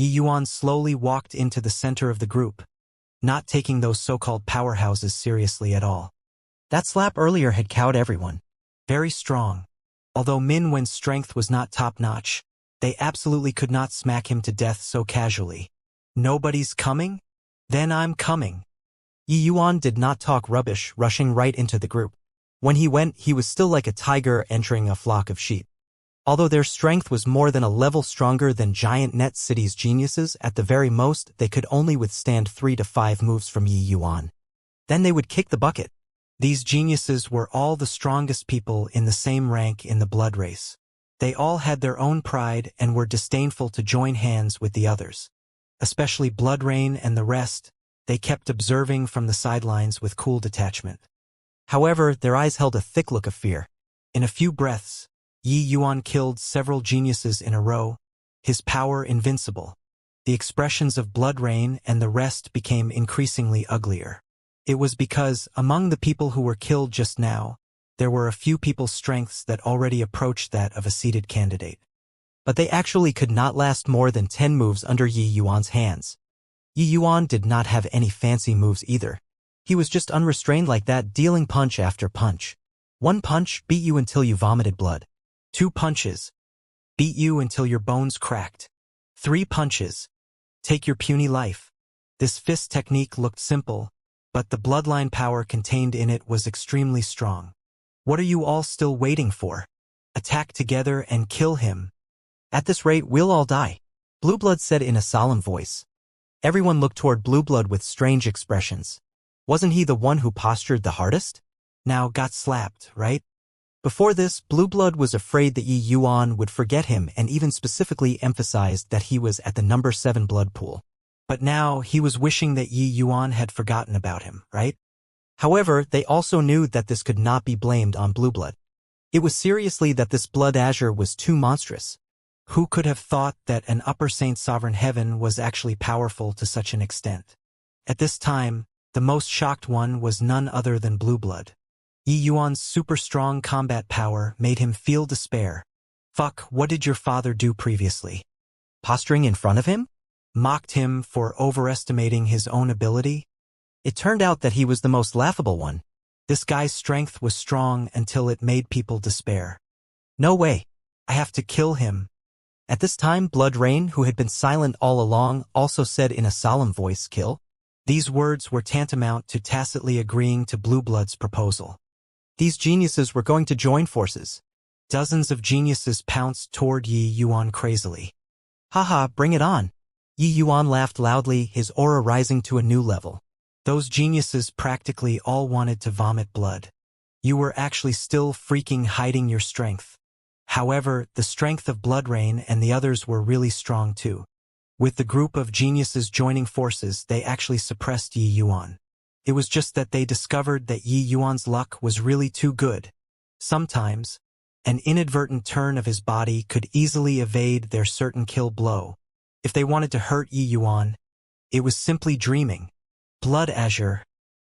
Yi Yuan slowly walked into the center of the group, not taking those so-called powerhouses seriously at all. That slap earlier had cowed everyone. Very strong. Although Min Wen's strength was not top-notch, they absolutely could not smack him to death so casually. Nobody's coming? Then I'm coming. Yi Yuan did not talk rubbish, rushing right into the group. When he went, he was still like a tiger entering a flock of sheep. Although their strength was more than a level stronger than Giant Net City's geniuses, at the very most, they could only withstand 3 to 5 moves from Yi Yuan. Then they would kick the bucket. These geniuses were all the strongest people in the same rank in the blood race. They all had their own pride and were disdainful to join hands with the others. Especially Blood Rain and the rest, they kept observing from the sidelines with cool detachment. However, their eyes held a thick look of fear. In a few breaths, Yi Yuan killed several geniuses in a row, his power invincible. The expressions of Blood Rain and the rest became increasingly uglier. It was because, among the people who were killed just now, there were a few people's strengths that already approached that of a seated candidate. But they actually could not last more than 10 moves under Yi Yuan's hands. Yi Yuan did not have any fancy moves either. He was just unrestrained like that, dealing punch after punch. 1 punch beat you until you vomited blood. 2 punches beat you until your bones cracked. 3 punches take your puny life. This fist technique looked simple, but the bloodline power contained in it was extremely strong. What are you all still waiting for? Attack together and kill him. At this rate, we'll all die, Blue Blood said in a solemn voice. Everyone looked toward Blue Blood with strange expressions. Wasn't he the one who postured the hardest? Now got slapped, right? Before this, Blue Blood was afraid that Yi Yuan would forget him and even specifically emphasized that he was at the number 7 blood pool. But now he was wishing that Yi Yuan had forgotten about him, right? However, they also knew that this could not be blamed on Blue Blood. It was seriously that this blood azure was too monstrous. Who could have thought that an Upper Saint Sovereign Heaven was actually powerful to such an extent? At this time, the most shocked one was none other than Blue Blood. Yi Yuan's super strong combat power made him feel despair. Fuck, what did your father do previously? Posturing in front of him? Mocked him for overestimating his own ability? It turned out that he was the most laughable one. This guy's strength was strong until it made people despair. No way. I have to kill him. At this time, Blood Rain, who had been silent all along, also said in a solemn voice, kill. These words were tantamount to tacitly agreeing to Blue Blood's proposal. These geniuses were going to join forces. Dozens of geniuses pounced toward Yi Yuan crazily. Haha, bring it on. Yi Yuan laughed loudly, his aura rising to a new level. Those geniuses practically all wanted to vomit blood. You were actually still freaking hiding your strength. However, the strength of Blood Rain and the others were really strong too. With the group of geniuses joining forces, they actually suppressed Yi Yuan. It was just that they discovered that Yi Yuan's luck was really too good. Sometimes, an inadvertent turn of his body could easily evade their certain kill blow. If they wanted to hurt Yi Yuan, it was simply dreaming. Blood Azure,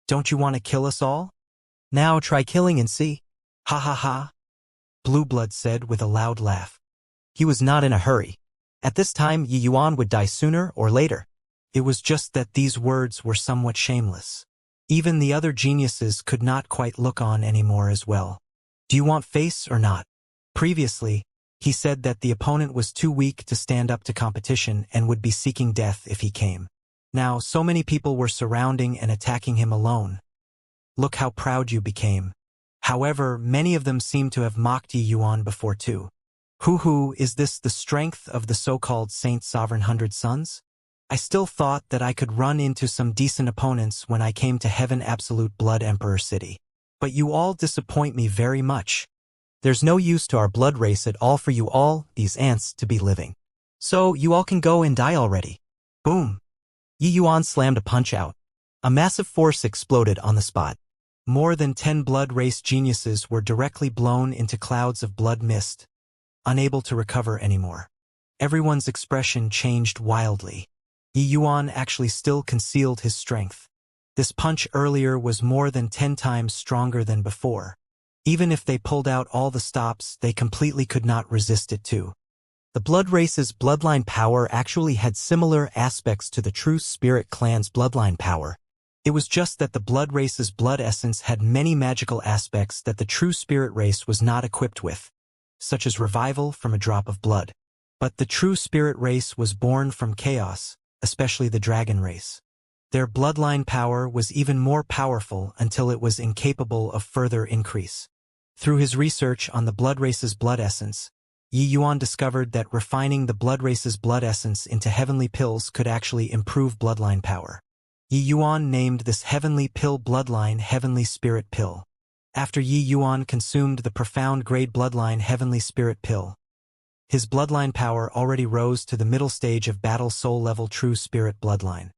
don't you want to kill us all? Now try killing and see. Ha ha ha. Blue Blood said with a loud laugh. He was not in a hurry. At this time, Yi Yuan would die sooner or later. It was just that these words were somewhat shameless. Even the other geniuses could not quite look on anymore as well. Do you want face or not? Previously, he said that the opponent was too weak to stand up to competition and would be seeking death if he came. Now, so many people were surrounding and attacking him alone. Look how proud you became. However, many of them seemed to have mocked Yi Yuan before too. Hoo-hoo, is this the strength of the so-called Saint Sovereign 100 Sons? I still thought that I could run into some decent opponents when I came to Heaven Absolute Blood Emperor City. But you all disappoint me very much. There's no use to our blood race at all for you all, these ants, to be living. So you all can go and die already. Boom. Yi Yuan slammed a punch out. A massive force exploded on the spot. More than 10 blood race geniuses were directly blown into clouds of blood mist, unable to recover anymore. Everyone's expression changed wildly. Yi Yuan actually still concealed his strength. This punch earlier was more than 10 times stronger than before. Even if they pulled out all the stops, they completely could not resist it too. The blood race's bloodline power actually had similar aspects to the true spirit clan's bloodline power. It was just that the blood race's blood essence had many magical aspects that the true spirit race was not equipped with, such as revival from a drop of blood. But the true spirit race was born from chaos, especially the dragon race. Their bloodline power was even more powerful until it was incapable of further increase. Through his research on the blood race's blood essence, Yi Yuan discovered that refining the blood race's blood essence into heavenly pills could actually improve bloodline power. Yi Yuan named this heavenly pill bloodline Heavenly Spirit Pill. After Yi Yuan consumed the profound grade bloodline Heavenly Spirit Pill, his bloodline power already rose to the middle stage of battle soul level true spirit bloodline.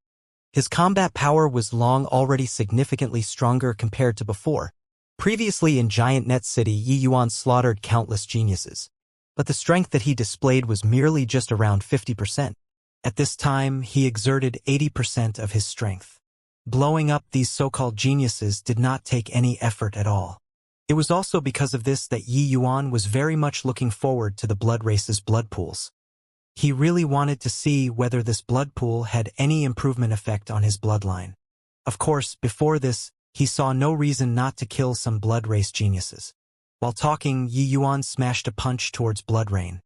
His combat power was long already significantly stronger compared to before. Previously in Giant Net City, Yi Yuan slaughtered countless geniuses, but the strength that he displayed was merely just around 50%. At this time, he exerted 80% of his strength. Blowing up these so-called geniuses did not take any effort at all. It was also because of this that Yi Yuan was very much looking forward to the blood race's blood pools. He really wanted to see whether this blood pool had any improvement effect on his bloodline. Of course, before this, he saw no reason not to kill some blood race geniuses. While talking, Yi Yuan smashed a punch towards Bloodrain.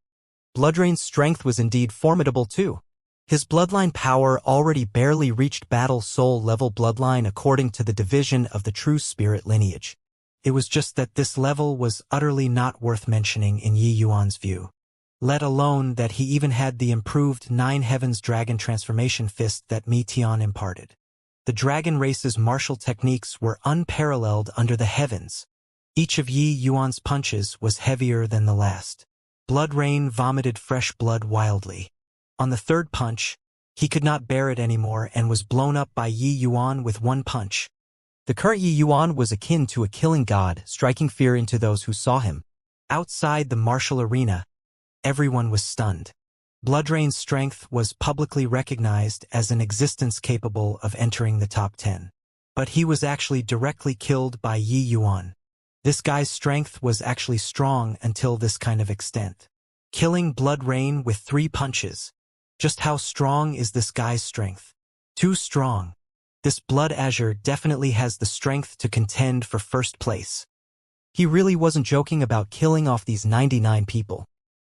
Bloodrain's strength was indeed formidable too. His bloodline power already barely reached battle soul level bloodline according to the division of the true spirit lineage. It was just that this level was utterly not worth mentioning in Yi Yuan's view. Let alone that he even had the improved Nine Heavens Dragon transformation fist that Mi Tian imparted. The dragon race's martial techniques were unparalleled under the heavens. Each of Yi Yuan's punches was heavier than the last. Blood Rain vomited fresh blood wildly. On the third punch, he could not bear it anymore and was blown up by Yi Yuan with one punch. The current Yi Yuan was akin to a killing god, striking fear into those who saw him. Outside the martial arena, everyone was stunned. Bloodrain's strength was publicly recognized as an existence capable of entering the top 10. But he was actually directly killed by Yi Yuan. This guy's strength was actually strong until this kind of extent. Killing Blood Rain with 3 punches. Just how strong is this guy's strength? Too strong. This Blood Azure definitely has the strength to contend for first place. He really wasn't joking about killing off these 99 people.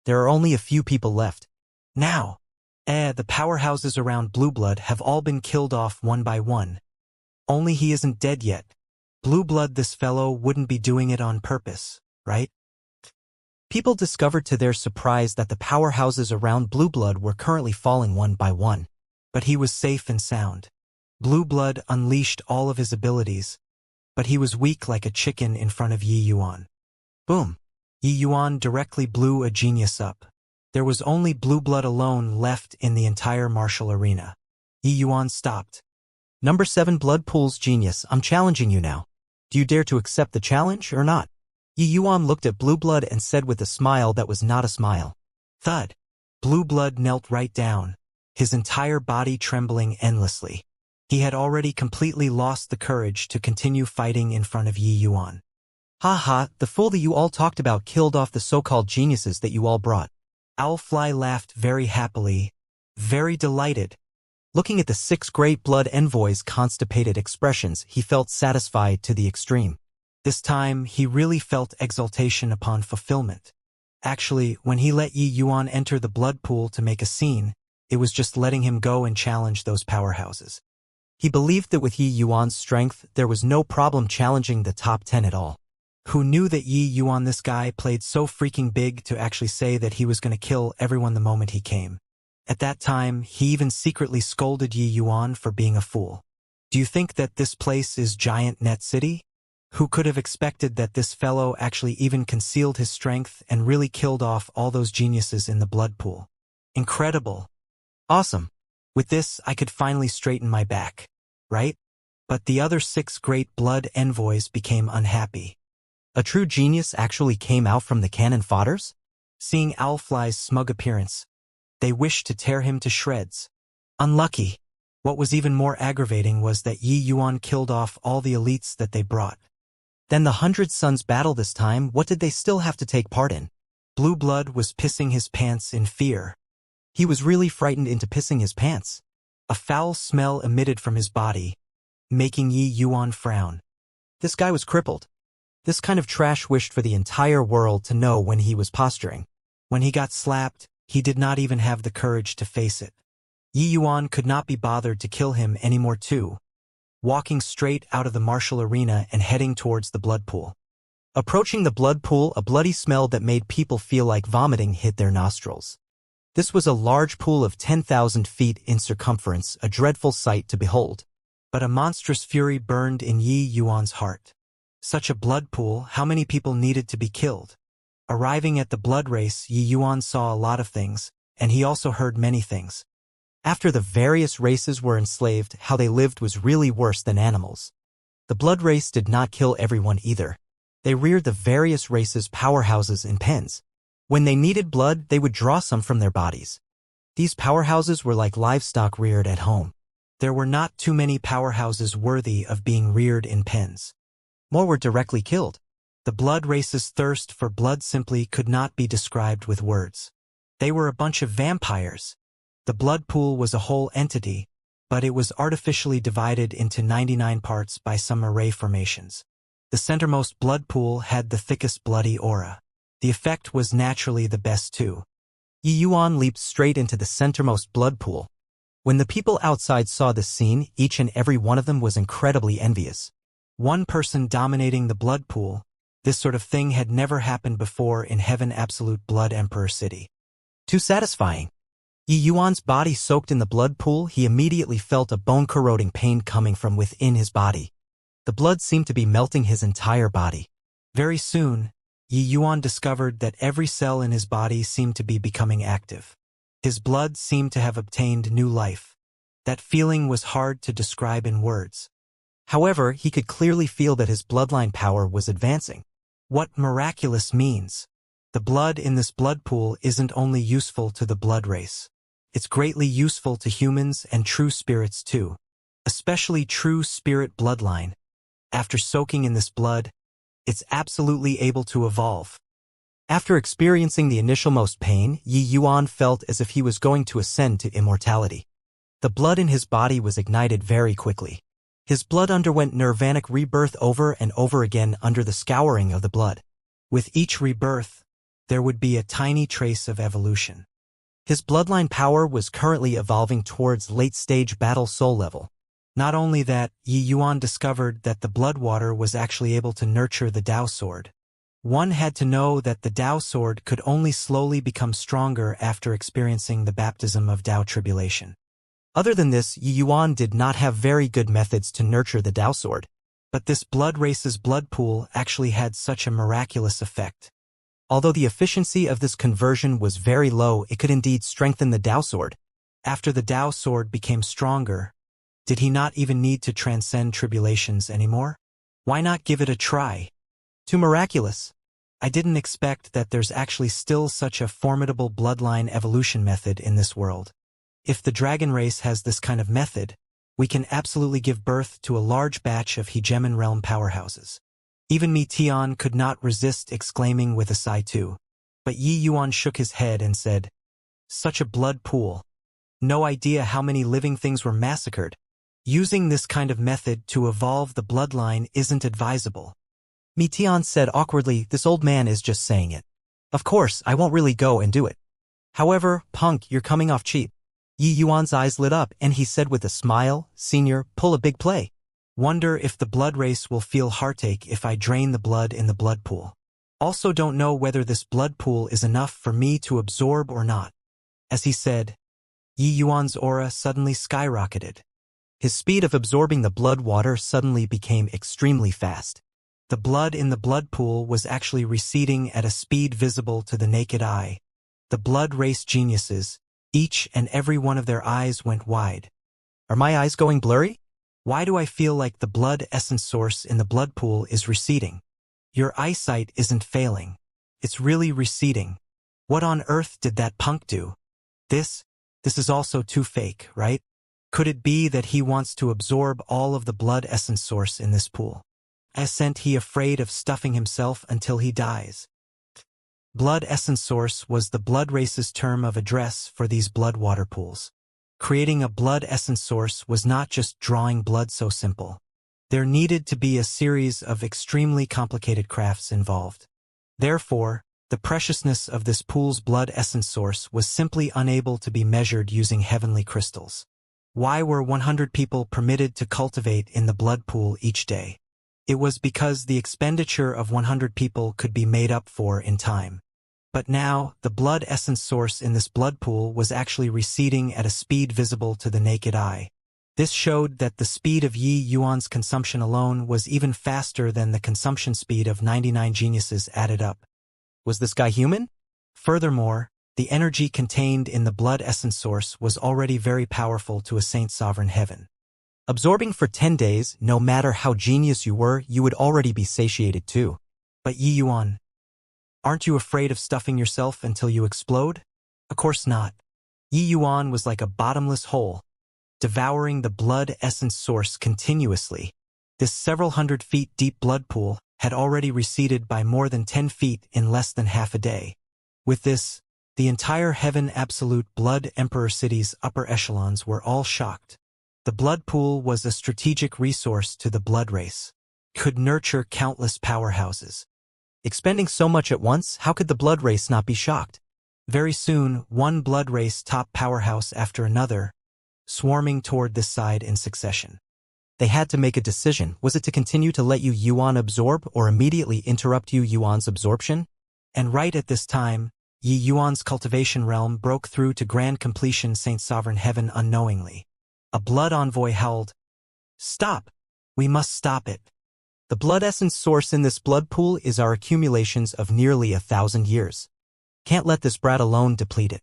There are only a few people left. Now, the powerhouses around Blue Blood have all been killed off one by one. Only he isn't dead yet. Blue Blood, this fellow wouldn't be doing it on purpose, right? People discovered to their surprise that the powerhouses around Blue Blood were currently falling one by one. But he was safe and sound. Blue Blood unleashed all of his abilities, but he was weak like a chicken in front of Yi Yuan. Boom! Yi Yuan directly blew a genius up. There was only Blue Blood alone left in the entire martial arena. Yi Yuan stopped. Number 7 Blood Pool's genius, I'm challenging you now. Do you dare to accept the challenge or not? Yi Yuan looked at Blue Blood and said with a smile that was not a smile. Thud. Blue Blood knelt right down, his entire body trembling endlessly. He had already completely lost the courage to continue fighting in front of Yi Yuan. Ha ha, the fool that you all talked about killed off the so-called geniuses that you all brought. Owlfly laughed very happily, very delighted. Looking at the 6 great blood envoys' constipated expressions, he felt satisfied to the extreme. This time, he really felt exultation upon fulfillment. Actually, when he let Yi Yuan enter the blood pool to make a scene, it was just letting him go and challenge those powerhouses. He believed that with Yi Yuan's strength, there was no problem challenging the top 10 at all. Who knew that Yi Yuan, this guy, played so freaking big to actually say that he was going to kill everyone the moment he came? At that time, he even secretly scolded Yi Yuan for being a fool. Do you think that this place is Giant Net City? Who could have expected that this fellow actually even concealed his strength and really killed off all those geniuses in the blood pool? Incredible. Awesome. With this, I could finally straighten my back, right? But the other 6 great blood envoys became unhappy. A true genius actually came out from the cannon fodders? Seeing Owlfly's smug appearance, they wished to tear him to shreds. Unlucky. What was even more aggravating was that Yi Yuan killed off all the elites that they brought. Then the 100 Suns battle this time, what did they still have to take part in? Blue Blood was pissing his pants in fear. He was really frightened into pissing his pants. A foul smell emitted from his body, making Yi Yuan frown. This guy was crippled. This kind of trash wished for the entire world to know when he was posturing. When he got slapped, he did not even have the courage to face it. Yi Yuan could not be bothered to kill him anymore too, walking straight out of the martial arena and heading towards the blood pool. Approaching the blood pool, a bloody smell that made people feel like vomiting hit their nostrils. This was a large pool of 10,000 feet in circumference, a dreadful sight to behold. But a monstrous fury burned in Yi Yuan's heart. Such a blood pool, how many people needed to be killed? Arriving at the blood race, Yi Yuan saw a lot of things, and he also heard many things. After the various races were enslaved, how they lived was really worse than animals. The blood race did not kill everyone either. They reared the various races' powerhouses in pens. When they needed blood, they would draw some from their bodies. These powerhouses were like livestock reared at home. There were not too many powerhouses worthy of being reared in pens. More were directly killed. The blood race's thirst for blood simply could not be described with words. They were a bunch of vampires. The blood pool was a whole entity, but it was artificially divided into 99 parts by some array formations. The centermost blood pool had the thickest bloody aura. The effect was naturally the best too. Yi Yuan leaped straight into the centermost blood pool. When the people outside saw this scene, each and every one of them was incredibly envious. One person dominating the blood pool. This sort of thing had never happened before in Heaven Absolute Blood Emperor City. Too satisfying. Yi Yuan's body soaked in the blood pool, he immediately felt a bone-corroding pain coming from within his body. The blood seemed to be melting his entire body. Very soon, Yi Yuan discovered that every cell in his body seemed to be becoming active. His blood seemed to have obtained new life. That feeling was hard to describe in words. However, he could clearly feel that his bloodline power was advancing. What miraculous means? The blood in this blood pool isn't only useful to the blood race. It's greatly useful to humans and true spirits too. Especially true spirit bloodline. After soaking in this blood, it's absolutely able to evolve. After experiencing the initial most pain, Yi Yuan felt as if he was going to ascend to immortality. The blood in his body was ignited very quickly. His blood underwent nirvanic rebirth over and over again under the scouring of the blood. With each rebirth, there would be a tiny trace of evolution. His bloodline power was currently evolving towards late-stage battle soul level. Not only that, Yi Yuan discovered that the blood water was actually able to nurture the Dao sword. One had to know that the Dao sword could only slowly become stronger after experiencing the baptism of Dao tribulation. Other than this, Yi Yuan did not have very good methods to nurture the Dao sword. But this blood race's blood pool actually had such a miraculous effect. Although the efficiency of this conversion was very low, it could indeed strengthen the Dao sword. After the Dao sword became stronger, did he not even need to transcend tribulations anymore? Why not give it a try? Too miraculous. I didn't expect that there's actually still such a formidable bloodline evolution method in this world. If the dragon race has this kind of method, we can absolutely give birth to a large batch of hegemon realm powerhouses. Even Mi Tian could not resist exclaiming with a sigh too. But Yi Yuan shook his head and said, "Such a blood pool. No idea how many living things were massacred. Using this kind of method to evolve the bloodline isn't advisable." Mi Tian said awkwardly, "This old man is just saying it. Of course, I won't really go and do it. However, punk, you're coming off cheap." Yi Yuan's eyes lit up and he said with a smile, "Senior, pull a big play. Wonder if the blood race will feel heartache if I drain the blood in the blood pool. Also don't know whether this blood pool is enough for me to absorb or not." As he said, Yi Yuan's aura suddenly skyrocketed. His speed of absorbing the blood water suddenly became extremely fast. The blood in the blood pool was actually receding at a speed visible to the naked eye. The blood race geniuses, each and every one of their eyes went wide. Are my eyes going blurry? Why do I feel like the blood essence source in the blood pool is receding? Your eyesight isn't failing. It's really receding. What on earth did that punk do? This is also too fake, right? Could it be that he wants to absorb all of the blood essence source in this pool? Isn't he afraid of stuffing himself until he dies? Blood essence source was the blood race's term of address for these blood water pools. Creating a blood essence source was not just drawing blood so simple. There needed to be a series of extremely complicated crafts involved. Therefore, the preciousness of this pool's blood essence source was simply unable to be measured using heavenly crystals. Why were 100 people permitted to cultivate in the blood pool each day? It was because the expenditure of 100 people could be made up for in time. But now, the blood essence source in this blood pool was actually receding at a speed visible to the naked eye. This showed that the speed of Yi Yuan's consumption alone was even faster than the consumption speed of 99 geniuses added up. Was this guy human? Furthermore, the energy contained in the blood essence source was already very powerful to a saint's sovereign heaven. Absorbing for 10 days, no matter how genius you were, you would already be satiated too. But Yi Yuan, aren't you afraid of stuffing yourself until you explode? Of course not. Yi Yuan was like a bottomless hole, devouring the blood essence source continuously. This several hundred feet deep blood pool had already receded by more than 10 feet in less than half a day. With this, the entire Heaven Absolute Blood Emperor City's upper echelons were all shocked. The blood pool was a strategic resource to the blood race, could nurture countless powerhouses. Expending so much at once, how could the blood race not be shocked? Very soon, one blood race top powerhouse after another, swarming toward this side in succession. They had to make a decision. Was it to continue to let Yi Yuan absorb or immediately interrupt Yi Yuan's absorption? And right at this time, Yi Yuan's cultivation realm broke through to grand completion Saint Sovereign Heaven unknowingly. A blood envoy howled, "Stop! We must stop it. The blood essence source in this blood pool is our accumulations of nearly 1,000 years. Can't let this brat alone deplete it."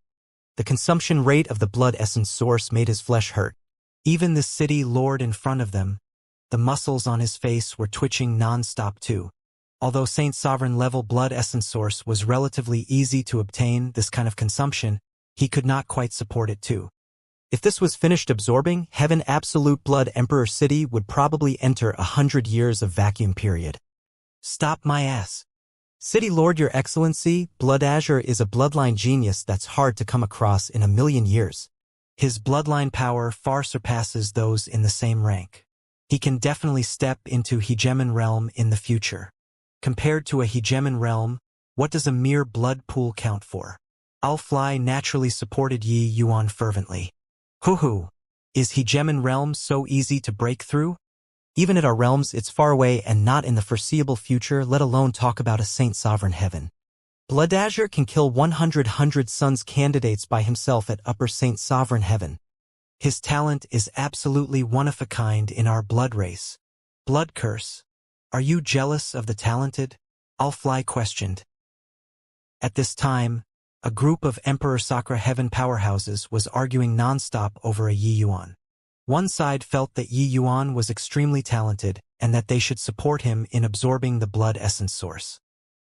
The consumption rate of the blood essence source made his flesh hurt. Even the city lord in front of them, the muscles on his face were twitching non-stop too. Although Saint Sovereign level blood essence source was relatively easy to obtain, this kind of consumption, he could not quite support it too. If this was finished absorbing, Heaven Absolute Blood Emperor City would probably enter 100 years of vacuum period. Stop my ass. City Lord, Your Excellency, Blood Azure is a bloodline genius that's hard to come across in a million years. His bloodline power far surpasses those in the same rank. He can definitely step into hegemon realm in the future. Compared to a hegemon realm, what does a mere blood pool count for? Alfly naturally supported Yi Yuan fervently. Hoo-hoo, is hegemon realm so easy to break through? Even at our realms, it's far away and not in the foreseeable future, let alone talk about a Saint Sovereign Heaven. Blood Azure can kill 100 Suns candidates by himself at Upper Saint Sovereign Heaven. His talent is absolutely one of a kind in our blood race. Blood curse. Are you jealous of the talented? Alfly questioned. At this time, a group of Emperor Sakura Heaven powerhouses was arguing non-stop over a Yi Yuan. One side felt that Yi Yuan was extremely talented and that they should support him in absorbing the blood essence source.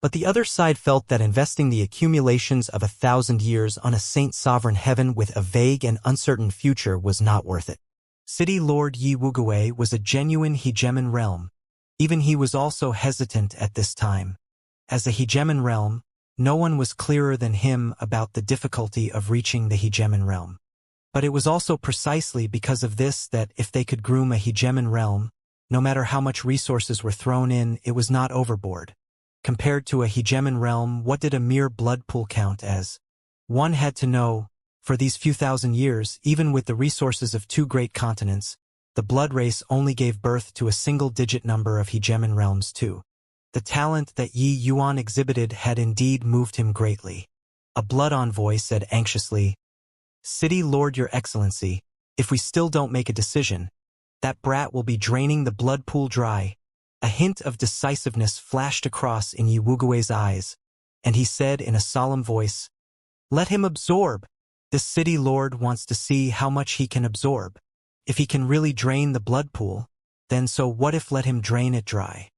But the other side felt that investing the accumulations of 1,000 years on a Saint Sovereign Heaven with a vague and uncertain future was not worth it. City Lord Yi Wuguwei was a genuine hegemon realm. Even he was also hesitant at this time. As a hegemon realm, no one was clearer than him about the difficulty of reaching the hegemon realm. But it was also precisely because of this that if they could groom a hegemon realm, no matter how much resources were thrown in, it was not overboard. Compared to a hegemon realm, what did a mere blood pool count as? One had to know, for these few thousand years, even with the resources of 2 great continents, the blood race only gave birth to a single-digit number of hegemon realms too. The talent that Yi Yuan exhibited had indeed moved him greatly. A blood envoy said anxiously, "City Lord, Your Excellency, if we still don't make a decision, that brat will be draining the blood pool dry." A hint of decisiveness flashed across in Yi Wuguwei's eyes, and he said in a solemn voice, "Let him absorb. This city lord wants to see how much he can absorb. If he can really drain the blood pool, then so what if let him drain it dry?"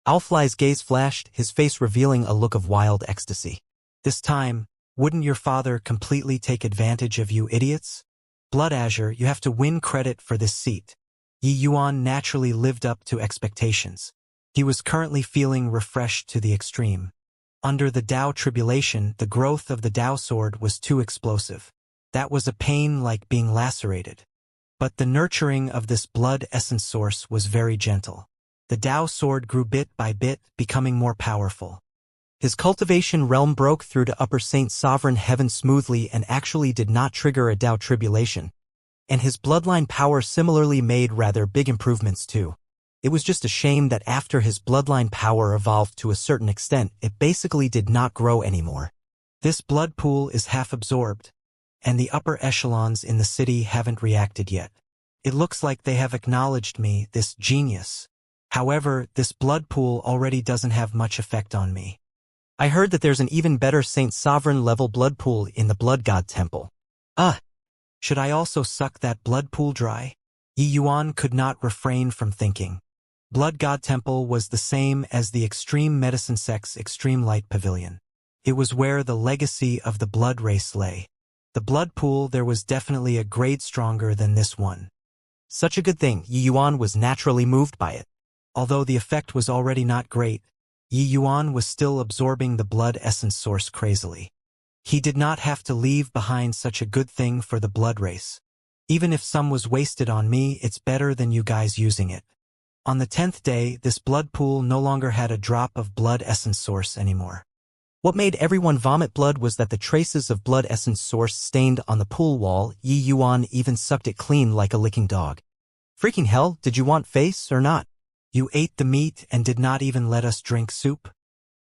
Alfly's gaze flashed, his face revealing a look of wild ecstasy. "This time, wouldn't your father completely take advantage of you idiots? Blood Azure, you have to win credit for this seat." Yi Yuan naturally lived up to expectations. He was currently feeling refreshed to the extreme. Under the Tao tribulation, the growth of the Tao sword was too explosive. That was a pain like being lacerated. But the nurturing of this blood essence source was very gentle. The Tao sword grew bit by bit, becoming more powerful. His cultivation realm broke through to Upper Saint Sovereign Heaven smoothly and actually did not trigger a Tao tribulation. And his bloodline power similarly made rather big improvements too. It was just a shame that after his bloodline power evolved to a certain extent, it basically did not grow anymore. This blood pool is half absorbed, and the upper echelons in the city haven't reacted yet. It looks like they have acknowledged me, this genius. However, this blood pool already doesn't have much effect on me. I heard that there's an even better Saint Sovereign level blood pool in the Blood God Temple. Should I also suck that blood pool dry? Yi Yuan could not refrain from thinking. Blood God Temple was the same as the Extreme Medicine Sect's Extreme Light Pavilion. It was where the legacy of the blood race lay. The blood pool there was definitely a grade stronger than this one. Such a good thing, Yi Yuan was naturally moved by it. Although the effect was already not great, Yi Yuan was still absorbing the blood essence source crazily. He did not have to leave behind such a good thing for the blood race. Even if some was wasted on me, it's better than you guys using it. On the 10th day, this blood pool no longer had a drop of blood essence source anymore. What made everyone vomit blood was that the traces of blood essence source stained on the pool wall. Yi Yuan even sucked it clean like a licking dog. Freaking hell, did you want face or not? You ate the meat and did not even let us drink soup?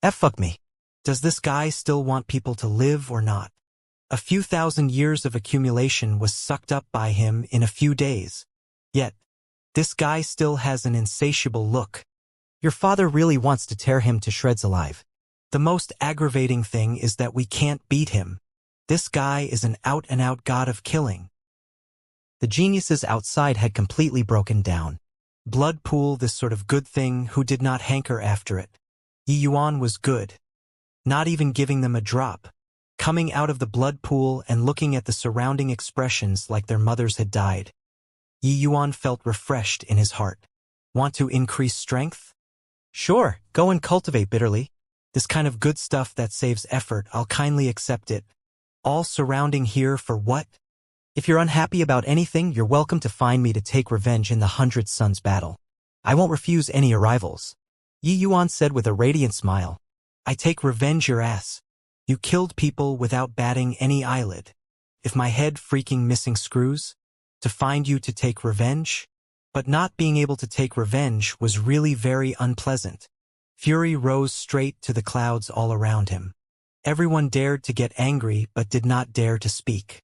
Fuck me. Does this guy still want people to live or not? A few thousand years of accumulation was sucked up by him in a few days. Yet, this guy still has an insatiable look. Your father really wants to tear him to shreds alive. The most aggravating thing is that we can't beat him. This guy is an out-and-out god of killing. The geniuses outside had completely broken down. Blood pool, this sort of good thing, who did not hanker after it? Yi Yuan was good. Not even giving them a drop. Coming out of the blood pool and looking at the surrounding expressions like their mothers had died. Yi Yuan felt refreshed in his heart. Want to increase strength? Sure, go and cultivate bitterly. This kind of good stuff that saves effort, I'll kindly accept it. All surrounding here for what? If you're unhappy about anything, you're welcome to find me to take revenge in the 100 Suns battle. I won't refuse any arrivals. Yi Yuan said with a radiant smile. I take revenge your ass. You killed people without batting any eyelid. If my head freaking missing screws? To find you to take revenge? But not being able to take revenge was really very unpleasant. Fury rose straight to the clouds all around him. Everyone dared to get angry but did not dare to speak.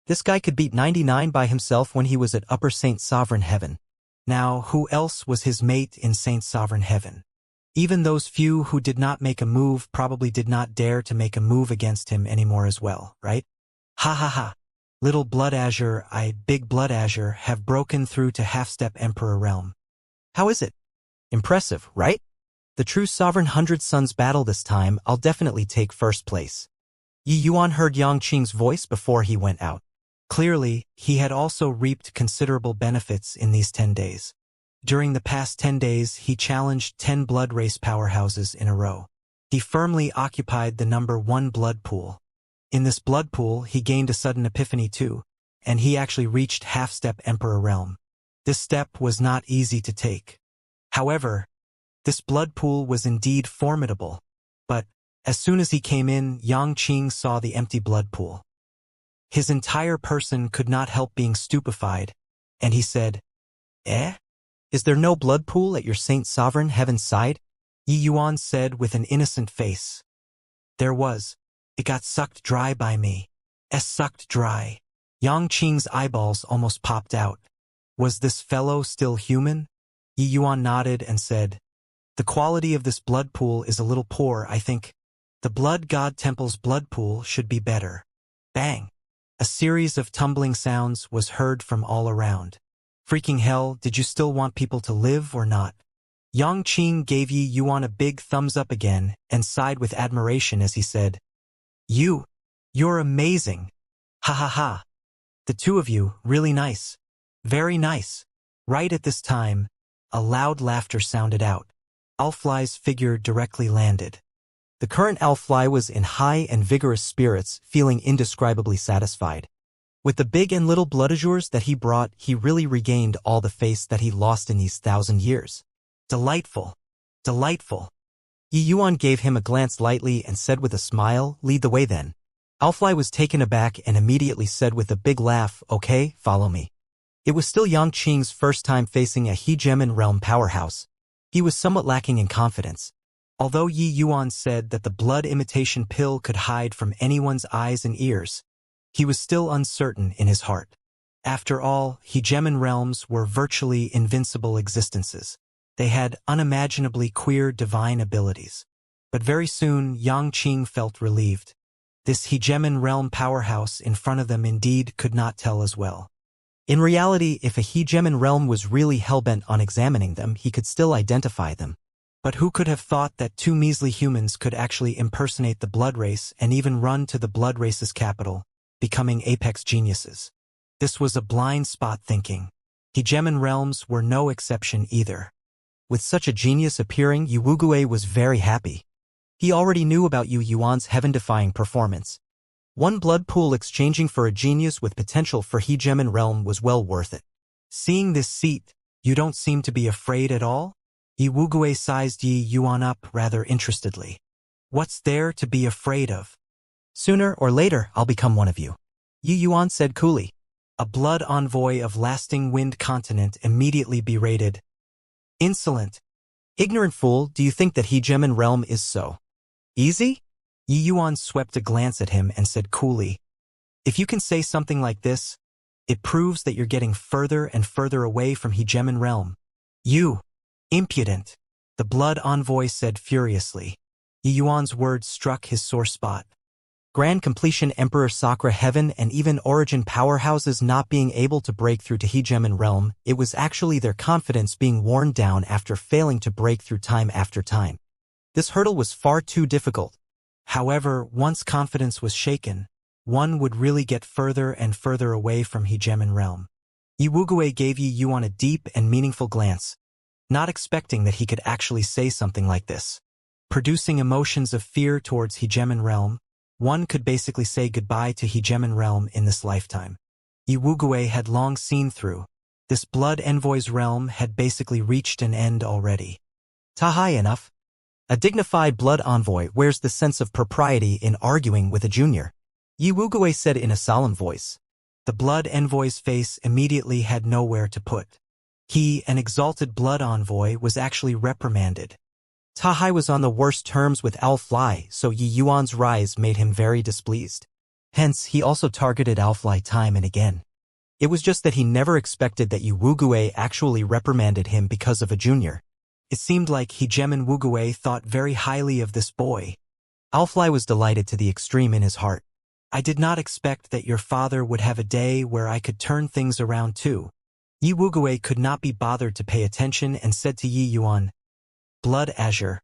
This guy could beat 99 by himself when he was at Upper Saint Sovereign Heaven. Now, who else was his mate in Saint Sovereign Heaven? Even those few who did not make a move probably did not dare to make a move against him anymore as well, right? Ha ha ha. Little Blood Azure, Big Blood Azure, have broken through to Half-Step Emperor realm. How is it? Impressive, right? The true Sovereign 100 Suns battle this time, I'll definitely take first place. Yi Yuan heard Yang Qing's voice before he went out. Clearly, he had also reaped considerable benefits in these 10 days. During the past 10 days, he challenged 10 blood race powerhouses in a row. He firmly occupied the number 1 blood pool. In this blood pool, he gained a sudden epiphany too, and he actually reached Half-Step Emperor realm. This step was not easy to take. However, this blood pool was indeed formidable. But, as soon as he came in, Yang Qing saw the empty blood pool. His entire person could not help being stupefied, and he said, Is there no blood pool at your Saint Sovereign Heaven's side? Yi Yuan said with an innocent face. There was. It got sucked dry by me. Sucked dry. Yang Qing's eyeballs almost popped out. Was this fellow still human? Yi Yuan nodded and said, The quality of this blood pool is a little poor, I think. The Blood God Temple's blood pool should be better. Bang! A series of tumbling sounds was heard from all around. Freaking hell, did you still want people to live or not? Yang Qing gave Yi Yuan a big thumbs up again and sighed with admiration as he said, You're amazing. Ha ha ha. The two of you, really nice. Very nice. Right at this time, a loud laughter sounded out. Alfly's figure directly landed. The current elf-fly was in high and vigorous spirits, feeling indescribably satisfied. With the big and little blood azures that he brought, he really regained all the face that he lost in these 1,000 years. Delightful. Delightful. Yi Yuan gave him a glance lightly and said with a smile, "Lead the way then." Elfly was taken aback and immediately said with a big laugh, "Okay, follow me." It was still Yang Qing's first time facing a hegemon realm powerhouse. He was somewhat lacking in confidence. Although Yi Yuan said that the blood imitation pill could hide from anyone's eyes and ears, he was still uncertain in his heart. After all, hegemon realms were virtually invincible existences. They had unimaginably queer divine abilities. But very soon, Yang Qing felt relieved. This hegemon realm powerhouse in front of them indeed could not tell as well. In reality, if a hegemon realm was really hellbent on examining them, he could still identify them. But who could have thought that two measly humans could actually impersonate the blood race and even run to the blood race's capital, becoming apex geniuses? This was a blind spot thinking. Hegemon realms were no exception either. With such a genius appearing, Yu Wugue was very happy. He already knew about Yu Yuan's heaven-defying performance. One blood pool exchanging for a genius with potential for hegemon realm was well worth it. Seeing this seat, you don't seem to be afraid at all? Yi Wugue sized Yi Yuan up rather interestedly. What's there to be afraid of? Sooner or later, I'll become one of you. Yi Yuan said coolly. A blood envoy of lasting wind continent immediately berated. Insolent. Ignorant fool, do you think that hegemon realm is so easy? Yi Yuan swept a glance at him and said coolly, "If you can say something like this, it proves that you're getting further and further away from hegemon realm." "You! Impudent!" the blood envoy said furiously. Yi Yuan's words struck his sore spot. Grand Completion Emperor Sakura Heaven and even Origin powerhouses not being able to break through to hegemon realm, it was actually their confidence being worn down after failing to break through time after time. This hurdle was far too difficult. However, once confidence was shaken, one would really get further and further away from hegemon realm. Yi Wugue gave Yi Yuan a deep and meaningful glance, not expecting that he could actually say something like this. Producing emotions of fear towards hegemon realm, one could basically say goodbye to hegemon realm in this lifetime. Yi Wugue had long seen through. This blood envoy's realm had basically reached an end already. Tahai enough. A dignified blood envoy wears the sense of propriety in arguing with a junior. Yi Wugue said in a solemn voice. The blood envoy's face immediately had nowhere to put. He, an exalted blood envoy, was actually reprimanded. Tahai was on the worst terms with elf-fly, so Yi Yuan's rise made him very displeased. Hence, he also targeted elf-fly time and again. It was just that he never expected that Yi Wugue actually reprimanded him because of a junior. It seemed like hegemon Wugue thought very highly of this boy. Elf-fly was delighted to the extreme in his heart. I did not expect that your father would have a day where I could turn things around too. Yi Wugue could not be bothered to pay attention and said to Yi Yuan, Blood Azure,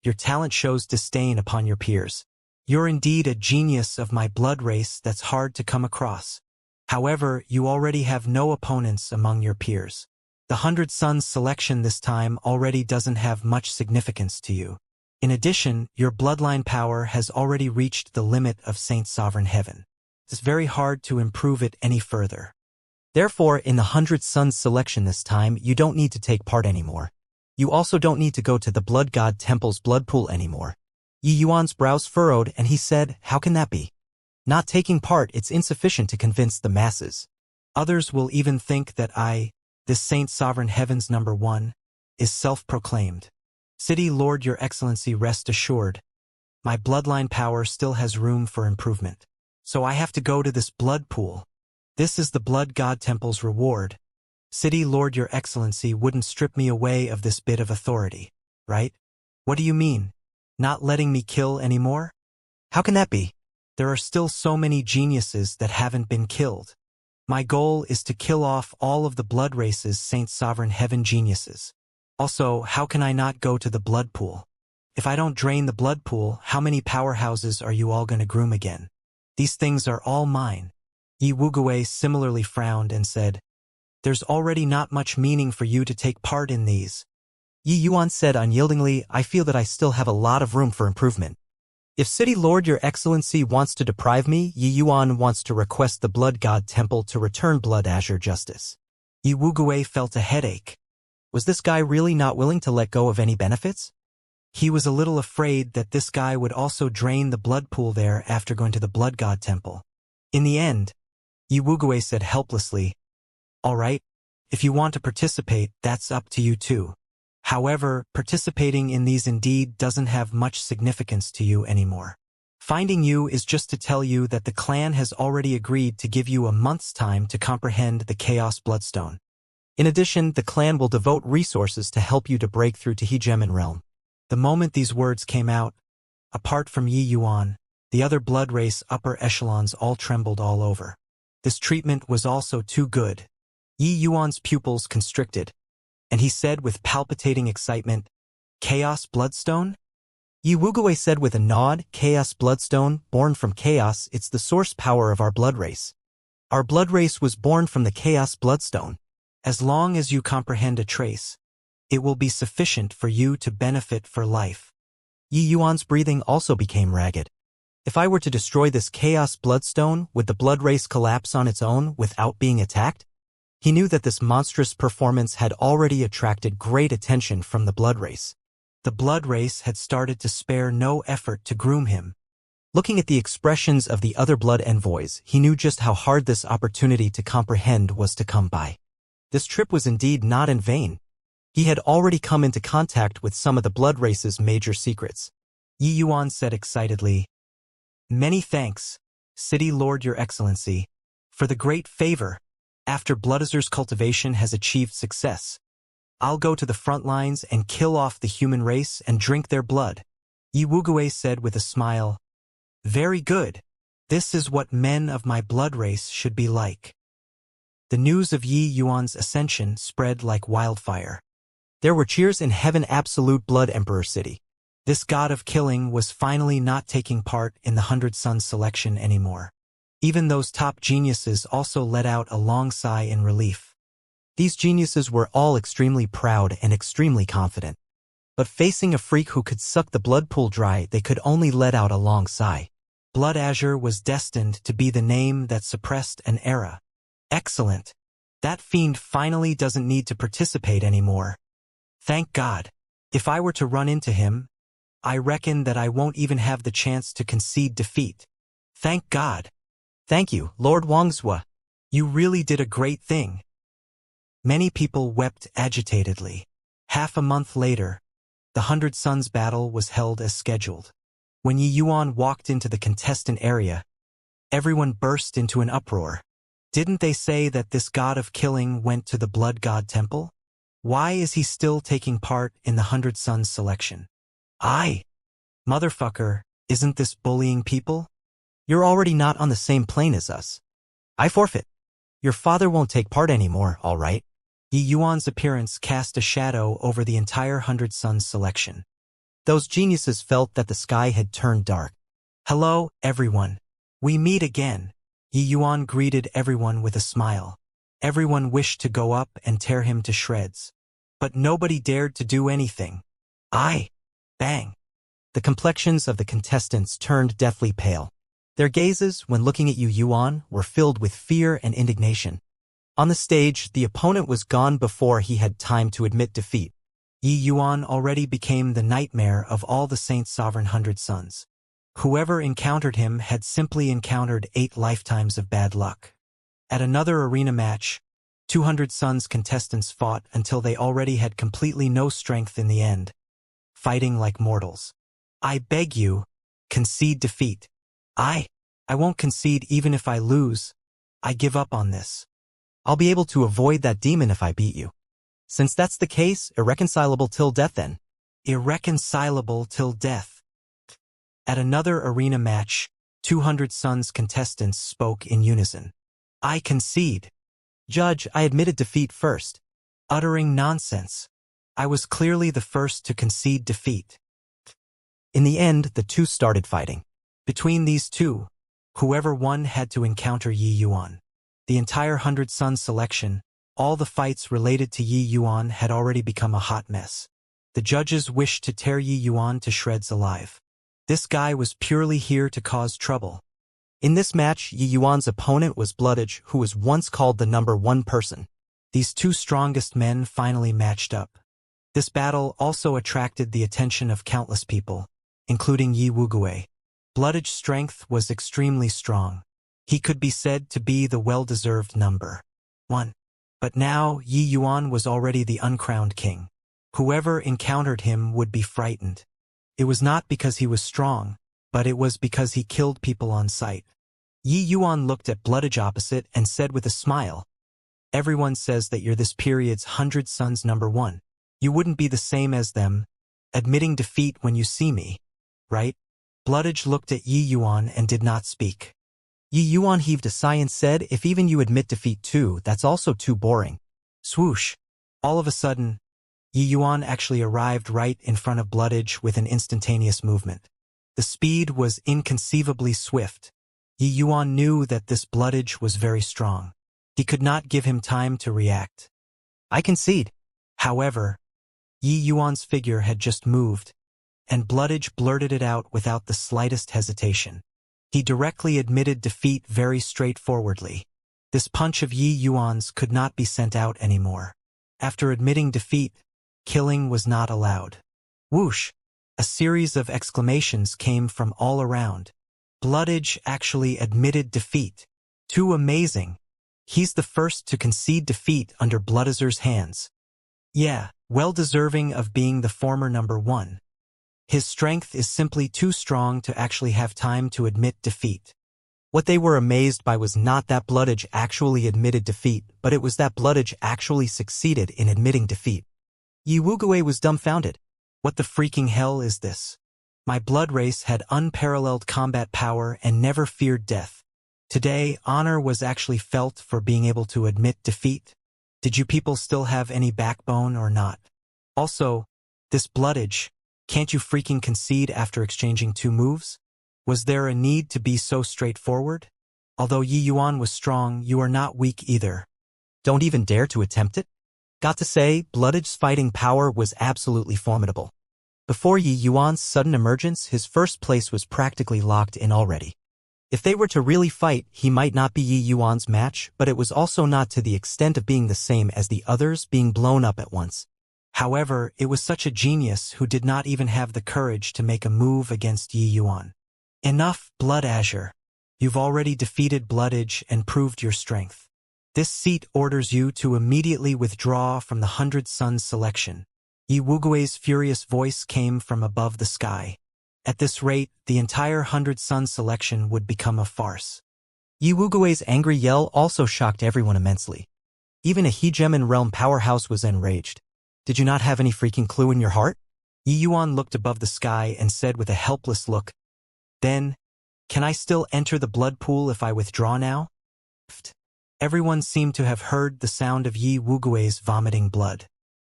your talent shows disdain upon your peers. You're indeed a genius of my blood race that's hard to come across. However, you already have no opponents among your peers. The 100 Sons selection this time already doesn't have much significance to you. In addition, your bloodline power has already reached the limit of Saint Sovereign Heaven. It's very hard to improve it any further. Therefore, in the 100 Sons selection this time, you don't need to take part anymore. You also don't need to go to the Blood God Temple's blood pool anymore. Yi Yuan's brows furrowed and he said, how can that be? Not taking part, it's insufficient to convince the masses. Others will even think that this Saint Sovereign Heaven's #1, is self-proclaimed. City Lord, Your Excellency, rest assured. My bloodline power still has room for improvement. So I have to go to this blood pool. This is the Blood God Temple's reward. City Lord, Your Excellency wouldn't strip me away of this bit of authority, right? What do you mean? Not letting me kill anymore? How can that be? There are still so many geniuses that haven't been killed. My goal is to kill off all of the blood race's Saint Sovereign Heaven geniuses. Also, how can I not go to the blood pool? If I don't drain the blood pool, how many powerhouses are you all going to groom again? These things are all mine. Yi Wugue similarly frowned and said, there's already not much meaning for you to take part in these. Yi Yuan said unyieldingly, I feel that I still have a lot of room for improvement. If City Lord Your Excellency wants to deprive me, Yi Yuan wants to request the Blood God Temple to return Blood Azure justice. Yi Wugui felt a headache. Was this guy really not willing to let go of any benefits? He was a little afraid that this guy would also drain the blood pool there after going to the Blood God Temple. In the end, Yi Wugui said helplessly, "All right, if you want to participate, that's up to you too. However, participating in these indeed doesn't have much significance to you anymore. Finding you is just to tell you that the clan has already agreed to give you a month's time to comprehend the Chaos Bloodstone. In addition, the clan will devote resources to help you to break through to Hegemen Realm." The moment these words came out, apart from Yi Yuan, the other blood race upper echelons all trembled all over. This treatment was also too good. Yi Yuan's pupils constricted, and he said with palpitating excitement, "Chaos Bloodstone?" Yi Wugui said with a nod, "Chaos Bloodstone, born from chaos, it's the source power of our blood race. Our blood race was born from the Chaos Bloodstone. As long as you comprehend a trace, it will be sufficient for you to benefit for life." Yi Yuan's breathing also became ragged. If I were to destroy this Chaos Bloodstone, would the blood race collapse on its own without being attacked? He knew that this monstrous performance had already attracted great attention from the blood race. The blood race had started to spare no effort to groom him. Looking at the expressions of the other blood envoys, he knew just how hard this opportunity to comprehend was to come by. This trip was indeed not in vain. He had already come into contact with some of the blood race's major secrets. Yi Yuan said excitedly, "Many thanks, City Lord Your Excellency, for the great favor. After Bloodazur's cultivation has achieved success, I'll go to the front lines and kill off the human race and drink their blood." Yi Wugui said with a smile, "Very good. This is what men of my blood race should be like." The news of Yi Yuan's ascension spread like wildfire. There were cheers in Heaven. Absolute Blood Emperor City. This god of killing was finally not taking part in the 100 Suns selection anymore. Even those top geniuses also let out a long sigh in relief. These geniuses were all extremely proud and extremely confident. But facing a freak who could suck the blood pool dry, they could only let out a long sigh. Blood Azure was destined to be the name that suppressed an era. Excellent. That fiend finally doesn't need to participate anymore. Thank God. If I were to run into him, I reckon that I won't even have the chance to concede defeat. Thank God. Thank you, Lord Wangzhua. You really did a great thing. Many people wept agitatedly. Half a month later, the 100 Suns battle was held as scheduled. When Yi Yuan walked into the contestant area, everyone burst into an uproar. Didn't they say that this god of killing went to the Blood God Temple? Why is he still taking part in the 100 Suns selection? Motherfucker, isn't this bullying people? You're already not on the same plane as us. I forfeit. Your father won't take part anymore, all right? Yi Yuan's appearance cast a shadow over the entire 100 Suns selection. Those geniuses felt that the sky had turned dark. "Hello, everyone. We meet again." Yi Yuan greeted everyone with a smile. Everyone wished to go up and tear him to shreds. But nobody dared to do anything. Bang. The complexions of the contestants turned deathly pale. Their gazes, when looking at Yi Yuan, were filled with fear and indignation. On the stage, the opponent was gone before he had time to admit defeat. Yi Yuan already became the nightmare of all the Saint Sovereign 100 Suns. Whoever encountered him had simply encountered 8 lifetimes of bad luck. At another arena match, 200 Suns contestants fought until they already had completely no strength in the end, fighting like mortals. "I beg you, concede defeat." I won't concede even if I lose. I give up on this. I'll be able to avoid that demon if I beat you. Since that's the case, irreconcilable till death then. Irreconcilable till death. At another arena match, 200 Suns contestants spoke in unison. "I concede." "Judge, I admitted defeat first." "Uttering nonsense. I was clearly the first to concede defeat." In the end, the two started fighting. Between these two, whoever won had to encounter Yi Yuan. The entire 100 Suns selection, all the fights related to Yi Yuan had already become a hot mess. The judges wished to tear Yi Yuan to shreds alive. This guy was purely here to cause trouble. In this match, Yi Yuan's opponent was Bloodage, who was once called the #1 person. These two strongest men finally matched up. This battle also attracted the attention of countless people, including Yi Wuguei. Bloodage's strength was extremely strong. He could be said to be the well-deserved #1. But now, Yi Yuan was already the uncrowned king. Whoever encountered him would be frightened. It was not because he was strong, but it was because he killed people on sight. Yi Yuan looked at Bloodage opposite and said with a smile, "Everyone says that you're this period's 100 Sons #1. You wouldn't be the same as them, admitting defeat when you see me, right?" Bloodage looked at Yi Yuan and did not speak. Yi Yuan heaved a sigh and said, "If even you admit defeat too, that's also too boring." Swoosh. All of a sudden, Yi Yuan actually arrived right in front of Bloodage with an instantaneous movement. The speed was inconceivably swift. Yi Yuan knew that this Bloodage was very strong. He could not give him time to react. "I concede." However, Yi Yuan's figure had just moved, and Bloodage blurted it out without the slightest hesitation. He directly admitted defeat very straightforwardly. This punch of Yi Yuan's could not be sent out anymore. After admitting defeat, killing was not allowed. Whoosh! A series of exclamations came from all around. Bloodage actually admitted defeat. Too amazing. He's the first to concede defeat under Bloodazer's hands. Yeah, well deserving of being the former #1. His strength is simply too strong to actually have time to admit defeat. What they were amazed by was not that Bloodage actually admitted defeat, but it was that Bloodage actually succeeded in admitting defeat. Yi Wuguei was dumbfounded. What the freaking hell is this? My blood race had unparalleled combat power and never feared death. Today, honor was actually felt for being able to admit defeat. Did you people still have any backbone or not? Also, this Bloodage, can't you freaking concede after exchanging 2 moves? Was there a need to be so straightforward? Although Yi Yuan was strong, you are not weak either. Don't even dare to attempt it? Got to say, Bloodage's fighting power was absolutely formidable. Before Yi Yuan's sudden emergence, his first place was practically locked in already. If they were to really fight, he might not be Yi Yuan's match, but it was also not to the extent of being the same as the others being blown up at once. However, it was such a genius who did not even have the courage to make a move against Yi Yuan. Enough, Blood Azure. You've already defeated Bloodage and proved your strength. This seat orders you to immediately withdraw from the 100 Sons selection. Yi Wuguei's furious voice came from above the sky. At this rate, the entire 100 Sons selection would become a farce. Yi Wuguei's angry yell also shocked everyone immensely. Even a Hegemon realm powerhouse was enraged. Did you not have any freaking clue in your heart? Yi Yuan looked above the sky and said with a helpless look, "Then, can I still enter the blood pool if I withdraw now?" Everyone seemed to have heard the sound of Yi Wuguei's vomiting blood.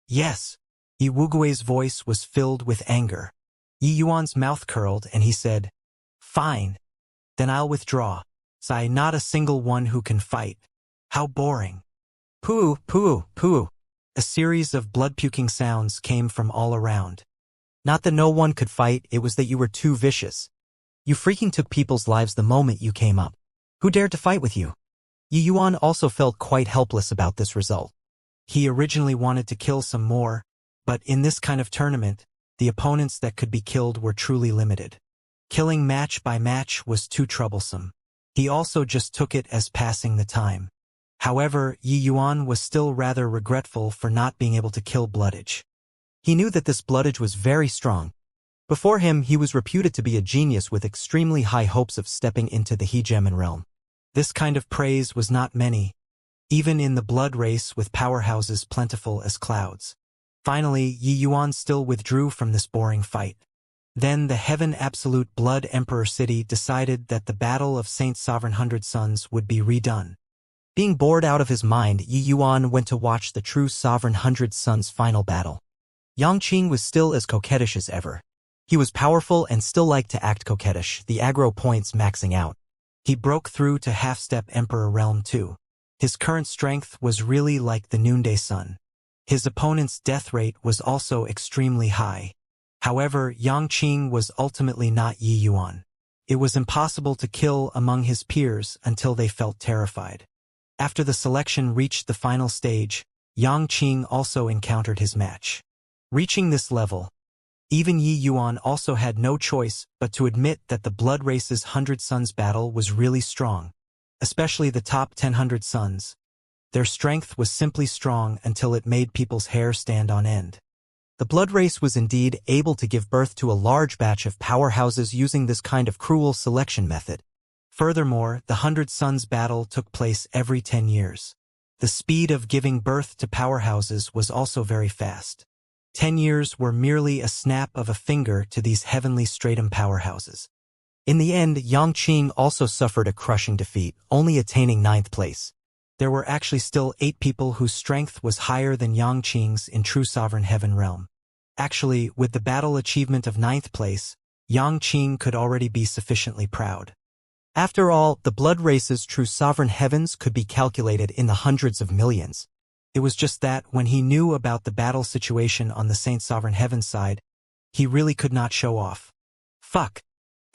Yes. Yi Wuguei's voice was filled with anger. Yi Yuan's mouth curled and he said, "Fine. Then I'll withdraw. Sai, not a single one who can fight. How boring." Poo, poo, poo. A series of blood-puking sounds came from all around. Not that no one could fight, it was that you were too vicious. You freaking took people's lives the moment you came up. Who dared to fight with you? Yi Yuan also felt quite helpless about this result. He originally wanted to kill some more, but in this kind of tournament, the opponents that could be killed were truly limited. Killing match by match was too troublesome. He also just took it as passing the time. However, Yi Yuan was still rather regretful for not being able to kill Bloodage. He knew that this Bloodage was very strong. Before him, he was reputed to be a genius with extremely high hopes of stepping into the Hegemon realm. This kind of praise was not many, even in the blood race with powerhouses plentiful as clouds. Finally, Yi Yuan still withdrew from this boring fight. Then the Heaven Absolute Blood Emperor City decided that the Battle of Saint Sovereign 100 Sons would be redone. Being bored out of his mind, Yi Yuan went to watch the true Sovereign 100 Sons final battle. Yang Qing was still as coquettish as ever. He was powerful and still liked to act coquettish, the aggro points maxing out. He broke through to half-step Emperor realm too. His current strength was really like the noonday sun. His opponent's death rate was also extremely high. However, Yang Qing was ultimately not Yi Yuan. It was impossible to kill among his peers until they felt terrified. After the selection reached the final stage, Yang Qing also encountered his match. Reaching this level, even Yi Yuan also had no choice but to admit that the Blood Race's 100 Sons battle was really strong, especially the top 100 Sons. Their strength was simply strong until it made people's hair stand on end. The Blood Race was indeed able to give birth to a large batch of powerhouses using this kind of cruel selection method. Furthermore, the 100 Sons battle took place every 10 years. The speed of giving birth to powerhouses was also very fast. 10 years were merely a snap of a finger to these heavenly stratum powerhouses. In the end, Yang Qing also suffered a crushing defeat, only attaining 9th place. There were actually still 8 people whose strength was higher than Yang Qing's in True Sovereign Heaven realm. Actually, with the battle achievement of 9th place, Yang Qing could already be sufficiently proud. After all, the Blood Race's True Sovereign Heavens could be calculated in the hundreds of millions. It was just that, when he knew about the battle situation on the Saint Sovereign Heaven side, he really could not show off. Fuck.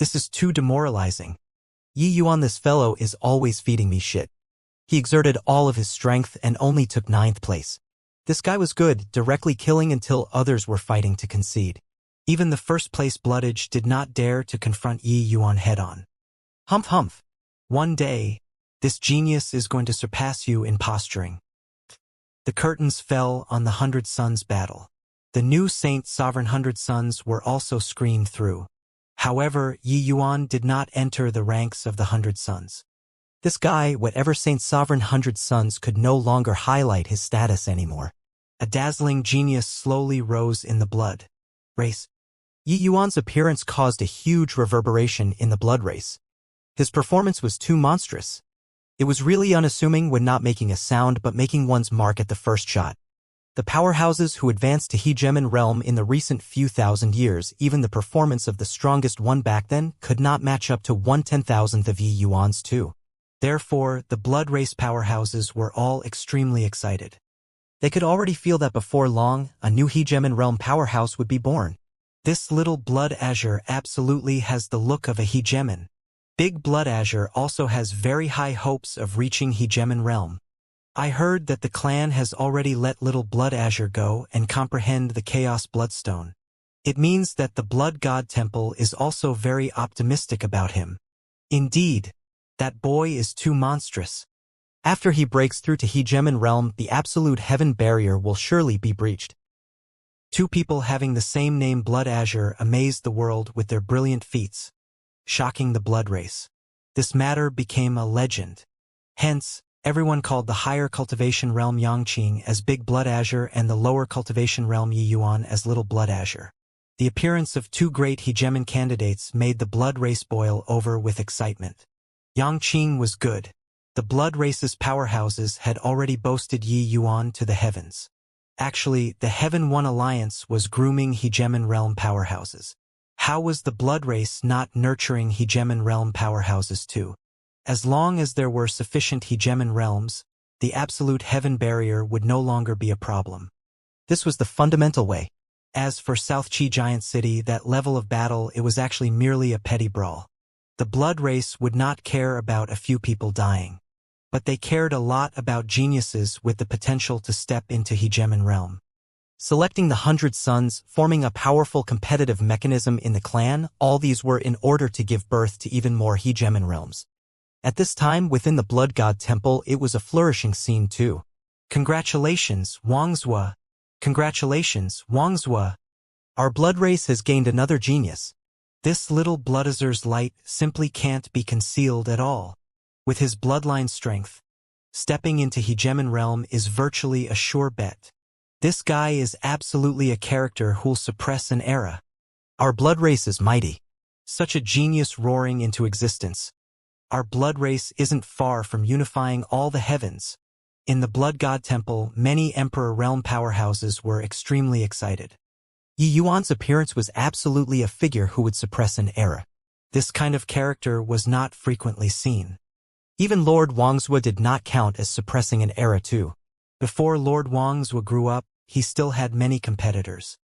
This is too demoralizing. Yi Yuan, this fellow is always feeding me shit. He exerted all of his strength and only took 9th place. This guy was good, directly killing until others were fighting to concede. Even the first place Bloodage did not dare to confront Yi Yuan head-on. Humph humph. One day, this genius is going to surpass you in posturing. The curtains fell on the 100 Sons battle. The new Saint Sovereign 100 Sons were also screened through. However, Yi Yuan did not enter the ranks of the 100 Sons. This guy, whatever Saint Sovereign 100 Sons, could no longer highlight his status anymore. A dazzling genius slowly rose in the Blood Race. Yi Yuan's appearance caused a huge reverberation in the Blood Race. His performance was too monstrous. It was really unassuming when not making a sound but making one's mark at the first shot. The powerhouses who advanced to Hegemon realm in the recent few thousand years, even the performance of the strongest one back then, could not match up to 1/10,000th of Yi Yuan's too. Therefore, the Blood Race powerhouses were all extremely excited. They could already feel that before long, a new Hegemon realm powerhouse would be born. This little Blood Azure absolutely has the look of a Hegemon. Big Blood Azure also has very high hopes of reaching Hegemon realm. I heard that the clan has already let little Blood Azure go and comprehend the Chaos Bloodstone. It means that the Blood God Temple is also very optimistic about him. Indeed, that boy is too monstrous. After he breaks through to Hegemon realm, the absolute heaven barrier will surely be breached. 2 people having the same name, Blood Azure, amazed the world with their brilliant feats, shocking the Blood Race. This matter became a legend. Hence, everyone called the higher Cultivation realm Yang Qing as Big Blood Azure and the lower Cultivation realm Yi Yuan as Little Blood Azure. The appearance of 2 great Hegemon candidates made the Blood Race boil over with excitement. Yang Qing was good. The Blood Race's powerhouses had already boasted Yi Yuan to the heavens. Actually, the Heaven One Alliance was grooming Hegemon realm powerhouses. How was the Blood Race not nurturing Hegemon realm powerhouses too? As long as there were sufficient Hegemon realms, the absolute heaven barrier would no longer be a problem. This was the fundamental way. As for South Qi Giant City, that level of battle, it was actually merely a petty brawl. The Blood Race would not care about a few people dying. But they cared a lot about geniuses with the potential to step into Hegemon realm. Selecting the 100 Sons, forming a powerful competitive mechanism in the clan, all these were in order to give birth to even more Hegemon realms. At this time, within the Blood God Temple, it was a flourishing scene too. Congratulations, Wuxia. Congratulations, Wuxia. Our Blood Race has gained another genius. This little Bloodazur's light simply can't be concealed at all. With his bloodline strength, stepping into Hegemon realm is virtually a sure bet. This guy is absolutely a character who'll suppress an era. Our Blood Race is mighty. Such a genius roaring into existence. Our Blood Race isn't far from unifying all the heavens. In the Blood God Temple, many Emperor realm powerhouses were extremely excited. Yi Yuan's appearance was absolutely a figure who would suppress an era. This kind of character was not frequently seen. Even Lord Wuxia did not count as suppressing an era too. Before Lord Wuxia grew up, he still had many competitors.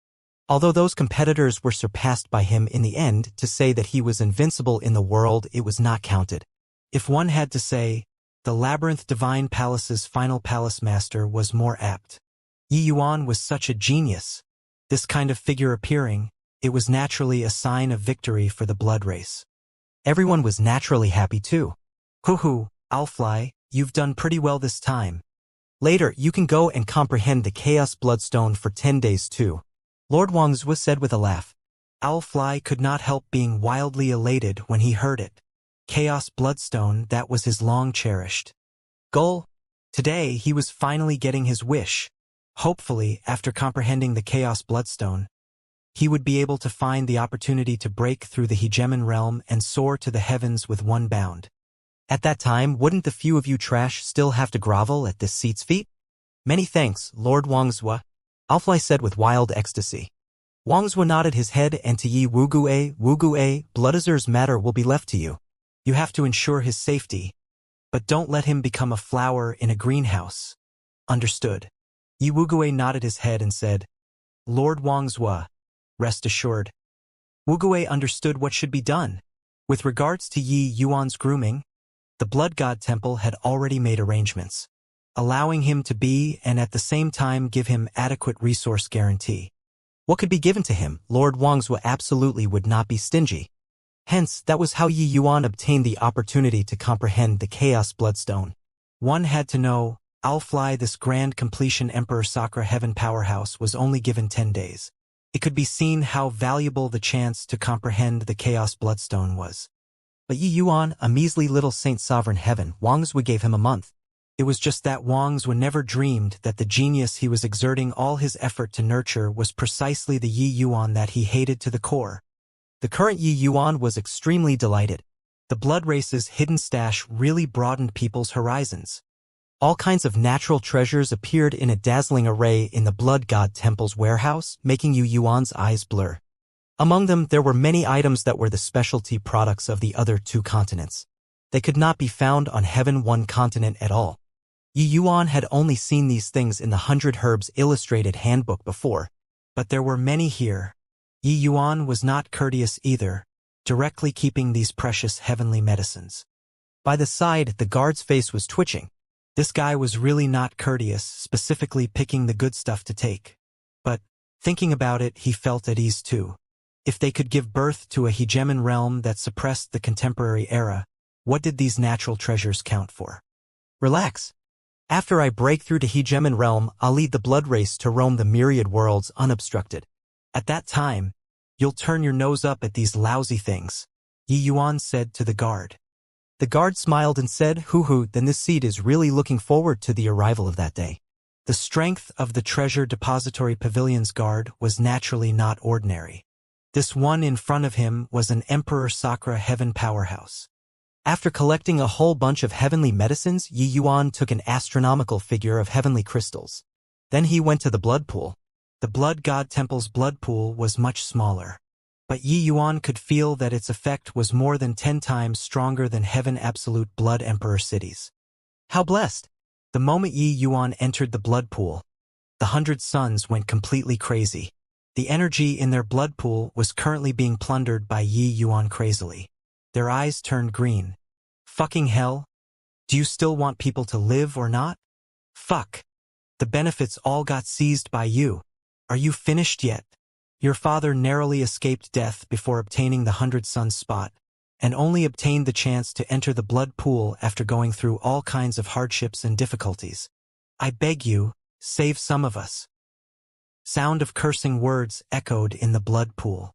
Although those competitors were surpassed by him in the end, to say that he was invincible in the world it was not counted. If one had to say, the Labyrinth Divine Palace's final palace master was more apt. Yi Yuan was such a genius. This kind of figure appearing, it was naturally a sign of victory for the blood race. Everyone was naturally happy too. Hoo-hoo, I'll fly, you've done pretty well this time. Later, you can go and comprehend the Chaos Bloodstone for 10 days too. Lord Wuxia said with a laugh. Owlfly could not help being wildly elated when he heard it. Chaos Bloodstone, that was his long-cherished goal. Today, he was finally getting his wish. Hopefully, after comprehending the Chaos Bloodstone, he would be able to find the opportunity to break through the hegemon realm and soar to the heavens with one bound. At that time, wouldn't the few of you trash still have to grovel at this seat's feet? Many thanks, Lord Wuxia, Owlfly said with wild ecstasy. Wuxia nodded his head and to Yi Wugue, Bloodazur's matter will be left to you. You have to ensure his safety, but don't let him become a flower in a greenhouse. Understood. Yi Wugue nodded his head and said, Lord Wuxia, rest assured. Wugue understood what should be done. With regards to Yi Yuan's grooming, the Blood God Temple had already made arrangements, allowing him to be and at the same time give him adequate resource guarantee. What could be given to him, Lord Wuxia absolutely would not be stingy. Hence, that was how Yi Yuan obtained the opportunity to comprehend the Chaos Bloodstone. One had to know, Owlfly, this grand completion Emperor Sakura Heaven powerhouse was only given 10 days. It could be seen how valuable the chance to comprehend the Chaos Bloodstone was. But Yi Yuan, a measly little Saint Sovereign Heaven, Wuxia gave him a month. It was just that Wuxia never dreamed that the genius he was exerting all his effort to nurture was precisely the Yi Yuan that he hated to the core. The current Yi Yuan was extremely delighted. The blood race's hidden stash really broadened people's horizons. All kinds of natural treasures appeared in a dazzling array in the Blood God Temple's warehouse, making Yi Yuan's eyes blur. Among them, there were many items that were the specialty products of the other two continents. They could not be found on Heaven One continent at all. Yi Yuan had only seen these things in the 100 Herbs Illustrated Handbook before, but there were many here. Yi Yuan was not courteous either, directly keeping these precious heavenly medicines. By the side, the guard's face was twitching. This guy was really not courteous, specifically picking the good stuff to take. But, thinking about it, he felt at ease too. If they could give birth to a hegemon realm that suppressed the contemporary era, what did these natural treasures count for? Relax. After I break through to hegemon realm, I'll lead the blood race to roam the myriad worlds unobstructed. At that time, you'll turn your nose up at these lousy things, Yi Yuan said to the guard. The guard smiled and said, hoo-hoo, then this seed is really looking forward to the arrival of that day. The strength of the Treasure Depository Pavilion's guard was naturally not ordinary. This one in front of him was an Emperor Sakura Heaven powerhouse. After collecting a whole bunch of heavenly medicines, Yi Yuan took an astronomical figure of heavenly crystals. Then he went to the blood pool. The Blood God Temple's blood pool was much smaller, but Yi Yuan could feel that its effect was more than 10 times stronger than Heaven Absolute Blood Emperor cities. How blessed! The moment Yi Yuan entered the blood pool, the 100 Suns went completely crazy. The energy in their blood pool was currently being plundered by Yi Yuan crazily. Their eyes turned green. Fucking hell? Do you still want people to live or not? Fuck. The benefits all got seized by you. Are you finished yet? Your father narrowly escaped death before obtaining the 100 Suns spot, and only obtained the chance to enter the blood pool after going through all kinds of hardships and difficulties. I beg you, save some of us. Sound of cursing words echoed in the blood pool.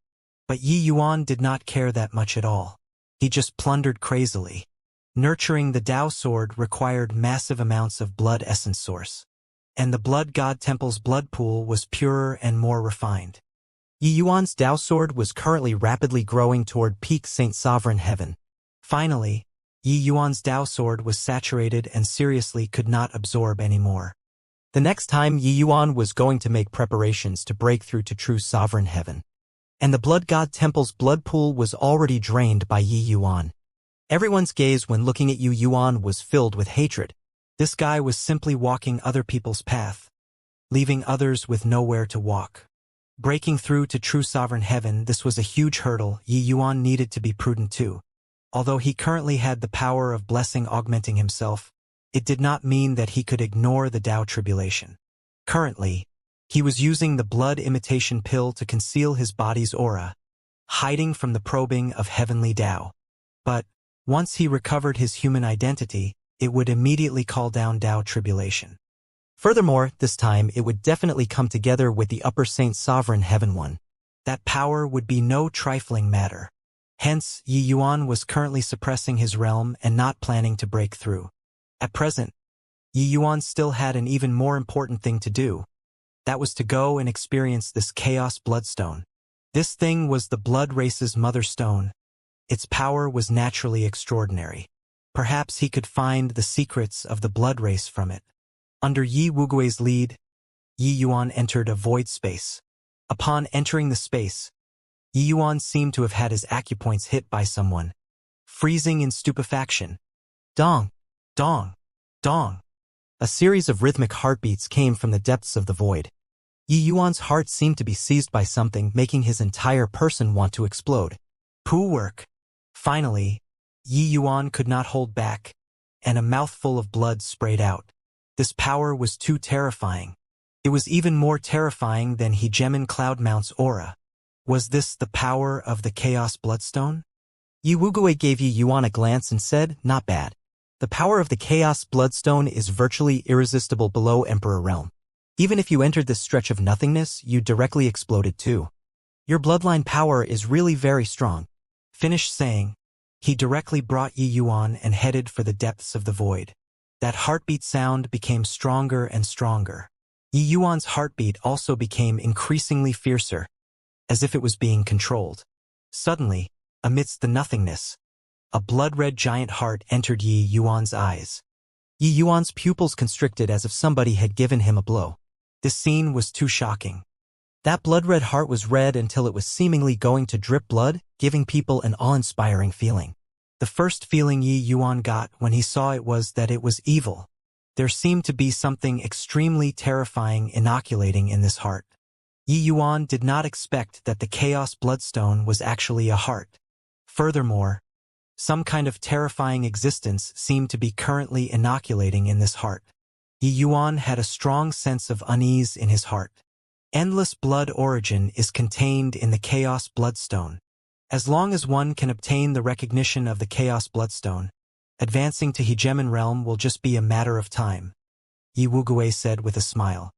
But Yi Yuan did not care that much at all. He just plundered crazily. Nurturing the Tao sword required massive amounts of blood essence source, and the Blood God Temple's blood pool was purer and more refined. Yi Yuan's Tao sword was currently rapidly growing toward peak Saint Sovereign Heaven. Finally, Yi Yuan's Tao sword was saturated and seriously could not absorb anymore. The next time Yi Yuan was going to make preparations to break through to true Sovereign Heaven. And the Blood God Temple's blood pool was already drained by Yi Yuan. Everyone's gaze when looking at Yi Yuan was filled with hatred. This guy was simply walking other people's path, leaving others with nowhere to walk. Breaking through to true sovereign heaven, this was a huge hurdle. Yi Yuan needed to be prudent too. Although he currently had the power of blessing augmenting himself, it did not mean that he could ignore the Tao tribulation. Currently, he was using the blood imitation pill to conceal his body's aura, hiding from the probing of heavenly Tao. But, once he recovered his human identity, it would immediately call down Tao tribulation. Furthermore, this time it would definitely come together with the Upper Saint Sovereign Heaven one. That power would be no trifling matter. Hence, Yi Yuan was currently suppressing his realm and not planning to break through. At present, Yi Yuan still had an even more important thing to do. That was to go and experience this Chaos Bloodstone. This thing was the blood race's mother stone. Its power was naturally extraordinary. Perhaps he could find the secrets of the blood race from it. Under Yi Wugui's lead, Yi Yuan entered a void space. Upon entering the space, Yi Yuan seemed to have had his acupoints hit by someone, freezing in stupefaction. Dong, dong, dong. A series of rhythmic heartbeats came from the depths of the void. Yi Yuan's heart seemed to be seized by something, making his entire person want to explode. Poo work. Finally, Yi Yuan could not hold back, and a mouthful of blood sprayed out. This power was too terrifying. It was even more terrifying than Hegemon Cloudmount's aura. Was this the power of the Chaos Bloodstone? Yi Wugui gave Yi Yuan a glance and said, "Not bad. The power of the Chaos Bloodstone is virtually irresistible below Emperor Realm. Even if you entered this stretch of nothingness, you directly exploded too. Your bloodline power is really very strong." Finished saying, he directly brought Yi Yuan and headed for the depths of the void. That heartbeat sound became stronger and stronger. Yi Yuan's heartbeat also became increasingly fiercer, as if it was being controlled. Suddenly, amidst the nothingness, a blood-red giant heart entered Yi Yuan's eyes. Yi Yuan's pupils constricted as if somebody had given him a blow. This scene was too shocking. That blood-red heart was red until it was seemingly going to drip blood, giving people an awe-inspiring feeling. The first feeling Yi Yuan got when he saw it was that it was evil. There seemed to be something extremely terrifying inoculating in this heart. Yi Yuan did not expect that the Chaos Bloodstone was actually a heart. Furthermore, some kind of terrifying existence seemed to be currently inoculating in this heart. Yi Yuan had a strong sense of unease in his heart. Endless blood origin is contained in the Chaos Bloodstone. As long as one can obtain the recognition of the Chaos Bloodstone, advancing to Hegemon Realm will just be a matter of time, Yi Wugui said with a smile.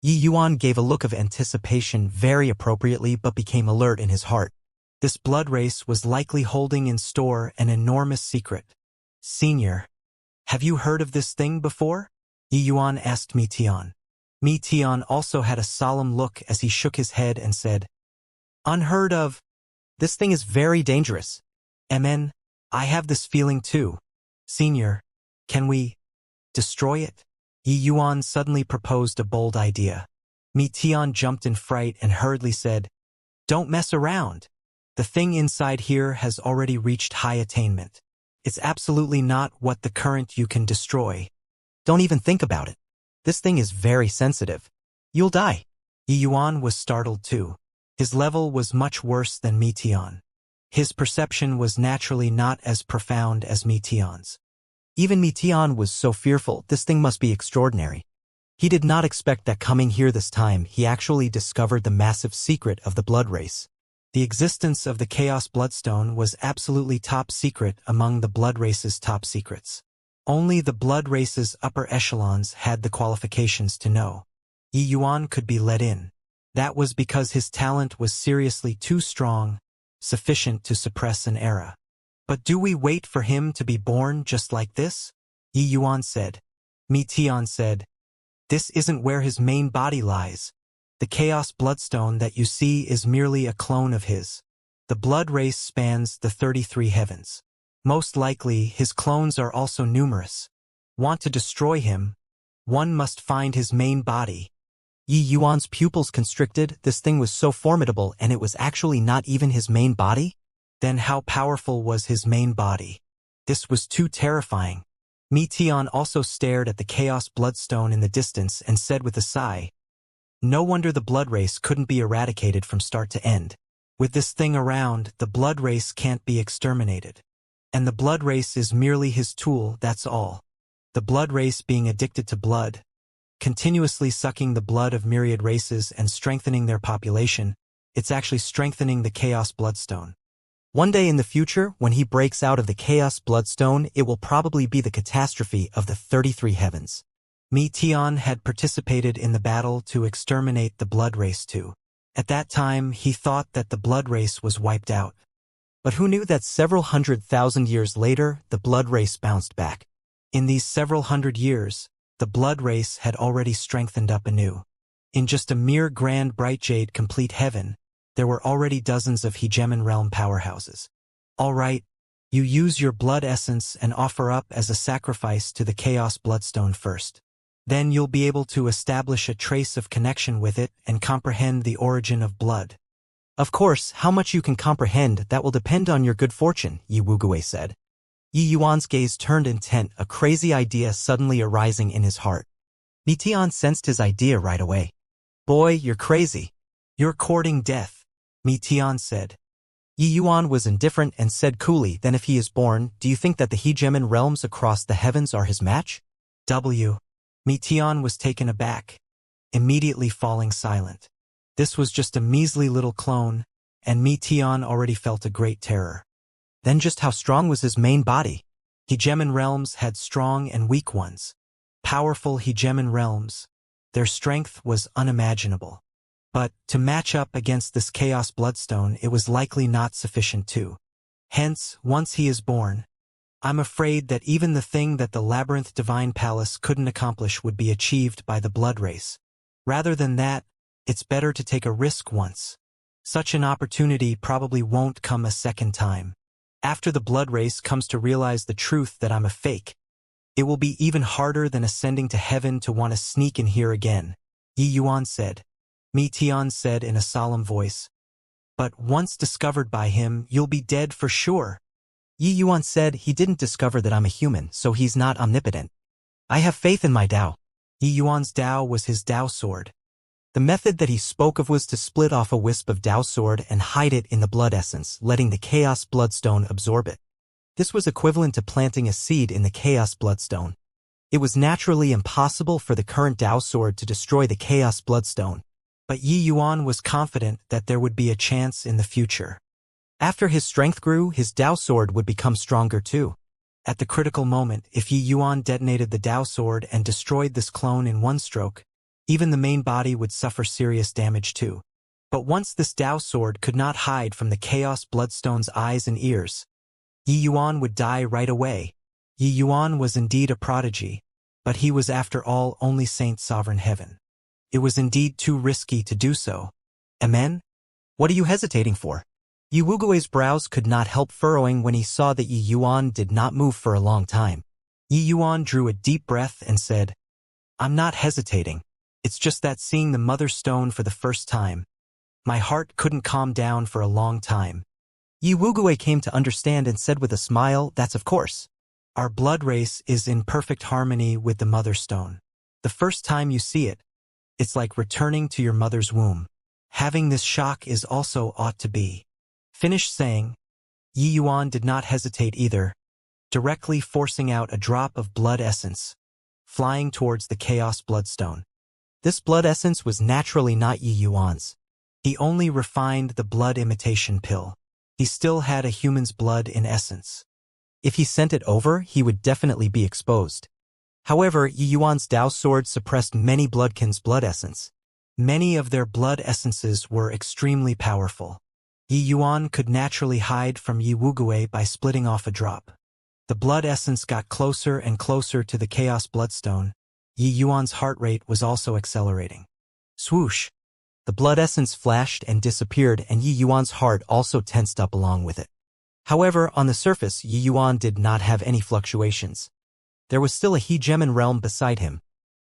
Yi Yuan gave a look of anticipation very appropriately but became alert in his heart. This blood race was likely holding in store an enormous secret. "Senior, have you heard of this thing before?" Yi Yuan asked Mi Tian. Mi Tian also had a solemn look as he shook his head and said, "Unheard of. This thing is very dangerous. MN, I have this feeling too. Senior, can we destroy it?" Yi Yuan suddenly proposed a bold idea. Mi Tian jumped in fright and hurriedly said, "Don't mess around. The thing inside here has already reached high attainment. It's absolutely not what the current you can destroy. Don't even think about it. This thing is very sensitive. You'll die." Yi Yuan was startled too. His level was much worse than Mi Tian. His perception was naturally not as profound as Mi Tian's. Even Mi Tian was so fearful, this thing must be extraordinary. He did not expect that coming here this time he actually discovered the massive secret of the blood race. The existence of the Chaos Bloodstone was absolutely top secret among the blood race's top secrets. Only the blood race's upper echelons had the qualifications to know. Yi Yuan could be let in. That was because his talent was seriously too strong, sufficient to suppress an era. "But do we wait for him to be born just like this?" Yi Yuan said. Mi Tian said, "This isn't where his main body lies. The Chaos Bloodstone that you see is merely a clone of his. The blood race spans the 33 heavens. Most likely, his clones are also numerous. Want to destroy him? One must find his main body." Yi Yuan's pupils constricted. This thing was so formidable and it was actually not even his main body? Then how powerful was his main body? This was too terrifying. Mi Tian also stared at the Chaos Bloodstone in the distance and said with a sigh, No wonder the blood race couldn't be eradicated from start to end. With this thing around, the blood race can't be exterminated. And the blood race is merely his tool, that's all. The blood race being addicted to blood, continuously sucking the blood of myriad races and strengthening their population, it's actually strengthening the Chaos Bloodstone. One day in the future, when he breaks out of the Chaos Bloodstone, it will probably be the catastrophe of the 33 heavens. Meteion had participated in the battle to exterminate the blood race too. At that time, he thought that the blood race was wiped out. But who knew that several 100,000 years later, the blood race bounced back? In these several hundred years, the blood race had already strengthened up anew. In just a mere grand bright jade complete heaven, there were already dozens of hegemon realm powerhouses. All right, you use your blood essence and offer up as a sacrifice to the Chaos Bloodstone first. Then you'll be able to establish a trace of connection with it and comprehend the origin of blood. Of course, how much you can comprehend, that will depend on your good fortune, Yi Wuguwei said. Yi Yuan's gaze turned intent, a crazy idea suddenly arising in his heart. Meteion sensed his idea right away. Boy, you're crazy. You're courting death, Meteion said. Yi Yuan was indifferent and said coolly, then if he is born, do you think that the hegemon realms across the heavens are his match? Meteion was taken aback, immediately falling silent. This was just a measly little clone, and Meteion already felt a great terror. Then just how strong was his main body? Hegemon realms had strong and weak ones. Powerful hegemon realms. Their strength was unimaginable. But, to match up against this Chaos Bloodstone, it was likely not sufficient too. Hence, once he is born, I'm afraid that even the thing that the Labyrinth Divine Palace couldn't accomplish would be achieved by the blood race. Rather than that, it's better to take a risk once. Such an opportunity probably won't come a second time. After the blood race comes to realize the truth that I'm a fake, it will be even harder than ascending to heaven to want to sneak in here again, Yi Yuan said. Meteion said in a solemn voice. But once discovered by him, you'll be dead for sure. Yi Yuan said he didn't discover that I'm a human, so he's not omnipotent. I have faith in my Tao. Yi Yuan's Tao was his Tao sword. The method that he spoke of was to split off a wisp of Tao sword and hide it in the blood essence, letting the Chaos Bloodstone absorb it. This was equivalent to planting a seed in the Chaos Bloodstone. It was naturally impossible for the current Tao sword to destroy the Chaos Bloodstone, but Yi Yuan was confident that there would be a chance in the future. After his strength grew, his Tao sword would become stronger too. At the critical moment, if Yi Yuan detonated the Tao sword and destroyed this clone in one stroke, even the main body would suffer serious damage too. But once this Tao sword could not hide from the Chaos Bloodstone's eyes and ears, Yi Yuan would die right away. Yi Yuan was indeed a prodigy, but he was after all only Saint Sovereign Heaven. It was indeed too risky to do so. Amen? What are you hesitating for? Yi Wugui's brows could not help furrowing when he saw that Yi Yuan did not move for a long time. Yi Yuan drew a deep breath and said, I'm not hesitating. It's just that seeing the Mother Stone for the first time, my heart couldn't calm down for a long time. Yi Wugui came to understand and said with a smile, that's of course. Our blood race is in perfect harmony with the Mother Stone. The first time you see it, it's like returning to your mother's womb. Having this shock is also ought to be. Finished saying, Yi Yuan did not hesitate either, directly forcing out a drop of blood essence, flying towards the Chaos Bloodstone. This blood essence was naturally not Yi Yuan's. He only refined the blood imitation pill. He still had a human's blood in essence. If he sent it over, he would definitely be exposed. However, Yi Yuan's Tao sword suppressed many bloodkins' blood essence. Many of their blood essences were extremely powerful. Yi Yuan could naturally hide from Yi Wugui by splitting off a drop. The blood essence got closer and closer to the Chaos Bloodstone. Yi Yuan's heart rate was also accelerating. Swoosh! The blood essence flashed and disappeared, and Yi Yuan's heart also tensed up along with it. However, on the surface, Yi Yuan did not have any fluctuations. There was still a hegemon realm beside him.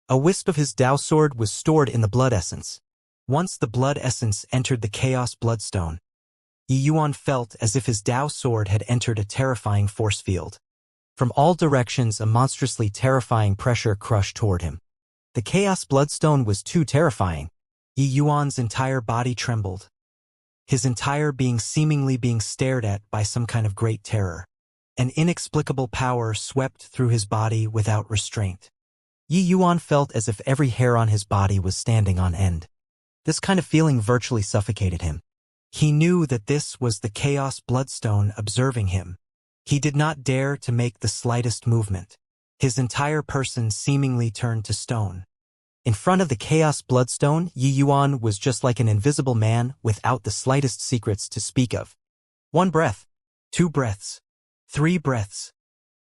A wisp of his Tao sword was stored in the blood essence. Once the blood essence entered the Chaos Bloodstone, Yi Yuan felt as if his Tao sword had entered a terrifying force field. From all directions, a monstrously terrifying pressure crushed toward him. The Chaos Bloodstone was too terrifying. Yi Yuan's entire body trembled, his entire being seemingly being stared at by some kind of great terror. An inexplicable power swept through his body without restraint. Yi Yuan felt as if every hair on his body was standing on end. This kind of feeling virtually suffocated him. He knew that this was the Chaos Bloodstone observing him. He did not dare to make the slightest movement. His entire person seemingly turned to stone. In front of the Chaos Bloodstone, Yi Yuan was just like an invisible man without the slightest secrets to speak of. 1 breath, 2 breaths, 3 breaths.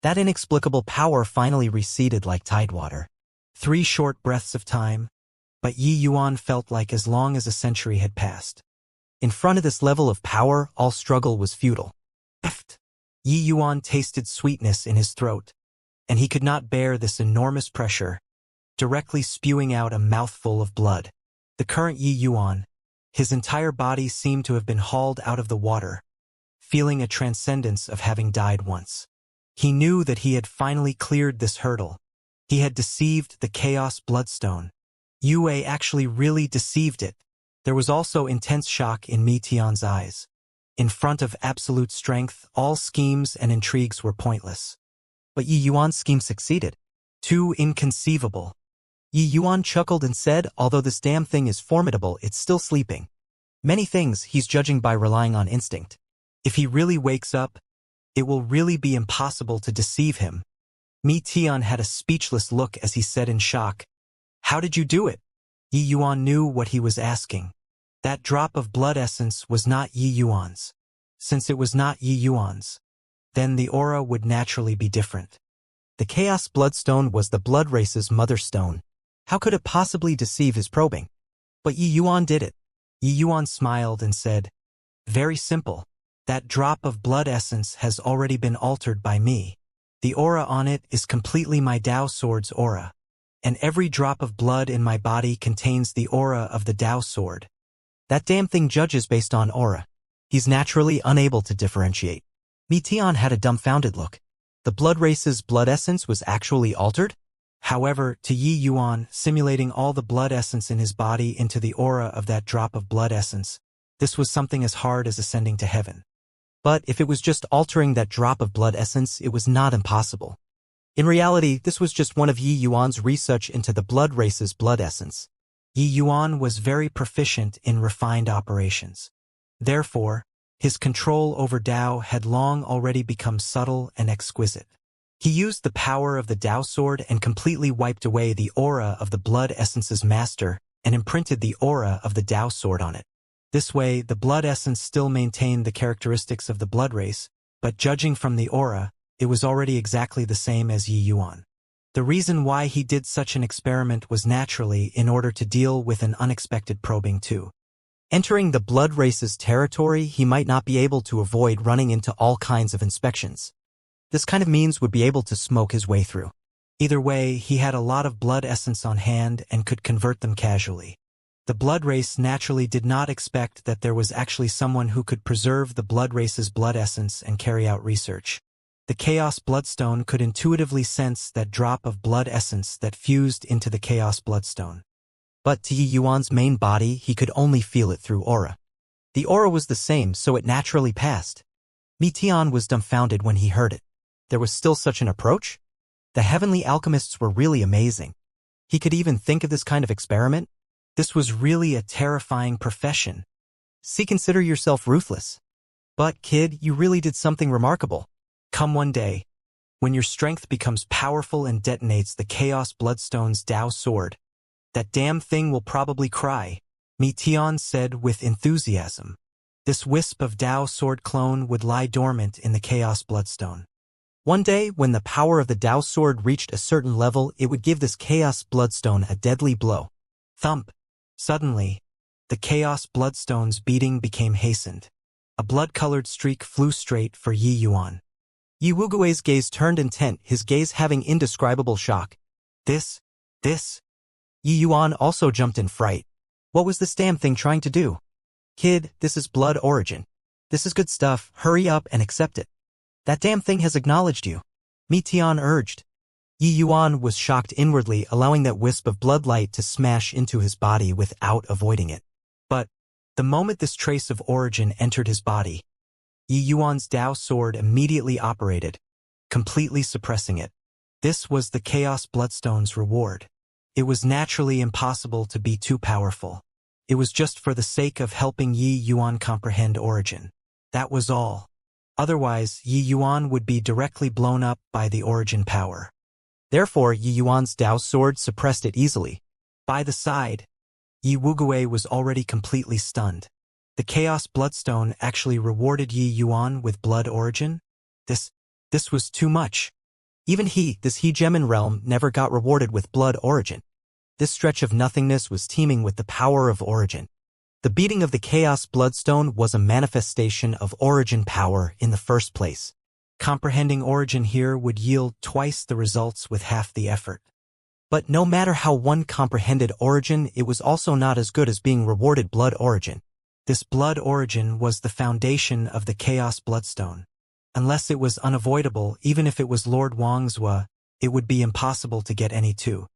That inexplicable power finally receded like tidewater. 3 short breaths of time, but Yi Yuan felt like as long as a century had passed. In front of this level of power, all struggle was futile. Yi Yuan tasted sweetness in his throat, and he could not bear this enormous pressure, directly spewing out a mouthful of blood. The current Yi Yuan, his entire body seemed to have been hauled out of the water, feeling a transcendence of having died once. He knew that he had finally cleared this hurdle. He had deceived the Chaos Bloodstone. Yue actually really deceived it. There was also intense shock in Mi Tian's eyes. In front of absolute strength, all schemes and intrigues were pointless. But Yi Yuan's scheme succeeded. Too inconceivable. Yi Yuan chuckled and said, although this damn thing is formidable, it's still sleeping. Many things he's judging by relying on instinct. If he really wakes up, it will really be impossible to deceive him. Mi Tian had a speechless look as he said in shock, "How did you do it?" Yi Yuan knew what he was asking. That drop of blood essence was not Yi Yuan's. Since it was not Yi Yuan's, then the aura would naturally be different. The Chaos Bloodstone was the blood race's mother stone. How could it possibly deceive his probing? But Yi Yuan did it. Yi Yuan smiled and said, "Very simple. That drop of blood essence has already been altered by me. The aura on it is completely my Dao Sword's aura. And every drop of blood in my body contains the aura of the Dao Sword. That damn thing judges based on aura. He's naturally unable to differentiate." Mi Tian had a dumbfounded look. The blood race's blood essence was actually altered? However, to Yi Yuan, simulating all the blood essence in his body into the aura of that drop of blood essence, this was something as hard as ascending to heaven. But if it was just altering that drop of blood essence, it was not impossible. In reality, this was just one of Yi Yuan's research into the blood race's blood essence. Yi Yuan was very proficient in refined operations. Therefore, his control over Dao had long already become subtle and exquisite. He used the power of the Dao Sword and completely wiped away the aura of the blood essence's master and imprinted the aura of the Dao Sword on it. This way, the blood essence still maintained the characteristics of the blood race, but judging from the aura, it was already exactly the same as Yi Yuan. The reason why he did such an experiment was naturally in order to deal with an unexpected probing too. Entering the blood race's territory, he might not be able to avoid running into all kinds of inspections. This kind of means would be able to smoke his way through. Either way, he had a lot of blood essence on hand and could convert them casually. The blood race naturally did not expect that there was actually someone who could preserve the blood race's blood essence and carry out research. The Chaos Bloodstone could intuitively sense that drop of blood essence that fused into the Chaos Bloodstone. But to Yi Yuan's main body, he could only feel it through aura. The aura was the same, so it naturally passed. Mi Tian was dumbfounded when he heard it. There was still such an approach? The heavenly alchemists were really amazing. He could even think of this kind of experiment? This was really a terrifying profession. See, consider yourself ruthless. But, kid, you really did something remarkable. Come one day, when your strength becomes powerful and detonates the Chaos Bloodstone's Dao Sword, that damn thing will probably cry, Mi Tian said with enthusiasm. This wisp of Dao Sword clone would lie dormant in the Chaos Bloodstone. One day, when the power of the Dao Sword reached a certain level, it would give this Chaos Bloodstone a deadly blow. Thump! Suddenly, the Chaos Bloodstone's beating became hastened. A blood-colored streak flew straight for Yi Yuan. Yi Wugui's gaze turned intent, his gaze having indescribable shock. This. Yi Yuan also jumped in fright. What was this damn thing trying to do? Kid, this is blood origin. This is good stuff, hurry up and accept it. That damn thing has acknowledged you. Mi Tian urged. Yi Yuan was shocked inwardly, allowing that wisp of bloodlight to smash into his body without avoiding it. But the moment this trace of origin entered his body, Yi Yuan's Dao sword immediately operated, completely suppressing it. This was the Chaos Bloodstone's reward. It was naturally impossible to be too powerful. It was just for the sake of helping Yi Yuan comprehend origin. That was all. Otherwise, Yi Yuan would be directly blown up by the origin power. Therefore, Yi Yuan's Dao sword suppressed it easily. By the side, Yi Wuguei was already completely stunned. The Chaos Bloodstone actually rewarded Yi Yuan with blood origin? This was too much. Even this hegemon realm never got rewarded with blood origin. This stretch of nothingness was teeming with the power of origin. The beating of the Chaos Bloodstone was a manifestation of origin power in the first place. Comprehending origin here would yield twice the results with half the effort. But no matter how one comprehended origin, it was also not as good as being rewarded blood origin. This blood origin was the foundation of the Chaos Bloodstone. Unless it was unavoidable, even if it was Lord Wuxia, it would be impossible to get any too.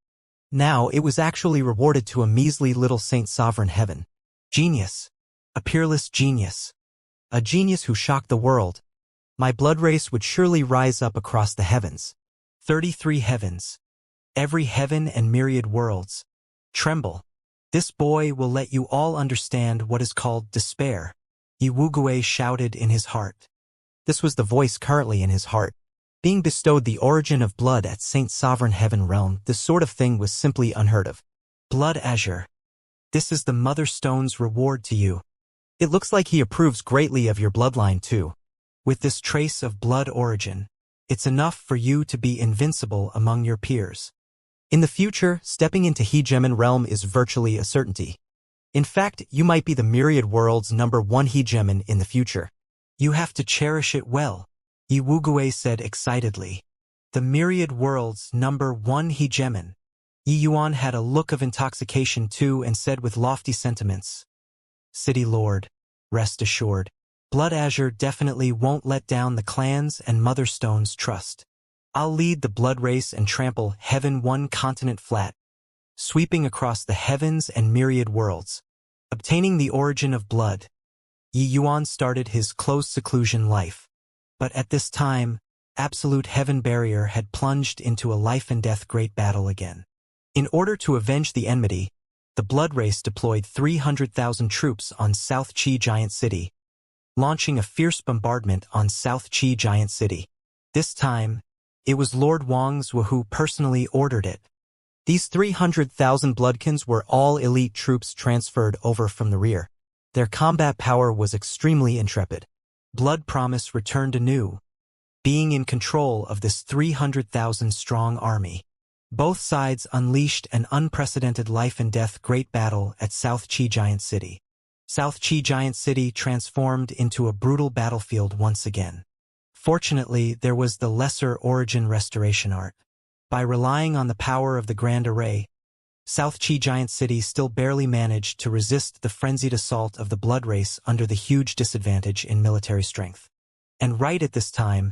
Now it was actually rewarded to a measly little Saint Sovereign Heaven. Genius. A peerless genius. A genius who shocked the world. My blood race would surely rise up across the heavens. 33 heavens. Every heaven and myriad worlds. Tremble. This boy will let you all understand what is called despair. Yi Wuguei shouted in his heart. This was the voice currently in his heart. Being bestowed the origin of blood at Saint Sovereign Heaven realm, this sort of thing was simply unheard of. Blood azure. This is the Mother Stone's reward to you. It looks like he approves greatly of your bloodline too. With this trace of blood origin, it's enough for you to be invincible among your peers. In the future, stepping into hegemon realm is virtually a certainty. In fact, you might be the myriad world's #1 hegemon in the future. You have to cherish it well, Yi Wuguei said excitedly. The myriad world's #1 hegemon. Yi Yuan had a look of intoxication too and said with lofty sentiments, City Lord, rest assured, Blood Azure definitely won't let down the clans and Mother Stone's trust. I'll lead the blood race and trample heaven one continent flat, sweeping across the heavens and myriad worlds. Obtaining the origin of blood, Yi Yuan started his close seclusion life. But at this time, absolute heaven barrier had plunged into a life-and-death great battle again. In order to avenge the enmity, the blood race deployed 300,000 troops on South Qi Giant City, launching a fierce bombardment on South Qi Giant City. This time, it was Lord Wuxia who personally ordered it. These 300,000 bloodkins were all elite troops transferred over from the rear. Their combat power was extremely intrepid. Blood Promise returned anew, being in control of this 300,000-strong army. Both sides unleashed an unprecedented life-and-death great battle at South Qi Giant City. South Qi Giant City transformed into a brutal battlefield once again. Fortunately, there was the lesser origin restoration art. By relying on the power of the Grand Array, South Qi Giant City still barely managed to resist the frenzied assault of the blood race under the huge disadvantage in military strength. And right at this time,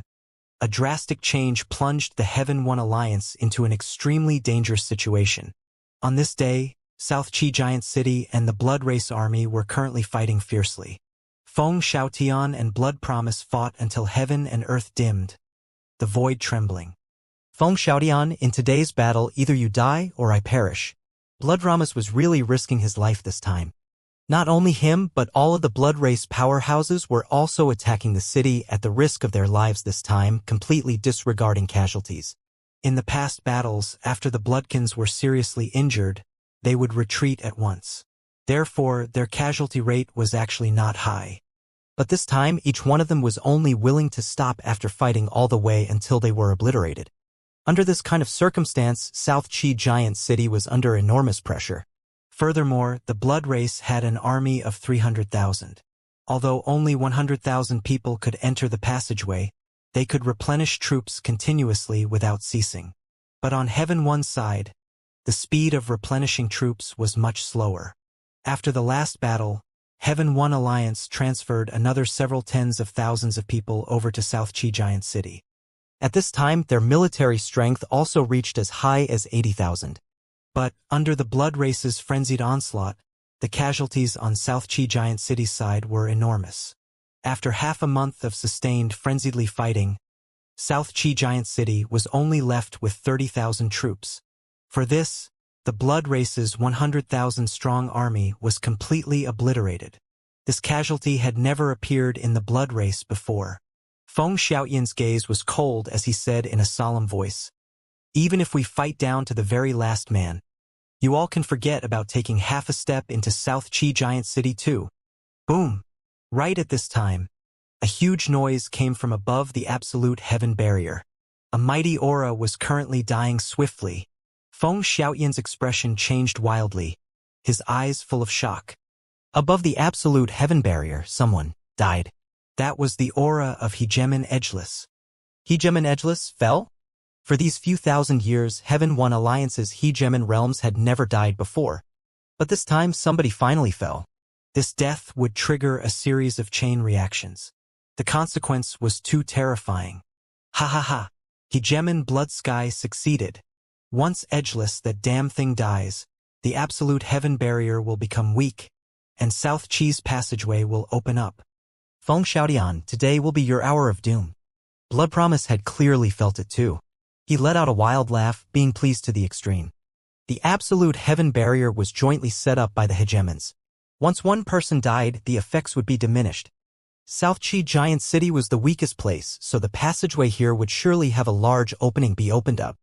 a drastic change plunged the Heaven One Alliance into an extremely dangerous situation. On this day, South Qi Giant City and the Blood Race Army were currently fighting fiercely. Feng Xiaotian and Blood Promise fought until heaven and earth dimmed, the void trembling. Feng Xiaotian, in today's battle, either you die or I perish. Blood Promise was really risking his life this time. Not only him, but all of the blood race powerhouses were also attacking the city at the risk of their lives this time, completely disregarding casualties. In the past battles, after the Bloodkins were seriously injured, they would retreat at once. Therefore, their casualty rate was actually not high. But this time, each one of them was only willing to stop after fighting all the way until they were obliterated. Under this kind of circumstance, South Qi Giant City was under enormous pressure. Furthermore, the blood race had an army of 300,000. Although only 100,000 people could enter the passageway, they could replenish troops continuously without ceasing. But on Heaven One's side, the speed of replenishing troops was much slower. After the last battle, Heaven One Alliance transferred another several tens of thousands of people over to South Qi Giant City. At this time, their military strength also reached as high as 80,000. But, under the blood race's frenzied onslaught, the casualties on South Qi Giant City's side were enormous. After half a month of sustained, frenziedly fighting, South Qi Giant City was only left with 30,000 troops. For this, the blood race's 100,000-strong army was completely obliterated. This casualty had never appeared in the blood race before. Feng Xiaoyan's gaze was cold as he said in a solemn voice, "Even if we fight down to the very last man, you all can forget about taking half a step into South Qi Giant City too." Boom! Right at this time, a huge noise came from above the absolute heaven barrier. A mighty aura was currently dying swiftly. Feng Xiaoyan's expression changed wildly, his eyes full of shock. Above the absolute heaven barrier, someone died. That was the aura of Hegemon Edgeless. Hegemon Edgeless fell? For these few thousand years, Heaven One Alliance's Hegemon realms had never died before. But this time somebody finally fell. This death would trigger a series of chain reactions. The consequence was too terrifying. Ha ha ha. Hegemon Blood Sky succeeded. Once Edgeless, that damn thing dies, the absolute heaven barrier will become weak, and South Qi's passageway will open up. Feng Xiaotian, today will be your hour of doom. Blood Promise had clearly felt it too. He let out a wild laugh, being pleased to the extreme. The absolute heaven barrier was jointly set up by the hegemons. Once one person died, the effects would be diminished. South Qi Giant City was the weakest place, so the passageway here would surely have a large opening be opened up.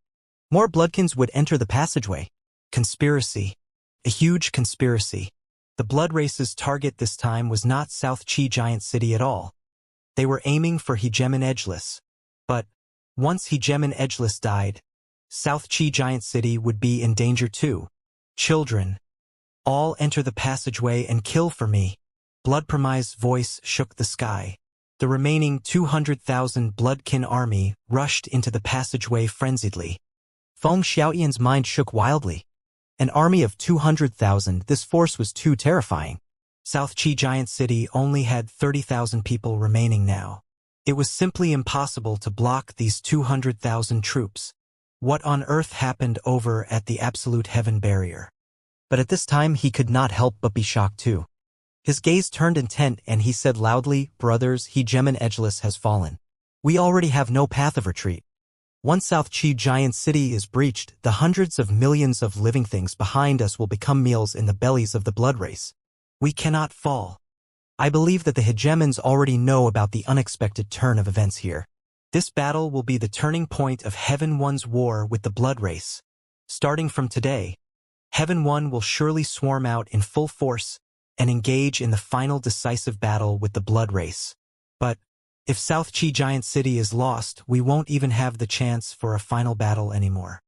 More bloodkins would enter the passageway. Conspiracy. A huge conspiracy. The blood race's target this time was not South Qi Giant City at all. They were aiming for Hegemon Edgeless. But, once Hegemon Edgeless died, South Qi Giant City would be in danger too. Children, all enter the passageway and kill for me. Blood Promise's voice shook the sky. The remaining 200,000 bloodkin army rushed into the passageway frenziedly. Feng Xiaoyan's mind shook wildly. An army of 200,000, this force was too terrifying. South Qi Giant City only had 30,000 people remaining now. It was simply impossible to block these 200,000 troops. What on earth happened over at the Absolute Heaven Barrier? But at this time he could not help but be shocked too. His gaze turned intent and he said loudly, "Brothers, Hegemon Edgeless has fallen. We already have no path of retreat. Once South Qi Giant City is breached, the hundreds of millions of living things behind us will become meals in the bellies of the blood race. We cannot fall." I believe that the hegemons already know about the unexpected turn of events here. This battle will be the turning point of Heaven One's war with the blood race. Starting from today, Heaven One will surely swarm out in full force and engage in the final decisive battle with the blood race. But, if South Qi Giant City is lost, we won't even have the chance for a final battle anymore.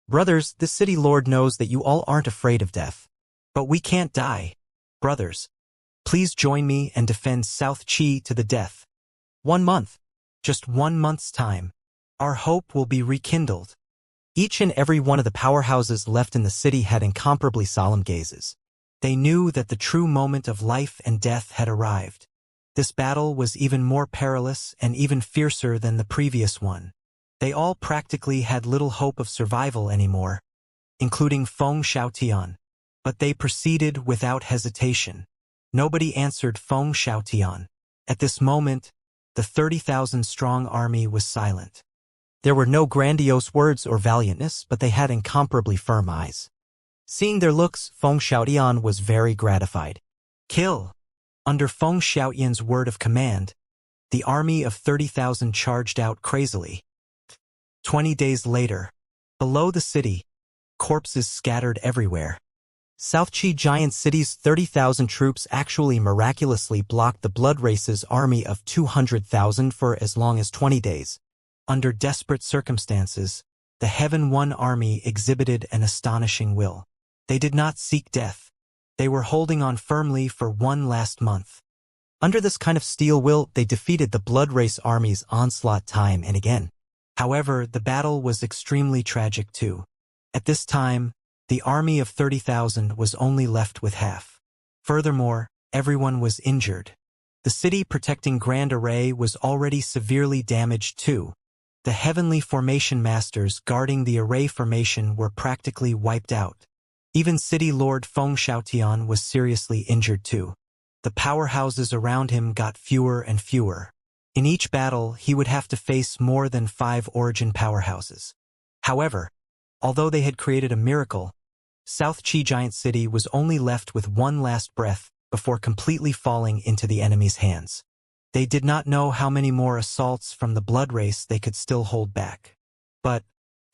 Brothers, this city lord knows that you all aren't afraid of death. But we can't die. Brothers, please join me and defend South Qi to the death. 1 month. Just 1 month's time. Our hope will be rekindled. Each and every one of the powerhouses left in the city had incomparably solemn gazes. They knew that the true moment of life and death had arrived. This battle was even more perilous and even fiercer than the previous one. They all practically had little hope of survival anymore, including Feng Xiaotian. But they proceeded without hesitation. Nobody answered Feng Xiaotian. At this moment, the 30,000-strong army was silent. There were no grandiose words or valiantness, but they had incomparably firm eyes. Seeing their looks, Feng Xiaotian was very gratified. Kill! Under Feng Xiaotian's word of command, the army of 30,000 charged out crazily. 20 days later, below the city, corpses scattered everywhere. South Qi Giant City's 30,000 troops actually miraculously blocked the blood race's army of 200,000 for as long as 20 days. Under desperate circumstances, the Heaven One army exhibited an astonishing will. They did not seek death. They were holding on firmly for one last month. Under this kind of steel will, they defeated the blood race army's onslaught time and again. However, the battle was extremely tragic too. At this time, the army of 30,000 was only left with half. Furthermore, everyone was injured. The city protecting Grand Array was already severely damaged too. The heavenly formation masters guarding the array formation were practically wiped out. Even City Lord Feng Xiaotian was seriously injured too. The powerhouses around him got fewer and fewer. In each battle, he would have to face more than 5 origin powerhouses. However, although they had created a miracle, South Qi Giant City was only left with one last breath before completely falling into the enemy's hands. They did not know how many more assaults from the blood race they could still hold back. But,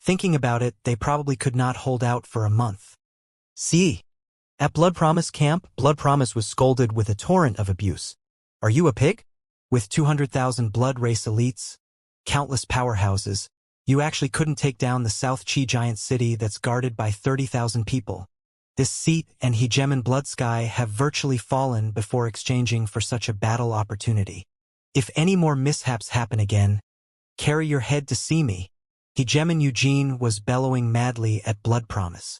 thinking about it, they probably could not hold out for a month. See? At Blood Promise camp, Blood Promise was scolded with a torrent of abuse. Are you a pig? With 200,000 blood race elites, countless powerhouses, you actually couldn't take down the South Qi Giant City that's guarded by 30,000 people. This seat and Hegemon Blood Sky have virtually fallen before exchanging for such a battle opportunity. If any more mishaps happen again, carry your head to see me. Hegemon Eugene was bellowing madly at Blood Promise.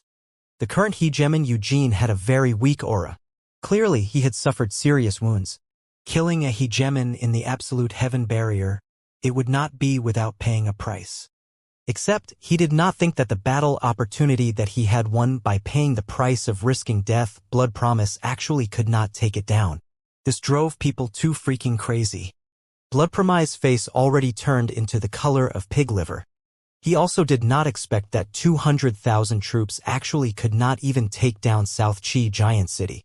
The current Hegemon Eugene had a very weak aura. Clearly, he had suffered serious wounds. Killing a Hegemon in the absolute heaven barrier, it would not be without paying a price. Except, he did not think that the battle opportunity that he had won by paying the price of risking death, Blood Promise actually could not take it down. This drove people too freaking crazy. Blood Promise's face already turned into the color of pig liver. He also did not expect that 200,000 troops actually could not even take down South Qi Giant City.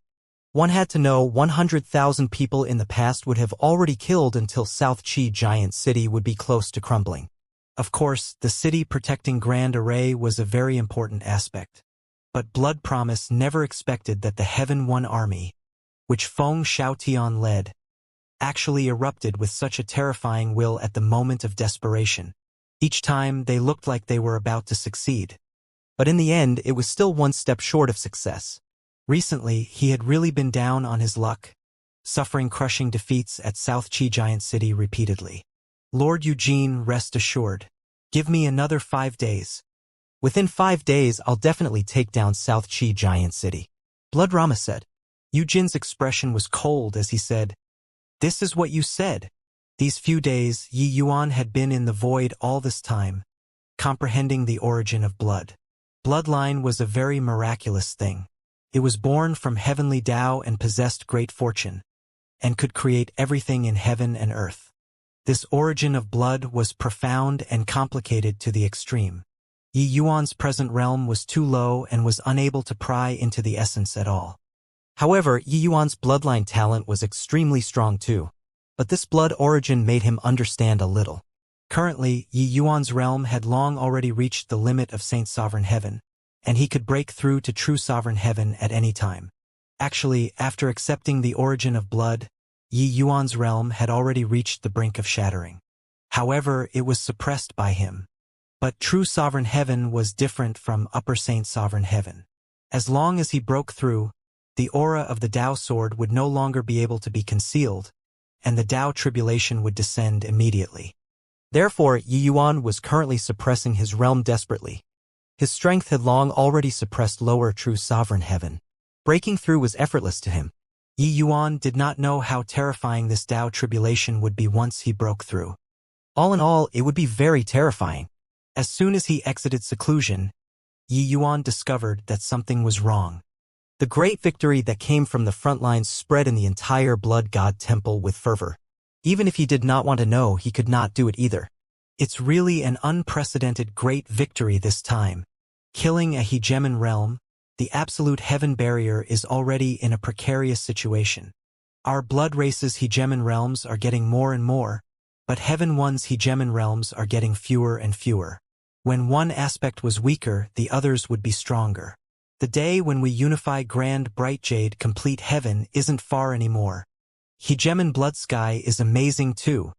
One had to know 100,000 people in the past would have already killed until South Qi Giant City would be close to crumbling. Of course, the city protecting Grand Array was a very important aspect. But Blood Promise never expected that the Heaven One army, which Feng Xiaotian led, actually erupted with such a terrifying will at the moment of desperation. Each time, they looked like they were about to succeed. But in the end, it was still one step short of success. Recently, he had really been down on his luck, suffering crushing defeats at South Qi Giant City repeatedly. Lord Eugene, rest assured. Give me another 5 days. Within 5 days, I'll definitely take down South Qi Giant City. Blood Rama said. Eugene's expression was cold as he said, "This is what you said." These few days, Yi Yuan had been in the void all this time, comprehending the origin of blood. Bloodline was a very miraculous thing. It was born from heavenly Tao and possessed great fortune, and could create everything in heaven and earth. This origin of blood was profound and complicated to the extreme. Yi Yuan's present realm was too low and was unable to pry into the essence at all. However, Yi Yuan's bloodline talent was extremely strong too. But this blood origin made him understand a little. Currently, Yi Yuan's realm had long already reached the limit of Saint Sovereign Heaven, and he could break through to true Sovereign Heaven at any time. Actually, after accepting the origin of blood, Yi Yuan's realm had already reached the brink of shattering. However, it was suppressed by him. But true Sovereign Heaven was different from Upper Saint Sovereign Heaven. As long as he broke through, the aura of the Tao Sword would no longer be able to be concealed, and the Tao Tribulation would descend immediately. Therefore, Yi Yuan was currently suppressing his realm desperately. His strength had long already suppressed lower true Sovereign Heaven. Breaking through was effortless to him. Yi Yuan did not know how terrifying this Tao Tribulation would be once he broke through. All in all, it would be very terrifying. As soon as he exited seclusion, Yi Yuan discovered that something was wrong. The great victory that came from the front lines spread in the entire Blood God Temple with fervor. Even if he did not want to know, he could not do it either. It's really an unprecedented great victory this time. Killing a Hegemon realm, the absolute heaven barrier is already in a precarious situation. Our blood race's Hegemon realms are getting more and more, but Heaven One's Hegemon realms are getting fewer and fewer. When one aspect was weaker, the others would be stronger. The day when we unify Grand Bright Jade complete heaven isn't far anymore. Hegemon Blood Sky is amazing too.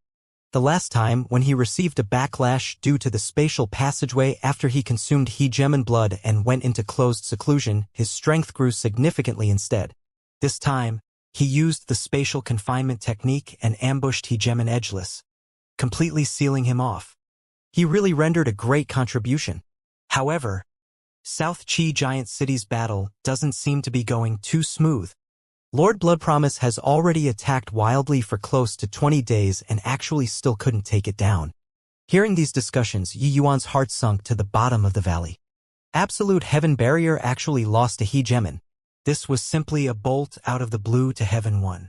The last time, when he received a backlash due to the spatial passageway after he consumed Hegemon blood and went into closed seclusion, his strength grew significantly instead. This time, he used the spatial confinement technique and ambushed Hegemon edgeless, completely sealing him off. He really rendered a great contribution. However, South Qi Giant City's battle doesn't seem to be going too smooth. Lord Blood Promise has already attacked wildly for close to 20 days and actually still couldn't take it down. Hearing these discussions, Yi Yuan's heart sunk to the bottom of the valley. Absolute Heaven Barrier actually lost a hegemon. This was simply a bolt out of the blue to Heaven 1.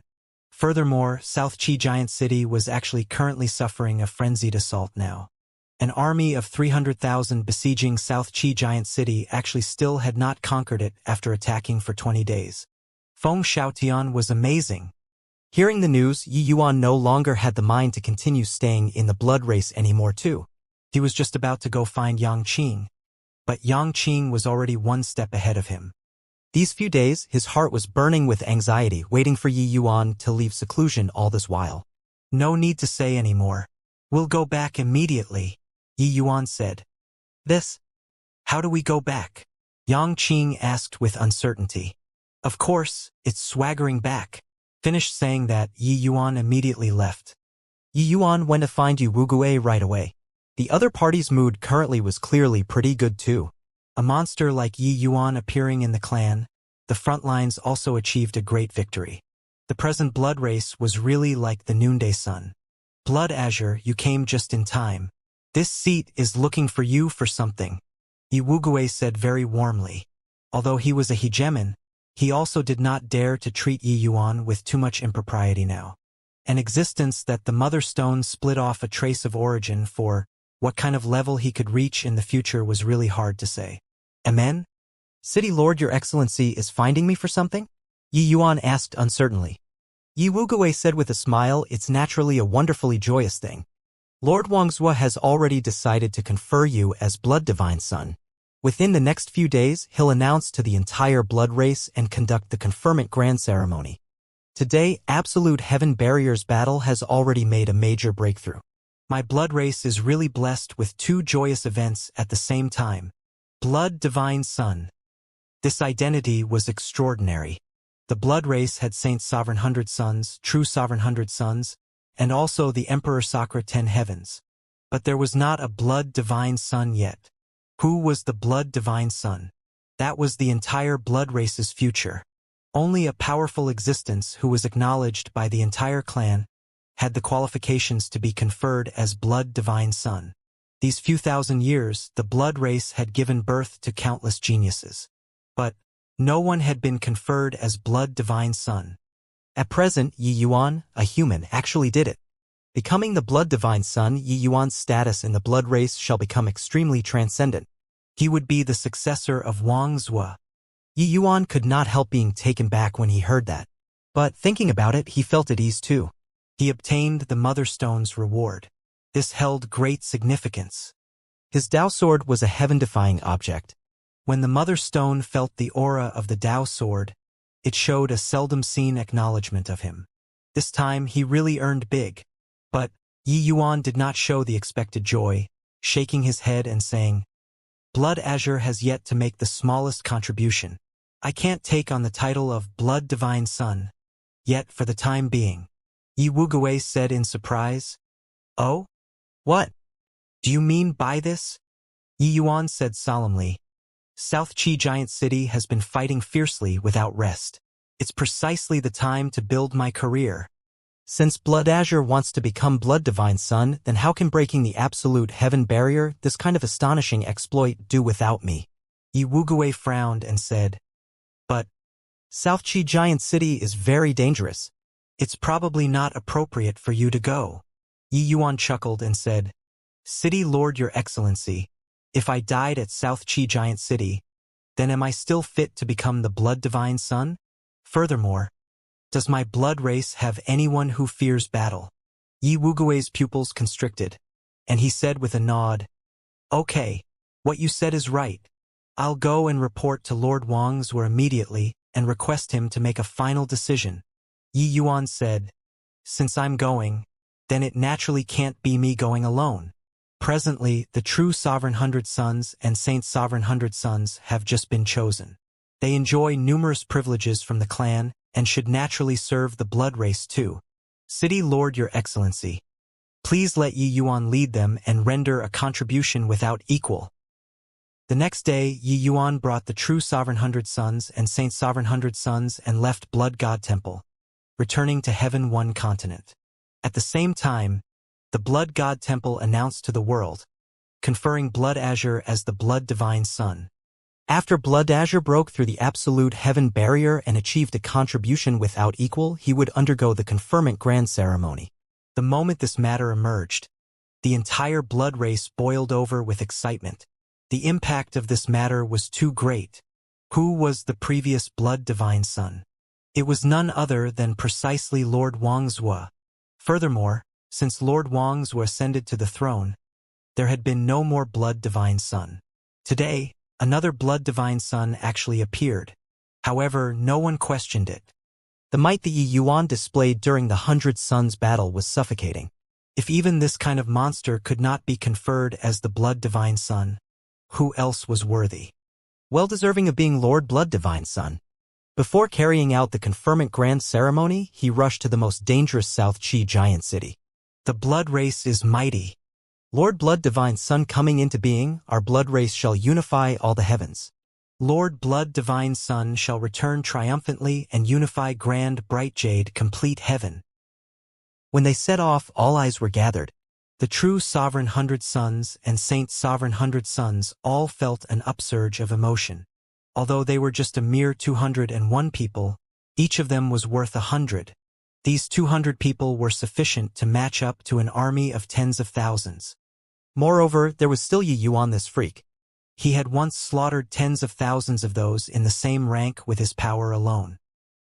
Furthermore, South Qi Giant City was actually currently suffering a frenzied assault now. An army of 300,000 besieging South Qi Giant City actually still had not conquered it after attacking for 20 days. Feng Xiaotian was amazing. Hearing the news, Yi Yuan no longer had the mind to continue staying in the blood race anymore too. He was just about to go find Yang Qing. But Yang Qing was already one step ahead of him. These few days, his heart was burning with anxiety, waiting for Yi Yuan to leave seclusion all this while. No need to say any more. We'll go back immediately, Yi Yuan said. This? How do we go back? Yang Qing asked with uncertainty. Of course, it's swaggering back. Finished saying that, Yi Yuan immediately left. Yi Yuan went to find Yu Wuguei right away. The other party's mood currently was clearly pretty good too. A monster like Yi Yuan appearing in the clan, the front lines also achieved a great victory. The present blood race was really like the noonday sun. Blood Azure, you came just in time. This seat is looking for you for something, Yu Wuguei said very warmly. Although he was a hegemon, he also did not dare to treat Yi Yuan with too much impropriety now. An existence that the Mother Stone split off a trace of origin for, what kind of level he could reach in the future was really hard to say. Amen? City Lord, Your Excellency is finding me for something? Yi Yuan asked uncertainly. Yi Wuguei said with a smile, it's naturally a wonderfully joyous thing. Lord Wuxia has already decided to confer you as Blood Divine Son. Within the next few days, he'll announce to the entire blood race and conduct the conferment grand ceremony. Today, Absolute Heaven Barrier's battle has already made a major breakthrough. My blood race is really blessed with two joyous events at the same time. Blood Divine Son. This identity was extraordinary. The blood race had Saint Sovereign 100 Sons, True Sovereign 100 Sons, and also the Emperor Sakra 10 Heavens. But there was not a Blood Divine Son yet. Who was the Blood Divine Son? That was the entire blood race's future. Only a powerful existence who was acknowledged by the entire clan had the qualifications to be conferred as Blood Divine Son. These few thousand years, the blood race had given birth to countless geniuses. But no one had been conferred as Blood Divine Son. At present, Yi Yuan, a human, actually did it. Becoming the Blood Divine Son, Yi Yuan's status in the blood race shall become extremely transcendent. He would be the successor of Wuxia. Yi Yuan could not help being taken back when he heard that. But thinking about it, he felt at ease too. He obtained the Mother Stone's reward. This held great significance. His Tao Sword was a heaven-defying object. When the Mother Stone felt the aura of the Tao Sword, it showed a seldom-seen acknowledgement of him. This time, he really earned big. But Yi Yuan did not show the expected joy, shaking his head and saying, Blood Azure has yet to make the smallest contribution. I can't take on the title of Blood Divine Son. Yet, for the time being. Yi Wuguei said in surprise. Oh? What? Do you mean by this? Yi Yuan said solemnly. South Qi Giant City has been fighting fiercely without rest. It's precisely the time to build my career. Since Blood Azure wants to become Blood Divine Son, then how can breaking the Absolute Heaven Barrier, this kind of astonishing exploit, do without me? Yi Wuguei frowned and said, But South Qi Giant City is very dangerous. It's probably not appropriate for you to go. Yi Yuan chuckled and said, City Lord, Your Excellency, if I died at South Qi Giant City, then am I still fit to become the Blood Divine Son? Furthermore, does my blood race have anyone who fears battle? Yi Wuguei's pupils constricted, and he said with a nod, Okay, what you said is right. I'll go and report to Lord Wuxia immediately and request him to make a final decision. Yi Yuan said, Since I'm going, then it naturally can't be me going alone. Presently, the True Sovereign 100 Sons and Saint Sovereign 100 Sons have just been chosen. They enjoy numerous privileges from the clan and should naturally serve the blood race too. City Lord, Your Excellency, please let Yi Yuan lead them and render a contribution without equal. The next day, Yi Yuan brought the True Sovereign 100 Sons and Saint Sovereign 100 Sons and left Blood God Temple, returning to Heaven 1 continent. At the same time, the Blood God Temple announced to the world, conferring Blood Azure as the Blood Divine Sun. After Blood Azure broke through the absolute heaven barrier and achieved a contribution without equal, he would undergo the conferment grand ceremony. The moment this matter emerged, the entire blood race boiled over with excitement. The impact of this matter was too great. Who was the previous Blood Divine Sun? It was none other than precisely Lord Wuxia. Furthermore, since Lord Wuxia ascended to the throne, there had been no more Blood Divine Sun. Today, another Blood Divine Sun actually appeared. However, no one questioned it. The might the Yuan displayed during the 100 Suns battle was suffocating. If even this kind of monster could not be conferred as the Blood Divine Sun, who else was worthy? Well deserving of being Lord Blood Divine Sun. Before carrying out the conferment grand ceremony, he rushed to the most dangerous South Qi giant city. The blood race is mighty. Lord Blood Divine Sun coming into being, our blood race shall unify all the heavens. Lord Blood Divine Sun shall return triumphantly and unify grand bright jade complete heaven. When they set off, all eyes were gathered. The true Sovereign 100 Suns and Saint Sovereign 100 Suns all felt an upsurge of emotion. Although they were just a mere 201 people, each of them was worth 100. These 200 people were sufficient to match up to an army of tens of thousands. Moreover, there was still Yi Yuan, this freak. He had once slaughtered tens of thousands of those in the same rank with his power alone.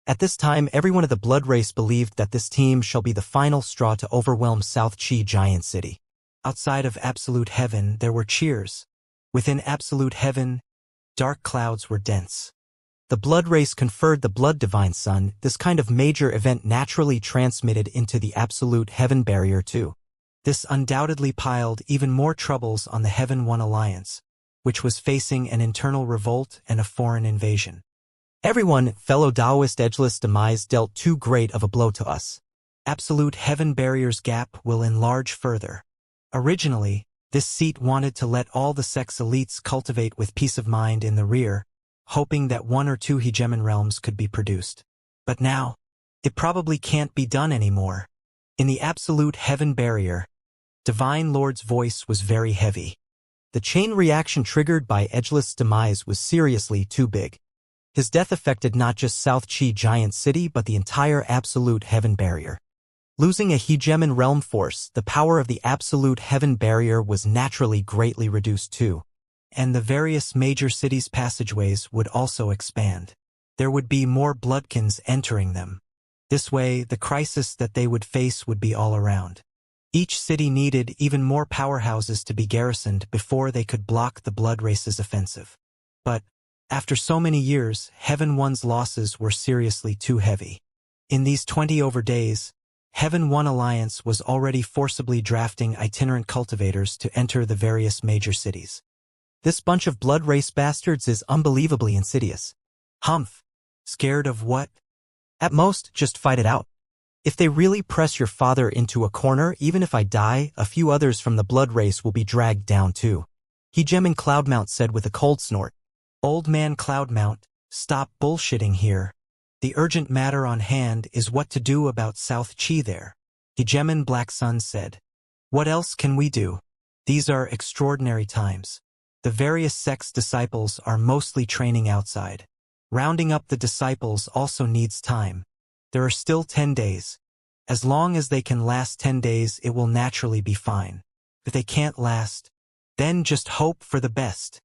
At this time, everyone of the blood race believed that this team shall be the final straw to overwhelm South Qi giant city. Outside of absolute heaven, there were cheers. Within absolute heaven, dark clouds were dense. The blood race conferred the Blood Divine Sun. This kind of major event naturally transmitted into the absolute heaven barrier too. This undoubtedly piled even more troubles on the Heaven One Alliance, which was facing an internal revolt and a foreign invasion. Everyone, fellow Taoist edgeless demise dealt too great of a blow to us. Absolute heaven barrier's gap will enlarge further. Originally, this seat wanted to let all the sex elites cultivate with peace of mind in the rear, hoping that 1 or 2 hegemon realms could be produced. But now, it probably can't be done anymore. In the absolute heaven barrier, Divine Lord's voice was very heavy. The chain reaction triggered by edgeless demise was seriously too big. His death affected not just South Qi giant city but the entire absolute heaven barrier. Losing a hegemon realm force, the power of the absolute heaven barrier was naturally greatly reduced too, and the various major cities' passageways would also expand. There would be more bloodkins entering them. This way, the crisis that they would face would be all around. Each city needed even more powerhouses to be garrisoned before they could block the blood race's offensive. But, after so many years, Heaven One's losses were seriously too heavy. In these 20 over days, Heaven One Alliance was already forcibly drafting itinerant cultivators to enter the various major cities. This bunch of blood race bastards is unbelievably insidious. Humph. Scared of what? At most, just fight it out. If they really press your father into a corner, even if I die, a few others from the blood race will be dragged down too. Hegemon Cloudmount said with a cold snort. Old man Cloudmount, stop bullshitting here. The urgent matter on hand is what to do about South Qi there. Hegemon Black Sun said. What else can we do? These are extraordinary times. The various sect's disciples are mostly training outside. Rounding up the disciples also needs time. There are still 10 days. As long as they can last 10 days, it will naturally be fine. If they can't last, then just hope for the best.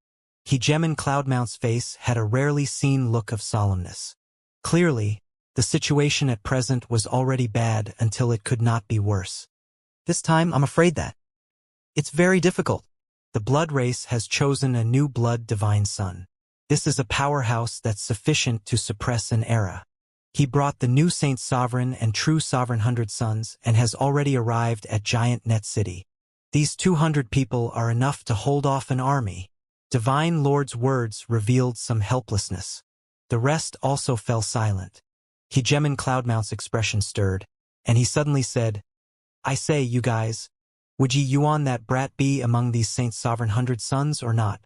Hegemon Cloudmount's face had a rarely seen look of solemnness. Clearly, the situation at present was already bad until it could not be worse. This time, I'm afraid that it's very difficult. The blood race has chosen a new Blood Divine Sun. This is a powerhouse that's sufficient to suppress an era. He brought the new Saint Sovereign and true Sovereign 100 Suns and has already arrived at Giant Net City. These 200 people are enough to hold off an army. Divine Lord's words revealed some helplessness. The rest also fell silent. Hegemon Cloudmount's expression stirred, and he suddenly said, I say, you guys, would ye Yuan that brat be among these Saint Sovereign 100 Suns or not?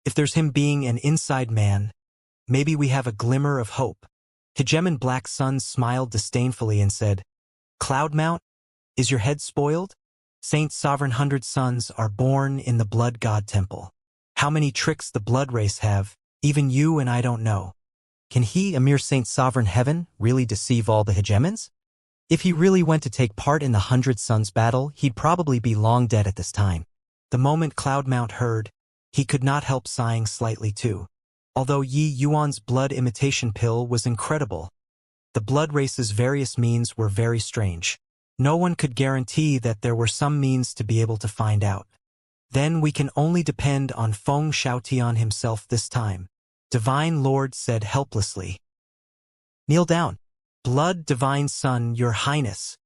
If there's him being an inside man, maybe we have a glimmer of hope. Hegemon Black Sun smiled disdainfully and said, Cloudmount, is your head spoiled? Saint Sovereign 100 sons are born in the Blood God Temple. How many tricks the blood race have, even you and I don't know. Can he, a mere Saint Sovereign Heaven, really deceive all the hegemons? If he really went to take part in the 100 Sons battle, he'd probably be long dead at this time. The moment Cloudmount heard, he could not help sighing slightly too. Although Yi Yuan's blood imitation pill was incredible, the blood race's various means were very strange. No one could guarantee that there were some means to be able to find out. Then we can only depend on Feng Xiaotian himself this time. Divine Lord said helplessly. Kneel down. Blood Divine Son, Your Highness.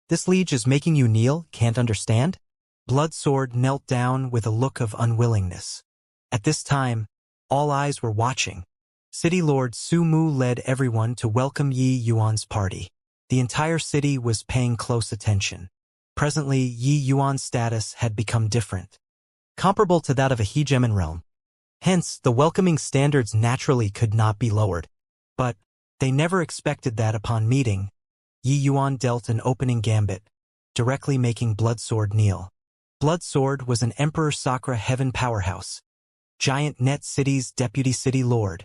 This liege is making you kneel, can't understand? Blood Sword knelt down with a look of unwillingness. At this time, all eyes were watching. City Lord Su Mu led everyone to welcome Yi Yuan's party. The entire city was paying close attention. Presently, Yi Yuan's status had become different, comparable to that of a hegemon realm. Hence, the welcoming standards naturally could not be lowered. But they never expected that upon meeting, Yi Yuan dealt an opening gambit, directly making Bloodsword kneel. Bloodsword was an Emperor Sakura Heaven powerhouse, Giant Net City's deputy city lord.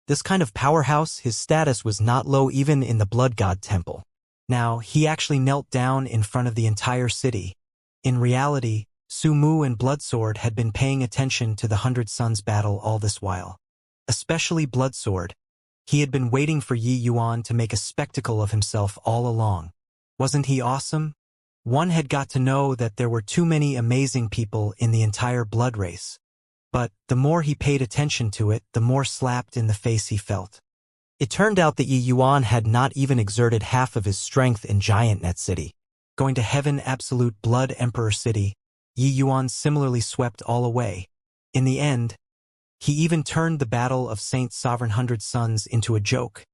This kind of powerhouse, his status was not low even in the Blood God Temple. Now, he actually knelt down in front of the entire city. In reality, Su Mu and Bloodsword had been paying attention to the 100 Sons battle all this while. Especially Bloodsword. He had been waiting for Yi Yuan to make a spectacle of himself all along. Wasn't he awesome? One had got to know that there were too many amazing people in the entire blood race. But the more he paid attention to it, the more slapped in the face he felt. It turned out that Yi Yuan had not even exerted half of his strength in Giant Net City. Going to Heaven Absolute Blood Emperor City, Yi Yuan similarly swept all away. In the end, he even turned the battle of Saint Sovereign 100 Sons into a joke,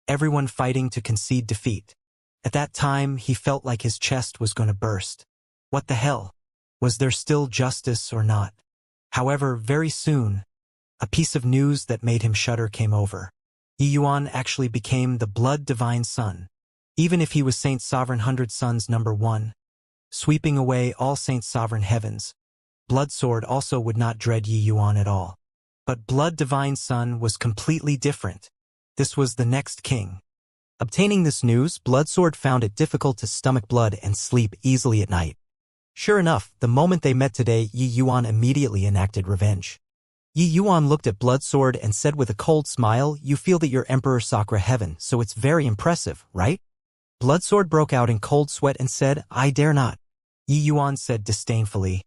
everyone fighting to concede defeat. At that time, he felt like his chest was going to burst. What the hell? Was there still justice or not? However, very soon, a piece of news that made him shudder came over. Yi Yuan actually became the Blood Divine Son, even if he was Saint Sovereign 100 Sons #1, sweeping away all Saint Sovereign Heavens. Bloodsword also would not dread Yi Yuan at all. But Blood Divine Son was completely different. This was the next king. Obtaining this news, Bloodsword found it difficult to stomach blood and sleep easily at night. Sure enough, the moment they met today, Yi Yuan immediately enacted revenge. Yi Yuan looked at Bloodsword and said with a cold smile, "You feel that you're Emperor Sakura Heaven, so it's very impressive, right?" Bloodsword broke out in cold sweat and said, "I dare not." Yi Yuan said disdainfully,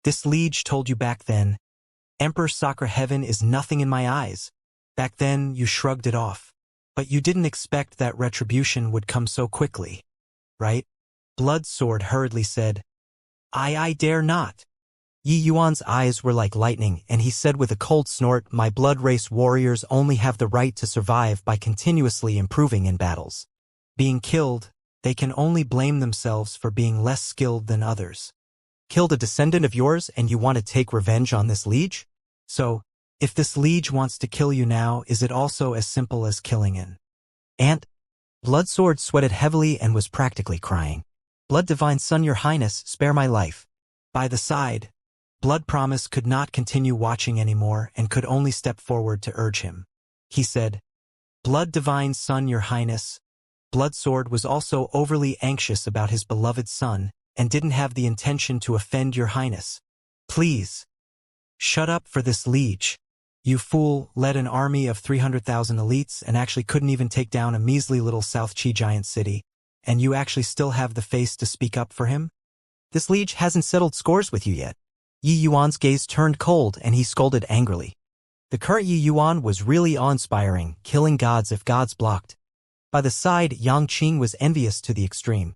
"This liege told you back then, Emperor Sakura Heaven is nothing in my eyes. Back then, you shrugged it off. But you didn't expect that retribution would come so quickly, right?" Bloodsword hurriedly said, I dare not." Yi Yuan's eyes were like lightning, and he said with a cold snort, "My blood race warriors only have the right to survive by continuously improving in battles. Being killed, they can only blame themselves for being less skilled than others. Killed a descendant of yours and you want to take revenge on this liege? So, if this liege wants to kill you now, is it also as simple as killing an ant?" Bloodsword sweated heavily and was practically crying. "Blood Divine Son, Your Highness, spare my life." By the side, Blood Promise could not continue watching anymore and could only step forward to urge him. He said, "Blood Divine Son, Your Highness." Bloodsword was also overly anxious about his beloved son and didn't have the intention to offend Your Highness. "Please, shut up for this liege. You fool led an army of 300,000 elites and actually couldn't even take down a measly little South Chi giant city, and you actually still have the face to speak up for him? This liege hasn't settled scores with you yet." Yi Yuan's gaze turned cold and he scolded angrily. The current Yi Yuan was really awe-inspiring, killing gods if gods blocked. By the side, Yang Qing was envious to the extreme.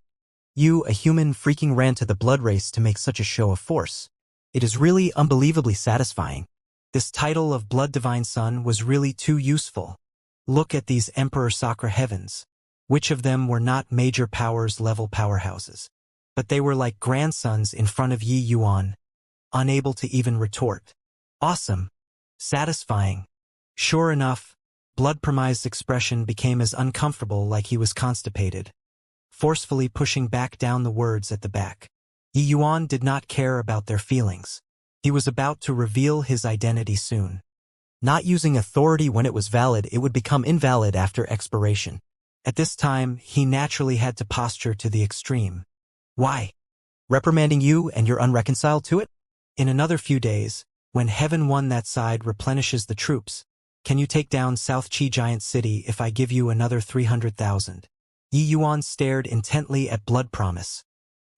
"You, a human, freaking ran to the blood race to make such a show of force. It is really unbelievably satisfying. This title of Blood Divine Son was really too useful. Look at these Emperor Sakura Heavens. Which of them were not major powers level powerhouses? But they were like grandsons in front of Yi Yuan, unable to even retort. Awesome. Satisfying." Sure enough, Blood Promise's expression became as uncomfortable like he was constipated, forcefully pushing back down the words at the back. Yi Yuan did not care about their feelings. He was about to reveal his identity soon. Not using authority when it was valid, it would become invalid after expiration. At this time, he naturally had to posture to the extreme. Why? Reprimanding you and you're unreconciled to it? In another few days, when Heaven One that side replenishes the troops, can you take down South Qi Giant City if I give you another 300,000? Yi Yuan stared intently at Blood Promise,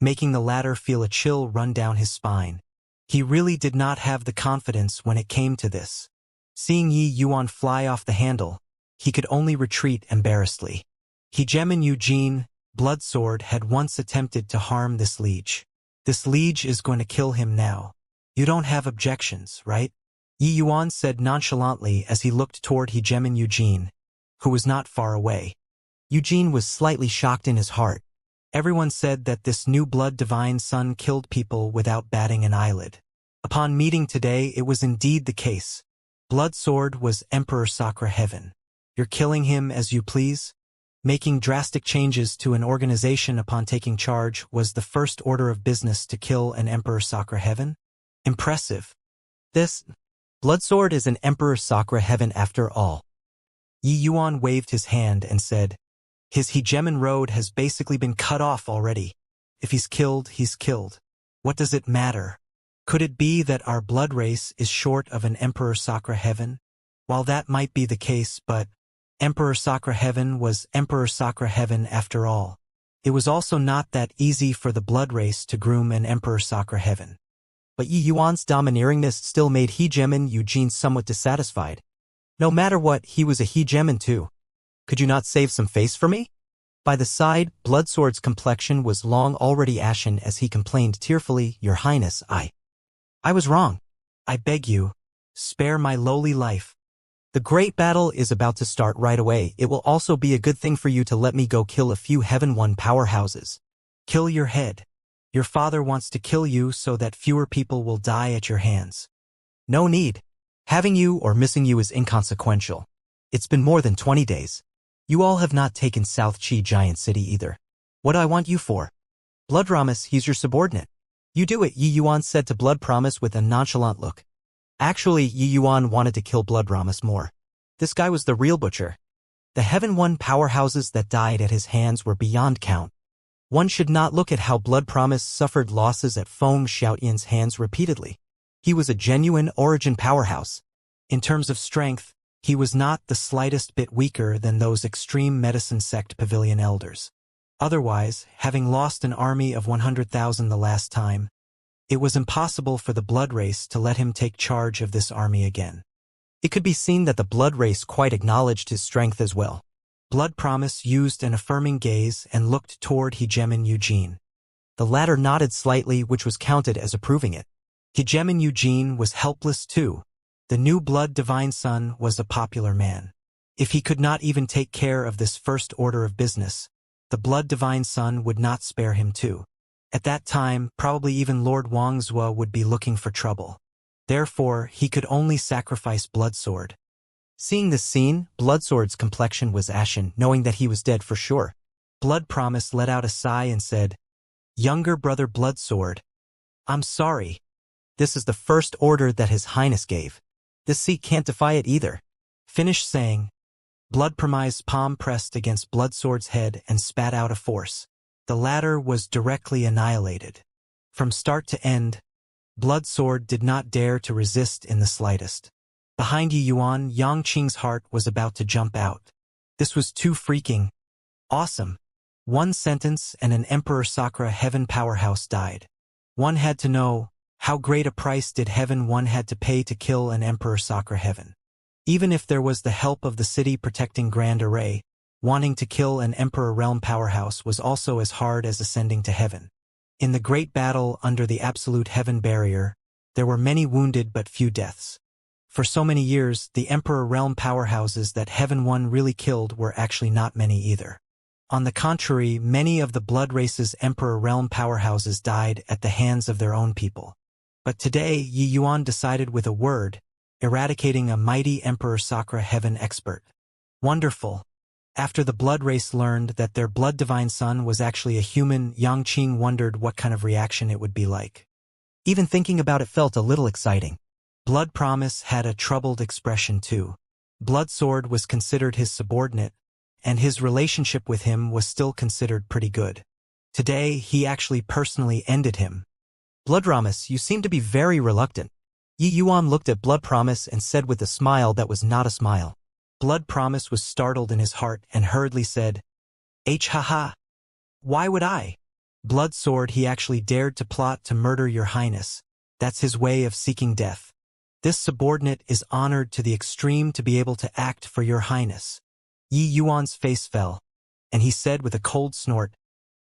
making the latter feel a chill run down his spine. He really did not have the confidence when it came to this. Seeing Yi Yuan fly off the handle, he could only retreat embarrassedly. Hegemon Eugene, Bloodsword, had once attempted to harm this liege. This liege is going to kill him now. You don't have objections, right? Yi Yuan said nonchalantly as he looked toward Hegemon Eugene, who was not far away. Eugene was slightly shocked in his heart. Everyone said that this new blood divine son killed people without batting an eyelid. Upon meeting today, it was indeed the case. Bloodsword was Emperor Sakura Heaven. You're killing him as you please? Making drastic changes to an organization upon taking charge was the first order of business to kill an Emperor Sakura Heaven? Impressive. This Bloodsword is an Emperor Sakura Heaven after all. Yi Yuan waved his hand and said, his hegemon road has basically been cut off already. If he's killed, he's killed. What does it matter? Could it be that our blood race is short of an Emperor Sakura Heaven? While that might be the case, but Emperor Sakura Heaven was Emperor Sakura Heaven after all. It was also not that easy for the blood race to groom an Emperor Sakura Heaven. But Yi Yuan's domineeringness still made Hegemon Eugene somewhat dissatisfied. No matter what, he was a hegemon too. Could you not save some face for me? By the side, Bloodsword's complexion was long already ashen as he complained tearfully, Your Highness, I was wrong. I beg you, spare my lowly life. The great battle is about to start right away. It will also be a good thing for you to let me go kill a few Heaven One powerhouses. Kill your head. Your father wants to kill you so that fewer people will die at your hands. No need. Having you or missing you is inconsequential. It's been more than 20 days. You all have not taken South Qi Giant City either. What do I want you for? Blood Promise, he's your subordinate. You do it, Yi Yuan said to Blood Promise with a nonchalant look. Actually, Yi Yuan wanted to kill Blood Promise more. This guy was the real butcher. The Heaven One powerhouses that died at his hands were beyond count. One should not look at how Blood Promise suffered losses at Feng Xiaoyan's hands repeatedly. He was a genuine origin powerhouse. In terms of strength, he was not the slightest bit weaker than those extreme medicine sect pavilion elders. Otherwise, having lost an army of 100,000 the last time, it was impossible for the blood race to let him take charge of this army again. It could be seen that the blood race quite acknowledged his strength as well. Blood Promise used an affirming gaze and looked toward Hegemon Eugene. The latter nodded slightly, which was counted as approving it. Hegemon Eugene was helpless too. The new blood divine son was a popular man. If he could not even take care of this first order of business, the blood divine son would not spare him too. At that time, probably even Lord Wangzhou would be looking for trouble. Therefore, he could only sacrifice Bloodsword. Seeing this scene, Bloodsword's complexion was ashen, knowing that he was dead for sure. Blood Promise let out a sigh and said, Younger brother Bloodsword, I'm sorry. This is the first order that His Highness gave. This seat can't defy it either. Finished saying, Blood Promise's palm pressed against Bloodsword's head and spat out a force. The latter was directly annihilated. From start to end, Bloodsword did not dare to resist in the slightest. Behind Yi Yuan, Yang Qing's heart was about to jump out. This was too freaking awesome. One sentence and an Emperor Sakura Heaven powerhouse died. One had to know, how great a price did Heaven One had to pay to kill an Emperor Sakura Heaven? Even if there was the help of the city protecting Grand Array, wanting to kill an Emperor Realm powerhouse was also as hard as ascending to heaven. In the great battle under the absolute heaven barrier, there were many wounded but few deaths. For so many years, the Emperor Realm powerhouses that Heaven One really killed were actually not many either. On the contrary, many of the blood race's Emperor Realm powerhouses died at the hands of their own people. But today, Yi Yuan decided with a word, eradicating a mighty Emperor Sakura Heaven expert. Wonderful. After the blood race learned that their blood divine son was actually a human, Xianxia wondered what kind of reaction it would be like. Even thinking about it felt a little exciting. Blood Promise had a troubled expression too. Blood Sword was considered his subordinate, and his relationship with him was still considered pretty good. Today, he actually personally ended him. Blood Promise, you seem to be very reluctant. Yi Yuan looked at Blood Promise and said with a smile that was not a smile. Blood Promise was startled in his heart and hurriedly said, haha. Why would I? Blood Sword, he actually dared to plot to murder your highness. That's his way of seeking death. This subordinate is honored to the extreme to be able to act for your highness. Yi Yuan's face fell, and he said with a cold snort,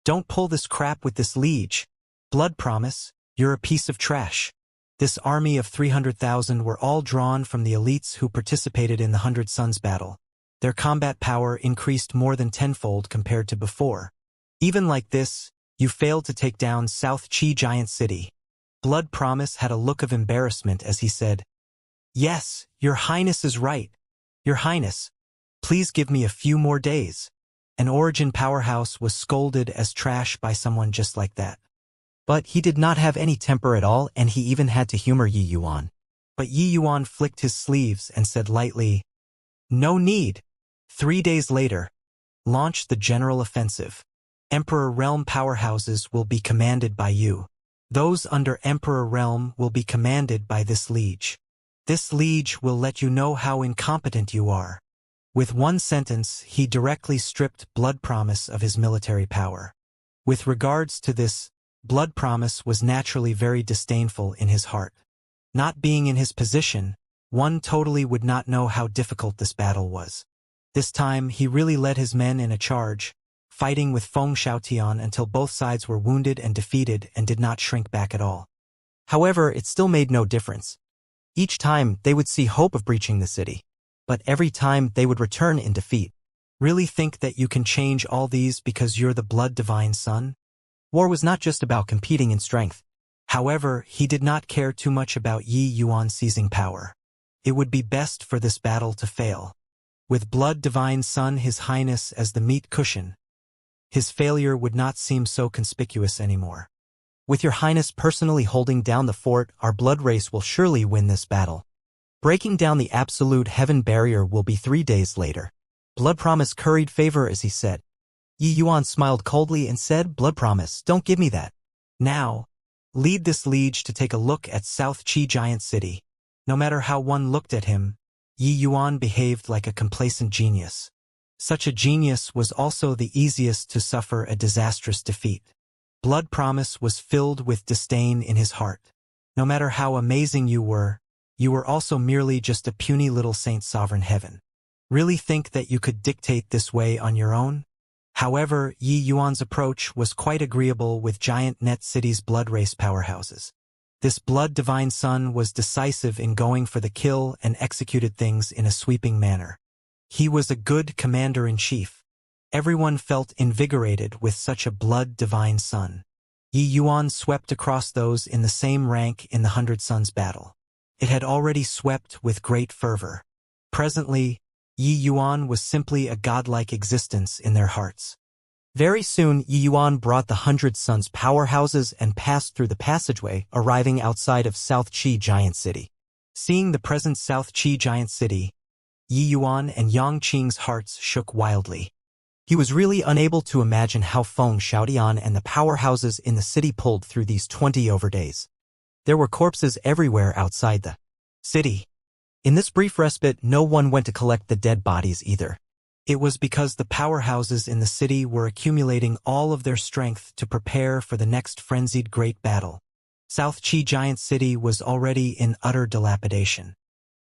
Don't pull this crap with this liege. Blood Promise, you're a piece of trash. This army of 300,000 were all drawn from the elites who participated in the 100 Suns battle. Their combat power increased more than tenfold compared to before. Even like this, you failed to take down South Qi Giant City. Blood Promise had a look of embarrassment as he said, Yes, your highness is right. Your highness, please give me a few more days. An origin powerhouse was scolded as trash by someone just like that. But he did not have any temper at all, and he even had to humor Yi Yuan. But Yi Yuan flicked his sleeves and said lightly, No need. 3 days later, launch the general offensive. Emperor Realm powerhouses will be commanded by you. Those under Emperor Realm will be commanded by this liege. This liege will let you know how incompetent you are. With one sentence, he directly stripped Blood Promise of his military power. With regards to this, Blood Promise was naturally very disdainful in his heart. Not being in his position, one totally would not know how difficult this battle was. This time, he really led his men in a charge, fighting with Feng Xiaotian until both sides were wounded and defeated and did not shrink back at all. However, it still made no difference. Each time, they would see hope of breaching the city. But every time, they would return in defeat. Really think that you can change all these because you're the blood divine son? War was not just about competing in strength. However, he did not care too much about Yi Yuan seizing power. It would be best for this battle to fail. With blood divine son his highness as the meat cushion, his failure would not seem so conspicuous anymore. With your highness personally holding down the fort, our blood race will surely win this battle. Breaking down the absolute heaven barrier will be 3 days later. Blood Promise curried favor as he said. Yi Yuan smiled coldly and said, Blood Promise, don't give me that. Now, lead this liege to take a look at South Qi Giant City. No matter how one looked at him, Yi Yuan behaved like a complacent genius. Such a genius was also the easiest to suffer a disastrous defeat. Blood Promise was filled with disdain in his heart. No matter how amazing you were also merely just a puny little saint sovereign heaven. Really think that you could dictate this way on your own? However, Yi Yuan's approach was quite agreeable with Giant Net City's blood race powerhouses. This blood divine son was decisive in going for the kill and executed things in a sweeping manner. He was a good commander-in-chief. Everyone felt invigorated with such a blood divine son. Yi Yuan swept across those in the same rank in the 100 Suns battle. It had already swept with great fervor. Presently, Yi Yuan was simply a godlike existence in their hearts. Very soon, Yi Yuan brought the 100 Suns powerhouses and passed through the passageway, arriving outside of South Qi Giant City. Seeing the present South Qi Giant City, Yi Yuan and Yang Qing's hearts shook wildly. He was really unable to imagine how Feng Xiaotian and the powerhouses in the city pulled through these 20 over days. There were corpses everywhere outside the city. In this brief respite, no one went to collect the dead bodies either. It was because the powerhouses in the city were accumulating all of their strength to prepare for the next frenzied great battle. South Qi Giant City was already in utter dilapidation.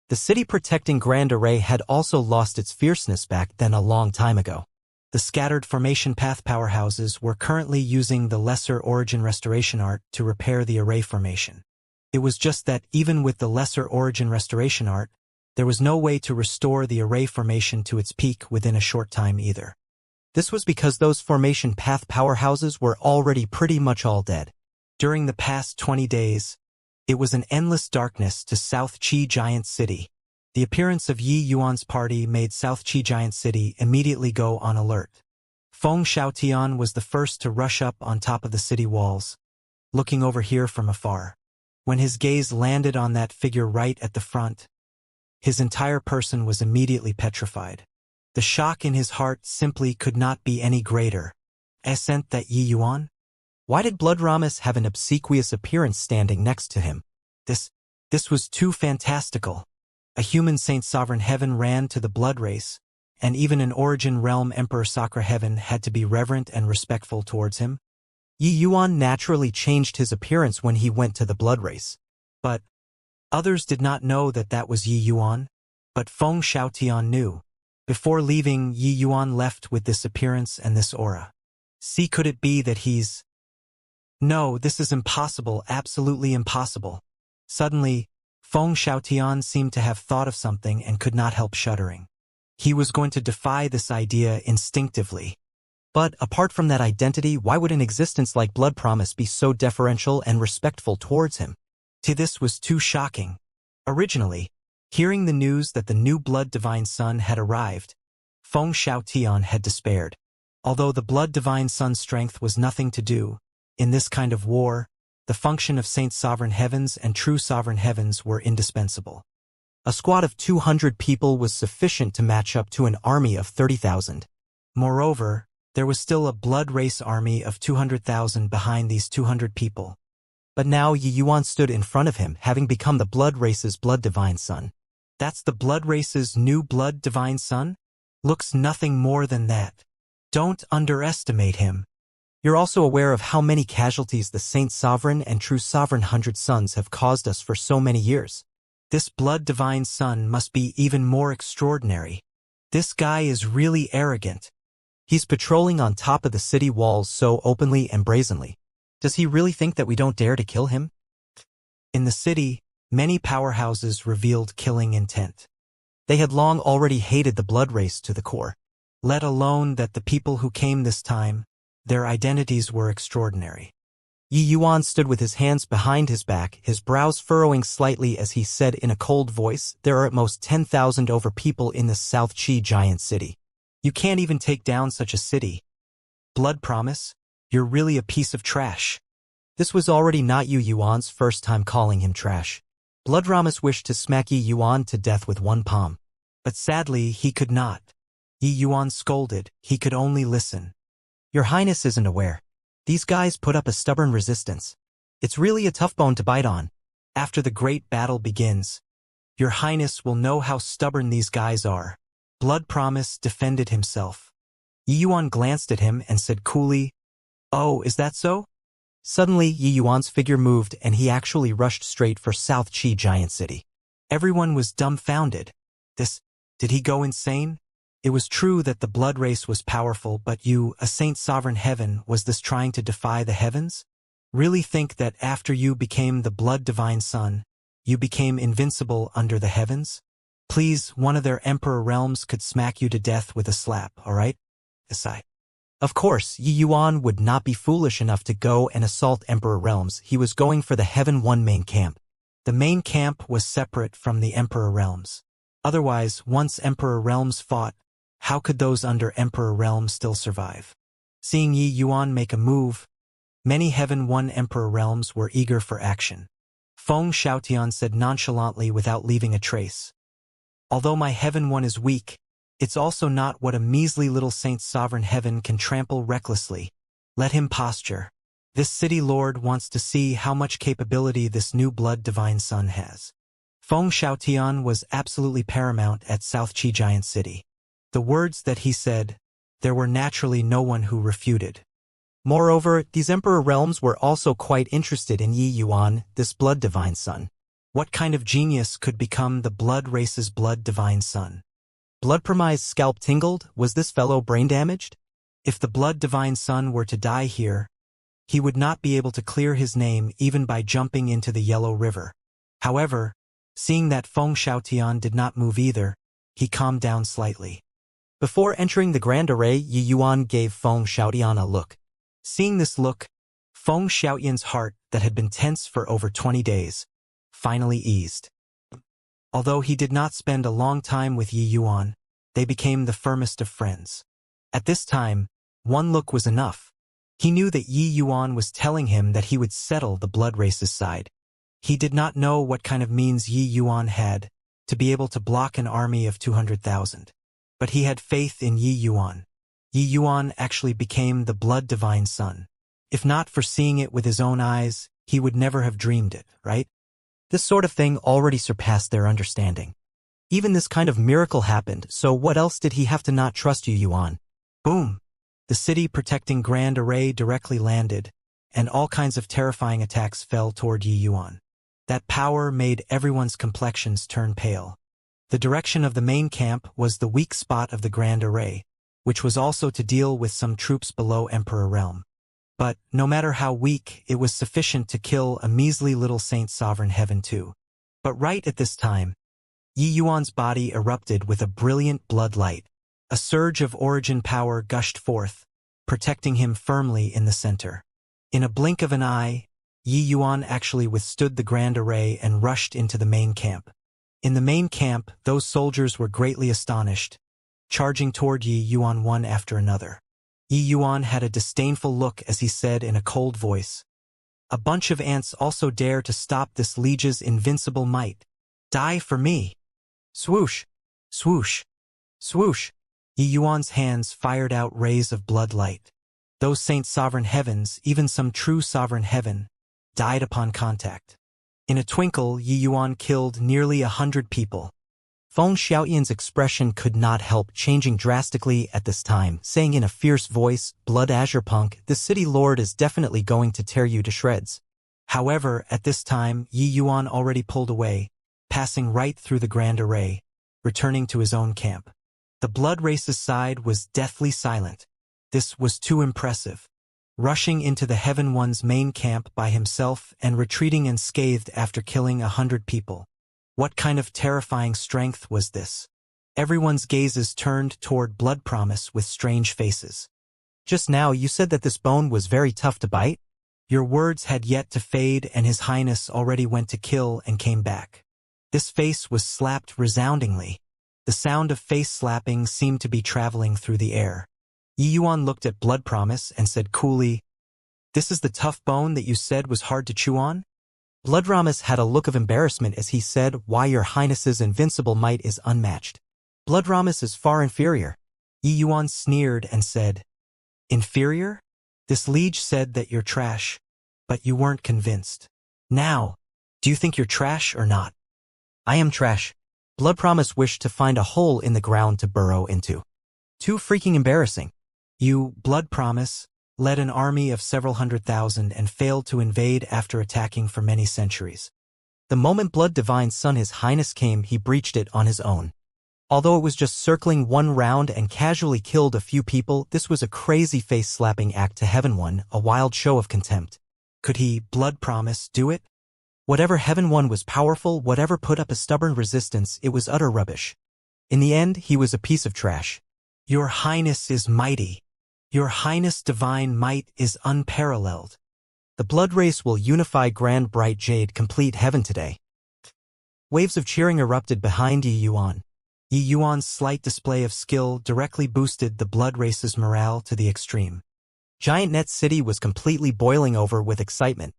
The city protecting Grand Array had also lost its fierceness back then a long time ago. The scattered formation path powerhouses were currently using the lesser origin restoration art to repair the array formation. It was just that even with the lesser origin restoration art, there was no way to restore the array formation to its peak within a short time either. This was because those formation path powerhouses were already pretty much all dead. During the past 20 days, it was an endless darkness to South Qi Giant City. The appearance of Yi Yuan's party made South Qi Giant City immediately go on alert. Feng Xiaotian was the first to rush up on top of the city walls, looking over here from afar. When his gaze landed on that figure right at the front, his entire person was immediately petrified. The shock in his heart simply could not be any greater. Ascent that Yi Yuan? Why did Blood Ramus have an obsequious appearance standing next to him? This was too fantastical. A human Saint Sovereign Heaven ran to the blood race, and even an Origin Realm Emperor Sakra Heaven had to be reverent and respectful towards him. Yi Yuan naturally changed his appearance when he went to the blood race. But others did not know that that was Yi Yuan, but Feng Xiaotian knew. Before leaving, Yi Yuan left with this appearance and this aura. See, could it be that he's... No, this is impossible, absolutely impossible. Suddenly, Feng Xiaotian seemed to have thought of something and could not help shuddering. He was going to defy this idea instinctively. But apart from that identity, why would an existence like Blood Promise be so deferential and respectful towards him? This was too shocking. Originally, hearing the news that the new Blood Divine Sun had arrived, Feng Xiaotian had despaired. Although the Blood Divine Sun's strength was nothing to do, in this kind of war, the function of Saint Sovereign Heavens and True Sovereign Heavens were indispensable. A squad of 200 people was sufficient to match up to an army of 30,000. Moreover, there was still a blood race army of 200,000 behind these 200 people. But now Yi Yuan stood in front of him, having become the blood race's Blood Divine Sun. That's the blood race's new Blood Divine Sun? Looks nothing more than that. Don't underestimate him. You're also aware of how many casualties the Saint Sovereign and True Sovereign 100 Suns have caused us for so many years. This Blood Divine Sun must be even more extraordinary. This guy is really arrogant. He's patrolling on top of the city walls so openly and brazenly. Does he really think that we don't dare to kill him? In the city, many powerhouses revealed killing intent. They had long already hated the blood race to the core. Let alone that the people who came this time, their identities were extraordinary. Yi Yuan stood with his hands behind his back, his brows furrowing slightly as he said in a cold voice, "There are at most 10,000 over people in the South Qi Giant City. You can't even take down such a city. Blood Promise, you're really a piece of trash." This was already not Yi Yuan's first time calling him trash. Blood Ramus wished to smack Yi Yuan to death with one palm. But sadly, he could not. Yi Yuan scolded, he could only listen. "Your Highness isn't aware. These guys put up a stubborn resistance. It's really a tough bone to bite on. After the great battle begins, Your Highness will know how stubborn these guys are." Blood Promise defended himself. Yi Yuan glanced at him and said coolly, "Oh, is that so?" Suddenly, Yi Yuan's figure moved and he actually rushed straight for South Qi Giant City. Everyone was dumbfounded. Did he go insane? It was true that the blood race was powerful, but you, a Saint Sovereign Heaven, was this trying to defy the heavens? Really think that after you became the Blood Divine Sun, you became invincible under the heavens? Please, one of their Emperor Realms could smack you to death with a slap, alright? Aside. Of course, Yi Yuan would not be foolish enough to go and assault Emperor Realms. He was going for the Heaven One main camp. The main camp was separate from the Emperor Realms. Otherwise, once Emperor Realms fought, how could those under Emperor Realms still survive? Seeing Yi Yuan make a move, many Heaven One Emperor Realms were eager for action. Feng Xiaotian said nonchalantly without leaving a trace, "Although my Heaven One is weak, it's also not what a measly little Saint Sovereign Heaven can trample recklessly. Let him posture. This city lord wants to see how much capability this new Blood Divine Sun has." Feng Xiaotian was absolutely paramount at South Qi Giant City. The words that he said, there were naturally no one who refuted. Moreover, these Emperor Realms were also quite interested in Yi Yuan, this Blood Divine Sun. What kind of genius could become the blood race's Blood Divine Sun? Blood Promise's scalp tingled. Was this fellow brain damaged? If the Blood Divine Sun were to die here, he would not be able to clear his name even by jumping into the Yellow River. However, seeing that Feng Xiaotian did not move either, he calmed down slightly. Before entering the Grand Array, Yi Yuan gave Feng Xiaotian a look. Seeing this look, Feng Xiaotian's heart, that had been tense for over 20 days, finally eased. Although he did not spend a long time with Yi Yuan, they became the firmest of friends. At this time, one look was enough. He knew that Yi Yuan was telling him that he would settle the blood race's side. He did not know what kind of means Yi Yuan had to be able to block an army of 200,000. But he had faith in Yi Yuan. Yi Yuan actually became the blood divine son. If not for seeing it with his own eyes, he would never have dreamed it, right? This sort of thing already surpassed their understanding. Even this kind of miracle happened, so what else did he have to not trust Yi Yuan? Boom! The city protecting Grand Array directly landed, and all kinds of terrifying attacks fell toward Yi Yuan. That power made everyone's complexions turn pale. The direction of the main camp was the weak spot of the Grand Array, which was also to deal with some troops below Emperor Realm. But, no matter how weak, it was sufficient to kill a measly little Saint Sovereign Heaven too. But right at this time, Yi Yuan's body erupted with a brilliant blood light. A surge of origin power gushed forth, protecting him firmly in the center. In a blink of an eye, Yi Yuan actually withstood the Grand Array and rushed into the main camp. In the main camp, those soldiers were greatly astonished, charging toward Yi Yuan one after another. Yi Yuan had a disdainful look as he said in a cold voice, "A bunch of ants also dare to stop this liege's invincible might. Die for me!" Swoosh! Swoosh! Swoosh! Yi Yuan's hands fired out rays of blood light. Those Saint Sovereign Heavens, even some true Sovereign Heaven, died upon contact. In a twinkle, Yi Yuan killed nearly 100 people. Feng Xiaoyan's expression could not help changing drastically at this time, saying in a fierce voice, "Blood Azure Punk, this city lord is definitely going to tear you to shreds." However, at this time, Yi Yuan already pulled away, passing right through the Grand Array, returning to his own camp. The blood race's side was deathly silent. This was too impressive. Rushing into the Heaven One's main camp by himself and retreating unscathed after killing 100 people. What kind of terrifying strength was this? Everyone's gazes turned toward Blood Promise with strange faces. "Just now you said that this bone was very tough to bite?" Your words had yet to fade and His Highness already went to kill and came back. This face was slapped resoundingly. The sound of face slapping seemed to be traveling through the air. Yi Yuan looked at Blood Promise and said coolly, "This is the tough bone that you said was hard to chew on?" Blood Promise had a look of embarrassment as he said, "Why, Your Highness's invincible might is unmatched. Blood Promise is far inferior." Yi Yuan sneered and said, "Inferior? This liege said that you're trash, but you weren't convinced. Now, do you think you're trash or not?" "I am trash." Blood Promise wished to find a hole in the ground to burrow into. "Too freaking embarrassing. You, Blood Promise, led an army of several 100,000 and failed to invade after attacking for many centuries. The moment Blood Divine Son His Highness came, he breached it on his own. Although it was just circling one round and casually killed a few people, this was a crazy face-slapping act to Heaven One, a wild show of contempt. Could he, Blood Promise, do it? Whatever Heaven One was powerful, whatever put up a stubborn resistance, it was utter rubbish. In the end, he was a piece of trash. "Your Highness is mighty. Your Highness' divine might is unparalleled. The blood race will unify Grand Bright Jade complete heaven today." Waves of cheering erupted behind Yi Yuan. Yi Yuan's slight display of skill directly boosted the blood race's morale to the extreme. Giant Net City was completely boiling over with excitement.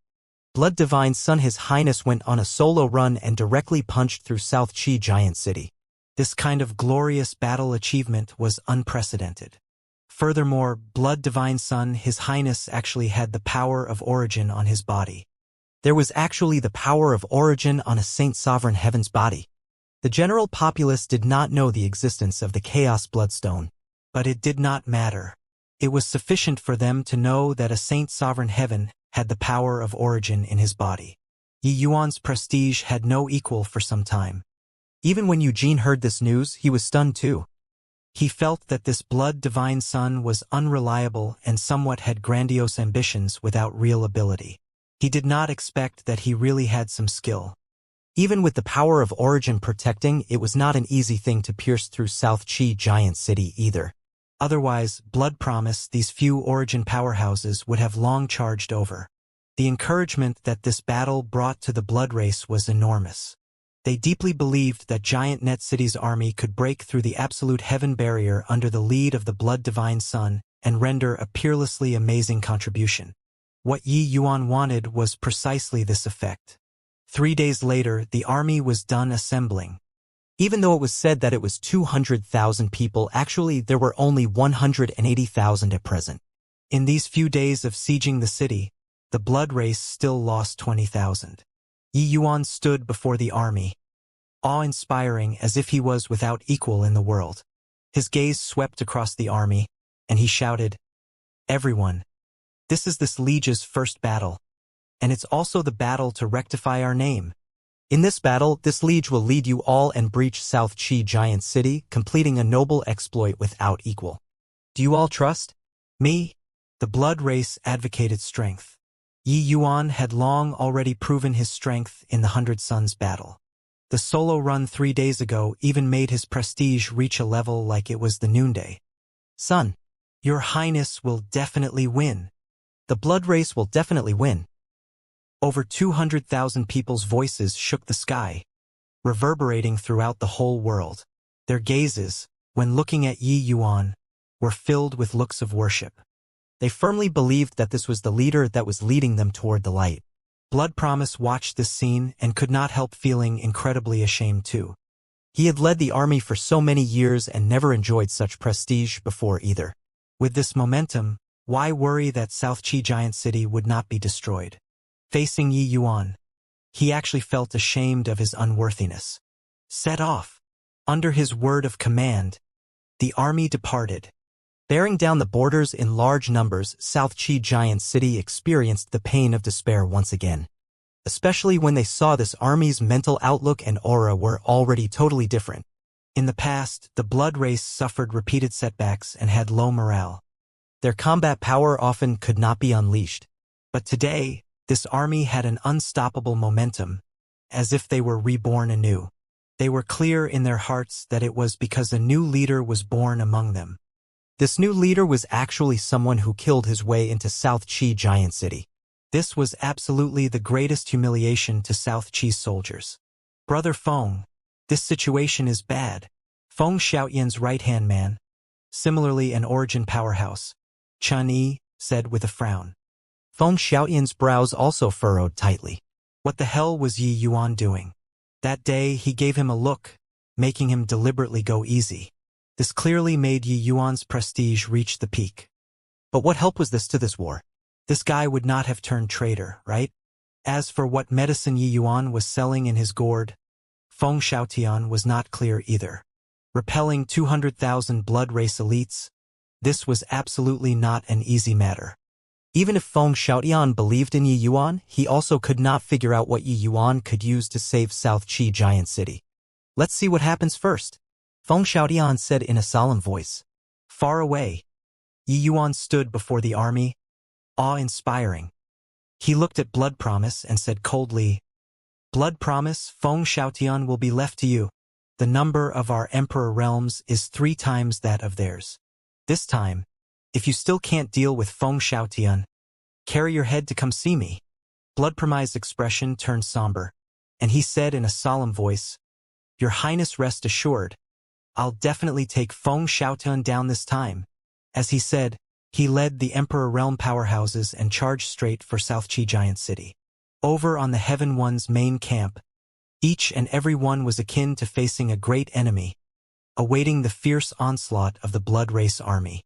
Blood Divine Son His Highness went on a solo run and directly punched through South Qi Giant City. This kind of glorious battle achievement was unprecedented. Furthermore, Blood Divine Son His Highness actually had the power of origin on his body. There was actually the power of origin on a Saint Sovereign Heaven's body. The general populace did not know the existence of the Chaos Bloodstone, but it did not matter. It was sufficient for them to know that a Saint Sovereign Heaven had the power of origin in his body. Yi Yuan's prestige had no equal for some time. Even when Eugene heard this news, he was stunned too. He felt that this Blood Divine Son was unreliable and somewhat had grandiose ambitions without real ability. He did not expect that he really had some skill. Even with the power of origin protecting, it was not an easy thing to pierce through South Qi Giant City either. Otherwise, Blood Promise, these few origin powerhouses would have long charged over. The encouragement that this battle brought to the blood race was enormous. They deeply believed that giant Net City's army could break through the absolute heaven barrier under the lead of the blood divine sun and render a peerlessly amazing contribution. What Yi Yuan wanted was precisely this effect. 3 days later, the army was done assembling. Even though it was said that it was 200,000 people, actually there were only 180,000 at present. In these few days of sieging the city, the blood race still lost 20,000. Yi Yuan stood before the army, awe-inspiring as if he was without equal in the world. His gaze swept across the army, and he shouted, "Everyone, this is this liege's first battle, and it's also the battle to rectify our name. In this battle, this liege will lead you all and breach South Qi Giant City, completing a noble exploit without equal. Do you all trust me?" The blood race advocated strength. Yi Yuan had long already proven his strength in the 100 Suns battle. The solo run 3 days ago even made his prestige reach a level like it was the noonday. "Son, your highness will definitely win. The blood race will definitely win." Over 200,000 people's voices shook the sky, reverberating throughout the whole world. Their gazes, when looking at Yi Yuan, were filled with looks of worship. They firmly believed that this was the leader that was leading them toward the light. Blood Promise watched this scene and could not help feeling incredibly ashamed too. He had led the army for so many years and never enjoyed such prestige before either. With this momentum, why worry that South Qi Giant City would not be destroyed? Facing Yi Yuan, he actually felt ashamed of his unworthiness. Set off. Under his word of command, the army departed. Bearing down the borders in large numbers, South Qi Giant City experienced the pain of despair once again. Especially when they saw this army's mental outlook and aura were already totally different. In the past, the blood race suffered repeated setbacks and had low morale. Their combat power often could not be unleashed. But today, this army had an unstoppable momentum, as if they were reborn anew. They were clear in their hearts that it was because a new leader was born among them. This new leader was actually someone who killed his way into South Qi Giant City. This was absolutely the greatest humiliation to South Qi's soldiers. "Brother Feng, this situation is bad." Feng Xiaoyan's right-hand man, similarly an origin powerhouse, Chun Yi, said with a frown. Feng Xiaoyan's brows also furrowed tightly. What the hell was Yi Yuan doing? That day he gave him a look, making him deliberately go easy. This clearly made Yi Yuan's prestige reach the peak. But what help was this to this war? This guy would not have turned traitor, right? As for what medicine Yi Yuan was selling in his gourd, Feng Xiaotian was not clear either. Repelling 200,000 blood race elites, this was absolutely not an easy matter. Even if Feng Xiaotian believed in Yi Yuan, he also could not figure out what Yi Yuan could use to save South Qi Giant City. "Let's see what happens first," Feng Xiaotian said in a solemn voice. Far away, Yi Yuan stood before the army, awe-inspiring. He looked at Blood Promise and said coldly, "Blood Promise, Feng Xiaotian will be left to you. The number of our emperor realms is 3 times that of theirs. This time, if you still can't deal with Feng Xiaotian, carry your head to come see me." Blood Promise's expression turned somber, and he said in a solemn voice, "Your Highness rest assured, I'll definitely take Feng Xiaotian down this time." As he said, he led the Emperor Realm powerhouses and charged straight for South Qi Giant City. Over on the Heaven One's main camp, each and every one was akin to facing a great enemy, awaiting the fierce onslaught of the Blood Race army.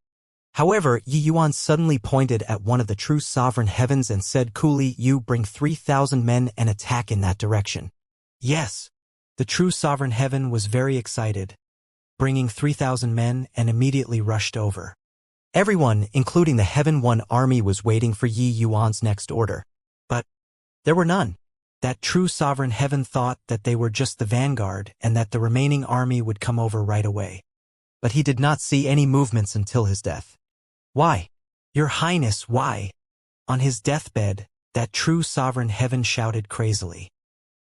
However, Yi Yuan suddenly pointed at one of the true sovereign heavens and said coolly, "You bring 3,000 men and attack in that direction." Yes, the true sovereign heaven was very excited, bringing 3,000 men and immediately rushed over. Everyone, including the Heaven One army, was waiting for Yi Yuan's next order. But there were none. That true sovereign heaven thought that they were just the vanguard and that the remaining army would come over right away. But he did not see any movements until his death. "Why? Your Highness, why?" On his deathbed, that true sovereign heaven shouted crazily.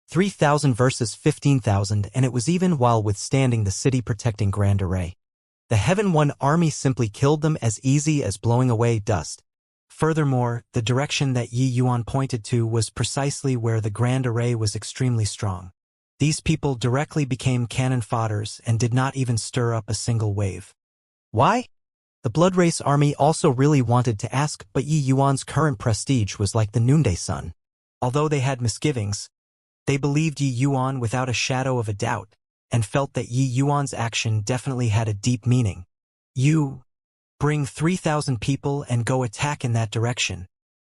3,000 versus 15,000, and it was even while withstanding the city-protecting Grand Array. The Heaven One army simply killed them as easy as blowing away dust. Furthermore, the direction that Yi Yuan pointed to was precisely where the Grand Array was extremely strong. These people directly became cannon fodders and did not even stir up a single wave. Why? The Blood Race army also really wanted to ask, but Yi Yuan's current prestige was like the noonday sun. Although they had misgivings, they believed Yi Yuan without a shadow of a doubt, and felt that Yi Yuan's action definitely had a deep meaning. You bring 3,000 people and go attack in that direction.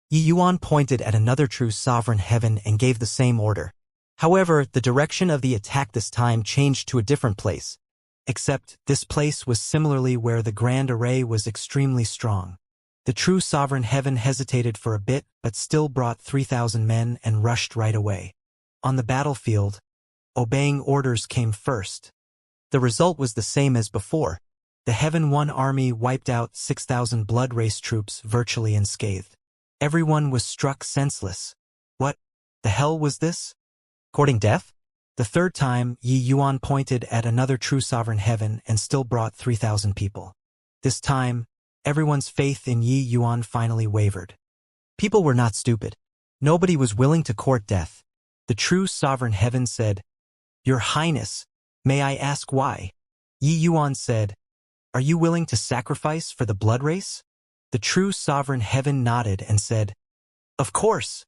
Yi Yuan pointed at another true sovereign heaven and gave the same order. However, the direction of the attack this time changed to a different place. Except, this place was similarly where the grand array was extremely strong. The true sovereign heaven hesitated for a bit, but still brought 3,000 men and rushed right away. On the battlefield, obeying orders came first. The result was the same as before. The Heaven One army wiped out 6,000 Blood Race troops virtually unscathed. Everyone was struck senseless. What the hell was this? Courting death? The third time, Yi Yuan pointed at another true sovereign heaven and still brought 3,000 people. This time, everyone's faith in Yi Yuan finally wavered. People were not stupid. Nobody was willing to court death. The true sovereign heaven said, "Your Highness, may I ask why?" Yi Yuan said, "Are you willing to sacrifice for the Blood Race?" The true sovereign heaven nodded and said, "Of course.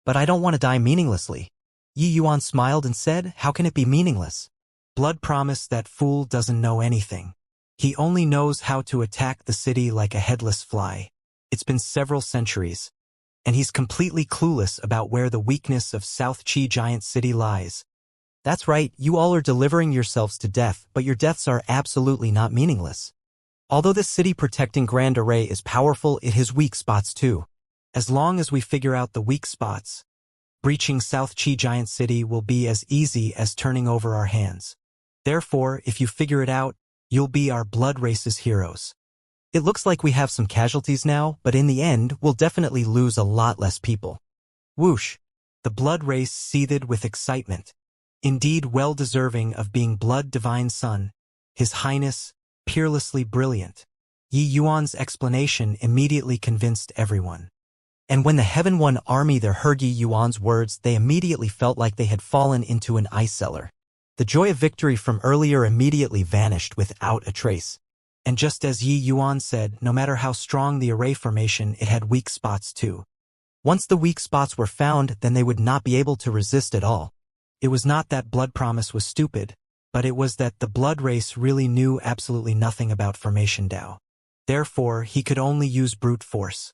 But I don't want to die meaninglessly." Yi Yuan smiled and said, "How can it be meaningless? Blood promised that fool doesn't know anything. He only knows how to attack the city like a headless fly. It's been several centuries, and he's completely clueless about where the weakness of South Qi Giant City lies. That's right, you all are delivering yourselves to death, but your deaths are absolutely not meaningless. Although this city-protecting Grand Array is powerful, it has weak spots too. As long as we figure out the weak spots, breaching South Qi Giant City will be as easy as turning over our hands. Therefore, if you figure it out, you'll be our Blood Race's heroes. It looks like we have some casualties now, but in the end, we'll definitely lose a lot less people." Whoosh! The Blood Race seethed with excitement. Indeed well-deserving of being Blood Divine Son, His Highness, peerlessly brilliant. Yi Yuan's explanation immediately convinced everyone. And when the Heaven One army there heard Yi Yuan's words, they immediately felt like they had fallen into an ice cellar. The joy of victory from earlier immediately vanished without a trace. And just as Yi Yuan said, no matter how strong the array formation, it had weak spots too. Once the weak spots were found, then they would not be able to resist at all. It was not that Blood Promise was stupid, but it was that the Blood Race really knew absolutely nothing about formation Dao. Therefore, he could only use brute force.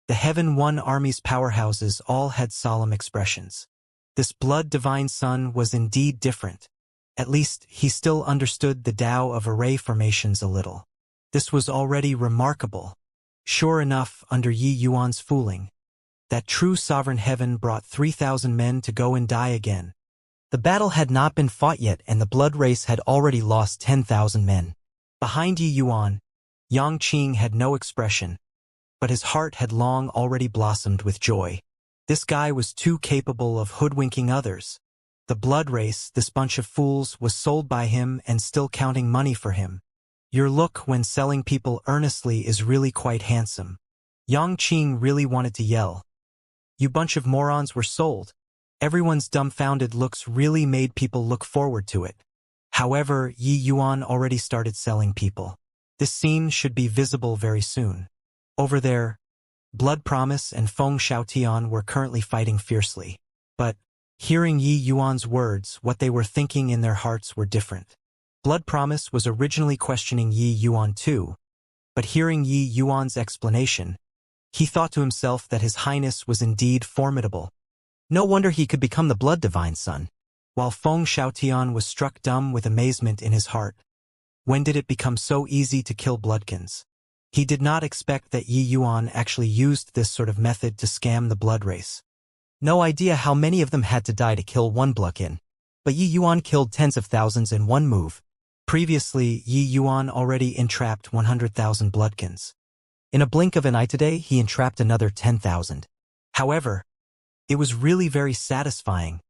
The Heaven One army's powerhouses all had solemn expressions. This Blood Divine Son was indeed different. At least, he still understood the Tao of array formations a little. This was already remarkable. Sure enough, under Yi Yuan's fooling, that true sovereign heaven brought 3,000 men to go and die again. The battle had not been fought yet, and the Blood Race had already lost 10,000 men. Behind Yi Yuan, Yang Qing had no expression, but his heart had long already blossomed with joy. This guy was too capable of hoodwinking others. The Blood Race, this bunch of fools, was sold by him and still counting money for him. Your look when selling people earnestly is really quite handsome. Yang Qing really wanted to yell. You bunch of morons were sold. Everyone's dumbfounded looks really made people look forward to it. However, Yi Yuan already started selling people. This scene should be visible very soon. Over there, Blood Promise and Feng Xiaotian were currently fighting fiercely. But, hearing Yi Yuan's words, what they were thinking in their hearts were different. Blood Promise was originally questioning Yi Yuan too, but hearing Yi Yuan's explanation, he thought to himself that His Highness was indeed formidable. No wonder he could become the Blood Divine Son. While Feng Xiaotian was struck dumb with amazement in his heart. When did it become so easy to kill Bloodkins? He did not expect that Yi Yuan actually used this sort of method to scam the Blood Race. No idea how many of them had to die to kill one Bloodkin. But Yi Yuan killed tens of thousands in one move. Previously, Yi Yuan already entrapped 100,000 Bloodkins. In a blink of an eye today, he entrapped another 10,000. However, it was really very satisfying.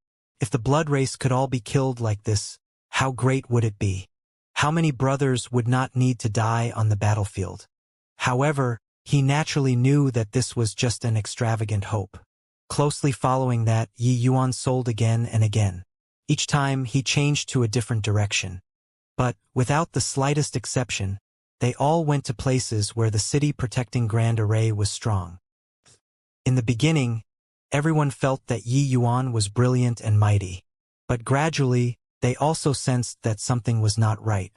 If the Blood Race could all be killed like this, how great would it be? How many brothers would not need to die on the battlefield? However, he naturally knew that this was just an extravagant hope. Closely following that, Yi Yuan sold again and again. Each time he changed to a different direction. But, without the slightest exception, they all went to places where the city protecting Grand Array was strong. In the beginning, everyone felt that Yi Yuan was brilliant and mighty. But gradually, they also sensed that something was not right.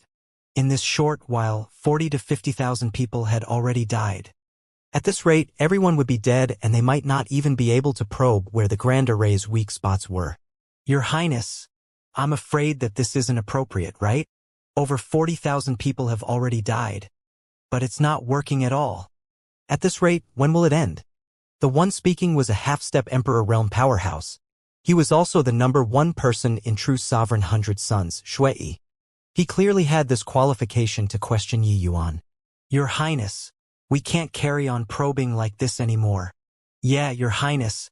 In this short while, 40 to 50,000 people had already died. At this rate, everyone would be dead and they might not even be able to probe where the Grand Array's weak spots were. Your Highness, I'm afraid that this isn't appropriate, right? Over 40,000 people have already died. But it's not working at all. At this rate, when will it end? The one speaking was a half-step Emperor Realm powerhouse. He was also the #1 person in True Sovereign 100 Sons, Shui. He clearly had this qualification to question Yi Yuan. Your Highness, we can't carry on probing like this anymore. Yeah, Your Highness,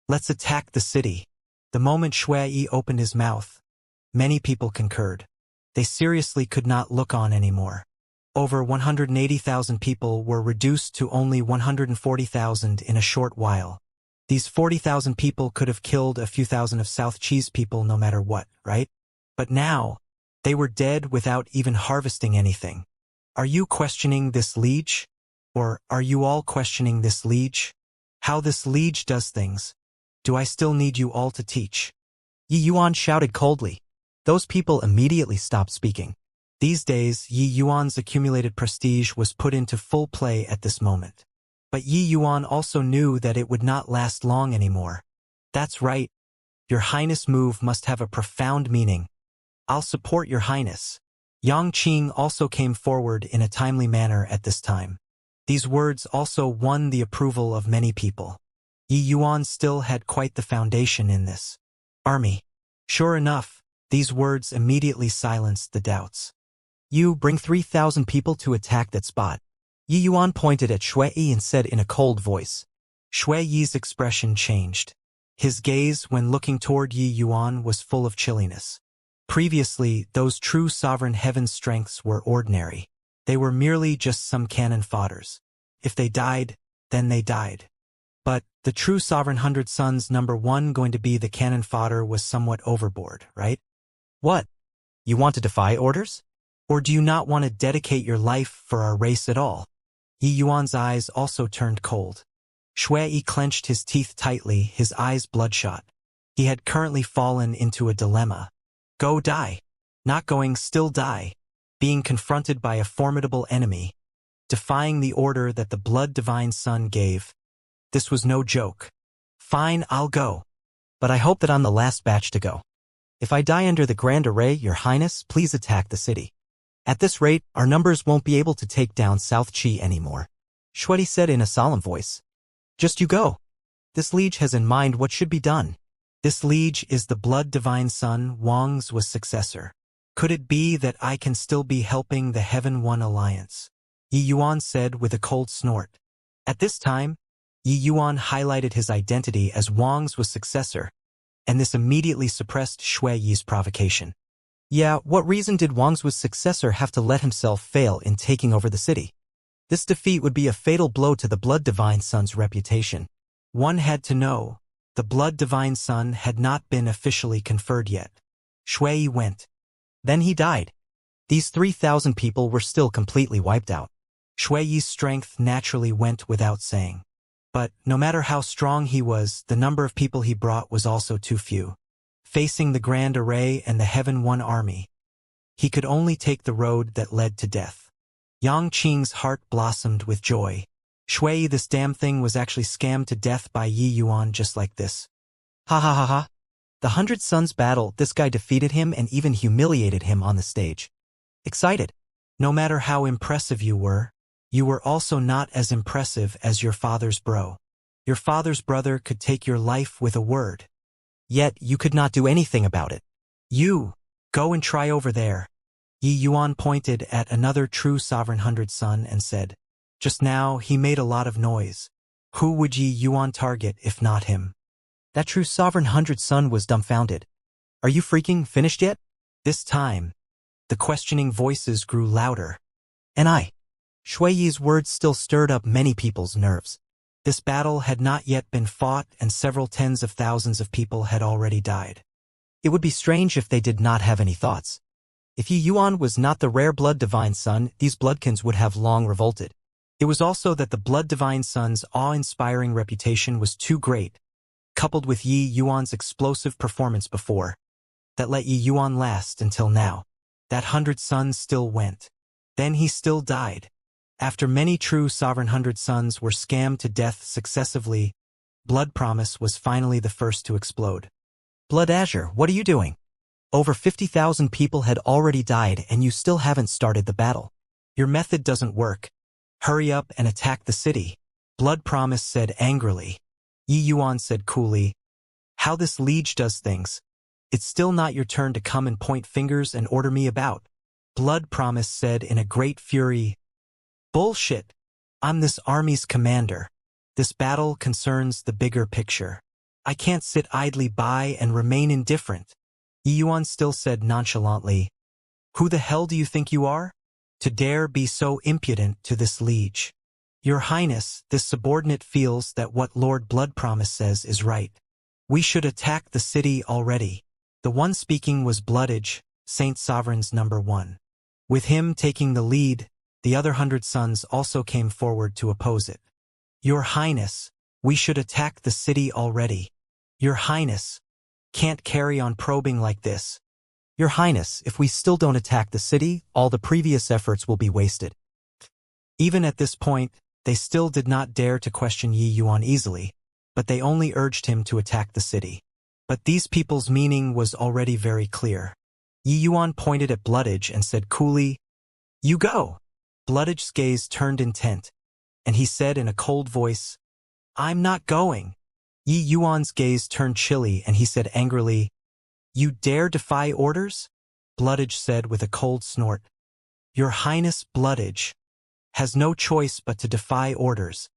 let's attack the city. The moment Shui opened his mouth, many people concurred. They seriously could not look on anymore. Over 180,000 people were reduced to only 140,000 in a short while. These 40,000 people could have killed a few thousand of South Chi's people no matter what, right? But now, they were dead without even harvesting anything. Are you questioning this liege? Or are you all questioning this liege? How this liege does things? Do I still need you all to teach? Yi Yuan shouted coldly. Those people immediately stopped speaking. These days, Yi Yuan's accumulated prestige was put into full play at this moment. But Yi Yuan also knew that it would not last long anymore. That's right. Your Highness' move must have a profound meaning. I'll support Your Highness. Yang Qing also came forward in a timely manner at this time. These words also won the approval of many people. Yi Yuan still had quite the foundation in this army. Sure enough, these words immediately silenced the doubts. You bring 3,000 people to attack that spot. Yi Yuan pointed at Shui and said in a cold voice. Shui Yi's expression changed. His gaze when looking toward Yi Yuan was full of chilliness. Previously, those true sovereign heaven's strengths were ordinary. They were merely just some cannon fodders. If they died, then they died. But the true sovereign 100 Sons #1 going to be the cannon fodder was somewhat overboard, right? What? You want to defy orders? Or do you not want to dedicate your life for our race at all? Yi Yuan's eyes also turned cold. Shui clenched his teeth tightly, his eyes bloodshot. He had currently fallen into a dilemma. Go die. Not going, still die. Being confronted by a formidable enemy. Defying the order that the blood divine sun gave. This was no joke. Fine, I'll go. But I hope that I'm the last batch to go. If I die under the Grand Array, Your Highness, please attack the city. At this rate, our numbers won't be able to take down South Chi anymore. Shui said in a solemn voice. Just you go. This liege has in mind what should be done. This liege is the blood divine son Wang's was successor. Could it be that I can still be helping the Heaven One Alliance? Yi Yuan said with a cold snort. At this time, Yi Yuan highlighted his identity as Wang's was successor, and this immediately suppressed Shui Yi's provocation. Yeah, what reason did Wang's was successor have to let himself fail in taking over the city? This defeat would be a fatal blow to the Blood Divine Son's reputation. One had to know, the Blood Divine Son had not been officially conferred yet. Shui went. Then he died. These 3,000 people were still completely wiped out. Shui Yi's strength naturally went without saying. But, no matter how strong he was, the number of people he brought was also too few. Facing the Grand Array and the Heaven One army, he could only take the road that led to death. Yang Qing's heart blossomed with joy. Shui, this damn thing was actually scammed to death by Yi Yuan just like this. Ha ha ha ha. The 100 Sons battle, this guy defeated him and even humiliated him on the stage. Excited. No matter how impressive you were also not as impressive as your father's bro. Your father's brother could take your life with a word. Yet you could not do anything about it. You, go and try over there. Yi Yuan pointed at another true sovereign 100 Son and said, just now he made a lot of noise. Who would Yi Yuan target if not him? That true sovereign 100 Son was dumbfounded. Are you freaking finished yet? This time, the questioning voices grew louder. And I. Shui Yi's words still stirred up many people's nerves. This battle had not yet been fought and several tens of thousands of people had already died. It would be strange if they did not have any thoughts. If Yi Yuan was not the rare Blood Divine Son, these Bloodkins would have long revolted. It was also that the Blood Divine Son's awe-inspiring reputation was too great, coupled with Yi Yuan's explosive performance before, that let Yi Yuan last until now. That 100 Sons still went. Then he still died. After many true sovereign 100 Sons were scammed to death successively, Blood Promise was finally the first to explode. Blood Azure, what are you doing? Over 50,000 people had already died and you still haven't started the battle. Your method doesn't work. Hurry up and attack the city. Blood Promise said angrily. Yi Yuan said coolly, how this liege does things. It's still not your turn to come and point fingers and order me about. Blood Promise said in a great fury, bullshit. I'm this army's commander. This battle concerns the bigger picture. I can't sit idly by and remain indifferent. Yi Yuan still said nonchalantly, who the hell do you think you are? To dare be so impudent to this liege. Your Highness, this subordinate feels that what Lord Blood Promise says is right. We should attack the city already. The one speaking was Bloodage, Saint Sovereign's #1. With him taking the lead, the other 100 Sons also came forward to oppose it. Your Highness, we should attack the city already. Your Highness, can't carry on probing like this. Your Highness, if we still don't attack the city, all the previous efforts will be wasted. Even at this point, they still did not dare to question Yi Yuan easily, but they only urged him to attack the city. But these people's meaning was already very clear. Yi Yuan pointed at Bloodage and said coolly, you go. Bloodage's gaze turned intent, and he said in a cold voice, I'm not going. Yi Yuan's gaze turned chilly and he said angrily, you dare defy orders? Bloodage said with a cold snort, Your Highness Bloodage has no choice but to defy orders.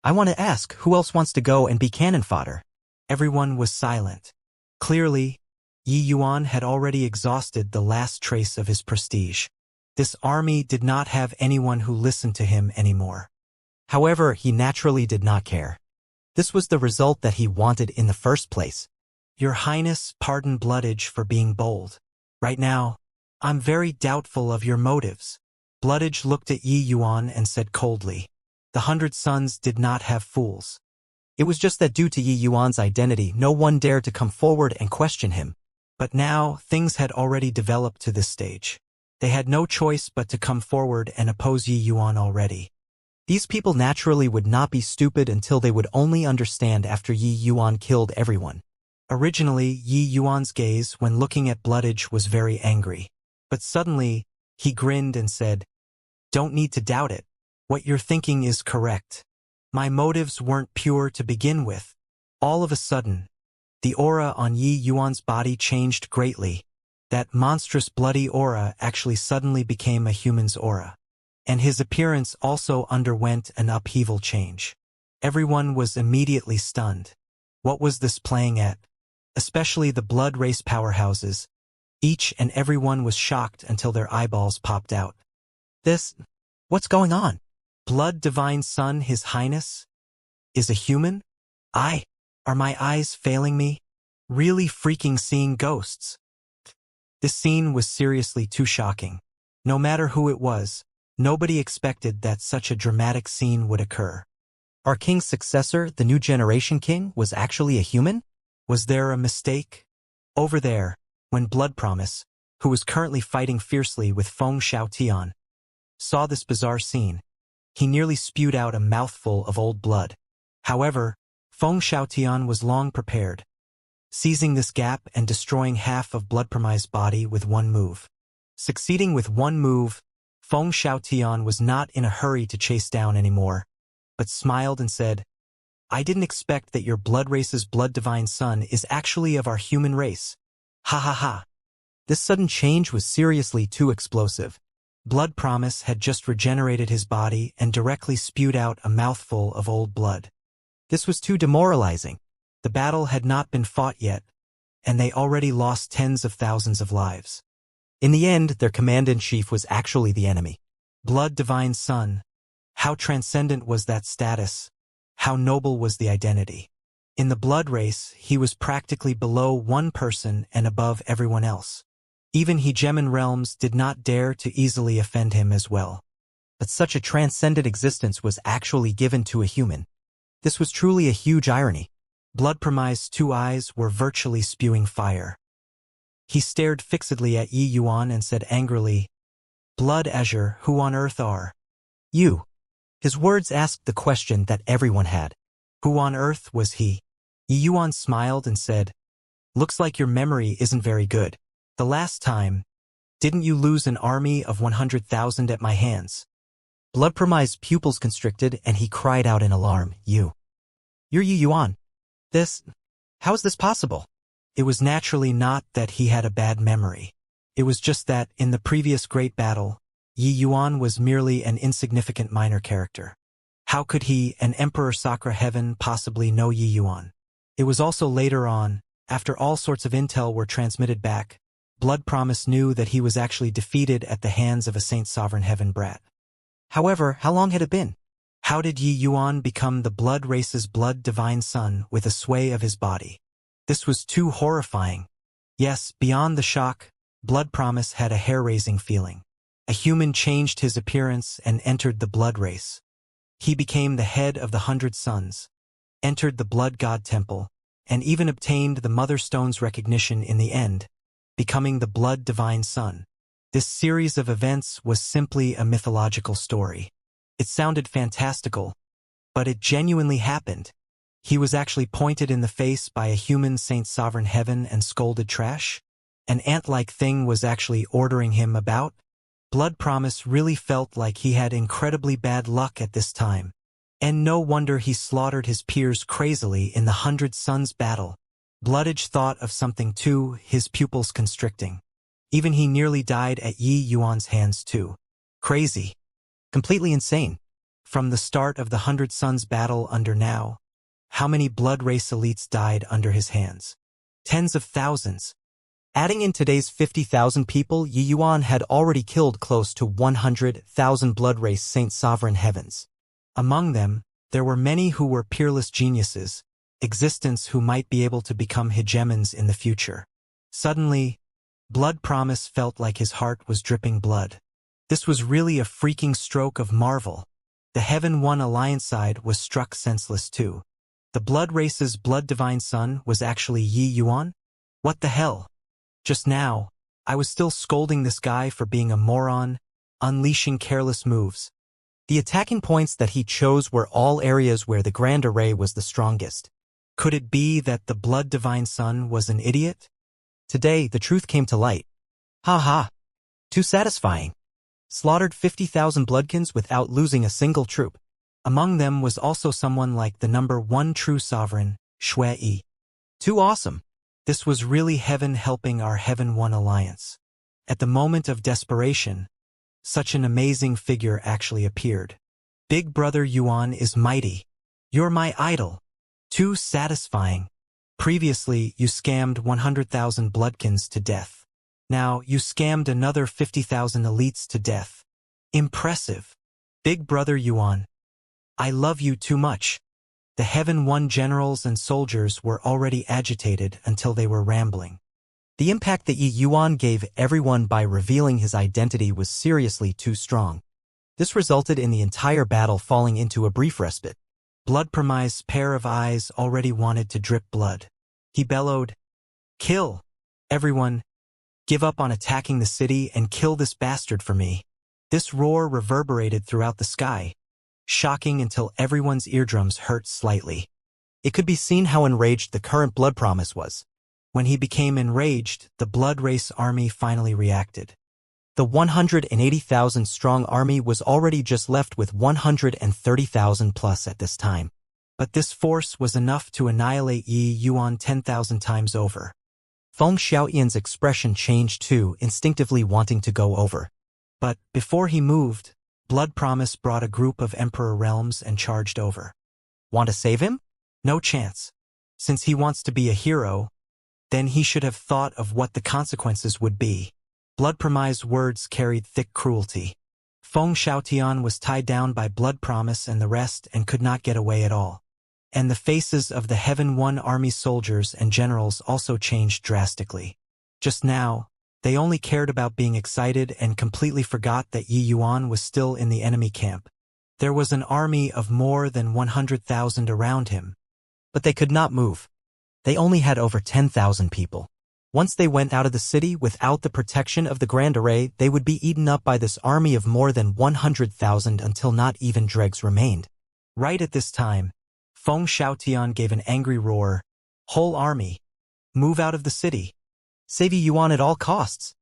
I want to ask, who else wants to go and be cannon fodder? Everyone was silent. Clearly, Yi Yuan had already exhausted the last trace of his prestige. This army did not have anyone who listened to him anymore. However, he naturally did not care. This was the result that he wanted in the first place. Your Highness, pardon Bloodage for being bold. Right now, I'm very doubtful of your motives. Bloodage looked at Yi Yuan and said coldly, the 100 Sons did not have fools. It was just that due to Yi Yuan's identity, no one dared to come forward and question him. But now, things had already developed to this stage. They had no choice but to come forward and oppose Yi Yuan already. These people naturally would not be stupid until they would only understand after Yi Yuan killed everyone. Originally, Yi Yuan's gaze when looking at Bloodage was very angry. But suddenly, he grinned and said, don't need to doubt it. What you're thinking is correct. My motives weren't pure to begin with. All of a sudden, the aura on Yi Yuan's body changed greatly. That monstrous bloody aura actually suddenly became a human's aura. And his appearance also underwent an upheaval change. Everyone was immediately stunned. What was this playing at? Especially the blood race powerhouses. Each and every one was shocked until their eyeballs popped out. What's going on? Blood Divine Son, His Highness? Is a human? Are my eyes failing me? Really freaking seeing ghosts. This scene was seriously too shocking. No matter who it was, nobody expected that such a dramatic scene would occur. Our king's successor, the new generation king, was actually a human? Was there a mistake? Over there, when Blood Promise, who was currently fighting fiercely with Feng Xiaotian, saw this bizarre scene, he nearly spewed out a mouthful of old blood. However, Feng Xiaotian was long prepared, seizing this gap and destroying half of Blood Promise's body with one move. Succeeding with one move, Feng Xiaotian was not in a hurry to chase down anymore, but smiled and said, I didn't expect that your blood race's Blood Divine Son is actually of our human race. Ha ha ha. This sudden change was seriously too explosive. Blood Promise had just regenerated his body and directly spewed out a mouthful of old blood. This was too demoralizing. The battle had not been fought yet, and they already lost tens of thousands of lives. In the end, their command-in-chief was actually the enemy. Blood Divine Son. How transcendent was that status? How noble was the identity? In the blood race, he was practically below one person and above everyone else. Even hegemon realms did not dare to easily offend him as well. But such a transcendent existence was actually given to a human. This was truly a huge irony. Blood Promise's 2 eyes were virtually spewing fire. He stared fixedly at Yi Yuan and said angrily, "Blood Azure, who on earth are you?" His words asked the question that everyone had. Who on earth was he? Yi Yuan smiled and said, "Looks like your memory isn't very good. The last time, didn't you lose an army of 100,000 at my hands?" Blood Promise's pupils constricted and he cried out in alarm, You're Yi Yuan. How is this possible?" It was naturally not that he had a bad memory. It was just that, in the previous great battle, Yi Yuan was merely an insignificant minor character. How could he, an Emperor Sakura Heaven, possibly know Yi Yuan? It was also later on, after all sorts of intel were transmitted back, Blood Promise knew that he was actually defeated at the hands of a Saint Sovereign Heaven brat. However, how long had it been? How did Yi Yuan become the blood race's blood divine son with a sway of his body? This was too horrifying. Yes, beyond the shock, Blood Promise had a hair-raising feeling. A human changed his appearance and entered the blood race. He became the head of the 100 Sons, entered the Blood God Temple, and even obtained the Mother Stone's recognition in the end, becoming the Blood Divine Son. This series of events was simply a mythological story. It sounded fantastical, but it genuinely happened. He was actually pointed in the face by a human Saint Sovereign Heaven and scolded trash. An ant-like thing was actually ordering him about. Blood Promise really felt like he had incredibly bad luck at this time. And no wonder he slaughtered his peers crazily in the 100 Sons battle. Bloodage thought of something too, his pupils constricting. Even he nearly died at Yi Yuan's hands too. Crazy. Completely insane. From the start of the 100 Sons battle under now, how many blood race elites died under his hands? Tens of thousands. Adding in today's 50,000 people, Yi Yuan had already killed close to 100,000 blood race Saint Sovereign Heavens. Among them, there were many who were peerless geniuses, existence who might be able to become hegemons in the future. Suddenly, Blood Promise felt like his heart was dripping blood. This was really a freaking stroke of marvel. The Heaven One Alliance side was struck senseless too. The blood race's blood divine son was actually Yi Yuan? What the hell? Just now, I was still scolding this guy for being a moron, unleashing careless moves. The attacking points that he chose were all areas where the Grand Array was the strongest. Could it be that the blood divine son was an idiot? Today, the truth came to light. Ha ha. Too satisfying. Slaughtered 50,000 bloodkins without losing a single troop. Among them was also someone like the number 1 true sovereign, Shui. Too awesome. This was really heaven helping our Heaven One Alliance. At the moment of desperation, such an amazing figure actually appeared. Big Brother Yuan is mighty. You're my idol. Too satisfying. Previously, you scammed 100,000 bloodkins to death. Now, you scammed another 50,000 elites to death. Impressive. Big Brother Yuan. I love you too much. The Heaven One generals and soldiers were already agitated until they were rambling. The impact that Yi Yuan gave everyone by revealing his identity was seriously too strong. This resulted in the entire battle falling into a brief respite. Blood Promise's pair of eyes already wanted to drip blood. He bellowed, "Kill! Everyone! Give up on attacking the city and kill this bastard for me." This roar reverberated throughout the sky, shocking until everyone's eardrums hurt slightly. It could be seen how enraged the current Blood Promise was. When he became enraged, the Blood Race army finally reacted. The 180,000 strong army was already just left with 130,000 plus at this time. But this force was enough to annihilate Yi Yuan 10,000 times over. Feng Xiaoyan's expression changed too, instinctively wanting to go over. But before he moved, Blood Promise brought a group of Emperor realms and charged over. Want to save him? No chance. Since he wants to be a hero, then he should have thought of what the consequences would be. Blood Promise's words carried thick cruelty. Feng Xiaotian was tied down by Blood Promise and the rest and could not get away at all. And the faces of the Heaven One Army soldiers and generals also changed drastically. Just now, they only cared about being excited and completely forgot that Yi Yuan was still in the enemy camp. There was an army of more than 100,000 around him. But they could not move. They only had over 10,000 people. Once they went out of the city without the protection of the Grand Array, they would be eaten up by this army of more than 100,000 until not even dregs remained. Right at this time, Feng Xiaotian gave an angry roar. Whole army, move out of the city. Save Yi Yuan at all costs.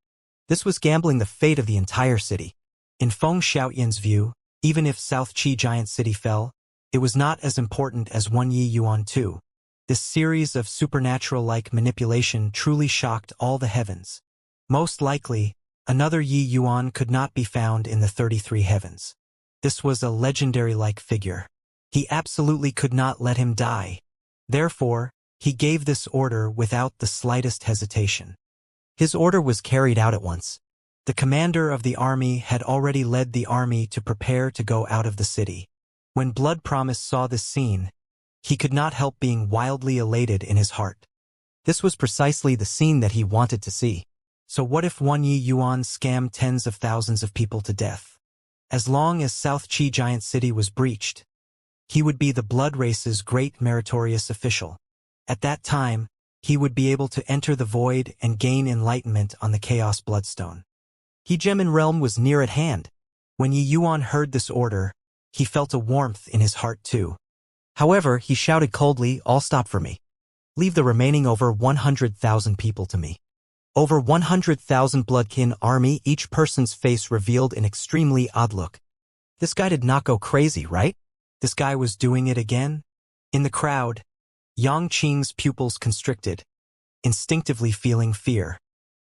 This was gambling the fate of the entire city. In Feng Xiaotian's view, even if South Qi Giant City fell, it was not as important as one Yi Yuan too. This series of supernatural-like manipulation truly shocked all the heavens. Most likely, another Yi Yuan could not be found in the 33 heavens. This was a legendary-like figure. He absolutely could not let him die. Therefore, he gave this order without the slightest hesitation. His order was carried out at once. The commander of the army had already led the army to prepare to go out of the city. When Blood Promise saw this scene, he could not help being wildly elated in his heart. This was precisely the scene that he wanted to see. So what if one Yi Yuan scammed tens of thousands of people to death? As long as South Qi Giant City was breached, he would be the blood race's great meritorious official. At that time, he would be able to enter the void and gain enlightenment on the Chaos Bloodstone. He Gemin realm was near at hand. When Yi Yuan heard this order, he felt a warmth in his heart too. However, he shouted coldly, "All stop for me. Leave the remaining over 100,000 people to me." Over 100,000 Bloodkin army, each person's face revealed an extremely odd look. This guy did not go crazy, right? This guy was doing it again? In the crowd, Yang Qing's pupils constricted, instinctively feeling fear.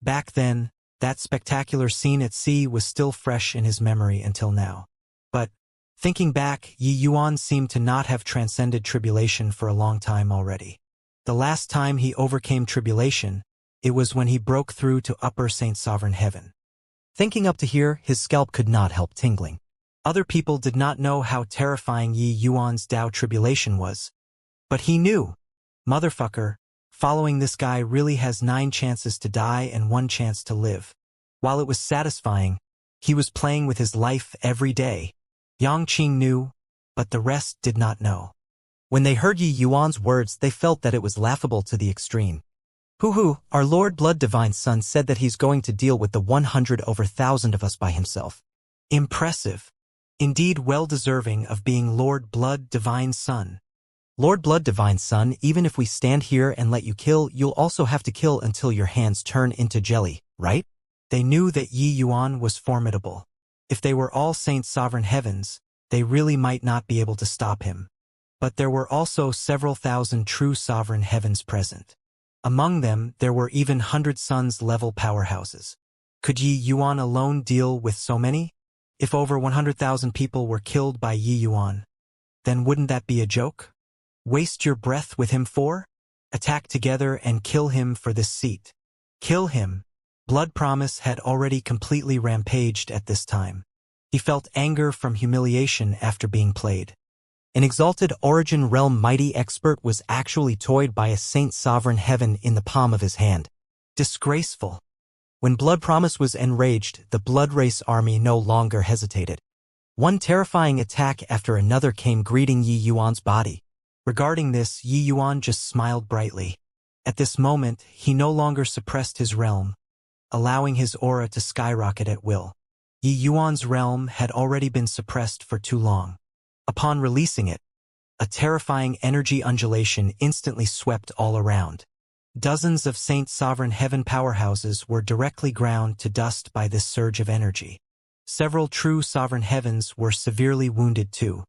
Back then, that spectacular scene at sea was still fresh in his memory until now. But, thinking back, Yi Yuan seemed to not have transcended tribulation for a long time already. The last time he overcame tribulation, it was when he broke through to Upper Saint Sovereign Heaven. Thinking up to here, his scalp could not help tingling. Other people did not know how terrifying Yi Yuan's Tao tribulation was. But he knew. Motherfucker, following this guy really has 9 chances to die and 1 chance to live. While it was satisfying, he was playing with his life every day. Yang Qing knew, but the rest did not know. When they heard Yi Yuan's words, they felt that it was laughable to the extreme. Hoo-hoo, our Lord Blood Divine Son said that he's going to deal with the 100 over 1,000 of us by himself. Impressive. Indeed well-deserving of being Lord Blood Divine Son. Lord Blood Divine Son, even if we stand here and let you kill, you'll also have to kill until your hands turn into jelly, right? They knew that Yi Yuan was formidable. If they were all Saint Sovereign Heavens, they really might not be able to stop him. But there were also several thousand true Sovereign Heavens present. Among them, there were even 100 Suns-level powerhouses. Could Yi Yuan alone deal with so many? If over 100,000 people were killed by Yi Yuan, then wouldn't that be a joke? Waste your breath with him for? Attack together and kill him for this seat. Kill him. Blood Promise had already completely rampaged at this time. He felt anger from humiliation after being played. An exalted Origin Realm mighty expert was actually toyed by a Saint Sovereign Heaven in the palm of his hand. Disgraceful. When Blood Promise was enraged, the Blood Race army no longer hesitated. One terrifying attack after another came greeting Yi Yuan's body. Regarding this, Yi Yuan just smiled brightly. At this moment, he no longer suppressed his realm, allowing his aura to skyrocket at will. Yi Yuan's realm had already been suppressed for too long. Upon releasing it, a terrifying energy undulation instantly swept all around. Dozens of Saint Sovereign Heaven powerhouses were directly ground to dust by this surge of energy. Several true Sovereign Heavens were severely wounded too.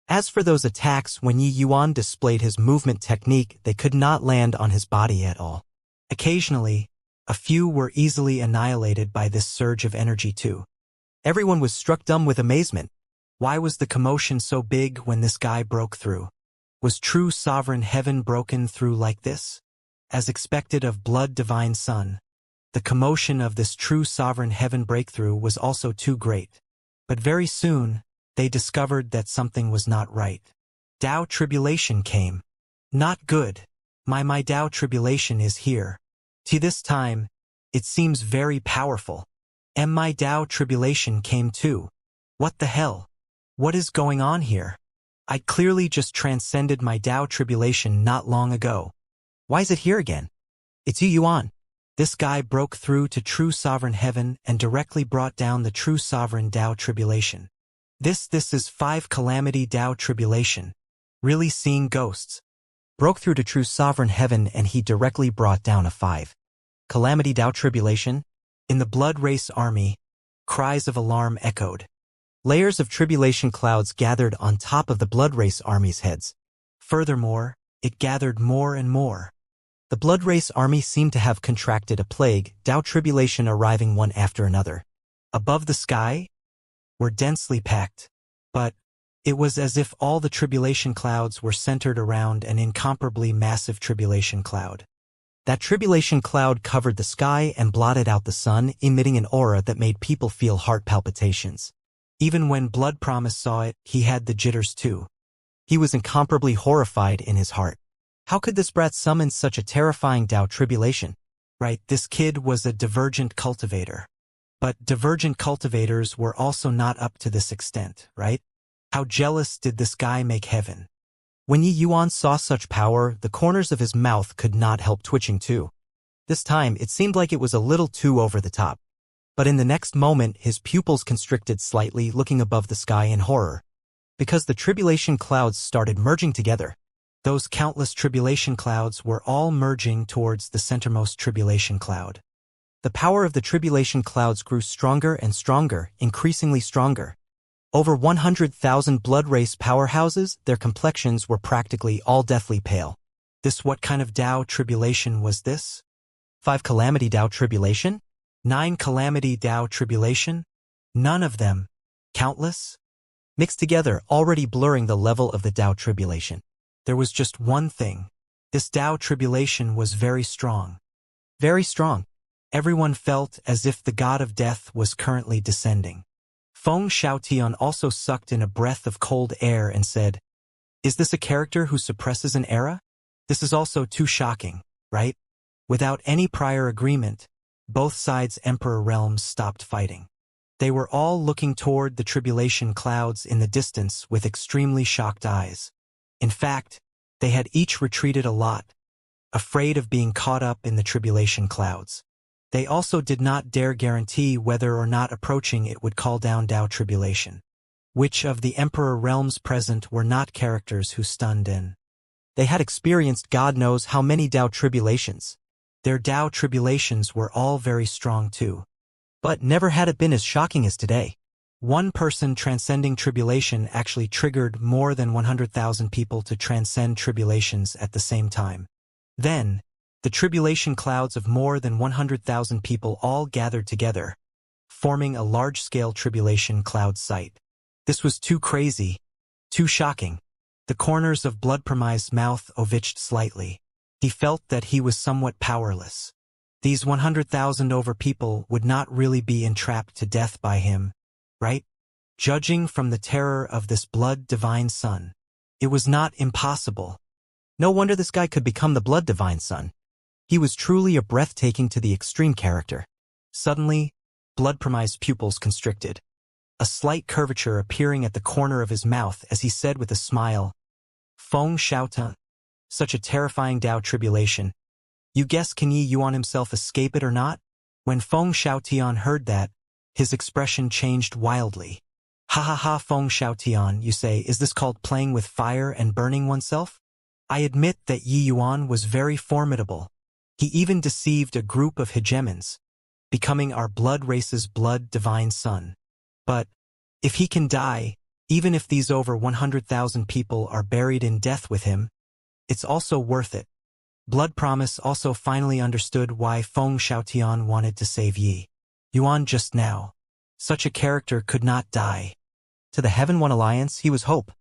As for those attacks, when Yi Yuan displayed his movement technique, they could not land on his body at all. Occasionally, a few were easily annihilated by this surge of energy too. Everyone was struck dumb with amazement. Why was the commotion so big when this guy broke through? Was true Sovereign Heaven broken through like this? As expected of Blood Divine Son, the commotion of this true Sovereign Heaven breakthrough was also too great. But very soon, they discovered that something was not right. Dao tribulation came. Not good. My Dao tribulation is here. To this time, it seems very powerful. And my Dao tribulation came too. What the hell? What is going on here? I clearly just transcended my Dao tribulation not long ago. Why is it here again? It's Yuan. This guy broke through to true sovereign heaven and directly brought down the true sovereign Dao tribulation. This is 5 calamity Dao tribulation. Really seeing ghosts. Broke through to true sovereign heaven and he directly brought down a 5 calamity Dao tribulation. In the blood race army, cries of alarm echoed. Layers of tribulation clouds gathered on top of the blood race army's heads. Furthermore, it gathered more and more. The blood race army seemed to have contracted a plague, Dao tribulation arriving one after another. Above the sky were densely packed, but it was as if all the tribulation clouds were centered around an incomparably massive tribulation cloud. That tribulation cloud covered the sky and blotted out the sun, emitting an aura that made people feel heart palpitations. Even when Blood Promise saw it, he had the jitters too. He was incomparably horrified in his heart. How could this brat summon such a terrifying Dao tribulation? Right, this kid was a divergent cultivator. But divergent cultivators were also not up to this extent, right? How jealous did this guy make heaven? When Yuan saw such power, the corners of his mouth could not help twitching too. This time, it seemed like it was a little too over the top. But in the next moment, his pupils constricted slightly, looking above the sky in horror. Because the tribulation clouds started merging together. Those countless tribulation clouds were all merging towards the centermost tribulation cloud. The power of the tribulation clouds grew stronger and stronger, increasingly stronger. Over 100,000 blood race powerhouses, their complexions were practically all deathly pale. What kind of Dao tribulation was this? 5 calamity Dao tribulation? 9 calamity Dao tribulation? None of them. Countless? Mixed together, already blurring the level of the Dao tribulation. There was just one thing. This Dao tribulation was very strong. Very strong. Everyone felt as if the god of death was currently descending. Feng Xiaotian also sucked in a breath of cold air and said, "Is this a character who suppresses an era? This is also too shocking, right?" Without any prior agreement, both sides' emperor realms stopped fighting. They were all looking toward the tribulation clouds in the distance with extremely shocked eyes. In fact, they had each retreated a lot, afraid of being caught up in the tribulation clouds. They also did not dare guarantee whether or not approaching it would call down Dao tribulation. Which of the emperor realms present were not characters who stunned in. They had experienced God knows how many Dao tribulations. Their Dao tribulations were all very strong too. But never had it been as shocking as today. One person transcending tribulation actually triggered more than 100,000 people to transcend tribulations at the same time. Then, the tribulation clouds of more than 100,000 people all gathered together, forming a large-scale tribulation cloud site. This was too crazy, too shocking. The corners of Blood Promise's mouth oviched slightly. He felt that he was somewhat powerless. These 100,000 over people would not really be entrapped to death by him, right? Judging from the terror of this blood divine son, it was not impossible. No wonder this guy could become the blood divine son. He was truly a breathtaking to the extreme character. Suddenly, Blood Promise's pupils constricted. A slight curvature appearing at the corner of his mouth as he said with a smile, "Feng Xiaotan, such a terrifying Dao tribulation. You guess can Yuan himself escape it or not?" When Feng Xiaotian heard that, his expression changed wildly. "Ha ha ha, Feng Xiaotian, you say, is this called playing with fire and burning oneself? I admit that Yuan was very formidable. He even deceived a group of hegemons, becoming our blood race's blood divine son. But, if he can die, even if these over 100,000 people are buried in death with him, it's also worth it." Blood Promise also finally understood why Feng Xiaotian wanted to save Yuan just now. Such a character could not die. To the Heaven One Alliance, he was hope.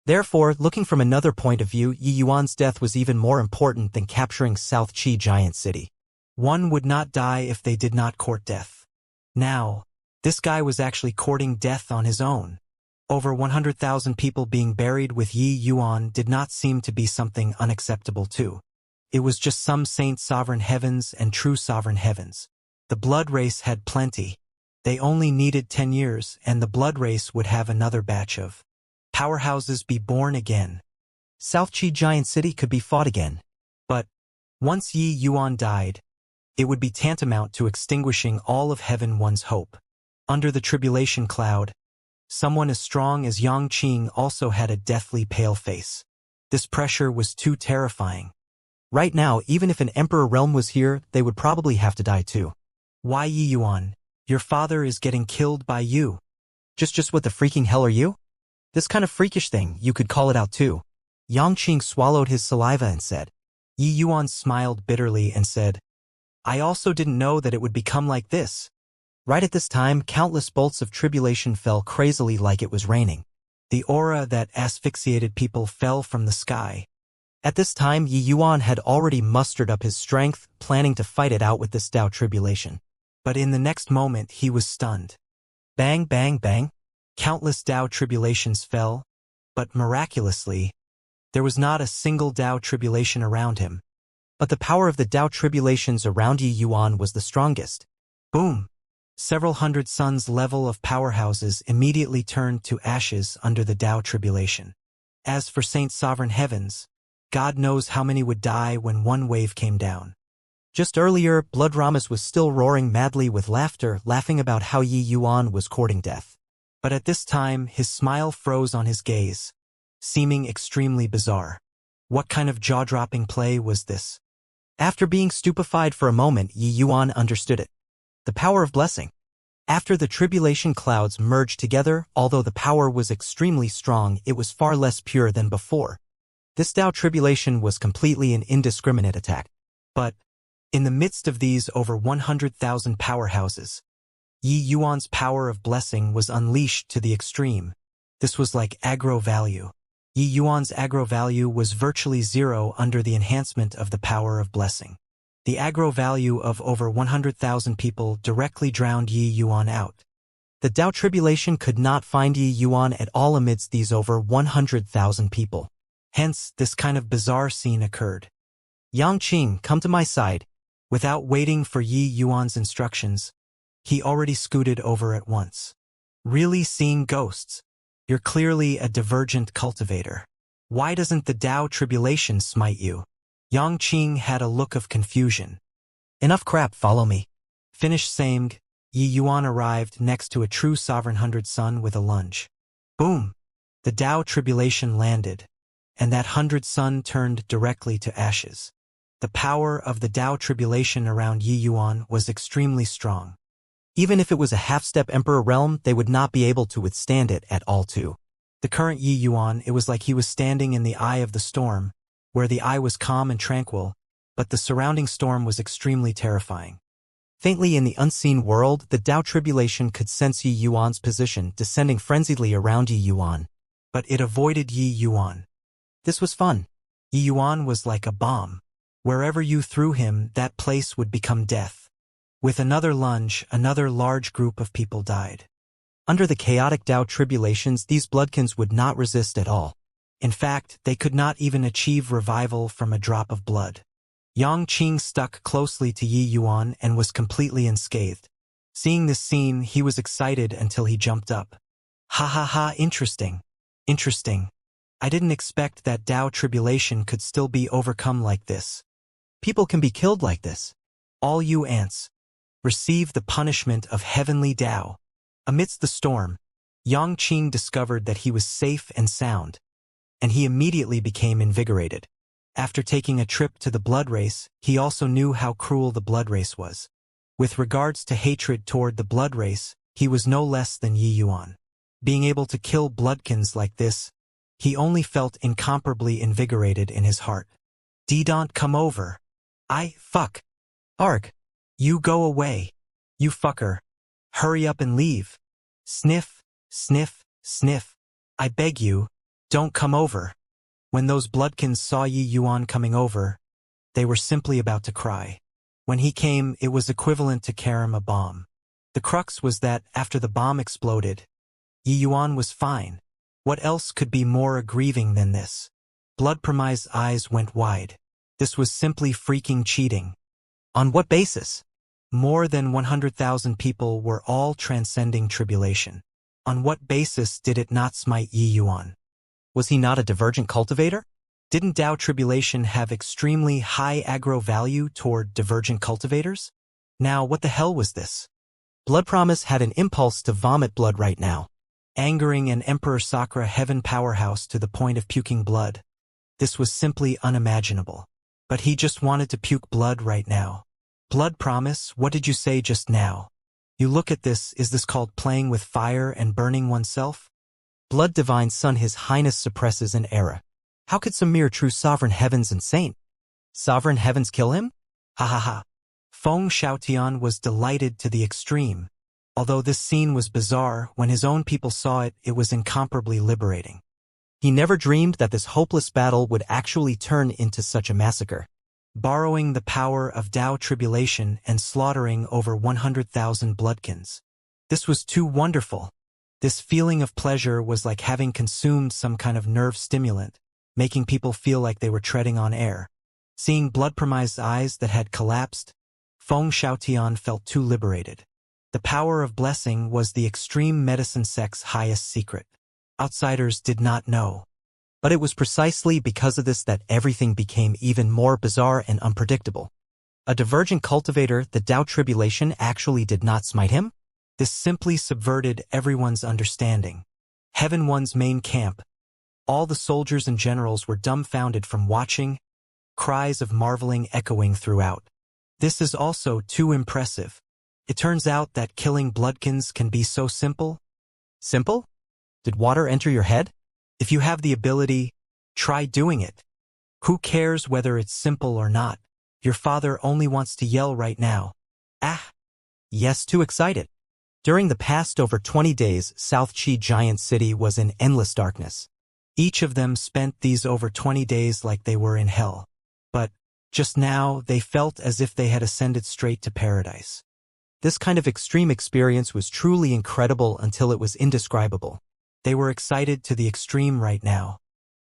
Therefore, looking from another point of view, Yuan's death was even more important than capturing South Qi Giant City. One would not die if they did not court death. Now, this guy was actually courting death on his own. Over 100,000 people being buried with Yi Yuan did not seem to be something unacceptable too. It was just some saint sovereign heavens and true sovereign heavens. The blood race had plenty. They only needed 10 years, and the blood race would have another batch of powerhouses be born again. South Qi Giant City could be fought again. But once Yi Yuan died, it would be tantamount to extinguishing all of Heaven One's hope. Under the tribulation cloud, someone as strong as Yang Qing also had a deathly pale face. This pressure was too terrifying. Right now, even if an Emperor realm was here, they would probably have to die too. Why Yi Yuan? Your father is getting killed by you. Just what the freaking hell are you? This kind of freakish thing, you could call it out too. Yang Qing swallowed his saliva and said. Yi Yuan smiled bitterly and said, I also didn't know that it would become like this. Right at this time, countless bolts of tribulation fell crazily like it was raining. The aura that asphyxiated people fell from the sky. At this time, Yi Yuan had already mustered up his strength, planning to fight it out with this Tao tribulation. But in the next moment, he was stunned. Bang, bang, bang. Countless Tao tribulations fell, but miraculously, there was not a single Tao tribulation around him. But the power of the Tao tribulations around Yi Yuan was the strongest. Boom! Several hundred suns level of powerhouses immediately turned to ashes under the Tao tribulation. As for Saint Sovereign Heavens, God knows how many would die when one wave came down. Just earlier, Blood Ramas was still roaring madly with laughter, laughing about how Yi Yuan was courting death. But at this time, his smile froze on his gaze, seeming extremely bizarre. What kind of jaw-dropping play was this? After being stupefied for a moment, Yi Yuan understood it. The power of blessing. After the tribulation clouds merged together, although the power was extremely strong, it was far less pure than before. This Tao tribulation was completely an indiscriminate attack. But in the midst of these over 100,000 powerhouses, Yi Yuan's power of blessing was unleashed to the extreme. This was like aggro value. Yi Yuan's aggro value was virtually zero under the enhancement of the power of blessing. The aggro value of over 100,000 people directly drowned Yi Yuan out. The Tao tribulation could not find Yi Yuan at all amidst these over 100,000 people. Hence, this kind of bizarre scene occurred. Yang Qing, come to my side. Without waiting for Yi Yuan's instructions, he already scooted over at once. Really seeing ghosts? You're clearly a divergent cultivator. Why doesn't the Tao tribulation smite you? Yang Qing had a look of confusion. Enough crap, follow me. Finished Samg, Yi Yuan arrived next to a true sovereign 100 sun with a lunge. Boom! The Tao tribulation landed, and that 100 sun turned directly to ashes. The power of the Tao tribulation around Yi Yuan was extremely strong. Even if it was a half-step emperor realm, they would not be able to withstand it at all too. The current Yi Yuan, it was like he was standing in the eye of the storm, where the eye was calm and tranquil, but the surrounding storm was extremely terrifying. Faintly in the unseen world, the Tao tribulation could sense Yi Yuan's position descending frenziedly around Yi Yuan. But it avoided Yi Yuan. This was fun. Yi Yuan was like a bomb. Wherever you threw him, that place would become death. With another lunge, another large group of people died. Under the chaotic Tao tribulations, these bloodkins would not resist at all. In fact, they could not even achieve revival from a drop of blood. Yang Qing stuck closely to Yi Yuan and was completely unscathed. Seeing this scene, he was excited until he jumped up. Ha ha ha, interesting. Interesting. I didn't expect that Tao tribulation could still be overcome like this. People can be killed like this. All you ants, receive the punishment of heavenly Tao. Amidst the storm, Yang Qing discovered that he was safe and sound, and he immediately became invigorated. After taking a trip to the blood race, he also knew how cruel the blood race was. With regards to hatred toward the blood race, he was no less than Yi Yuan. Being able to kill bloodkins like this, he only felt incomparably invigorated in his heart. Don't come over. Fuck. Arg. You go away. You fucker. Hurry up and leave. Sniff, sniff, sniff. I beg you, don't come over. When those bloodkins saw Yi Yuan coming over, they were simply about to cry. When he came, it was equivalent to carrying a bomb. The crux was that, after the bomb exploded, Yi Yuan was fine. What else could be more aggrieving than this? Blood Premise's eyes went wide. This was simply freaking cheating. On what basis? More than 100,000 people were all transcending tribulation. On what basis did it not smite Yi Yuan? Was he not a divergent cultivator? Didn't Dao Tribulation have extremely high aggro value toward divergent cultivators? Now, what the hell was this? Blood Promise had an impulse to vomit blood right now, angering an Emperor Sakura heaven powerhouse to the point of puking blood. This was simply unimaginable. But he just wanted to puke blood right now. Blood Promise, what did you say just now? You look at this, is this called playing with fire and burning oneself? Blood Divine Son, His Highness suppresses an error. How could some mere true sovereign heavens and saint? Sovereign heavens kill him? Ha ha ha. Feng Xiaotian was delighted to the extreme. Although this scene was bizarre, when his own people saw it, it was incomparably liberating. He never dreamed that this hopeless battle would actually turn into such a massacre. Borrowing the power of Dao Tribulation and slaughtering over 100,000 bloodkins. This was too wonderful. This feeling of pleasure was like having consumed some kind of nerve stimulant, making people feel like they were treading on air. Seeing Blood Premise's eyes that had collapsed, Feng Xiaotian felt too liberated. The power of blessing was the extreme medicine sect's highest secret. Outsiders did not know. But it was precisely because of this that everything became even more bizarre and unpredictable. A divergent cultivator, the Dao Tribulation, actually did not smite him? This simply subverted everyone's understanding. Heaven One's main camp. All the soldiers and generals were dumbfounded from watching, cries of marveling echoing throughout. This is also too impressive. It turns out that killing bloodkins can be so simple. Simple? Did water enter your head? If you have the ability, try doing it. Who cares whether it's simple or not? Your father only wants to yell right now. Ah! Yes, too excited. During the past over 20 days, South Qi Giant City was in endless darkness. Each of them spent these over 20 days like they were in hell. But, just now, they felt as if they had ascended straight to paradise. This kind of extreme experience was truly incredible until it was indescribable. They were excited to the extreme right now.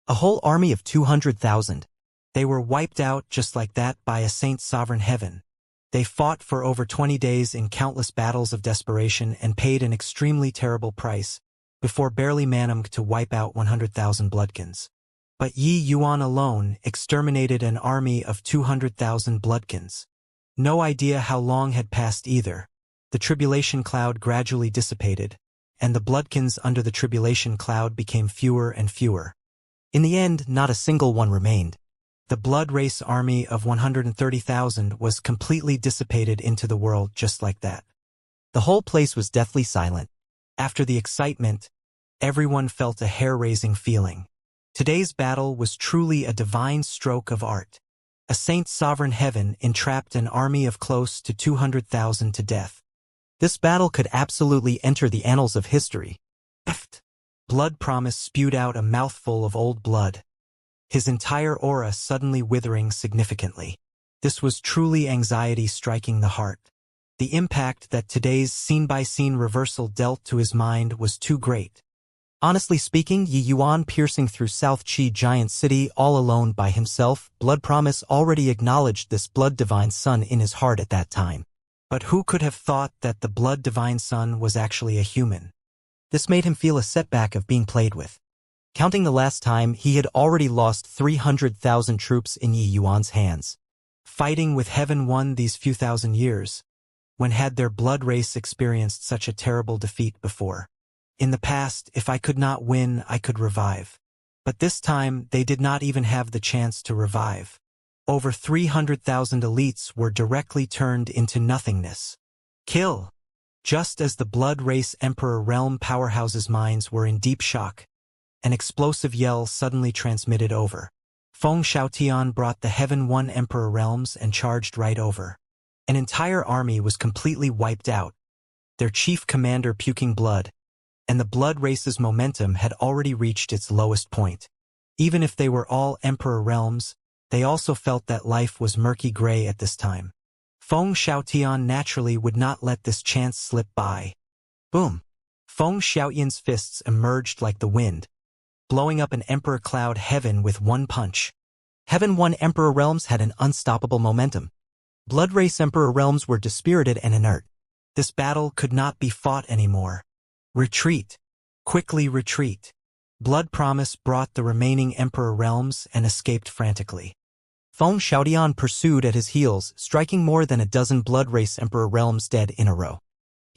A whole army of 200,000. They were wiped out just like that by a saint's sovereign heaven. They fought for over 20 days in countless battles of desperation and paid an extremely terrible price, before barely managed to wipe out 100,000 bloodkins. But Yi Yuan alone exterminated an army of 200,000 bloodkins. No idea how long had passed either. The tribulation cloud gradually dissipated, and the bloodkins under the tribulation cloud became fewer and fewer. In the end, not a single one remained. The blood race army of 130,000 was completely dissipated into the world just like that. The whole place was deathly silent. After the excitement, everyone felt a hair-raising feeling. Today's battle was truly a divine stroke of art. A saint's sovereign heaven entrapped an army of close to 200,000 to death. This battle could absolutely enter the annals of history. Blood Promise spewed out a mouthful of old blood, his entire aura suddenly withering significantly. This was truly anxiety striking the heart. The impact that today's scene-by-scene reversal dealt to his mind was too great. Honestly speaking, Yi Yuan piercing through South Qi Giant City all alone by himself, Blood Promise already acknowledged this Blood Divine Son in his heart at that time. But who could have thought that the Blood Divine Son was actually a human? This made him feel a setback of being played with. Counting the last time, he had already lost 300,000 troops in Yi Yuan's hands. Fighting with Heaven One these few thousand years. When had their blood race experienced such a terrible defeat before? In the past, if I could not win, I could revive. But this time, they did not even have the chance to revive. Over 300,000 elites were directly turned into nothingness. Kill! Just as the blood race Emperor Realm powerhouses' minds were in deep shock, an explosive yell suddenly transmitted over. Feng Xiaotian brought the Heaven One Emperor Realms and charged right over. An entire army was completely wiped out, their chief commander puking blood, and the blood race's momentum had already reached its lowest point. Even if they were all Emperor Realms, they also felt that life was murky gray at this time. Feng Xiaotian naturally would not let this chance slip by. Boom! Feng Xiaoyan's fists emerged like the wind, blowing up an Emperor Cloud heaven with one punch. Heaven 1 Emperor realms had an unstoppable momentum. Blood Race Emperor realms were dispirited and inert. This battle could not be fought anymore. Retreat. Quickly retreat. Blood Promise brought the remaining Emperor realms and escaped frantically. Feng Xiaodian pursued at his heels, striking more than a dozen Blood Race Emperor realms dead in a row.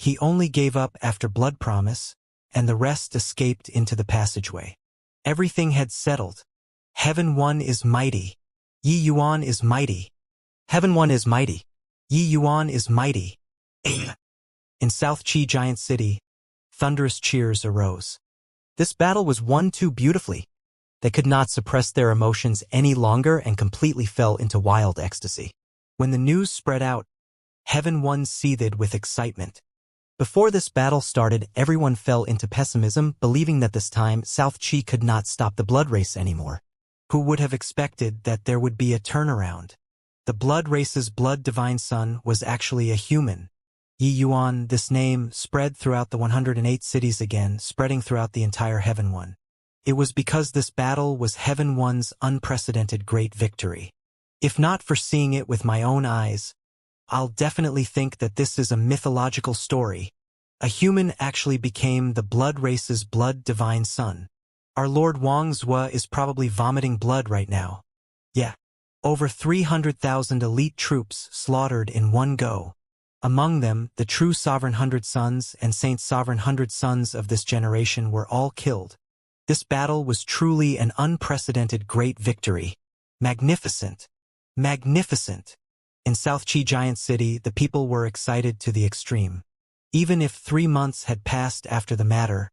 He only gave up after Blood Promise, and the rest escaped into the passageway. Everything had settled. Heaven 1 is mighty. Yi Yuan is mighty. Heaven 1 is mighty. Yi Yuan is mighty. In South Qi Giant City, thunderous cheers arose. This battle was won too beautifully. They could not suppress their emotions any longer and completely fell into wild ecstasy. When the news spread out, Heaven 1 seethed with excitement. Before this battle started, everyone fell into pessimism, believing that this time South Qi could not stop the blood race anymore. Who would have expected that there would be a turnaround? The blood race's blood divine son was actually a human. Yi Yuan, this name, spread throughout the 108 cities again, spreading throughout the entire Heaven 1. It was because this battle was Heaven 1's unprecedented great victory. If not for seeing it with my own eyes, I'll definitely think that this is a mythological story. A human actually became the blood race's blood divine son. Our Lord Wang Zhua is probably vomiting blood right now. Yeah. Over 300,000 elite troops slaughtered in one go. Among them, the true Sovereign Hundred Sons and Saint Sovereign Hundred Sons of this generation were all killed. This battle was truly an unprecedented great victory. Magnificent. Magnificent. In South Qi Giant City, the people were excited to the extreme. Even if 3 months had passed after the matter,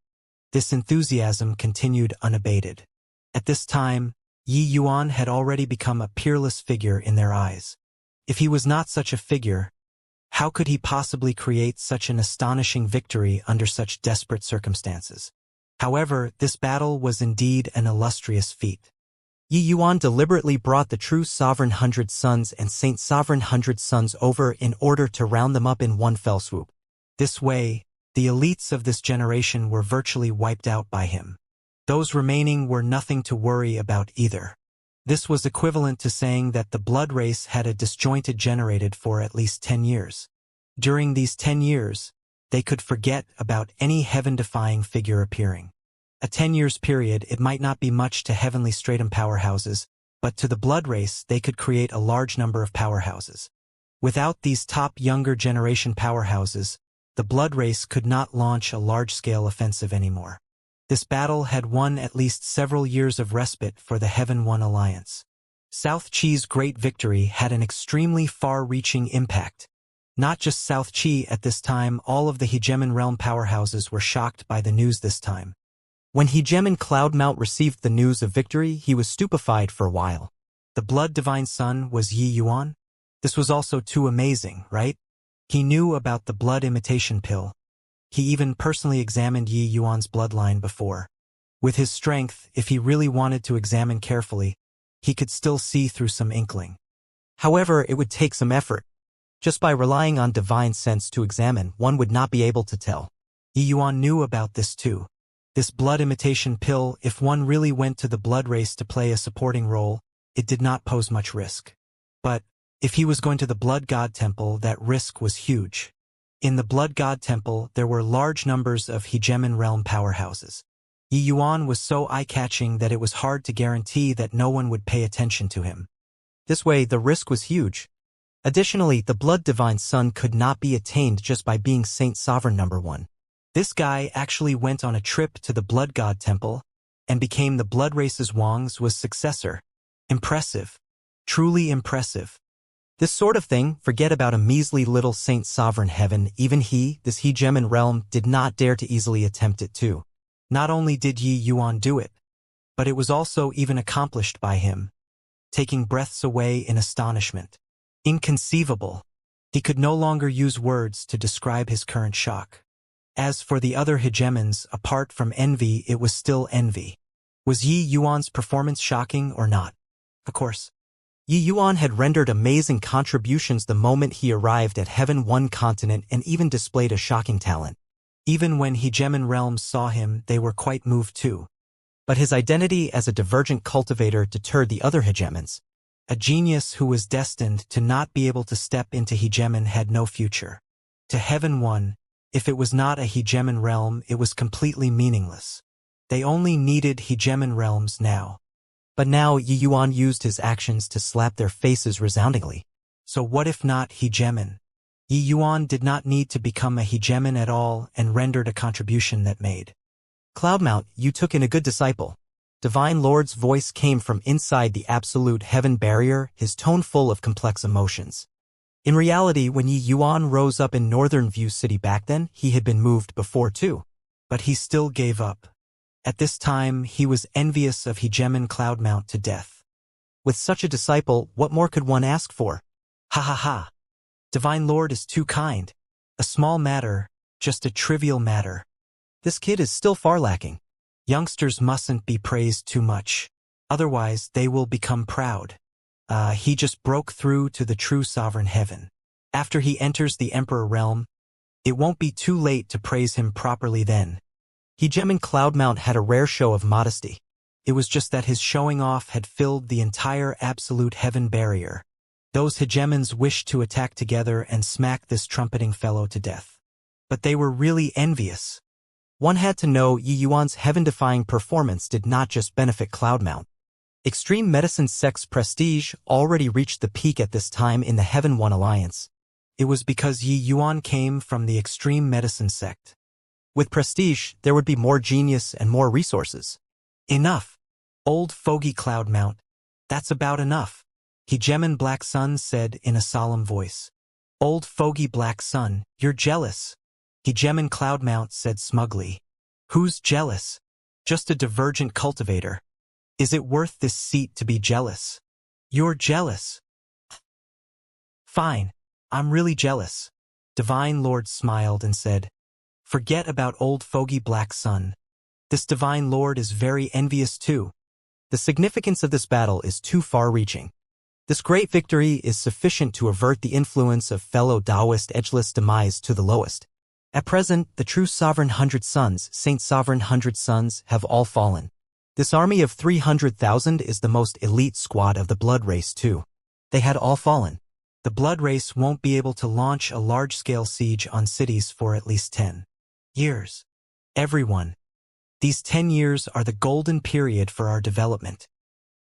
this enthusiasm continued unabated. At this time, Yi Yuan had already become a peerless figure in their eyes. If he was not such a figure, how could he possibly create such an astonishing victory under such desperate circumstances? However, this battle was indeed an illustrious feat. Yi Yuan deliberately brought the true Sovereign Hundred Sons and Saint Sovereign Hundred Sons over in order to round them up in one fell swoop. This way, the elites of this generation were virtually wiped out by him. Those remaining were nothing to worry about either. This was equivalent to saying that the blood race had a disjointed generated for at least 10 years. During these 10 years, they could forget about any heaven-defying figure appearing. A 10 years period, it might not be much to heavenly stratum powerhouses, but to the blood race they could create a large number of powerhouses. Without these top younger generation powerhouses, the blood race could not launch a large-scale offensive anymore. This battle had won at least several years of respite for the Heaven 1 alliance. South Qi's great victory had an extremely far-reaching impact. Not just South Qi at this time, all of the Hegemon realm powerhouses were shocked by the news this time. When Hegemon Cloudmount received the news of victory, he was stupefied for a while. The blood divine son was Yi Yuan? This was also too amazing, right? He knew about the blood imitation pill. He even personally examined Yi Yuan's bloodline before. With his strength, if he really wanted to examine carefully, he could still see through some inkling. However, it would take some effort. Just by relying on divine sense to examine, one would not be able to tell. Yi Yuan knew about this too. This blood imitation pill, if one really went to the blood race to play a supporting role, it did not pose much risk. But, if he was going to the Blood God Temple, that risk was huge. In the Blood God Temple, there were large numbers of Hegemon realm powerhouses. Yi Yuan was so eye-catching that it was hard to guarantee that no one would pay attention to him. This way, the risk was huge. Additionally, the blood divine son could not be attained just by being Saint Sovereign number 1. This guy actually went on a trip to the Blood God Temple and became the blood race's Wang's successor. Impressive. Truly impressive. This sort of thing, forget about a measly little Saint Sovereign heaven, even he, this Hegemon realm, did not dare to easily attempt it too. Not only did Yi Yuan do it, but it was also even accomplished by him, taking breaths away in astonishment. Inconceivable. He could no longer use words to describe his current shock. As for the other hegemons, apart from envy, it was still envy. Was Yi Yuan's performance shocking or not? Of course. Yi Yuan had rendered amazing contributions the moment he arrived at Heaven 1 continent and even displayed a shocking talent. Even when hegemon realms saw him, they were quite moved too. But his identity as a divergent cultivator deterred the other hegemons. A genius who was destined to not be able to step into hegemon had no future. To Heaven One, if it was not a hegemon realm, it was completely meaningless. They only needed hegemon realms now. But now Yi Yuan used his actions to slap their faces resoundingly. So what if not hegemon? Yi Yuan did not need to become a hegemon at all and rendered a contribution that made. Cloudmount, you took in a good disciple. Divine Lord's voice came from inside the absolute heaven barrier, his tone full of complex emotions. In reality, when Yi Yuan rose up in Northern View City back then, he had been moved before too. But he still gave up. At this time, he was envious of hegemon Cloudmount to death. With such a disciple, what more could one ask for? Ha ha ha. Divine Lord is too kind. A small matter, just a trivial matter. This kid is still far lacking. Youngsters mustn't be praised too much. Otherwise, they will become proud. He just broke through to the true sovereign heaven. After he enters the Emperor realm, it won't be too late to praise him properly then. Hegemon Cloudmount had a rare show of modesty. It was just that his showing off had filled the entire absolute heaven barrier. Those hegemons wished to attack together and smack this trumpeting fellow to death. But they were really envious. One had to know Yi Yuan's heaven-defying performance did not just benefit Cloudmount. Extreme Medicine Sect's prestige already reached the peak at this time in the Heaven One Alliance. It was because Yi Yuan came from the Extreme Medicine Sect. With prestige, there would be more genius and more resources. Enough. Old fogey Cloudmount. That's about enough. Hegemon Black Sun said in a solemn voice. Old fogey Black Sun, you're jealous. Hegemon Cloudmount said smugly. Who's jealous? Just a divergent cultivator. Is it worth this seat to be jealous? You're jealous. Fine. I'm really jealous. Divine Lord smiled and said, forget about old fogey Black Sun. This Divine Lord is very envious too. The significance of this battle is too far-reaching. This great victory is sufficient to avert the influence of fellow Taoist edgeless demise to the lowest. At present, the true Sovereign 100 Sons, Saint Sovereign 100 Sons, have all fallen. This army of 300,000 is the most elite squad of the Blood Race too. They had all fallen. The Blood Race won't be able to launch a large-scale siege on cities for at least 10 years. Everyone. These 10 years are the golden period for our development.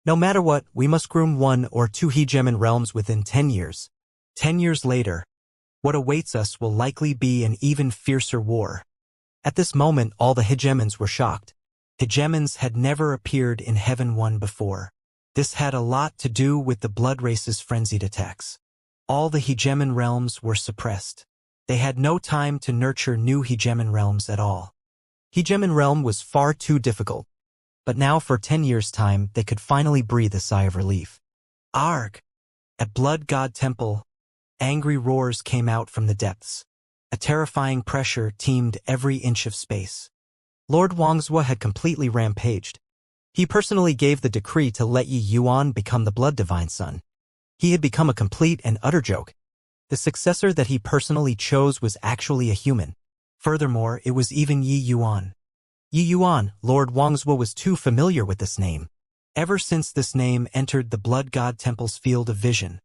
No matter what, we must groom 1 or 2 hegemon realms within 10 years. 10 years later, what awaits us will likely be an even fiercer war. At this moment, all the hegemons were shocked. Hegemons had never appeared in Heaven One before. This had a lot to do with the Blood Race's frenzied attacks. All the hegemon realms were suppressed. They had no time to nurture new hegemon realms at all. Hegemon realm was far too difficult. But now for 10 years' time, they could finally breathe a sigh of relief. Arg! At Blood God Temple, angry roars came out from the depths. A terrifying pressure teemed every inch of space. Lord Wuxia had completely rampaged. He personally gave the decree to let Yi Yuan become the Blood Divine Son. He had become a complete and utter joke. The successor that he personally chose was actually a human. Furthermore, it was even Yi Yuan. Yi Yuan, Lord Wuxia was too familiar with this name. Ever since this name entered the Blood God Temple's field of vision,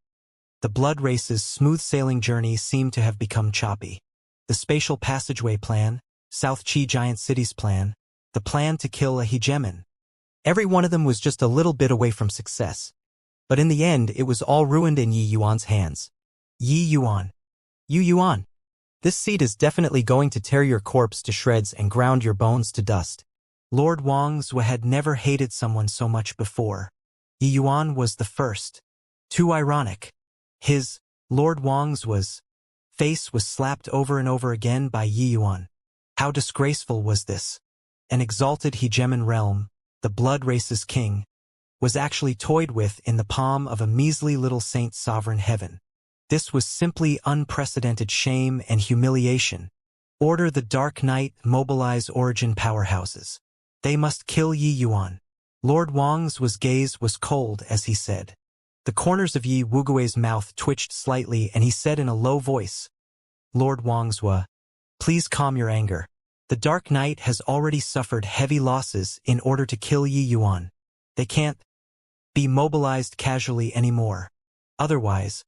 the Blood Race's smooth-sailing journey seemed to have become choppy. The spatial passageway plan, South Chi Giant Cities plan, the plan to kill a hegemon. Every one of them was just a little bit away from success. But in the end, it was all ruined in Yi Yuan's hands. Yi Yuan. Yi Yuan. This seed is definitely going to tear your corpse to shreds and ground your bones to dust. Lord Wuxia had never hated someone so much before. Yi Yuan was the first. Too ironic. His, Lord Wuxia's, face was slapped over and over again by Yi Yuan. How disgraceful was this? An exalted hegemon realm, the Blood Race's king, was actually toyed with in the palm of a measly little saint sovereign heaven. This was simply unprecedented shame and humiliation. Order the Dark Knight, mobilize origin powerhouses. They must kill Yi Yuan. Lord Wuxia's gaze was cold as he said. The corners of Yi Wugui's mouth twitched slightly and he said in a low voice, Lord Wuxia, please calm your anger. The Dark Knight has already suffered heavy losses in order to kill Yi Yuan. They can't be mobilized casually anymore. Otherwise,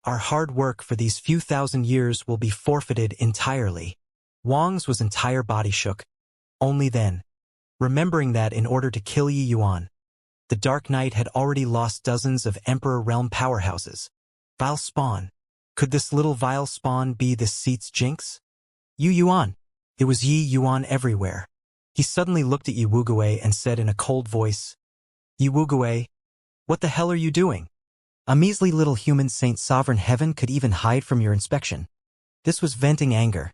our hard work for these few thousand years will be forfeited entirely. Wang's entire body shook. Only then, remembering that in order to kill Yi Yuan, the Dark Knight had already lost dozens of Emperor Realm powerhouses. Vile spawn. Could this little vile spawn be this seat's jinx? Yi Yuan. It was Yi Yuan everywhere. He suddenly looked at Yi Wugui and said in a cold voice, Yi Wugui, what the hell are you doing? A measly little human Saint Sovereign Heaven could even hide from your inspection. This was venting anger.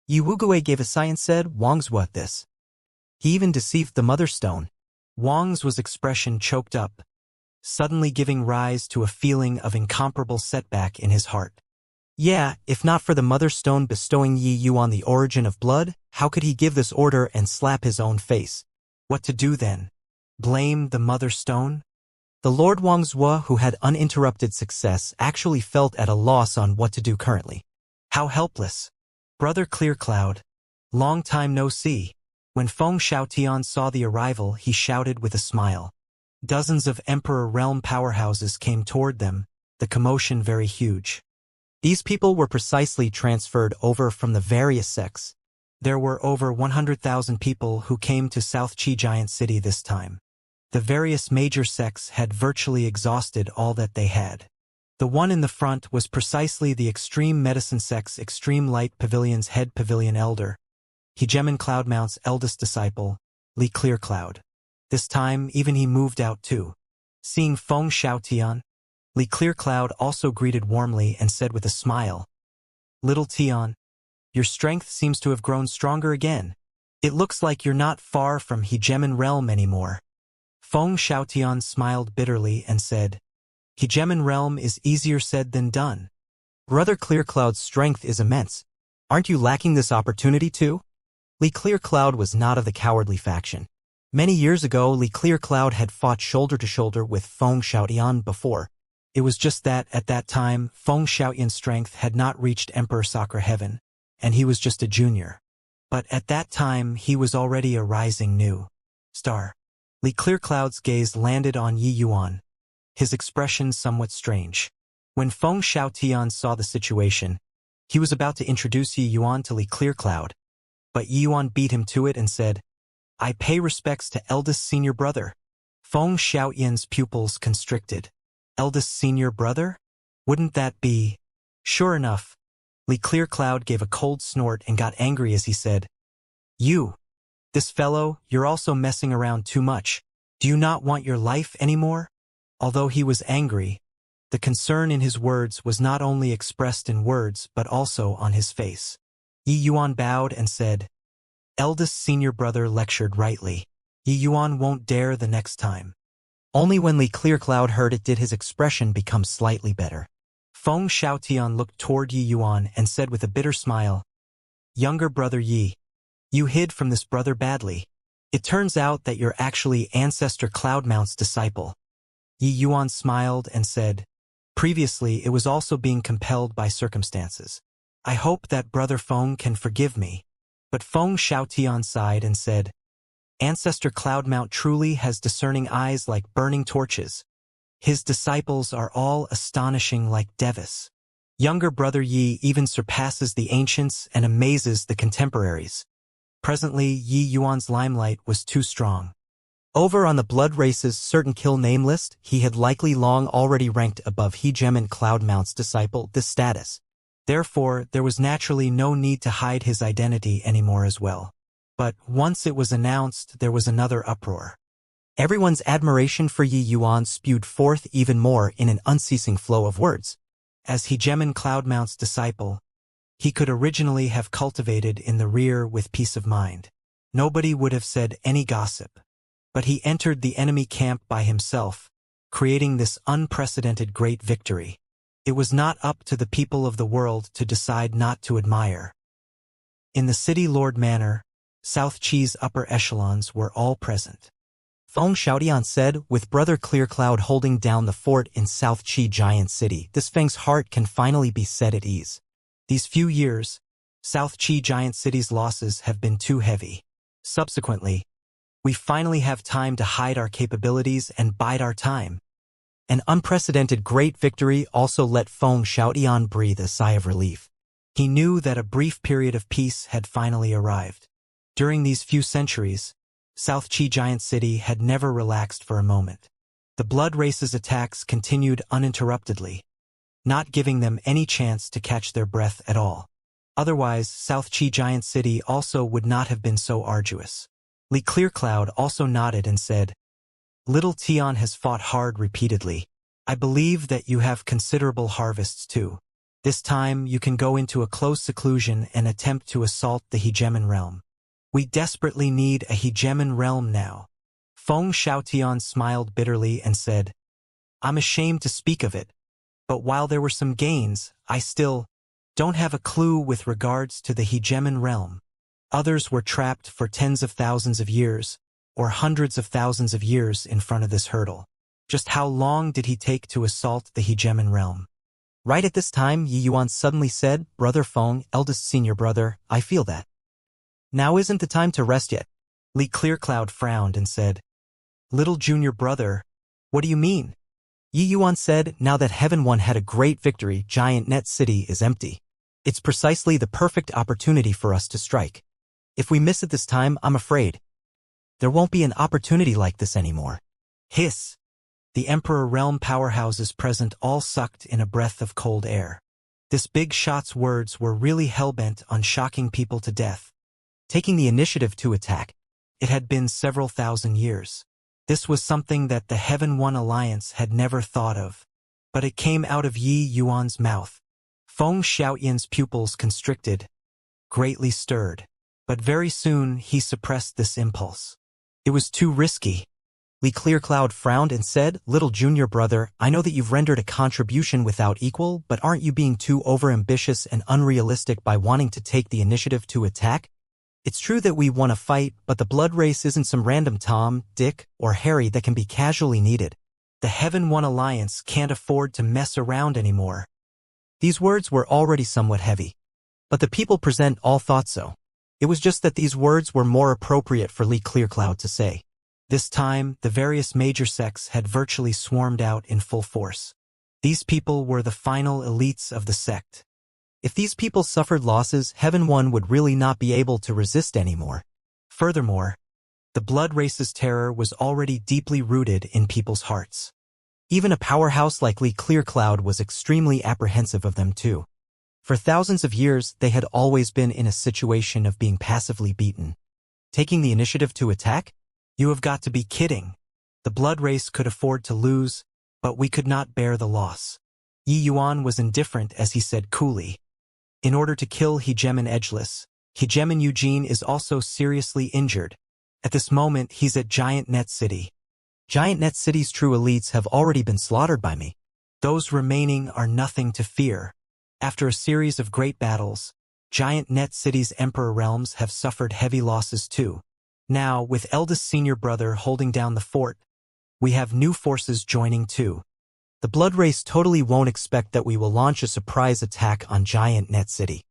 Yi Wugui gave a sigh and said, Wang's what this? He even deceived the Mother Stone. Wang's expression choked up, suddenly giving rise to a feeling of incomparable setback in his heart. Yeah, if not for the Mother Stone bestowing Yi Yuan the origin of blood, how could he give this order and slap his own face? What to do then? Blame the Mother Stone? The Lord Wangzhou, who had uninterrupted success, actually felt at a loss on what to do currently. How helpless. Brother Clearcloud. Long time no see. When Feng Xiaotian saw the arrival, he shouted with a smile. Dozens of Emperor Realm powerhouses came toward them, the commotion very huge. These people were precisely transferred over from the various sects. There were over 100,000 people who came to South Qi Giant City this time. The various major sects had virtually exhausted all that they had. The one in the front was precisely the Extreme Medicine Sect's Extreme Light Pavilion's head pavilion elder, Hegemon Cloudmount's eldest disciple, Li Clearcloud. This time, even he moved out too. Seeing Feng Xiaotian, Li Clearcloud also greeted warmly and said with a smile, Little Tian, your strength seems to have grown stronger again. It looks like you're not far from Hegemon Realm anymore. Feng Xiaotian smiled bitterly and said, Hegemon Realm is easier said than done. Brother Clearcloud's strength is immense. Aren't you lacking this opportunity too? Li Clearcloud was not of the cowardly faction. Many years ago, Li Clearcloud had fought shoulder to shoulder with Feng Xiaotian before. It was just that, at that time, Feng Xiaotian's strength had not reached Emperor Sacra Heaven, and he was just a junior. But at that time, he was already a rising new star. Li Clearcloud's gaze landed on Yi Yuan, his expression somewhat strange. When Feng Xiaotian saw the situation, he was about to introduce Yi Yuan to Li Clearcloud, but Yi Yuan beat him to it and said, I pay respects to eldest senior brother. Feng Xiaotian's pupils constricted. Eldest senior brother? Wouldn't that be? Sure enough, Li Clearcloud gave a cold snort and got angry as he said, You, this fellow, you're also messing around too much. Do you not want your life anymore? Although he was angry, the concern in his words was not only expressed in words but also on his face. Yi Yuan bowed and said, Eldest senior brother lectured rightly. Yi Yuan won't dare the next time. Only when Li Clearcloud heard it did his expression become slightly better. Feng Xiaotian looked toward Yi Yuan and said with a bitter smile, Younger brother Yi, you hid from this brother badly. It turns out that you're actually Ancestor Cloudmount's disciple. Yi Yuan smiled and said, Previously it was also being compelled by circumstances. I hope that brother Feng can forgive me. But Feng Xiaotian sighed and said, Ancestor Cloudmount truly has discerning eyes like burning torches. His disciples are all astonishing like Devis. Younger brother Yi even surpasses the ancients and amazes the contemporaries. Presently, Yi Yuan's limelight was too strong. Over on the Blood Race's certain kill name list, he had likely long already ranked above Hegemon Cloudmount's disciple this status. Therefore, there was naturally no need to hide his identity anymore as well. But once it was announced, there was another uproar. Everyone's admiration for Yi Yuan spewed forth even more in an unceasing flow of words. As Hegemon Cloudmount's disciple, he could originally have cultivated in the rear with peace of mind. Nobody would have said any gossip. But he entered the enemy camp by himself, creating this unprecedented great victory. It was not up to the people of the world to decide not to admire. In the City Lord Manor, South Qi's upper echelons were all present. Feng Xiaotian said, with Brother Clearcloud holding down the fort in South Qi Giant City, this Feng's heart can finally be set at ease. These few years, South Qi giant city's losses have been too heavy. Subsequently, we finally have time to hide our capabilities and bide our time. An unprecedented great victory also let Feng Xiaotian breathe a sigh of relief. He knew that a brief period of peace had finally arrived. During these few centuries, South Qi giant city had never relaxed for a moment. The blood race's attacks continued uninterruptedly, not giving them any chance to catch their breath at all. Otherwise, South Qi giant city also would not have been so arduous. Li Clearcloud also nodded and said, Little Tian has fought hard repeatedly. I believe that you have considerable harvests too. This time you can go into a close seclusion and attempt to assault the hegemon realm. We desperately need a hegemon realm now. Feng Xiaotian smiled bitterly and said, I'm ashamed to speak of it, but while there were some gains, I still don't have a clue with regards to the hegemon realm. Others were trapped for tens of thousands of years, or hundreds of thousands of years in front of this hurdle. Just how long did he take to assault the hegemon realm? Right at this time, Yi Yuan suddenly said, Brother Feng, eldest senior brother, I feel that. Now isn't the time to rest yet. Li Clearcloud frowned and said, Little junior brother, what do you mean? Yi Yuan said, now that Heaven One had a great victory, Giant Net City is empty. It's precisely the perfect opportunity for us to strike. If we miss it this time, I'm afraid there won't be an opportunity like this anymore. Hiss. The Emperor Realm powerhouses present all sucked in a breath of cold air. This big shot's words were really hellbent on shocking people to death. Taking the initiative to attack. It had been several thousand years. This was something that the Heaven One Alliance had never thought of. But it came out of Yi Yuan's mouth. Feng Xiaotian's pupils constricted, greatly stirred. But very soon he suppressed this impulse. It was too risky. Li Clearcloud frowned and said, Little junior brother, I know that you've rendered a contribution without equal, but aren't you being too overambitious and unrealistic by wanting to take the initiative to attack? It's true that we want to fight, but the blood race isn't some random Tom, Dick, or Harry that can be casually needed. The Heaven One Alliance can't afford to mess around anymore. These words were already somewhat heavy. But the people present all thought so. It was just that these words were more appropriate for Li Clearcloud to say. This time, the various major sects had virtually swarmed out in full force. These people were the final elites of the sect. If these people suffered losses, Heaven One would really not be able to resist anymore. Furthermore, the blood race's terror was already deeply rooted in people's hearts. Even a powerhouse like Li Clearcloud was extremely apprehensive of them too. For thousands of years, they had always been in a situation of being passively beaten. Taking the initiative to attack? You have got to be kidding. The blood race could afford to lose, but we could not bear the loss. Yi Yuan was indifferent as he said coolly. In order to kill Hegemon Edgeless, Hegemon Eugene is also seriously injured. At this moment, he's at Giant Net City. Giant Net City's true elites have already been slaughtered by me. Those remaining are nothing to fear. After a series of great battles, Giant Net City's Emperor realms have suffered heavy losses too. Now, with eldest senior brother holding down the fort, we have new forces joining too. The blood race totally won't expect that we will launch a surprise attack on Giant Net City.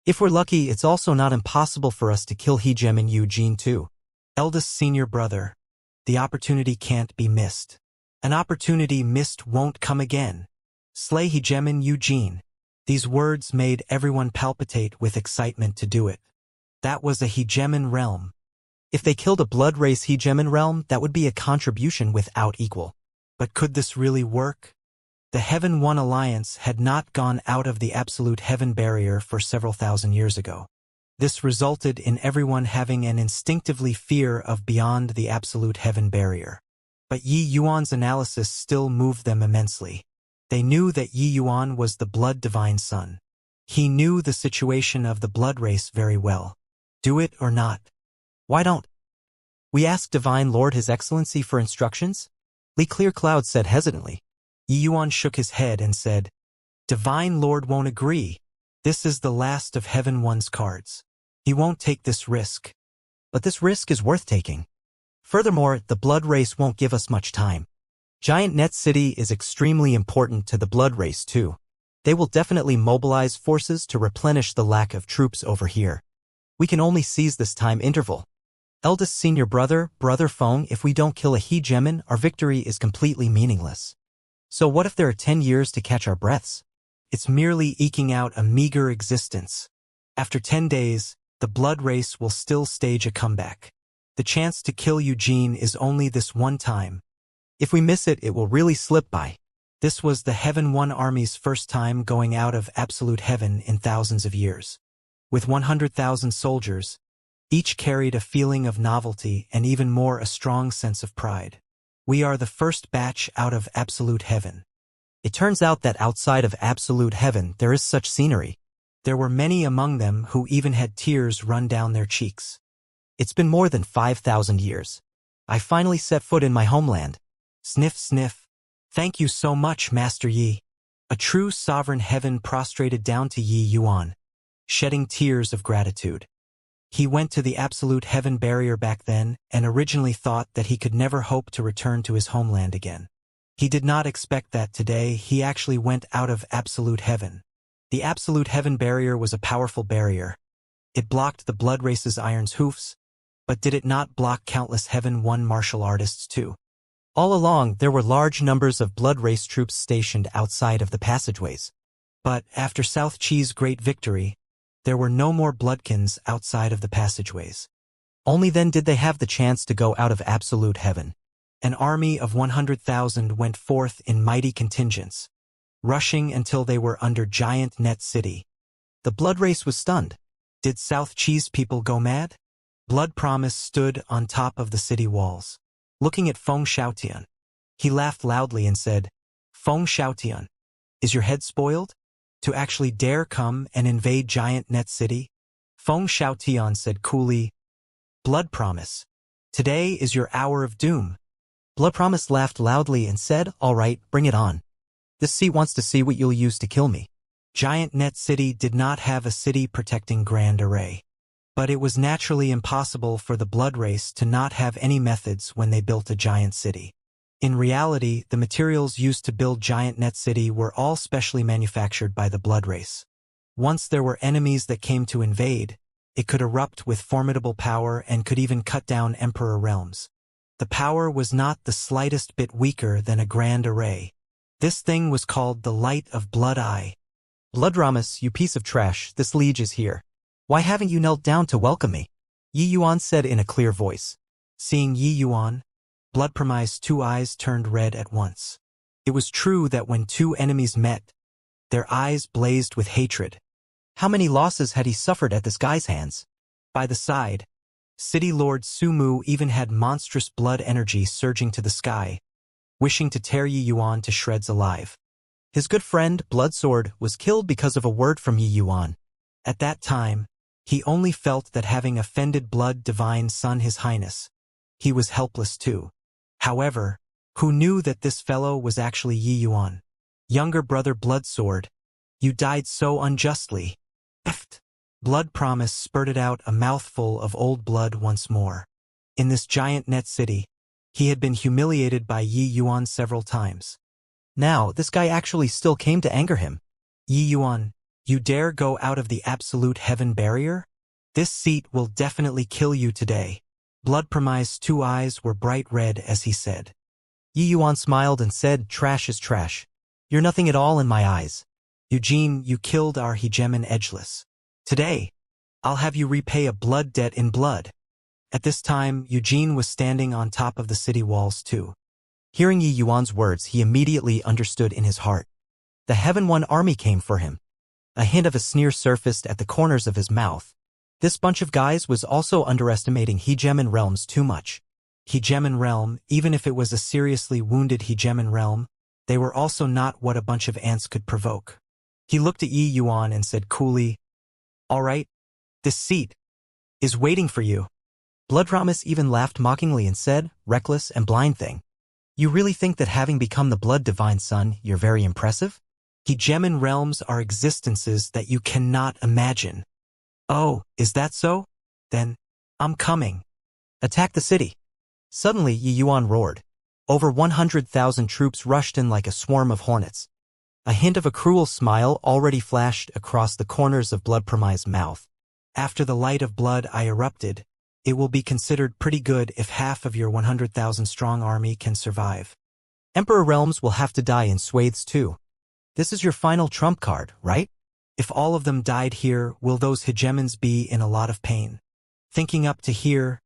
If we're lucky, it's also not impossible for us to kill Hegemon Eugene too. Eldest senior brother, the opportunity can't be missed. An opportunity missed won't come again. Slay Hegemon Eugene. These words made everyone palpitate with excitement to do it. That was a hegemon realm. If they killed a blood race hegemon realm, that would be a contribution without equal. But could this really work? The Heaven One Alliance had not gone out of the absolute heaven barrier for several thousand years ago. This resulted in everyone having an instinctively fear of beyond the absolute heaven barrier. But Yi Yuan's analysis still moved them immensely. They knew that Yi Yuan was the blood divine son. He knew the situation of the blood race very well. Do it or not? Why don't we ask Divine Lord His Excellency for instructions? Li Clearcloud said hesitantly. Yi Yuan shook his head and said, Divine Lord won't agree. This is the last of Heaven One's cards. He won't take this risk. But this risk is worth taking. Furthermore, the blood race won't give us much time. Giant Net City is extremely important to the blood race too. They will definitely mobilize forces to replenish the lack of troops over here. We can only seize this time interval. Eldest senior brother, Brother Feng, if we don't kill a hegemon, our victory is completely meaningless. So what if there are 10 years to catch our breaths? It's merely eking out a meager existence. After 10 days, the blood race will still stage a comeback. The chance to kill Eugene is only this one time. If we miss it, it will really slip by. This was the Heaven One Army's first time going out of absolute heaven in thousands of years. With 100,000 soldiers, each carried a feeling of novelty and even more a strong sense of pride. We are the first batch out of absolute heaven. It turns out that outside of absolute heaven there is such scenery. There were many among them who even had tears run down their cheeks. It's been more than 5,000 years. I finally set foot in my homeland. Sniff, sniff. Thank you so much, Master Yi. A true sovereign heaven prostrated down to Yi Yuan, shedding tears of gratitude. He went to the absolute heaven barrier back then and originally thought that he could never hope to return to his homeland again. He did not expect that today he actually went out of absolute heaven. The absolute heaven barrier was a powerful barrier. It blocked the blood race's iron's hoofs, but did it not block countless Heaven One martial artists too? All along, there were large numbers of blood race troops stationed outside of the passageways. But after South Chi's great victory, there were no more bloodkins outside of the passageways. Only then did they have the chance to go out of absolute heaven. An army of 100,000 went forth in mighty contingents, rushing until they were under Giant Net City. The blood race was stunned. Did South Chi's people go mad? Blood Promise stood on top of the city walls, looking at Feng Xiaotian. He laughed loudly and said, Feng Xiaotian, is your head spoiled? To actually dare come and invade Giant Net City? Feng Xiaotian said coolly, Blood Promise, today is your hour of doom. Blood Promise laughed loudly and said, all right, bring it on. This seat wants to see what you'll use to kill me. Giant Net City did not have a city-protecting grand array. But it was naturally impossible for the blood race to not have any methods when they built a giant city. In reality, the materials used to build Giant Net City were all specially manufactured by the blood race. Once there were enemies that came to invade, it could erupt with formidable power and could even cut down emperor realms. The power was not the slightest bit weaker than a grand array. This thing was called the Light of Blood Eye. Blood Ramus, you piece of trash, this liege is here. Why haven't you knelt down to welcome me? Yi Yuan said in a clear voice. Seeing Yi Yuan, Blood Promise's two eyes turned red at once. It was true that when two enemies met, their eyes blazed with hatred. How many losses had he suffered at this guy's hands? By the side, City Lord Sumu even had monstrous blood energy surging to the sky, wishing to tear Yi Yuan to shreds alive. His good friend, Bloodsword, was killed because of a word from Yi Yuan. At that time, he only felt that having offended Blood Divine Son His Highness, he was helpless too. However, who knew that this fellow was actually Yi Yuan? Younger brother Bloodsword, you died so unjustly. Blood Promise spurted out a mouthful of old blood once more. In this Giant Net City, he had been humiliated by Yi Yuan several times. Now, this guy actually still came to anger him. Yi Yuan, you dare go out of the absolute heaven barrier? This seat will definitely kill you today. Blood Promise's two eyes were bright red as he said. Yi Yuan smiled and said, trash is trash. You're nothing at all in my eyes. Eugene, you killed our hegemon edgeless. Today, I'll have you repay a blood debt in blood. At this time, Eugene was standing on top of the city walls too. Hearing Yi Yuan's words, he immediately understood in his heart. The Heaven One army came for him. A hint of a sneer surfaced at the corners of his mouth. This bunch of guys was also underestimating hegemon realms too much. Hegemon realm, even if it was a seriously wounded hegemon realm, they were also not what a bunch of ants could provoke. He looked at Yi Yuan and said coolly, all right, this seat is waiting for you. Blood Promise even laughed mockingly and said, reckless and blind thing. You really think that having become the Blood Divine Son, you're very impressive? Hegemon realms are existences that you cannot imagine. Oh, is that so? Then, I'm coming. Attack the city. Suddenly Yi Yuan roared. Over 100,000 troops rushed in like a swarm of hornets. A hint of a cruel smile already flashed across the corners of Blood Premise's mouth. After the light of blood I erupted, it will be considered pretty good if half of your 100,000-strong army can survive. Emperor realms will have to die in swathes too. This is your final trump card, right? If all of them died here, will those hegemons be in a lot of pain? Thinking up to here,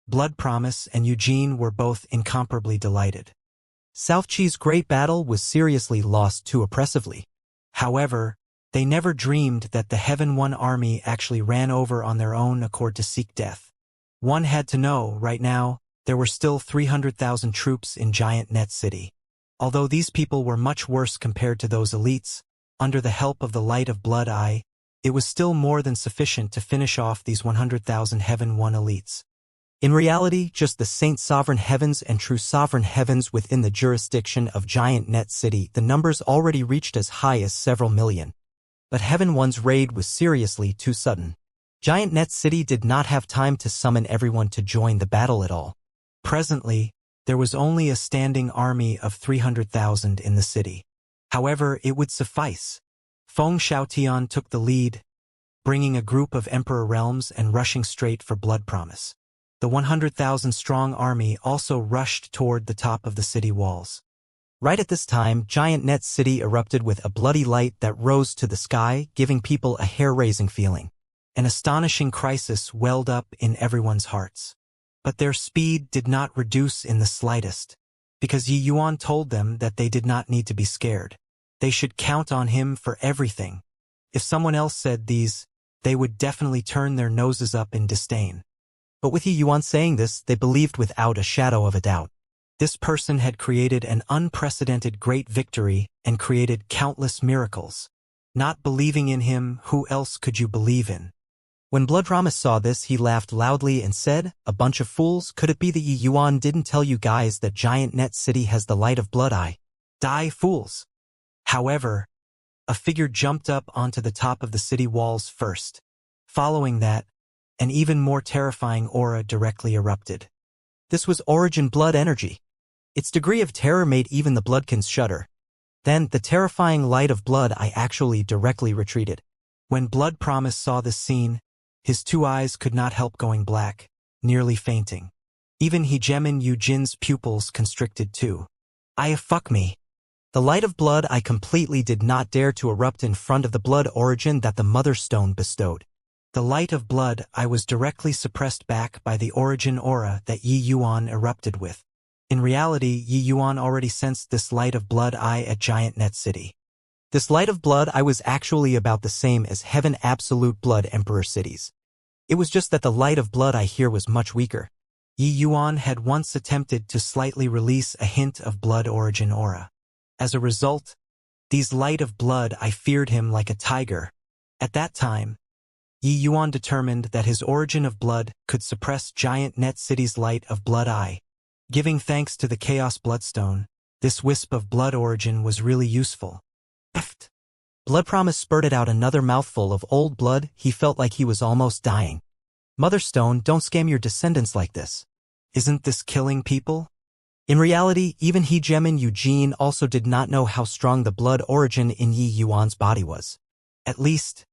Blood Promise and Eugene were both incomparably delighted. South Chi's great battle was seriously lost too oppressively. However, they never dreamed that the Heaven One army actually ran over on their own accord to seek death. One had to know, right now, there were still 300,000 troops in Giant Net City. Although these people were much worse compared to those elites, under the help of the light of blood eye, it was still more than sufficient to finish off these 100,000 Heaven One elites. In reality, just the Saint Sovereign Heavens and True Sovereign Heavens within the jurisdiction of Giant Net City, the numbers already reached as high as several million. But Heaven One's raid was seriously too sudden. Giant Net City did not have time to summon everyone to join the battle at all. Presently, there was only a standing army of 300,000 in the city. However, it would suffice. Feng Xiaotian took the lead, bringing a group of Emperor realms and rushing straight for Blood Promise. The 100,000-strong army also rushed toward the top of the city walls. Right at this time, Giant Net City erupted with a bloody light that rose to the sky, giving people a hair-raising feeling. An astonishing crisis welled up in everyone's hearts. But their speed did not reduce in the slightest, because Yi Yuan told them that they did not need to be scared. They should count on him for everything. If someone else said these, they would definitely turn their noses up in disdain. But with Yi Yuan saying this, they believed without a shadow of a doubt. This person had created an unprecedented great victory and created countless miracles. Not believing in him, who else could you believe in? When Blood Promise saw this, he laughed loudly and said, "A bunch of fools, could it be that Yi Yuan didn't tell you guys that Giant Net City has the light of blood eye? Die, fools!" However, a figure jumped up onto the top of the city walls first. Following that, an even more terrifying aura directly erupted. This was Origin Blood Energy. Its degree of terror made even the Bloodkins shudder. Then, the terrifying light of blood eye actually directly retreated. When Blood Promise saw this scene, his two eyes could not help going black, nearly fainting. Even Hegemon Eugene's pupils constricted too. Fuck me. The light of blood eye completely did not dare to erupt in front of the blood origin that the Mother Stone bestowed. The light of blood eye was directly suppressed back by the origin aura that Yi Yuan erupted with. In reality, Yi Yuan already sensed this light of blood eye at Giant Net City. This light of blood eye was actually about the same as Heaven Absolute Blood Emperor cities. It was just that the light of blood eye here was much weaker. Yi Yuan had once attempted to slightly release a hint of blood origin aura. As a result, these light of blood eye feared him like a tiger. At that time, Yi Yuan determined that his origin of blood could suppress Giant Net City's light of blood eye. Giving thanks to the Chaos Bloodstone, this wisp of blood origin was really useful. Pfft. Blood Promise spurted out another mouthful of old blood. He felt like he was almost dying. Mother Stone, don't scam your descendants like this. Isn't this killing people? In reality, even Hegemon Eugene also did not know how strong the blood origin in Yi Yuan's body was. At least,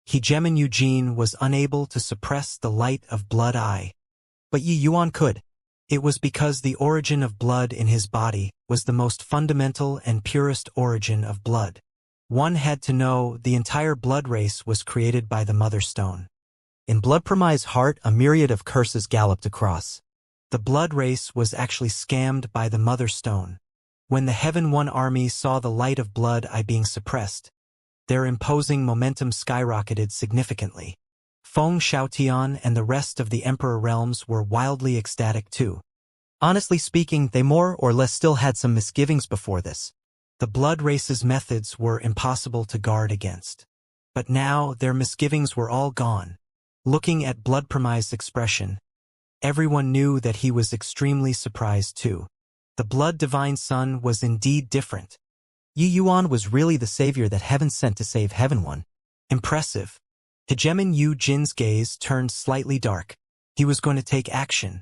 Hegemon Eugene was unable to suppress the light of blood eye. But Yi Yuan could. It was because the origin of blood in his body was the most fundamental and purest origin of blood. One had to know the entire blood race was created by the Mother Stone. In Blood Premise's heart, a myriad of curses galloped across. The blood race was actually scammed by the Mother Stone. When the Heaven One army saw the light of blood eye being suppressed, their imposing momentum skyrocketed significantly. Feng Xiaotian and the rest of the Emperor realms were wildly ecstatic too. Honestly speaking, they more or less still had some misgivings before this. The blood race's methods were impossible to guard against. But now their misgivings were all gone. Looking at Blood Premise's expression, everyone knew that he was extremely surprised too. The Blood Divine Son was indeed different. Yi Yuan was really the savior that heaven sent to save Heaven One. Impressive. Hegemon Eugene's gaze turned slightly dark. He was going to take action.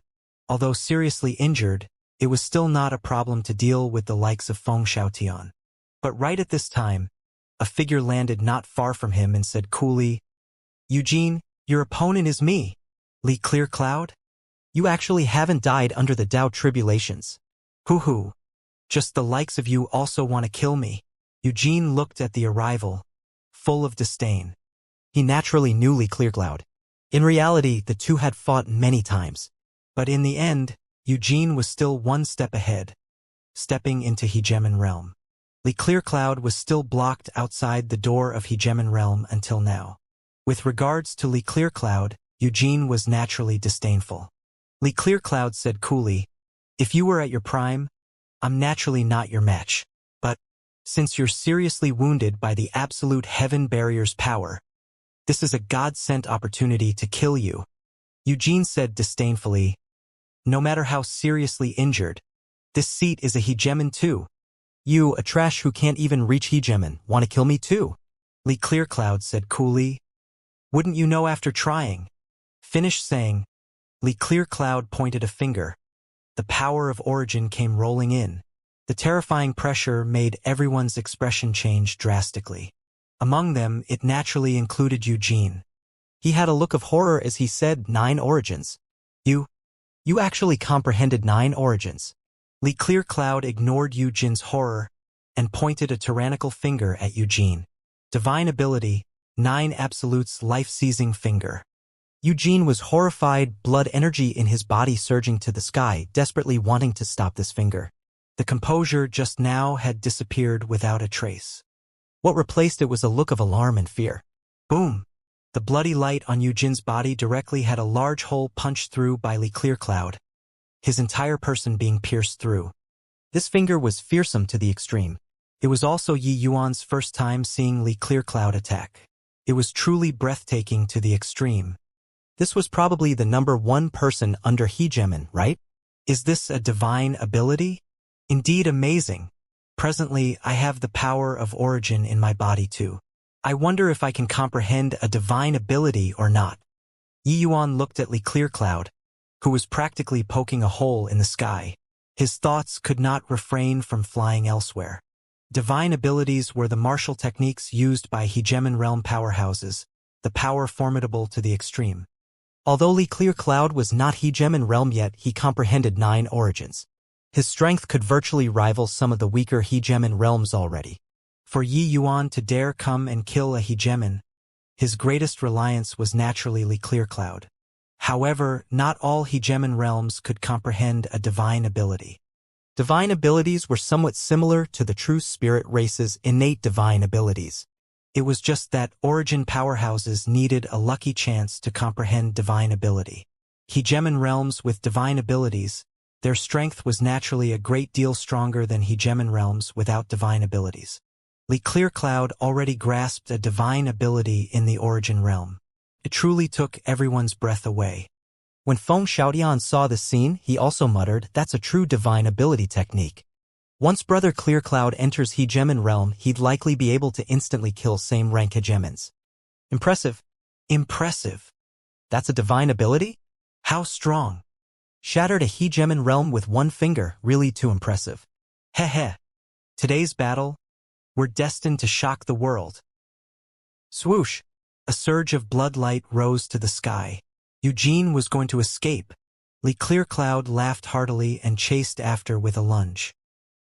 Although seriously injured, it was still not a problem to deal with the likes of Feng Xiaotian. But right at this time, a figure landed not far from him and said coolly, "Eugene, your opponent is me, Lee Clearcloud. You actually haven't died under the Tao tribulations. Hoo-hoo. Just the likes of you also want to kill me." Eugene looked at the arrival, full of disdain. He naturally knew Lee Clearcloud. In reality, the two had fought many times. But in the end, Eugene was still one step ahead, stepping into Hegemon Realm. Lee Clearcloud was still blocked outside the door of Hegemon Realm until now. With regards to Lee Clearcloud, Eugene was naturally disdainful. Lee Clearcloud said coolly, "If you were at your prime, I'm naturally not your match. But since you're seriously wounded by the absolute heaven barrier's power, this is a God-sent opportunity to kill you." Eugene said disdainfully, "No matter how seriously injured, this seat is a Hegemon too. You, a trash who can't even reach Hegemon, want to kill me too?" Lee Clearcloud said coolly, "Wouldn't you know after trying?" Finished saying, Lee Clearcloud pointed a finger. The power of origin came rolling in. The terrifying pressure made everyone's expression change drastically. Among them, it naturally included Eugene. He had a look of horror as he said, "9 origins. You actually comprehended 9 origins." Lee Clearcloud ignored Eugene's horror and pointed a tyrannical finger at Eugene. Divine ability, 9 absolutes life-seizing finger. Eugene was horrified, blood energy in his body surging to the sky, desperately wanting to stop this finger. The composure just now had disappeared without a trace. What replaced it was a look of alarm and fear. Boom! The bloody light on Eugene's body directly had a large hole punched through by Lee Clearcloud, his entire person being pierced through. This finger was fearsome to the extreme. It was also Yi Yuan's first time seeing Lee Clearcloud attack. It was truly breathtaking to the extreme. This was probably the #1 person under Hegemon, right? Is this a divine ability? Indeed amazing. Presently, I have the power of origin in my body too. I wonder if I can comprehend a divine ability or not. Yi Yuan looked at Lee Clearcloud, who was practically poking a hole in the sky. His thoughts could not refrain from flying elsewhere. Divine abilities were the martial techniques used by Hegemon realm powerhouses, the power formidable to the extreme. Although Lee Clearcloud was not Hegemon realm yet, he comprehended 9 origins. His strength could virtually rival some of the weaker Hegemon realms already. For Yi Yuan to dare come and kill a Hegemon, his greatest reliance was naturally Lee Clearcloud. However, not all Hegemon realms could comprehend a divine ability. Divine abilities were somewhat similar to the true spirit race's innate divine abilities. It was just that origin powerhouses needed a lucky chance to comprehend divine ability. Hegemon realms with divine abilities, their strength was naturally a great deal stronger than Hegemon realms without divine abilities. Lee Clearcloud already grasped a divine ability in the origin realm. It truly took everyone's breath away. When Feng Xiaodian saw the scene, he also muttered, "That's a true divine ability technique." Once Brother Clearcloud enters Hegemon realm, he'd likely be able to instantly kill same-rank Hegemons. Impressive. Impressive. That's a divine ability? How strong? Shattered a Hegemon realm with one finger, really too impressive. Heh. Today's battle, we're destined to shock the world. Swoosh! A surge of bloodlight rose to the sky. Eugene was going to escape. Lee Clearcloud laughed heartily and chased after with a lunge.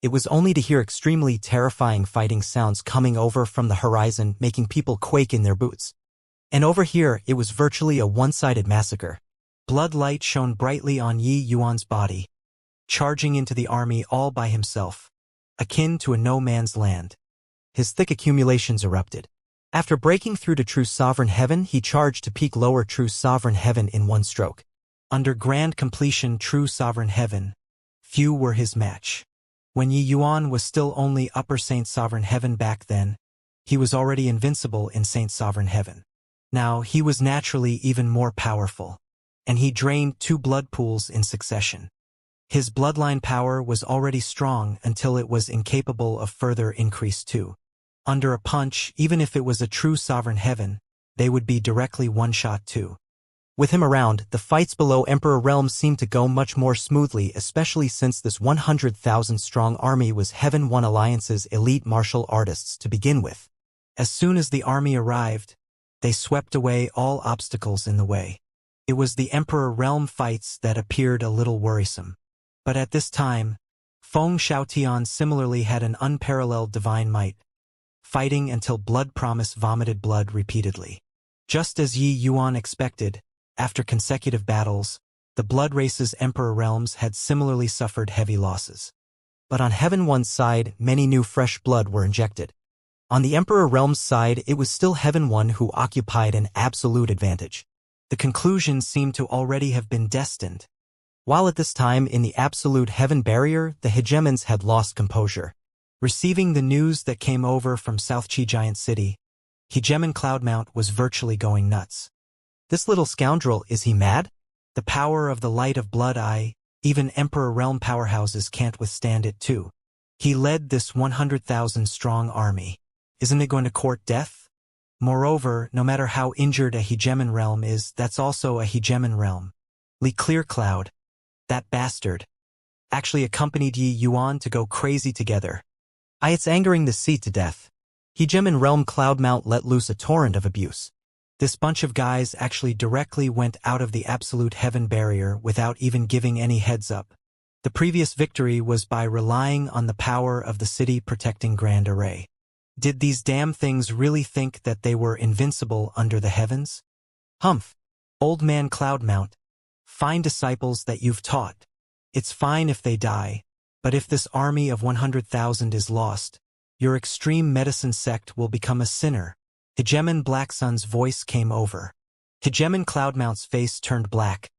It was only to hear extremely terrifying fighting sounds coming over from the horizon, making people quake in their boots. And over here, it was virtually a one-sided massacre. Bloodlight shone brightly on Yi Yuan's body, charging into the army all by himself, akin to a no-man's land. His thick accumulations erupted. After breaking through to true sovereign heaven, he charged to peak lower true sovereign heaven in one stroke. Under grand completion true sovereign heaven, few were his match. When Yi Yuan was still only upper Saint Sovereign Heaven back then, he was already invincible in Saint Sovereign Heaven. Now he was naturally even more powerful, and he drained 2 blood pools in succession. His bloodline power was already strong until it was incapable of further increase too. Under a punch, even if it was a true Sovereign Heaven, they would be directly one-shot too. With him around, the fights below Emperor Realm seemed to go much more smoothly, especially since this 100,000-strong army was Heaven One Alliance's elite martial artists to begin with. As soon as the army arrived, they swept away all obstacles in the way. It was the Emperor Realm fights that appeared a little worrisome. But at this time, Feng Xiaotian similarly had an unparalleled divine might, fighting until Blood Promise vomited blood repeatedly. Just as Yi Yuan expected, after consecutive battles, the Blood Race's Emperor Realms had similarly suffered heavy losses. But on Heaven One's side, many new fresh blood were injected. On the Emperor Realms side, it was still Heaven One who occupied an absolute advantage. The conclusion seemed to already have been destined. While at this time in the absolute heaven barrier, the hegemons had lost composure. Receiving the news that came over from South Qi Giant City, Hegemon Cloudmount was virtually going nuts. This little scoundrel, is he mad? The power of the light of blood eye, even Emperor Realm powerhouses can't withstand it too. He led this 100,000-strong army. Isn't it going to court death? Moreover, no matter how injured a Hegemon Realm is, that's also a Hegemon Realm. Li Clearcloud, that bastard, actually accompanied Yi Yuan to go crazy together. It's angering the sea to death. Hegemon Realm Cloudmount let loose a torrent of abuse. This bunch of guys actually directly went out of the absolute heaven barrier without even giving any heads up. The previous victory was by relying on the power of the city protecting Grand Array. Did these damn things really think that they were invincible under the heavens? Humph! Old man Cloudmount, fine disciples that you've taught. It's fine if they die, but if this army of 100,000 is lost, your extreme medicine sect will become a sinner. Hegemon Black Sun's voice came over. Hegemon Cloudmount's face turned black,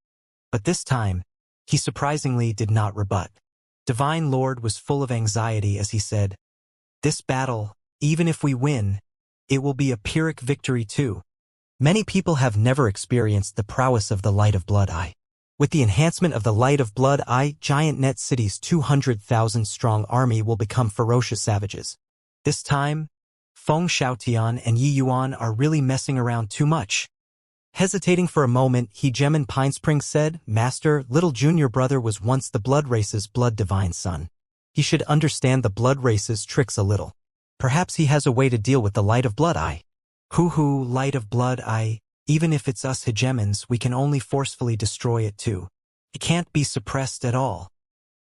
but this time, he surprisingly did not rebut. Divine Lord was full of anxiety as he said, "This battle, even if we win, it will be a Pyrrhic victory too. Many people have never experienced the prowess of the Light of Blood Eye. With the enhancement of the Light of Blood Eye, Giant Net City's 200,000-strong army will become ferocious savages. This time, Feng Xiaotian and Yi Yuan are really messing around too much." Hesitating for a moment, Hegemon Pinespring said, "Master, little junior brother was once the Blood Race's blood divine son. He should understand the Blood Race's tricks a little. Perhaps he has a way to deal with the Light of Blood Eye." "Hoo-hoo, Light of Blood Eye, even if it's us Hegemons, we can only forcefully destroy it too. It can't be suppressed at all.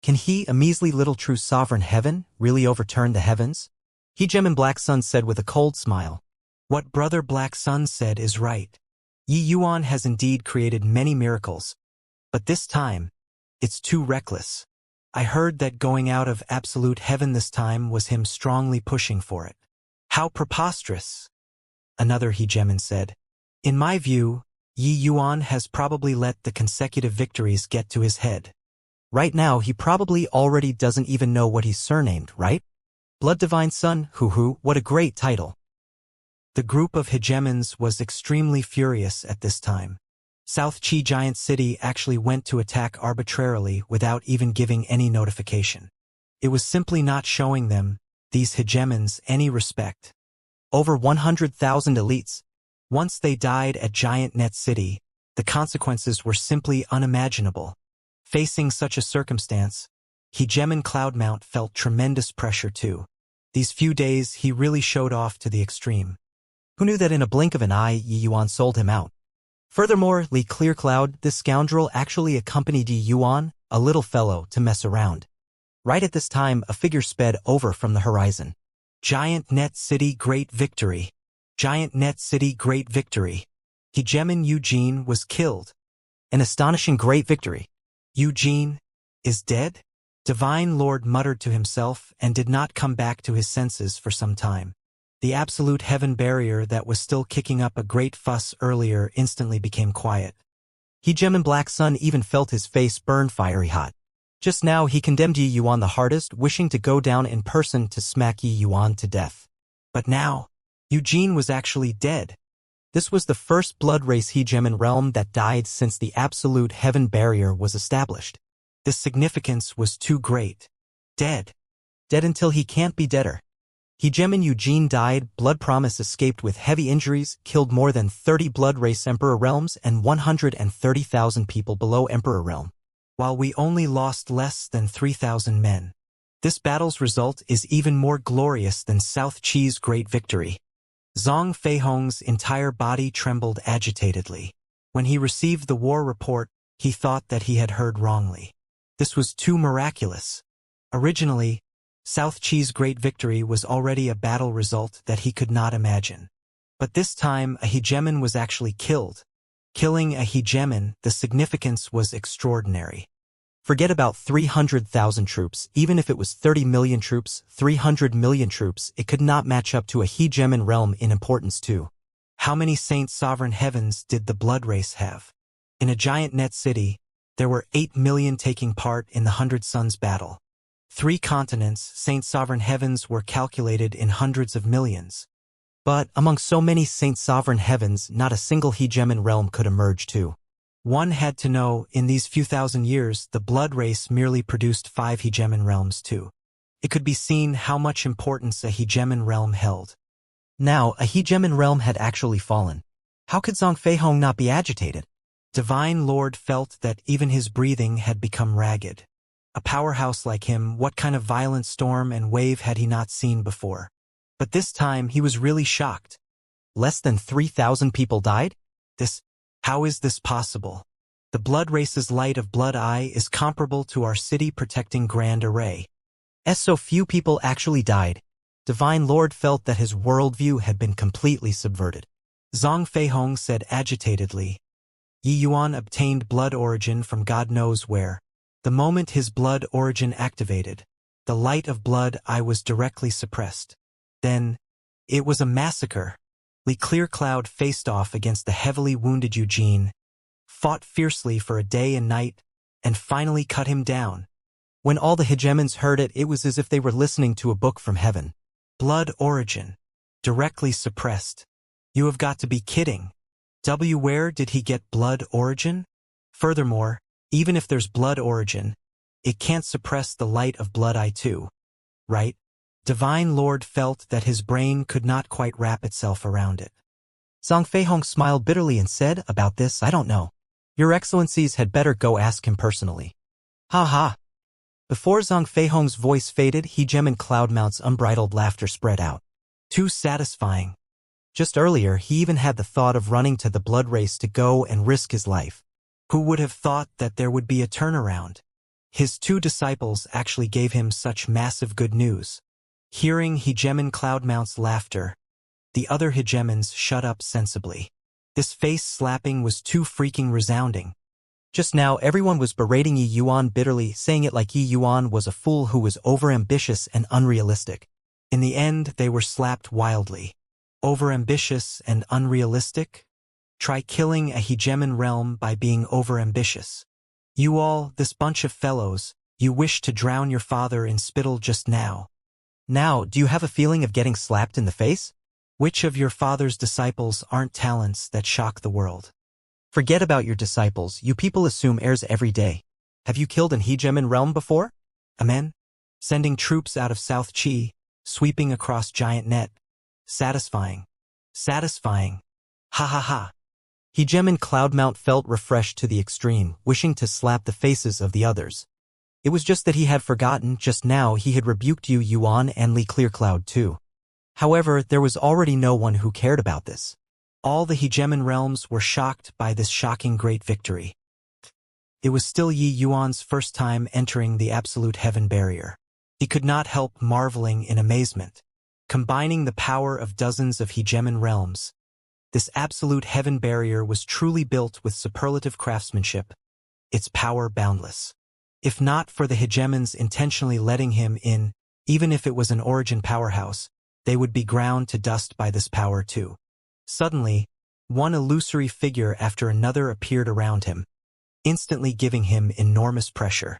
Can he, a measly little true sovereign heaven, really overturn the heavens?" Hegemon Black Sun said with a cold smile. "What Brother Black Sun said is right. Yi Yuan has indeed created many miracles, but this time, it's too reckless. I heard that going out of absolute heaven this time was him strongly pushing for it." "How preposterous," another Hegemon said. "In my view, Yi Yuan has probably let the consecutive victories get to his head. Right now he probably already doesn't even know what he's surnamed, right? Blood Divine Son, hoo-hoo, what a great title." The group of Hegemons was extremely furious at this time. South Qi Giant City actually went to attack arbitrarily without even giving any notification. It was simply not showing them, these Hegemons, any respect. Over 100,000 elites. Once they died at Giant Net City, the consequences were simply unimaginable. Facing such a circumstance, Hegemon Cloudmount felt tremendous pressure too. These few days he really showed off to the extreme. Who knew that in a blink of an eye Yi Yuan sold him out? Furthermore, Li Clearcloud, this scoundrel actually accompanied Yi Yuan, a little fellow, to mess around. Right at this time, a figure sped over from the horizon. "Giant Net City Great Victory. Giant Net City Great Victory. Hegemon Eugene was killed. An astonishing great victory. Eugene is dead?" Divine Lord muttered to himself and did not come back to his senses for some time. The absolute heaven barrier that was still kicking up a great fuss earlier instantly became quiet. Hegemon Black Sun even felt his face burn fiery hot. Just now he condemned Yi Yuan the hardest, wishing to go down in person to smack Yi Yuan to death. But now, Eugene was actually dead. This was the first blood race Hegemon realm that died since the absolute heaven barrier was established. The significance was too great. Dead. Dead until he can't be deader. Hegemon Eugene died, Blood Promise escaped with heavy injuries, killed more than 30 Blood Race Emperor realms and 130,000 people below Emperor realm, while we only lost less than 3,000 men. This battle's result is even more glorious than South Qi's great victory. Zhang Feihong's entire body trembled agitatedly. When he received the war report, he thought that he had heard wrongly. This was too miraculous. Originally, South Qi's great victory was already a battle result that he could not imagine. But this time, a hegemon was actually killed. Killing a hegemon, the significance was extraordinary. Forget about 300,000 troops, even if it was 30 million troops, 300 million troops, it could not match up to a hegemon realm in importance too. How many Saint Sovereign Heavens did the Blood Race have? In a giant net city, there were 8 million taking part in the 100 Suns battle. 3 continents, Saint Sovereign Heavens were calculated in hundreds of millions. But among so many Saint Sovereign Heavens, not a single hegemon realm could emerge too. One had to know, in these few thousand years, the Blood Race merely produced 5 hegemon realms too. It could be seen how much importance a hegemon realm held. Now, a hegemon realm had actually fallen. How could Zhang Feihong not be agitated? Divine Lord felt that even his breathing had become ragged. A powerhouse like him, what kind of violent storm and wave had he not seen before? But this time, he was really shocked. Less than 3,000 people died? How is this possible? The Blood Race's light of Blood Eye is comparable to our city protecting Grand Array. As so few people actually died, Divine Lord felt that his worldview had been completely subverted. Zhang Feihong said agitatedly, Yi Yuan obtained blood origin from God knows where. The moment his blood origin activated, the light of Blood Eye was directly suppressed. Then, it was a massacre. Li Clearcloud faced off against the heavily wounded Eugene, fought fiercely for a day and night, and finally cut him down. When all the hegemons heard it, it was as if they were listening to a book from heaven. Blood origin. Directly suppressed. You have got to be kidding. Where did he get blood origin? Furthermore, even if there's blood origin, it can't suppress the light of Blood Eye too, right? Divine Lord felt that his brain could not quite wrap itself around it. Zhang Feihong smiled bitterly and said, About this, I don't know. Your Excellencies had better go ask him personally. Ha ha. Before Zhang Feihong's voice faded, hegemon Cloudmount's unbridled laughter spread out. Too satisfying. Just earlier, he even had the thought of running to the Blood Race to go and risk his life. Who would have thought that there would be a turnaround? His 2 disciples actually gave him such massive good news. Hearing hegemon Cloudmount's laughter, the other hegemons shut up sensibly. This face-slapping was too freaking resounding. Just now, everyone was berating Yi Yuan bitterly, saying it like Yi Yuan was a fool who was overambitious and unrealistic. In the end, they were slapped wildly. Overambitious and unrealistic? Try killing a hegemon realm by being overambitious. You all, this bunch of fellows, you wished to drown your father in spittle just now. Now, do you have a feeling of getting slapped in the face? Which of your father's disciples aren't talents that shock the world? Forget about your disciples, you people assume heirs every day. Have you killed an hegemon realm before? Amen? Sending troops out of South Qi, sweeping across giant net. Satisfying. Satisfying. Ha ha ha. Hegemon Cloudmount felt refreshed to the extreme, wishing to slap the faces of the others. It was just that he had forgotten just now he had rebuked Yi Yuan and Li Clearcloud too. However, there was already no one who cared about this. All the hegemon realms were shocked by this shocking great victory. It was still Yi Yuan's first time entering the absolute heaven barrier. He could not help marveling in amazement. Combining the power of dozens of hegemon realms, this absolute heaven barrier was truly built with superlative craftsmanship, its power boundless. If not for the hegemons intentionally letting him in, even if it was an origin powerhouse, they would be ground to dust by this power too. Suddenly, one illusory figure after another appeared around him, instantly giving him enormous pressure.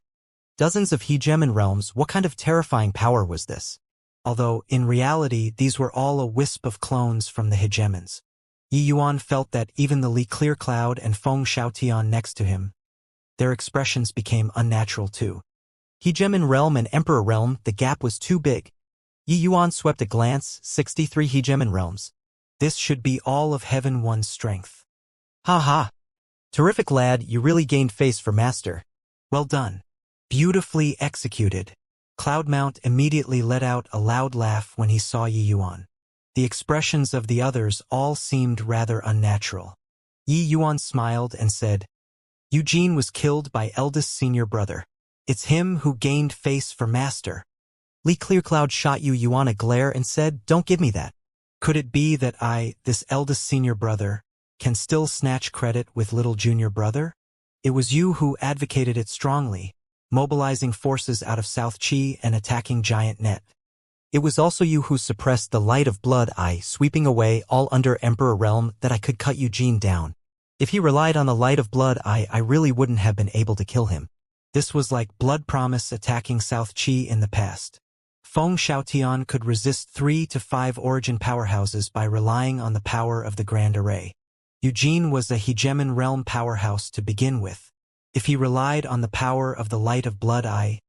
Dozens of hegemon realms, what kind of terrifying power was this? Although, in reality, these were all a wisp of clones from the hegemons. Yi Yuan felt that even the Li Clearcloud and Feng Xiaotian next to him, their expressions became unnatural too. Hegemon realm and Emperor realm, the gap was too big. Yi Yuan swept a glance, 63 hegemon realms. This should be all of Heaven One's strength. Ha ha. Terrific lad, you really gained face for master. Well done. Beautifully executed. Cloudmount immediately let out a loud laugh when he saw Yi Yuan. The expressions of the others all seemed rather unnatural. Yi Yuan smiled and said, Eugene was killed by eldest senior brother. It's him who gained face for master. Li Clearcloud shot Yi Yuan a glare and said, Don't give me that. Could it be that I, this eldest senior brother, can still snatch credit with little junior brother? It was you who advocated it strongly, mobilizing forces out of South Chi and attacking Giant Net. It was also you who suppressed the light of blood eye, sweeping away all under Emperor realm that I could cut Eugene down. If he relied on the light of blood eye, I really wouldn't have been able to kill him. This was like Blood Promise attacking South Chi in the past. Feng Xiaotian could resist 3 to 5 origin powerhouses by relying on the power of the Grand Array. Eugene was a hegemon realm powerhouse to begin with. If he relied on the power of the light of blood eye,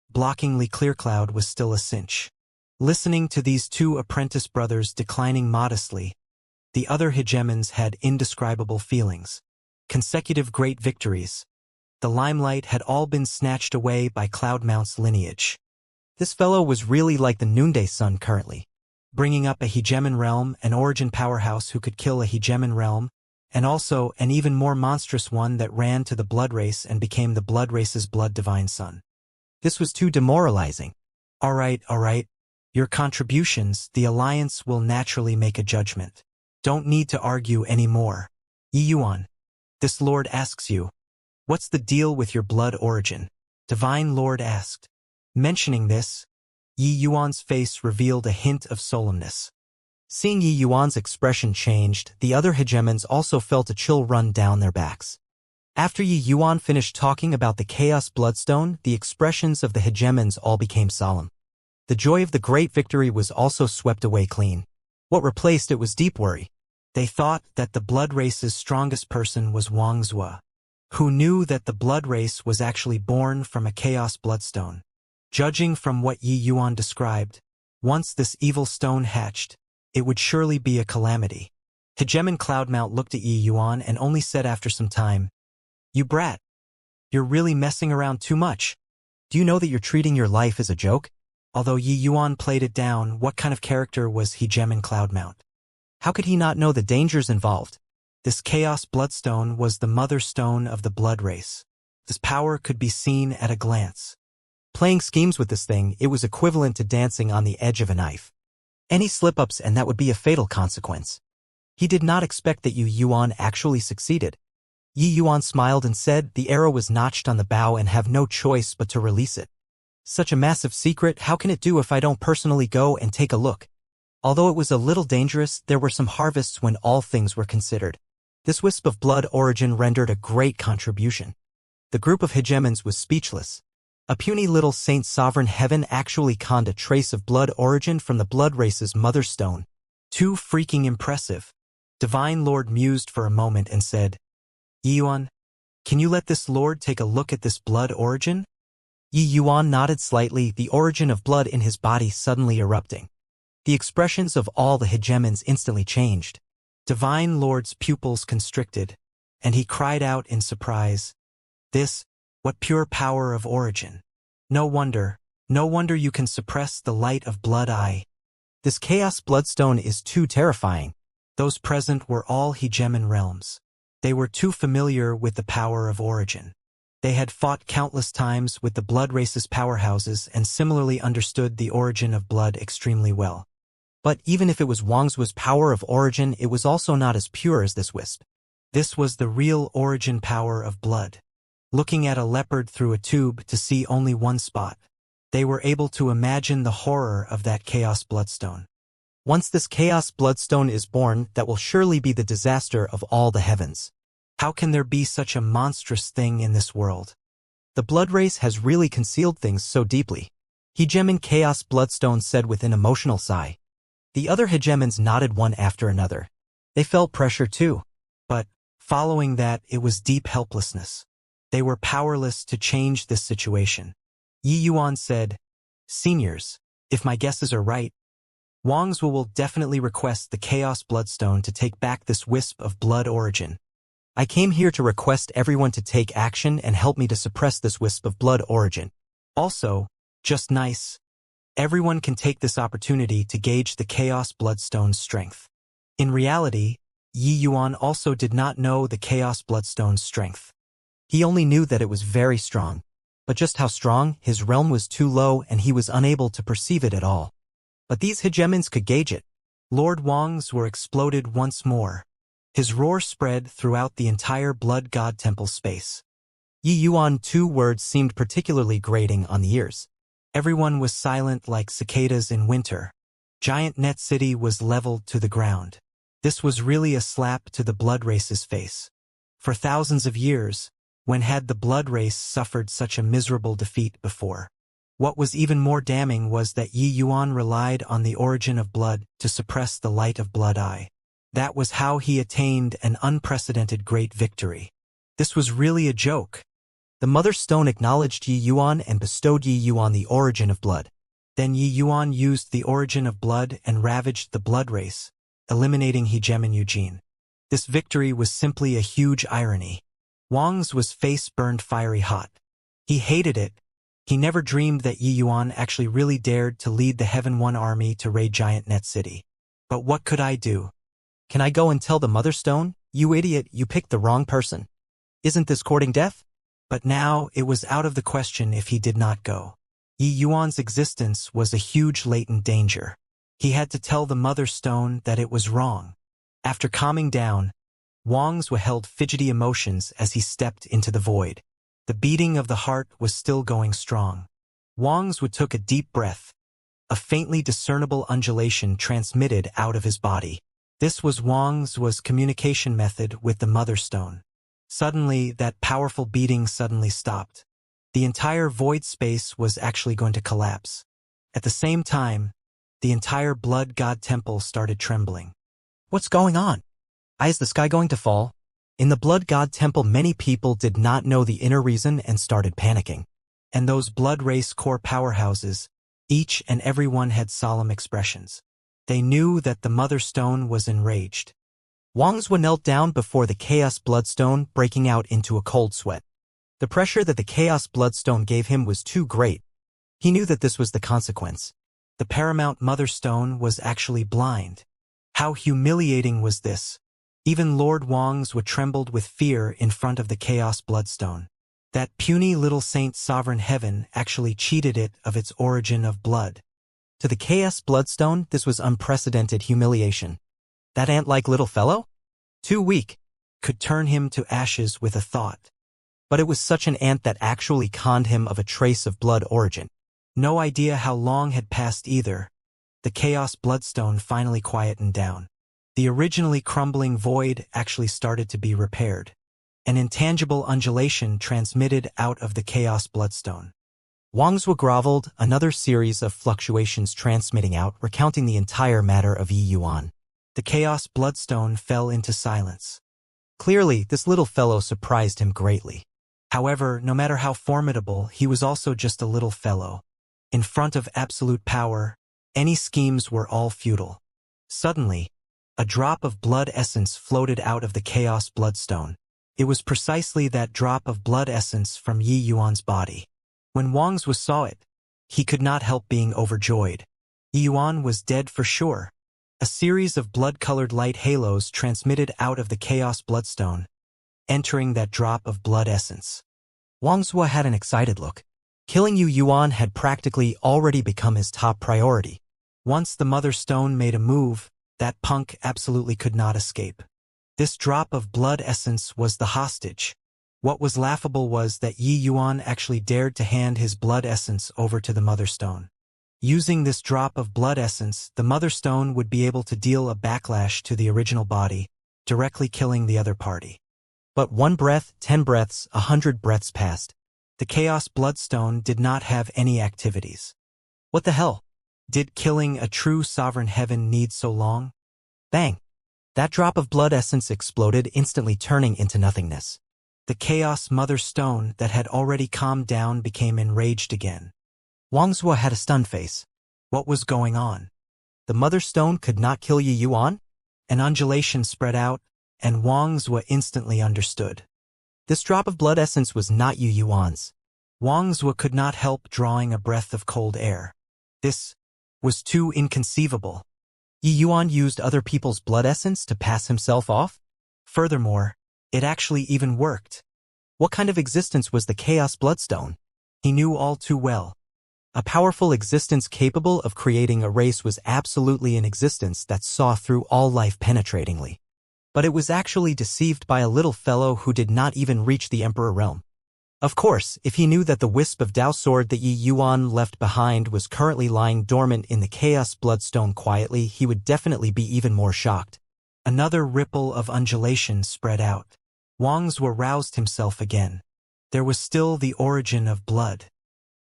blocking Li Clearcloud was still a cinch. Listening to these two apprentice brothers declining modestly, the other hegemons had indescribable feelings. Consecutive great victories. The limelight had all been snatched away by Cloudmount's lineage. This fellow was really like the noonday sun currently, bringing up a hegemon realm, an origin powerhouse who could kill a hegemon realm, and also an even more monstrous one that ran to the blood race and became the blood race's blood divine son. This was too demoralizing. All right. Your contributions, the Alliance will naturally make a judgment. Don't need to argue anymore. Yi Yuan, this lord asks you, what's the deal with your blood origin? Divine Lord asked. Mentioning this, Yi Yuan's face revealed a hint of solemnness. Seeing Yi Yuan's expression changed, the other hegemons also felt a chill run down their backs. After Yi Yuan finished talking about the Chaos Bloodstone, the expressions of the hegemons all became solemn. The joy of the great victory was also swept away clean. What replaced it was deep worry. They thought that the blood race's strongest person was Wang Zhua, who knew that the blood race was actually born from a Chaos Bloodstone. Judging from what Yi Yuan described, once this evil stone hatched, it would surely be a calamity. Hegemon Cloudmount looked at Yi Yuan and only said after some time, You brat. You're really messing around too much. Do you know that you're treating your life as a joke? Although Yi Yuan played it down, what kind of character was Hegemon Cloudmount? How could he not know the dangers involved? This Chaos Bloodstone was the mother stone of the blood race. This power could be seen at a glance. Playing schemes with this thing, it was equivalent to dancing on the edge of a knife. Any slip-ups and that would be a fatal consequence. He did not expect that Yi Yuan actually succeeded. Yi Yuan smiled and said the arrow was notched on the bow and have no choice but to release it. Such a massive secret, how can it do if I don't personally go and take a look? Although it was a little dangerous, there were some harvests when all things were considered. This wisp of blood origin rendered a great contribution. The group of hegemons was speechless. A puny little saint sovereign heaven actually conned a trace of blood origin from the blood race's mother stone. Too freaking impressive. Divine Lord mused for a moment and said, Yi Yuan, can you let this lord take a look at this blood origin? Yi Yuan nodded slightly, the origin of blood in his body suddenly erupting. The expressions of all the hegemons instantly changed. Divine Lord's pupils constricted, and he cried out in surprise, What pure power of origin! No wonder you can suppress the light of blood eye. This Chaos Bloodstone is too terrifying. Those present were all hegemon realms. They were too familiar with the power of origin. They had fought countless times with the blood race's powerhouses and similarly understood the origin of blood extremely well. But even if it was Wang Zuo's power of origin, it was also not as pure as this wisp. This was the real origin power of blood. Looking at a leopard through a tube to see only one spot, they were able to imagine the horror of that Chaos Bloodstone. Once this Chaos Bloodstone is born, that will surely be the disaster of all the heavens. How can there be such a monstrous thing in this world? The blood race has really concealed things so deeply. Hegemon Chaos Bloodstone said with an emotional sigh. The other hegemons nodded one after another. They felt pressure too. But, following that, it was deep helplessness. They were powerless to change this situation. Yi Yuan said, Seniors, If my guesses are right, Wangzhou will definitely request the Chaos Bloodstone to take back this wisp of blood origin. I came here to request everyone to take action and help me to suppress this wisp of blood origin. Also, just nice, everyone can take this opportunity to gauge the Chaos Bloodstone's strength. In reality, Yi Yuan also did not know the Chaos Bloodstone's strength. He only knew that it was very strong, but just how strong, his realm was too low and he was unable to perceive it at all. But these hegemons could gauge it. Lord Wang's were exploded once more. His roar spread throughout the entire Blood God Temple space. Yi Yuan, 2 words seemed particularly grating on the ears. Everyone was silent like cicadas in winter. Giant Net City was leveled to the ground. This was really a slap to the blood race's face. For thousands of years, when had the blood race suffered such a miserable defeat before? What was even more damning was that Yi Yuan relied on the origin of blood to suppress the light of blood eye. That was how he attained an unprecedented great victory. This was really a joke. The Mother Stone acknowledged Yi Yuan and bestowed Yi Yuan the origin of blood. Then Yi Yuan used the origin of blood and ravaged the blood race, eliminating Hegemon Eugene. This victory was simply a huge irony. Wang's was face burned fiery hot. He hated it. He never dreamed that Yi Yuan actually really dared to lead the Heaven One army to raid Giant Net City. But what could I do? Can I go and tell the Mother Stone, "You idiot, you picked the wrong person"? Isn't this courting death? But now it was out of the question if he did not go. Yi Yuan's existence was a huge latent danger. He had to tell the Mother Stone that it was wrong. After calming down, Wang's held fidgety emotions as he stepped into the void. The beating of the heart was still going strong. Wang's took a deep breath. A faintly discernible undulation transmitted out of his body. This was Wang's communication method with the Mother Stone. Suddenly, that powerful beating suddenly stopped. The entire void space was actually going to collapse. At the same time, the entire Blood God Temple started trembling. What's going on? Is the sky going to fall? In the Blood God Temple, many people did not know the inner reason and started panicking. And those blood race core powerhouses, each and every one had solemn expressions. They knew that the Mother Stone was enraged. Wang's knelt down before the Chaos Bloodstone, breaking out into a cold sweat. The pressure that the Chaos Bloodstone gave him was too great. He knew that this was the consequence. The paramount Mother Stone was actually blind. How humiliating was this? Even Lord Wang's trembled with fear in front of the Chaos Bloodstone. That puny little saint Sovereign Heaven actually cheated it of its origin of blood. To the Chaos Bloodstone, this was unprecedented humiliation. That ant-like little fellow? Too weak. Could turn him to ashes with a thought. But it was such an ant that actually conned him of a trace of blood origin. No idea how long had passed either. The Chaos Bloodstone finally quietened down. The originally crumbling void actually started to be repaired. An intangible undulation transmitted out of the Chaos Bloodstone. Wang's groveled, another series of fluctuations transmitting out, recounting the entire matter of Yi Yuan. The Chaos Bloodstone fell into silence. Clearly, this little fellow surprised him greatly. However, no matter how formidable, he was also just a little fellow. In front of absolute power, any schemes were all futile. Suddenly, a drop of blood essence floated out of the Chaos Bloodstone. It was precisely that drop of blood essence from Yi Yuan's body. When Wang's saw it, he could not help being overjoyed. Yi Yuan was dead for sure. A series of blood-colored light halos transmitted out of the Chaos Bloodstone, entering that drop of blood essence. Wang's had an excited look. Killing Yi Yuan had practically already become his top priority. Once the Mother Stone made a move, that punk absolutely could not escape. This drop of blood essence was the hostage. What was laughable was that Yi Yuan actually dared to hand his blood essence over to the Mother Stone. Using this drop of blood essence, the Mother Stone would be able to deal a backlash to the original body, directly killing the other party. But 1 breath, 10 breaths, 100 breaths passed. The Chaos Bloodstone did not have any activities. What the hell? Did killing a true Sovereign Heaven need so long? Bang! That drop of blood essence exploded, instantly turning into nothingness. The Chaos Mother Stone that had already calmed down became enraged again. Wang's had a stunned face. What was going on? The Mother Stone could not kill Yi Yuan? An undulation spread out, and Wang Zue instantly understood. This drop of blood essence was not Yi Yuan's. Wang Zue could not help drawing a breath of cold air. This was too inconceivable. Yi Yuan used other people's blood essence to pass himself off? Furthermore, it actually even worked. What kind of existence was the Chaos Bloodstone? He knew all too well. A powerful existence capable of creating a race was absolutely an existence that saw through all life penetratingly. But it was actually deceived by a little fellow who did not even reach the Emperor realm. Of course, if he knew that the wisp of Dao sword that Yi Yuan left behind was currently lying dormant in the Chaos Bloodstone quietly, he would definitely be even more shocked. Another ripple of undulation spread out. Wang Zue roused himself again. There was still the origin of blood.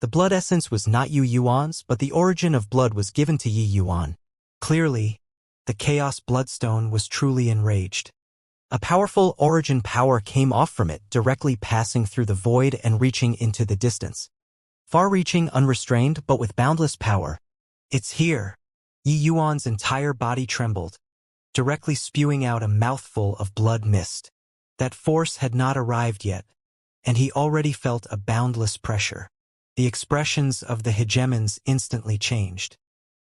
The blood essence was not Yi Yuan's, but the origin of blood was given to Yi Yuan. Clearly, the Chaos Bloodstone was truly enraged. A powerful origin power came off from it, directly passing through the void and reaching into the distance. Far-reaching, unrestrained, but with boundless power. It's here. Yi Yuan's entire body trembled, directly spewing out a mouthful of blood mist. That force had not arrived yet, and he already felt a boundless pressure. The expressions of the hegemons instantly changed.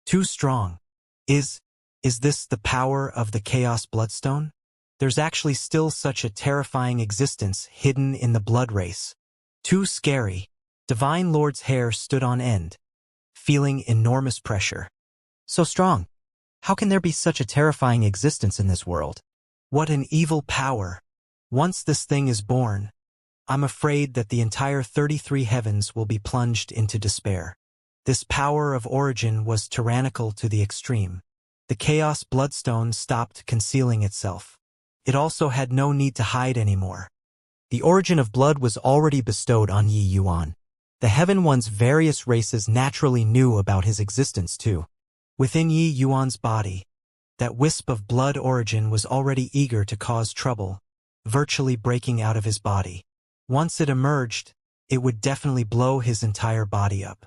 Too strong. Is this the power of the Chaos Bloodstone? There's actually still such a terrifying existence hidden in the blood race. Too scary. Divine Lord's hair stood on end, feeling enormous pressure. So strong. How can there be such a terrifying existence in this world? What an evil power. Once this thing is born, I'm afraid that the entire 33 heavens will be plunged into despair. This power of origin was tyrannical to the extreme. The Chaos Bloodstone stopped concealing itself. It also had no need to hide anymore. The origin of blood was already bestowed on Yi Yuan. The Heaven One's various races naturally knew about his existence too. Within Yi Yuan's body, that wisp of blood origin was already eager to cause trouble, virtually breaking out of his body. Once it emerged, it would definitely blow his entire body up.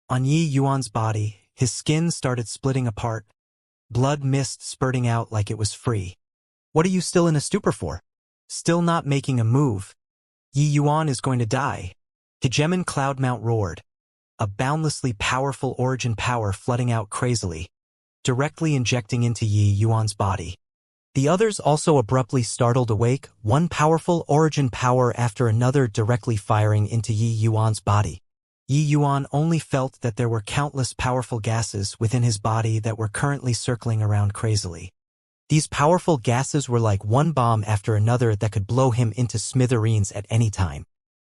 On Yi Yuan's body, his skin started splitting apart, blood mist spurting out like it was free. What are you still in a stupor for? Still not making a move? Yi Yuan is going to die. Hegemon Cloudmount roared, a boundlessly powerful origin power flooding out crazily, directly injecting into Yi Yuan's body. The others also abruptly startled awake, one powerful origin power after another directly firing into Yi Yuan's body. Yi Yuan only felt that there were countless powerful gases within his body that were currently circling around crazily. These powerful gases were like one bomb after another that could blow him into smithereens at any time.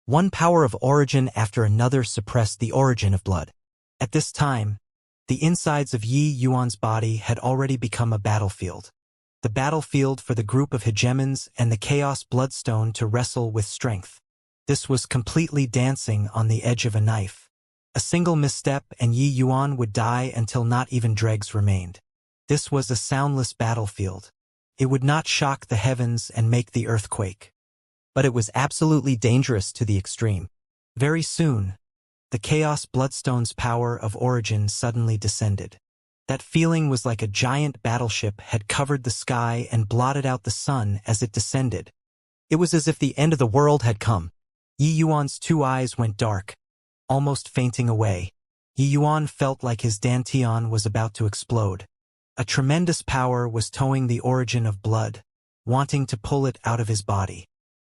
One power of origin after another suppressed the origin of blood. At this time, the insides of Yi Yuan's body had already become a battlefield. The battlefield for the group of hegemons and the Chaos Bloodstone to wrestle with strength. This was completely dancing on the edge of a knife. A single misstep and Yi Yuan would die until not even dregs remained. This was a soundless battlefield. It would not shock the heavens and make the earth quake. But it was absolutely dangerous to the extreme. Very soon, the Chaos Bloodstone's power of origin suddenly descended. That feeling was like a giant battleship had covered the sky and blotted out the sun as it descended. It was as if the end of the world had come. Yi Yuan's two eyes went dark, almost fainting away. Yi Yuan felt like his dantian was about to explode. A tremendous power was towing the origin of blood, wanting to pull it out of his body.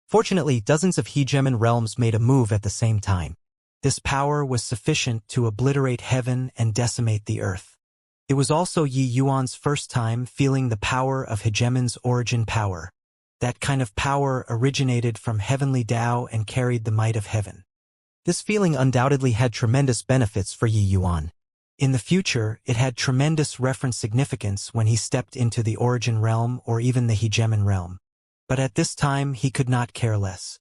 Fortunately, dozens of hegemon realms made a move at the same time. This power was sufficient to obliterate heaven and decimate the earth. It was also Yi Yuan's first time feeling the power of hegemon's origin power. That kind of power originated from heavenly Tao and carried the might of heaven. This feeling undoubtedly had tremendous benefits for Yi Yuan. In the future, it had tremendous reference significance when he stepped into the origin realm or even the hegemon realm. But at this time, he could not care less.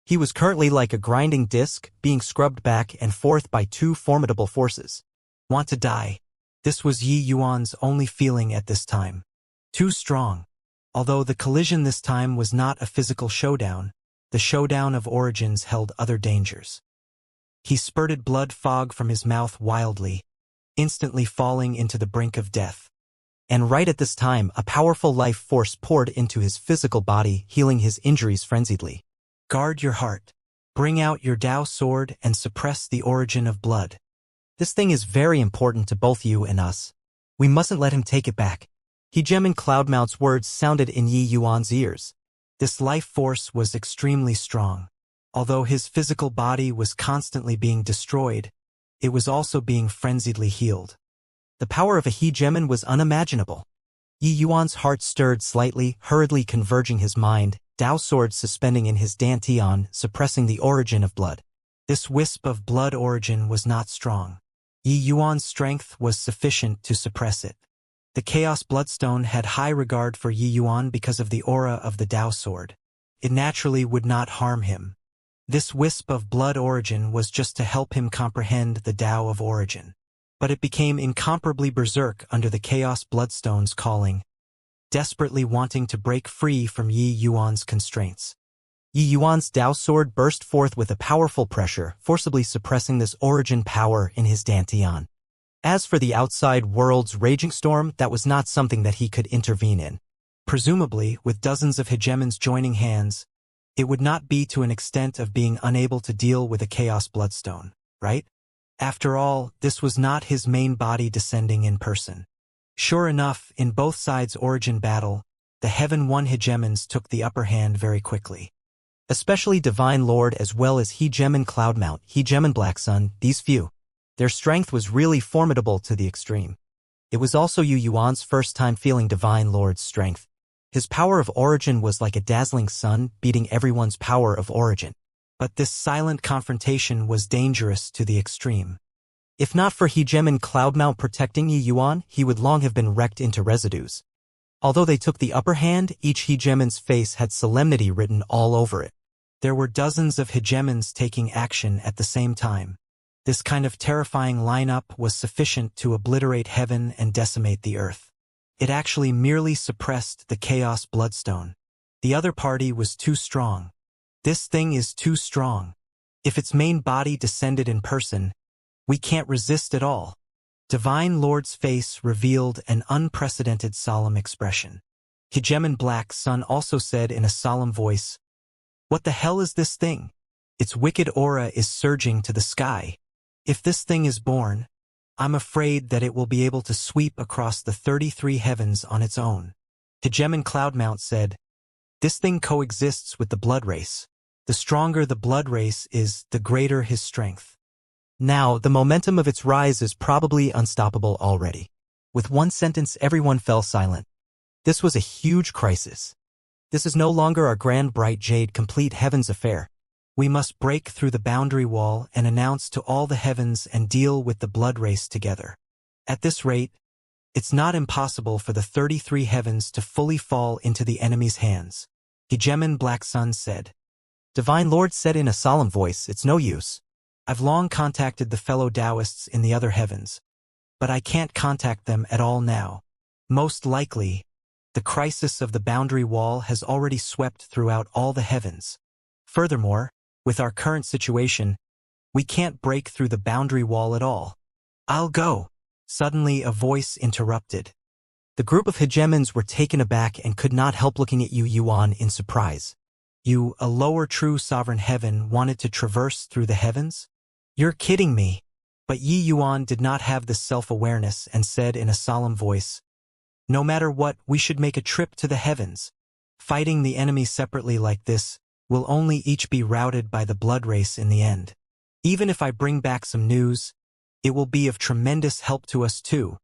He was currently like a grinding disc, being scrubbed back and forth by two formidable forces. Want to die? This was Yi Yuan's only feeling at this time. Too strong. Although the collision this time was not a physical showdown, the showdown of origins held other dangers. He spurted blood fog from his mouth wildly, instantly falling into the brink of death. And right at this time, a powerful life force poured into his physical body, healing his injuries frenziedly. Guard your heart. Bring out your Tao sword and suppress the origin of blood. This thing is very important to both you and us. We mustn't let him take it back. Hegemon Cloudmount's words sounded in Yi Yuan's ears. This life force was extremely strong. Although his physical body was constantly being destroyed, it was also being frenziedly healed. The power of a hegemon was unimaginable. Yi Yuan's heart stirred slightly, hurriedly converging his mind, Tao sword suspending in his dantian, suppressing the origin of blood. This wisp of blood origin was not strong. Yi Yuan's strength was sufficient to suppress it. The Chaos Bloodstone had high regard for Yi Yuan because of the aura of the Tao sword. It naturally would not harm him. This wisp of blood origin was just to help him comprehend the Tao of origin. But it became incomparably berserk under the Chaos Bloodstone's calling, desperately wanting to break free from Yi Yuan's constraints. Yi Yuan's Tao sword burst forth with a powerful pressure, forcibly suppressing this origin power in his dantian. As for the outside world's raging storm, that was not something that he could intervene in. Presumably, with dozens of hegemons joining hands, it would not be to an extent of being unable to deal with a Chaos Bloodstone, right? After all, this was not his main body descending in person. Sure enough, in both sides' origin battle, the Heaven One hegemons took the upper hand very quickly. Especially Divine Lord as well as Hegemon Cloudmount, Hegemon Black Sun, these few. Their strength was really formidable to the extreme. It was also Yi Yuan's first time feeling Divine Lord's strength. His power of origin was like a dazzling sun, beating everyone's power of origin. But this silent confrontation was dangerous to the extreme. If not for Hegemon Cloudmount protecting Yi Yuan, he would long have been wrecked into residues. Although they took the upper hand, each hegemon's face had solemnity written all over it. There were dozens of hegemons taking action at the same time. This kind of terrifying lineup was sufficient to obliterate heaven and decimate the earth. It actually merely suppressed the Chaos Bloodstone. The other party was too strong. This thing is too strong. If its main body descended in person, we can't resist at all. Divine Lord's face revealed an unprecedented solemn expression. Hegemon Black Sun also said in a solemn voice, "What the hell is this thing? Its wicked aura is surging to the sky. If this thing is born, I'm afraid that it will be able to sweep across the 33 heavens on its own." Hegemon Cloudmount said, "This thing coexists with the blood race. The stronger the blood race is, the greater his strength. Now, the momentum of its rise is probably unstoppable already." With one sentence, everyone fell silent. This was a huge crisis. This is no longer our grand bright jade complete heavens affair. We must break through the boundary wall and announce to all the heavens and deal with the blood race together. At this rate, it's not impossible for the 33 heavens to fully fall into the enemy's hands. Hegemon Black Sun said. Divine Lord said in a solemn voice, "It's no use. I've long contacted the fellow Taoists in the other heavens, but I can't contact them at all now. Most likely, the crisis of the boundary wall has already swept throughout all the heavens. Furthermore, with our current situation, we can't break through the boundary wall at all. I'll go." Suddenly a voice interrupted. The group of hegemons were taken aback and could not help looking at Yi Yuan in surprise. "You, a lower true sovereign heaven, wanted to traverse through the heavens? You're kidding me." But Yi Yuan did not have this self-awareness and said in a solemn voice, "No matter what, we should make a trip to the heavens. Fighting the enemy separately like this will only each be routed by the blood race in the end. Even if I bring back some news, it will be of tremendous help to us too."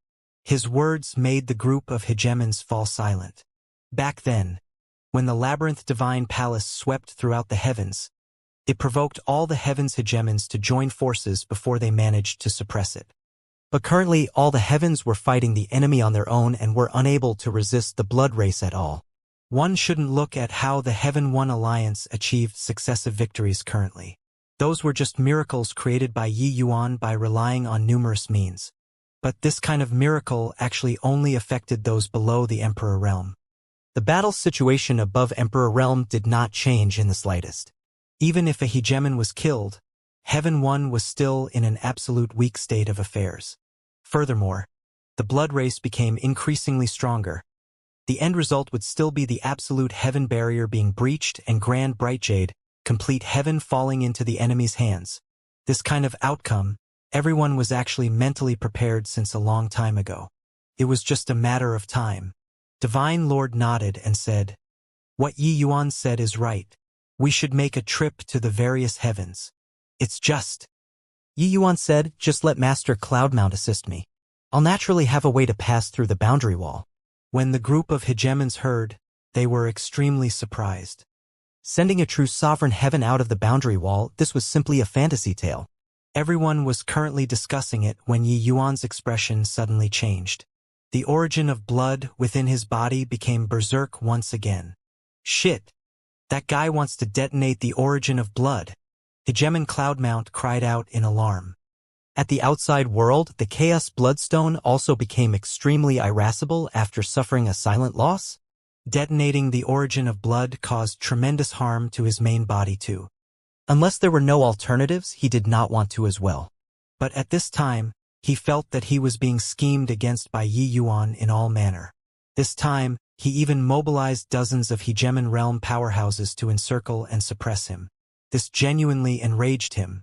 His words made the group of hegemons fall silent. Back then, when the Labyrinth Divine Palace swept throughout the heavens, it provoked all the heavens hegemons to join forces before they managed to suppress it. But currently, all the heavens were fighting the enemy on their own and were unable to resist the blood race at all. One shouldn't look at how the Heaven One Alliance achieved successive victories currently. Those were just miracles created by Yi Yuan by relying on numerous means. But this kind of miracle actually only affected those below the Emperor Realm. The battle situation above Emperor Realm did not change in the slightest. Even if a hegemon was killed, Heaven One was still in an absolute weak state of affairs. Furthermore, the blood race became increasingly stronger. The end result would still be the absolute heaven barrier being breached and Grand Brightjade, complete heaven falling into the enemy's hands. This kind of outcome, everyone was actually mentally prepared since a long time ago. It was just a matter of time. Divine Lord nodded and said, "What Yi Yuan said is right. We should make a trip to the various heavens. It's just." Yi Yuan said, "Just let Master Cloudmount assist me. I'll naturally have a way to pass through the boundary wall." When the group of hegemons heard, they were extremely surprised. Sending a true sovereign heaven out of the boundary wall, this was simply a fantasy tale. Everyone was currently discussing it when Yi Yuan's expression suddenly changed. The origin of blood within his body became berserk once again. "Shit! That guy wants to detonate the origin of blood." Hegemon Cloudmount cried out in alarm. At the outside world, the Chaos Bloodstone also became extremely irascible after suffering a silent loss. Detonating the origin of blood caused tremendous harm to his main body too. Unless there were no alternatives, he did not want to as well. But at this time, he felt that he was being schemed against by Yi Yuan in all manner. This time, he even mobilized dozens of hegemon realm powerhouses to encircle and suppress him. This genuinely enraged him.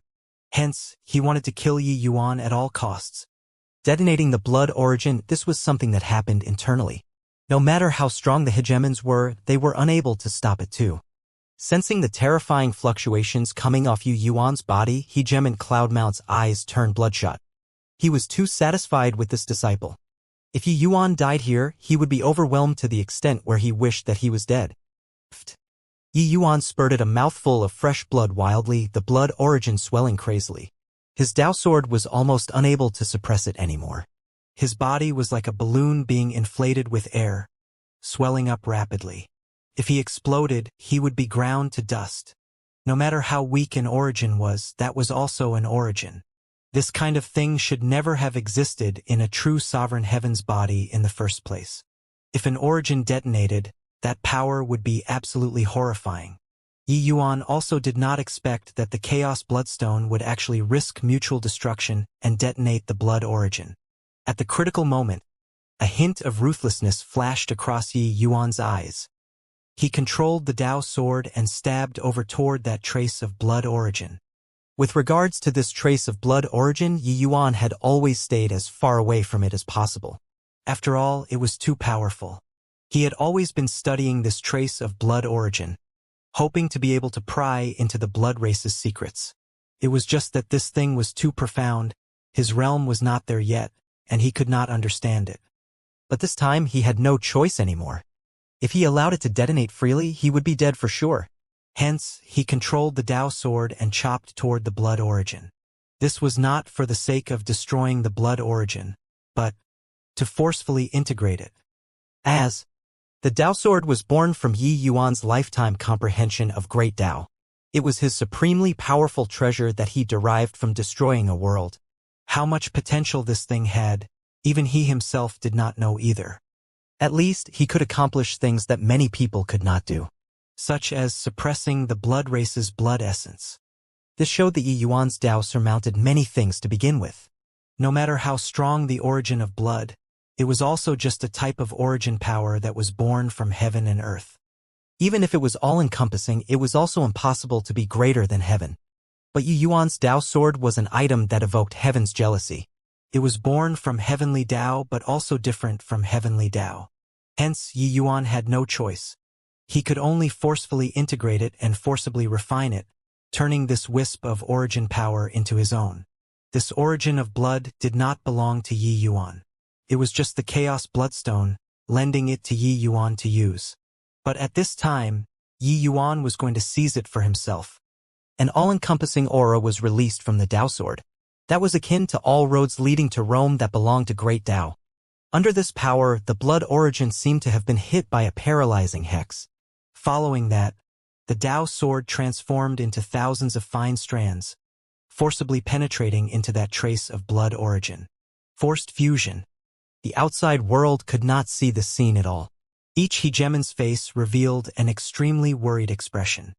Hence, he wanted to kill Yi Yuan at all costs. Detonating the blood origin, this was something that happened internally. No matter how strong the hegemons were, they were unable to stop it too. Sensing the terrifying fluctuations coming off Yi Yuan's body, Hegemon Cloudmount's eyes turned bloodshot. He was too satisfied with this disciple. If Yi Yuan died here, he would be overwhelmed to the extent where he wished that he was dead. Yi Yuan spurted a mouthful of fresh blood wildly, the blood origin swelling crazily. His Dao sword was almost unable to suppress it anymore. His body was like a balloon being inflated with air, swelling up rapidly. If he exploded, he would be ground to dust. No matter how weak an origin was, that was also an origin. This kind of thing should never have existed in a true sovereign heaven's body in the first place. If an origin detonated, that power would be absolutely horrifying. Yi Yuan also did not expect that the Chaos Bloodstone would actually risk mutual destruction and detonate the blood origin. At the critical moment, a hint of ruthlessness flashed across Yi Yuan's eyes. He controlled the Dao sword and stabbed over toward that trace of blood origin. With regards to this trace of blood origin, Yi Yuan had always stayed as far away from it as possible. After all, it was too powerful. He had always been studying this trace of blood origin, hoping to be able to pry into the blood race's secrets. It was just that this thing was too profound, his realm was not there yet, and he could not understand it. But this time he had no choice anymore. If he allowed it to detonate freely, he would be dead for sure. Hence, he controlled the Dao sword and chopped toward the blood origin. This was not for the sake of destroying the blood origin, but to forcefully integrate it. As the Dao sword was born from Yi Yuan's lifetime comprehension of great Dao. It was his supremely powerful treasure that he derived from destroying a world. How much potential this thing had, even he himself did not know either. At least, he could accomplish things that many people could not do, such as suppressing the blood race's blood essence. This showed that Yi Yuan's Dao surmounted many things to begin with. No matter how strong the origin of blood, it was also just a type of origin power that was born from heaven and earth. Even if it was all-encompassing, it was also impossible to be greater than heaven. But Yi Yuan's Dao sword was an item that evoked heaven's jealousy. It was born from heavenly Dao but also different from heavenly Dao. Hence, Yi Yuan had no choice. He could only forcefully integrate it and forcibly refine it, turning this wisp of origin power into his own. This origin of blood did not belong to Yi Yuan. It was just the Chaos Bloodstone, lending it to Yi Yuan to use. But at this time, Yi Yuan was going to seize it for himself. An all-encompassing aura was released from the Dao sword. That was akin to all roads leading to Rome that belonged to great Dao. Under this power, the blood origin seemed to have been hit by a paralyzing hex. Following that, the Dao sword transformed into thousands of fine strands, forcibly penetrating into that trace of blood origin. Forced fusion. The outside world could not see the scene at all. Each hegemon's face revealed an extremely worried expression.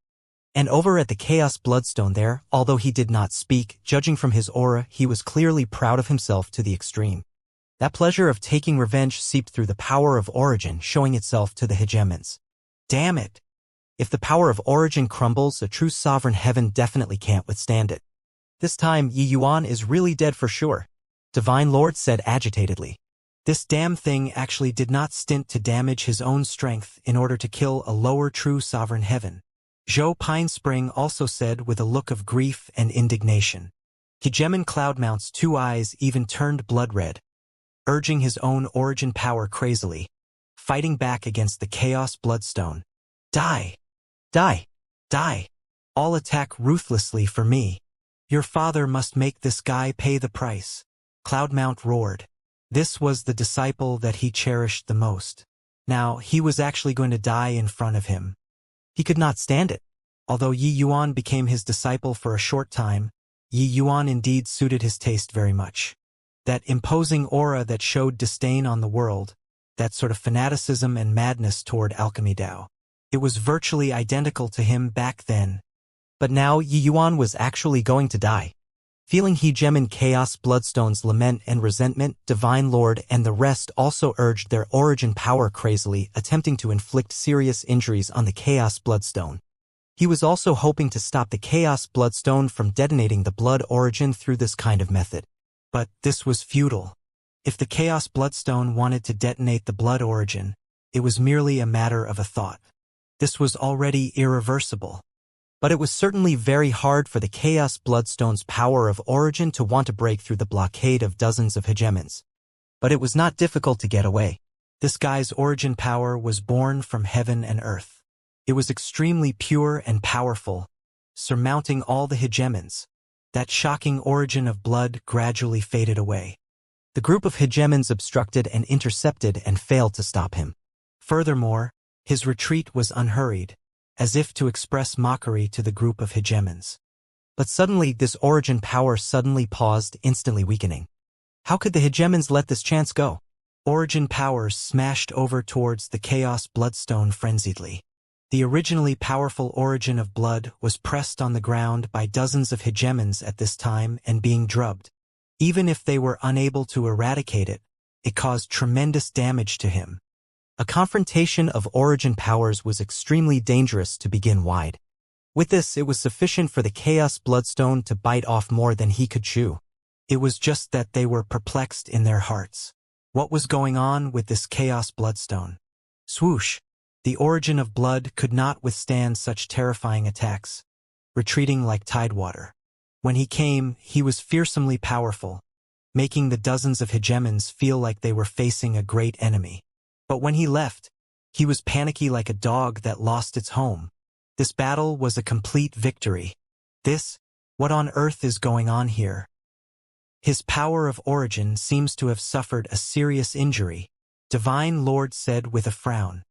And over at the Chaos Bloodstone there, although he did not speak, judging from his aura, he was clearly proud of himself to the extreme. That pleasure of taking revenge seeped through the power of origin, showing itself to the hegemons. Damn it! If the power of origin crumbles, a true sovereign heaven definitely can't withstand it. This time, Yi Yuan is really dead for sure, Divine Lord said agitatedly. This damn thing actually did not stint to damage his own strength in order to kill a lower true sovereign heaven. Zhou Pinespring also said with a look of grief and indignation. Hegemon Cloudmount's 2 eyes even turned blood red, urging his own origin power crazily, fighting back against the Chaos Bloodstone. Die! Die! Die! All attack ruthlessly for me. Your father must make this guy pay the price. Cloudmount roared. This was the disciple that he cherished the most. Now, he was actually going to die in front of him. He could not stand it. Although Yi Yuan became his disciple for a short time, Yi Yuan indeed suited his taste very much. That imposing aura that showed disdain on the world, that sort of fanaticism and madness toward alchemy Dao. It was virtually identical to him back then. But now Yi Yuan was actually going to die. Feeling Hegemon Chaos Bloodstone's lament and resentment, Divine Lord and the rest also urged their origin power crazily, attempting to inflict serious injuries on the Chaos Bloodstone. He was also hoping to stop the Chaos Bloodstone from detonating the blood origin through this kind of method. But this was futile. If the Chaos Bloodstone wanted to detonate the blood origin, it was merely a matter of a thought. This was already irreversible. But it was certainly very hard for the Chaos Bloodstone's power of origin to want to break through the blockade of dozens of hegemons. But it was not difficult to get away. This guy's origin power was born from heaven and earth. It was extremely pure and powerful, surmounting all the hegemons. That shocking origin of blood gradually faded away. The group of hegemons obstructed and intercepted and failed to stop him. Furthermore, his retreat was unhurried, as if to express mockery to the group of hegemons. But suddenly this origin power suddenly paused, instantly weakening. How could the hegemons let this chance go? Origin powers smashed over towards the Chaos Bloodstone frenziedly. The originally powerful origin of blood was pressed on the ground by dozens of hegemons at this time and being drubbed. Even if they were unable to eradicate it, it caused tremendous damage to him. A confrontation of origin powers was extremely dangerous to begin wide. With this, it was sufficient for the Chaos Bloodstone to bite off more than he could chew. It was just that they were perplexed in their hearts. What was going on with this Chaos Bloodstone? Swoosh! The origin of blood could not withstand such terrifying attacks, retreating like tidewater. When he came, he was fearsomely powerful, making the dozens of hegemons feel like they were facing a great enemy. But when he left, he was panicky like a dog that lost its home. This battle was a complete victory. What on earth is going on here? His power of origin seems to have suffered a serious injury, Divine Lord said with a frown.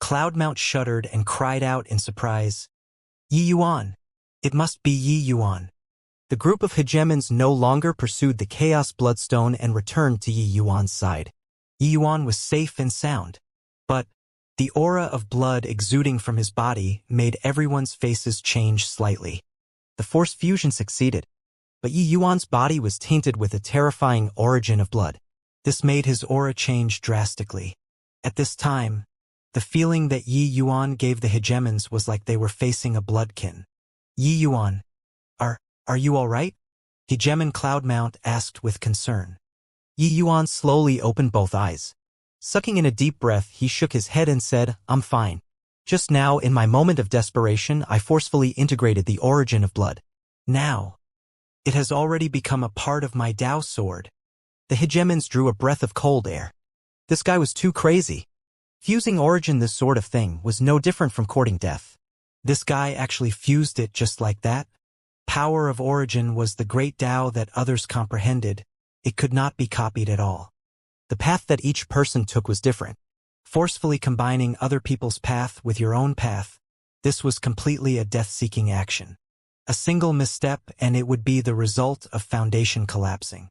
Cloudmount shuddered and cried out in surprise. Yi Yuan! It must be Yi Yuan. The group of hegemons no longer pursued the Chaos Bloodstone and returned to Yi Yuan's side. Yi Yuan was safe and sound. But the aura of blood exuding from his body made everyone's faces change slightly. The force fusion succeeded, but Yi Yuan's body was tainted with a terrifying origin of blood. This made his aura change drastically. At this time, the feeling that Yi Yuan gave the hegemons was like they were facing a bloodkin. Yi Yuan, are you all right? Hegemon Cloudmount asked with concern. Yi Yuan slowly opened both eyes. Sucking in a deep breath, he shook his head and said, I'm fine. Just now, in my moment of desperation, I forcefully integrated the origin of blood. Now, it has already become a part of my Dao sword. The hegemons drew a breath of cold air. This guy was too crazy. Fusing origin, this sort of thing, was no different from courting death. This guy actually fused it just like that. Power of origin was the great Dao that others comprehended. It could not be copied at all. The path that each person took was different. Forcefully combining other people's path with your own path, this was completely a death-seeking action. A single misstep and it would be the result of foundation collapsing.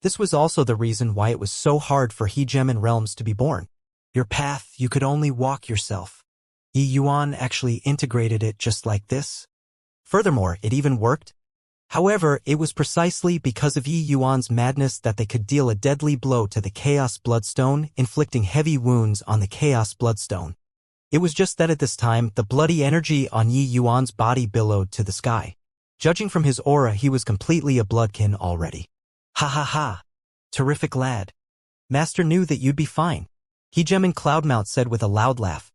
This was also the reason why it was so hard for hegemon realms to be born. Your path, you could only walk yourself. Yi Yuan actually integrated it just like this. Furthermore, it even worked. However, it was precisely because of Yi Yuan's madness that they could deal a deadly blow to the Chaos Bloodstone, inflicting heavy wounds on the Chaos Bloodstone. It was just that at this time, the bloody energy on Yi Yuan's body billowed to the sky. Judging from his aura, he was completely a bloodkin already. Ha ha ha. Terrific lad. Master knew that you'd be fine. Hegemon Cloudmount said with a loud laugh.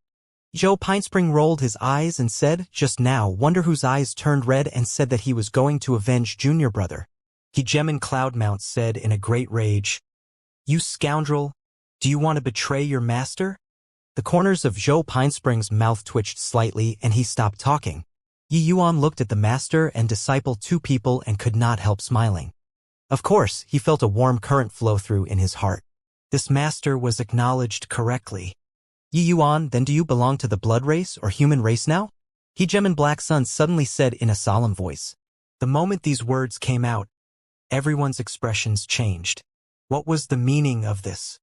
Joe Pinespring rolled his eyes and said, just now, wonder whose eyes turned red and said that he was going to avenge Junior Brother. Hegemon Cloudmount said in a great rage, You scoundrel, do you want to betray your master? The corners of Joe Pinespring's mouth twitched slightly and he stopped talking. Yi Yuan looked at the master and disciple, two people, and could not help smiling. Of course, he felt a warm current flow through in his heart. This master was acknowledged correctly. Yi Yuan, then do you belong to the blood race or human race now? Hegemon Black Sun suddenly said in a solemn voice. The moment these words came out, everyone's expressions changed. What was the meaning of this?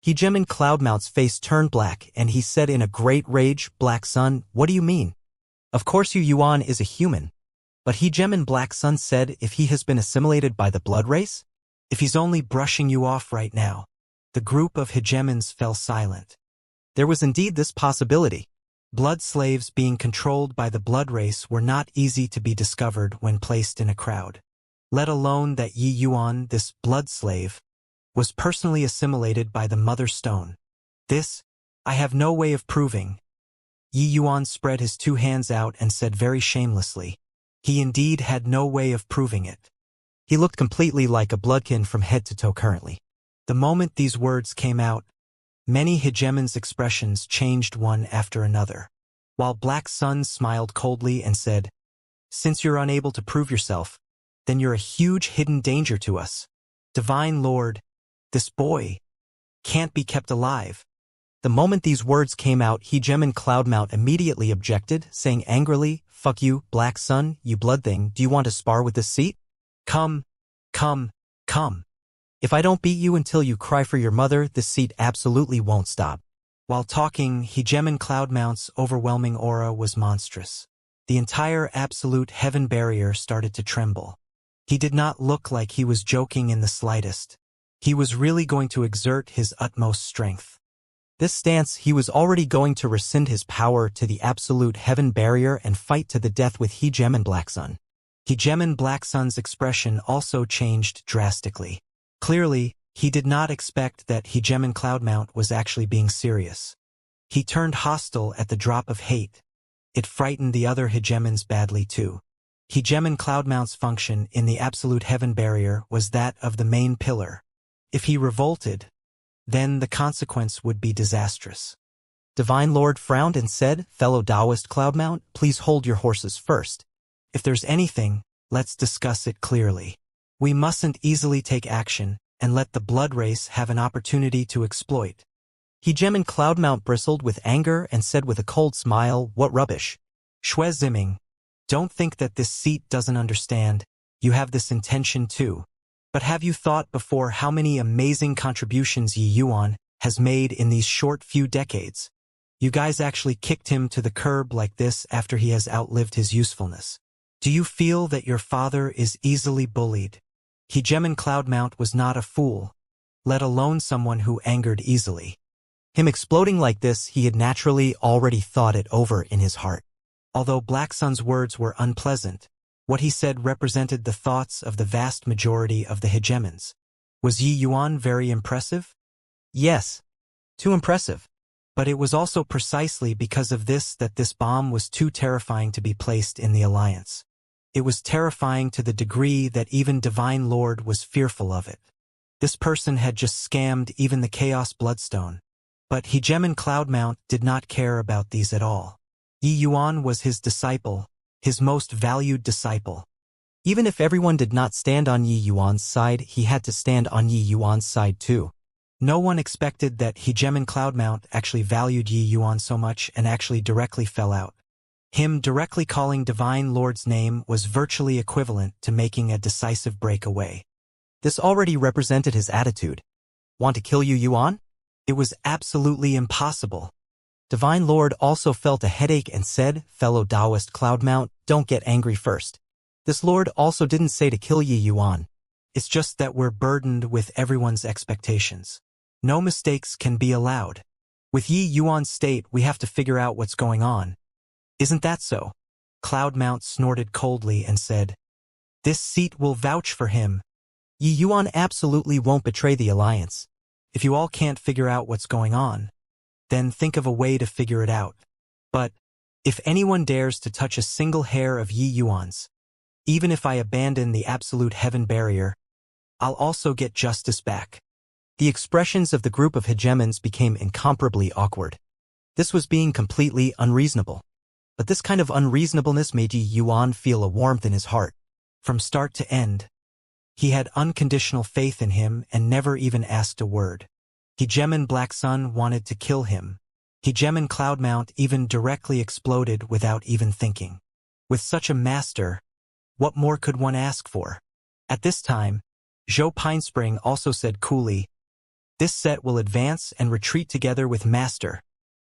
Hegemon Cloudmount's face turned black and he said in a great rage, Black Sun, what do you mean? Of course Yi Yuan is a human. But Hegemon Black Sun said if he has been assimilated by the blood race? If he's only brushing you off right now. The group of hegemons fell silent. There was indeed this possibility. Blood slaves being controlled by the blood race were not easy to be discovered when placed in a crowd. Let alone that Yi Yuan, this blood slave, was personally assimilated by the Mother Stone. This, I have no way of proving. Yi Yuan spread his two hands out and said very shamelessly. He indeed had no way of proving it. He looked completely like a bloodkin from head to toe currently. The moment these words came out, many hegemons' expressions changed one after another. While Black Sun smiled coldly and said, Since you're unable to prove yourself, then you're a huge hidden danger to us. Divine Lord, this boy can't be kept alive. The moment these words came out, Hegemon Cloudmount immediately objected, saying angrily, Fuck you, Black Sun, you blood thing, do you want to spar with this seat? Come. If I don't beat you until you cry for your mother, this seat absolutely won't stop. While talking, Hegemon Cloudmount's overwhelming aura was monstrous. The entire absolute heaven barrier started to tremble. He did not look like he was joking in the slightest. He was really going to exert his utmost strength. This stance, he was already going to rescind his power to the absolute heaven barrier and fight to the death with Hegemon Black Sun. Hegemon Black Sun's expression also changed drastically. Clearly, he did not expect that Hegemon Cloudmount was actually being serious. He turned hostile at the drop of hate. It frightened the other hegemons badly too. Hegemon Cloudmount's function in the absolute heaven barrier was that of the main pillar. If he revolted, then the consequence would be disastrous. Divine Lord frowned and said, Fellow Taoist Cloudmount, please hold your horses first. If there's anything, let's discuss it clearly. We mustn't easily take action and let the blood race have an opportunity to exploit. Hegemon Cloudmount bristled with anger and said with a cold smile, What rubbish. Shui Ziming, don't think that this seat doesn't understand. You have this intention too. But have you thought before how many amazing contributions Yi Yuan has made in these short few decades? You guys actually kicked him to the curb like this after he has outlived his usefulness. Do you feel that your father is easily bullied? Hegemon Cloudmount was not a fool, let alone someone who angered easily. Him exploding like this, he had naturally already thought it over in his heart. Although Black Sun's words were unpleasant, what he said represented the thoughts of the vast majority of the hegemons. Was Yi Yuan very impressive? Yes, too impressive. But it was also precisely because of this that this bomb was too terrifying to be placed in the alliance. It was terrifying to the degree that even Divine Lord was fearful of it. This person had just scammed even the Chaos Bloodstone. But Hegemon Cloudmount did not care about these at all. Yi Yuan was his disciple, his most valued disciple. Even if everyone did not stand on Yi Yuan's side, he had to stand on Yi Yuan's side too. No one expected that Hegemon Cloudmount actually valued Yi Yuan so much and actually directly fell out. Him directly calling Divine Lord's name was virtually equivalent to making a decisive breakaway. This already represented his attitude. Want to kill you, Yuan? It was absolutely impossible. Divine Lord also felt a headache and said, Fellow Taoist Cloudmount, don't get angry first. This lord also didn't say to kill Yi Yuan. It's just that we're burdened with everyone's expectations. No mistakes can be allowed. With Yi Yuan's state, we have to figure out what's going on. Isn't that so? Cloudmount snorted coldly and said, "This seat will vouch for him. Yi Yuan absolutely won't betray the alliance. If you all can't figure out what's going on, then think of a way to figure it out. But if anyone dares to touch a single hair of Yi Yuan's, even if I abandon the absolute heaven barrier, I'll also get justice back." The expressions of the group of hegemons became incomparably awkward. This was being completely unreasonable. But this kind of unreasonableness made Yi Yuan feel a warmth in his heart. From start to end, he had unconditional faith in him and never even asked a word. Hegemon Black Sun wanted to kill him. Hegemon Cloudmount even directly exploded without even thinking. With such a master, what more could one ask for? At this time, Zhou Pinespring also said coolly, "This set will advance and retreat together with Master."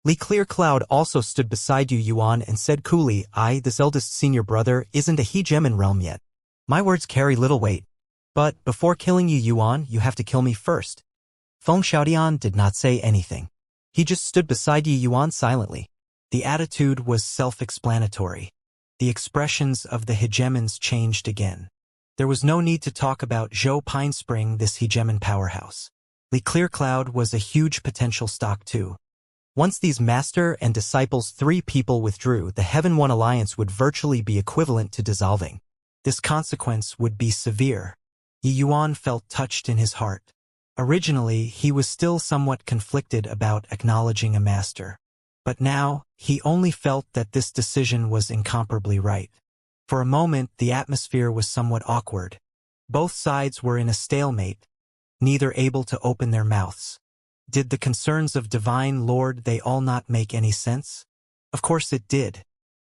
Li Clear Cloud also stood beside Yu Yuan and said coolly, "This eldest senior brother isn't a hegemon realm yet. My words carry little weight. But before killing Yu Yuan, you have to kill me first." Feng Xiaodian did not say anything. He just stood beside Yi Yuan silently. The attitude was self-explanatory. The expressions of the hegemons changed again. There was no need to talk about Zhou Pinespring, this hegemon powerhouse. Li Clear Cloud was a huge potential stock too. Once these master and disciples 3 people withdrew, the Heaven One Alliance would virtually be equivalent to dissolving. This consequence would be severe. Yi Yuan felt touched in his heart. Originally, he was still somewhat conflicted about acknowledging a master. But now, he only felt that this decision was incomparably right. For a moment, the atmosphere was somewhat awkward. Both sides were in a stalemate, neither able to open their mouths. Did the concerns of Divine Lord they all not make any sense? Of course it did.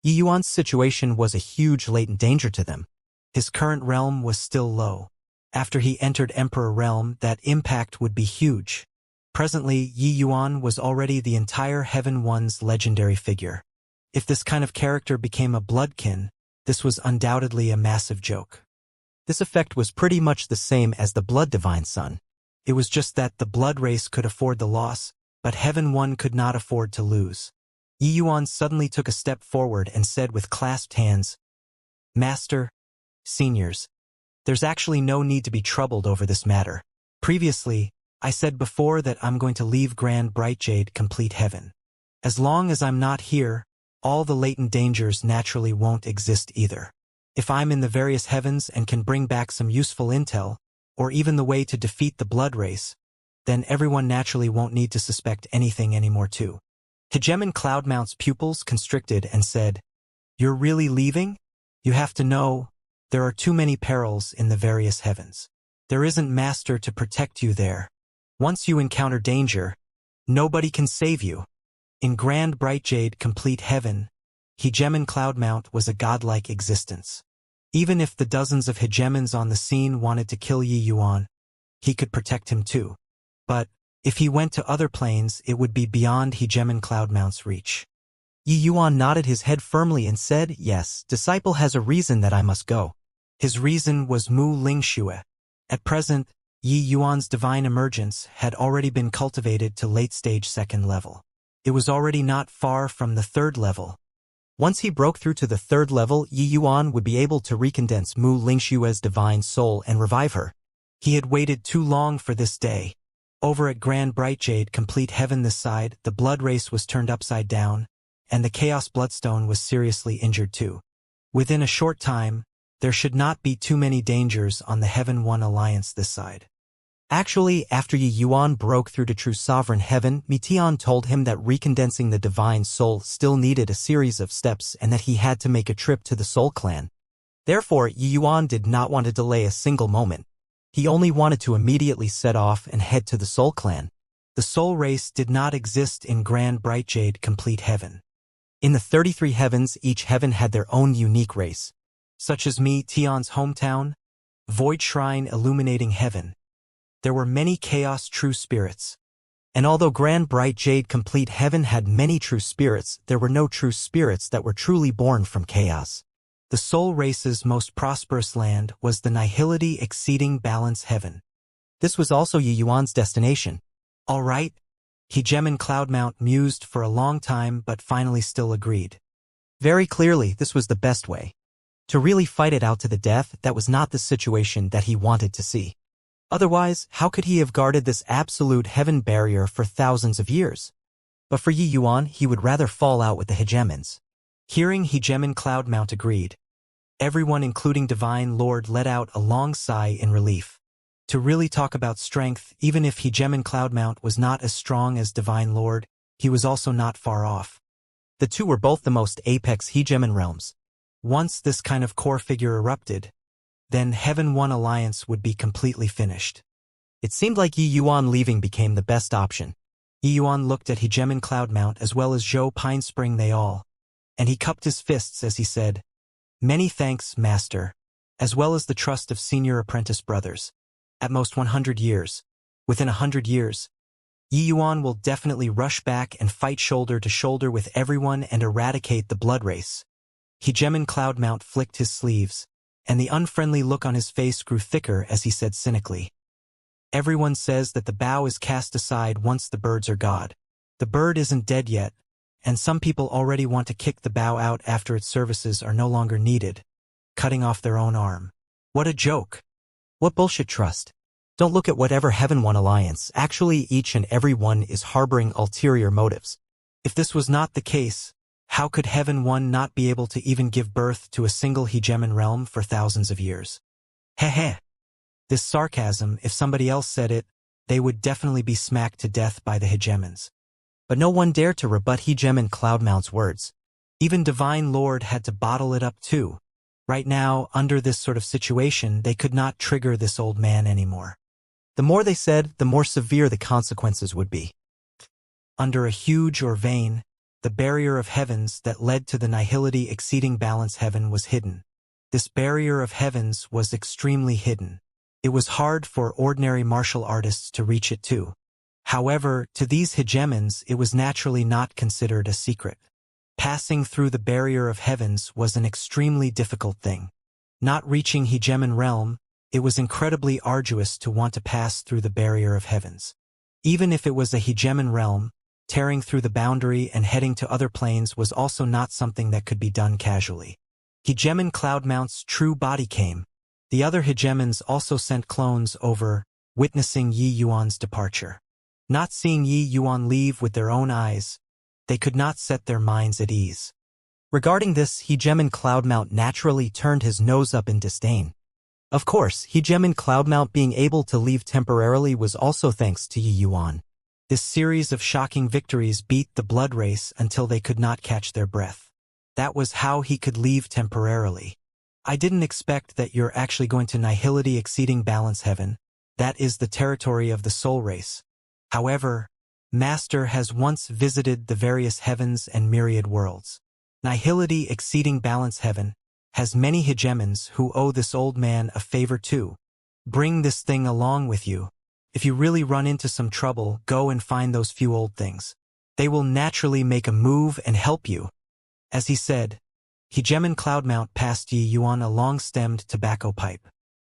Yi Yuan's situation was a huge latent danger to them. His current realm was still low. After he entered Emperor Realm, that impact would be huge. Presently, Yi Yuan was already the entire Heaven One's legendary figure. If this kind of character became a bloodkin, this was undoubtedly a massive joke. This effect was pretty much the same as the Blood Divine Son. It was just that the blood race could afford the loss, but Heaven One could not afford to lose. Yi Yuan suddenly took a step forward and said with clasped hands, "Master, seniors, there's actually no need to be troubled over this matter. Previously, I said before that I'm going to leave Grand Bright Jade complete heaven. As long as I'm not here, all the latent dangers naturally won't exist either. If I'm in the various heavens and can bring back some useful intel, or even the way to defeat the blood race, then everyone naturally won't need to suspect anything anymore too." Hegemon Cloudmount's pupils constricted and said, "You're really leaving? You have to know, there are too many perils in the various heavens. There isn't Master to protect you there. Once you encounter danger, nobody can save you." In Grand Bright Jade complete heaven, Hegemon Cloudmount was a godlike existence. Even if the dozens of hegemons on the scene wanted to kill Yi Yuan, he could protect him too. But if he went to other planes, it would be beyond Hegemon Cloudmount's reach. Yi Yuan nodded his head firmly and said, "Yes, disciple has a reason that I must go." His reason was Mu Lingxue. At present, Yi Yuan's divine emergence had already been cultivated to late-stage 2nd level. It was already not far from the 3rd level. Once he broke through to the 3rd level, Yi Yuan would be able to recondense Mu Lingxue's divine soul and revive her. He had waited too long for this day. Over at Grand Bright Jade complete heaven this side, the blood race was turned upside down, and the Chaos Bloodstone was seriously injured too. Within a short time, there should not be too many dangers on the Heaven One Alliance this side. Actually, after Yi Yuan broke through to true sovereign heaven, Mitian told him that recondensing the divine soul still needed a series of steps and that he had to make a trip to the Soul Clan. Therefore, Yi Yuan did not want to delay a single moment. He only wanted to immediately set off and head to the Soul Clan. The Soul Race did not exist in Grand Bright Jade complete heaven. In the 33 heavens, each heaven had their own unique race, such as Tion's hometown, Void Shrine illuminating heaven. There were many chaos true spirits. And although Grand Bright Jade complete heaven had many true spirits, there were no true spirits that were truly born from chaos. The soul race's most prosperous land was the nihility exceeding balance heaven. This was also Yi Yuan's destination. All right. Hegemon Cloudmount mused for a long time but finally still agreed. Very clearly, this was the best way. To really fight it out to the death, that was not the situation that he wanted to see. Otherwise, how could he have guarded this absolute heaven barrier for thousands of years? But for Yi Yuan, he would rather fall out with the hegemons. Hearing Hegemon Cloudmount agreed, everyone including Divine Lord let out a long sigh in relief. To really talk about strength, even if Hegemon Cloudmount was not as strong as Divine Lord, he was also not far off. The two were both the most apex hegemon realms. Once this kind of core figure erupted, then Heaven One alliance would be completely finished. It seemed like Yi Yuan leaving became the best option. Yi Yuan looked at Hegemon Cloudmount as well as Zhou Pinespring they all, and he cupped his fists as he said, "Many thanks, Master, as well as the trust of senior apprentice brothers. At most 100 years. Within 100 years, Yi Yuan will definitely rush back and fight shoulder to shoulder with everyone and eradicate the blood race." Hegemon Cloudmount flicked his sleeves, and the unfriendly look on his face grew thicker as he said cynically, "Everyone says that the bough is cast aside once the birds are gone. The bird isn't dead yet, and some people already want to kick the bough out after its services are no longer needed, cutting off their own arm. What a joke. What bullshit trust. Don't look at whatever Heaven One alliance, actually each and every one is harboring ulterior motives. If this was not the case, how could Heaven One not be able to even give birth to a single hegemon realm for thousands of years? Heh. This sarcasm, if somebody else said it, they would definitely be smacked to death by the hegemons. But no one dared to rebut Hegemon Cloudmount's words. Even Divine Lord had to bottle it up too. Right now, under this sort of situation, they could not trigger this old man anymore. The more they said, the more severe the consequences would be. Under a huge or vein, the barrier of heavens that led to the nihility exceeding balance heaven was hidden. This barrier of heavens was extremely hidden. It was hard for ordinary martial artists to reach it too. However, to these hegemons it was naturally not considered a secret. Passing through the barrier of heavens was an extremely difficult thing. Not reaching hegemon realm, it was incredibly arduous to want to pass through the barrier of heavens. Even if it was a hegemon realm, tearing through the boundary and heading to other planes was also not something that could be done casually. Hegemon Cloudmount's true body came. The other hegemons also sent clones over, witnessing Yi Yuan's departure. Not seeing Yi Yuan leave with their own eyes, they could not set their minds at ease. Regarding this, Hegemon Cloudmount naturally turned his nose up in disdain. Of course, Hegemon Cloudmount being able to leave temporarily was also thanks to Yi Yuan. This series of shocking victories beat the blood race until they could not catch their breath. That was how he could leave temporarily. I didn't expect that you're actually going to nihility exceeding balance heaven. That is the territory of the soul race. However, Master has once visited the various heavens and myriad worlds. Nihility exceeding balance heaven has many hegemons who owe this old man a favor too. Bring this thing along with you. If you really run into some trouble, go and find those few old things. They will naturally make a move and help you. As he said, Hegemon Cloudmount passed Yi Yuan a long-stemmed tobacco pipe.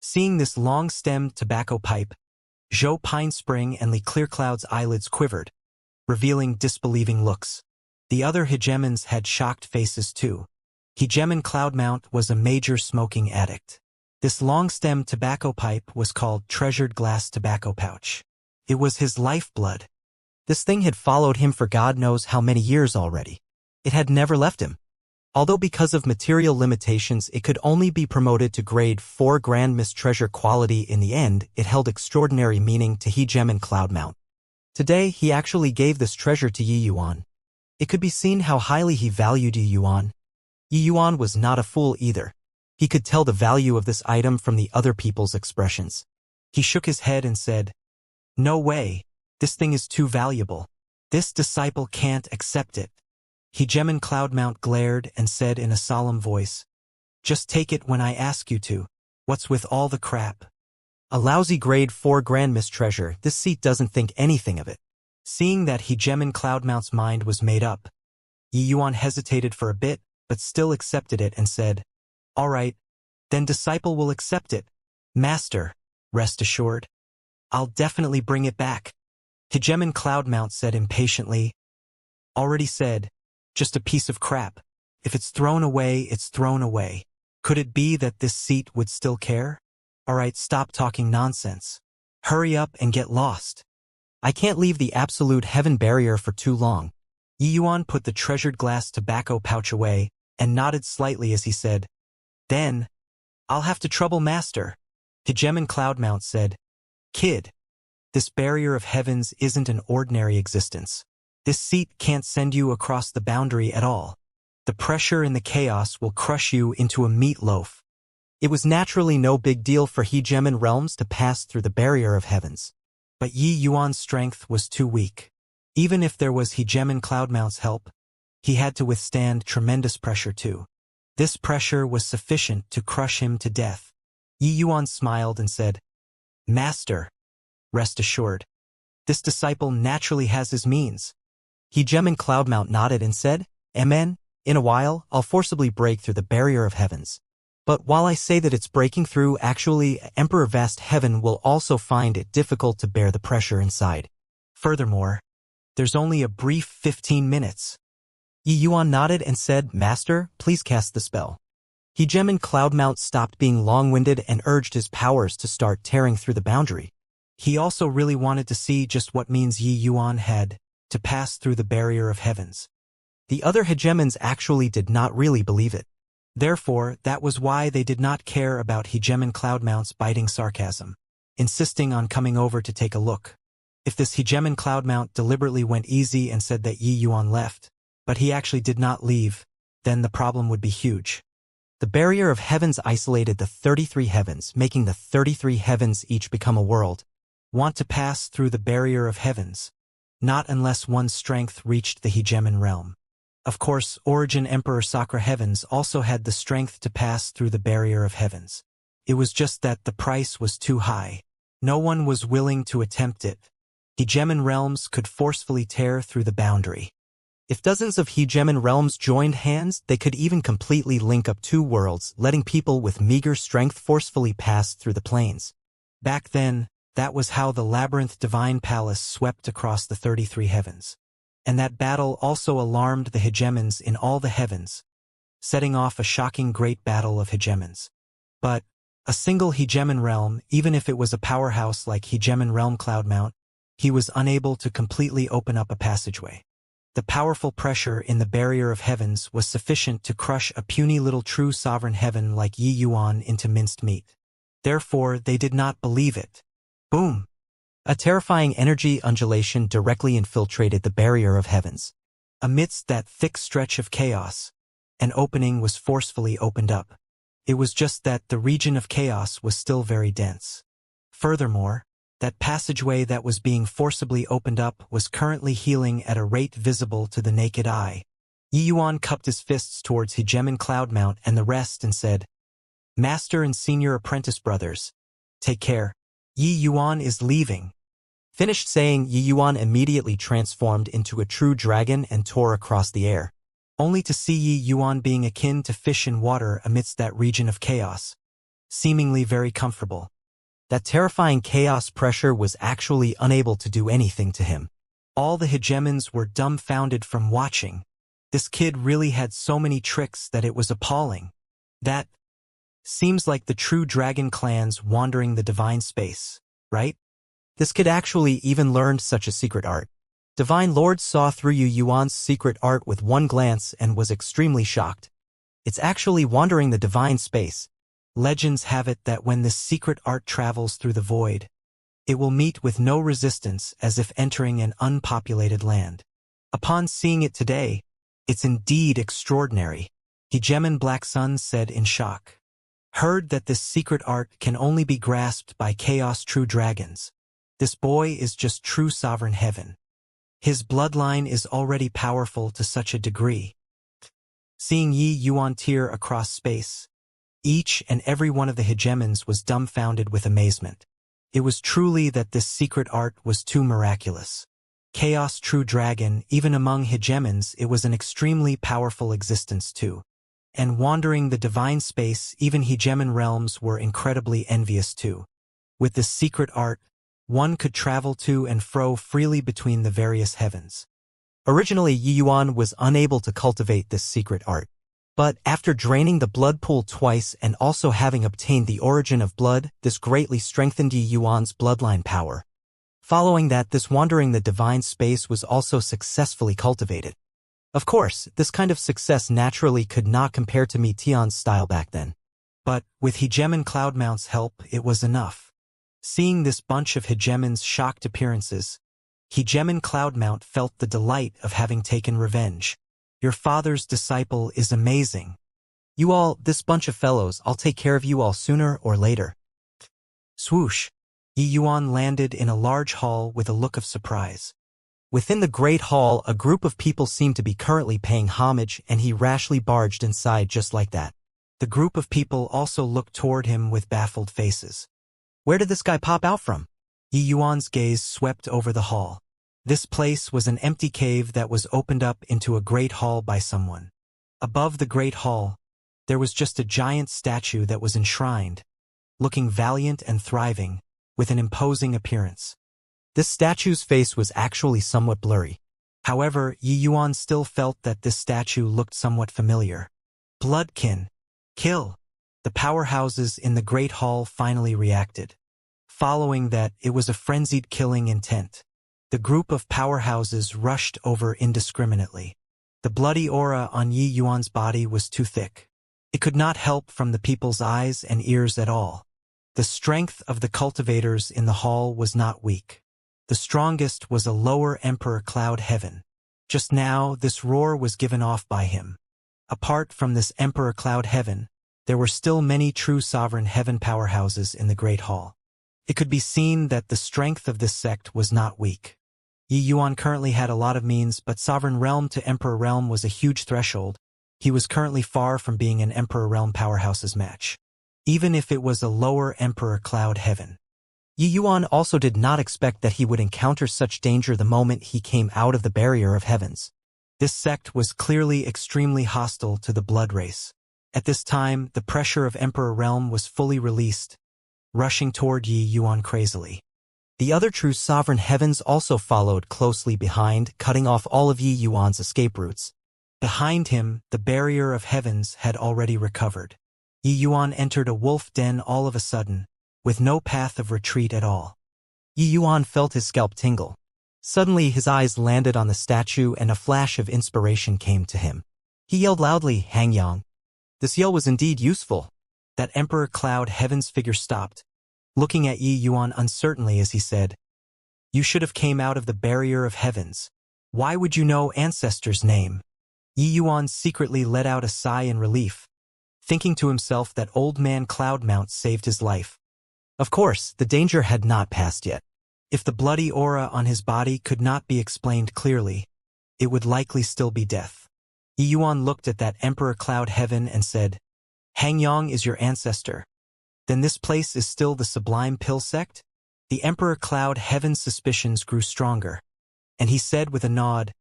Seeing this long-stemmed tobacco pipe, Zhou Pinespring and Li Clearcloud's eyelids quivered, revealing disbelieving looks. The other hegemons had shocked faces too. Hegemon Cloudmount was a major smoking addict. This long-stemmed tobacco pipe was called Treasured Glass Tobacco Pouch. It was his lifeblood. This thing had followed him for God knows how many years already. It had never left him. Although because of material limitations it could only be promoted to grade 4 Grand Miss Treasure quality in the end, it held extraordinary meaning to Hegemon Cloudmount. Today he actually gave this treasure to Yi Yuan. It could be seen how highly he valued Yi Yuan. Yi Yuan was not a fool either. He could tell the value of this item from the other people's expressions. He shook his head and said, "No way, this thing is too valuable. This disciple can't accept it." Hegemon Cloudmount glared and said in a solemn voice, "Just take it when I ask you to. What's with all the crap? A lousy grade 4 Grand Miss Treasure, this seat doesn't think anything of it." Seeing that Hegemon Cloudmount's mind was made up, Yi Yuan hesitated for a bit, but still accepted it and said, All right, then disciple will accept it. Master, rest assured. I'll definitely bring it back. Hegemon Cloudmount said impatiently. Already said, just a piece of crap. If it's thrown away, it's thrown away. Could it be that this seat would still care? All right, stop talking nonsense. Hurry up and get lost. I can't leave the absolute heaven barrier for too long. Yi Yuan put the treasured glass tobacco pouch away and nodded slightly as he said, Then, I'll have to trouble Master. Hegemon Cloudmount said, Kid, this barrier of heavens isn't an ordinary existence. This seat can't send you across the boundary at all. The pressure and the chaos will crush you into a meatloaf. It was naturally no big deal for Hegemon realms to pass through the barrier of heavens. But Yi Yuan's strength was too weak. Even if there was Hegemon Cloudmount's help, he had to withstand tremendous pressure too. This pressure was sufficient to crush him to death. Yi Yuan smiled and said, Master, rest assured. This disciple naturally has his means. Hegemon Cloudmount nodded and said, Amen. In a while, I'll forcibly break through the barrier of heavens. But while I say that it's breaking through, actually, Emperor Vast Heaven will also find it difficult to bear the pressure inside. Furthermore, there's only a brief 15 minutes. Yi Yuan nodded and said, Master, please cast the spell. Hegemon Cloudmount stopped being long-winded and urged his powers to start tearing through the boundary. He also really wanted to see just what means Yi Yuan had to pass through the barrier of heavens. The other hegemons actually did not really believe it. Therefore, that was why they did not care about Hegemon Cloudmount's biting sarcasm, insisting on coming over to take a look. If this Hegemon Cloudmount deliberately went easy and said that Yi Yuan left, but he actually did not leave, then the problem would be huge. The barrier of heavens isolated the 33 heavens, making the 33 heavens each become a world. Want to pass through the barrier of heavens? Not unless one's strength reached the Hegemon realm. Of course, Origin Emperor Sakura Heavens also had the strength to pass through the barrier of heavens. It was just that the price was too high. No one was willing to attempt it. Hegemon realms could forcefully tear through the boundary. If dozens of Hegemon realms joined hands, they could even completely link up two worlds, letting people with meager strength forcefully pass through the planes. Back then, that was how the Labyrinth Divine Palace swept across the 33 heavens. And that battle also alarmed the hegemons in all the heavens, setting off a shocking great battle of hegemons. But a single hegemon realm, even if it was a powerhouse like Hegemon Realm Cloudmount, he was unable to completely open up a passageway. The powerful pressure in the barrier of heavens was sufficient to crush a puny little true sovereign heaven like Yi Yuan into minced meat. Therefore, they did not believe it. Boom! A terrifying energy undulation directly infiltrated the barrier of heavens. Amidst that thick stretch of chaos, an opening was forcefully opened up. It was just that the region of chaos was still very dense. Furthermore, that passageway that was being forcibly opened up was currently healing at a rate visible to the naked eye. Yi Yuan cupped his fists towards Hegemon Cloudmount and the rest and said, Master and Senior Apprentice brothers, take care. Yi Yuan is leaving. Finished saying, Yi Yuan immediately transformed into a true dragon and tore across the air, only to see Yi Yuan being akin to fish in water amidst that region of chaos, seemingly very comfortable. That terrifying chaos pressure was actually unable to do anything to him. All the hegemons were dumbfounded from watching. This kid really had so many tricks that it was appalling. That seems like the true dragon clans wandering the divine space, right? This kid actually even learned such a secret art. Divine Lord saw through Yi Yuan's secret art with one glance and was extremely shocked. It's actually wandering the divine space. Legends have it that when this secret art travels through the void, it will meet with no resistance as if entering an unpopulated land. Upon seeing it today, it's indeed extraordinary, Hegemon Black Sun said in shock. Heard that this secret art can only be grasped by chaos true dragons. This boy is just true sovereign heaven. His bloodline is already powerful to such a degree. Seeing Yi Yuan tear across space, each and every one of the hegemons was dumbfounded with amazement. It was truly that this secret art was too miraculous. Chaos true dragon, even among hegemons, it was an extremely powerful existence too. And wandering the divine space, even hegemon realms were incredibly envious too. With this secret art, one could travel to and fro freely between the various heavens. Originally, Yi Yuan was unable to cultivate this secret art. But after draining the blood pool twice and also having obtained the origin of blood, this greatly strengthened Yi Yuan's bloodline power. Following that, this wandering the divine space was also successfully cultivated. Of course, this kind of success naturally could not compare to Mi Tian's style back then. But, with hegemon Cloudmount's help, it was enough. Seeing this bunch of hegemon's shocked appearances, hegemon Cloudmount felt the delight of having taken revenge. Your father's disciple is amazing. You all, this bunch of fellows, I'll take care of you all sooner or later. Swoosh. Yi Yuan landed in a large hall with a look of surprise. Within the great hall, a group of people seemed to be currently paying homage, and he rashly barged inside just like that. The group of people also looked toward him with baffled faces. Where did this guy pop out from? Yi Yuan's gaze swept over the hall. This place was an empty cave that was opened up into a great hall by someone. Above the great hall, there was just a giant statue that was enshrined, looking valiant and thriving, with an imposing appearance. This statue's face was actually somewhat blurry. However, Yi Yuan still felt that this statue looked somewhat familiar. Bloodkin. Kill. The powerhouses in the great hall finally reacted. Following that, it was a frenzied killing intent. The group of powerhouses rushed over indiscriminately. The bloody aura on Yi Yuan's body was too thick. It could not help from the people's eyes and ears at all. The strength of the cultivators in the hall was not weak. The strongest was a lower Emperor Cloud Heaven. Just now, this roar was given off by him. Apart from this Emperor Cloud Heaven, there were still many true sovereign heaven powerhouses in the Great Hall. It could be seen that the strength of this sect was not weak. Yi Yuan currently had a lot of means, but Sovereign Realm to Emperor Realm was a huge threshold. He was currently far from being an Emperor Realm powerhouse's match, even if it was a lower Emperor Cloud Heaven. Yi Yuan also did not expect that he would encounter such danger the moment he came out of the barrier of heavens. This sect was clearly extremely hostile to the blood race. At this time, the pressure of Emperor Realm was fully released, rushing toward Yi Yuan crazily. The other true sovereign heavens also followed closely behind, cutting off all of Yi Yuan's escape routes. Behind him, the barrier of heavens had already recovered. Yi Yuan entered a wolf den all of a sudden, with no path of retreat at all. Yi Yuan felt his scalp tingle. Suddenly his eyes landed on the statue and a flash of inspiration came to him. He yelled loudly, "Hangyang!" This yell was indeed useful. That Emperor Cloud Heaven's figure stopped, looking at Yi Yuan uncertainly as he said, "You should have came out of the barrier of heavens. Why would you know ancestor's name?" Yi Yuan secretly let out a sigh in relief, thinking to himself that old man Cloudmount saved his life. Of course, the danger had not passed yet. If the bloody aura on his body could not be explained clearly, it would likely still be death. Yi Yuan looked at that Emperor Cloud Heaven and said, "Hangyang is your ancestor. Then this place is still the Sublime Pill sect?" The Emperor Cloud Heaven's suspicions grew stronger, and he said with a nod,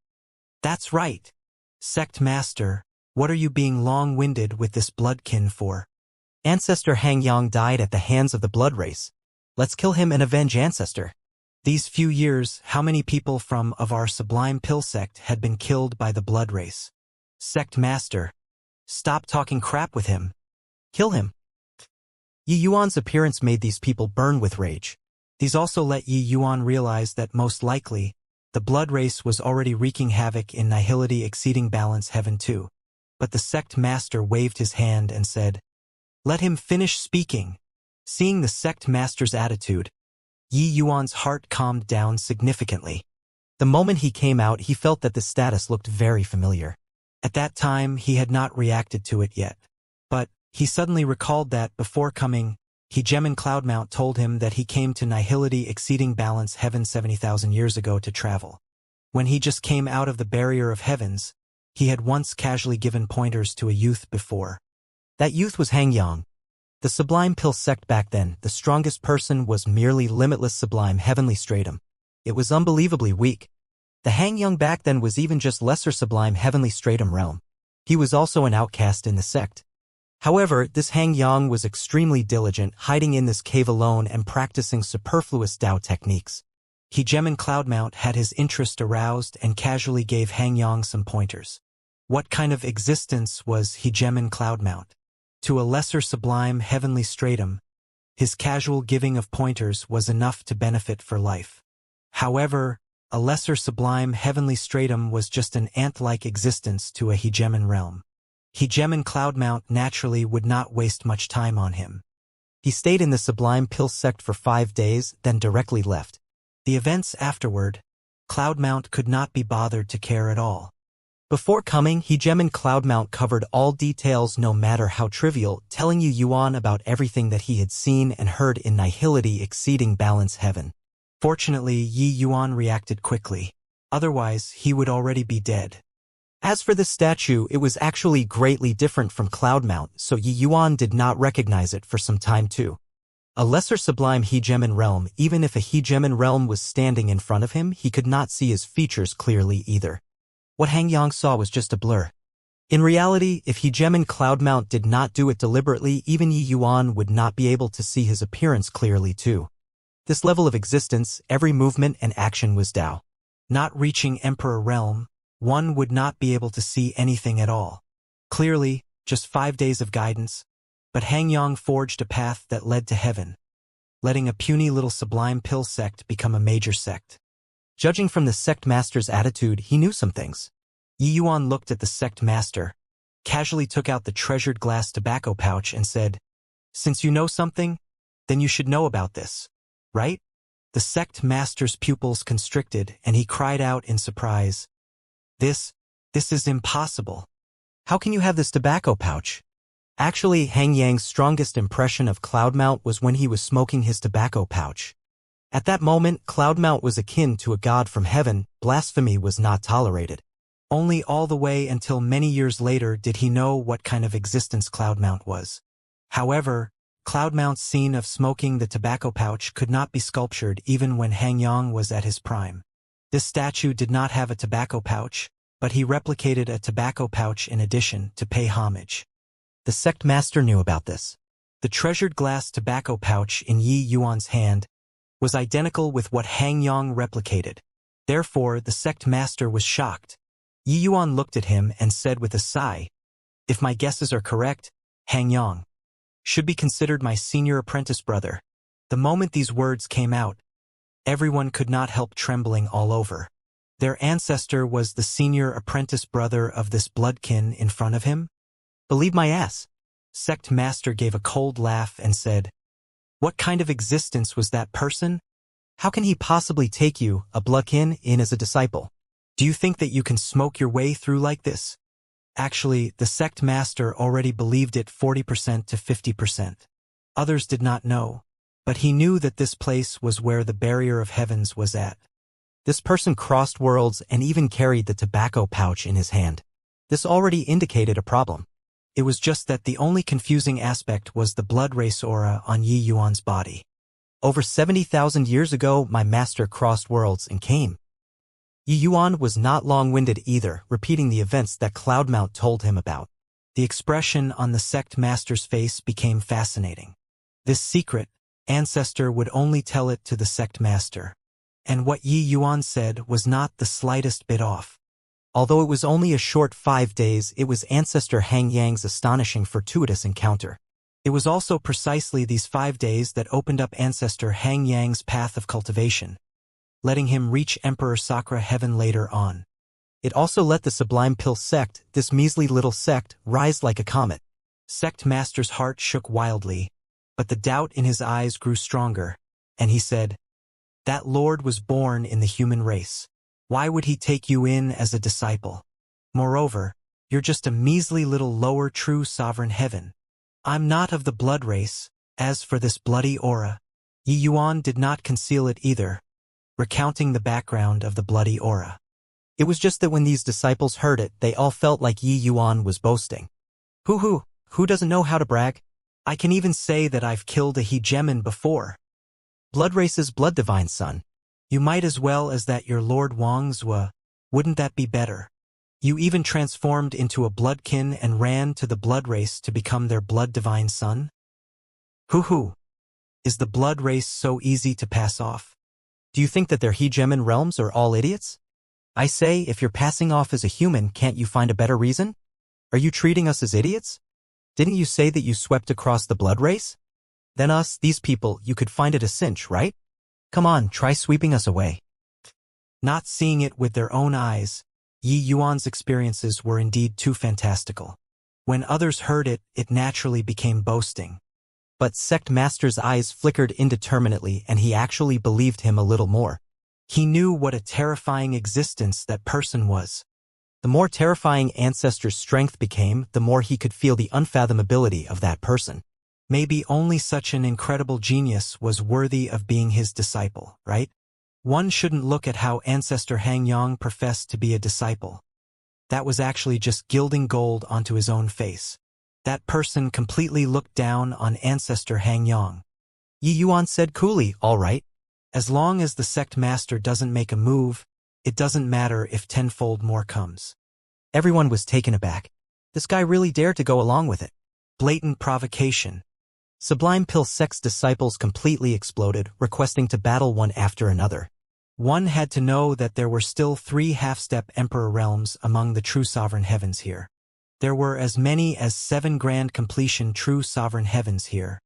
"That's right. Sect Master, what are you being long-winded with this bloodkin for? Ancestor Hangyang died at the hands of the blood race. Let's kill him and avenge Ancestor." These few years, how many people from of our Sublime Pill sect had been killed by the blood race? Sect Master, stop talking crap with him. Kill him. Yi Yuan's appearance made these people burn with rage. These also let Yi Yuan realize that most likely, the blood race was already wreaking havoc in Nihility Exceeding Balance Heaven too. But the sect master waved his hand and said, "Let him finish speaking." Seeing the sect master's attitude, Yi Yuan's heart calmed down significantly. The moment he came out, he felt that the status looked very familiar. At that time, he had not reacted to it yet. But he suddenly recalled that, before coming, Hegemon Cloudmount told him that he came to Nihility Exceeding Balance Heaven 70,000 years ago to travel. When he just came out of the barrier of heavens, he had once casually given pointers to a youth before. That youth was Hangyang. The Sublime Pill sect back then, the strongest person was merely limitless Sublime Heavenly Stratum. It was unbelievably weak. The Hangyang back then was even just lesser Sublime Heavenly Stratum realm. He was also an outcast in the sect. However, this Hang Yang was extremely diligent, hiding in this cave alone and practicing superfluous Dao techniques. Hegemon Cloudmount had his interest aroused and casually gave Hang Yang some pointers. What kind of existence was Hegemon Cloudmount? To a lesser sublime heavenly stratum, his casual giving of pointers was enough to benefit for life. However, a lesser sublime heavenly stratum was just an ant-like existence to a hegemon realm. Hegemon Cloudmount naturally would not waste much time on him. He stayed in the Sublime Pill sect for 5 days, then directly left. The events afterward, Cloudmount could not be bothered to care at all. Before coming, Hegemon Cloudmount covered all details no matter how trivial, telling Yi Yuan about everything that he had seen and heard in nihility exceeding balance heaven. Fortunately, Yi Yuan reacted quickly. Otherwise, he would already be dead. As for this statue, it was actually greatly different from Cloudmount, so Yi Yuan did not recognize it for some time too. A lesser sublime hegemon realm, even if a hegemon realm was standing in front of him, he could not see his features clearly either. What Hang Yang saw was just a blur. In reality, if Hegemon Cloudmount did not do it deliberately, even Yi Yuan would not be able to see his appearance clearly too. This level of existence, every movement and action was Dao. Not reaching Emperor Realm, one would not be able to see anything at all. Clearly, just 5 days of guidance, but Hang Yang forged a path that led to heaven, letting a puny little Sublime Pill sect become a major sect. Judging from the sect master's attitude, he knew some things. Yi Yuan looked at the sect master, casually took out the treasured glass tobacco pouch and said, "Since you know something, then you should know about this, right?" The sect master's pupils constricted and he cried out in surprise, This is impossible. How can you have this tobacco pouch?" Actually, Hang Yang's strongest impression of Cloudmount was when he was smoking his tobacco pouch. At that moment, Cloudmount was akin to a god from heaven. Blasphemy was not tolerated. Only all the way until many years later did he know what kind of existence Cloudmount was. However, Cloudmount's scene of smoking the tobacco pouch could not be sculptured even when Hang Yang was at his prime. This statue did not have a tobacco pouch, but he replicated a tobacco pouch in addition to pay homage. The sect master knew about this. The treasured glass tobacco pouch in Yi Yuan's hand was identical with what Hang Yang replicated. Therefore, the sect master was shocked. Yi Yuan looked at him and said with a sigh, "If my guesses are correct, Hang Yang should be considered my senior apprentice brother." The moment these words came out, everyone could not help trembling all over. Their ancestor was the senior apprentice brother of this bloodkin in front of him? Believe my ass. Sect master gave a cold laugh and said, "What kind of existence was that person? How can he possibly take you, a bloodkin, in as a disciple? Do you think that you can smoke your way through like this?" Actually, the sect master already believed it 40% to 50%. Others did not know, but he knew that this place was where the barrier of heavens was at. This person crossed worlds and even carried the tobacco pouch in his hand. This already indicated a problem. It was just that the only confusing aspect was the blood race aura on Yi Yuan's body. Over 70,000 years ago, my master crossed worlds and came. Yi Yuan was not long-winded either, repeating the events that Cloudmount told him about. The expression on the sect master's face became fascinating. This secret, ancestor would only tell it to the sect master. And what Yi Yuan said was not the slightest bit off. Although it was only a short 5 days, it was Ancestor Hang Yang's astonishing fortuitous encounter. It was also precisely these 5 days that opened up Ancestor Hang Yang's path of cultivation, letting him reach Emperor Sakura heaven later on. It also let the Sublime Pill sect, this measly little sect, rise like a comet. Sect master's heart shook wildly, but the doubt in his eyes grew stronger, and he said, "That lord was born in the human race. Why would he take you in as a disciple? Moreover, you're just a measly little lower true sovereign heaven. I'm not of the blood race. As for this bloody aura," Yi Yuan did not conceal it either, recounting the background of the bloody aura. It was just that when these disciples heard it, they all felt like Yi Yuan was boasting. Who doesn't know how to brag? I can even say that I've killed a hegemon before. Blood race's blood divine son. You might as well as that your Lord Wang's wouldn't that be better? You even transformed into a bloodkin and ran to the blood race to become their blood divine son? Hoo-hoo! Is the blood race so easy to pass off? Do you think that their hegemon realms are all idiots? I say, if you're passing off as a human, can't you find a better reason? Are you treating us as idiots? Didn't you say that you swept across the blood race? Then us, these people, you could find it a cinch, right? Come on, try sweeping us away. Not seeing it with their own eyes, Yi Yuan's experiences were indeed too fantastical. When others heard it, it naturally became boasting. But Sect Master's eyes flickered indeterminately and he actually believed him a little more. He knew what a terrifying existence that person was. The more terrifying Ancestor's strength became, the more he could feel the unfathomability of that person. Maybe only such an incredible genius was worthy of being his disciple, right? One shouldn't look at how Ancestor Hangyang professed to be a disciple. That was actually just gilding gold onto his own face. That person completely looked down on Ancestor Hangyang. Yi Yuan said coolly, all right. As long as the Sect Master doesn't make a move, it doesn't matter if tenfold more comes. Everyone was taken aback. This guy really dared to go along with it. Blatant provocation. Sublime Pill Sect's disciples completely exploded, requesting to battle one after another. One had to know that there were still 3 half-step Emperor realms among the true sovereign heavens here. There were as many as 7 grand completion true sovereign heavens here.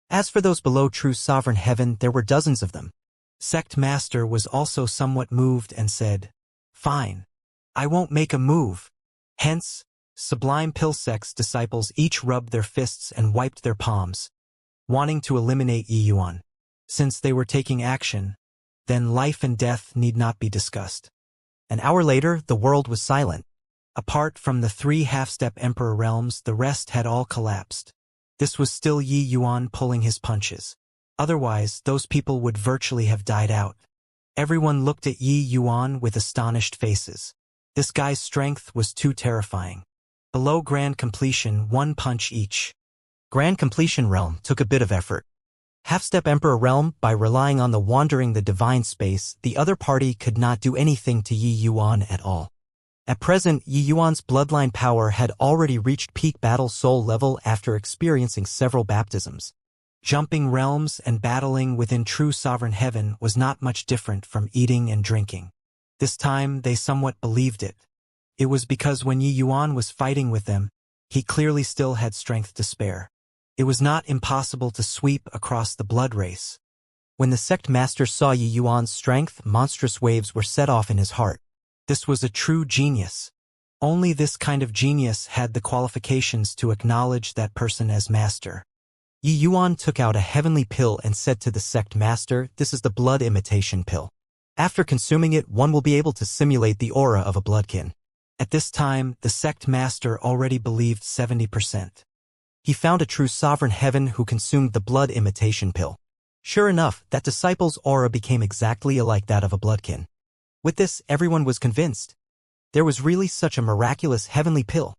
As for those below true sovereign heaven, there were dozens of them. Sect Master was also somewhat moved and said, "Fine. I won't make a move." Hence, Sublime Pill Sect's disciples each rubbed their fists and wiped their palms, wanting to eliminate Yi Yuan. Since they were taking action, then life and death need not be discussed. An hour later, the world was silent. Apart from the 3 half-step Emperor realms, the rest had all collapsed. This was still Yi Yuan pulling his punches. Otherwise, those people would virtually have died out. Everyone looked at Yi Yuan with astonished faces. This guy's strength was too terrifying. Below Grand Completion, 1 punch each. Grand Completion realm took a bit of effort. Half-step Emperor realm, by relying on the wandering the divine space, the other party could not do anything to Yi Yuan at all. At present, Yi Yuan's bloodline power had already reached peak battle soul level after experiencing several baptisms. Jumping realms and battling within true sovereign heaven was not much different from eating and drinking. This time, they somewhat believed it. It was because when Yi Yuan was fighting with them, he clearly still had strength to spare. It was not impossible to sweep across the blood race. When the Sect Master saw Yi Yuan's strength, monstrous waves were set off in his heart. This was a true genius. Only this kind of genius had the qualifications to acknowledge that person as master. Yi Yuan took out a heavenly pill and said to the Sect Master, "This is the blood imitation pill. After consuming it, one will be able to simulate the aura of a bloodkin." At this time, the Sect Master already believed 70%. He found a true sovereign heaven who consumed the blood imitation pill. Sure enough, that disciple's aura became exactly like that of a bloodkin. With this, everyone was convinced. There was really such a miraculous heavenly pill.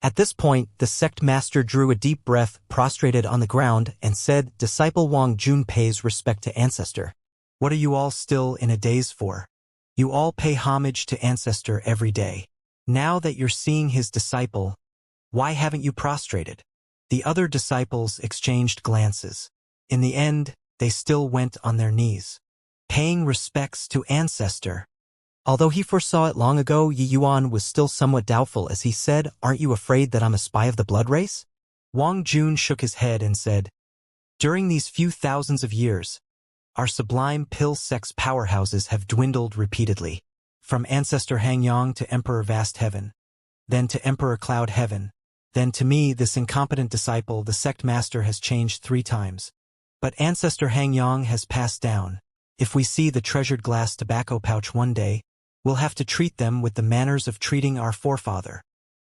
At this point, the Sect Master drew a deep breath, prostrated on the ground, and said, "Disciple Wang Jun pays respect to Ancestor. What are you all still in a daze for? You all pay homage to Ancestor every day. Now that you're seeing his disciple, why haven't you prostrated?" The other disciples exchanged glances. In the end, they still went on their knees, paying respects to Ancestor. Although he foresaw it long ago, Yi Yuan was still somewhat doubtful as he said, "Aren't you afraid that I'm a spy of the blood race?" Wang Jun shook his head and said, "During these few thousands of years, our Sublime Pill Sect's powerhouses have dwindled repeatedly. From Ancestor Hangyang to Emperor Vast Heaven, then to Emperor Cloud Heaven, then to me, this incompetent disciple, the Sect Master has changed 3 times. But Ancestor Hangyang has passed down. If we see the treasured glass tobacco pouch one day, we'll have to treat them with the manners of treating our forefather.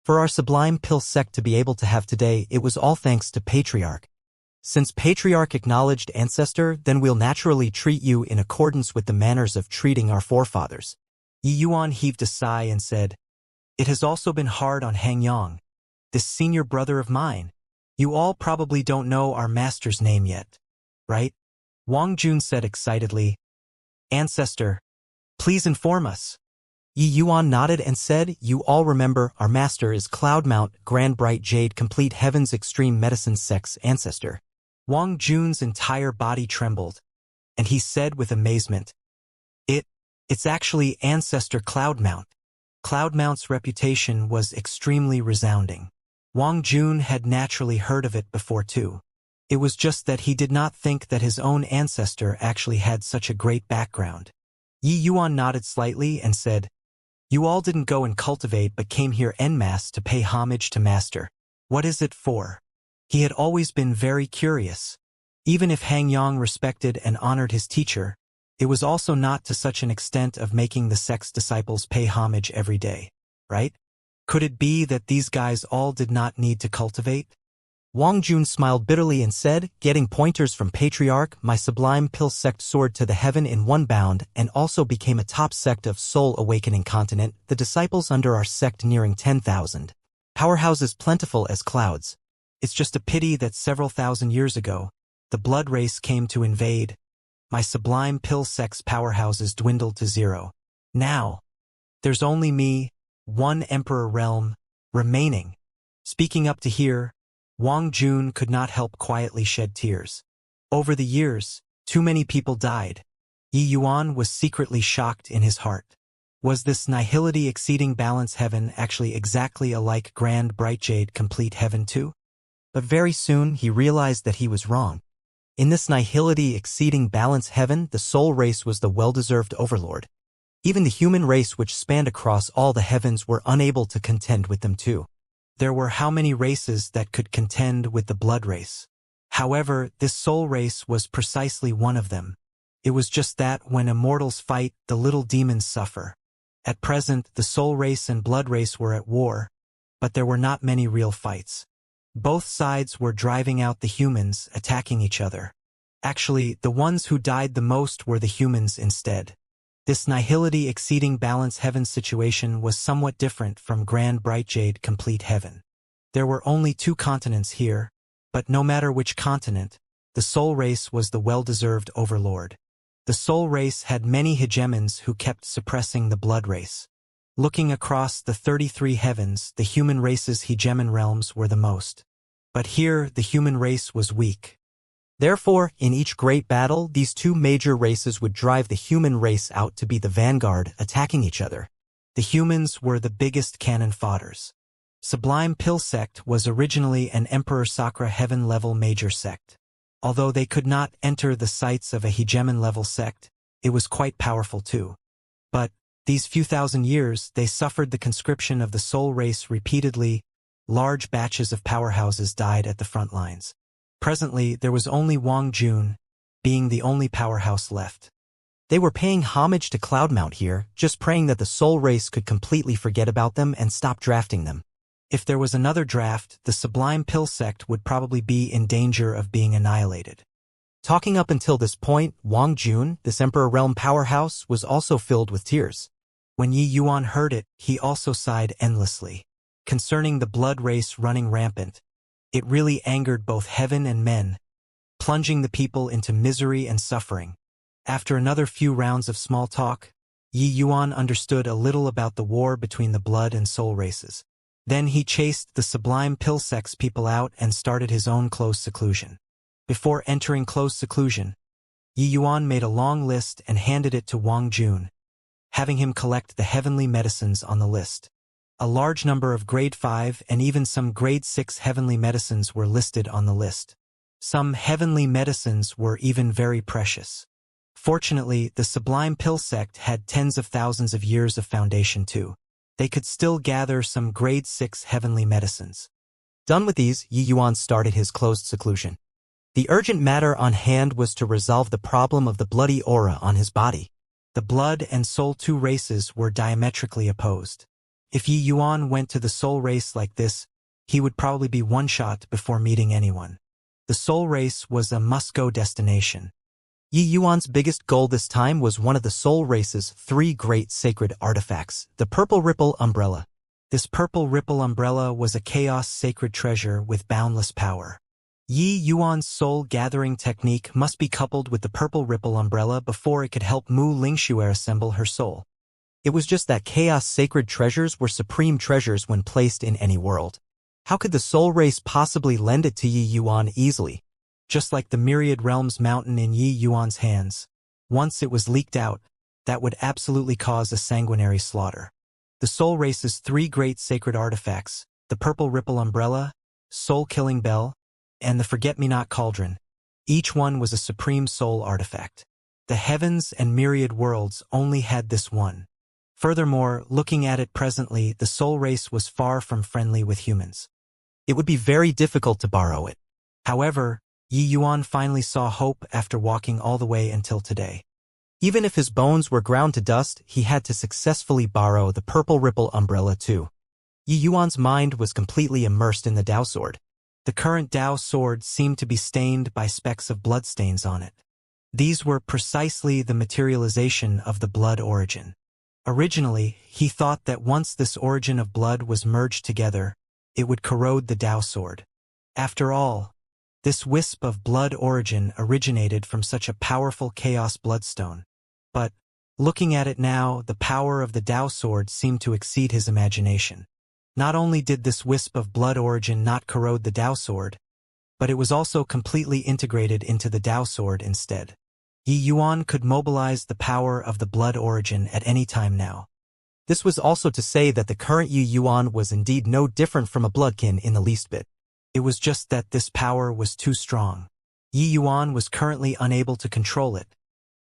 For our Sublime Pill Sect to be able to have today, it was all thanks to Patriarch. Since Patriarch acknowledged Ancestor, then we'll naturally treat you in accordance with the manners of treating our forefathers." Yi Yuan heaved a sigh and said, "It has also been hard on Hangyang, this senior brother of mine. You all probably don't know our master's name yet, right?" Wang Jun said excitedly, "Ancestor, please inform us." Yi Yuan nodded and said, "You all remember, our master is Cloudmount, Grand Bright Jade, Complete Heaven's Extreme Medicine Sex ancestor." Wang Jun's entire body trembled, and he said with amazement, It's actually Ancestor Cloudmount." Cloudmount's reputation was extremely resounding. Wang Jun had naturally heard of it before too. It was just that he did not think that his own ancestor actually had such a great background. Yi Yuan nodded slightly and said, "You all didn't go and cultivate but came here en masse to pay homage to Master. What is it for?" He had always been very curious. Even if Han Yang respected and honored his teacher, it was also not to such an extent of making the sect's disciples pay homage every day, right? Could it be that these guys all did not need to cultivate? Wang Jun smiled bitterly and said, "Getting pointers from Patriarch, my sublime pill sect soared to the heaven in one bound and also became a top sect of soul awakening continent, the disciples under our sect nearing 10,000. Powerhouses plentiful as clouds. It's just a pity that several thousand years ago, the blood race came to invade. My sublime pill sect's powerhouses dwindled to zero. Now, there's only me, one emperor realm, remaining." Speaking up to here, Wang Jun could not help quietly shed tears. Over the years, too many people died. Yi Yuan was secretly shocked in his heart. Was this nihility exceeding balance heaven actually exactly alike Grand Bright Jade Complete Heaven too? But very soon he realized that he was wrong. In this nihility exceeding balance heaven, the soul race was the well-deserved overlord. Even the human race which spanned across all the heavens were unable to contend with them too. There were how many races that could contend with the blood race? However, this soul race was precisely one of them. It was just that when immortals fight, the little demons suffer. At present, the soul race and blood race were at war, but there were not many real fights. Both sides were driving out the humans, attacking each other. Actually, the ones who died the most were the humans instead. This nihility exceeding balance heaven situation was somewhat different from Grand Bright Jade Complete Heaven. There were only 2 continents here, but no matter which continent, the soul race was the well-deserved overlord. The soul race had many hegemons who kept suppressing the blood race. Looking across the 33 heavens, the human race's hegemon realms were the most. But here, the human race was weak. Therefore, in each great battle, these 2 major races would drive the human race out to be the vanguard, attacking each other. The humans were the biggest cannon fodders. Sublime Pill Sect was originally an Emperor Sakra heaven-level major sect. Although they could not enter the sights of a hegemon-level sect, it was quite powerful too. But, these few thousand years, they suffered the conscription of the soul race repeatedly. Large batches of powerhouses died at the front lines. Presently, there was only Wang Jun, being the only powerhouse left. They were paying homage to Cloudmount here, just praying that the soul race could completely forget about them and stop drafting them. If there was another draft, the Sublime Pill Sect would probably be in danger of being annihilated. Talking up until this point, Wang Jun, this Emperor Realm powerhouse, was also filled with tears. When Yi Yuan heard it, he also sighed endlessly. Concerning the blood race running rampant, it really angered both heaven and men, plunging the people into misery and suffering. After another few rounds of small talk, Yi Yuan understood a little about the war between the blood and soul races. Then he chased the Sublime Pill Sect's people out and started his own close seclusion. Before entering close seclusion, Yi Yuan made a long list and handed it to Wang Jun, having him collect the heavenly medicines on the list. A large number of grade 5 and even some grade 6 heavenly medicines were listed on the list. Some heavenly medicines were even very precious. Fortunately, the Sublime Pill Sect had tens of thousands of years of foundation too. They could still gather some grade 6 heavenly medicines. Done with these, Yi Yuan started his closed seclusion. The urgent matter on hand was to resolve the problem of the bloody aura on his body. The blood and soul 2 races were diametrically opposed. If Yi Yuan went to the soul race like this, he would probably be one-shot before meeting anyone. The soul race was a must-go destination. Yi Yuan's biggest goal this time was one of the soul race's 3 great sacred artifacts, the Purple Ripple Umbrella. This Purple Ripple Umbrella was a chaos sacred treasure with boundless power. Yi Yuan's soul-gathering technique must be coupled with the Purple Ripple Umbrella before it could help Mu Lingshuer assemble her soul. It was just that chaos sacred treasures were supreme treasures when placed in any world. How could the soul race possibly lend it to Yi Yuan easily? Just like the myriad realms mountain in Yi Yuan's hands. Once it was leaked out, that would absolutely cause a sanguinary slaughter. The soul race's 3 great sacred artifacts, the purple ripple umbrella, soul-killing bell, and the forget-me-not cauldron. Each one was a supreme soul artifact. The heavens and myriad worlds only had this one. Furthermore, looking at it presently, the soul race was far from friendly with humans. It would be very difficult to borrow it. However, Yi Yuan finally saw hope after walking all the way until today. Even if his bones were ground to dust, he had to successfully borrow the purple ripple umbrella too. Yi Yuan's mind was completely immersed in the Dao sword. The current Dao sword seemed to be stained by specks of bloodstains on it. These were precisely the materialization of the blood origin. Originally, he thought that once this origin of blood was merged together, it would corrode the Dao sword. After all, this wisp of blood origin originated from such a powerful chaos bloodstone. But, looking at it now, the power of the Dao sword seemed to exceed his imagination. Not only did this wisp of blood origin not corrode the Dao sword, but it was also completely integrated into the Dao sword instead. Yi Yuan could mobilize the power of the blood origin at any time now. This was also to say that the current Yi Yuan was indeed no different from a bloodkin in the least bit. It was just that this power was too strong. Yi Yuan was currently unable to control it,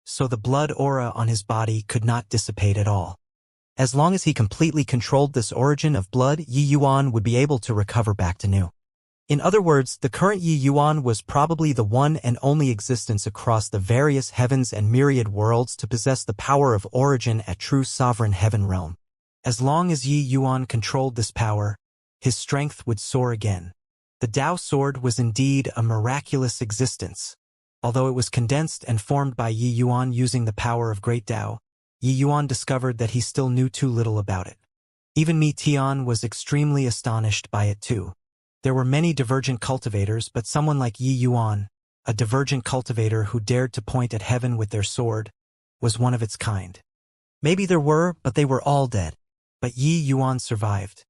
so the blood aura on his body could not dissipate at all. As long as he completely controlled this origin of blood, Yi Yuan would be able to recover back to new. In other words, the current Yi Yuan was probably the one and only existence across the various heavens and myriad worlds to possess the power of origin at true sovereign heaven realm. As long as Yi Yuan controlled this power, his strength would soar again. The Dao sword was indeed a miraculous existence. Although it was condensed and formed by Yi Yuan using the power of Great Dao, Yi Yuan discovered that he still knew too little about it. Even Mi Tian was extremely astonished by it too. There were many divergent cultivators, but someone like Yi Yuan, a divergent cultivator who dared to point at heaven with their sword, was one of its kind. Maybe there were, but they were all dead. But Yi Yuan survived.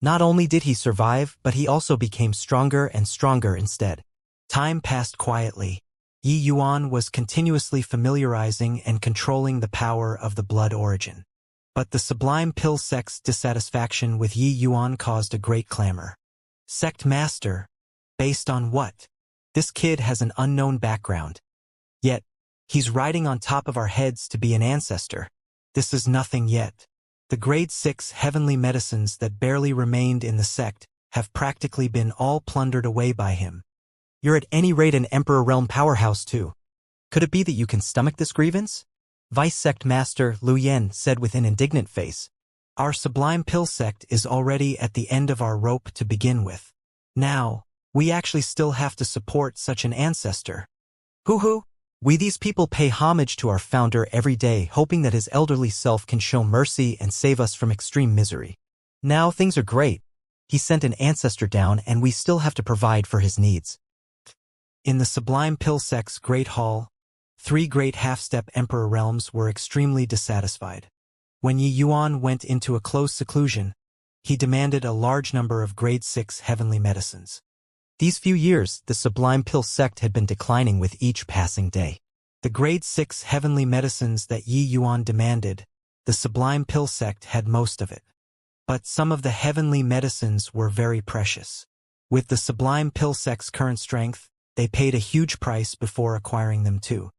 Not only did he survive, but he also became stronger and stronger instead. Time passed quietly. Yi Yuan was continuously familiarizing and controlling the power of the blood origin. But the sublime pill sect's dissatisfaction with Yi Yuan caused a great clamor. Sect Master? Based on what? This kid has an unknown background. Yet, he's riding on top of our heads to be an ancestor. This is nothing yet. The grade 6 heavenly medicines that barely remained in the sect have practically been all plundered away by him. You're at any rate an Emperor Realm powerhouse too. Could it be that you can stomach this grievance? Vice Sect Master Lu Yen said with an indignant face. Our sublime pill sect is already at the end of our rope to begin with. Now, we actually still have to support such an ancestor. Hoo-hoo! We these people pay homage to our founder every day, hoping that his elderly self can show mercy and save us from extreme misery. Now things are great. He sent an ancestor down and we still have to provide for his needs. In the sublime pill sect's great hall, 3 great half-step emperor realms were extremely dissatisfied. When Yi Yuan went into a close seclusion, he demanded a large number of grade 6 heavenly medicines. These few years, the sublime pill sect had been declining with each passing day. The grade 6 heavenly medicines that Yi Yuan demanded, the sublime pill sect had most of it. But some of the heavenly medicines were very precious. With the sublime pill sect's current strength, they paid a huge price before acquiring them too.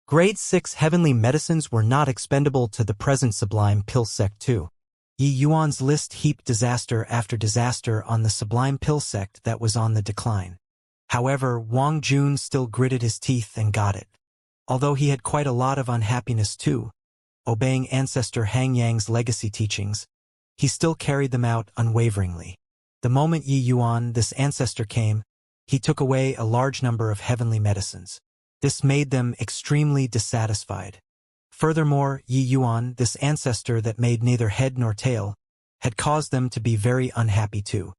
Grade 6 heavenly medicines were not expendable to the present sublime pill sect too. Yi Yuan's list heaped disaster after disaster on the sublime pill sect that was on the decline. However, Wang Jun still gritted his teeth and got it. Although he had quite a lot of unhappiness too, obeying ancestor Han Yang's legacy teachings, he still carried them out unwaveringly. The moment Yi Yuan, this ancestor, came, he took away a large number of heavenly medicines. This made them extremely dissatisfied. Furthermore, Yi Yuan, this ancestor that made neither head nor tail, had caused them to be very unhappy too.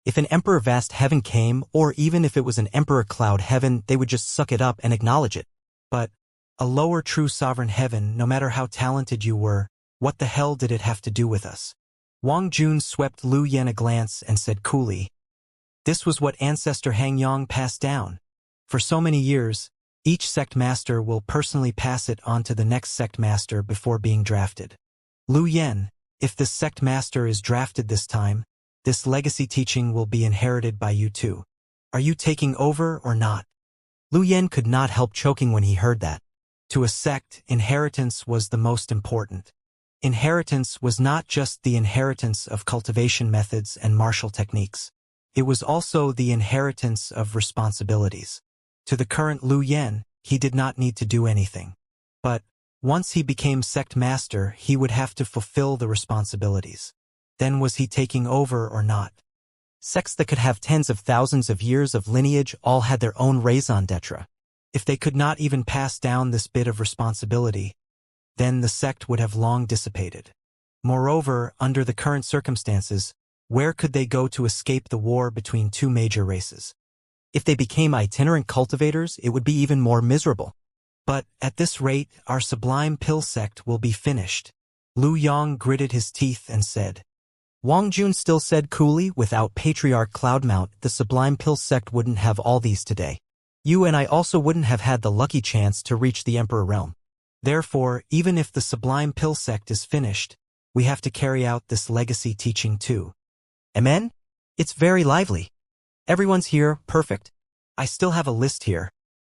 If an Emperor Vast Heaven came, or even if it was an Emperor Cloud Heaven, they would just suck it up and acknowledge it. But a lower true sovereign heaven, no matter how talented you were, What the hell did it have to do with us? Wang Jun swept Lu Yen a glance and said coolly, "This was what Ancestor Hangyang passed down. For so many years, each sect master will personally pass it on to the next sect master before being drafted. Lu Yen, if this sect master is drafted this time, this legacy teaching will be inherited by you too. Are you taking over or not?" Lu Yen could not help choking when he heard that. To a sect, inheritance was the most important. Inheritance was not just the inheritance of cultivation methods and martial techniques. It was also the inheritance of responsibilities. To the current Lu Yen, he did not need to do anything. But once he became sect master, he would have to fulfill the responsibilities. Then was he taking over or not? Sects that could have tens of thousands of years of lineage all had their own raison d'etre. If they could not even pass down this bit of responsibility, then the sect would have long dissipated. Moreover, under the current circumstances, where could they go to escape the war between two major races? If they became itinerant cultivators, it would be even more miserable. But at this rate, our sublime pill sect will be finished. Lu Yang gritted his teeth and said. Wang Jun still said coolly, without Patriarch Cloudmount, the sublime pill sect wouldn't have all these today. You and I also wouldn't have had the lucky chance to reach the Emperor realm. Therefore, even if the sublime pill sect is finished, we have to carry out this legacy teaching too. Amen? It's very lively. Everyone's here, perfect. I still have a list here.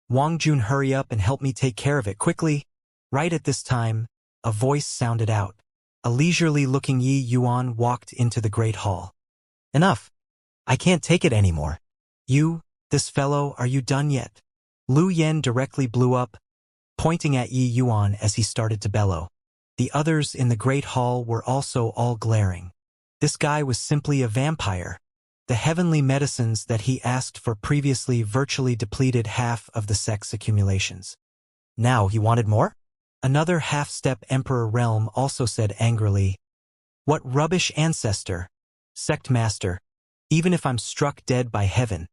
Wang Jun, hurry up and help me take care of it quickly. Right at this time, a voice sounded out. A leisurely-looking Yi Yuan walked into the great hall. Enough. I can't take it anymore. You, this fellow, are you done yet? Lu Yen directly blew up, pointing at Yi Yuan as he started to bellow. The others in the great hall were also all glaring. This guy was simply a vampire. The heavenly medicines that he asked for previously virtually depleted half of the sect's accumulations. Now he wanted more? Another half-step Emperor realm also said angrily, "What rubbish ancestor, sect master, even if I'm struck dead by heaven.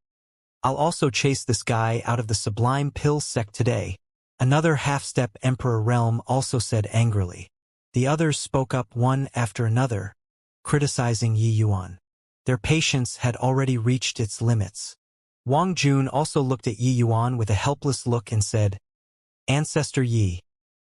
I'll also chase this guy out of the sublime pill sect today." Another half-step Emperor realm also said angrily. The others spoke up one after another, criticizing Yi Yuan. Their patience had already reached its limits. Wang Jun also looked at Yi Yuan with a helpless look and said, "Ancestor Yi,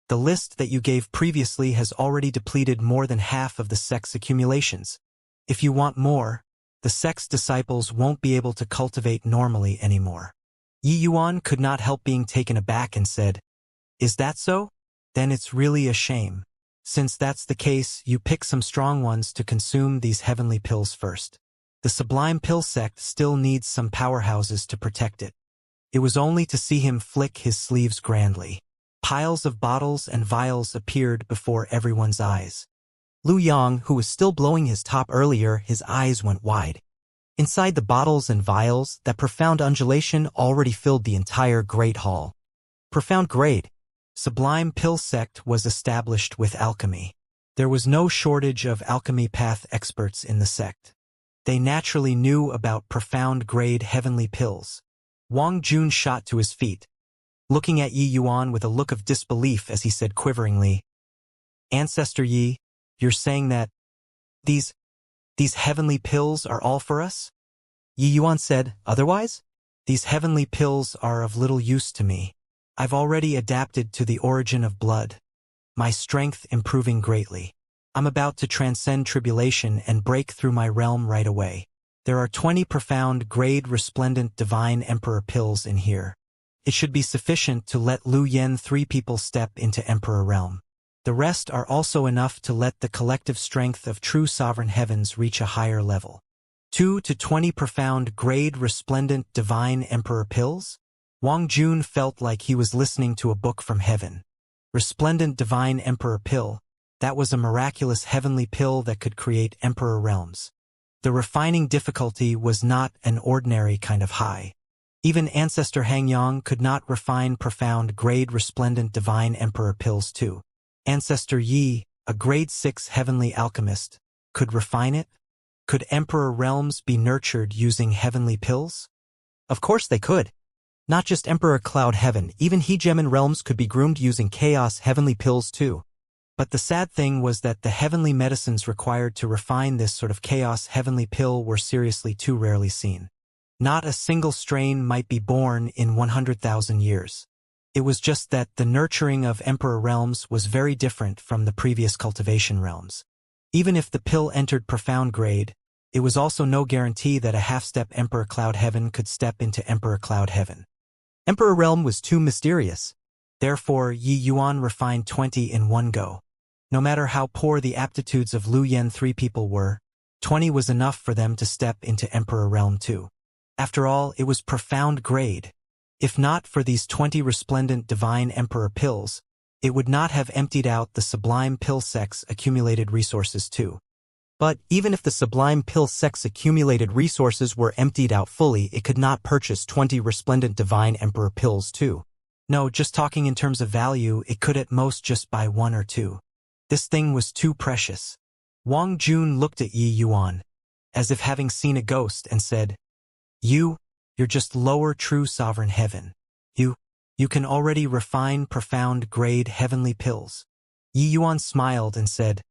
the list that you gave previously has already depleted more than half of the sect's accumulations. If you want more, the sect's disciples won't be able to cultivate normally anymore." Yi Yuan could not help being taken aback and said, "Is that so? Then it's really a shame. Since that's the case, you pick some strong ones to consume these heavenly pills first. The sublime pill sect still needs some powerhouses to protect it." It was only to see him flick his sleeves grandly. Piles of bottles and vials appeared before everyone's eyes. Lu Yang, who was still blowing his top earlier, his eyes went wide. Inside the bottles and vials, that profound undulation already filled the entire great hall. Profound grade. Sublime pill sect was established with alchemy. There was no shortage of alchemy path experts in the sect. They naturally knew about profound grade heavenly pills. Wang Jun shot to his feet, looking at Yi Yuan with a look of disbelief as he said quiveringly, "Ancestor Yi, you're saying that these heavenly pills are all for us?" Yi Yuan said, "Otherwise? These heavenly pills are of little use to me. I've already adapted to the origin of blood, my strength improving greatly. I'm about to transcend tribulation and break through my realm right away. There are 20 profound grade resplendent divine emperor pills in here. It should be sufficient to let Lu Yen 3 people step into emperor realm. The rest are also enough to let the collective strength of true sovereign heavens reach a higher level. 2 to 20 profound grade resplendent divine emperor pills?" Wang Jun felt like he was listening to a book from heaven. Resplendent divine emperor pill, that was a miraculous heavenly pill that could create emperor realms. The refining difficulty was not an ordinary kind of high. Even Ancestor Hangyang could not refine profound grade resplendent divine emperor pills too. Ancestor Yi, a grade 6 heavenly alchemist, could refine it? Could emperor realms be nurtured using heavenly pills? Of course they could. Not just Emperor Cloud Heaven, even Hegemin realms could be groomed using chaos heavenly pills too. But the sad thing was that the heavenly medicines required to refine this sort of chaos heavenly pill were seriously too rarely seen. Not a single strain might be born in 100,000 years. It was just that the nurturing of Emperor realms was very different from the previous cultivation realms. Even if the pill entered profound grade, it was also no guarantee that a half-step Emperor Cloud Heaven could step into Emperor Cloud Heaven. Emperor realm was too mysterious. Therefore, Yi Yuan refined 20 in one go. No matter how poor the aptitudes of Lu Yen 3 people were, 20 was enough for them to step into Emperor Realm 2. After all, it was profound grade. If not for these 20 resplendent divine Emperor pills, it would not have emptied out the sublime pill sect's accumulated resources too. But even if the sublime pill sect's accumulated resources were emptied out fully, it could not purchase 20 resplendent divine Emperor pills too. No, just talking in terms of value, it could at most just buy 1 or 2. This thing was too precious. Wang Jun looked at Yi Yuan, as if having seen a ghost, and said, You're just lower true sovereign heaven. You can already refine profound grade heavenly pills. Yi Yuan smiled and said,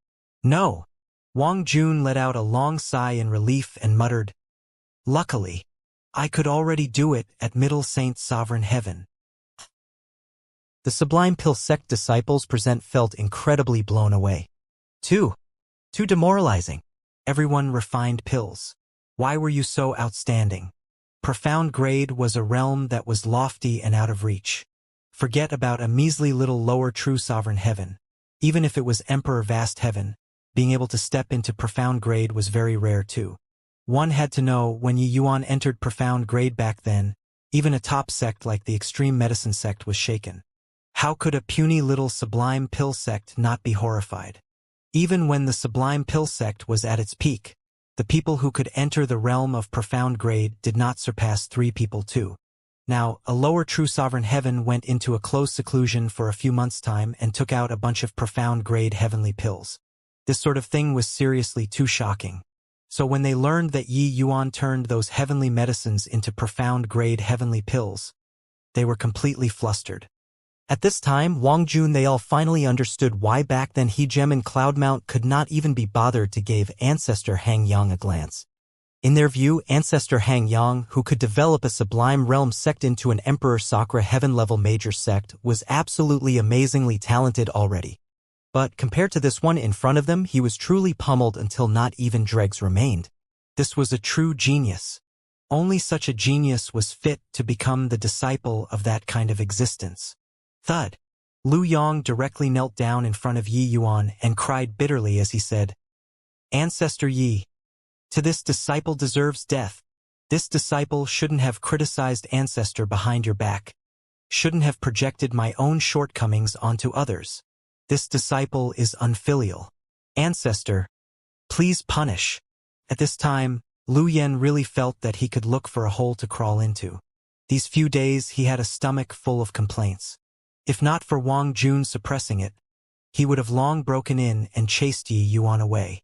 No. Wang Jun let out a long sigh in relief and muttered, Luckily, I could already do it at Middle Saint Sovereign Heaven. The sublime pill sect disciples felt incredibly blown away. Too demoralizing. Everyone refined pills. Why were you so outstanding? Profound grade was a realm that was lofty and out of reach. Forget about a measly little lower true sovereign heaven. Even if it was Emperor Vast Heaven, being able to step into profound grade was very rare too. One had to know when Yi Yuan entered profound grade back then, even a top sect like the extreme medicine sect was shaken. How could a puny little sublime pill sect not be horrified? Even when the sublime pill sect was at its peak, the people who could enter the realm of profound grade did not surpass 3 people too. Now, a lower true sovereign heaven went into a close seclusion for a few months' time and took out a bunch of profound grade heavenly pills. This sort of thing was seriously too shocking. So when they learned that Yi Yuan turned those heavenly medicines into profound grade heavenly pills, they were completely flustered. At this time, Wang Jun they all finally understood why back then He Gem and Cloudmount could not even be bothered to give Ancestor Hang Yang a glance. In their view, Ancestor Hang Yang, who could develop a sublime realm sect into an Emperor Sakra heaven-level major sect, was absolutely amazingly talented already. But compared to this one in front of them, he was truly pummeled until not even dregs remained. This was a true genius. Only such a genius was fit to become the disciple of that kind of existence. Thud. Lu Yong directly knelt down in front of Yi Yuan and cried bitterly as he said, Ancestor Yi, to this disciple deserves death. This disciple shouldn't have criticized Ancestor behind your back. Shouldn't have projected my own shortcomings onto others. This disciple is unfilial. Ancestor, please punish. At this time, Lu Yen really felt that he could look for a hole to crawl into. These few days he had a stomach full of complaints. If not for Wang Jun suppressing it, he would have long broken in and chased Yi Yuan away.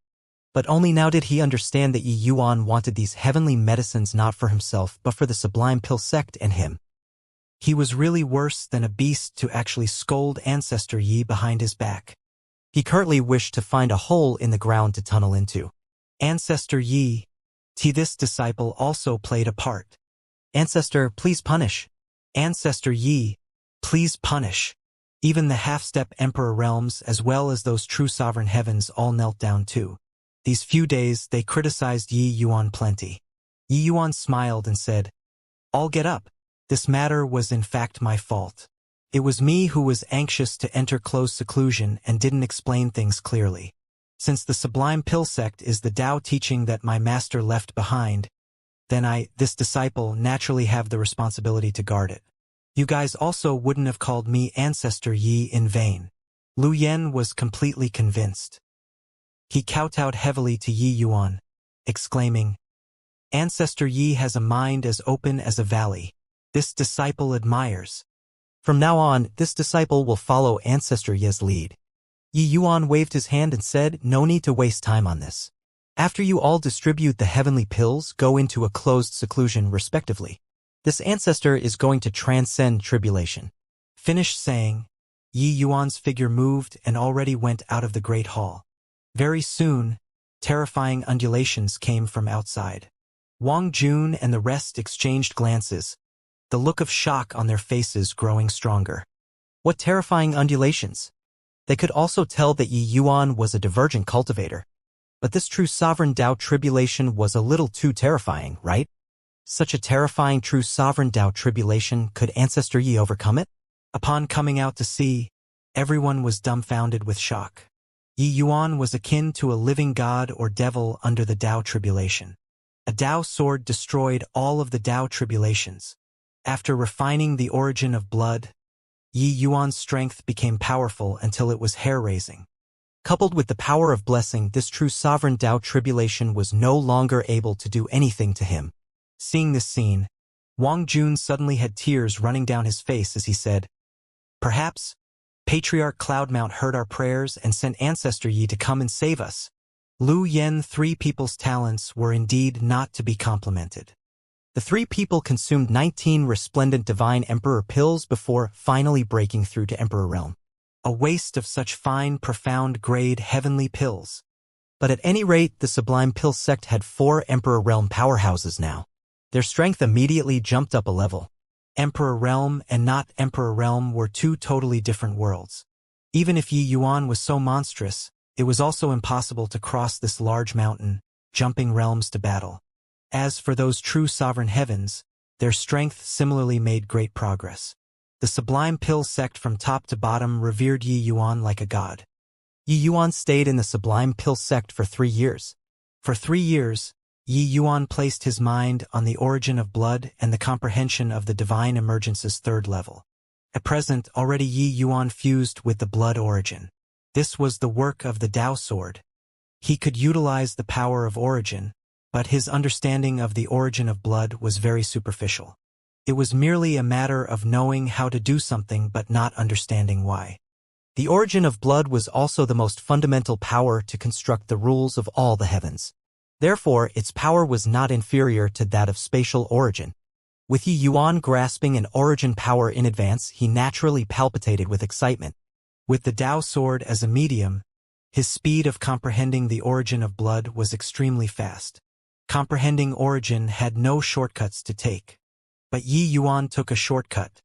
But only now did he understand that Yi Yuan wanted these heavenly medicines not for himself but for the sublime pill sect and him. He was really worse than a beast to actually scold Ancestor Yi behind his back. He currently wished to find a hole in the ground to tunnel into. Ancestor Yi, this disciple also played a part. Ancestor, please punish. Ancestor Yi, please punish. Even the half-step Emperor realms as well as those true sovereign heavens all knelt down too. These few days they criticized Yi Yuan plenty. Yi Yuan smiled and said, I'll get up. This matter was in fact my fault. It was me who was anxious to enter close seclusion and didn't explain things clearly. Since the sublime pill sect is the Tao teaching that my master left behind, then this disciple, naturally have the responsibility to guard it. You guys also wouldn't have called me Ancestor Yi in vain. Lu Yen was completely convinced. He kowtowed heavily to Yi Yuan, exclaiming, Ancestor Yi has a mind as open as a valley. This disciple admires. From now on, this disciple will follow Ancestor Yi's lead. Yi Yuan waved his hand and said, no need to waste time on this. After you all distribute the heavenly pills, go into a closed seclusion respectively. This ancestor is going to transcend tribulation. Finished saying, Yi Yuan's figure moved and already went out of the great hall. Very soon, terrifying undulations came from outside. Wang Jun and the rest exchanged glances, the look of shock on their faces growing stronger. What terrifying undulations! They could also tell that Yi Yuan was a divergent cultivator. But this true sovereign Dao tribulation was a little too terrifying, right? Such a terrifying true sovereign Dao tribulation, could Ancestor Yi overcome it? Upon coming out to see, everyone was dumbfounded with shock. Yi Yuan was akin to a living god or devil under the Dao tribulation. A Dao sword destroyed all of the Dao tribulations. After refining the origin of blood, Yi Yuan's strength became powerful until it was hair-raising. Coupled with the power of blessing, this true sovereign Dao tribulation was no longer able to do anything to him. Seeing this scene, Wang Jun suddenly had tears running down his face as he said, "Perhaps Patriarch Cloudmount heard our prayers and sent Ancestor Yi to come and save us." Lu Yen three people's talents were indeed not to be complimented. The three people consumed 19 resplendent divine emperor pills before finally breaking through to Emperor Realm. A waste of such fine, profound grade heavenly pills. But at any rate, the Sublime Pill sect had 4 Emperor Realm powerhouses now. Their strength immediately jumped up a level. Emperor Realm and not Emperor Realm were 2 totally different worlds. Even if Yi Yuan was so monstrous, it was also impossible to cross this large mountain, jumping realms to battle. As for those true sovereign heavens, their strength similarly made great progress. The Sublime Pill sect from top to bottom revered Yi Yuan like a god. Yi Yuan stayed in the Sublime Pill sect for 3 years. For 3 years, Yi Yuan placed his mind on the origin of blood and the comprehension of the divine emergence's 3rd level. At present, already Yi Yuan fused with the blood origin. This was the work of the Dao sword. He could utilize the power of origin, but his understanding of the origin of blood was very superficial. It was merely a matter of knowing how to do something but not understanding why. The origin of blood was also the most fundamental power to construct the rules of all the heavens. Therefore, its power was not inferior to that of spatial origin. With Yi Yuan grasping an origin power in advance, he naturally palpitated with excitement. With the Dao sword as a medium, his speed of comprehending the origin of blood was extremely fast. Comprehending origin had no shortcuts to take. But Yi Yuan took a shortcut.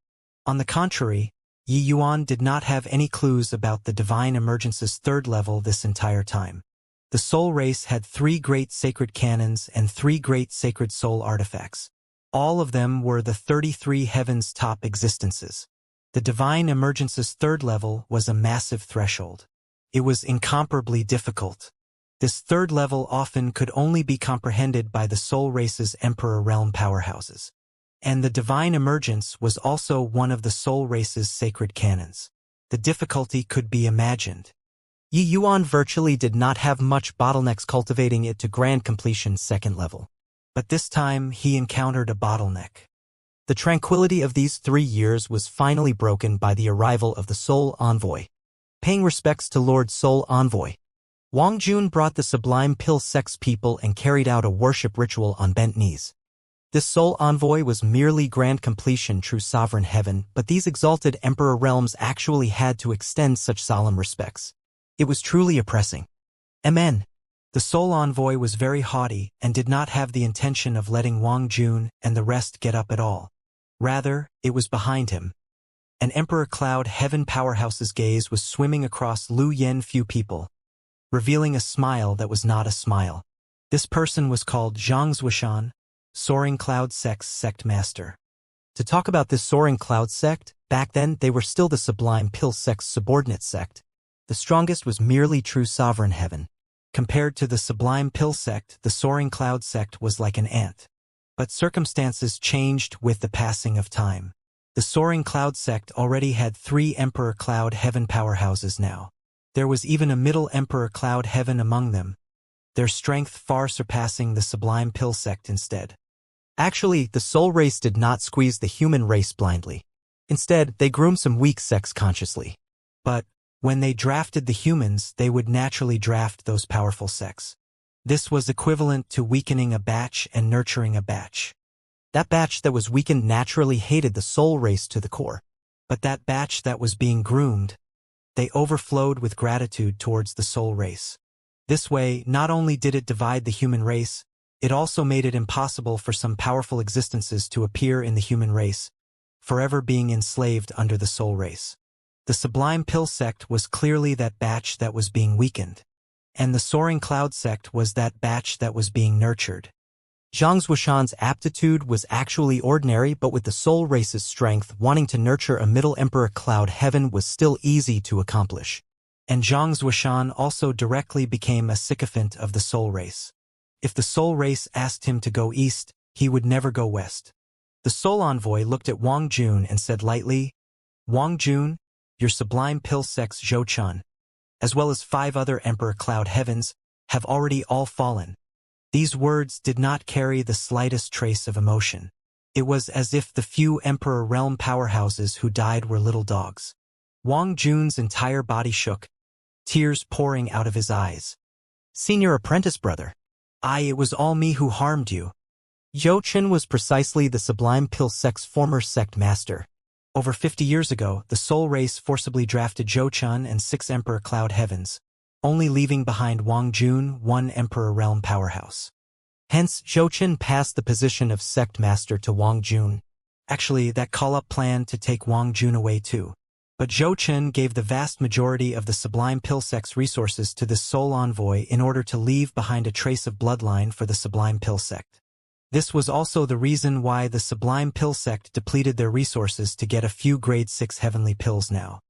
On the contrary, Yi Yuan did not have any clues about the divine emergence's 3rd level this entire time. The soul race had 3 great sacred cannons and 3 great sacred soul artifacts. All of them were the 33 heavens' top existences. The divine emergence's 3rd level was a massive threshold. It was incomparably difficult. This 3rd level often could only be comprehended by the soul race's Emperor Realm powerhouses. And the divine emergence was also one of the soul race's sacred cannons. The difficulty could be imagined. Yi Yuan virtually did not have much bottlenecks cultivating it to grand completion's 2nd level. But this time he encountered a bottleneck. The tranquility of these 3 years was finally broken by the arrival of the Soul Envoy. Paying respects to Lord Soul Envoy, Wang Jun brought the Sublime Pill sect's people and carried out a worship ritual on bent knees. This Soul Envoy was merely grand completion true sovereign heaven, but these exalted Emperor realms actually had to extend such solemn respects. It was truly oppressing. Amen. The Soul Envoy was very haughty and did not have the intention of letting Wang Jun and the rest get up at all. Rather, it was behind him. An Emperor Cloud Heaven powerhouse's gaze was swimming across Lu Yen few people, revealing a smile that was not a smile. This person was called Xianxia, Soaring Cloud Sect's sect master. To talk about this Soaring Cloud sect, back then they were still the Sublime Pill sect's subordinate sect. The strongest was merely true sovereign heaven. Compared to the Sublime Pill sect, the Soaring Cloud sect was like an ant. But circumstances changed with the passing of time. The Soaring Cloud sect already had 3 Emperor Cloud Heaven powerhouses now. There was even a middle Emperor Cloud Heaven among them, their strength far surpassing the Sublime Pill sect instead. Actually, the soul race did not squeeze the human race blindly. Instead, they groomed some weak sects consciously. But when they drafted the humans, they would naturally draft those powerful sects. This was equivalent to weakening a batch and nurturing a batch. That batch that was weakened naturally hated the soul race to the core. But that batch that was being groomed, They overflowed with gratitude towards the soul race. This way, not only did it divide the human race, it also made it impossible for some powerful existences to appear in the human race, forever being enslaved under the soul race. The Sublime Pill sect was clearly that batch that was being weakened, and the Soaring Cloud sect was that batch that was being nurtured. Zhang Zuoshan's aptitude was actually ordinary, but with the soul race's strength, wanting to nurture a Middle Emperor Cloud Heaven was still easy to accomplish. And Zhang Zuoshan also directly became a sycophant of the soul race. If the soul race asked him to go east, he would never go west. The soul envoy looked at Wang Jun and said lightly, "Wang Jun, your Sublime Pill sect's Zhou-Chun, as well as 5 other Emperor Cloud Heavens, have already all fallen." These words did not carry the slightest trace of emotion. It was as if the few Emperor Realm powerhouses who died were little dogs. Wang Jun's entire body shook, tears pouring out of his eyes. "Senior apprentice brother. It was all me who harmed you." Zhou-Chun was precisely the Sublime Pill sect's former sect master. Over 50 years ago, the soul race forcibly drafted Zhou-Chun and 6 Emperor Cloud Heavens, only leaving behind Wang Jun, 1 Emperor Realm powerhouse. Hence, Zhou-Chun passed the position of sect master to Wang Jun. Actually, that call-up planned to take Wang Jun away too. But Zhou-Chun gave the vast majority of the Sublime Pill sect's resources to this soul envoy in order to leave behind a trace of bloodline for the Sublime Pill sect. This was also the reason why the Sublime Pill sect depleted their resources to get a few grade 6 heavenly pills now.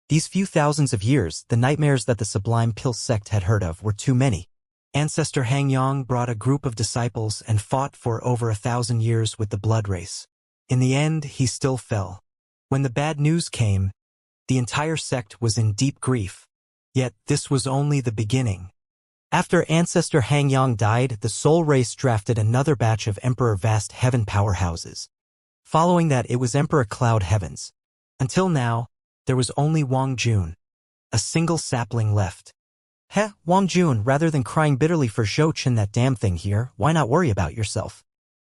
These few thousands of years, the nightmares that the Sublime Pill sect had heard of were too many. Ancestor Hangyang brought a group of disciples and fought for over 1,000 years with the blood race. In the end, he still fell. When the bad news came, the entire sect was in deep grief. Yet this was only the beginning. After Ancestor Hangyang died, the soul race drafted another batch of Emperor Vast Heaven powerhouses. Following that, it was Emperor Cloud Heavens. Until now, there was only Wang Jun, a single sapling left. Wang Jun, rather than crying bitterly for Zhou-Chun, that damn thing here, why not worry about yourself?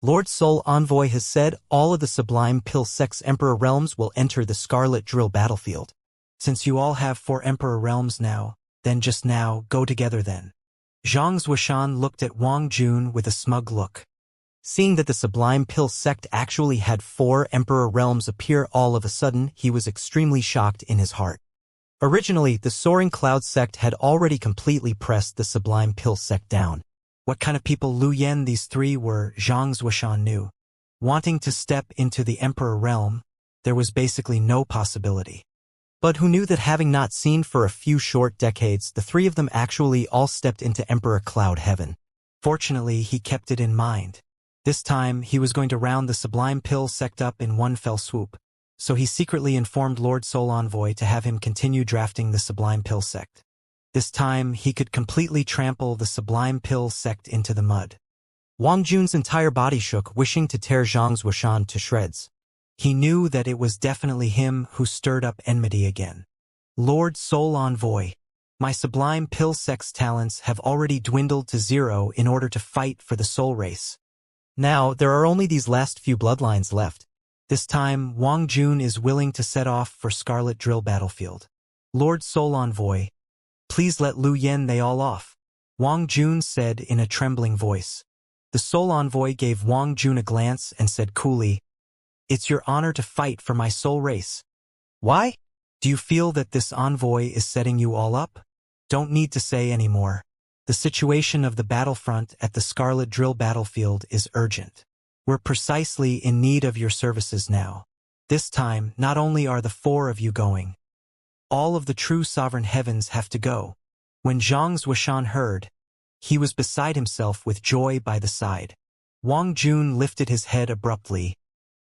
Lord Soul Envoy has said all of the Sublime Pill sect's Emperor Realms will enter the Scarlet Drill battlefield. Since you all have 4 Emperor Realms now, then just now, go together then. Zhang Zuoshan looked at Wang Jun with a smug look. Seeing that the Sublime Pill sect actually had 4 Emperor Realms appear all of a sudden, he was extremely shocked in his heart. Originally, the Soaring Cloud sect had already completely pressed the Sublime Pill sect down. What kind of people Lu Yen these 3 were, Zhang Zuoshan knew. Wanting to step into the Emperor Realm, there was basically no possibility. But who knew that having not seen for a few short decades, the 3 of them actually all stepped into Emperor Cloud Heaven. Fortunately, he kept it in mind. This time, he was going to round the Sublime Pill sect up in one fell swoop, so he secretly informed Lord Soul Envoy to have him continue drafting the Sublime Pill sect. This time, he could completely trample the Sublime Pill sect into the mud. Wang Jun's entire body shook, wishing to tear Zhang Zuoshan to shreds. He knew that it was definitely him who stirred up enmity again. Lord Soul Envoy, my Sublime Pill sect's talents have already dwindled to 0 in order to fight for the soul race. Now, there are only these last few bloodlines left. This time, Wang Jun is willing to set off for Scarlet Drill battlefield. Lord Soul Envoy, please let Lu Yen they all off, Wang Jun said in a trembling voice. The Soul Envoy gave Wang Jun a glance and said coolly, "It's your honor to fight for my soul race." "Why? Do you feel that this envoy is setting you all up?" "Don't need to say any more. The situation of the battlefront at the Scarlet Drill battlefield is urgent. We're precisely in need of your services now. This time, not only are the 4 of you going, all of the true sovereign heavens have to go." When Zhang Zuoshan heard, he was beside himself with joy by the side. Wang Jun lifted his head abruptly,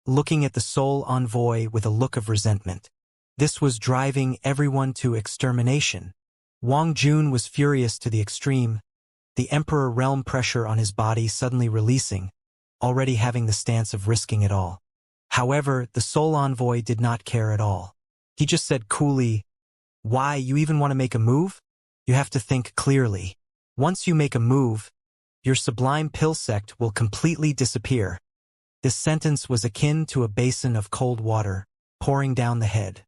looking at the Soul Envoy with a look of resentment. This was driving everyone to extermination. Wang Jun was furious to the extreme, the Emperor Realm pressure on his body suddenly releasing, already having the stance of risking it all. However, the Soul Envoy did not care at all. He just said coolly, "Why, you even want to make a move? You have to think clearly. Once you make a move, your Sublime Pill sect will completely disappear." This sentence was akin to a basin of cold water pouring down the head.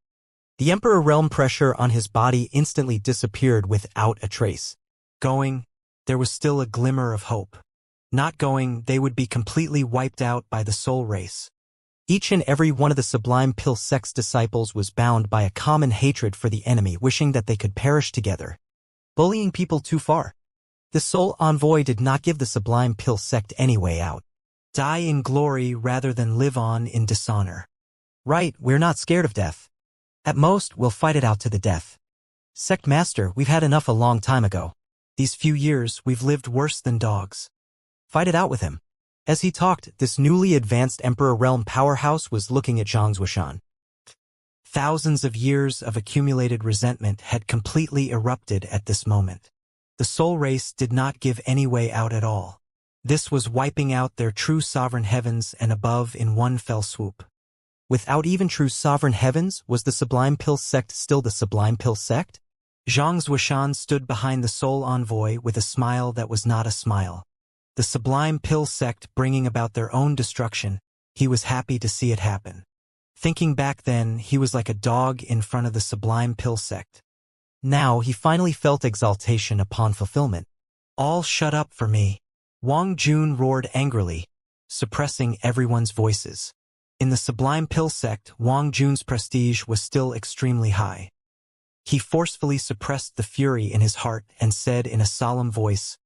The Emperor realm pressure on his body instantly disappeared without a trace. Going, there was still a glimmer of hope. Not going, they would be completely wiped out by the soul race. Each and every one of the Sublime Pill Sect's disciples was bound by a common hatred for the enemy, wishing that they could perish together. Bullying people too far. The Soul Envoy did not give the Sublime Pill Sect any way out. Die in glory rather than live on in dishonor. Right, we're not scared of death. At most, we'll fight it out to the death. Sect Master, we've had enough a long time ago. These few years, we've lived worse than dogs. Fight it out with him. As he talked, this newly advanced Emperor Realm powerhouse was looking at Xianxia. Thousands of years of accumulated resentment had completely erupted at this moment. The soul race did not give any way out at all. This was wiping out their true sovereign heavens and above in one fell swoop. Without even true sovereign heavens, was the Sublime Pill Sect still the Sublime Pill Sect? Xianxia stood behind the Soul Envoy with a smile that was not a smile. The Sublime Pill Sect bringing about their own destruction, he was happy to see it happen. Thinking back then, he was like a dog in front of the Sublime Pill Sect. Now he finally felt exaltation upon fulfillment. All shut up for me. Wang Jun roared angrily, suppressing everyone's voices. In the Sublime Pill Sect, Wang Jun's prestige was still extremely high. He forcefully suppressed the fury in his heart and said in a solemn voice,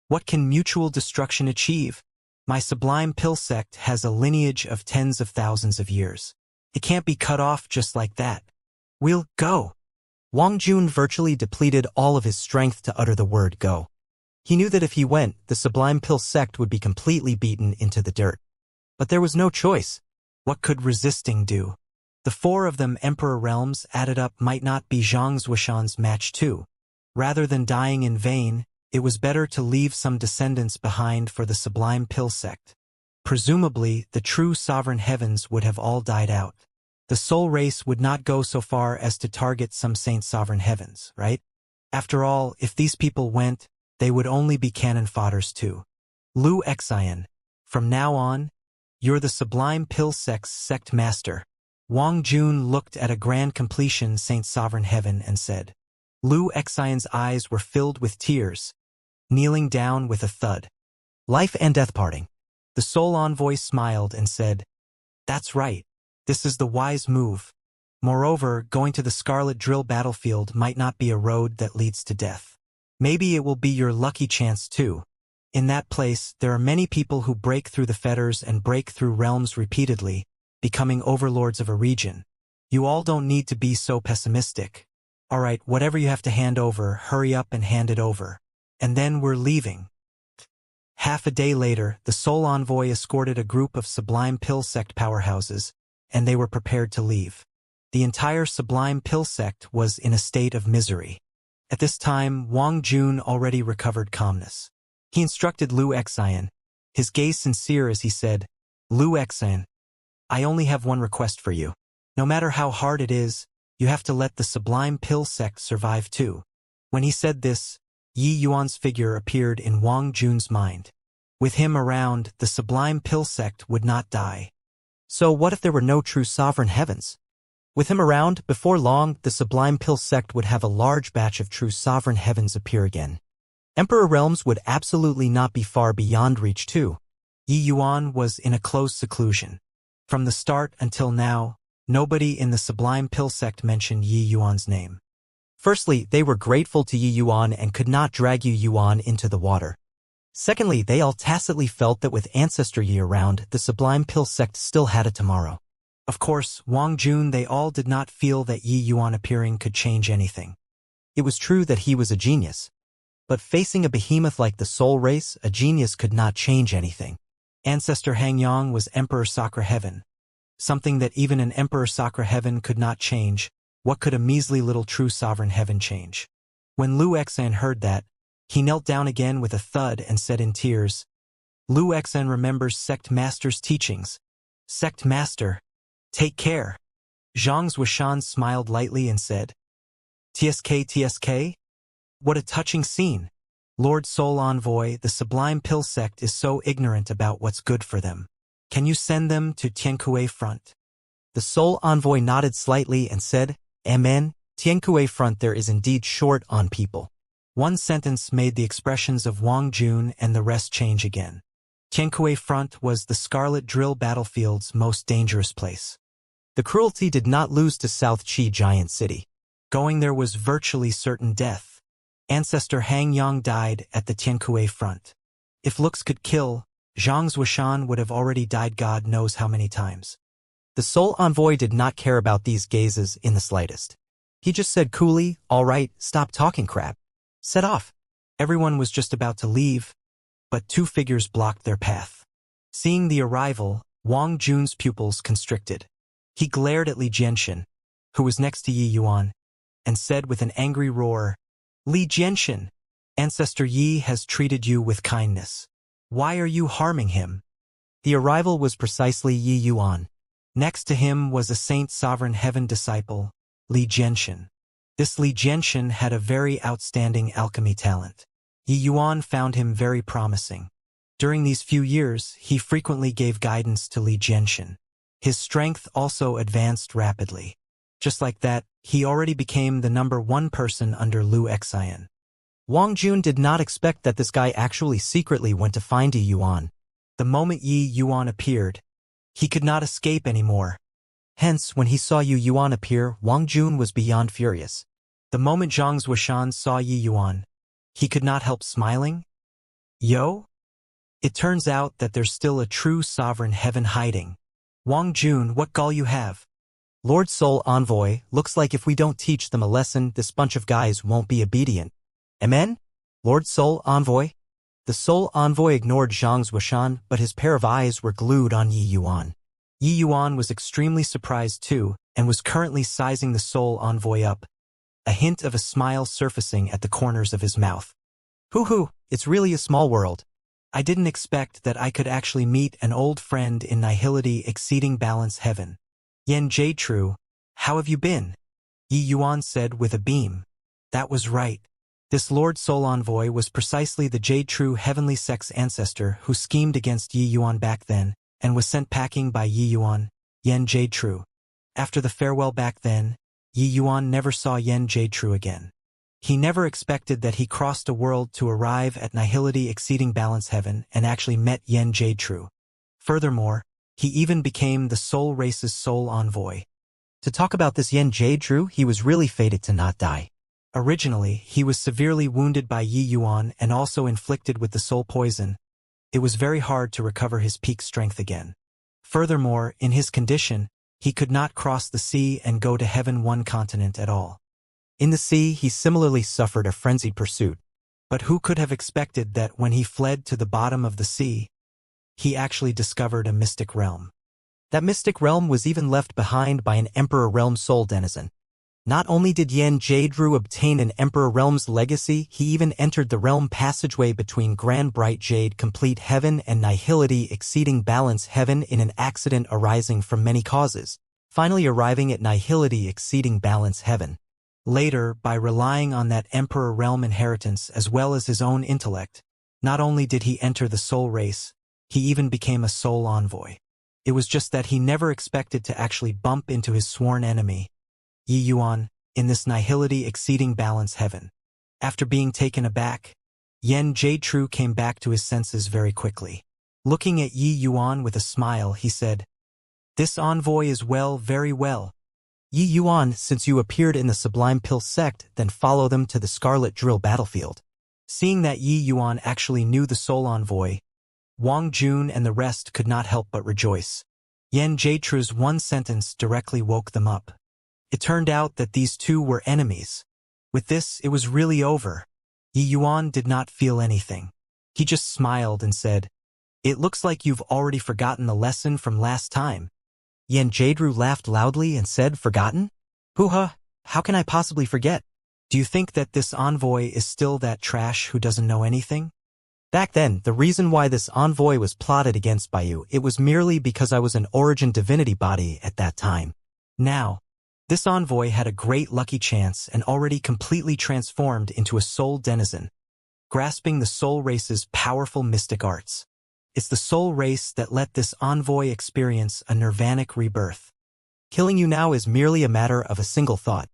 "What can mutual destruction achieve? My Sublime Pill Sect has a lineage of tens of thousands of years. It can't be cut off just like that. We'll go." Wang Jun virtually depleted all of his strength to utter the word go. He knew that if he went, the Sublime Pill Sect would be completely beaten into the dirt. But there was no choice. What could resisting do? The four of them Emperor realms added up might not be Xianxia's match too. Rather than dying in vain, it was better to leave some descendants behind for the Sublime Pill Sect. Presumably, the true sovereign heavens would have all died out. The soul race would not go so far as to target some saint sovereign heavens, right? After all, if these people went, they would only be cannon fodders too. Lu Xian, from now on, you're the Sublime Pill Sect's sect master. Wang Jun looked at a grand completion saint sovereign heaven and said. Lu Xian's eyes were filled with tears, kneeling down with a thud. Life and death parting. The Soul Envoy smiled and said, "That's right. This is the wise move. Moreover, going to the Scarlet Drill battlefield might not be a road that leads to death. Maybe it will be your lucky chance too. In that place, there are many people who break through the fetters and break through realms repeatedly, becoming overlords of a region. You all don't need to be so pessimistic. All right, whatever you have to hand over, hurry up and hand it over. And then we're leaving." Half a day later, the Soul Envoy escorted a group of Sublime Pill Sect powerhouses, and they were prepared to leave. The entire Sublime Pill Sect was in a state of misery. At this time, Wang Jun already recovered calmness. He instructed Lu Xian, his gaze sincere as he said, "Lu Xian, I only have one request for you. No matter how hard it is, you have to let the Sublime Pill Sect survive too." When he said this, Yi Yuan's figure appeared in Wang Jun's mind. With him around, the Sublime Pill Sect would not die. So what if there were no true sovereign heavens? With him around, before long, the Sublime Pill Sect would have a large batch of true sovereign heavens appear again. Emperor realms would absolutely not be far beyond reach too. Yi Yuan was in a close seclusion. From the start until now, nobody in the Sublime Pill Sect mentioned Yi Yuan's name. Firstly, they were grateful to Yi Yuan and could not drag Yi Yuan into the water. Secondly, they all tacitly felt that with Ancestor Yi around, the Sublime Pill Sect still had a tomorrow. Of course, Wang Jun they all did not feel that Yi Yuan appearing could change anything. It was true that he was a genius. But facing a behemoth like the Soul Race, a genius could not change anything. Ancestor Hangyang was Emperor Sakra Heaven. Something that even an Emperor Sakra Heaven could not change. What could a measly little true sovereign heaven change? When Lu Xian heard that, he knelt down again with a thud and said in tears, "Lu Xian remembers Sect Master's teachings. Sect Master, take care." Xianxia smiled lightly and said, "TSK? What a touching scene. Lord Soul Envoy, the Sublime Pill Sect is so ignorant about what's good for them. Can you send them to Tiankue front?" The Soul Envoy nodded slightly and said, Amen, Tiankue front there is indeed short on people. One sentence made the expressions of Wang Jun and the rest change again. Tiankue front was the Scarlet Drill battlefield's most dangerous place. The cruelty did not lose to South Qi Giant City. Going there was virtually certain death. Ancestor Hang Yang died at the Tiankue front. If looks could kill, Zhang Zuoshan would have already died God knows how many times. The Soul Envoy did not care about these gazes in the slightest. He just said coolly, "All right, stop talking crap. Set off." Everyone was just about to leave, but two figures blocked their path. Seeing the arrival, Wang Jun's pupils constricted. He glared at Li Jianxin, who was next to Yi Yuan, and said with an angry roar, "Li Jianxin, Ancestor Yi has treated you with kindness. Why are you harming him?" The arrival was precisely Yi Yuan. Next to him was a Saint Sovereign Heaven disciple, Li Jianxin. This Li Jianxin had a very outstanding alchemy talent. Yi Yuan found him very promising. During these few years, he frequently gave guidance to Li Jianxin. His strength also advanced rapidly. Just like that, he already became the #1 person under Lu Xian. Wang Jun did not expect that this guy actually secretly went to find Yi Yuan. The moment Yi Yuan appeared, he could not escape anymore. Hence, when he saw Yi Yuan appear, Wang Jun was beyond furious. The moment Zhang Zuoshan saw Yi Yuan, he could not help smiling. Yo? It turns out that there's still a true sovereign heaven hiding. Wang Jun, what gall you have? Lord Soul Envoy, looks like if we don't teach them a lesson, this bunch of guys won't be obedient. Amen? Lord Soul Envoy? The Soul Envoy ignored Zhang Zuoshan, but his pair of eyes were glued on Yi Yuan. Yi Yuan was extremely surprised too, and was currently sizing the Soul Envoy up, a hint of a smile surfacing at the corners of his mouth. Hoo-hoo, it's really a small world. I didn't expect that I could actually meet an old friend in nihility exceeding balance heaven. Yen Jie, how have you been? Yi Yuan said with a beam. That was right. This Lord Soul Envoy was precisely the Jade heavenly sex ancestor who schemed against Yi Yuan back then, and was sent packing by Yi Yuan, Yen Jie. After the farewell back then, Yi Yuan never saw Yen Jie again. He never expected that he crossed a world to arrive at nihility exceeding balance heaven and actually met Yen Jie. Furthermore, he even became the soul race's Soul Envoy. To talk about this Yen Jie, he was really fated to not die. Originally, he was severely wounded by Yi Yuan and also inflicted with the soul poison. It was very hard to recover his peak strength again. Furthermore, in his condition, he could not cross the sea and go to heaven one continent at all. In the sea, he similarly suffered a frenzied pursuit. But who could have expected that when he fled to the bottom of the sea, he actually discovered a mystic realm? That mystic realm was even left behind by an Emperor Realm soul denizen. Not only did Yen Jie obtain an Emperor Realm's legacy, he even entered the realm passageway between Grand Bright Jade Complete Heaven and Nihility Exceeding Balance Heaven in an accident arising from many causes, finally arriving at Nihility Exceeding Balance Heaven. Later, by relying on that Emperor Realm inheritance as well as his own intellect, not only did he enter the soul race, he even became a soul envoy. It was just that he never expected to actually bump into his sworn enemy, Yi Yuan, in this nihility exceeding balance heaven. After being taken aback, Yen Jie came back to his senses very quickly. Looking at Yi Yuan with a smile, he said, "This envoy is well, very well. Yi Yuan, since you appeared in the Sublime Pill sect, then follow them to the Scarlet Drill battlefield." Seeing that Yi Yuan actually knew the soul envoy, Wang Jun and the rest could not help but rejoice. Yen Jie's one sentence directly woke them up. It turned out that these two were enemies. With this, it was really over. Yi Yuan did not feel anything. He just smiled and said, "It looks like you've already forgotten the lesson from last time." Yen Jie laughed loudly and said, "Forgotten? Hoo-ha, how can I possibly forget? Do you think that this envoy is still that trash who doesn't know anything? Back then, the reason why this envoy was plotted against by you, it was merely because I was an origin divinity body at that time. Now, this envoy had a great lucky chance and already completely transformed into a soul denizen, grasping the soul race's powerful mystic arts. It's the soul race that let this envoy experience a nirvanic rebirth. Killing you now is merely a matter of a single thought.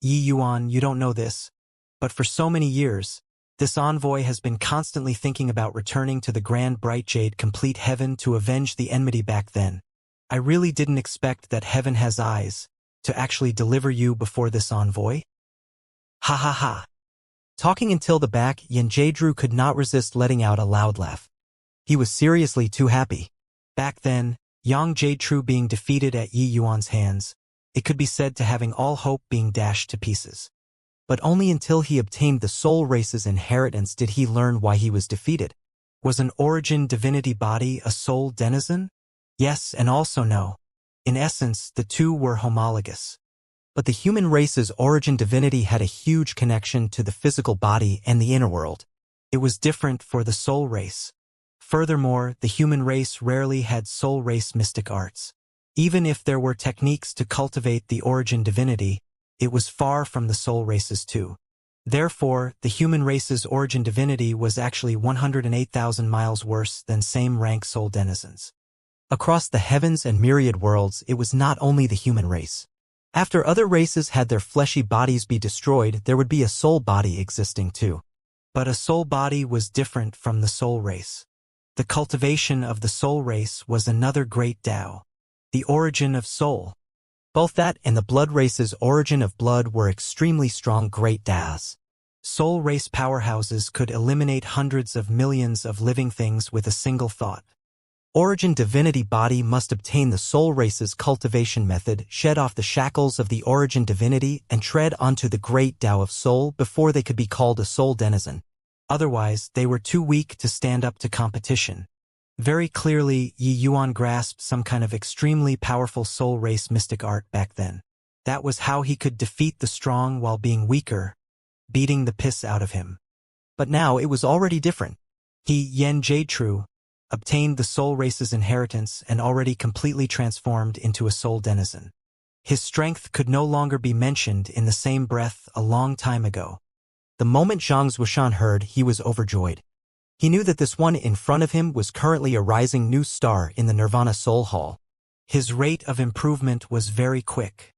Yi Yuan, you don't know this, but for so many years, this envoy has been constantly thinking about returning to the Grand Bright Jade Complete Heaven to avenge the enmity back then. I really didn't expect that heaven has eyes to actually deliver you before this envoy. Ha ha ha. Talking until the back, Yen Jaedru could not resist letting out a loud laugh. He was seriously too happy. Back then, Yang Jaedru being defeated at Yi Yuan's hands, it could be said to having all hope being dashed to pieces. But only until he obtained the soul race's inheritance did he learn why he was defeated. Was an origin divinity body a soul denizen? Yes and also no. In essence, the two were homologous. But the human race's origin divinity had a huge connection to the physical body and the inner world. It was different for the soul race. Furthermore, the human race rarely had soul race mystic arts. Even if there were techniques to cultivate the origin divinity, it was far from the soul race's too. Therefore, the human race's origin divinity was actually 108,000 miles worse than same-rank soul denizens. Across the heavens and myriad worlds, it was not only the human race. After other races had their fleshy bodies be destroyed, there would be a soul body existing too. But a soul body was different from the soul race. The cultivation of the soul race was another great Tao. The origin of soul. Both that and the blood race's origin of blood were extremely strong great Taos. Soul race powerhouses could eliminate hundreds of millions of living things with a single thought. Origin divinity body must obtain the soul race's cultivation method, shed off the shackles of the origin divinity, and tread onto the great Tao of soul before they could be called a soul denizen. Otherwise, they were too weak to stand up to competition. Very clearly, Yi Yuan grasped some kind of extremely powerful soul race mystic art back then. That was how he could defeat the strong while being weaker, beating the piss out of him. But now it was already different. He, Yen Jaedru, obtained the soul race's inheritance and already completely transformed into a soul denizen. His strength could no longer be mentioned in the same breath a long time ago. The moment Zhang Zuoshan heard, he was overjoyed. He knew that this one in front of him was currently a rising new star in the Nirvana Soul Hall. His rate of improvement was very quick.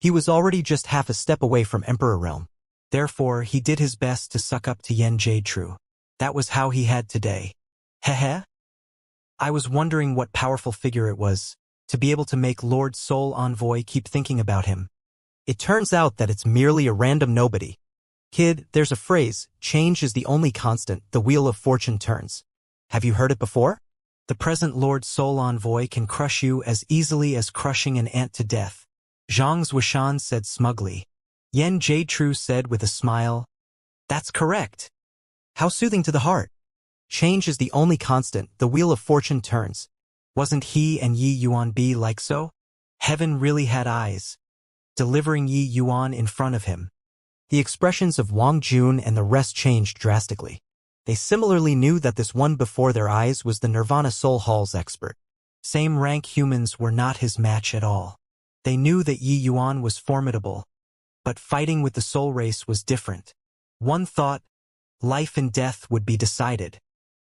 He was already just half a step away from Emperor Realm. Therefore, he did his best to suck up to Yen Jaedru. That was how he had today. Heh. I was wondering what powerful figure it was, to be able to make Lord Soul Envoy keep thinking about him. It turns out that it's merely a random nobody. Kid, there's a phrase, change is the only constant, the wheel of fortune turns. Have you heard it before? The present Lord Soul Envoy can crush you as easily as crushing an ant to death, Zhang Zuoshan said smugly. Yen Jaedru said with a smile, "That's correct." How soothing to the heart. Change is the only constant, the wheel of fortune turns. Wasn't he and Yi Yuan be like so? Heaven really had eyes, delivering Yi Yuan in front of him. The expressions of Wang Jun and the rest changed drastically. They similarly knew that this one before their eyes was the Nirvana Soul Hall's expert. Same-rank humans were not his match at all. They knew that Yi Yuan was formidable, but fighting with the soul race was different. One thought, life and death would be decided.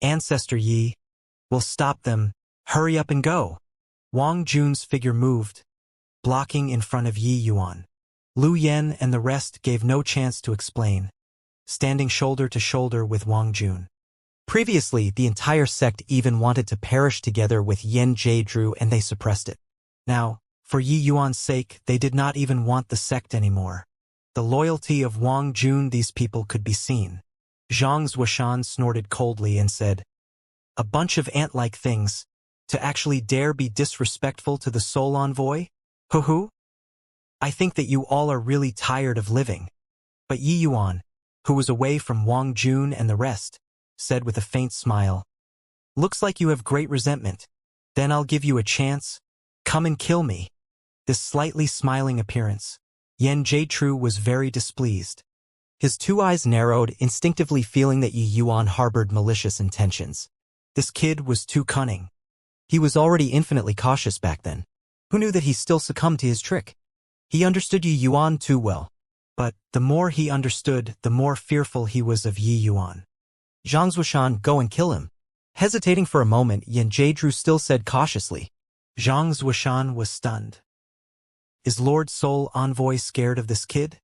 Ancestor Yi, we'll stop them, hurry up and go. Wang Jun's figure moved, blocking in front of Yi Yuan. Lu Yen and the rest gave no chance to explain, standing shoulder to shoulder with Wang Jun. Previously, the entire sect even wanted to perish together with Yen Jaedru and they suppressed it. Now, for Yi Yuan's sake, they did not even want the sect anymore. The loyalty of Wang Jun these people could be seen. Zhang Zuoshan snorted coldly and said, "A bunch of ant-like things, to actually dare be disrespectful to the Soul Envoy? Hoo-hoo? I think that you all are really tired of living." But Yi Yuan, who was away from Wang Jun and the rest, said with a faint smile, "Looks like you have great resentment. Then I'll give you a chance. Come and kill me." This slightly smiling appearance, Yen Jaedru was very displeased. His two eyes narrowed, instinctively feeling that Yi Yuan harbored malicious intentions. This kid was too cunning. He was already infinitely cautious back then. Who knew that he still succumbed to his trick? He understood Yi Yuan too well. But the more he understood, the more fearful he was of Yi Yuan. Zhang Zuoshan, go and kill him. Hesitating for a moment, Yen Jaedru still said cautiously. Zhang Zuoshan was stunned. Is Lord Soul Envoy scared of this kid?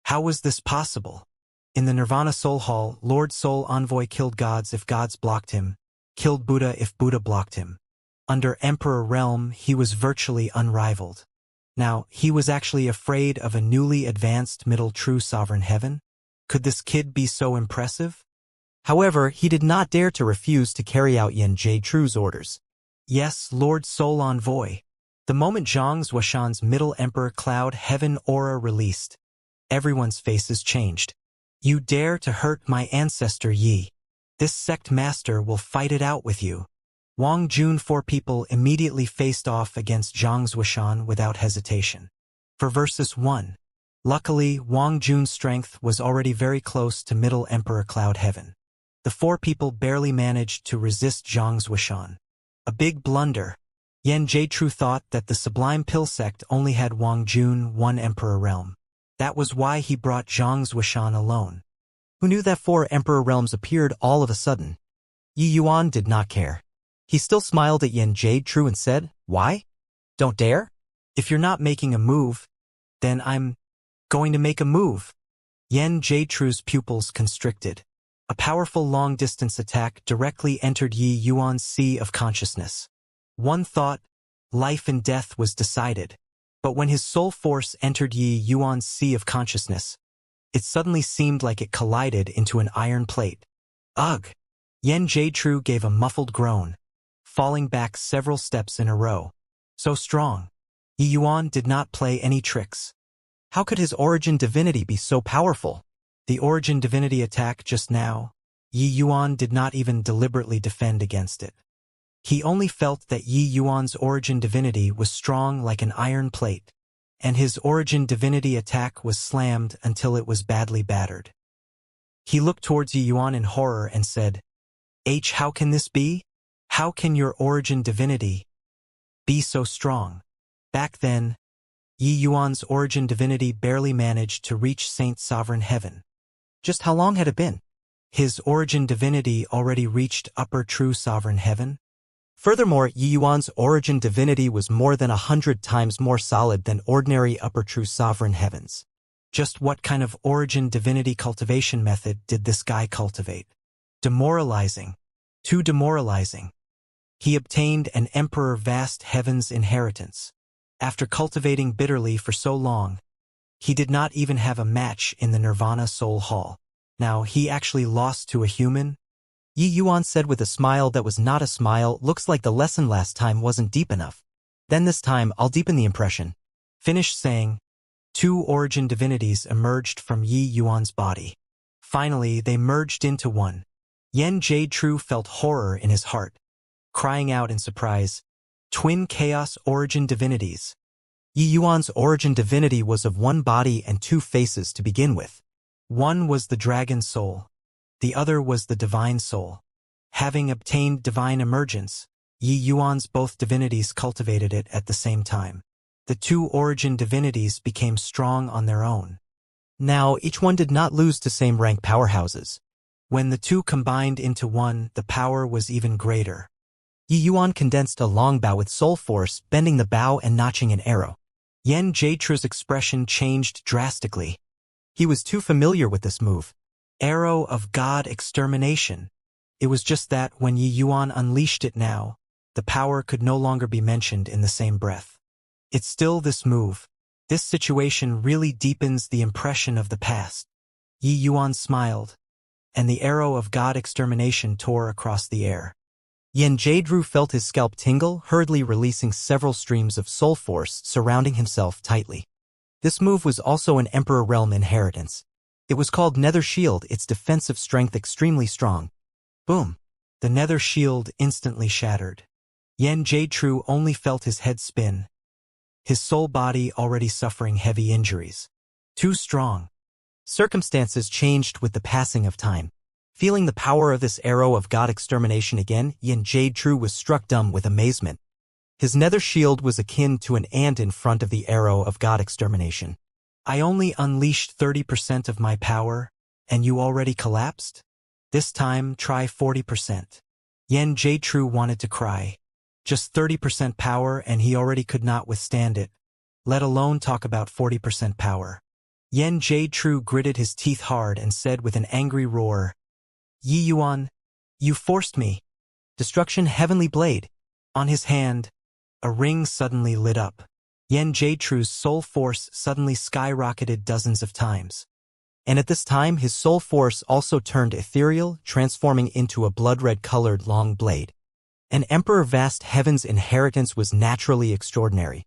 How was this possible? In the Nirvana Soul Hall, Lord Soul Envoy killed gods if gods blocked him, killed Buddha if Buddha blocked him. Under Emperor Realm, he was virtually unrivaled. Now, he was actually afraid of a newly advanced middle true sovereign heaven? Could this kid be so impressive? However, he did not dare to refuse to carry out Yan Jie-Tru's orders. Yes, Lord Soul Envoy. The moment Zhang Zuoshan's Middle Emperor Cloud Heaven aura released, everyone's faces changed. You dare to hurt my ancestor Yi. This sect master will fight it out with you. Wang Jun 4 people immediately faced off against Zhang Zuoshan without hesitation. For versus 1. Luckily, Wang Jun's strength was already very close to Middle Emperor Cloud Heaven. The 4 people barely managed to resist Zhang Zuoshan. A big blunder. Yan Jie-Tru thought that the Sublime Pill sect only had Wang Jun 1 Emperor Realm. That was why he brought Zhang Zuoshan alone. Who knew that 4 Emperor Realms appeared all of a sudden? Yi Yuan did not care. He still smiled at Yan Jie-Tru and said, "Why? Don't dare? If you're not making a move, then I'm going to make a move." Yan Jie-Tru's pupils constricted. A powerful long-distance attack directly entered Yi Yuan's sea of consciousness. One thought, life and death was decided. But when his soul force entered Yi Yuan's sea of consciousness, it suddenly seemed like it collided into an iron plate. Ugh! Yan Jie-Tru gave a muffled groan, falling back several steps in a row. So strong. Yi Yuan did not play any tricks. How could his origin divinity be so powerful? The origin divinity attack just now, Yi Yuan did not even deliberately defend against it. He only felt that Yi Yuan's origin divinity was strong like an iron plate, and his origin divinity attack was slammed until it was badly battered. He looked towards Yi Yuan in horror and said, How can this be? How can your origin divinity be so strong? Back then, Yi Yuan's origin divinity barely managed to reach Saint Sovereign Heaven. Just how long had it been? His origin divinity already reached Upper True Sovereign Heaven. Furthermore, Yi Yuan's origin divinity was more than 100 times more solid than ordinary Upper True Sovereign Heavens. Just what kind of origin divinity cultivation method did this guy cultivate? Demoralizing. Too demoralizing. He obtained an Emperor Vast Heaven's inheritance. After cultivating bitterly for so long, he did not even have a match in the Nirvana Soul Hall. Now he actually lost to a human? Yi Yuan said with a smile that was not a smile. Looks like the lesson last time wasn't deep enough. Then this time I'll deepen the impression. Finished saying, 2 origin divinities emerged from Yi Yuan's body. Finally, they merged into one. Yan Jie-Tru felt horror in his heart, crying out in surprise, Twin Chaos Origin Divinities. Yi Yuan's origin divinity was of 1 body and 2 faces to begin with. One was the Dragon Soul. The other was the Divine Soul. Having obtained divine emergence, Yi Yuan's both divinities cultivated it at the same time. The 2 origin divinities became strong on their own. Now, each one did not lose to same rank powerhouses. When the 2 combined into one, the power was even greater. Yi Yuan condensed a long bow with soul force, bending the bow and notching an arrow. Yan Jie-Tru's expression changed drastically. He was too familiar with this move. Arrow of God Extermination. It was just that when Yi Yuan unleashed it now, the power could no longer be mentioned in the same breath. It's still this move. This situation really deepens the impression of the past. Yi Yuan smiled, and the arrow of God Extermination tore across the air. Yan Jie-Tru felt his scalp tingle, hurriedly releasing several streams of soul force, surrounding himself tightly. This move was also an Emperor Realm inheritance. It was called Nether Shield, its defensive strength extremely strong. Boom! The Nether Shield instantly shattered. Yan Jie-Tru only felt his head spin, his soul body already suffering heavy injuries. Too strong. Circumstances changed with the passing of time. Feeling the power of this arrow of God Extermination again, Yan Jie-Tru was struck dumb with amazement. His nether shield was akin to an ant in front of the arrow of God Extermination. I only unleashed 30% of my power, and you already collapsed? This time, try 40%. Yan Jie-Tru wanted to cry. Just 30% power and he already could not withstand it, let alone talk about 40% power. Yen Jade True gritted his teeth hard and said with an angry roar, Yi Yuan, you forced me. Destruction Heavenly Blade. On his hand, a ring suddenly lit up. Yen Jade True's soul force suddenly skyrocketed dozens of times. And at this time his soul force also turned ethereal, transforming into a blood-red-colored long blade. An Emperor Vast Heaven's inheritance was naturally extraordinary.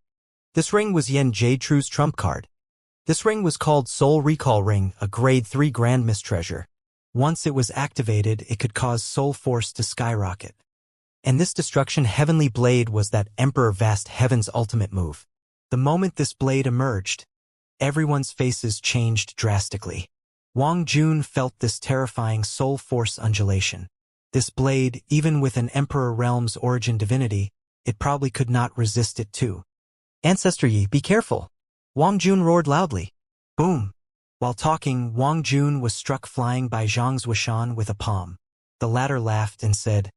This ring was Yen Jade True's trump card. This ring was called Soul Recall Ring, a grade 3 Grand Mistreasure. Once it was activated, it could cause soul force to skyrocket. And this Destruction Heavenly Blade was that Emperor Vast Heaven's ultimate move. The moment this blade emerged, everyone's faces changed drastically. Wang Jun felt this terrifying soul force undulation. This blade, even with an Emperor Realm's origin divinity, it probably could not resist it too. Ancestor Yi, be careful. Wang Jun roared loudly. Boom! While talking, Wang Jun was struck flying by Zhang Zuishan with a palm. The latter laughed and said,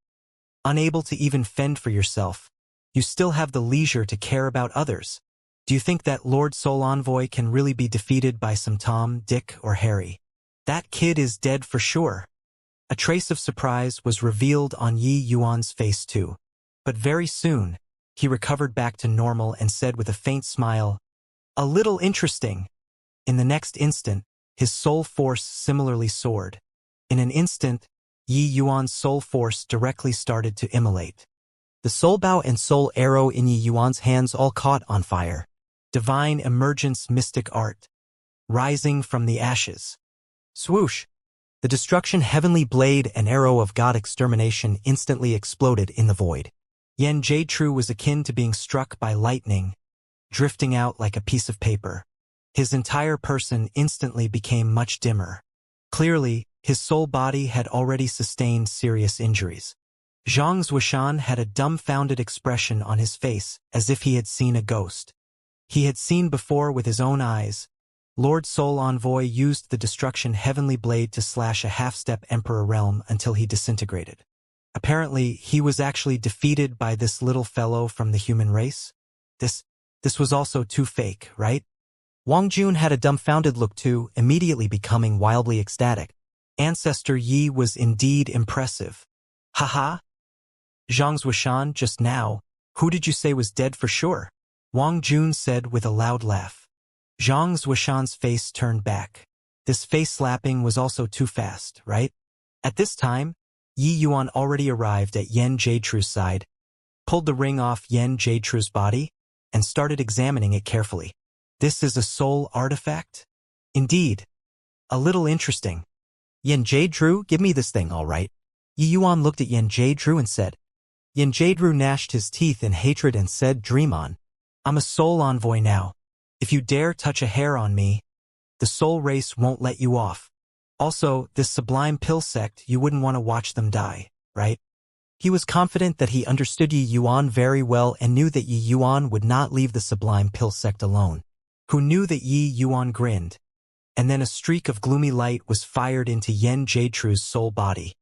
Unable to even fend for yourself, you still have the leisure to care about others. Do you think that Lord Soul Envoy can really be defeated by some Tom, Dick, or Harry? That kid is dead for sure. A trace of surprise was revealed on Yi Yuan's face too. But very soon, he recovered back to normal and said with a faint smile, A little interesting. In the next instant, his soul force similarly soared. In an instant, Yi Yuan's soul force directly started to immolate. The soul bow and soul arrow in Yi Yuan's hands all caught on fire. Divine emergence mystic art. Rising from the ashes. Swoosh! The Destruction Heavenly Blade and arrow of God Extermination instantly exploded in the void. Yen Jade True was akin to being struck by lightning, drifting out like a piece of paper. His entire person instantly became much dimmer. Clearly, his soul body had already sustained serious injuries. Zhang Zuishan had a dumbfounded expression on his face, as if he had seen a ghost. He had seen before with his own eyes. Lord Soul Envoy used the Destruction Heavenly Blade to slash a half-step Emperor Realm until he disintegrated. Apparently, he was actually defeated by this little fellow from the human race. This was also too fake, right? Wang Jun had a dumbfounded look too, immediately becoming wildly ecstatic. Ancestor Yi was indeed impressive. Haha. Zhang Zuishan, just now, who did you say was dead for sure? Wang Jun said with a loud laugh. Zhang Zuishan's face turned back. This face-slapping was also too fast, right? At this time, Yi Yuan already arrived at Yen Jade True's side, pulled the ring off Yen Jade True's body, and started examining it carefully. This is a soul artifact? Indeed. A little interesting. Yen Jade True, give me this thing, all right. Yi Yuan looked at Yen Jade True and said. Yen Jade True gnashed his teeth in hatred and said, Dream on. I'm a soul envoy now. If you dare touch a hair on me, the soul race won't let you off. Also, this sublime pill sect, you wouldn't want to watch them die, right? He was confident that he understood Yi Yuan very well and knew that Yi Yuan would not leave the sublime pill sect alone. Who knew that Yi Yuan grinned, and then a streak of gloomy light was fired into Yen Jade True's soul body.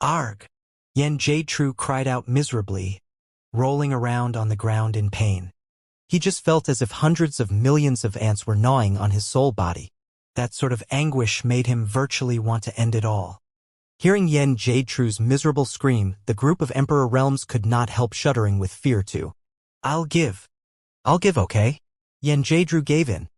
Arg! Yen Jade True cried out miserably, rolling around on the ground in pain. He just felt as if hundreds of millions of ants were gnawing on his soul body. That sort of anguish made him virtually want to end it all. Hearing Yen Jade True's miserable scream, the group of Emperor Realms could not help shuddering with fear too. I'll give, okay? Yen Jade True gave in.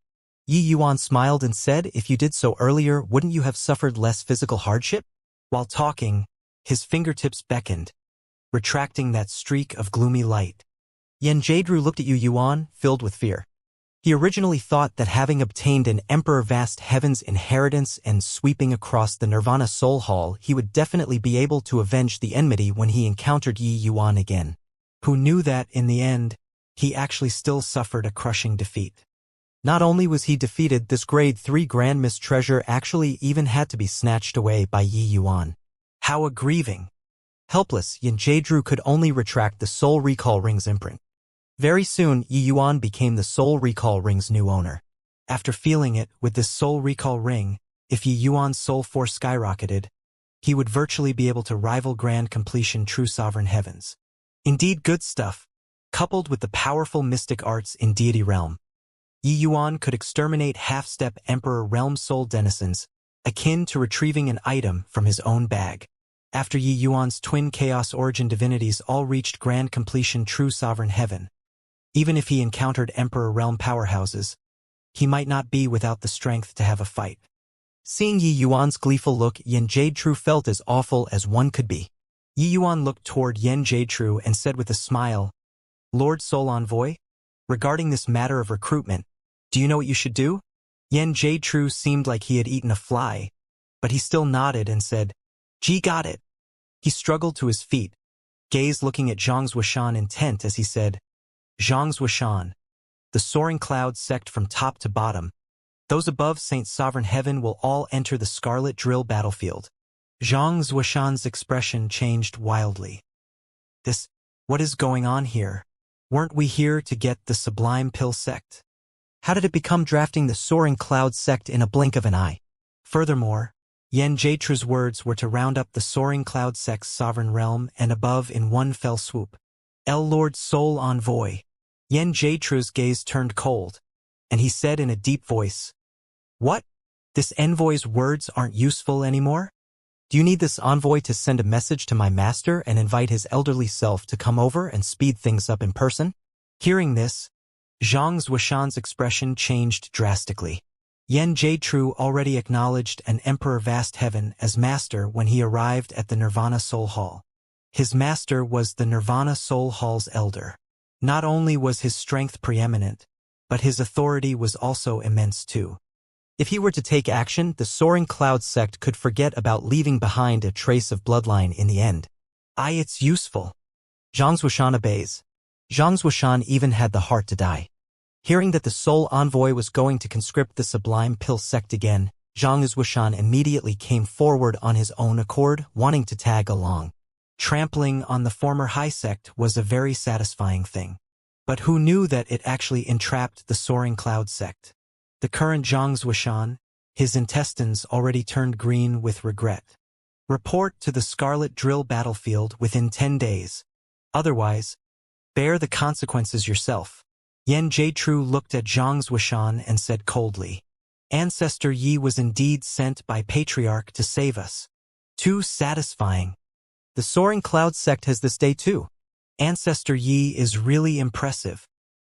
Yi Yuan smiled and said, if you did so earlier, wouldn't you have suffered less physical hardship? While talking, his fingertips beckoned, retracting that streak of gloomy light. Yen Jade True looked at Yi Yuan, filled with fear. He originally thought that having obtained an Emperor Vast Heaven's inheritance and sweeping across the Nirvana Soul Hall, he would definitely be able to avenge the enmity when he encountered Yi Yuan again. Who knew that, in the end, he actually still suffered a crushing defeat. Not only was he defeated, this grade 3 Grand Mistreasure actually even had to be snatched away by Yi Yuan. How aggrieving. Helpless, Yen Jade True could only retract the Soul Recall Ring's imprint. Very soon, Yi Yuan became the Soul Recall Ring's new owner. After feeling it, with this Soul Recall Ring, if Yi Yuan's soul force skyrocketed, he would virtually be able to rival Grand Completion True Sovereign Heavens. Indeed good stuff, coupled with the powerful mystic arts in Deity Realm. Yi Yuan could exterminate half-step Emperor realm soul denizens, akin to retrieving an item from his own bag. After Yi Yuan's twin Chaos Origin divinities all reached grand completion true sovereign heaven, even if he encountered Emperor realm powerhouses, he might not be without the strength to have a fight. Seeing Yi Yuan's gleeful look, Yen Jade-Tru felt as awful as one could be. Yi Yuan looked toward Yen Jade-Tru and said with a smile, "Lord Soul Envoy, regarding this matter of recruitment, do you know what you should do?" Yen Jade-Tru seemed like he had eaten a fly, but he still nodded and said, "Gee, got it." He struggled to his feet, gaze looking at Zhang Zuoshan intent as he said, "Zhang Zuoshan, the soaring cloud sect from top to bottom. Those above Saint Sovereign Heaven will all enter the Scarlet Drill battlefield." Zhang Zuoshan's expression changed wildly. What is going on here? Weren't we here to get the Sublime Pill sect? How did it become drafting the Soaring Cloud sect in a blink of an eye? Furthermore, Yen Jade-Tru's words were to round up the Soaring Cloud sect's sovereign realm and above in one fell swoop. Lord Soul Envoy. Yen Jade-Tru's gaze turned cold, and he said in a deep voice, "What? This envoy's words aren't useful anymore? Do you need this envoy to send a message to my master and invite his elderly self to come over and speed things up in person?" Hearing this, Zhang Zuoshan's expression changed drastically. Yen Jade-Tru already acknowledged an Emperor Vast Heaven as master when he arrived at the Nirvana Soul Hall. His master was the Nirvana Soul Hall's elder. Not only was his strength preeminent, but his authority was also immense too. If he were to take action, the Soaring Cloud sect could forget about leaving behind a trace of bloodline in the end. It's useful. Zhang Zuoshan obeys. Zhang Zuoshan even had the heart to die. Hearing that the Soul Envoy was going to conscript the Sublime Pill sect again, Zhang Zuoshan immediately came forward on his own accord, wanting to tag along. Trampling on the former high sect was a very satisfying thing. But who knew that it actually entrapped the Soaring Cloud sect? The current Zhang Zuoshan, his intestines already turned green with regret. Report to the Scarlet Drill battlefield within 10 days. Otherwise, bear the consequences yourself. Yen Jade-Tru looked at Zhang Zuoshan and said coldly, "Ancestor Yi was indeed sent by Patriarch to save us." Too satisfying. The Soaring Cloud sect has this day too. Ancestor Yi is really impressive.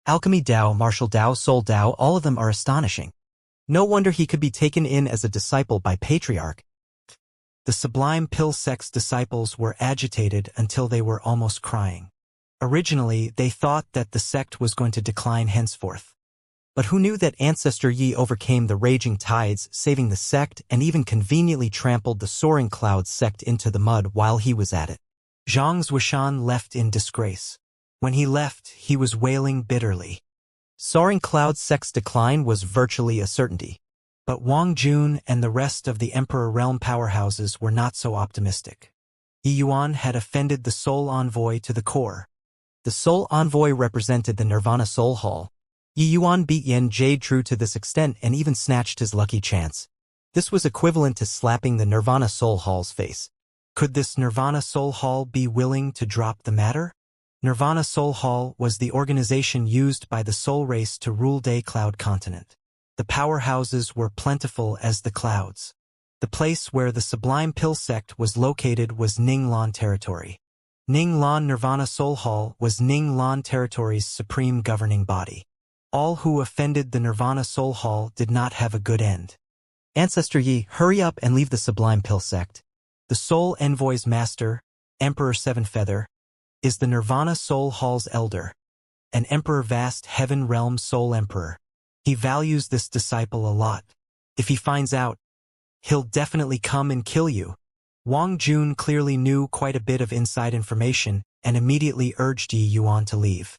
Alchemy Dao, Martial Dao, Soul Dao, all of them are astonishing. No wonder he could be taken in as a disciple by Patriarch. The Sublime Pill sect's disciples were agitated until they were almost crying. Originally, they thought that the sect was going to decline henceforth. But who knew that Ancestor Yi overcame the raging tides, saving the sect, and even conveniently trampled the Soaring Cloud sect into the mud while he was at it? Zhang Zuoshan left in disgrace. When he left, he was wailing bitterly. Soaring Cloud sect's decline was virtually a certainty. But Wang Jun and the rest of the Emperor Realm powerhouses were not so optimistic. Yi Yuan had offended the Soul Envoy to the core. The Soul Envoy represented the Nirvana Soul Hall. Yi Yuan beat Yen Jade-Tru to this extent and even snatched his lucky chance. This was equivalent to slapping the Nirvana Soul Hall's face. Could this Nirvana Soul Hall be willing to drop the matter? Nirvana Soul Hall was the organization used by the Soul Race to rule Day Cloud Continent. The powerhouses were plentiful as the clouds. The place where the Sublime Pill sect was located was Ning Lan territory. Ning Lan Nirvana Soul Hall was Ning Lan territory's supreme governing body. All who offended the Nirvana Soul Hall did not have a good end. Ancestor Yi, hurry up and leave the Sublime Pill sect. The Soul Envoy's master, Emperor Sevenfeather, is the Nirvana Soul Hall's elder, an Emperor Vast Heaven Realm Soul Emperor. He values this disciple a lot. If he finds out, he'll definitely come and kill you. Wang Jun clearly knew quite a bit of inside information and immediately urged Yi Yuan to leave.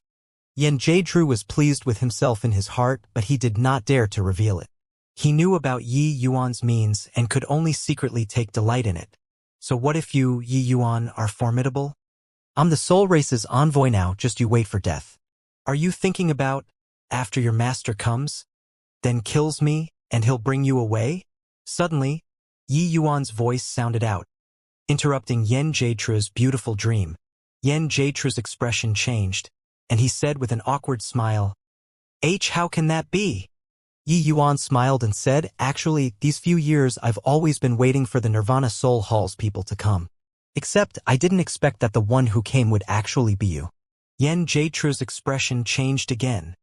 Yen Jade-Tru was pleased with himself in his heart, but he did not dare to reveal it. He knew about Yi Yuan's means and could only secretly take delight in it. So what if you, Yi Yuan, are formidable? I'm the Soul Race's envoy now, just you wait for death. Are you thinking about, after your master comes, then kills me, and he'll bring you away? Suddenly, Yi Yuan's voice sounded out, interrupting Yen Jade-Tru's beautiful dream. Yen Jade-Tru's expression changed, and he said with an awkward smile, How can that be? Yi Yuan smiled and said, actually, these few years I've always been waiting for the Nirvana Soul Hall's people to come. Except, I didn't expect that the one who came would actually be you. Yan Jiechu's expression changed again.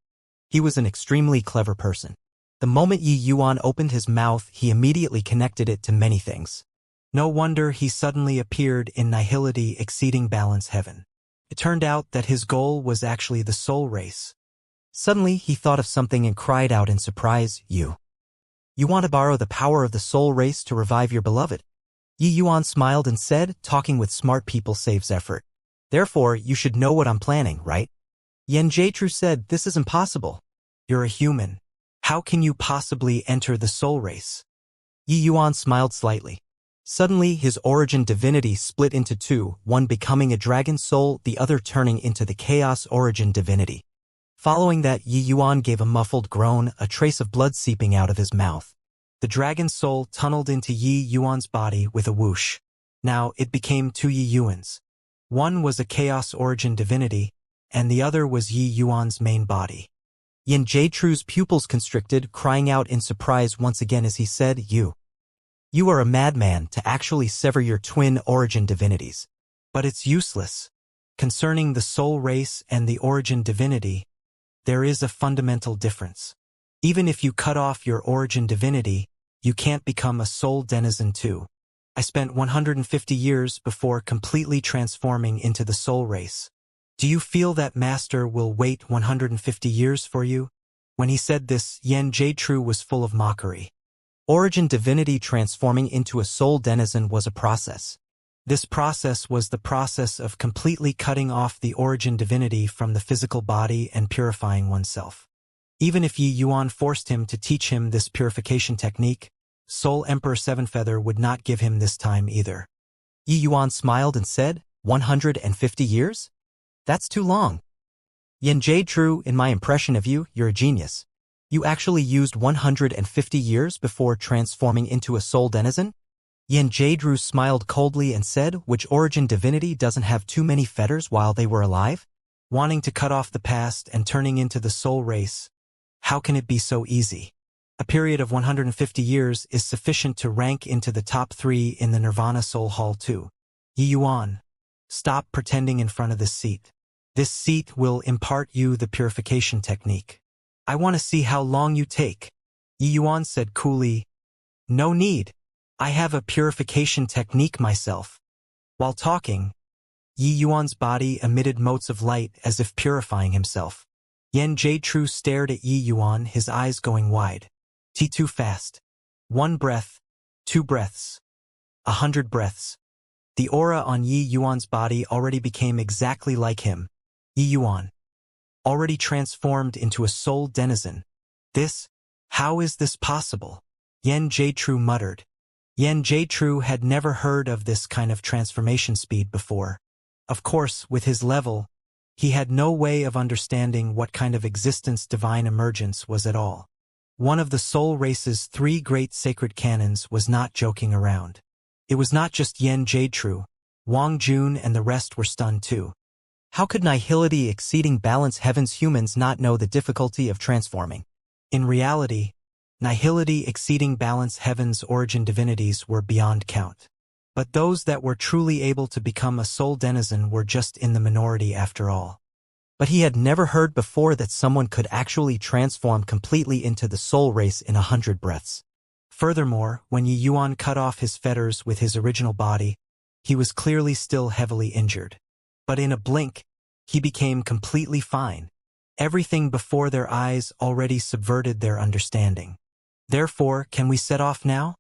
He was an extremely clever person. The moment Yi Yuan opened his mouth, he immediately connected it to many things. No wonder he suddenly appeared in Nihility Exceeding Balance Heaven. It turned out that his goal was actually the soul race. Suddenly, he thought of something and cried out in surprise, You want to borrow the power of the soul race to revive your beloved? Yi Yuan smiled and said, talking with smart people saves effort. Therefore, you should know what I'm planning, right? Yan Jiechu said, this is impossible. You're a human. How can you possibly enter the soul race? Yi Yuan smiled slightly. Suddenly, his origin divinity split into two, one becoming a dragon soul, the other turning into the chaos origin divinity. Following that, Yi Yuan gave a muffled groan, a trace of blood seeping out of his mouth. The dragon soul tunneled into Yi Yuan's body with a whoosh. Now, it became two Yi Yuans. One was a chaos origin divinity, and the other was Yi Yuan's main body. Yan Jiechu's pupils constricted, crying out in surprise once again as he said, You are a madman to actually sever your twin origin divinities. But it's useless. Concerning the soul race and the origin divinity, there is a fundamental difference. Even if you cut off your origin divinity, you can't become a soul denizen too. I spent 150 years before completely transforming into the soul race. Do you feel that Master will wait 150 years for you? When he said this, Yan Jiechu was full of mockery. Origin divinity transforming into a soul denizen was a process. This process was the process of completely cutting off the origin divinity from the physical body and purifying oneself. Even if Yi Yuan forced him to teach him this purification technique, Soul Emperor Sevenfeather would not give him this time either. Yi Yuan smiled and said, 150 years? That's too long. Yan Jiechu, in my impression of you, you're a genius. You actually used 150 years before transforming into a soul denizen? Yan Jiechu smiled coldly and said, which origin divinity doesn't have too many fetters while they were alive? Wanting to cut off the past and turning into the soul race, how can it be so easy? A period of 150 years is sufficient to rank into the top 3 in the Nirvana Soul Hall too. Yi Yuan, stop pretending in front of this seat. This seat will impart you the purification technique. I want to see how long you take. Yi Yuan said coolly, No need. I have a purification technique myself. While talking, Yi Yuan's body emitted motes of light as if purifying himself. Yan Jiechu stared at Yi Yuan, his eyes going wide. Too fast. 1 breath, 2 breaths, 100 breaths. The aura on Yi Yuan's body already became exactly like him. Yi Yuan, already transformed into a soul denizen. How is this possible? Yan Jiechu muttered. Yan Jiechu had never heard of this kind of transformation speed before. Of course, with his level, he had no way of understanding what kind of existence divine emergence was at all. One of the soul race's 3 great sacred canons was not joking around. It was not just Yan Jiechu. Wang Jun and the rest were stunned too. How could Nihility Exceeding Balance Heaven's humans not know the difficulty of transforming? In reality, Nihility Exceeding Balance Heaven's origin divinities were beyond count. But those that were truly able to become a soul denizen were just in the minority after all. But he had never heard before that someone could actually transform completely into the soul race in 100 breaths. Furthermore, when Yi Yuan cut off his fetters with his original body, he was clearly still heavily injured. But in a blink, he became completely fine. Everything before their eyes already subverted their understanding. Therefore, can we set off now?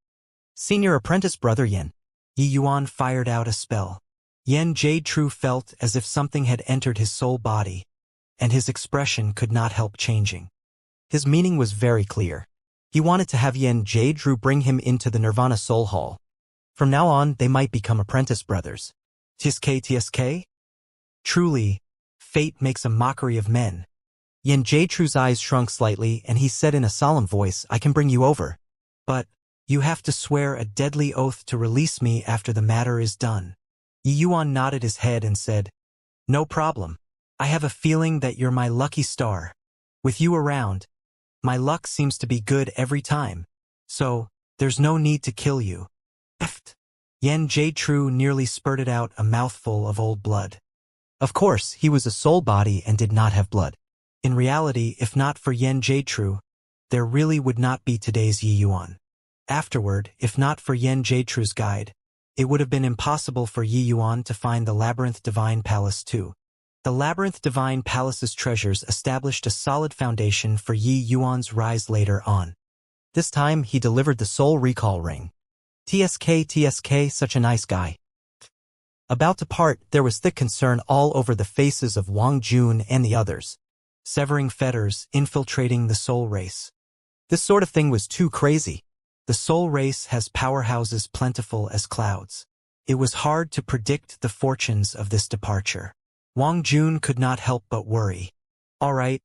Senior apprentice brother Yin. Yi Yuan fired out a spell. Yan Jiechu felt as if something had entered his soul body, and his expression could not help changing. His meaning was very clear. He wanted to have Yan Jiechu bring him into the Nirvana Soul Hall. From now on, they might become apprentice brothers. TSK? Truly, fate makes a mockery of men. Yan Jiechu's eyes shrunk slightly, and he said in a solemn voice, I can bring you over. But you have to swear a deadly oath to release me after the matter is done. Yi Yuan nodded his head and said, No problem. I have a feeling that you're my lucky star. With you around, my luck seems to be good every time. So, there's no need to kill you. Eft. Yen Jie nearly spurted out a mouthful of old blood. Of course, he was a soul body and did not have blood. In reality, if not for Yen Jie, there really would not be today's Yi Yuan. Afterward, if not for Yen Jie's guide, it would have been impossible for Yi Yuan to find the Labyrinth Divine Palace too. The Labyrinth Divine Palace's treasures established a solid foundation for Yi Yuan's rise later on. This time, he delivered the soul recall ring. TSK, such a nice guy. About to part, there was thick concern all over the faces of Wang Jun and the others. Severing fetters, infiltrating the soul race. This sort of thing was too crazy. The soul race has powerhouses plentiful as clouds. It was hard to predict the fortunes of this departure. Wang Jun could not help but worry. All right,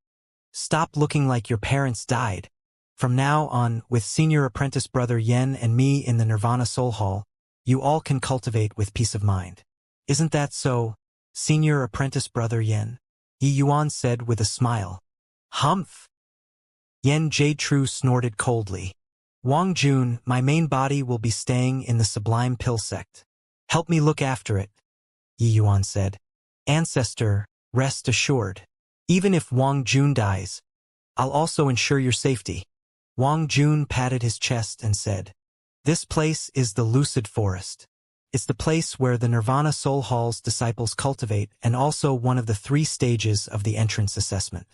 stop looking like your parents died. From now on, with senior apprentice brother Yen and me in the Nirvana Soul Hall, you all can cultivate with peace of mind. Isn't that so, senior apprentice brother Yen? Yi Yuan said with a smile. Humph. Yen Jie snorted coldly. Wang Jun, my main body will be staying in the Sublime Pill sect. Help me look after it, Yi Yuan said. Ancestor, rest assured. Even if Wang Jun dies, I'll also ensure your safety. Wang Jun patted his chest and said, this place is the Lucid Forest. It's the place where the Nirvana Soul Hall's disciples cultivate and also one of the 3 stages of the entrance assessment.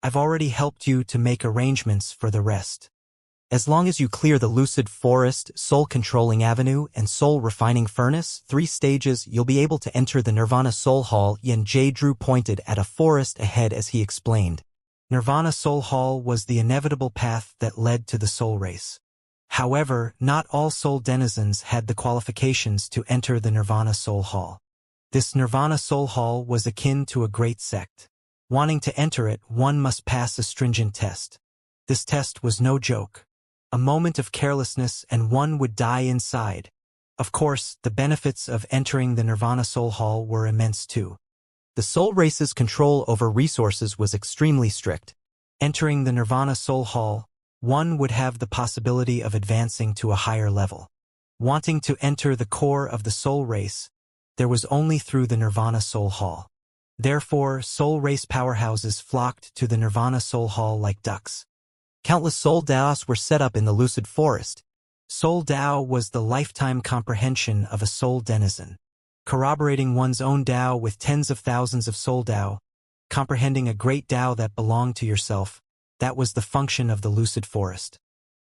I've already helped you to make arrangements for the rest. As long as you clear the Lucid Forest, Soul Controlling Avenue, and Soul Refining Furnace, 3 stages, you'll be able to enter the Nirvana Soul Hall. Yen Jie pointed at a forest ahead as he explained. Nirvana Soul Hall was the inevitable path that led to the soul race. However, not all soul denizens had the qualifications to enter the Nirvana Soul Hall. This Nirvana Soul Hall was akin to a great sect. Wanting to enter it, one must pass a stringent test. This test was no joke. A moment of carelessness and one would die inside. Of course, the benefits of entering the Nirvana Soul Hall were immense too. The soul race's control over resources was extremely strict. Entering the Nirvana Soul Hall, one would have the possibility of advancing to a higher level. Wanting to enter the core of the soul race, there was only through the Nirvana Soul Hall. Therefore, soul race powerhouses flocked to the Nirvana Soul Hall like ducks. Countless soul Daos were set up in the Lucid Forest. Soul Dao was the lifetime comprehension of a soul denizen. Corroborating one's own Dao with tens of thousands of soul Dao, comprehending a great Dao that belonged to yourself, that was the function of the Lucid Forest.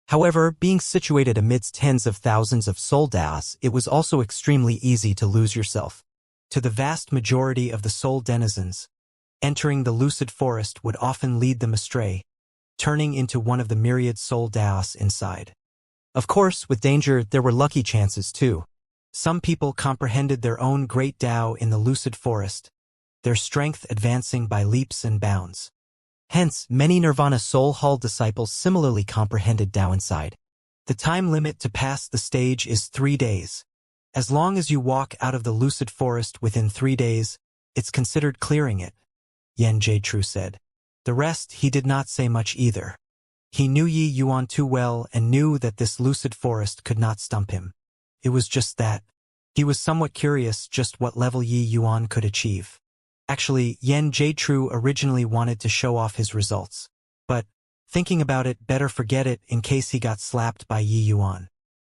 However, being situated amidst tens of thousands of soul Daos, it was also extremely easy to lose yourself. To the vast majority of the soul denizens, entering the Lucid Forest would often lead them astray, turning into one of the myriad soul Daos inside. Of course, with danger, there were lucky chances too. Some people comprehended their own great Dao in the Lucid Forest, their strength advancing by leaps and bounds. Hence, many Nirvana Soul Hall disciples similarly comprehended Dao inside. The time limit to pass the stage is 3 days. As long as you walk out of the Lucid Forest within 3 days, it's considered clearing it, Yen Jie said. The rest he did not say much either. He knew Yi Yuan too well and knew that this Lucid Forest could not stump him. It was just that. He was somewhat curious just what level Yi Yuan could achieve. Actually, Yen Jie originally wanted to show off his results. But, thinking about it, better forget it in case he got slapped by Yi Yuan.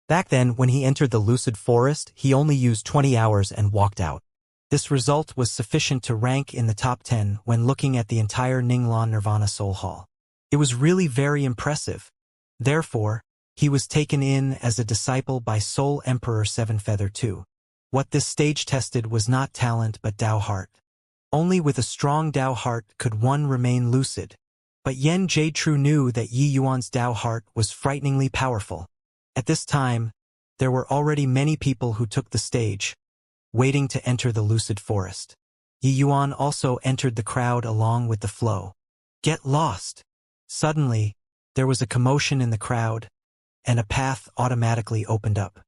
Back then, when he entered the Lucid Forest, he only used 20 hours and walked out. This result was sufficient to rank in the top 10 when looking at the entire Ninglan Nirvana Soul Hall. It was really very impressive. Therefore, he was taken in as a disciple by Soul Emperor Sevenfeather II. What this stage tested was not talent but Dao heart. Only with a strong Dao heart could one remain lucid. But Yen Jie knew that Yi Yuan's Dao heart was frighteningly powerful. At this time, there were already many people who took the stage, waiting to enter the Lucid Forest. Yi Yuan also entered the crowd along with the flow. Get lost! Suddenly, there was a commotion in the crowd, and a path automatically opened up.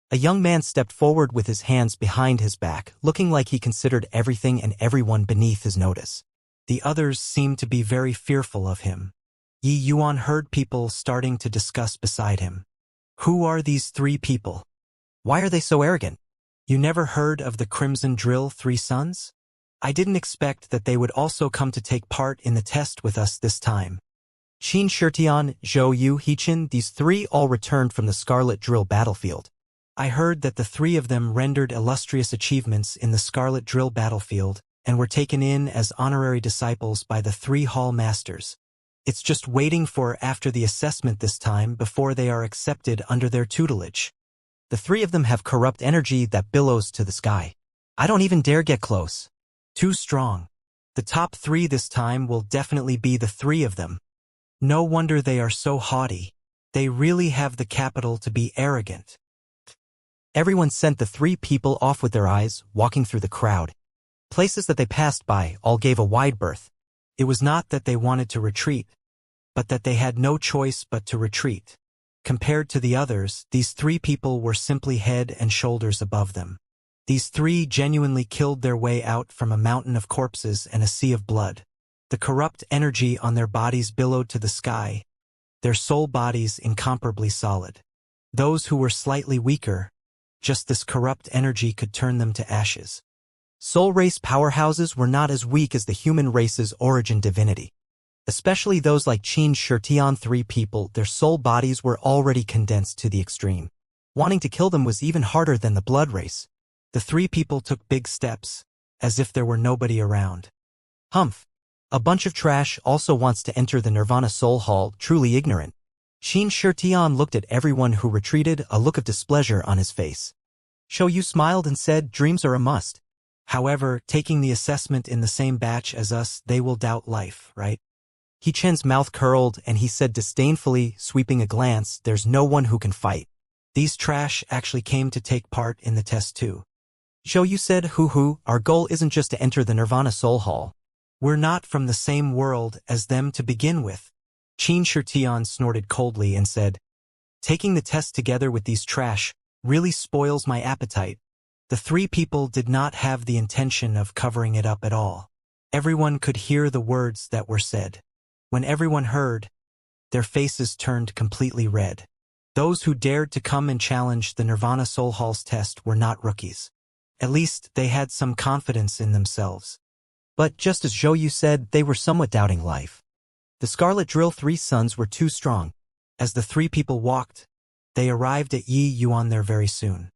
A young man stepped forward with his hands behind his back, looking like he considered everything and everyone beneath his notice. The others seemed to be very fearful of him. Yi Yuan heard people starting to discuss beside him. Who are these three people? Why are they so arrogant? You never heard of the Crimson Drill Three Sons? I didn't expect that they would also come to take part in the test with us this time. Qin Shitian, Zhou Yu Hichin, these three all returned from the Scarlet Drill battlefield. I heard that the three of them rendered illustrious achievements in the Scarlet Drill battlefield and were taken in as honorary disciples by the three Hall Masters. It's just waiting for after the assessment this time before they are accepted under their tutelage. The three of them have corrupt energy that billows to the sky. I don't even dare get close. Too strong. The top three this time will definitely be the three of them. No wonder they are so haughty. They really have the capital to be arrogant. Everyone sent the three people off with their eyes, walking through the crowd. Places that they passed by all gave a wide berth. It was not that they wanted to retreat, but that they had no choice but to retreat. Compared to the others, these three people were simply head and shoulders above them. These three genuinely killed their way out from a mountain of corpses and a sea of blood. The corrupt energy on their bodies billowed to the sky, their soul bodies incomparably solid. Those who were slightly weaker, just this corrupt energy could turn them to ashes. Soul race powerhouses were not as weak as the human race's origin divinity. Especially those like Qin Shitian, three people, their soul bodies were already condensed to the extreme. Wanting to kill them was even harder than the blood race. The three people took big steps, as if there were nobody around. Humph. A bunch of trash also wants to enter the Nirvana Soul Hall, truly ignorant. Qin Shitian looked at everyone who retreated, a look of displeasure on his face. Zhou Yu smiled and said, dreams are a must. However, taking the assessment in the same batch as us, they will doubt life, right? He Chen's mouth curled and he said disdainfully, sweeping a glance, there's no one who can fight. These trash actually came to take part in the test too. Zhou Yu said, hoo, our goal isn't just to enter the Nirvana Soul Hall. We're not from the same world as them to begin with. Qin Shitian snorted coldly and said, taking the test together with these trash really spoils my appetite. The three people did not have the intention of covering it up at all. Everyone could hear the words that were said. When everyone heard, their faces turned completely red. Those who dared to come and challenge the Nirvana Soul Hall's test were not rookies. At least they had some confidence in themselves. But just as Zhou Yu said, they were somewhat doubting life. The Scarlet Drill Three Sons were too strong. As the three people walked, they arrived at Yi Yuan there very soon.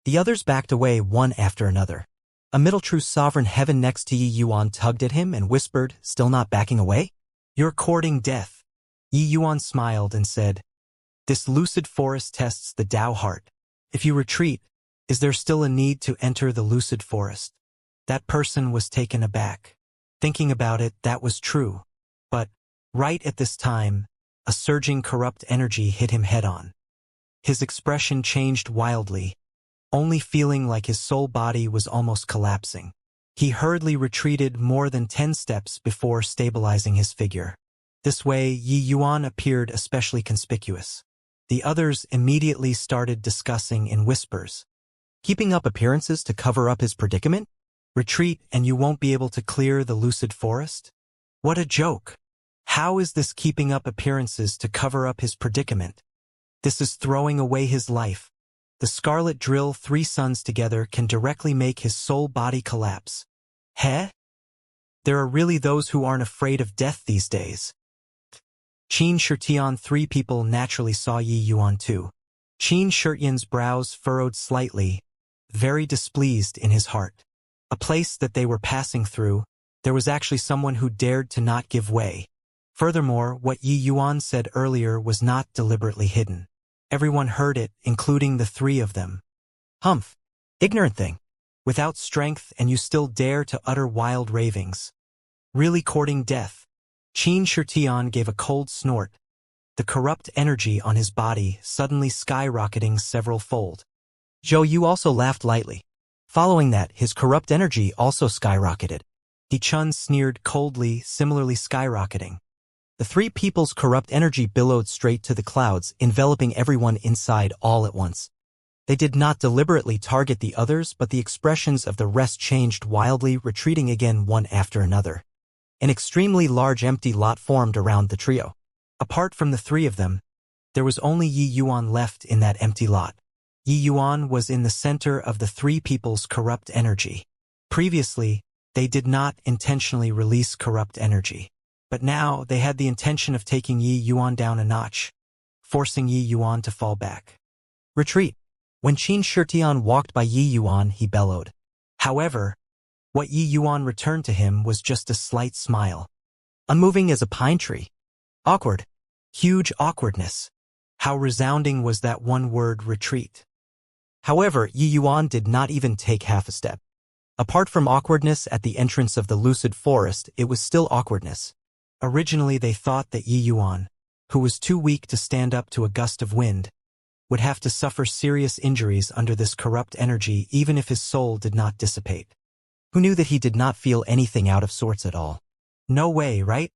The others backed away one after another. A middle true sovereign heaven next to Yi Yuan tugged at him and whispered, still not backing away? You're courting death. Yi Yuan smiled and said, this lucid forest tests the Tao heart. If you retreat, is there still a need to enter the lucid forest? That person was taken aback. Thinking about it, that was true. But, right at this time, a surging corrupt energy hit him head-on. His expression changed wildly, only feeling like his soul body was almost collapsing. He hurriedly retreated more than 10 steps before stabilizing his figure. This way, Yi Yuan appeared especially conspicuous. The others immediately started discussing in whispers. Keeping up appearances to cover up his predicament? Retreat and you won't be able to clear the lucid forest? What a joke! How is this keeping up appearances to cover up his predicament? This is throwing away his life. The Scarlet Drill Three Sons together can directly make his soul body collapse. Heh? There are really those who aren't afraid of death these days. Qin Shitian, three people naturally saw Yi Yuan too. Qin Shitian's brows furrowed slightly, very displeased in his heart. A place that they were passing through, there was actually someone who dared to not give way. Furthermore, what Yi Yuan said earlier was not deliberately hidden. Everyone heard it, including the three of them. Humph! Ignorant thing. Without strength and you still dare to utter wild ravings. Really courting death. Qin Shitian gave a cold snort, the corrupt energy on his body suddenly skyrocketing several-fold. Zhou Yu also laughed lightly. Following that, his corrupt energy also skyrocketed. Di Chun sneered coldly, similarly skyrocketing. The three people's corrupt energy billowed straight to the clouds, enveloping everyone inside all at once. They did not deliberately target the others, but the expressions of the rest changed wildly, retreating again one after another. An extremely large empty lot formed around the trio. Apart from the three of them, there was only Yi Yuan left in that empty lot. Yi Yuan was in the center of the three people's corrupt energy. Previously, they did not intentionally release corrupt energy. But now, they had the intention of taking Yi Yuan down a notch, forcing Yi Yuan to fall back. Retreat. When Qin Shitian walked by Yi Yuan, he bellowed. However, what Yi Yuan returned to him was just a slight smile. Unmoving as a pine tree. Awkward. Huge awkwardness. How resounding was that one word, retreat. However, Yi Yuan did not even take half a step. Apart from awkwardness at the entrance of the lucid forest, it was still awkwardness. Originally they thought that Yi Yuan, who was too weak to stand up to a gust of wind, would have to suffer serious injuries under this corrupt energy even if his soul did not dissipate. Who knew that he did not feel anything out of sorts at all? No way, right?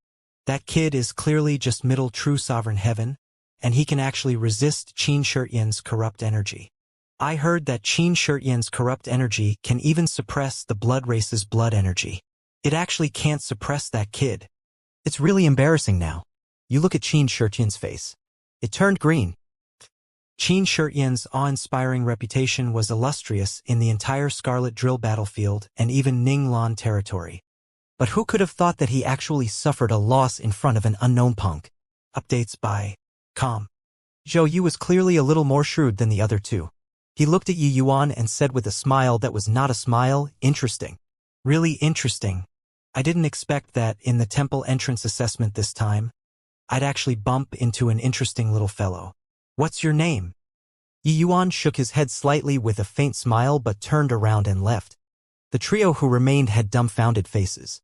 That kid is clearly just middle true sovereign heaven, and he can actually resist Qin Shitian's corrupt energy. I heard that Qin Shitian's corrupt energy can even suppress the blood race's blood energy. It actually can't suppress that kid. It's really embarrassing now. You look at Qin Shitian's face. It turned green. Qin Shitian's awe-inspiring reputation was illustrious in the entire Scarlet Drill battlefield and even Ninglan territory. But who could have thought that he actually suffered a loss in front of an unknown punk? Updates by Com. Zhou Yu was clearly a little more shrewd than the other two. He looked at Yi Yuan and said with a smile that was not a smile, interesting. Really interesting. I didn't expect that in the temple entrance assessment this time, I'd actually bump into an interesting little fellow. What's your name? Yi Yuan shook his head slightly with a faint smile but turned around and left. The trio who remained had dumbfounded faces.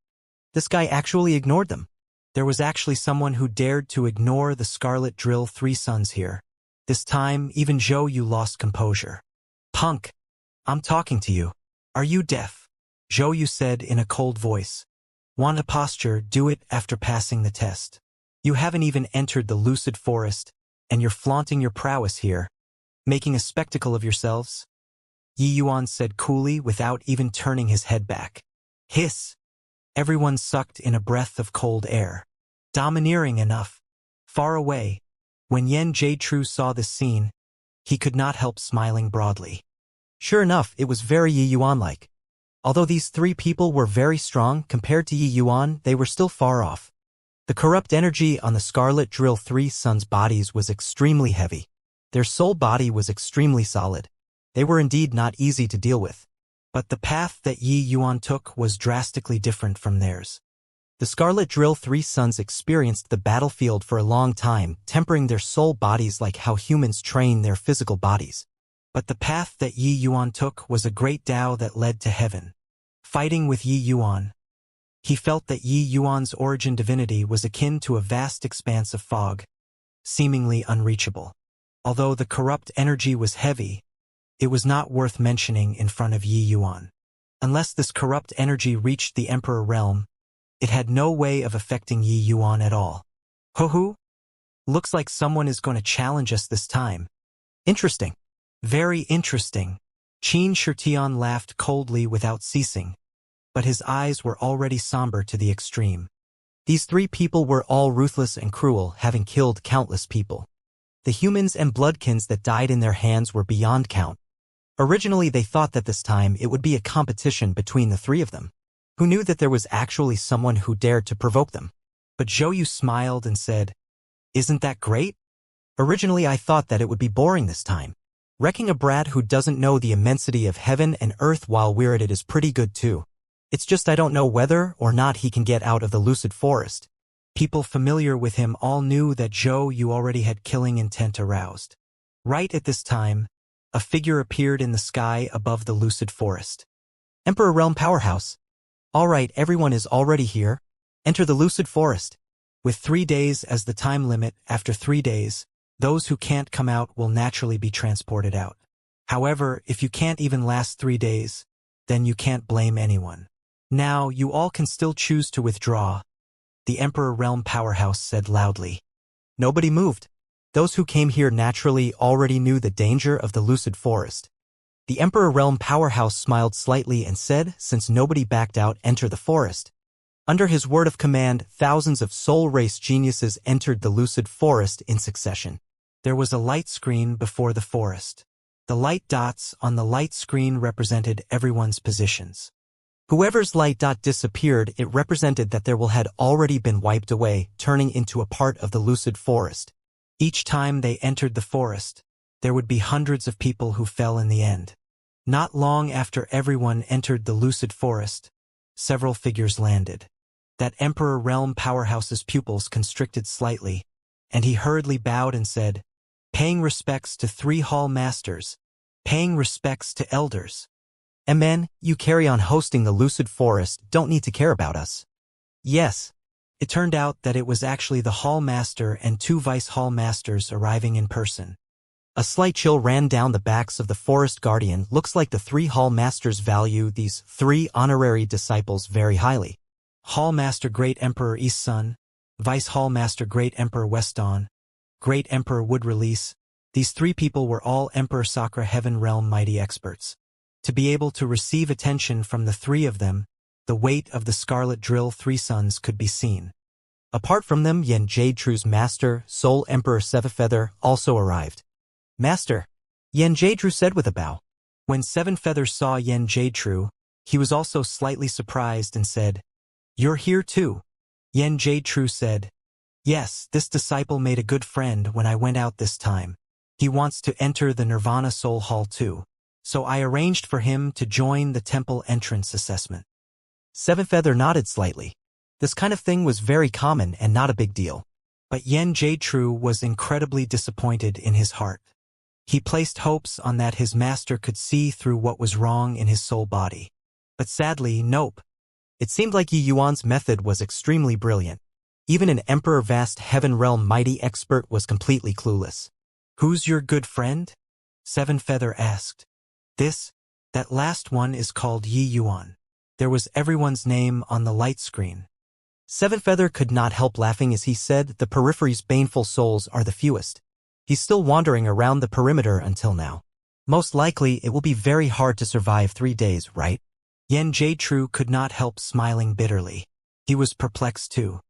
This guy actually ignored them. There was actually someone who dared to ignore the Scarlet Drill three sons here. This time, even Zhou Yu lost composure. Punk, I'm talking to you. Are you deaf? Zhou Yu said in a cold voice. Want a posture, do it after passing the test. You haven't even entered the lucid forest, and you're flaunting your prowess here, making a spectacle of yourselves? Yi Yuan said coolly without even turning his head back. Hiss. Everyone sucked in a breath of cold air. Domineering enough. Far away, when Yen Jie-Tru saw this scene, he could not help smiling broadly. Sure enough, it was very Yi Yuan-like. Although these three people were very strong, compared to Yi Yuan, they were still far off. The corrupt energy on the Scarlet Drill three sons' bodies was extremely heavy. Their soul body was extremely solid. They were indeed not easy to deal with. But the path that Yi Yuan took was drastically different from theirs. The Scarlet Drill three sons experienced the battlefield for a long time, tempering their soul bodies like how humans train their physical bodies. But the path that Yi Yuan took was a great Tao that led to heaven. Fighting with Yi Yuan, he felt that Yi Yuan's origin divinity was akin to a vast expanse of fog, seemingly unreachable. Although the corrupt energy was heavy, it was not worth mentioning in front of Yi Yuan. Unless this corrupt energy reached the Emperor realm, it had no way of affecting Yi Yuan at all. Ho-hoo? Looks like someone is going to challenge us this time. Interesting. Very interesting. Qin Shitian laughed coldly without ceasing, but his eyes were already somber to the extreme. These three people were all ruthless and cruel, having killed countless people. The humans and bloodkins that died in their hands were beyond count. Originally they thought that this time it would be a competition between the three of them. Who knew that there was actually someone who dared to provoke them? But Zhou Yu smiled and said, "Isn't that great?" Originally I thought that it would be boring this time. Wrecking a brat who doesn't know the immensity of heaven and earth while we're at it is pretty good too. It's just I don't know whether or not he can get out of the lucid forest. People familiar with him all knew that Zhou Yu already had killing intent aroused. Right at this time, a figure appeared in the sky above the lucid forest. Emperor Realm Powerhouse. All right, everyone is already here. Enter the lucid forest. With 3 days as the time limit, after 3 days, those who can't come out will naturally be transported out. However, if you can't even last 3 days, then you can't blame anyone. Now, you all can still choose to withdraw, the Emperor Realm Powerhouse said loudly. Nobody moved. Those who came here naturally already knew the danger of the lucid forest. The Emperor Realm Powerhouse smiled slightly and said, since nobody backed out, enter the forest. Under his word of command, thousands of soul race geniuses entered the lucid forest in succession. There was a light screen before the forest. The light dots on the light screen represented everyone's positions. Whoever's light dot disappeared, it represented that their will had already been wiped away, turning into a part of the lucid forest. Each time they entered the forest, there would be hundreds of people who fell in the end. Not long after everyone entered the lucid forest, several figures landed. That Emperor Realm Powerhouse's pupils constricted slightly, and he hurriedly bowed and said, "Paying respects to 3 hall masters, paying respects to elders." "Amen, you carry on hosting the lucid forest, don't need to care about us." Yes. It turned out that it was actually the hall master and 2 vice hall masters arriving in person. A slight chill ran down the backs of the forest guardian. Looks like the 3 hall masters value these 3 honorary disciples very highly. Hall Master Great Emperor East Sun, Vice Hall Master Great Emperor West Dawn, Great Emperor Wood Release. These 3 people were all Emperor Sakura Heaven Realm mighty experts. To be able to receive attention from the 3 of them, the weight of the Scarlet Drill 3 Suns could be seen. Apart from them, Yen Jade-Tru's master, Soul Emperor Sevenfeather, also arrived. "Master," Yen Jade-Tru said with a bow. When Sevenfeather saw Yen Jade-Tru, he was also slightly surprised and said, "You're here too?" Yen Jade-Tru said, "Yes, this disciple made a good friend when I went out this time. He wants to enter the Nirvana Soul Hall too. So I arranged for him to join the temple entrance assessment." Sevenfeather nodded slightly. This kind of thing was very common and not a big deal. But Yen Jade-Tru was incredibly disappointed in his heart. He placed hopes on that his master could see through what was wrong in his soul body. But sadly, nope. It seemed like Yi Yuan's method was extremely brilliant. Even an Emperor Vast Heaven Realm mighty expert was completely clueless. "Who's your good friend?" Sevenfeather asked. That last one is called Yi Yuan." There was everyone's name on the light screen. Sevenfeather could not help laughing as he said, "The periphery's baneful souls are the fewest." He's still wandering around the perimeter until now. Most likely, it will be very hard to survive 3 days, right? Yen Jade-Tru could not help smiling bitterly. He was perplexed too.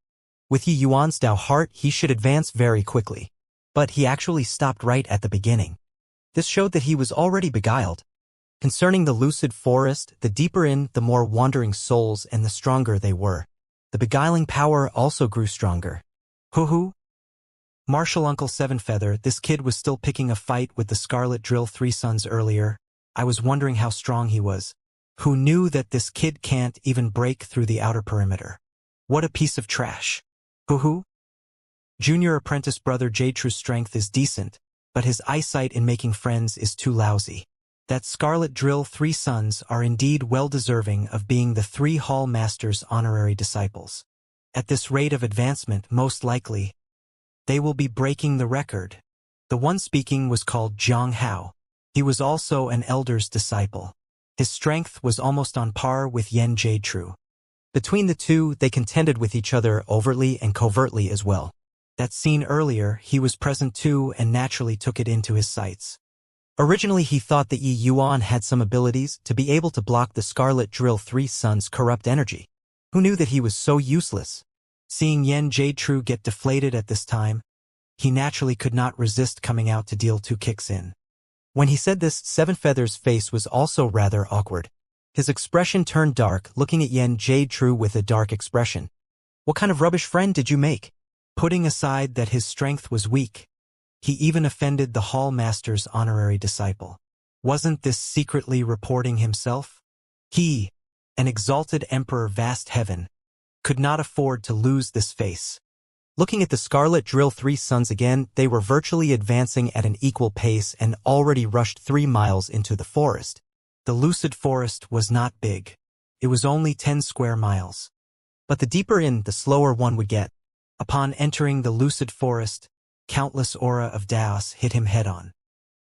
With Yi Yuan's Dao heart, he should advance very quickly. But he actually stopped right at the beginning. This showed that he was already beguiled. Concerning the lucid forest, the deeper in, the more wandering souls and the stronger they were. The beguiling power also grew stronger. Hoo-hoo. Martial Uncle Sevenfeather, this kid was still picking a fight with the Scarlet Drill 3 Suns earlier. I was wondering how strong he was. Who knew that this kid can't even break through the outer perimeter? What a piece of trash. Hoo-hoo. Junior apprentice brother Jade-Tru's strength is decent, but his eyesight in making friends is too lousy. That Scarlet Drill 3 Suns are indeed well-deserving of being the 3 Hall Masters' honorary disciples. At this rate of advancement, most likely, they will be breaking the record. The one speaking was called Zhang Hao. He was also an elder's disciple. His strength was almost on par with Yen Jade-Tru. Between the two, they contended with each other overtly and covertly as well. That scene earlier, he was present too and naturally took it into his sights. Originally he thought that Yi Yuan had some abilities to be able to block the Scarlet Drill 3 Suns' corrupt energy. Who knew that he was so useless? Seeing Yen Jade-Tru get deflated at this time, he naturally could not resist coming out to deal 2 kicks in. When he said this, Sevenfeather's face was also rather awkward. His expression turned dark, looking at Yen Jade-Tru with a dark expression. "What kind of rubbish friend did you make?" Putting aside that his strength was weak, he even offended the Hall Master's honorary disciple. Wasn't this secretly reporting himself? He, an exalted Emperor Vast Heaven, could not afford to lose this face. Looking at the Scarlet Drill 3 Suns again, they were virtually advancing at an equal pace and already rushed 3 miles into the forest. The lucid forest was not big. It was only 10 square miles. But the deeper in, the slower one would get. Upon entering the lucid forest, countless aura of Daos hit him head-on.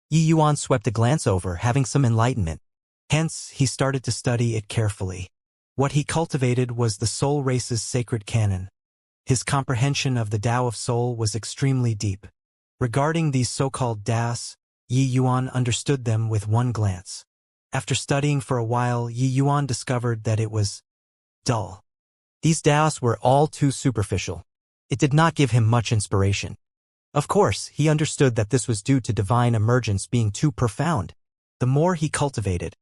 Yi Yuan swept a glance over, having some enlightenment. Hence, he started to study it carefully. What he cultivated was the soul race's sacred canon. His comprehension of the Tao of Soul was extremely deep. Regarding these so-called Daos, Yi Yuan understood them with one glance. After studying for a while, Yi Yuan discovered that it was dull. These Daos were all too superficial. It did not give him much inspiration. Of course, he understood that this was due to divine emergence being too profound. The more he cultivated,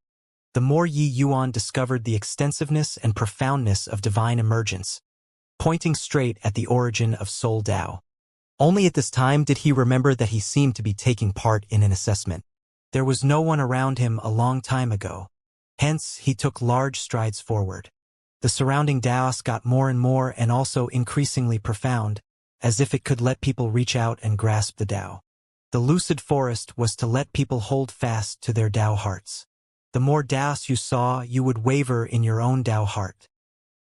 the more Yi Yuan discovered the extensiveness and profoundness of divine emergence, pointing straight at the origin of Soul Dao. Only at this time did he remember that he seemed to be taking part in an assessment. There was no one around him a long time ago. Hence, he took large strides forward. The surrounding Daos got more and more and also increasingly profound, as if it could let people reach out and grasp the Dao. The lucid forest was to let people hold fast to their Dao hearts. The more Daos you saw, you would waver in your own Dao heart.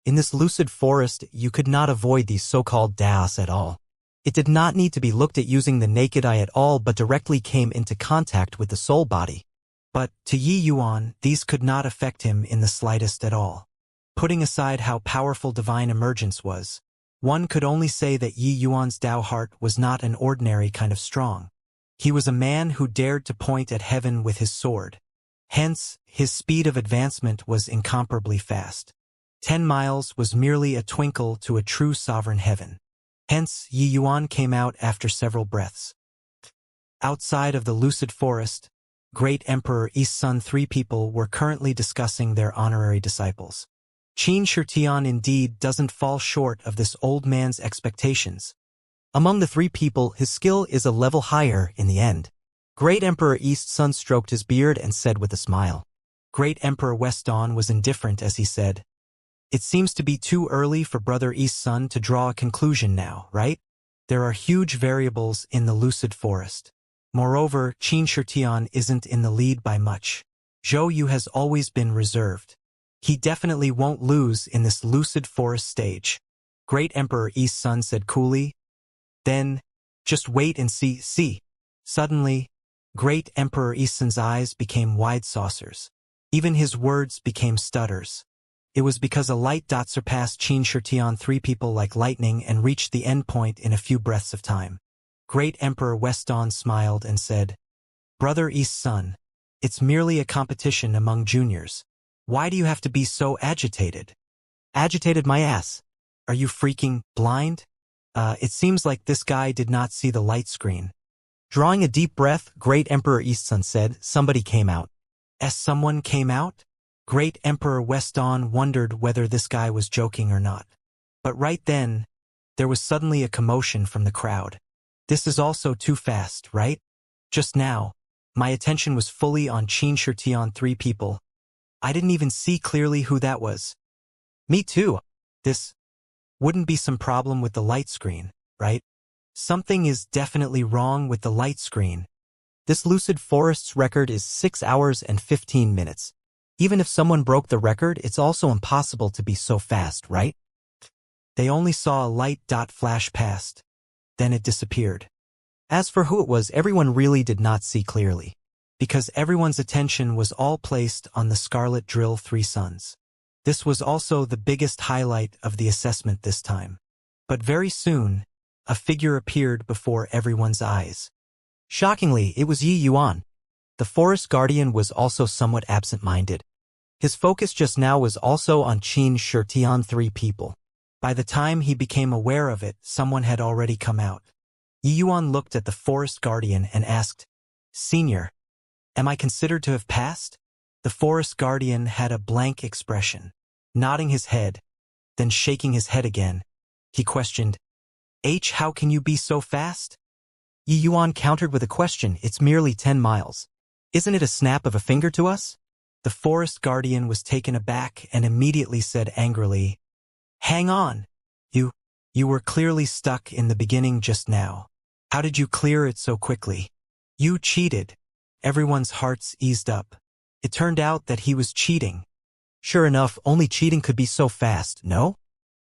In this lucid forest, you could not avoid these so-called Daos at all. It did not need to be looked at using the naked eye at all but directly came into contact with the soul body. But, to Yi Yuan, these could not affect him in the slightest at all. Putting aside how powerful divine emergence was, one could only say that Yi Yuan's Dao heart was not an ordinary kind of strong. He was a man who dared to point at heaven with his sword. Hence, his speed of advancement was incomparably fast. 10 miles was merely a twinkle to a true sovereign heaven. Hence, Yi Yuan came out after several breaths. Outside of the lucid forest, Great Emperor Yi's Sun 3 people were currently discussing their honorary disciples. Qin Shi Tian indeed doesn't fall short of this old man's expectations. Among the 3 people, his skill is a level higher in the end. Great Emperor Yi's Sun stroked his beard and said with a smile. Great Emperor Weston was indifferent as he said, "It seems to be too early for Brother Yi's Sun to draw a conclusion now, right? There are huge variables in the lucid forest. Moreover, Qin Shi Tian isn't in the lead by much. Zhou Yu has always been reserved. He definitely won't lose in this lucid forest stage." Great Emperor Yi's Sun said coolly. Then, just wait and see. Suddenly, Great Emperor Yi's Sun's eyes became wide saucers. Even his words became stutters. It was because a light dot surpassed Qin Shi Tian 3 people like lightning and reached the end point in a few breaths of time. Great Emperor Weston smiled and said, "Brother Yi's Sun, it's merely a competition among juniors. Why do you have to be so agitated?" "Agitated my ass. Are you freaking blind? It seems like this guy did not see the light screen." Drawing a deep breath, Great Emperor Yi's Sun said, "Somebody came out." Someone came out? Great Emperor Weston wondered whether this guy was joking or not. But right then, there was suddenly a commotion from the crowd. This is also too fast, right? Just now, my attention was fully on Qin Shi Tian 3 people. I didn't even see clearly who that was. Me too. This wouldn't be some problem with the light screen, right? Something is definitely wrong with the light screen. This lucid forest's record is 6 hours and 15 minutes. Even if someone broke the record, it's also impossible to be so fast, right? They only saw a light dot flash past. Then it disappeared. As for who it was, everyone really did not see clearly, because everyone's attention was all placed on the Scarlet Drill 3 Suns. This was also the biggest highlight of the assessment this time. But very soon, a figure appeared before everyone's eyes. Shockingly, it was Yi Yuan. The forest guardian was also somewhat absent-minded. His focus just now was also on Qin Shi Tian 3 people. By the time he became aware of it, someone had already come out. Yi Yuan looked at the forest guardian and asked, "Senior, am I considered to have passed?" The forest guardian had a blank expression. Nodding his head, then shaking his head again, he questioned, "How can you be so fast?" Yi Yuan countered with a question. "It's merely 10 miles. Isn't it a snap of a finger to us?" The forest guardian was taken aback and immediately said angrily, "Hang on. You were clearly stuck in the beginning just now. How did you clear it so quickly? You cheated." Everyone's hearts eased up. It turned out that he was cheating. Sure enough, only cheating could be so fast, no?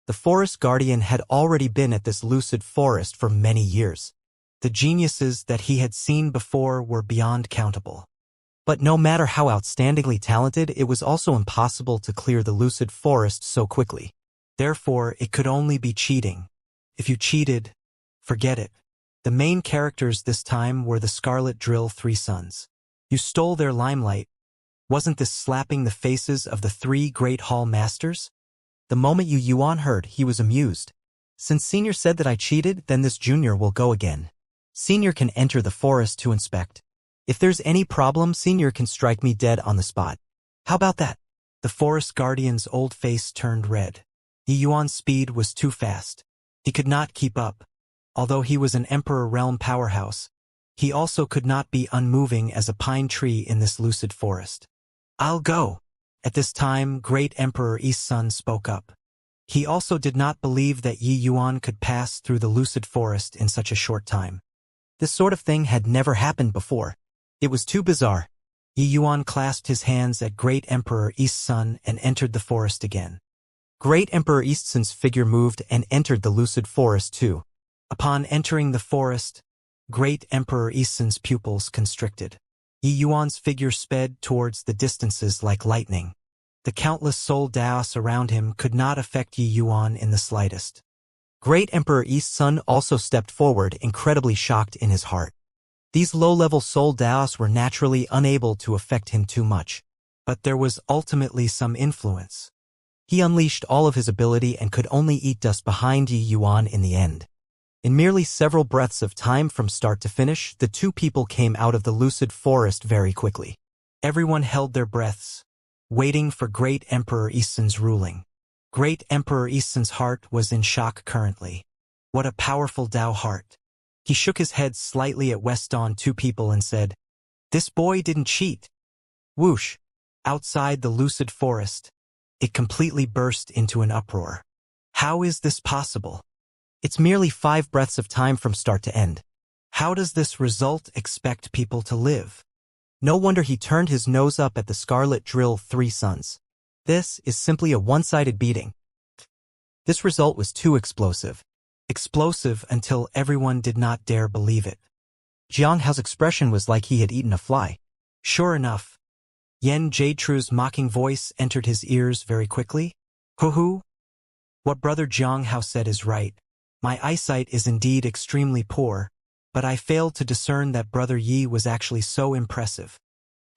The forest guardian had already been at this lucid forest for many years. The geniuses that he had seen before were beyond countable. But no matter how outstandingly talented, it was also impossible to clear the lucid forest so quickly. Therefore, it could only be cheating. If you cheated, forget it. The main characters this time were the Scarlet Drill 3 Suns. You stole their limelight. Wasn't this slapping the faces of the 3 great hall masters? The moment Yu Yuan heard, he was amused. Since Senior said that I cheated, then this Junior will go again. Senior can enter the forest to inspect. If there's any problem, Senior can strike me dead on the spot. How about that? The forest guardian's old face turned red. Yi Yuan's speed was too fast. He could not keep up. Although he was an Emperor Realm powerhouse, he also could not be unmoving as a pine tree in this lucid forest. I'll go. At this time, Great Emperor East's son spoke up. He also did not believe that Yi Yuan could pass through the lucid forest in such a short time. This sort of thing had never happened before. It was too bizarre. Yi Yuan clasped his hands at Great Emperor East's son and entered the forest again. Great Emperor Eastson's figure moved and entered the lucid forest too. Upon entering the forest, Great Emperor Eastson's pupils constricted. Yi Yuan's figure sped towards the distances like lightning. The countless soul Daos around him could not affect Yi Yuan in the slightest. Great Emperor East's son also stepped forward, incredibly shocked in his heart. These low-level soul Daos were naturally unable to affect him too much. But there was ultimately some influence. He unleashed all of his ability and could only eat dust behind Yi Yuan in the end. In merely several breaths of time from start to finish, the two people came out of the lucid forest very quickly. Everyone held their breaths, waiting for Great Emperor Eastson's ruling. Great Emperor Eastson's heart was in shock currently. What a powerful Dao heart. He shook his head slightly at West Dawn two people and said, "This boy didn't cheat." Whoosh! Outside the lucid forest, it completely burst into an uproar. How is this possible? It's merely 5 breaths of time from start to end. How does this result expect people to live? No wonder he turned his nose up at the Scarlet Drill 3 sons. This is simply a one-sided beating. This result was too explosive. Explosive until everyone did not dare believe it. Xianxia's expression was like he had eaten a fly. Sure enough, Yen Jadetru's mocking voice entered his ears very quickly. Hoo-hoo! What Brother Xianxia said is right. My eyesight is indeed extremely poor, but I failed to discern that Brother Yi was actually so impressive.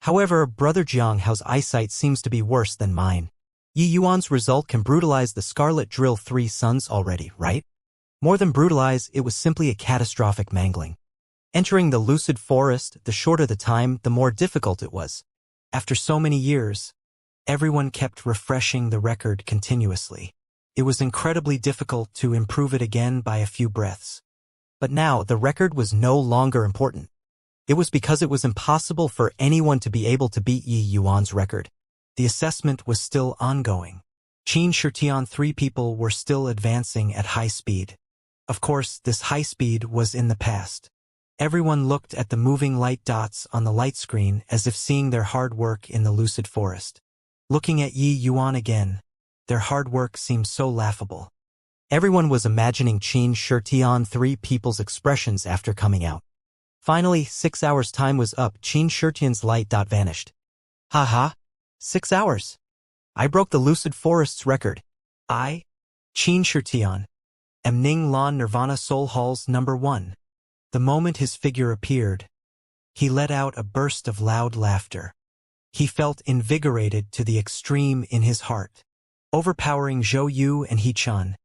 However, Brother Xianxia's eyesight seems to be worse than mine. Yi Yuan's result can brutalize the Scarlet Drill 3 sons already, right? More than brutalize, it was simply a catastrophic mangling. Entering the lucid forest, the shorter the time, the more difficult it was. After so many years, everyone kept refreshing the record continuously. It was incredibly difficult to improve it again by a few breaths. But now, the record was no longer important. It was because it was impossible for anyone to be able to beat Yi Yuan's record. The assessment was still ongoing. Qin Shitian 3 people were still advancing at high speed. Of course, this high speed was in the past. Everyone looked at the moving light dots on the light screen as if seeing their hard work in the lucid forest. Looking at Yi Yuan again, their hard work seemed so laughable. Everyone was imagining Qin Shitian 3 people's expressions after coming out. Finally, 6 hours' time was up. Qin Shitian's light dot vanished. Haha! 6 hours. I broke the lucid forest's record. I, Qin Shitian, am Ning Lan Nirvana Soul Hall's number 1. The moment his figure appeared, he let out a burst of loud laughter. He felt invigorated to the extreme in his heart, overpowering Zhou Yu and He Chun.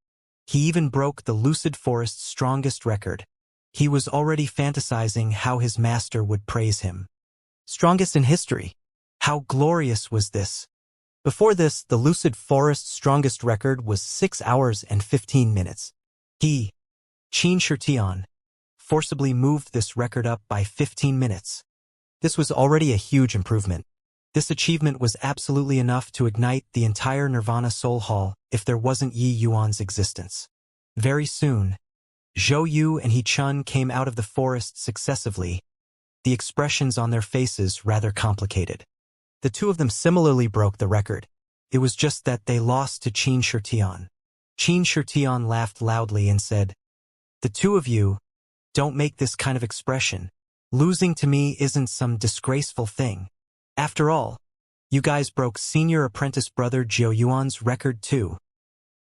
He even broke the lucid forest's strongest record. He was already fantasizing how his master would praise him. Strongest in history. How glorious was this? Before this, the lucid forest's strongest record was 6 hours and 15 minutes. He, Qin Shitian, forcibly moved this record up by 15 minutes. This was already a huge improvement. This achievement was absolutely enough to ignite the entire Nirvana Soul Hall if there wasn't Yi Yuan's existence. Very soon, Zhou Yu and He Chun came out of the forest successively, the expressions on their faces rather complicated. The two of them similarly broke the record. It was just that they lost to Qin Shitian. Qin Shitian laughed loudly and said, "The two of you, don't make this kind of expression. Losing to me isn't some disgraceful thing. After all, you guys broke senior apprentice brother Zhou Yuan's record too."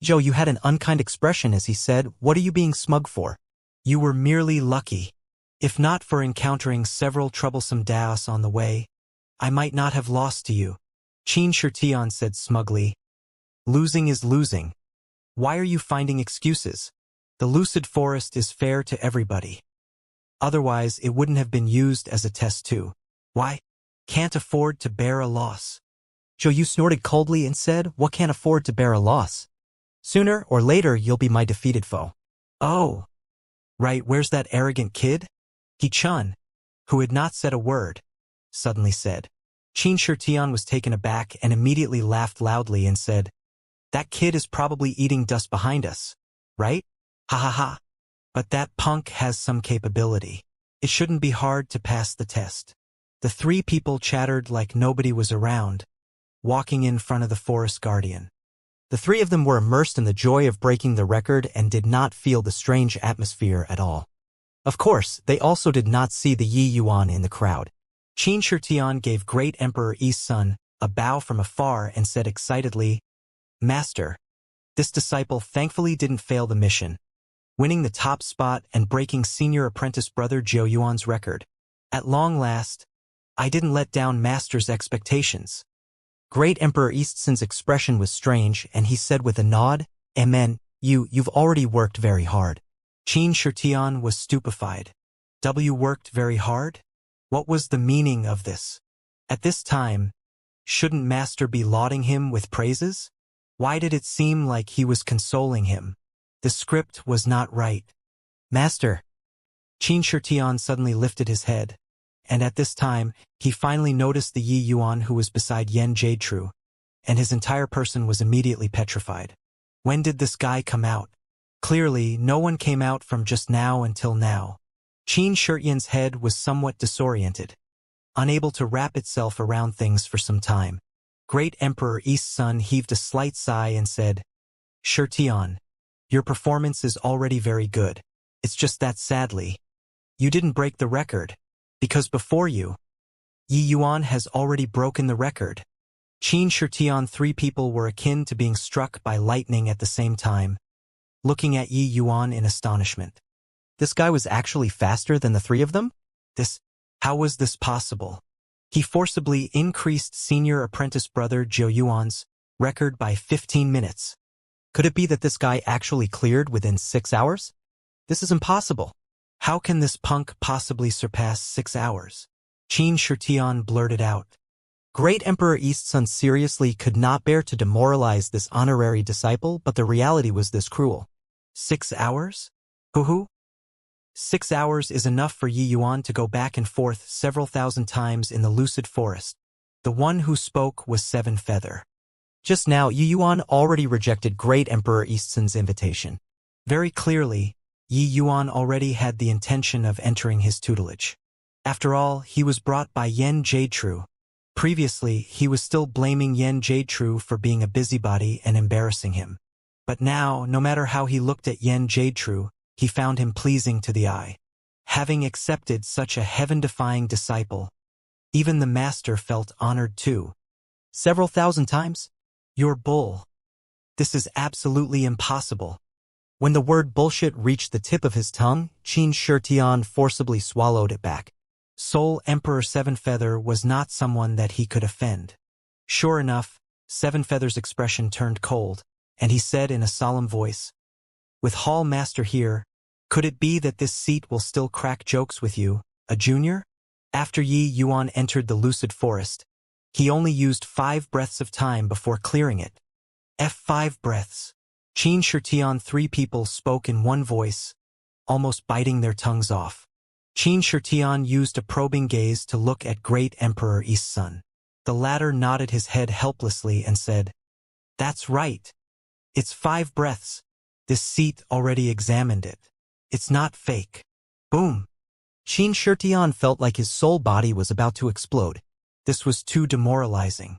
Zhou, you had an unkind expression as he said, "What are you being smug for?" You were merely lucky. If not for encountering several troublesome Daos on the way, I might not have lost to you, Qin Shitian said smugly. Losing is losing. Why are you finding excuses? The lucid forest is fair to everybody. Otherwise, it wouldn't have been used as a test too. Why? Can't afford to bear a loss. Zhou Yu snorted coldly and said, what can't afford to bear a loss? Sooner or later, you'll be my defeated foe. Oh. Right, where's that arrogant kid? He-chun, who had not said a word, suddenly said. Qin Shitian was taken aback and immediately laughed loudly and said, that kid is probably eating dust behind us, right? Ha ha ha. But that punk has some capability. It shouldn't be hard to pass the test. The three people chattered like nobody was around, walking in front of the forest guardian. The three of them were immersed in the joy of breaking the record and did not feel the strange atmosphere at all. Of course, they also did not see the Yi Yuan in the crowd. Qin Shitian gave Great Emperor Yi's son a bow from afar and said excitedly, Master, this disciple thankfully didn't fail the mission, winning the top spot and breaking senior apprentice brother Zhou Yuan's record. At long last, I didn't let down Master's expectations. Great Emperor Eastson's expression was strange, and he said with a nod, Amen, you've already worked very hard. Qin Shitian was stupefied. W worked very hard? What was the meaning of this? At this time, shouldn't Master be lauding him with praises? Why did it seem like he was consoling him? The script was not right. Master. Qin Shitian suddenly lifted his head, and at this time, he finally noticed the Yi Yuan who was beside Yen Jadetru, and his entire person was immediately petrified. When did this guy come out? Clearly, no one came out from just now until now. Qin Shitian's head was somewhat disoriented, unable to wrap itself around things for some time. Great Emperor Yi's son heaved a slight sigh and said, Shitian, your performance is already very good. It's just that sadly, you didn't break the record, because before you, Yi Yuan has already broken the record. Qin Shitian, three people were akin to being struck by lightning at the same time, looking at Yi Yuan in astonishment. This guy was actually faster than the three of them? How was this possible? He forcibly increased senior apprentice brother Zhou Yuan's record by 15 minutes. Could it be that this guy actually cleared within 6 hours? This is impossible. How can this punk possibly surpass 6 hours? Qin Shitian blurted out. Great Emperor Eastsun seriously could not bear to demoralize this honorary disciple, but the reality was this cruel. 6 hours? Hoo-hoo? 6 hours is enough for Yi Yuan to go back and forth several thousand times in the lucid forest. The one who spoke was Seven Feather. Just now, Yi Yuan already rejected Great Emperor Eastsun's invitation. Very clearly, Yi Yuan already had the intention of entering his tutelage. After all, he was brought by Yen Jadetru. Previously, he was still blaming Yen Jadetru for being a busybody and embarrassing him. But now, no matter how he looked at Yen Jadetru, he found him pleasing to the eye. Having accepted such a heaven-defying disciple, even the master felt honored too. Several thousand times? You're bull. This is absolutely impossible. When the word bullshit reached the tip of his tongue, Qin Shitian forcibly swallowed it back. Soul Emperor Seven Feather was not someone that he could offend. Sure enough, Seven Feather's expression turned cold, and he said in a solemn voice, With Hall Master here, could it be that this seat will still crack jokes with you, a junior? After Yi Yuan entered the lucid forest, he only used 5 breaths of time before clearing it. F5 breaths. Qin Shitian, 3 people spoke in one voice, almost biting their tongues off. Qin Shitian used a probing gaze to look at Great Emperor Yi's son. The latter nodded his head helplessly and said, That's right. It's 5 breaths. This seat already examined it. It's not fake. Boom. Qin Shitian felt like his soul body was about to explode. This was too demoralizing.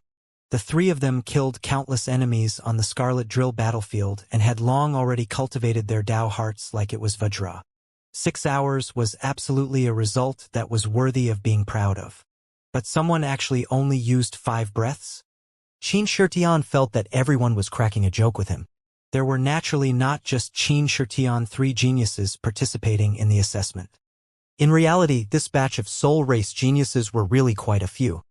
The 3 of them killed countless enemies on the Scarlet Drill battlefield and had long already cultivated their Dao hearts like it was Vajra. 6 hours was absolutely a result that was worthy of being proud of. But someone actually only used 5 breaths? Qin Shitian felt that everyone was cracking a joke with him. There were naturally not just Qin Shitian 3 geniuses participating in the assessment. In reality, this batch of soul race geniuses were really quite a few.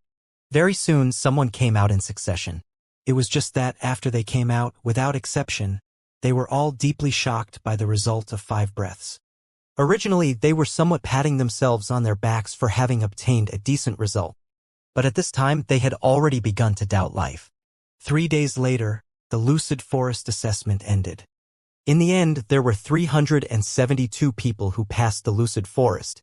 Very soon, someone came out in succession. It was just that after they came out, without exception, they were all deeply shocked by the result of 5 breaths. Originally, they were somewhat patting themselves on their backs for having obtained a decent result. But at this time, they had already begun to doubt life. 3 days later, the lucid forest assessment ended. In the end, there were 372 people who passed the lucid forest,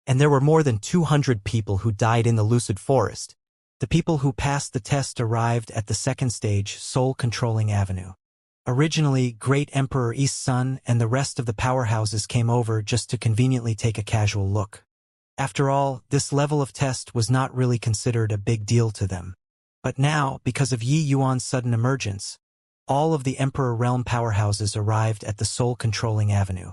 and there were more than 200 people who died in the lucid forest. The people who passed the test arrived at the second stage, soul-controlling avenue. Originally, Great Emperor East Sun and the rest of the powerhouses came over just to conveniently take a casual look. After all, this level of test was not really considered a big deal to them. But now, because of Yi Yuan's sudden emergence, all of the Emperor Realm powerhouses arrived at the soul-controlling avenue.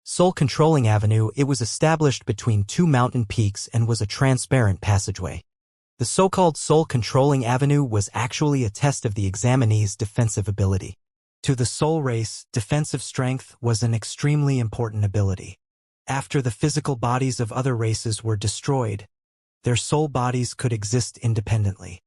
Soul-controlling avenue, it was established between 2 mountain peaks and was a transparent passageway. The so-called soul-controlling avenue was actually a test of the examinee's defensive ability. To the soul race, defensive strength was an extremely important ability. After the physical bodies of other races were destroyed, their soul bodies could exist independently.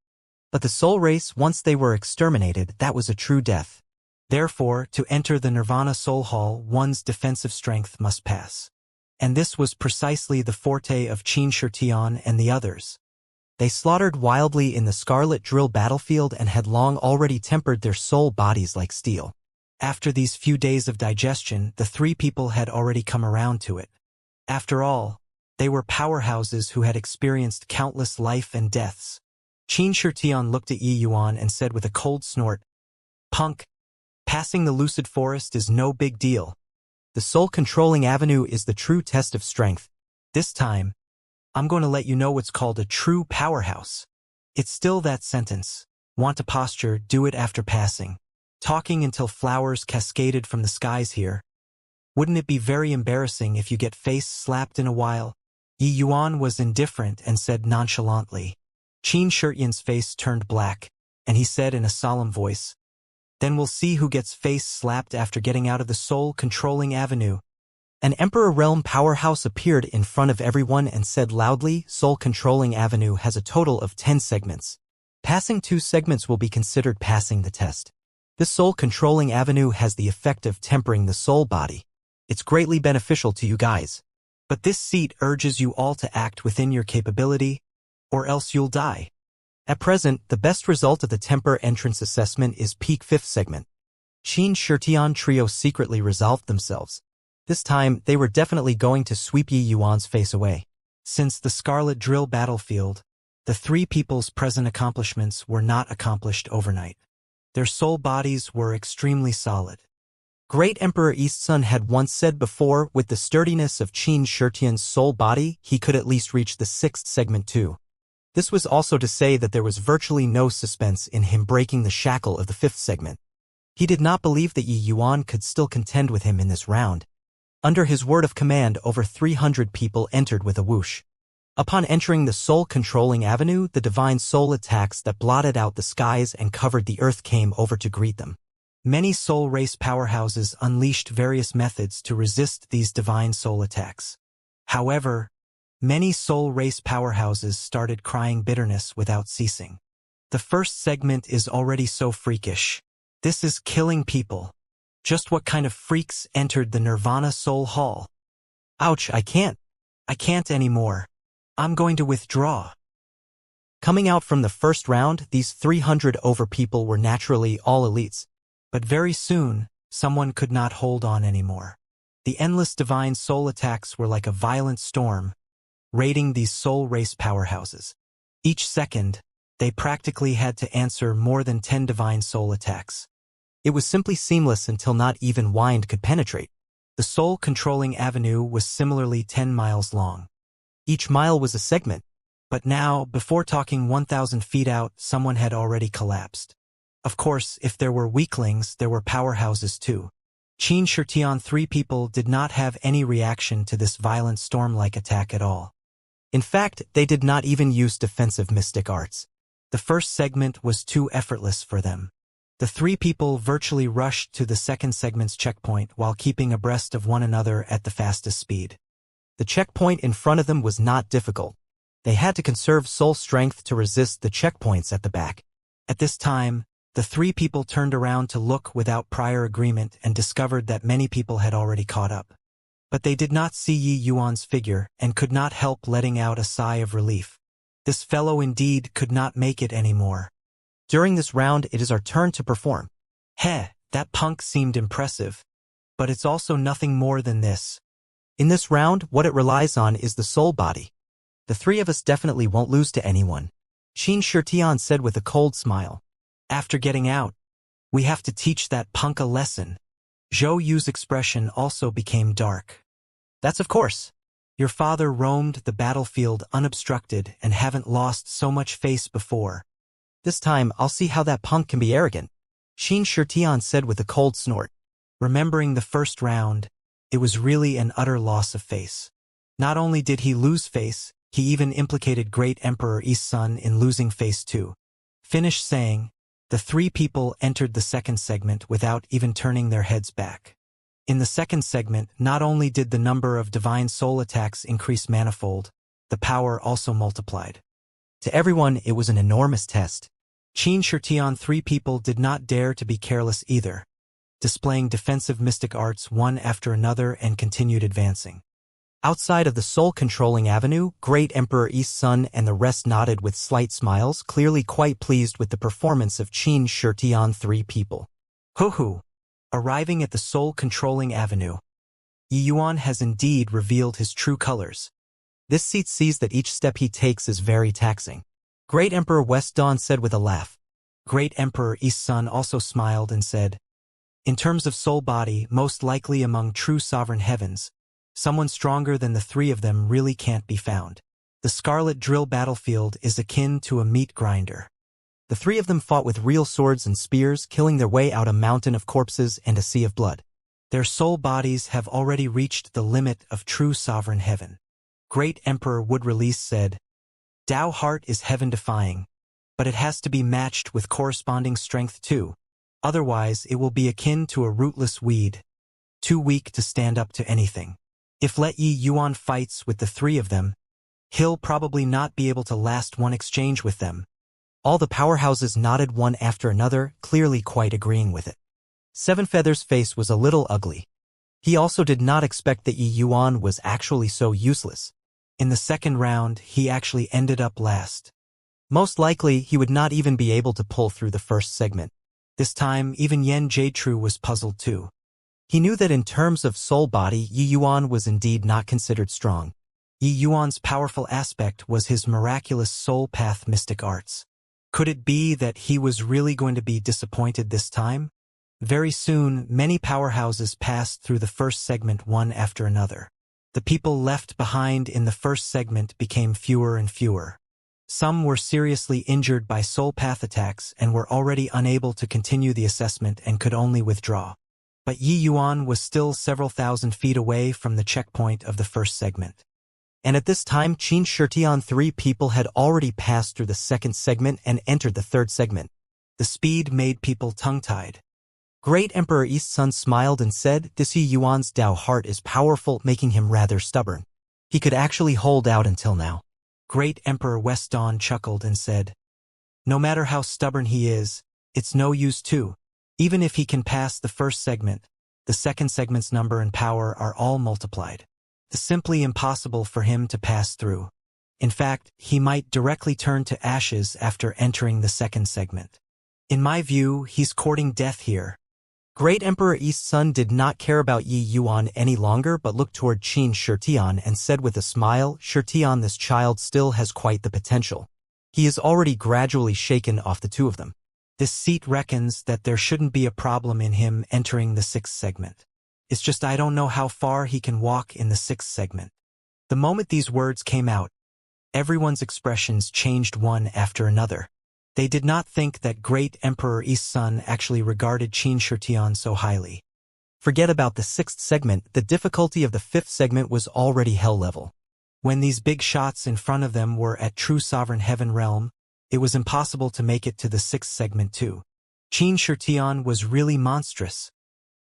But the soul race, once they were exterminated, that was a true death. Therefore, to enter the Nirvana Soul Hall, one's defensive strength must pass. And this was precisely the forte of Xianxia and the others. They slaughtered wildly in the Scarlet Drill battlefield and had long already tempered their soul bodies like steel. After these few days of digestion, the 3 people had already come around to it. After all, they were powerhouses who had experienced countless life and deaths. Xianxia looked at Yi Yuan and said with a cold snort, "Punk, passing the lucid forest is no big deal. The soul-controlling avenue is the true test of strength. This time, I'm going to let you know what's called a true powerhouse. It's still that sentence. Want a posture, do it after passing. Talking until flowers cascaded from the skies here. Wouldn't it be very embarrassing if you get face slapped in a while?" Yi Yuan was indifferent and said nonchalantly. Xianxia's face turned black, and he said in a solemn voice, "Then we'll see who gets face slapped after getting out of the soul-controlling avenue." An Emperor Realm powerhouse appeared in front of everyone and said loudly, "Soul-controlling avenue has a total of 10 segments. Passing 2 segments will be considered passing the test. This soul-controlling avenue has the effect of tempering the soul body. It's greatly beneficial to you guys. But this seat urges you all to act within your capability, or else you'll die." At present, the best result of the temper entrance assessment is peak 5th segment. Xianxia trio secretly resolved themselves. This time, they were definitely going to sweep Yi Yuan's face away. Since the Scarlet Drill battlefield, the 3 people's present accomplishments were not accomplished overnight. Their soul bodies were extremely solid. Great Emperor East Sun had once said before, with the sturdiness of Xianxia's soul body, he could at least reach the 6th segment too. This was also to say that there was virtually no suspense in him breaking the shackle of the 5th segment. He did not believe that Yi Yuan could still contend with him in this round. Under his word of command, over 300 people entered with a whoosh. Upon entering the soul-controlling avenue, the divine soul attacks that blotted out the skies and covered the earth came over to greet them. Many soul race powerhouses unleashed various methods to resist these divine soul attacks. However, many soul race powerhouses started crying bitterness without ceasing. The first segment is already so freakish. This is killing people. Just what kind of freaks entered the Nirvana Soul Hall? Ouch, I can't anymore. I'm going to withdraw. Coming out from the first round, these 300 over people were naturally all elites. But very soon, someone could not hold on anymore. The endless divine soul attacks were like a violent storm, raiding these soul race powerhouses. Each second, they practically had to answer more than 10 divine soul attacks. It was simply seamless until not even wind could penetrate. The soul-controlling avenue was similarly 10 miles long. Each mile was a segment. But now, before talking 1,000 feet out, someone had already collapsed. Of course, if there were weaklings, there were powerhouses too. Xianxia 3 people did not have any reaction to this violent storm-like attack at all. In fact, they did not even use defensive mystic arts. The first segment was too effortless for them. The 3 people virtually rushed to the second segment's checkpoint while keeping abreast of one another at the fastest speed. The checkpoint in front of them was not difficult. They had to conserve soul strength to resist the checkpoints at the back. At this time, The three people turned around to look without prior agreement and discovered that many people had already caught up. But they did not see Yi Yuan's figure and could not help letting out a sigh of relief. This fellow indeed could not make it anymore. During this round, it is our turn to perform. Heh, that punk seemed impressive. But it's also nothing more than this. In this round, what it relies on is the soul body. The three of us definitely won't lose to anyone, Xianxia said with a cold smile. After getting out, we have to teach that punk a lesson. Zhou Yu's expression also became dark. That's of course. Your father roamed the battlefield unobstructed and haven't lost so much face before. This time, I'll see how that punk can be arrogant, Xianxia said with a cold snort. Remembering the first round, it was really an utter loss of face. Not only did he lose face, he even implicated Great Emperor Yi's son in losing face too. Finish saying, the three people entered the second segment without even turning their heads back. In the second segment, not only did the number of divine soul attacks increase manifold, the power also multiplied. To everyone, it was an enormous test. Xianxia three people did not dare to be careless either, displaying defensive mystic arts one after another and continued advancing. Outside of the soul-controlling avenue, Great Emperor Yi's son and the rest nodded with slight smiles, clearly quite pleased with the performance of Xianxia three people. Hoo-hoo! Arriving at the soul-controlling avenue, Yi Yuan has indeed revealed his true colors. This seat sees that each step he takes is very taxing. Great Emperor West Dawn said with a laugh. Great Emperor Yi's son also smiled and said, in terms of soul body, most likely among true sovereign heavens, someone stronger than the three of them really can't be found. The Scarlet Drill battlefield is akin to a meat grinder. The three of them fought with real swords and spears, killing their way out a mountain of corpses and a sea of blood. Their soul bodies have already reached the limit of true sovereign heaven. Great Emperor Wood Release said, Tao heart is heaven-defying, but it has to be matched with corresponding strength too. Otherwise, it will be akin to a rootless weed, too weak to stand up to anything. If let Yi Yuan fights with the three of them, he'll probably not be able to last one exchange with them. All the powerhouses nodded one after another, clearly quite agreeing with it. Seven Feathers' face was a little ugly. He also did not expect that Yi Yuan was actually so useless. In the second round, he actually ended up last. Most likely, he would not even be able to pull through the first segment. This time, even Yen Jade-Tru was puzzled too. He knew that in terms of soul body, Yi Yuan was indeed not considered strong. Yi Yuan's powerful aspect was his miraculous soul path mystic arts. Could it be that he was really going to be disappointed this time? Very soon, many powerhouses passed through the first segment one after another. The people left behind in the first segment became fewer and fewer. Some were seriously injured by soul path attacks and were already unable to continue the assessment and could only withdraw. But Yi Yuan was still several thousand feet away from the checkpoint of the first segment. And at this time, Xianxia three people had already passed through the second segment and entered the third segment. The speed made people tongue-tied. Great Emperor Yi's son smiled and said, this Yi Yuan's Tao heart is powerful, making him rather stubborn. He could actually hold out until now. Great Emperor West Dawn chuckled and said, no matter how stubborn he is, it's no use too. Even if he can pass the first segment, the second segment's number and power are all multiplied. It's simply impossible for him to pass through. In fact, he might directly turn to ashes after entering the second segment. In my view, he's courting death here. Great Emperor Yi's son did not care about Yi Yuan any longer but looked toward Xianxia and said with a smile, Xia, this child still has quite the potential. He is already gradually shaken off the two of them. This seat reckons that there shouldn't be a problem in him entering the sixth segment. It's just I don't know how far he can walk in the sixth segment. The moment these words came out, everyone's expressions changed one after another. They did not think that Great Emperor Yi's son actually regarded Xianxia so highly. Forget about the sixth segment, the difficulty of the fifth segment was already hell level. When these big shots in front of them were at true sovereign heaven realm, it was impossible to make it to the sixth segment too. Xianxia was really monstrous.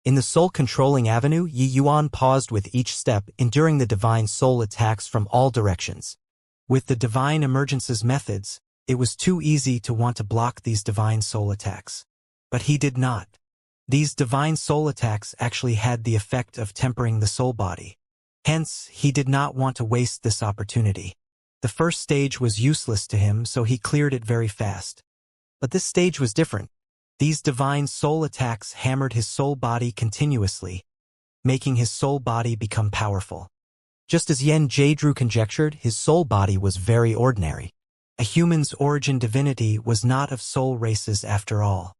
In the soul-controlling avenue, Yi Yuan paused with each step, enduring the divine soul attacks from all directions. With the divine emergences methods, it was too easy to want to block these divine soul attacks. But he did not. These divine soul attacks actually had the effect of tempering the soul body. Hence, he did not want to waste this opportunity. The first stage was useless to him, so he cleared it very fast. But this stage was different. These divine soul attacks hammered his soul body continuously, making his soul body become powerful. Just as Yen Drew conjectured, his soul body was very ordinary. A human's origin divinity was not of soul races after all.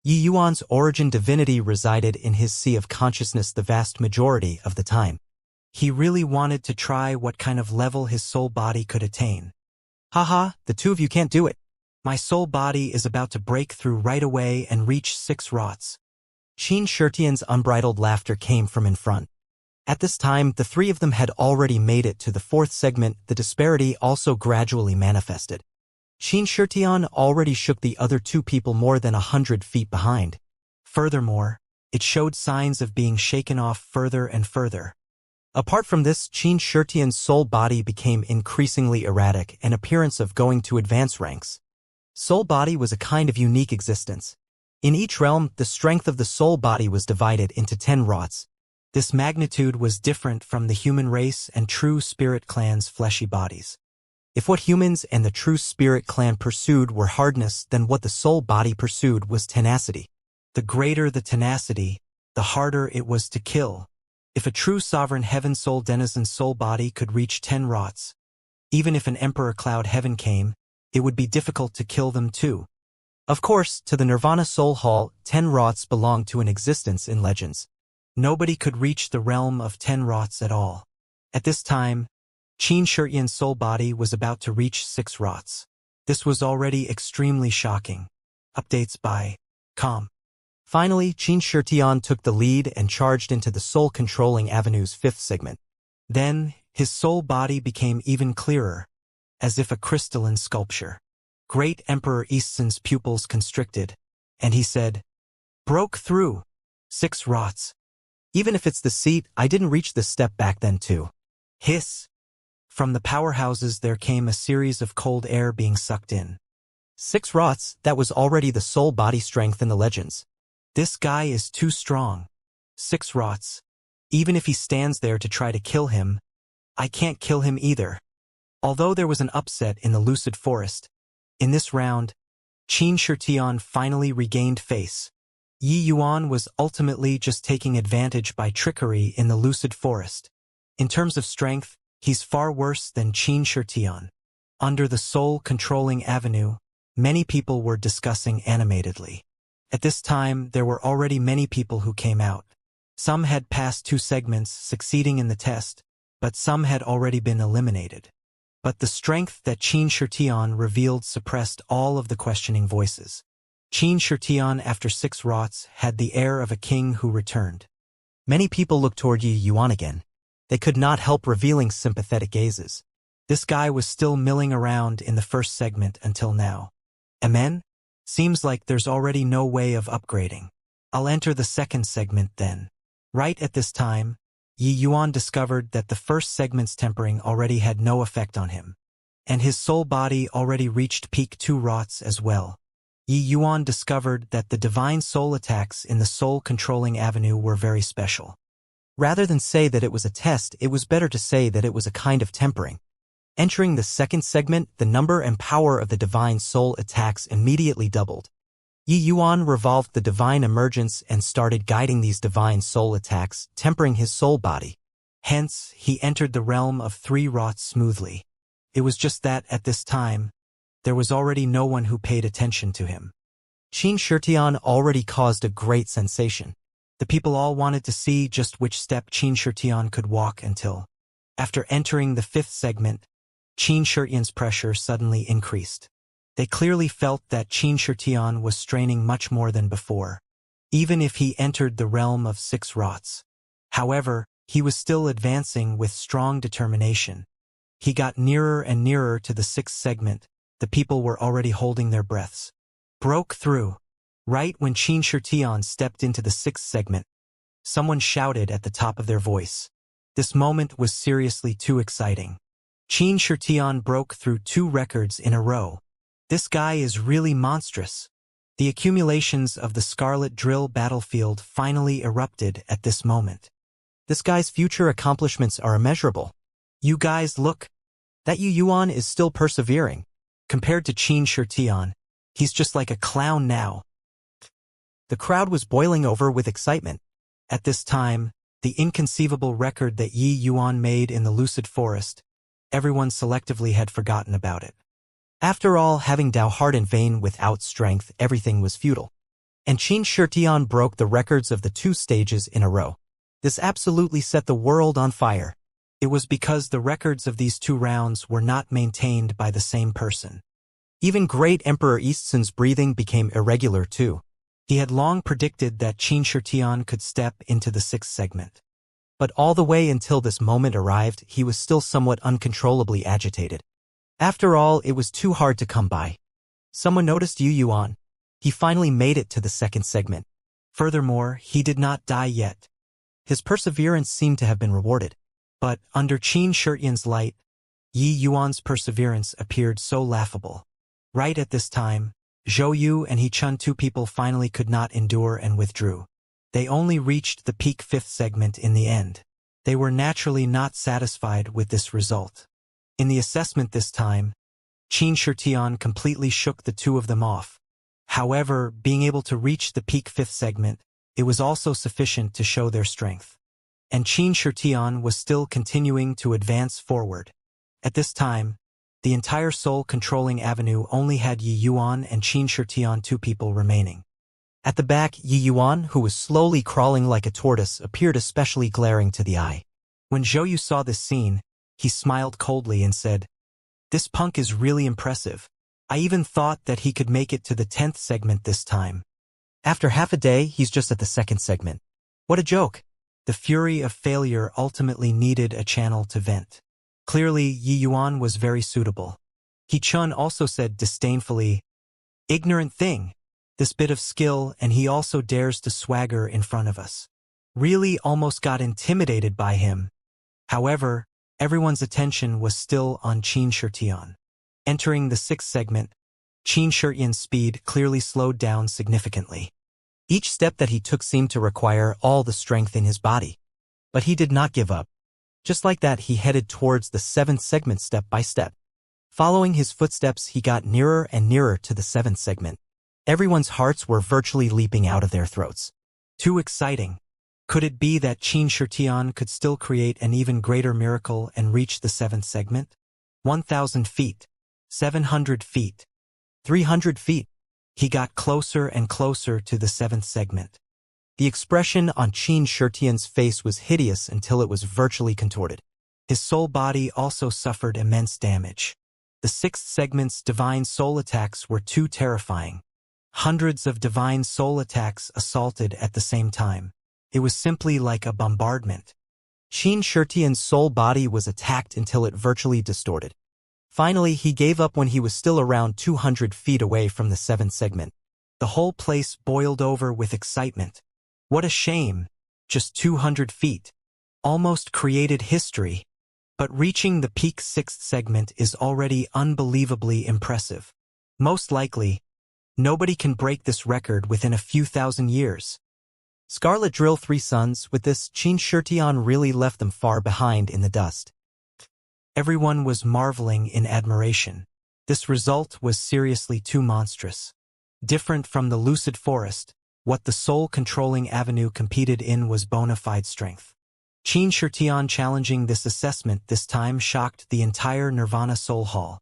Yi Yuan's origin divinity resided in his sea of consciousness the vast majority of the time. He really wanted to try what kind of level his soul body could attain. Haha, the two of you can't do it. My soul body is about to break through right away and reach 6 rots. Xianxia's unbridled laughter came from in front. At this time, the three of them had already made it to the 4th segment. The disparity also gradually manifested. Xianxia already shook the other 2 people more than 100 feet behind. Furthermore, it showed signs of being shaken off further and further. Apart from this, Xianxia's soul body became increasingly erratic, an appearance of going to advance ranks. Soul body was a kind of unique existence. In each realm, the strength of the soul body was divided into 10 rots. This magnitude was different from the human race and true spirit clan's fleshy bodies. If what humans and the true spirit clan pursued were hardness, then what the soul body pursued was tenacity. The greater the tenacity, the harder it was to kill. If a true sovereign heaven soul denizen's soul body could reach 10 rots, even if an emperor cloud heaven came, it would be difficult to kill them too. Of course, to the Nirvana Soul Hall, 10 rots belonged to an existence in legends. Nobody could reach the realm of 10 rots at all. At this time, Xianxia's soul body was about to reach 6 rots. This was already extremely shocking. Updates by Com. Finally, Xianxia took the lead and charged into the soul-controlling avenue's 5th segment. Then, his soul body became even clearer, as if a crystalline sculpture. Great Emperor Eastsun's pupils constricted, and he said, "Broke through. 6 rots. Even if it's the seat, I didn't reach this step back then too." Hiss. From the powerhouses there came a series of cold air being sucked in. 6 rots, that was already the soul body strength in the legends. This guy is too strong. 6 rots. Even if he stands there to try to kill him, I can't kill him either. Although there was an upset in the lucid forest, in this round, Xianxia finally regained face. Yi Yuan was ultimately just taking advantage by trickery in the lucid forest. In terms of strength, he's far worse than Xianxia. Under the soul-controlling avenue, many people were discussing animatedly. At this time, there were already many people who came out. Some had passed 2 segments, succeeding in the test, but some had already been eliminated. But the strength that Xianxia revealed suppressed all of the questioning voices. Xianxia, after 6 rots, had the air of a king who returned. Many people looked toward Yi Yuan again. They could not help revealing sympathetic gazes. This guy was still milling around in the 1st segment until now. Amen? Seems like there's already no way of upgrading. I'll enter the 2nd segment then. Right at this time, Yi Yuan discovered that the 1st segment's tempering already had no effect on him. And his soul body already reached peak 2 rots as well. Yi Yuan discovered that the divine soul attacks in the soul-controlling avenue were very special. Rather than say that it was a test, it was better to say that it was a kind of tempering. Entering the 2nd segment, the number and power of the divine soul attacks immediately doubled. Yi Yuan revolved the divine emergence and started guiding these divine soul attacks, tempering his soul body. Hence, he entered the realm of 3 rots smoothly. It was just that, at this time, there was already no one who paid attention to him. Xianxia already caused a great sensation. The people all wanted to see just which step Xianxia could walk until, after entering the 5th segment, Xianxia's pressure suddenly increased. They clearly felt that Xianxia was straining much more than before, even if he entered the realm of 6 rots. However, he was still advancing with strong determination. He got nearer and nearer to the 6th segment. The people were already holding their breaths. Broke through. Right when Xianxia stepped into the 6th segment, someone shouted at the top of their voice. This moment was seriously too exciting. Xianxia broke through 2 records in a row. This guy is really monstrous. The accumulations of the Scarlet Drill battlefield finally erupted at this moment. This guy's future accomplishments are immeasurable. You guys look. That Yu Yuan is still persevering. Compared to Xianxia, he's just like a clown now. The crowd was boiling over with excitement. At this time, the inconceivable record that Yi Yuan made in the Lucid Forest, everyone selectively had forgotten about it. After all, having Dao heart in vain without strength, everything was futile. And Xianxia broke the records of the 2 stages in a row. This absolutely set the world on fire. It was because the records of these 2 rounds were not maintained by the same person. Even Great Emperor Eastsun's breathing became irregular too. He had long predicted that Xianxia could step into the 6th segment. But all the way until this moment arrived, he was still somewhat uncontrollably agitated. After all, it was too hard to come by. Someone noticed Yu Yuan. He finally made it to the 2nd segment. Furthermore, he did not die yet. His perseverance seemed to have been rewarded. But under Xianxia's light, Yi Yuan's perseverance appeared so laughable. Right at this time, Zhou Yu and He Chun, 2 people finally could not endure and withdrew. They only reached the peak 5th segment in the end. They were naturally not satisfied with this result. In the assessment this time, Xianxia completely shook the 2 of them off. However, being able to reach the peak 5th segment, it was also sufficient to show their strength. And Xianxia was still continuing to advance forward. At this time, the entire soul-controlling avenue only had Yi Yuan and Xianxia, 2 people remaining. At the back, Yi Yuan, who was slowly crawling like a tortoise, appeared especially glaring to the eye. When Zhou Yu saw this scene, he smiled coldly and said, "This punk is really impressive. I even thought that he could make it to the 10th segment this time. After half a day, he's just at the 2nd segment. What a joke." The fury of failure ultimately needed a channel to vent. Clearly, Yi Yuan was very suitable. He Chun also said disdainfully, "Ignorant thing. This bit of skill, and he also dares to swagger in front of us." Really almost got intimidated by him. However, everyone's attention was still on Xianxia. Entering the 6th segment, Xianxia's speed clearly slowed down significantly. Each step that he took seemed to require all the strength in his body. But he did not give up. Just like that, he headed towards the 7th segment step by step. Following his footsteps, he got nearer and nearer to the 7th segment. Everyone's hearts were virtually leaping out of their throats. Too exciting. Could it be that Xianxia could still create an even greater miracle and reach the 7th segment? 1,000 feet. 700 feet. 300 feet. He got closer and closer to the 7th segment. The expression on Xianxia's face was hideous until it was virtually contorted. His soul body also suffered immense damage. The 6th segment's divine soul attacks were too terrifying. Hundreds of divine soul attacks assaulted at the same time. It was simply like a bombardment. Xianxia's soul body was attacked until it virtually distorted. Finally, he gave up when he was still around 200 feet away from the 7th segment. The whole place boiled over with excitement. What a shame. Just 200 feet. Almost created history. But reaching the peak 6th segment is already unbelievably impressive. Most likely, nobody can break this record within a few thousand years. Scarlet Drill 3 Sons, with this, Xianxia really left them far behind in the dust. Everyone was marveling in admiration. This result was seriously too monstrous. Different from the lucid forest, what the soul-controlling avenue competed in was bona fide strength. Xianxia challenging this assessment this time shocked the entire Nirvana Soul Hall.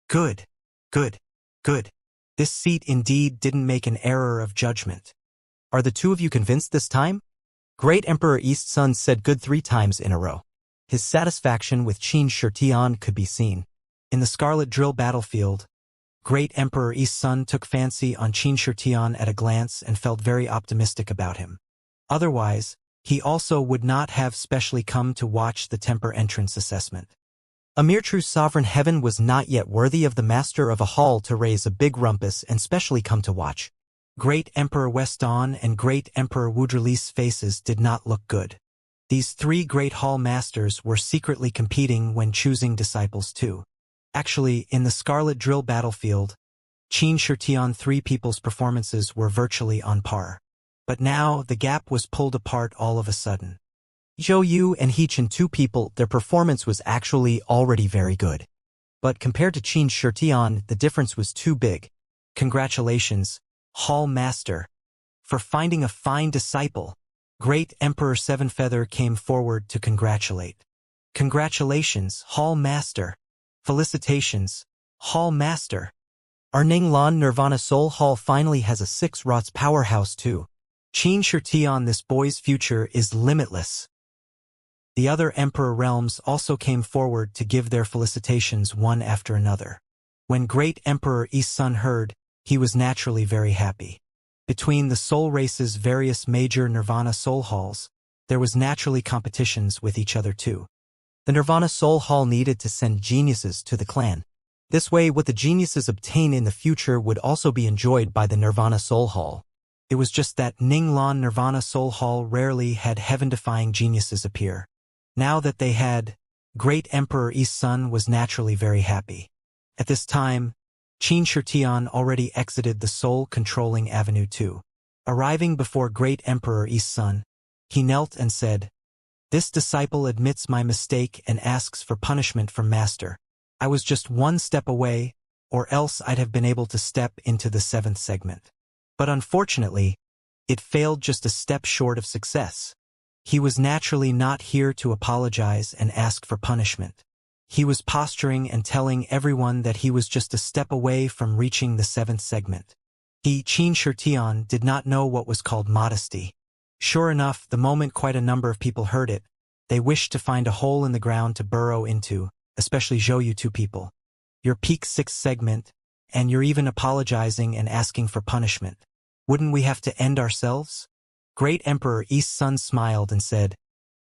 Good, good, good. This seat indeed didn't make an error of judgment. Are the 2 of you convinced this time? Great Emperor Eastsun said good 3 times in a row. His satisfaction with Xianxia could be seen. In the Scarlet Drill battlefield, Great Emperor Eastsun took fancy on Xianxia at a glance and felt very optimistic about him. Otherwise, he also would not have specially come to watch the temper entrance assessment. A mere true sovereign heaven was not yet worthy of the master of a hall to raise a big rumpus and specially come to watch. Great Emperor Weston and Great Emperor Wudrali's faces did not look good. These 3 great hall masters were secretly competing when choosing disciples too. Actually, in the Scarlet Drill battlefield, Qin Shitian, three people's performances were virtually on par. But now, the gap was pulled apart all of a sudden. Zhou Yu and He Chen, two people, their performance was actually already very good. But compared to Qin Shitian, the difference was too big. Congratulations, Hall Master, for finding a fine disciple. Great Emperor Sevenfeather came forward to congratulate. Congratulations, Hall Master. Felicitations, Hall Master. Our Ninglan Nirvana Soul Hall finally has a 6 rots powerhouse too. Qin Shitian, this boy's future is limitless. The other Emperor realms also came forward to give their felicitations one after another. When Great Emperor East Sun heard, he was naturally very happy. Between the soul race's various major Nirvana Soul Halls, there was naturally competitions with each other too. The Nirvana Soul Hall needed to send geniuses to the clan. This way, what the geniuses obtain in the future would also be enjoyed by the Nirvana Soul Hall. It was just that Ninglan Nirvana Soul Hall rarely had heaven-defying geniuses appear. Now that they had, Great Emperor East Sun was naturally very happy. At this time, Qin Shitian already exited the soul-controlling avenue too. Arriving before Great Emperor East Sun, he knelt and said, "This disciple admits my mistake and asks for punishment from Master. I was just one step away, or else I'd have been able to step into the 7th segment. But unfortunately, it failed just a step short of success. He was naturally not here to apologize and ask for punishment. He was posturing and telling everyone that he was just a step away from reaching the 7th segment. He, Qin Shitian, did not know what was called modesty. Sure enough, the moment quite a number of people heard it, they wished to find a hole in the ground to burrow into, especially Zhou Yu, two people. Your peak 6th segment, and you're even apologizing and asking for punishment. Wouldn't we have to end ourselves?" Great Emperor East Sun smiled and said,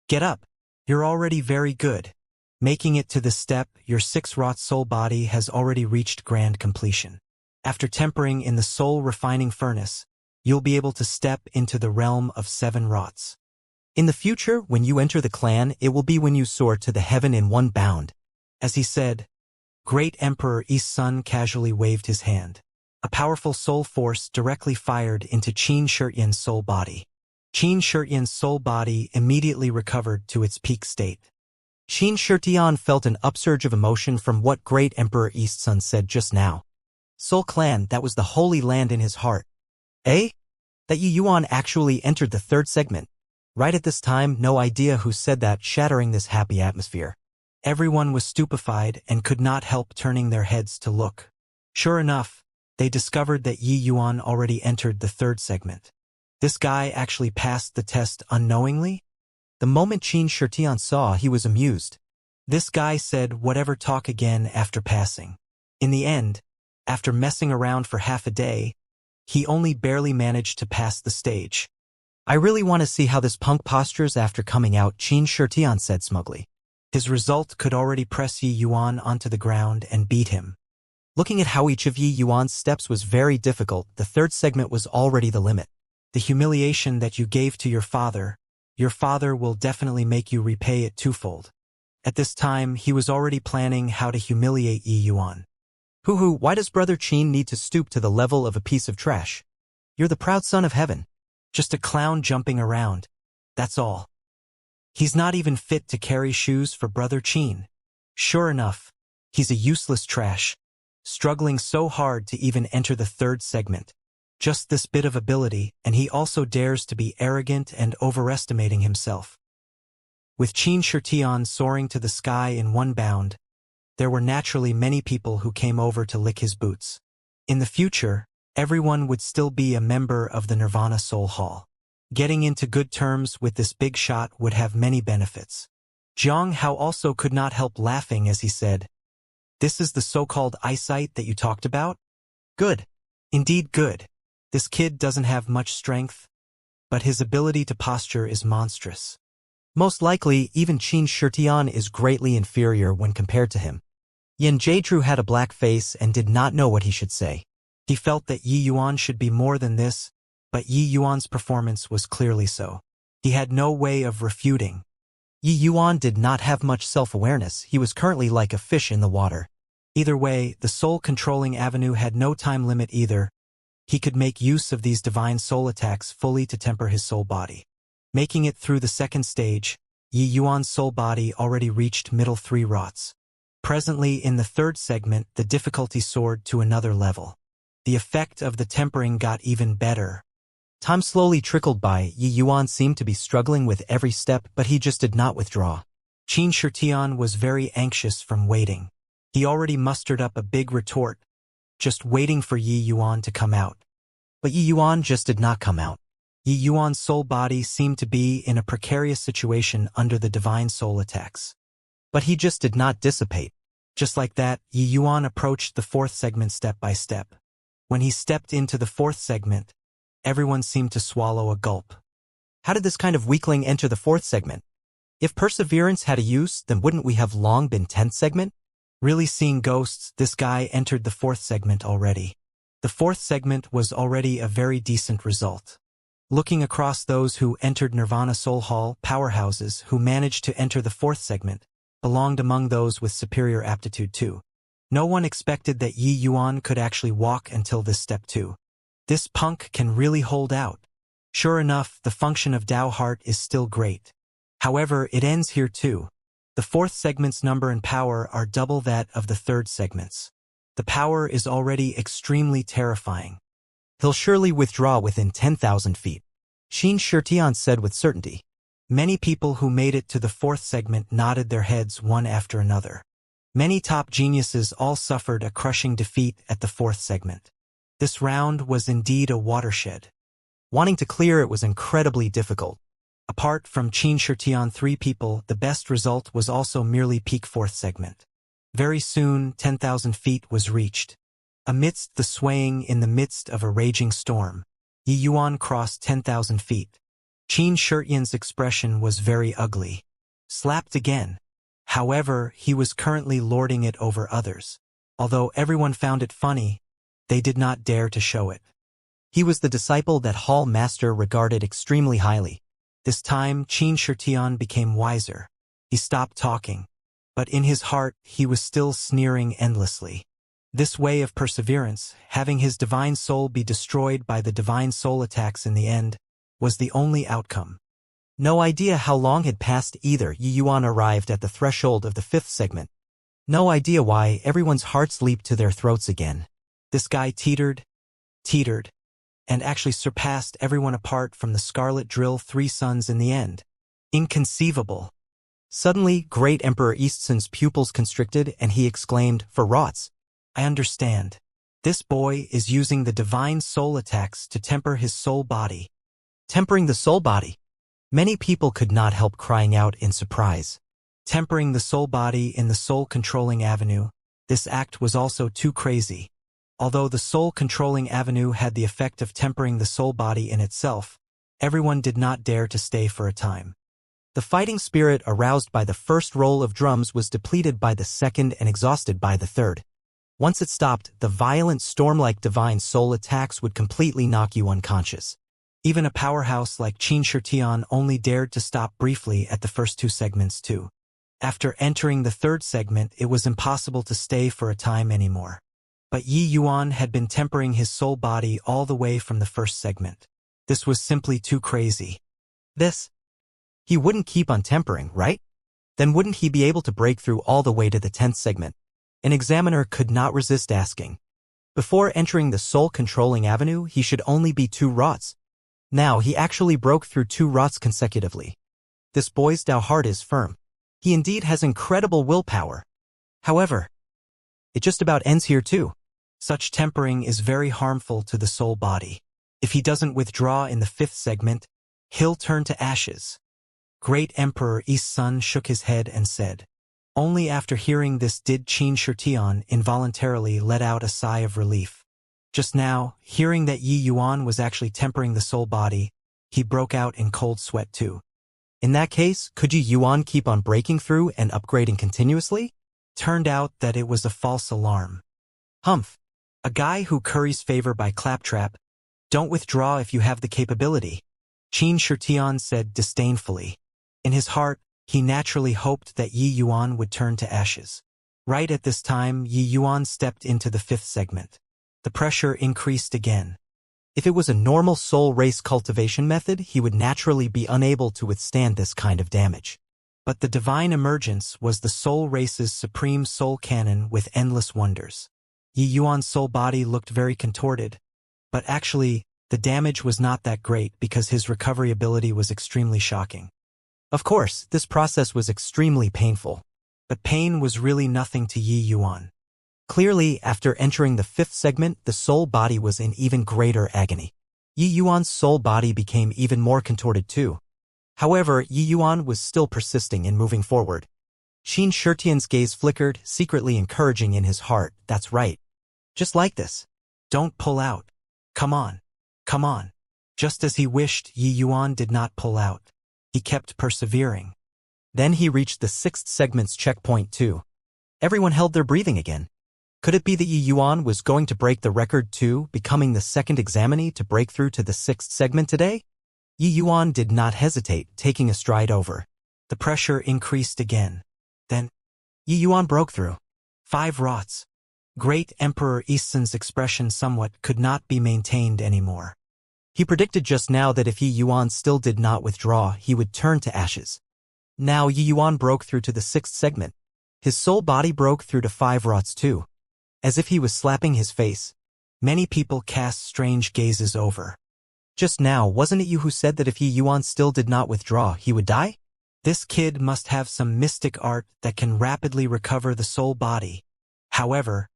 "Get up. You're already very good. Making it to this step, your 6 rot soul body has already reached grand completion. After tempering in the soul refining furnace, you'll be able to step into the realm of 7 rots. In the future, when you enter the clan, it will be when you soar to the heaven in one bound." As he said, Great Emperor East Sun casually waved his hand. A powerful soul force directly fired into Qin Shitian's soul body. Qin Shitian's soul body immediately recovered to its peak state. Qin Shitian felt an upsurge of emotion from what Great Emperor East Sun said just now. Soul Clan, that was the holy land in his heart. Eh? That Yi Yuan actually entered the 3rd segment. Right at this time, no idea who said that, shattering this happy atmosphere. Everyone was stupefied and could not help turning their heads to look. Sure enough, they discovered that Yi Yuan already entered the 3rd segment. This guy actually passed the test unknowingly? The moment Qin Shitian saw, he was amused. This guy said whatever talk again after passing. In the end, after messing around for half a day, he only barely managed to pass the stage. "I really want to see how this punk postures after coming out," Qin Shitian said smugly. His result could already press Yi Yuan onto the ground and beat him. Looking at how each of Yi Yuan's steps was very difficult, the 3rd segment was already the limit. The humiliation that you gave to your father will definitely make you repay it twofold. At this time, he was already planning how to humiliate Yi Yuan. Hoo-hoo, why does Brother Qin need to stoop to the level of a piece of trash? You're the proud son of heaven. Just a clown jumping around. That's all. He's not even fit to carry shoes for Brother Qin. Sure enough, he's a useless trash, struggling so hard to even enter the 3rd segment. Just this bit of ability, and he also dares to be arrogant and overestimating himself. With Qin Shitian soaring to the sky in one bound, there were naturally many people who came over to lick his boots. In the future, everyone would still be a member of the Nirvana Soul Hall. Getting into good terms with this big shot would have many benefits. Zhang Hao also could not help laughing as he said, "This is the so-called eyesight that you talked about? Good. Indeed good. This kid doesn't have much strength, but his ability to posture is monstrous. Most likely, even Qin Shitian is greatly inferior when compared to him." Yin Jaidru had a black face and did not know what he should say. He felt that Yi Yuan should be more than this, but Yi Yuan's performance was clearly so. He had no way of refuting. Yi Yuan did not have much self-awareness. He was currently like a fish in the water. Either way, the soul-controlling avenue had no time limit either. He could make use of these divine soul attacks fully to temper his soul body. Making it through the second stage, Yi Yuan's soul body already reached middle 3 rots. Presently, in the third segment, the difficulty soared to another level. The effect of the tempering got even better. Time slowly trickled by. Yi Yuan seemed to be struggling with every step, but he just did not withdraw. Qin Shitian was very anxious from waiting. He already mustered up a big retort, just waiting for Yi Yuan to come out. But Yi Yuan just did not come out. Yi Yuan's soul body seemed to be in a precarious situation under the divine soul attacks. But he just did not dissipate. Just like that, Yi Yuan approached the fourth segment step by step. When he stepped into the fourth segment, everyone seemed to swallow a gulp. How did this kind of weakling enter the fourth segment? If perseverance had a use, then wouldn't we have long been 10th segment? Really seeing ghosts, this guy entered the fourth segment already. The fourth segment was already a very decent result. Looking across those who entered Nirvana Soul Hall, powerhouses who managed to enter the fourth segment belonged among those with superior aptitude too. No one expected that Yi Yuan could actually walk until this step 2. This punk can really hold out. Sure enough, the function of Tao Heart is still great. However, it ends here too. The fourth segment's number and power are double that of the third segment's. The power is already extremely terrifying. He'll surely withdraw within 10,000 feet, Qin Shitian said with certainty. Many people who made it to the fourth segment nodded their heads one after another. Many top geniuses all suffered a crushing defeat at the fourth segment. This round was indeed a watershed. Wanting to clear it was incredibly difficult. Apart from Qin Shitian, 3 people, the best result was also merely peak fourth segment. Very soon, 10,000 feet was reached. Amidst the swaying in the midst of a raging storm, Yi Yuan crossed 10,000 feet. Qin Shitian's expression was very ugly. Slapped again. However, he was currently lording it over others. Although everyone found it funny, they did not dare to show it. He was the disciple that Hall Master regarded extremely highly. This time, Qin Shitian became wiser. He stopped talking. But in his heart, he was still sneering endlessly. This way of perseverance, having his divine soul be destroyed by the divine soul attacks in the end, was the only outcome. No idea how long had passed either. Yi Yuan arrived at the threshold of the fifth segment. No idea why everyone's hearts leaped to their throats again. This guy teetered, and actually surpassed everyone apart from the Scarlet Drill 3 sons in the end. Inconceivable. Suddenly, Great Emperor Eastsun's pupils constricted and he exclaimed, "For rots! I understand. This boy is using the divine soul attacks to temper his soul body." Tempering the soul body. Many people could not help crying out in surprise. Tempering the soul body in the soul-controlling avenue, this act was also too crazy. Although the soul-controlling avenue had the effect of tempering the soul body in itself, everyone did not dare to stay for a time. The fighting spirit aroused by the first roll of drums was depleted by the second and exhausted by the third. Once it stopped, the violent storm-like divine soul attacks would completely knock you unconscious. Even a powerhouse like Qin Shitian only dared to stop briefly at the first 2 segments too. After entering the third segment, it was impossible to stay for a time anymore. But Yi Yuan had been tempering his soul body all the way from the first segment. This was simply too crazy. He wouldn't keep on tempering, right? Then wouldn't he be able to break through all the way to the 10th segment? An examiner could not resist asking. Before entering the soul-controlling avenue, he should only be 2 rots. Now he actually broke through 2 rots consecutively. This boy's Tao heart is firm. He indeed has incredible willpower. However, it just about ends here too. Such tempering is very harmful to the soul body. If he doesn't withdraw in the 5th segment, he'll turn to ashes. Great Emperor Eastsun shook his head and said. Only after hearing this did Qin Shitian involuntarily let out a sigh of relief. Just now, hearing that Yi Yuan was actually tempering the soul body, he broke out in cold sweat too. In that case, could Yi Yuan keep on breaking through and upgrading continuously? Turned out that it was a false alarm. Humph. A guy who curries favor by claptrap. Don't withdraw if you have the capability, Qin Shitian said disdainfully. In his heart, he naturally hoped that Yi Yuan would turn to ashes. Right at this time, Yi Yuan stepped into the fifth segment. The pressure increased again. If it was a normal soul race cultivation method, he would naturally be unable to withstand this kind of damage. But the divine emergence was the soul race's supreme soul cannon with endless wonders. Yi Yuan's soul body looked very contorted, but actually, the damage was not that great because his recovery ability was extremely shocking. Of course, this process was extremely painful. But pain was really nothing to Yi Yuan. Clearly, after entering the fifth segment, the soul body was in even greater agony. Yi Yuan's soul body became even more contorted too. However, Yi Yuan was still persisting in moving forward. Xianxia's gaze flickered, secretly encouraging in his heart, "That's right. Just like this. Don't pull out. Come on. Come on." Just as he wished, Yi Yuan did not pull out. He kept persevering. Then he reached the sixth segment's checkpoint too. Everyone held their breathing again. Could it be that Yi Yuan was going to break the record too, becoming the second examinee to break through to the sixth segment today? Yi Yuan did not hesitate, taking a stride over. The pressure increased again. Then, Yi Yuan broke through. 5 rots. Great Emperor Easton's expression somewhat could not be maintained anymore. He predicted just now that if Yi Yuan still did not withdraw, he would turn to ashes. Now Yi Yuan broke through to the sixth segment. His soul body broke through to 5 rots too. As if he was slapping his face. Many people cast strange gazes over. Just now, wasn't it you who said that if Yi Yuan still did not withdraw, he would die? This kid must have some mystic art that can rapidly recover the soul body. However,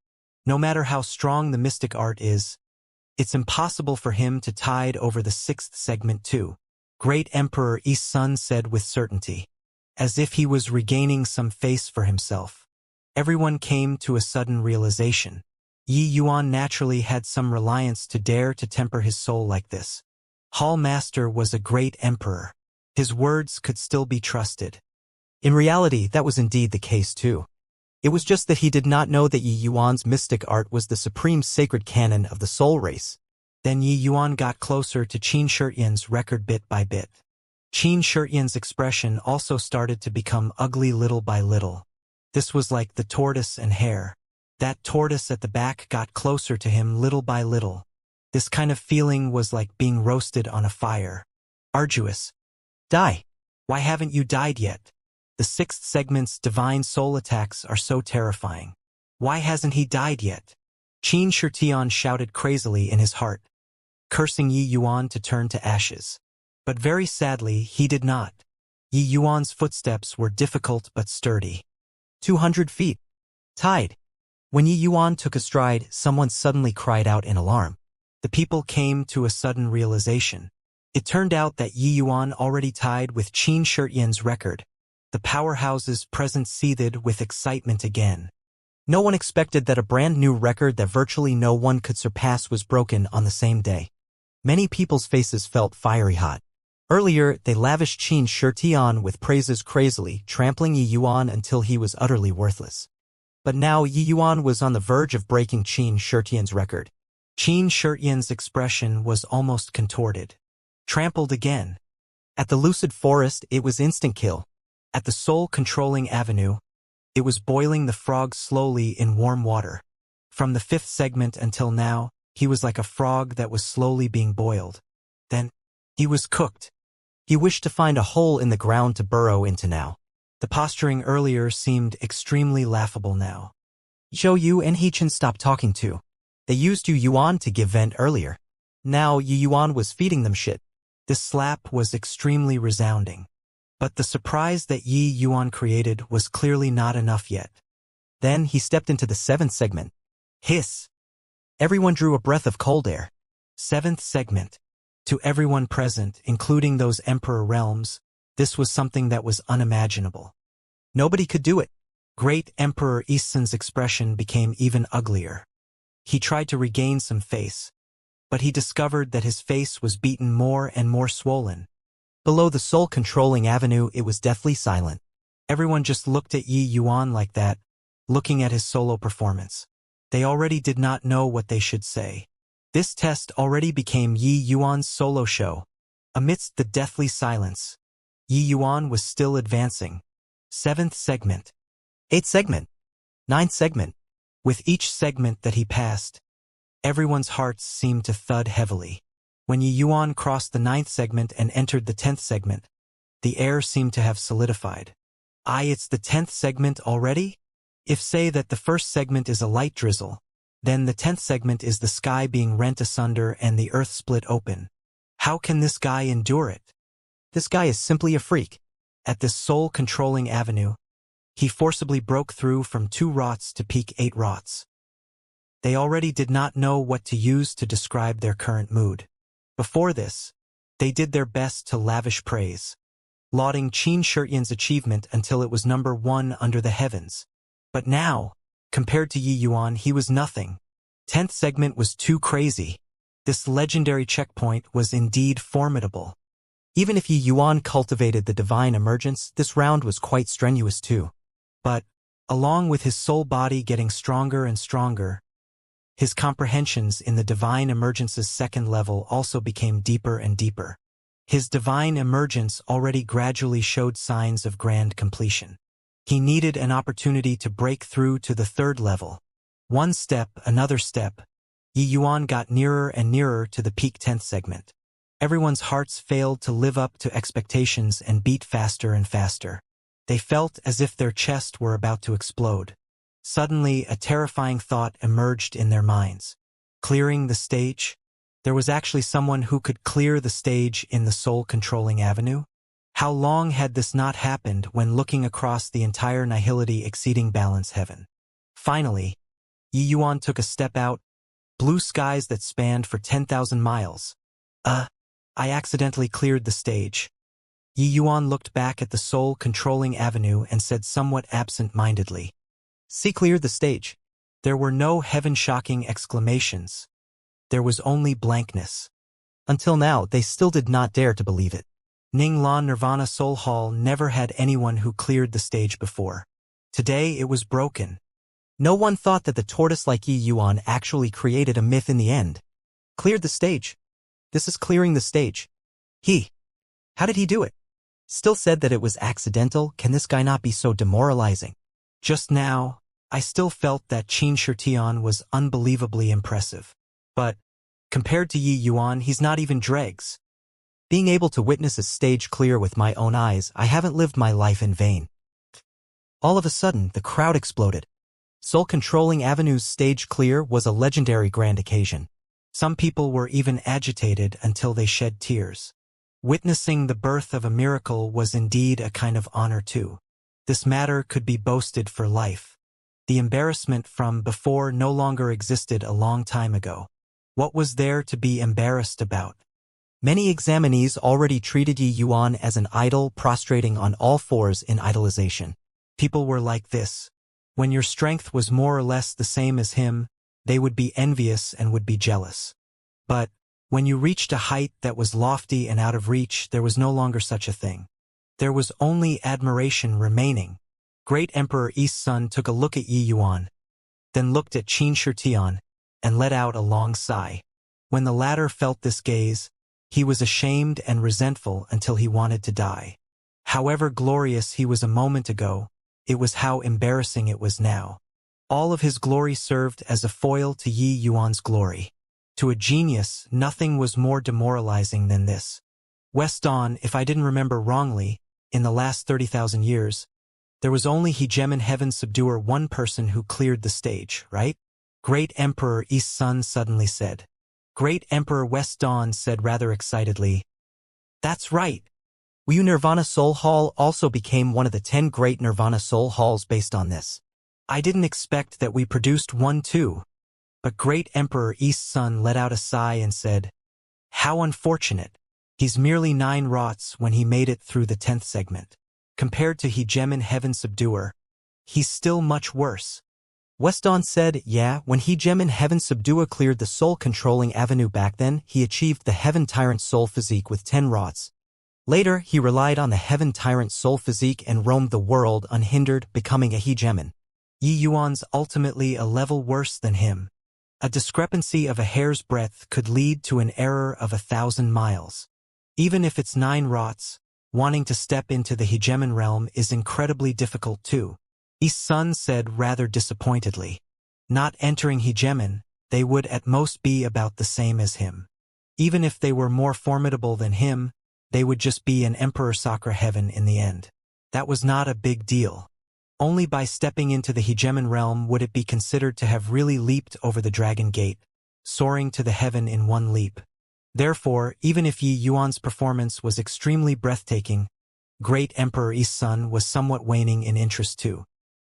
no matter how strong the mystic art is, it's impossible for him to tide over the sixth segment too. Great Emperor Yi Sun said with certainty. As if he was regaining some face for himself. Everyone came to a sudden realization. Yi Yuan naturally had some reliance to dare to temper his soul like this. Hall Master was a great emperor. His words could still be trusted. In reality, that was indeed the case too. It was just that he did not know that Yi Yuan's mystic art was the supreme sacred canon of the soul race. Then Yi Yuan got closer to Xianxia's record bit by bit. Xianxia's expression also started to become ugly little by little. This was like the tortoise and hare. That tortoise at the back got closer to him little by little. This kind of feeling was like being roasted on a fire. Arduous. Die. Why haven't you died yet? The sixth segment's divine soul attacks are so terrifying. Why hasn't he died yet? Xianxia shouted crazily in his heart, cursing Yi Yuan to turn to ashes. But very sadly, he did not. Yi Yuan's footsteps were difficult but sturdy. 200 feet. Tied. When Yi Yuan took a stride, someone suddenly cried out in alarm. The people came to a sudden realization. It turned out that Yi Yuan already tied with Xianxia's record. The powerhouses present seethed with excitement again. No one expected that a brand new record that virtually no one could surpass was broken on the same day. Many people's faces felt fiery hot. Earlier, they lavished Xianxia with praises crazily, trampling Yi Yuan until he was utterly worthless. But now Yi Yuan was on the verge of breaking Xianxia's record. Xianxia's expression was almost contorted. Trampled again. At the lucid forest, it was instant kill. At the soul-controlling avenue, it was boiling the frog slowly in warm water. From the fifth segment until now, he was like a frog that was slowly being boiled. Then, he was cooked. He wished to find a hole in the ground to burrow into now. The posturing earlier seemed extremely laughable now. Zhou Yu and He-Chen stopped talking too. They used Yu Yuan to give vent earlier. Now Yu Yuan was feeding them shit. This slap was extremely resounding. But the surprise that Yi Yuan created was clearly not enough yet. Then he stepped into the seventh segment. Hiss! Everyone drew a breath of cold air. Seventh segment. To everyone present, including those Emperor realms, this was something that was unimaginable. Nobody could do it. Great Emperor Easton's expression became even uglier. He tried to regain some face, but he discovered that his face was beaten more and more swollen. Below the soul-controlling avenue, it was deathly silent. Everyone just looked at Yi Yuan like that, looking at his solo performance. They already did not know what they should say. This test already became Yi Yuan's solo show. Amidst the deathly silence, Yi Yuan was still advancing. Seventh segment. Eighth segment. Ninth segment. With each segment that he passed, everyone's hearts seemed to thud heavily. When Yi Yuan crossed the ninth segment and entered the 10th segment, the air seemed to have solidified. It's the 10th segment already? If say that the first segment is a light drizzle, then the 10th segment is the sky being rent asunder and the earth split open. How can this guy endure it? This guy is simply a freak. At this soul-controlling avenue, he forcibly broke through from 2 rots to peak 8 rots. They already did not know what to use to describe their current mood. Before this, they did their best to lavish praise, lauding Xianxia's achievement until it was number 1 under the heavens. But now, compared to Yi Yuan, he was nothing. 10th segment was too crazy. This legendary checkpoint was indeed formidable. Even if Yi Yuan cultivated the divine emergence, this round was quite strenuous too. But, along with his soul body getting stronger and stronger, his comprehensions in the divine emergence's 2nd level also became deeper and deeper. His divine emergence already gradually showed signs of grand completion. He needed an opportunity to break through to the 3rd level. One step, another step, Yi Yuan got nearer and nearer to the peak 10th segment. Everyone's hearts failed to live up to expectations and beat faster and faster. They felt as if their chest were about to explode. Suddenly, a terrifying thought emerged in their minds. Clearing the stage? There was actually someone who could clear the stage in the soul-controlling avenue? How long had this not happened when looking across the entire nihility exceeding balance heaven? Finally, Yi Yuan took a step out, blue skies that spanned for 10,000 miles. I accidentally cleared the stage. Yi Yuan looked back at the soul-controlling avenue and said somewhat absent-mindedly, "See, cleared the stage." There were no heaven-shocking exclamations. There was only blankness. Until now, they still did not dare to believe it. Ning Lan Nirvana Soul Hall never had anyone who cleared the stage before. Today it was broken. No one thought that the tortoise-like Yi Yuan actually created a myth in the end. Cleared the stage. This is clearing the stage. How did he do it? Still said that it was accidental. Can this guy not be so demoralizing? Just now, I still felt that Xianxia was unbelievably impressive. But, compared to Yi Yuan, he's not even dregs. Being able to witness a stage clear with my own eyes, I haven't lived my life in vain. All of a sudden, the crowd exploded. Soul-controlling Avenue's stage clear was a legendary grand occasion. Some people were even agitated until they shed tears. Witnessing the birth of a miracle was indeed a kind of honor too. This matter could be boasted for life. The embarrassment from before no longer existed a long time ago. What was there to be embarrassed about? Many examinees already treated Yi Yuan as an idol, prostrating on all fours in idolization. People were like this. When your strength was more or less the same as him, they would be envious and would be jealous. But, when you reached a height that was lofty and out of reach, there was no longer such a thing. There was only admiration remaining. Great Emperor Yi's son took a look at Yi Yuan, then looked at Xianxia, and let out a long sigh. When the latter felt this gaze, he was ashamed and resentful until he wanted to die. However glorious he was a moment ago, it was how embarrassing it was now. All of his glory served as a foil to Yi Yuan's glory. To a genius, nothing was more demoralizing than this. West on, if I didn't remember wrongly, in the last 30,000 years, there was only Hegemon Heaven Subduer one person who cleared the stage, right? Great Emperor Yi's son suddenly said. Great Emperor West Dawn said rather excitedly, "That's right. Wuxia Nirvana Soul Hall also became one of the 10 great Nirvana Soul Halls based on this. I didn't expect that we produced one too." But Great Emperor Yi's son let out a sigh and said, "How unfortunate. He's merely 9 rots when he made it through the 10th segment. Compared to Hegemon Heaven Subduer, he's still much worse." Weston said, "Yeah, when Hegemon Heaven Subduer cleared the soul-controlling avenue back then, he achieved the Heaven Tyrant Soul Physique with 10 rots. Later, he relied on the Heaven Tyrant Soul Physique and roamed the world unhindered, becoming a Hegemon. Yi Yuan's ultimately a level worse than him. A discrepancy of a hair's breadth could lead to an error of 1,000 miles. Even if it's 9 rots, wanting to step into the Hegemon realm is incredibly difficult too. East Sun said rather disappointedly. Not entering hegemon, they would at most be about the same as him. Even if they were more formidable than him, they would just be an Emperor Sakura heaven in the end. That was not a big deal. Only by stepping into the hegemon realm would it be considered to have really leaped over the dragon gate, soaring to the heaven in one leap. Therefore, even if Yi Yuan's performance was extremely breathtaking, Great Emperor East Sun was somewhat waning in interest too.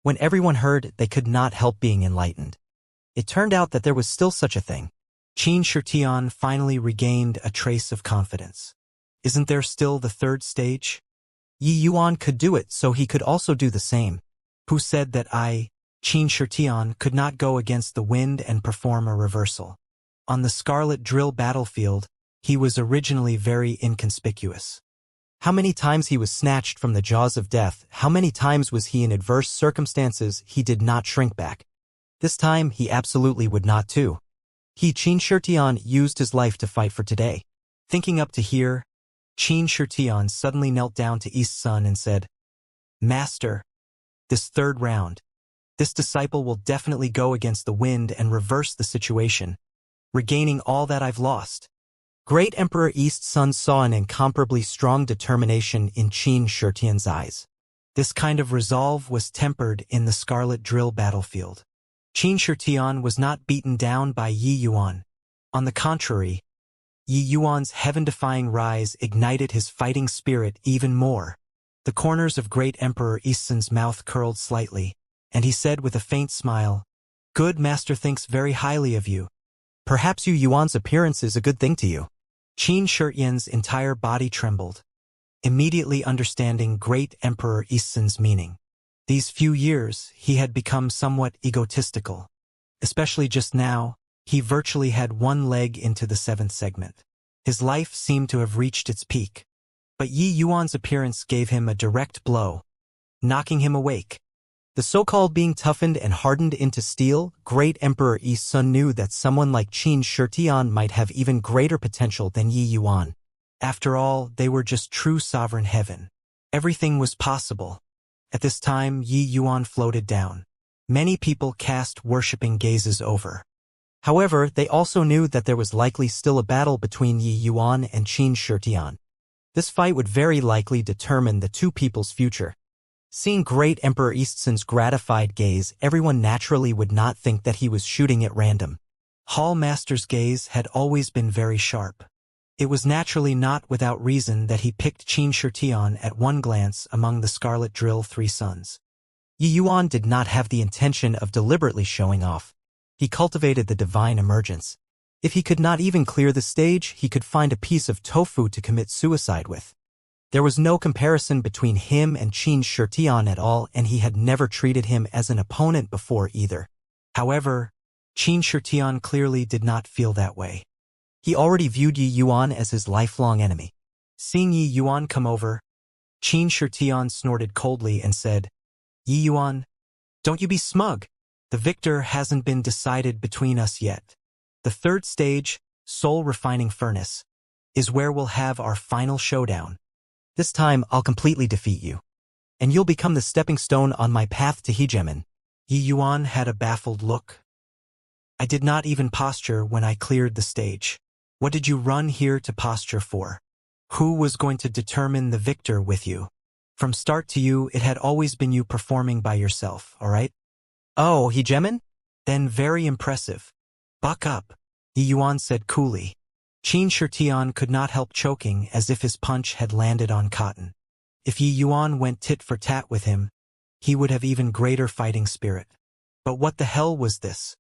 When everyone heard, they could not help being enlightened. It turned out that there was still such a thing. Qin Shitian finally regained a trace of confidence. Isn't there still the third stage? Yi Yuan could do it, so he could also do the same. Who said that I, Qin Shitian, could not go against the wind and perform a reversal? On the Scarlet Drill battlefield, he was originally very inconspicuous. How many times he was snatched from the jaws of death, how many times was he in adverse circumstances he did not shrink back. This time he absolutely would not too. He Qin Shitian used his life to fight for today. Thinking up to here, Qin Shitian suddenly knelt down to East Sun and said, Master, this third round, this disciple will definitely go against the wind and reverse the situation, regaining all that I've lost. Great Emperor East Sun saw an incomparably strong determination in Qin Shitian's eyes. This kind of resolve was tempered in the Scarlet Drill battlefield. Qin Shitian was not beaten down by Yi Yuan. On the contrary, Yi Yuan's heaven-defying rise ignited his fighting spirit even more. The corners of Great Emperor East Sun's mouth curled slightly, and he said with a faint smile, Good Master thinks very highly of you. Perhaps Yi Yuan's appearance is a good thing to you. Qin Shitian's entire body trembled, immediately understanding Great Emperor East Sun's meaning. These few years, he had become somewhat egotistical. Especially just now, he virtually had one leg into the seventh segment. His life seemed to have reached its peak. But Yi Yuan's appearance gave him a direct blow, knocking him awake. The so-called being toughened and hardened into steel, Great Emperor East Sun knew that someone like Qin Shitian might have even greater potential than Yi Yuan. After all, they were just true sovereign heaven. Everything was possible. At this time, Yi Yuan floated down. Many people cast worshipping gazes over. However, they also knew that there was likely still a battle between Yi Yuan and Qin Shitian. This fight would very likely determine the two people's future. Seeing Great Emperor East Sun's gratified gaze, everyone naturally would not think that he was shooting at random. Hall Master's gaze had always been very sharp. It was naturally not without reason that he picked Qin Shitian at one glance among the Scarlet Drill three sons. Yi Yuan did not have the intention of deliberately showing off. He cultivated the divine emergence. If he could not even clear the stage, he could find a piece of tofu to commit suicide with. There was no comparison between him and Qin Shitian at all, and he had never treated him as an opponent before either. However, Qin Shitian clearly did not feel that way. He already viewed Yi Yuan as his lifelong enemy. Seeing Yi Yuan come over, Qin Shitian snorted coldly and said, Yi Yuan, don't you be smug. The victor hasn't been decided between us yet. The third stage, Soul Refining Furnace, is where we'll have our final showdown. This time, I'll completely defeat you. And you'll become the stepping stone on my path to hegemon. Yi Yuan had a baffled look. I did not even posture when I cleared the stage. What did you run here to posture for? Who was going to determine the victor with you? From start to you, it had always been you performing by yourself, all right? Oh, hegemon? Then very impressive. Buck up, Yi Yuan said coolly. Qin Shitian could not help choking as if his punch had landed on cotton. If Yi Yuan went tit for tat with him, he would have even greater fighting spirit. But what the hell was this?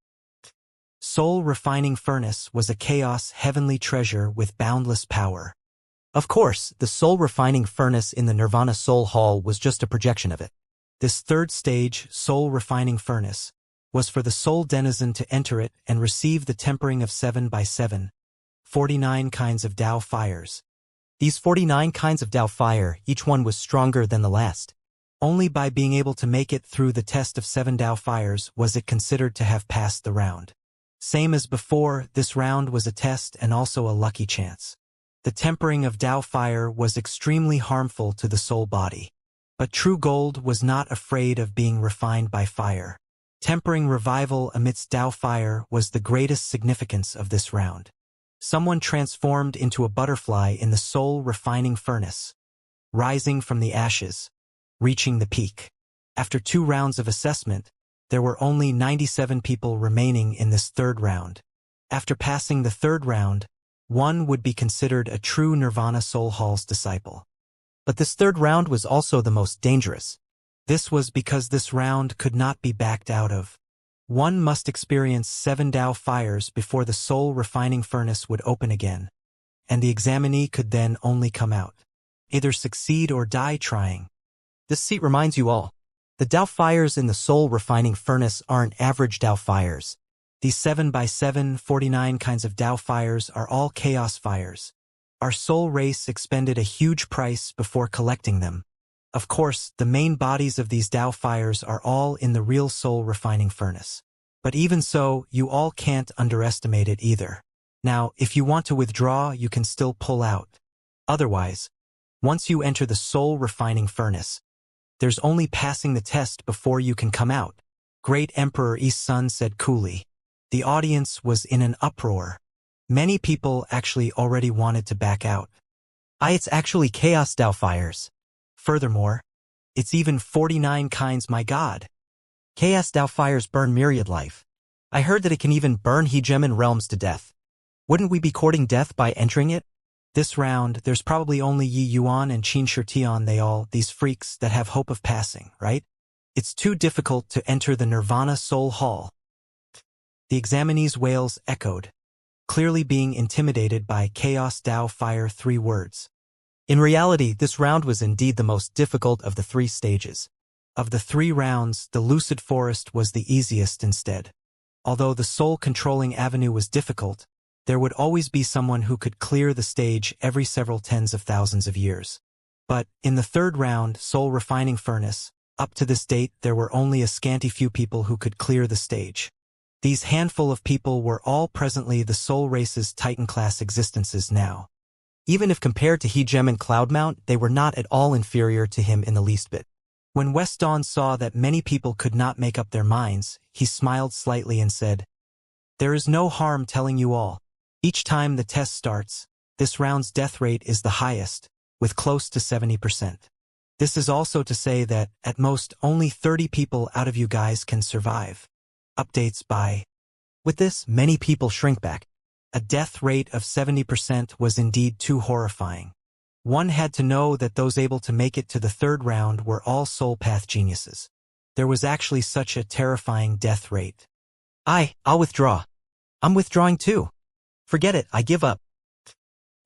Soul Refining Furnace was a chaos heavenly treasure with boundless power. Of course, the Soul Refining Furnace in the Nirvana Soul Hall was just a projection of it. This third stage, Soul Refining Furnace, was for the soul denizen to enter it and receive the tempering of 7 by 7, 49 kinds of Tao fires. These 49 kinds of Tao fire, each one was stronger than the last. Only by being able to make it through the test of 7 Tao fires was it considered to have passed the round. Same as before, this round was a test and also a lucky chance. The tempering of Tao fire was extremely harmful to the soul body. But true gold was not afraid of being refined by fire. Tempering revival amidst Tao fire was the greatest significance of this round. Someone transformed into a butterfly in the soul refining furnace, rising from the ashes, reaching the peak. After 2 rounds of assessment, there were only 97 people remaining in this third round. After passing the third round, one would be considered a true Nirvana Soul Hall's disciple. But this third round was also the most dangerous. This was because this round could not be backed out of. One must experience 7 Tao fires before the soul refining furnace would open again, and the examinee could then only come out. Either succeed or die trying. This seat reminds you all. The Tao fires in the soul refining furnace aren't average Tao fires. These 7x7, 49 kinds of Tao fires are all chaos fires. Our soul race expended a huge price before collecting them. Of course, the main bodies of these Tao fires are all in the real soul refining furnace. But even so, you all can't underestimate it either. Now, if you want to withdraw, you can still pull out. Otherwise, once you enter the soul refining furnace, there's only passing the test before you can come out. Great Emperor East Sun said coolly. The audience was in an uproar. Many people actually already wanted to back out. It's actually chaos Tao fires. Furthermore, it's even 49 kinds, my god. Chaos Tao fires burn myriad life. I heard that it can even burn hegemon realms to death. Wouldn't we be courting death by entering it? This round, there's probably only Yi Yuan and Qin Shitian, these freaks that have hope of passing, right? It's too difficult to enter the Nirvana Soul Hall. The examinee's wails echoed, clearly being intimidated by Chaos Tao Fire 3 words. In reality, this round was indeed the most difficult of the 3 stages. Of the 3 rounds, the Lucid Forest was the easiest instead. Although the soul-controlling avenue was difficult, there would always be someone who could clear the stage every several tens of thousands of years. But, in the third round, Soul Refining Furnace, up to this date there were only a scanty few people who could clear the stage. These handful of people were all presently the Soul Race's Titan-class existences now. Even if compared to Hegem and Cloudmount, they were not at all inferior to him in the least bit. When West Dawn saw that many people could not make up their minds, he smiled slightly and said, "There is no harm telling you all. Each time the test starts, this round's death rate is the highest, with close to 70%. This is also to say that, at most, only 30 people out of you guys can survive. Updates by." With this, many people shrink back. A death rate of 70% was indeed too horrifying. One had to know that those able to make it to the third round were all soul path geniuses. There was actually such a terrifying death rate. I'll withdraw. I'm withdrawing too. Forget it, I give up.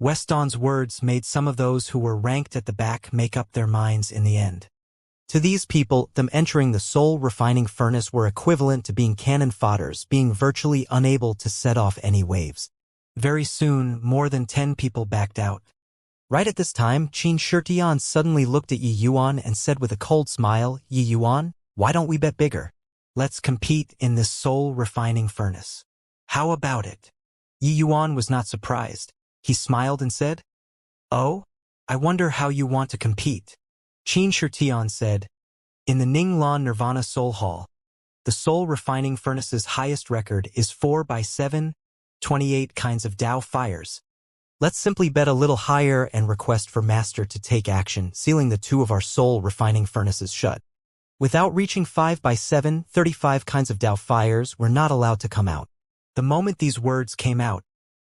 West Dawn's words made some of those who were ranked at the back make up their minds in the end. To these people, them entering the soul refining furnace were equivalent to being cannon fodders, being virtually unable to set off any waves. Very soon, more than 10 people backed out. Right at this time, Qin Shitian suddenly looked at Yi Yuan and said with a cold smile, "Yi Yuan, why don't we bet bigger? Let's compete in this soul refining furnace. How about it?" Yi Yuan was not surprised. He smiled and said, "Oh, I wonder how you want to compete." Qin Shitian said, "In the Ninglan Nirvana Soul Hall, the soul refining furnace's highest record is 4x7, 28 kinds of Tao fires. Let's simply bet a little higher and request for Master to take action, sealing the 2 of our soul refining furnaces shut. Without reaching 5x7, 35 kinds of Tao fires were not allowed to come out." The moment these words came out,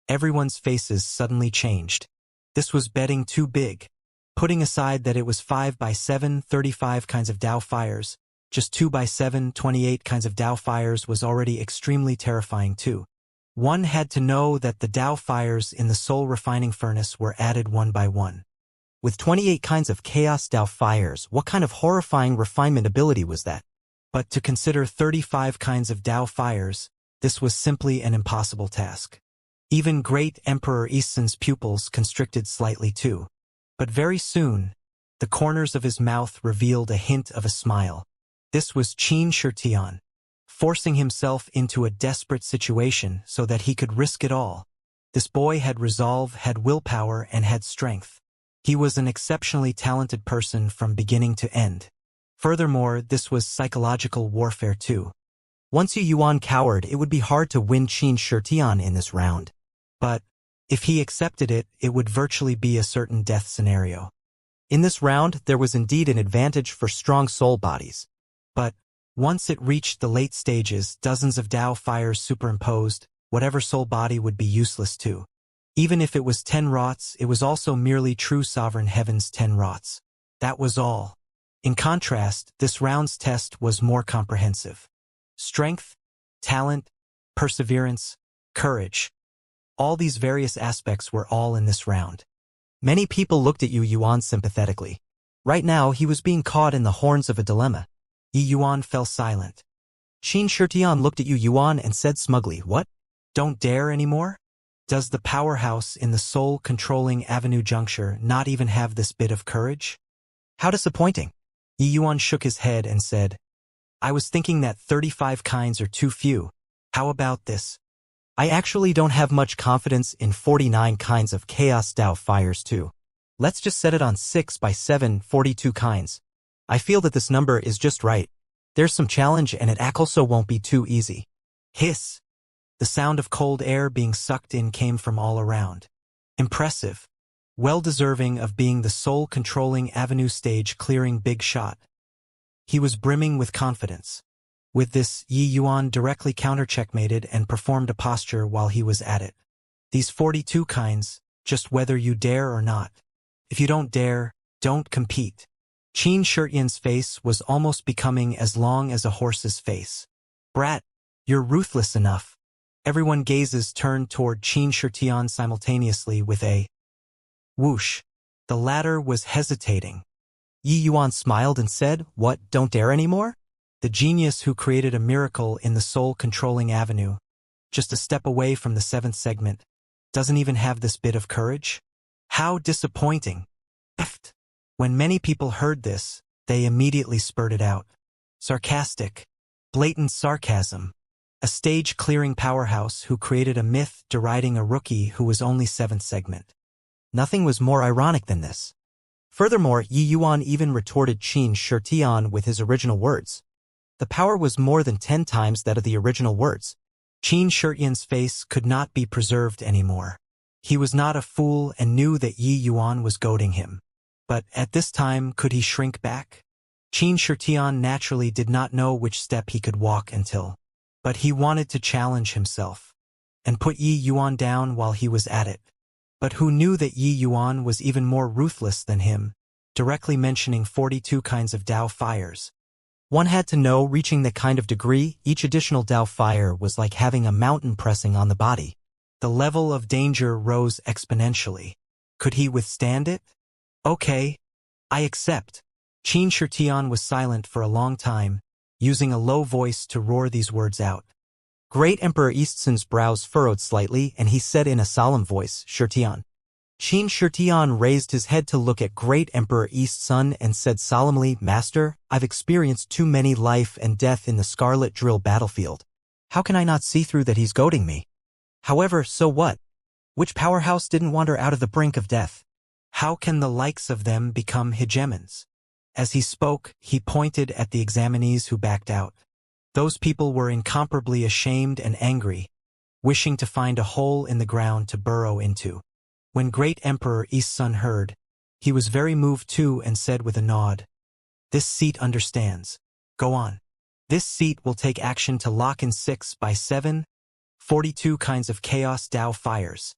everyone's faces suddenly changed. This was betting too big. Putting aside that it was 5x7, 35 kinds of Tao fires, just 2x7, 28 kinds of Tao fires was already extremely terrifying too. One had to know that the Tao fires in the soul refining furnace were added 1 by 1. With 28 kinds of chaos Tao fires, what kind of horrifying refinement ability was that? But to consider 35 kinds of Tao fires, this was simply an impossible task. Even great Emperor Easton's pupils constricted slightly too. But very soon, the corners of his mouth revealed a hint of a smile. This was Qin Shitian, forcing himself into a desperate situation so that he could risk it all. This boy had resolve, had willpower, and had strength. He was an exceptionally talented person from beginning to end. Furthermore, this was psychological warfare too. Once Yi Yuan cowered, it would be hard to win Qin Shitian in this round. But if he accepted it, it would virtually be a certain death scenario. In this round, there was indeed an advantage for strong soul bodies. But once it reached the late stages, dozens of Dao fires superimposed, whatever soul body would be useless too. Even if it was 10 rots, it was also merely true sovereign heaven's 10 rots. That was all. In contrast, this round's test was more comprehensive. Strength, talent, perseverance, courage. All these various aspects were all in this round. Many people looked at Yi Yuan sympathetically. Right now, he was being caught in the horns of a dilemma. Yi Yuan fell silent. Qin Shitian looked at Yi Yuan and said smugly, "What? Don't dare anymore? Does the powerhouse in the soul-controlling avenue juncture not even have this bit of courage?" How disappointing. Yi Yuan shook his head and said, "I was thinking that 35 kinds are too few. How about this? I actually don't have much confidence in 49 kinds of chaos Dao fires too. Let's just set it on 6 by 7, 42 kinds. I feel that this number is just right. There's some challenge and it also won't be too easy." Hiss. The sound of cold air being sucked in came from all around. Impressive. Well-deserving of being the soul-controlling avenue stage clearing big shot. He was brimming with confidence. With this, Yi Yuan directly counter-checkmated and performed a posture while he was at it. These 42 kinds, just whether you dare or not. If you don't dare, don't compete. Qin Shitian's face was almost becoming as long as a horse's face. "Brat, you're ruthless enough." Everyone gazes turned toward Qin Shitian simultaneously with a whoosh. The latter was hesitating. Yi Yuan smiled and said, "What, don't dare anymore?" The genius who created a miracle in the soul-controlling avenue, just a step away from the 7th segment, doesn't even have this bit of courage? How disappointing. When many people heard this, they immediately spurted out. Sarcastic. Blatant sarcasm. A stage-clearing powerhouse who created a myth deriding a rookie who was only 7th segment. Nothing was more ironic than this. Furthermore, Yi Yuan even retorted Qin Shitian with his original words. The power was more than 10 times that of the original words. Qin Shitian's face could not be preserved anymore. He was not a fool and knew that Yi Yuan was goading him. But at this time, could he shrink back? Qin Shitian naturally did not know which step he could walk until. But he wanted to challenge himself and put Yi Yuan down while he was at it. But who knew that Yi Yuan was even more ruthless than him, directly mentioning 42 kinds of Dao fires? One had to know, reaching that kind of degree, each additional Dao fire was like having a mountain pressing on the body. The level of danger rose exponentially. Could he withstand it? Okay, I accept. Qin Shitian was silent for a long time, using a low voice to roar these words out. Great Emperor Eastsun's brows furrowed slightly, and he said in a solemn voice, "Shitian." Qin Shitian raised his head to look at Great Emperor Eastsun and said solemnly, "Master, I've experienced too many life and death in the Scarlet Drill battlefield. How can I not see through that he's goading me? However, so what? Which powerhouse didn't wander out of the brink of death? How can the likes of them become hegemons?" As he spoke, he pointed at the examinees who backed out. Those people were incomparably ashamed and angry, wishing to find a hole in the ground to burrow into. When Great Emperor Eastsun heard, he was very moved too and said with a nod, "This seat understands. Go on. This seat will take action to lock in 6 by 7, 42 kinds of chaos Dao fires."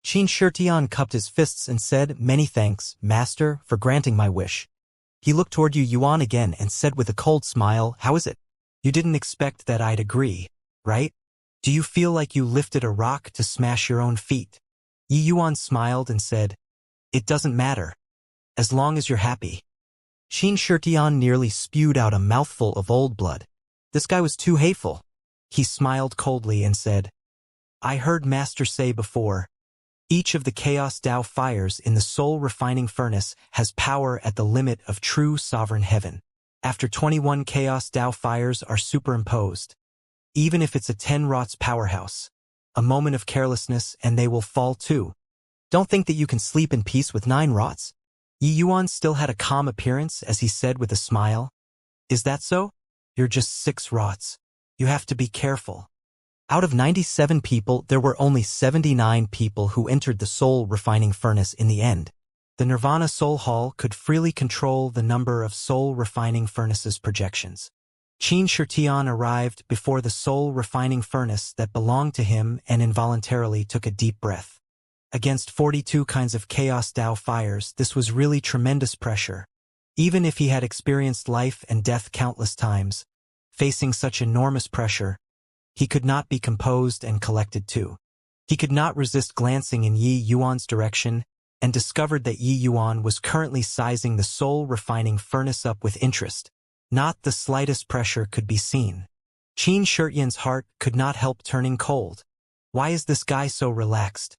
Qin Shitian cupped his fists and said, "Many thanks, Master, for granting my wish." He looked toward Yi Yuan again and said with a cold smile, "How is it? You didn't expect that I'd agree, right? Do you feel like you lifted a rock to smash your own feet?" Yi Yuan smiled and said, "It doesn't matter, as long as you're happy." Qin Shitian nearly spewed out a mouthful of old blood. This guy was too hateful. He smiled coldly and said, "I heard Master say before, each of the Chaos Dao fires in the soul-refining furnace has power at the limit of true sovereign heaven. After 21 Chaos Dao fires are superimposed, even if it's a 10 rots powerhouse, a moment of carelessness and they will fall too. Don't think that you can sleep in peace with 9 rots? Yi Yuan still had a calm appearance as he said with a smile. Is that so? You're just 6 rots. You have to be careful. Out of 97 people, there were only 79 people who entered the soul refining furnace in the end. The Nirvana Soul Hall could freely control the number of soul refining furnaces projections. Qin Shirtian arrived before the soul refining furnace that belonged to him and involuntarily took a deep breath. Against 42 kinds of chaos Dao fires, this was really tremendous pressure. Even if he had experienced life and death countless times, facing such enormous pressure, he could not be composed and collected too. He could not resist glancing in Yi Yuan's direction and discovered that Yi Yuan was currently sizing the soul refining furnace up with interest. Not the slightest pressure could be seen. Qin Shirtian's heart could not help turning cold. Why is this guy so relaxed?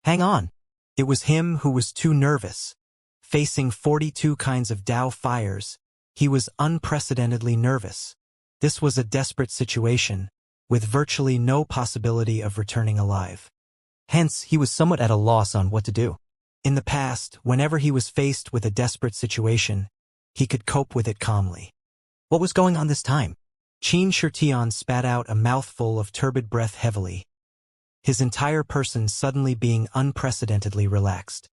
Hang on. It was him who was too nervous. Facing 42 kinds of Dao fires, he was unprecedentedly nervous. This was a desperate situation, with virtually no possibility of returning alive. Hence, he was somewhat at a loss on what to do. In the past, whenever he was faced with a desperate situation, he could cope with it calmly. What was going on this time? Qin Shirtian spat out a mouthful of turbid breath heavily, his entire person suddenly being unprecedentedly relaxed.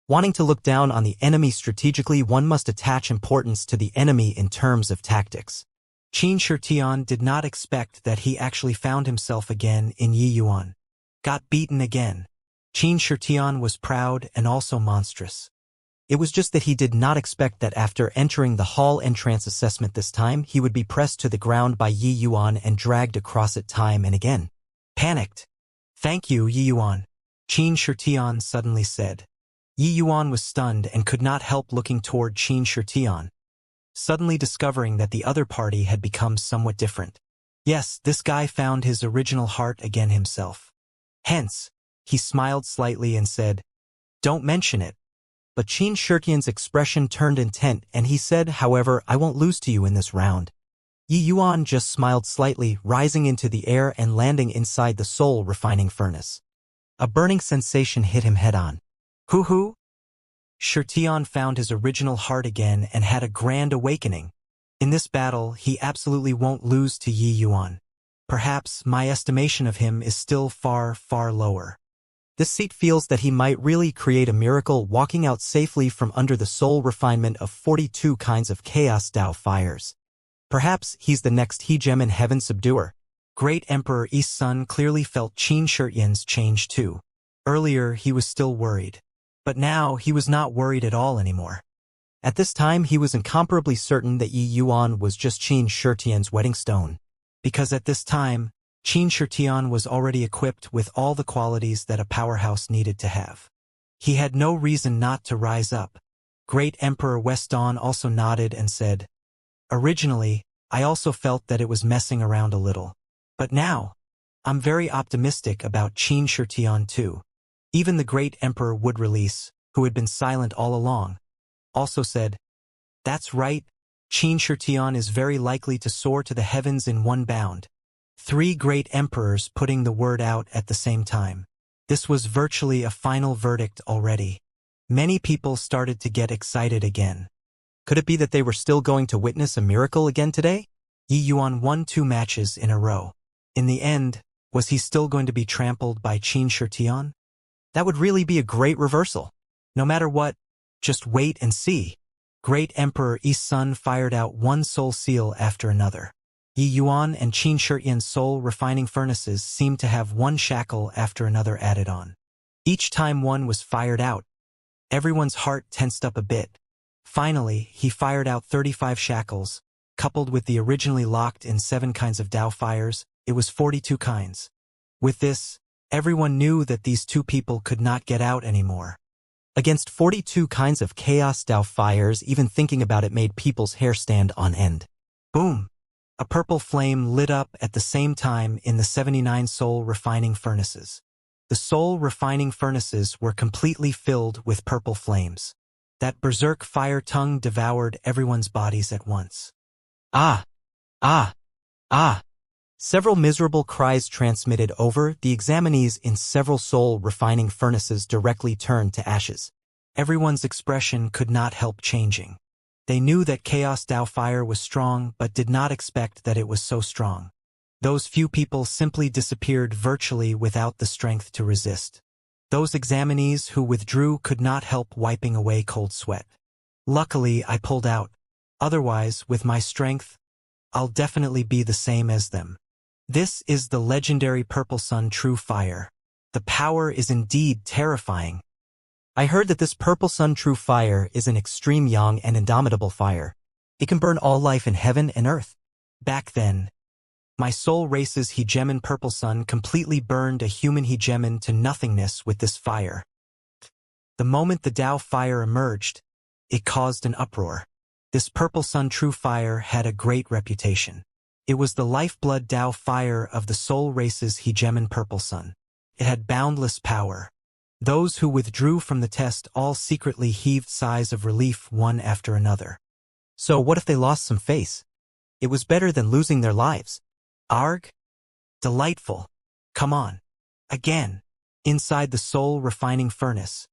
Wanting to look down on the enemy strategically, one must attach importance to the enemy in terms of tactics. Qin Shirtian did not expect that he actually found himself again in Yi Yuan. Got beaten again. Qin Shirtian was proud and also monstrous. It was just that he did not expect that after entering the hall entrance assessment this time, he would be pressed to the ground by Yi Yuan and dragged across it time and again. Panicked. Thank you, Yi Yuan, Qin Shirtian suddenly said. Yi Yuan was stunned and could not help looking toward Qin Shirtian, suddenly discovering that the other party had become somewhat different. Yes, this guy found his original heart again himself. Hence, he smiled slightly and said, "Don't mention it." But Qin Shirtian's expression turned intent and he said, "However, I won't lose to you in this round." Yi Yuan just smiled slightly, rising into the air and landing inside the soul refining furnace. A burning sensation hit him head-on. Hoo-hoo! Shirtian found his original heart again and had a grand awakening. In this battle, he absolutely won't lose to Yi Yuan. Perhaps my estimation of him is still far, far lower. This seat feels that he might really create a miracle, walking out safely from under the soul refinement of 42 kinds of chaos Dao fires. Perhaps he's the next Hegemon Heaven Subduer. Great Emperor East Sun clearly felt Qin Shirtian's change too. Earlier, he was still worried. But now, he was not worried at all anymore. At this time, he was incomparably certain that Yi Yuan was just Qin Shirtian's wedding stone. Because at this time, Qin Shirtian was already equipped with all the qualities that a powerhouse needed to have. He had no reason not to rise up. Great Emperor Weston also nodded and said, "Originally, I also felt that it was messing around a little. But now, I'm very optimistic about Qin Shirtian too." Even the Great Emperor Wood Release, who had been silent all along, also said, "That's right, Qin Shirtian is very likely to soar to the heavens in one bound." 3 great emperors putting the word out at the same time. This was virtually a final verdict already. Many people started to get excited again. Could it be that they were still going to witness a miracle again today? Yi Yuan won 2 matches in a row. In the end, was he still going to be trampled by Qin Shirtian? That would really be a great reversal. No matter what, just wait and see. Great Emperor East Sun fired out one soul seal after another. Yi Yuan and Qin Shirtian's soul refining furnaces seemed to have one shackle after another added on. Each time one was fired out, everyone's heart tensed up a bit. Finally, he fired out 35 shackles, coupled with the originally locked in 7 kinds of Dao fires, it was 42 kinds. With this, everyone knew that these 2 people could not get out anymore. Against 42 kinds of chaos Dao fires, even thinking about it made people's hair stand on end. Boom! A purple flame lit up at the same time in the 79 soul refining furnaces. The soul refining furnaces were completely filled with purple flames. That berserk fire tongue devoured everyone's bodies at once. Ah! Ah! Ah! Several miserable cries transmitted over, the examinees in several soul-refining furnaces directly turned to ashes. Everyone's expression could not help changing. They knew that Chaos Dao fire was strong but did not expect that it was so strong. Those few people simply disappeared virtually without the strength to resist. Those examinees who withdrew could not help wiping away cold sweat. Luckily, I pulled out. Otherwise, with my strength, I'll definitely be the same as them. This is the legendary Purple Sun True Fire. The power is indeed terrifying. I heard that this Purple Sun True Fire is an extreme yang and indomitable fire. It can burn all life in heaven and earth. Back then, my soul race's hegemon Purple Sun completely burned a human hegemon to nothingness with this fire. The moment the Dao fire emerged, it caused an uproar. This Purple Sun True Fire had a great reputation. It was the lifeblood Dao fire of the soul race's hegemon Purple Sun. It had boundless power. Those who withdrew from the test all secretly heaved sighs of relief one after another. So what if they lost some face? It was better than losing their lives. Arg? Delightful. Come on. Again. Inside the soul-refining furnace,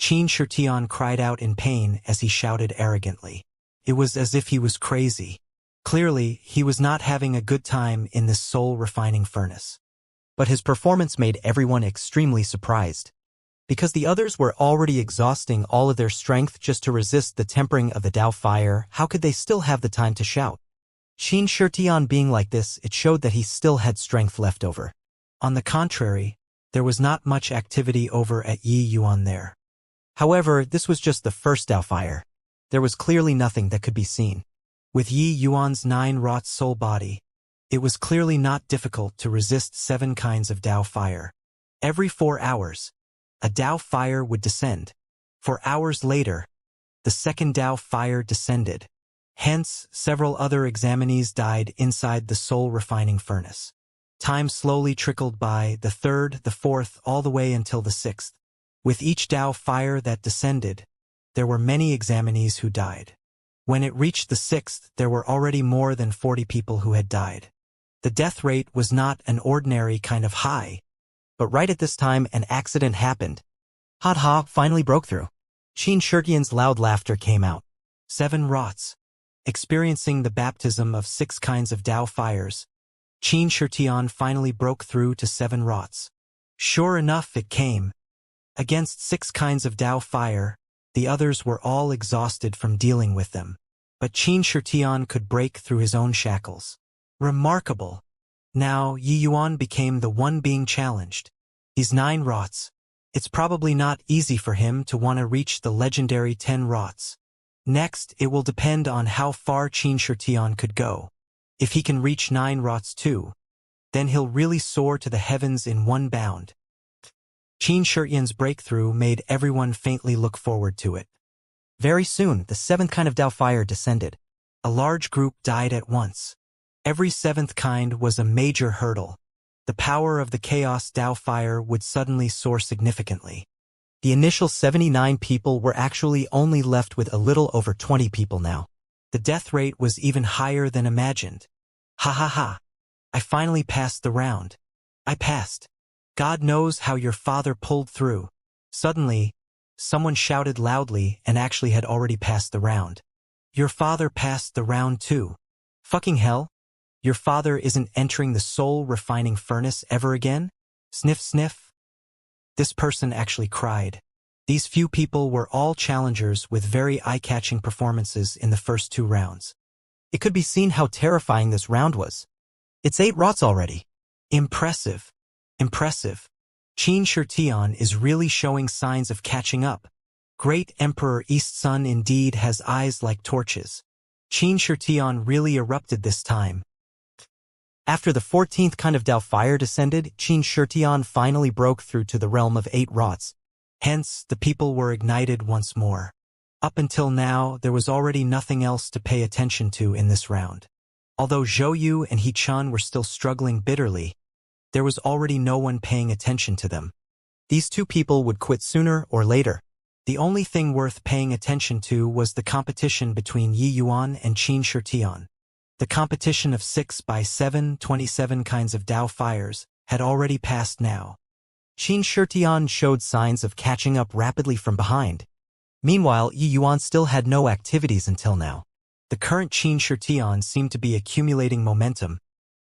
Xianxia cried out in pain as he shouted arrogantly. It was as if he was crazy. Clearly, he was not having a good time in this soul-refining furnace. But his performance made everyone extremely surprised. Because the others were already exhausting all of their strength just to resist the tempering of the Dao fire, how could they still have the time to shout? Xianxia being like this, it showed that he still had strength left over. On the contrary, there was not much activity over at Yi Yuan there. However, this was just the first Dao fire. There was clearly nothing that could be seen. With Yi Yuan's 9 soul body, it was clearly not difficult to resist 7 kinds of Dao fire. Every 4 hours, a Dao fire would descend. 4 hours later, the second Dao fire descended. Hence, several other examinees died inside the soul-refining furnace. Time slowly trickled by, the 3rd, the 4th, all the way until the 6th. With each Dao fire that descended, there were many examinees who died. When it reached the 6th, there were already more than 40 people who had died. The death rate was not an ordinary kind of high. But right at this time, an accident happened. Ha finally broke through. Xianxia's loud laughter came out. 7 rots. Experiencing the baptism of 6 kinds of Dao fires, Xianxia finally broke through to 7 rots. Sure enough, it came. Against 6 kinds of Dao fire, the others were all exhausted from dealing with them. But Xianxia could break through his own shackles. Remarkable. Now, Yi Yuan became the one being challenged. These 9 rots. It's probably not easy for him to want to reach the legendary 10 rots. Next, it will depend on how far Xianxia could go. If he can reach 9 rots too, then he'll really soar to the heavens in one bound. Xianxia's breakthrough made everyone faintly look forward to it. Very soon, the 7th kind of Dao fire descended. A large group died at once. Every 7th kind was a major hurdle. The power of the Chaos Dao fire would suddenly soar significantly. The initial 79 people were actually only left with a little over 20 people now. The death rate was even higher than imagined. Ha. I finally passed the round. I passed. God knows how your father pulled through. Suddenly, someone shouted loudly and actually had already passed the round. Your father passed the round too. Fucking hell. Your father isn't entering the soul-refining furnace ever again? Sniff sniff. This person actually cried. These few people were all challengers with very eye-catching performances in the first 2 rounds. It could be seen how terrifying this round was. It's 8 rots already. Impressive. Xianxia is really showing signs of catching up. Great Emperor East Sun indeed has eyes like torches. Xianxia really erupted this time. After the 14th kind of Dao fire descended, Xianxia finally broke through to the realm of 8 rots. Hence, the people were ignited once more. Up until now, there was already nothing else to pay attention to in this round. Although Zhou Yu and He Chun were still struggling bitterly, there was already no one paying attention to them. These 2 people would quit sooner or later. The only thing worth paying attention to was the competition between Yi Yuan and Xianxia. The competition of 6 by 7, 27 kinds of Dao fires had already passed now. Xianxia showed signs of catching up rapidly from behind. Meanwhile, Yi Yuan still had no activities until now. The current Xianxia seemed to be accumulating momentum,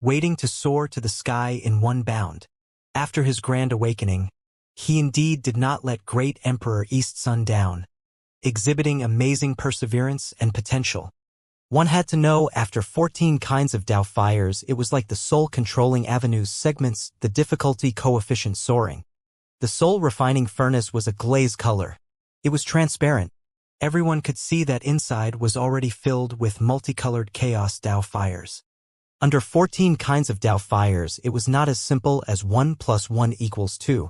waiting to soar to the sky in one bound. After his grand awakening, he indeed did not let Great Emperor East Sun down, exhibiting amazing perseverance and potential. One had to know after 14 kinds of Dao fires it was like the soul controlling avenues segments, the difficulty coefficient soaring. The soul refining furnace was a glaze color. It was transparent. Everyone could see that inside was already filled with multicolored chaos Dao fires. Under 14 kinds of Dao fires it was not as simple as 1 + 1 = 2.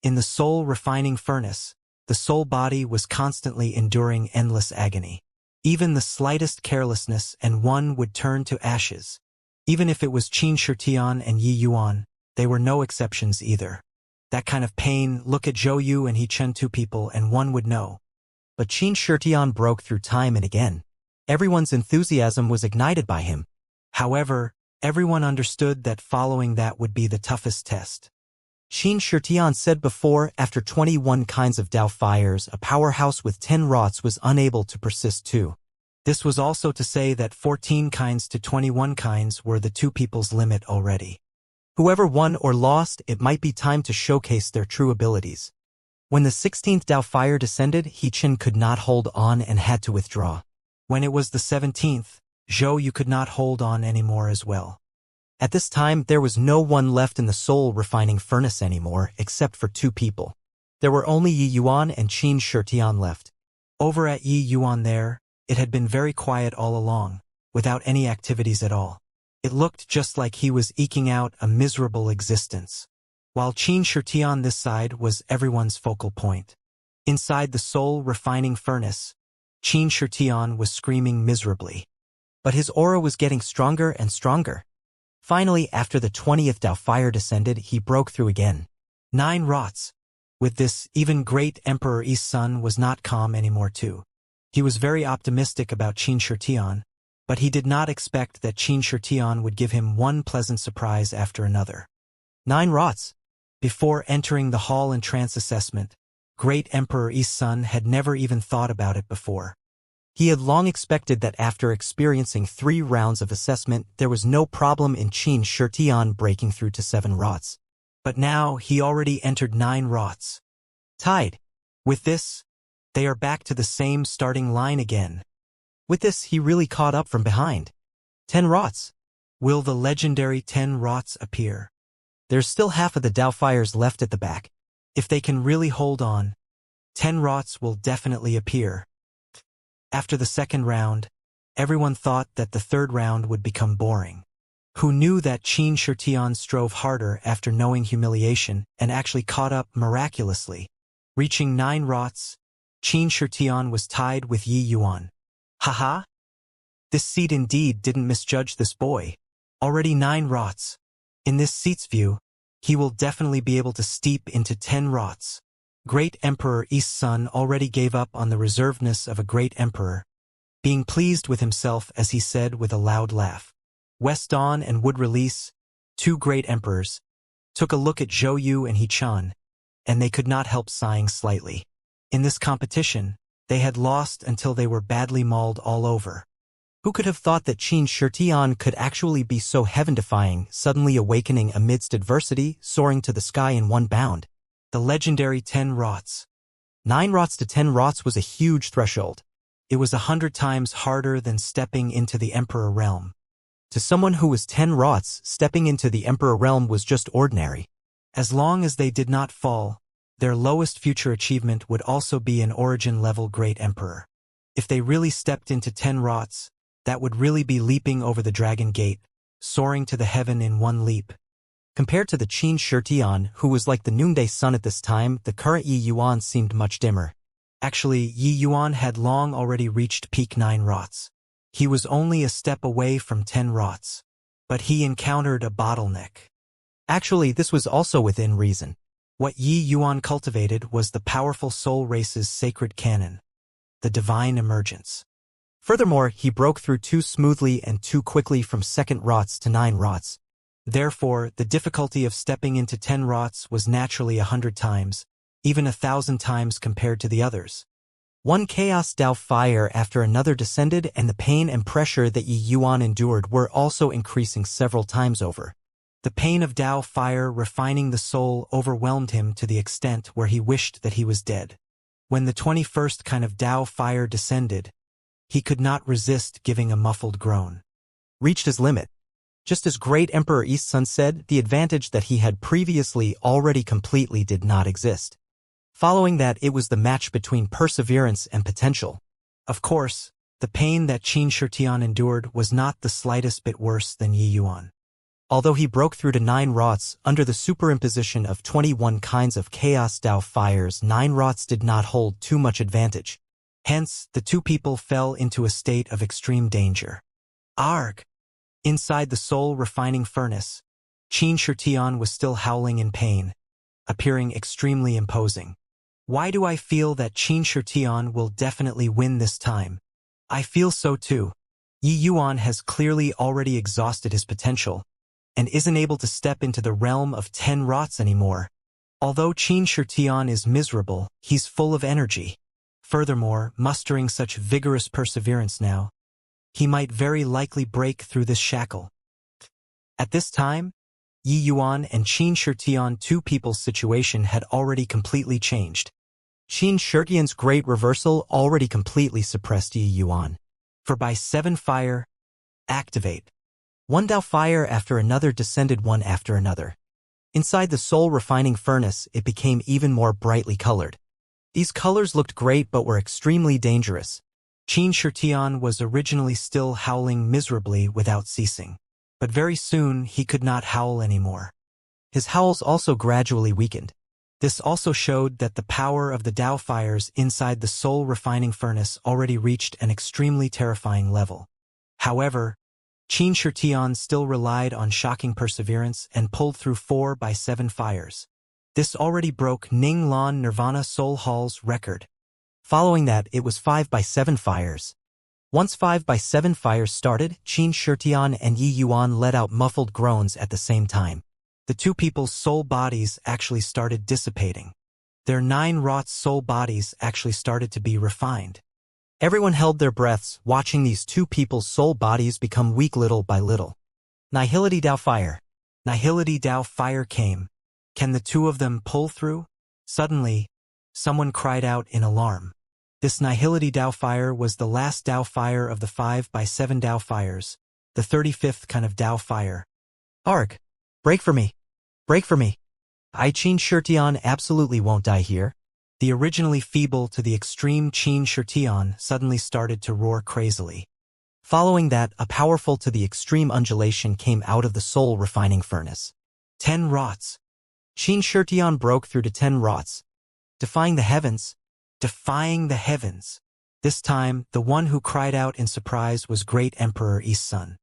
In the soul refining furnace, the soul body was constantly enduring endless agony. Even the slightest carelessness and one would turn to ashes. Even if it was Xianxia and Yi Yuan, they were no exceptions either. That kind of pain, look at Zhou Yu and He Chen, two people, and one would know. But Xianxia broke through time and again. Everyone's enthusiasm was ignited by him. However, everyone understood that following that would be the toughest test. Xianxia said before, after 21 kinds of Dao fires, a powerhouse with 10 rots was unable to persist too. This was also to say that 14 kinds to 21 kinds were the two people's limit already. Whoever won or lost, it might be time to showcase their true abilities. When the 16th Dao fire descended, He Chen could not hold on and had to withdraw. When it was the 17th, Zhou Yu could not hold on anymore as well. At this time, there was no one left in the soul refining furnace anymore, except for two people. There were only Yi Yuan and Xianxia left. Over at Yi Yuan there, it had been very quiet all along, without any activities at all. It looked just like he was eking out a miserable existence. While Xianxia this side was everyone's focal point. Inside the soul refining furnace, Xianxia was screaming miserably. But his aura was getting stronger and stronger. Finally, after the 20th Dao fire descended, he broke through again. 9 rots. With this, even Great Emperor East Sun was not calm anymore too. He was very optimistic about Xianxia, but he did not expect that Xianxia would give him one pleasant surprise after another. 9 rots. Before entering the hall and trance assessment, Great Emperor East Sun had never even thought about it before. He had long expected that after experiencing 3 rounds of assessment, there was no problem in Xianxia breaking through to 7 rots. But now he already entered 9 rots. Tied. With this, they are back to the same starting line again. With this, he really caught up from behind. 10 rots. Will the legendary 10 rots appear? There's still half of the Dao fires left at the back. If they can really hold on, 10 rots will definitely appear. After the second round, everyone thought that the third round would become boring. Who knew that Xianxia strove harder after knowing humiliation and actually caught up miraculously. Reaching 9 rots, Xianxia was tied with Yi Yuan. Haha! This seat indeed didn't misjudge this boy. Already 9 rots. In this seat's view, he will definitely be able to steep into 10 rots. Great Emperor East Sun already gave up on the reservedness of a great emperor, being pleased with himself as he said with a loud laugh. West Dawn and Wood Release, 2 great emperors, took a look at Zhou Yu and He Chen, and they could not help sighing slightly. In this competition, they had lost until they were badly mauled all over. Who could have thought that Xianxia could actually be so heaven-defying, suddenly awakening amidst adversity, soaring to the sky in one bound? The legendary 10 rots. 9 rots to 10 rots was a huge threshold. It was 100 times harder than stepping into the Emperor realm. To someone who was 10 rots, stepping into the Emperor realm was just ordinary. As long as they did not fall, their lowest future achievement would also be an origin-level Great Emperor. If they really stepped into 10 rots, that would really be leaping over the Dragon Gate, soaring to the heaven in one leap. Compared to the Xianxia, who was like the noonday sun at this time, the current Yi Yuan seemed much dimmer. Actually, Yi Yuan had long already reached peak 9 rots. He was only a step away from 10 rots. But he encountered a bottleneck. Actually, this was also within reason. What Yi Yuan cultivated was the powerful soul race's sacred canon, the divine emergence. Furthermore, he broke through too smoothly and too quickly from 2nd rots to 9 rots. Therefore, the difficulty of stepping into 10 rots was naturally 100 times, even 1,000 times compared to the others. One chaos Dao fire after another descended, and the pain and pressure that Yi Yuan endured were also increasing several times over. The pain of Dao fire refining the soul overwhelmed him to the extent where he wished that he was dead. When the 21st kind of Dao fire descended, he could not resist giving a muffled groan. Reached his limit. Just as Great Emperor East Sun said, the advantage that he had previously already completely did not exist. Following that, it was the match between perseverance and potential. Of course, the pain that Qin Shitian endured was not the slightest bit worse than Yi Yuan. Although he broke through to 9 rots under the superimposition of 21 kinds of chaos Dao fires, 9 rots did not hold too much advantage. Hence, the two people fell into a state of extreme danger. Arg! Inside the soul-refining furnace, Qin Shitian was still howling in pain, appearing extremely imposing. Why do I feel that Qin Shitian will definitely win this time? I feel so too. Yi Yuan has clearly already exhausted his potential, and isn't able to step into the realm of 10 rots anymore. Although Qin Shitian is miserable, he's full of energy. Furthermore, mustering such vigorous perseverance now, he might very likely break through this shackle. At this time, Yi Yuan and Qin Shitian, two people's situation had already completely changed. Qin Shitian's great reversal already completely suppressed Yi Yuan. For by 7 fire, activate. One Dao fire after another descended one after another. Inside the soul-refining furnace, it became even more brightly colored. These colors looked great but were extremely dangerous. Qin Shitian was originally still howling miserably without ceasing, but very soon he could not howl anymore. His howls also gradually weakened. This also showed that the power of the Dao fires inside the soul-refining furnace already reached an extremely terrifying level. However, Qin Shitian still relied on shocking perseverance and pulled through 4 by 7 fires. This already broke Ning Lan Nirvana Soul Hall's record. Following that, it was 5 by 7 fires. Once 5 by 7 fires started, Qin Shitian and Yi Yuan let out muffled groans at the same time. The two people's soul bodies actually started dissipating. Their 9 rots soul bodies actually started to be refined. Everyone held their breaths, watching these two people's soul bodies become weak little by little. Nihility Dao fire. Nihility Dao fire came. Can the two of them pull through? Suddenly, someone cried out in alarm. This Nihility Dao fire was the last Dao fire of the 5 by 7 Dao fires, the 35th kind of Dao fire. Arg! Break for me! Break for me! Qin Shitian absolutely won't die here. The originally feeble to the extreme Qin Shitian suddenly started to roar crazily. Following that, a powerful to the extreme undulation came out of the soul-refining furnace. 10 rots. Qin Shitian broke through to 10 rots. Defying the heavens. Defying the heavens. This time, the one who cried out in surprise was Great Emperor East Sun.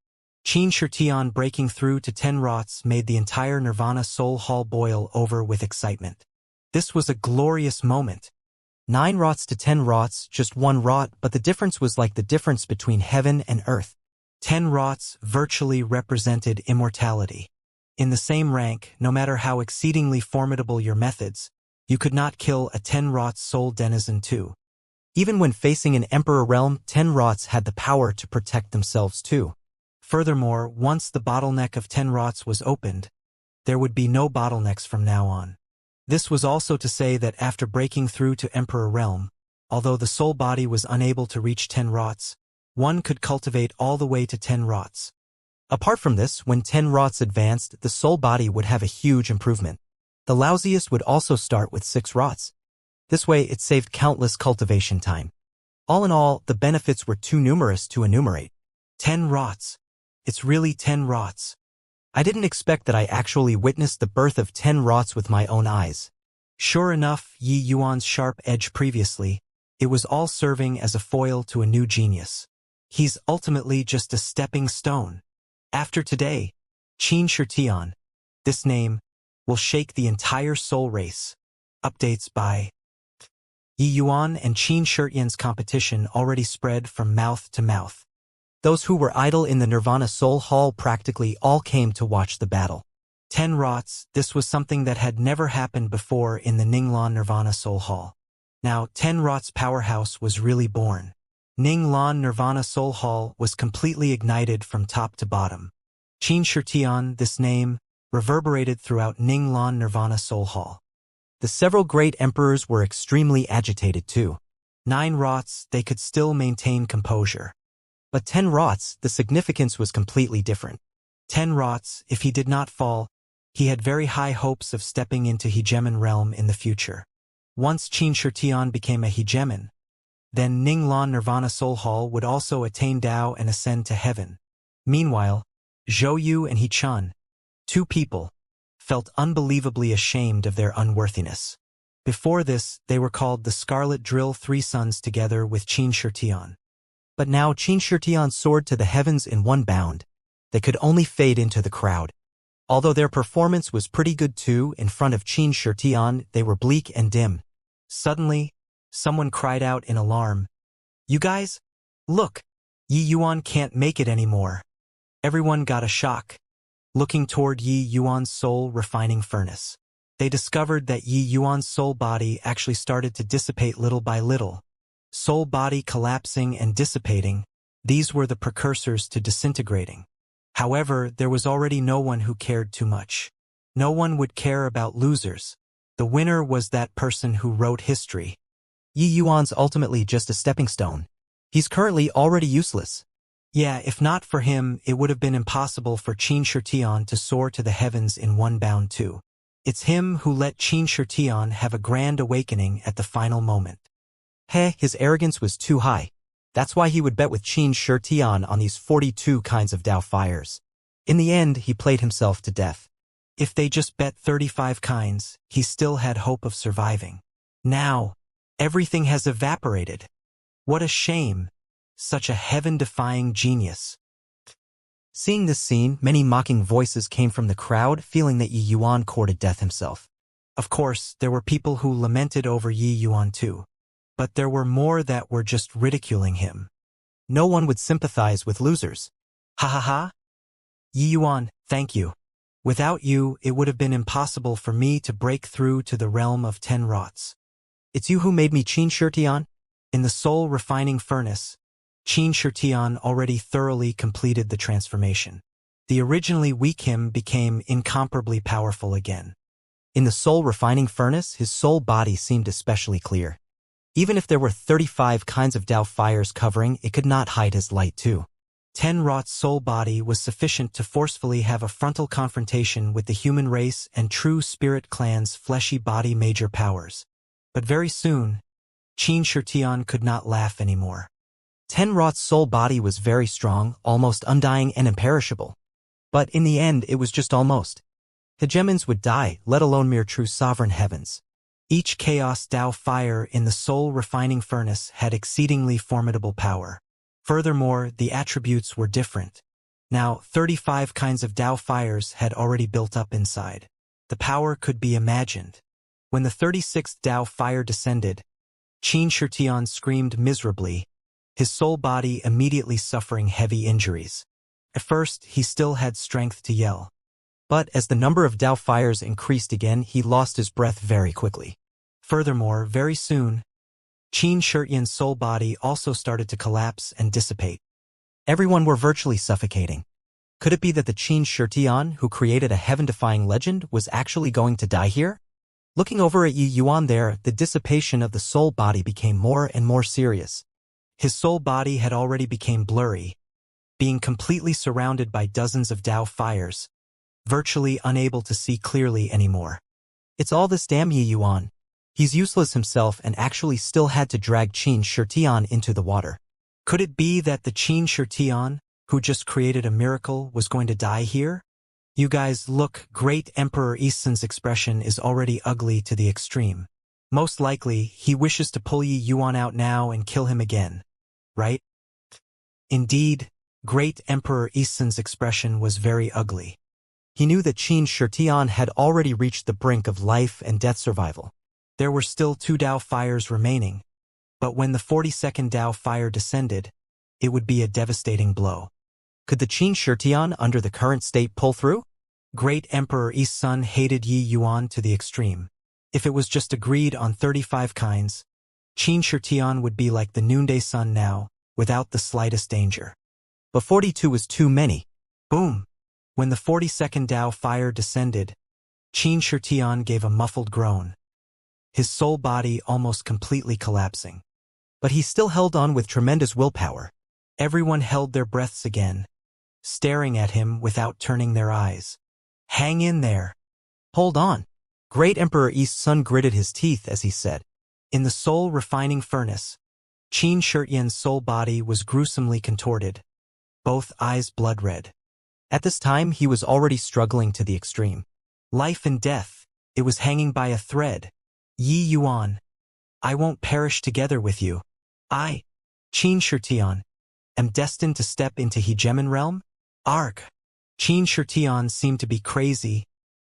Qin Shitian breaking through to 10 rots made the entire Nirvana Soul Hall boil over with excitement. This was a glorious moment. 9 rots to 10 rots, just 1 rot, but the difference was like the difference between heaven and earth. 10 rots virtually represented immortality. In the same rank, no matter how exceedingly formidable your methods, you could not kill a 10 rots soul denizen too. Even when facing an emperor realm, 10 rots had the power to protect themselves too. Furthermore, once the bottleneck of 10 rots was opened, there would be no bottlenecks from now on. This was also to say that after breaking through to Emperor Realm, although the soul body was unable to reach 10 rots, one could cultivate all the way to 10 rots. Apart from this, when 10 rots advanced, the soul body would have a huge improvement. The lousiest would also start with 6 rots. This way, it saved countless cultivation time. All in all, the benefits were too numerous to enumerate. 10 rots. It's really 10 rots. I didn't expect that I actually witnessed the birth of 10 rots with my own eyes. Sure enough, Yi Yuan's sharp edge previously, it was all serving as a foil to a new genius. He's ultimately just a stepping stone. After today, Qin Shitian, this name, will shake the entire soul race. Updates by Yi Yuan and Qin Shirtian's competition already spread from mouth to mouth. Those who were idle in the Nirvana Soul Hall practically all came to watch the battle. 10 rots, this was something that had never happened before in the Ninglan Nirvana Soul Hall. Now, 10 rots powerhouse was really born. Ninglan Nirvana Soul Hall was completely ignited from top to bottom. Qin Shirtian, this name, reverberated throughout Ninglan Nirvana Soul Hall. The several great emperors were extremely agitated too. 9 rots, they could still maintain composure. But 10 rots, the significance was completely different. 10 rots, if he did not fall, he had very high hopes of stepping into hegemon realm in the future. Once Qin Shirtian became a hegemon, then Ninglan Nirvana Soul Hall would also attain Tao and ascend to heaven. Meanwhile, Zhou Yu and He Chun, 2 people, felt unbelievably ashamed of their unworthiness. Before this, they were called the Scarlet Drill 3 Sons together with Qin Shirtian. But now Qin Shirtian soared to the heavens in one bound. They could only fade into the crowd. Although their performance was pretty good too, in front of Qin Shirtian, they were bleak and dim. Suddenly, someone cried out in alarm. "You guys? Look! Yi Yuan can't make it anymore." Everyone got a shock. Looking toward Yi Yuan's soul refining furnace, they discovered that Yi Yuan's soul body actually started to dissipate little by little. Soul body collapsing and dissipating, these were the precursors to disintegrating. However, there was already no one who cared too much. No one would care about losers. The winner was that person who wrote history. Yi Yuan's ultimately just a stepping stone. He's currently already useless. Yeah, if not for him, it would have been impossible for Qin Shirtian to soar to the heavens in one bound too. It's him who let Qin Shirtian have a grand awakening at the final moment. His arrogance was too high. That's why he would bet with Qin Shirtian on these 42 kinds of Tao fires. In the end, he played himself to death. If they just bet 35 kinds, he still had hope of surviving. Now, everything has evaporated. What a shame. Such a heaven-defying genius. Seeing this scene, many mocking voices came from the crowd, feeling that Yi Yuan courted death himself. Of course, there were people who lamented over Yi Yuan too. But there were more that were just ridiculing him. No one would sympathize with losers. Ha ha ha. Yi Yuan, thank you. Without you, it would have been impossible for me to break through to the realm of 10 rots. It's you who made me Qin Shirtian? In the soul refining furnace, Qin Shirtian already thoroughly completed the transformation. The originally weak him became incomparably powerful again. In the soul refining furnace, his soul body seemed especially clear. Even if there were 35 kinds of Tao fires covering, it could not hide his light too. 10 Rot's soul body was sufficient to forcefully have a frontal confrontation with the human race and true spirit clan's fleshy body major powers. But very soon, Qin Shirtian could not laugh anymore. 10 Rot's soul body was very strong, almost undying and imperishable. But in the end, it was just almost. Hegemons would die, let alone mere true sovereign heavens. Each chaos Tao fire in the soul refining furnace had exceedingly formidable power. Furthermore, the attributes were different. Now, 35 kinds of Tao fires had already built up inside. The power could be imagined. When the 36th Tao fire descended, Qin Shirtian screamed miserably, his soul body immediately suffering heavy injuries. At first, he still had strength to yell. But as the number of Tao fires increased again, he lost his breath very quickly. Furthermore, very soon, Qin Shirtian's soul body also started to collapse and dissipate. Everyone were virtually suffocating. Could it be that the Qin Shirtian, who created a heaven-defying legend, was actually going to die here? Looking over at Yi Yuan there, the dissipation of the soul body became more and more serious. His soul body had already become blurry, being completely surrounded by dozens of Tao fires, virtually unable to see clearly anymore. It's all this damn Yi Yuan. He's useless himself and actually still had to drag Qin Shirtian into the water. Could it be that the Qin Shirtian, who just created a miracle, was going to die here? You guys, look, Great Emperor Eason's expression is already ugly to the extreme. Most likely, he wishes to pull Yi Yuan out now and kill him again. Right? Indeed, Great Emperor Eason's expression was very ugly. He knew that Qin Shirtian had already reached the brink of life and death survival. There were still 2 Dao fires remaining, but when the 42nd Dao fire descended, it would be a devastating blow. Could the Qin Shitian under the current state pull through? Great Emperor Yi's son hated Yi Yuan to the extreme. If it was just agreed on 35 kinds, Qin Shitian would be like the noonday sun now, without the slightest danger. But 42 was too many. Boom! When the 42nd Dao fire descended, Qin Shitian gave a muffled groan, his soul body almost completely collapsing. But he still held on with tremendous willpower. Everyone held their breaths again, staring at him without turning their eyes. Hang in there. Hold on. Great Emperor Yi's son gritted his teeth as he said. In the soul refining furnace, Qin Shitian's soul body was gruesomely contorted, both eyes blood red. At this time, he was already struggling to the extreme. Life and death, it was hanging by a thread. Yi Yuan, I won't perish together with you. I, Qin Shitian, am destined to step into Hegemon realm? Arg! Qin Shitian seemed to be crazy,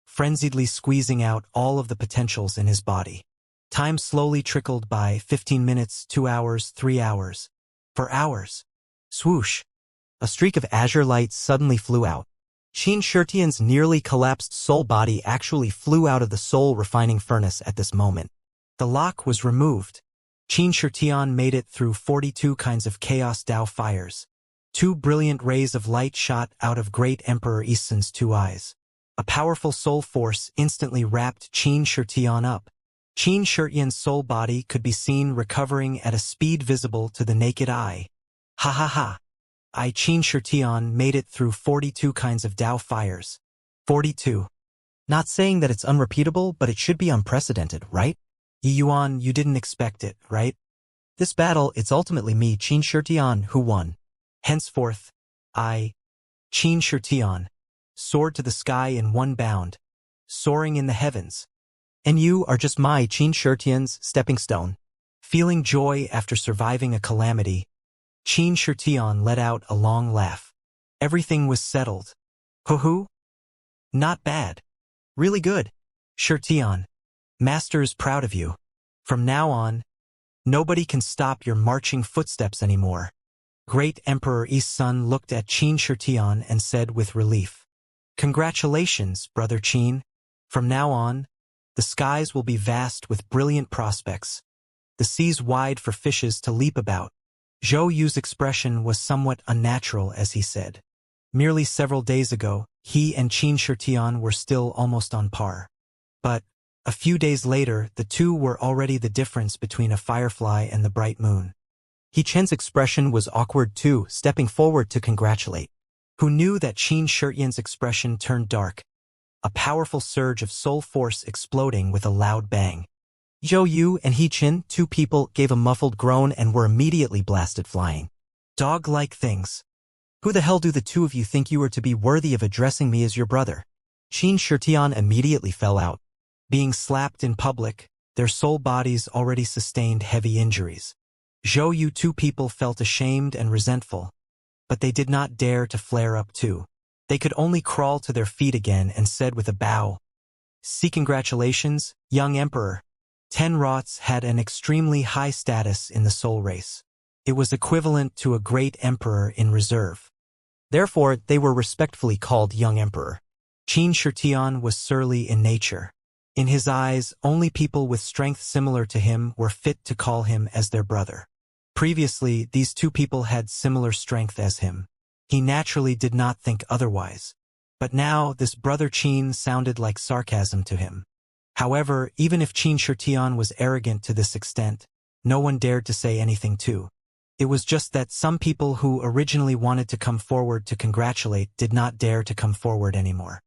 frenziedly squeezing out all of the potentials in his body. Time slowly trickled by, 15 minutes, 2 hours, 3 hours. For hours. Swoosh! A streak of azure light suddenly flew out. Qin Shitian's nearly collapsed soul body actually flew out of the soul refining furnace at this moment. The lock was removed. Qin Shitian made it through 42 kinds of chaos Dao fires. 2 brilliant rays of light shot out of Great Emperor Yi's 2 eyes. A powerful soul force instantly wrapped Qin Shitian up. Qin Shitian's soul body could be seen recovering at a speed visible to the naked eye. Ha ha ha! I, Qin Shitian, made it through 42 kinds of Dao fires. 42. Not saying that it's unrepeatable, but it should be unprecedented, right? Yi Yuan, you didn't expect it, right? This battle, it's ultimately me, Qin Shitian, who won. Henceforth, I, Qin Shitian, soared to the sky in one bound, soaring in the heavens. And you are just my Qin Shitian's stepping stone. Feeling joy after surviving a calamity, Qin Shitian let out a long laugh. Everything was settled. Hoo-hoo? Not bad. Really good. Shitian, Master is proud of you. From now on, nobody can stop your marching footsteps anymore. Great Emperor Yi's son looked at Qin Shitian and said with relief, Congratulations, Brother Qin. From now on, the skies will be vast with brilliant prospects, the seas wide for fishes to leap about. Zhou Yu's expression was somewhat unnatural as he said. Merely several days ago, he and Qin Shitian were still almost on par. But, a few days later, the two were already the difference between a firefly and the bright moon. He Chen's expression was awkward too, stepping forward to congratulate. Who knew that Qin Shitian's expression turned dark, a powerful surge of soul force exploding with a loud bang. Zhou Yu and He Qin, 2 people, gave a muffled groan and were immediately blasted flying. Dog-like things. Who the hell do the 2 of you think you are to be worthy of addressing me as your brother? Qin Shitian immediately fell out. Being slapped in public, their soul bodies already sustained heavy injuries. Zhou Yu 2 people felt ashamed and resentful, but they did not dare to flare up too. They could only crawl to their feet again and said with a bow, See congratulations, young emperor. 10 Rots had an extremely high status in the soul race. It was equivalent to a great emperor in reserve. Therefore, they were respectfully called young emperor. Qin Shitian was surly in nature. In his eyes, only people with strength similar to him were fit to call him as their brother. Previously, these 2 people had similar strength as him. He naturally did not think otherwise. But now, this brother Qin sounded like sarcasm to him. However, even if Qin Shitian was arrogant to this extent, no one dared to say anything too. It was just that some people who originally wanted to come forward to congratulate did not dare to come forward anymore.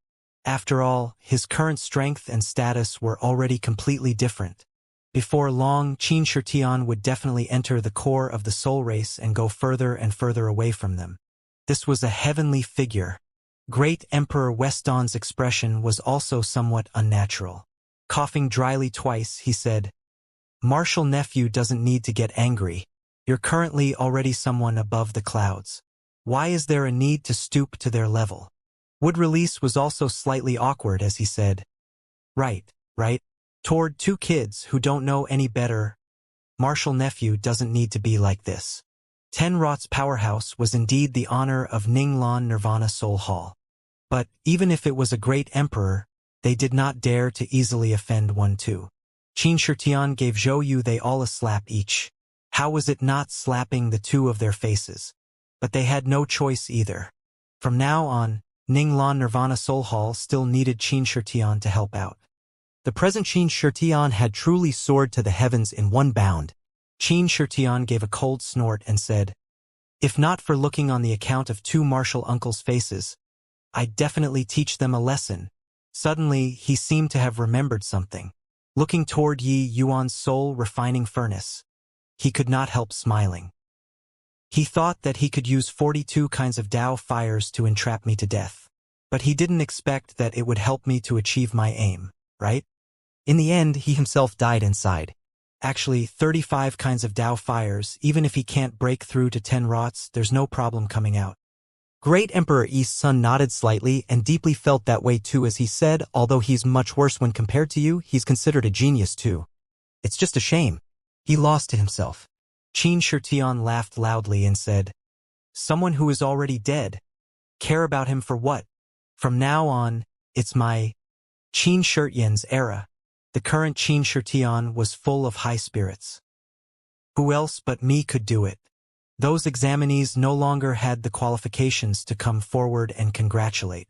After all, his current strength and status were already completely different. Before long, Qin Shitian would definitely enter the core of the soul race and go further and further away from them. This was a heavenly figure. Great Emperor Weston's expression was also somewhat unnatural. Coughing dryly twice, he said, Martial nephew doesn't need to get angry. You're currently already someone above the clouds. Why is there a need to stoop to their level? Wood Release was also slightly awkward as he said, Right. Toward two kids who don't know any better, Martial nephew doesn't need to be like this. 10 Rot's powerhouse was indeed the honor of Ninglan Nirvana Soul Hall. But, even if it was a great emperor, they did not dare to easily offend one too. Qin Shitian gave Zhou Yu they all a slap each. How was it not slapping the two of their faces? But they had no choice either. From now on, Ninglan Nirvana Soul Hall still needed Qin Shitian to help out. The present Qin Shitian had truly soared to the heavens in one bound. Qin Shitian gave a cold snort and said, "If not for looking on the account of two martial uncles' faces, I'd definitely teach them a lesson." Suddenly, he seemed to have remembered something. Looking toward Yi Yuan's soul refining furnace, he could not help smiling. He thought that he could use 42 kinds of Tao fires to entrap me to death. But he didn't expect that it would help me to achieve my aim, right? In the end, he himself died inside. Actually, 35 kinds of Tao fires, even if he can't break through to 10 rots, there's no problem coming out. Great Emperor Yi's son nodded slightly and deeply felt that way too as he said, although he's much worse when compared to you, he's considered a genius too. It's just a shame. He lost to himself. Qin Shitian laughed loudly and said, "Someone who is already dead. Care about him for what? From now on, it's my Qin Shitian's era." The current Qin Shitian was full of high spirits. Who else but me could do it? Those examinees no longer had the qualifications to come forward and congratulate.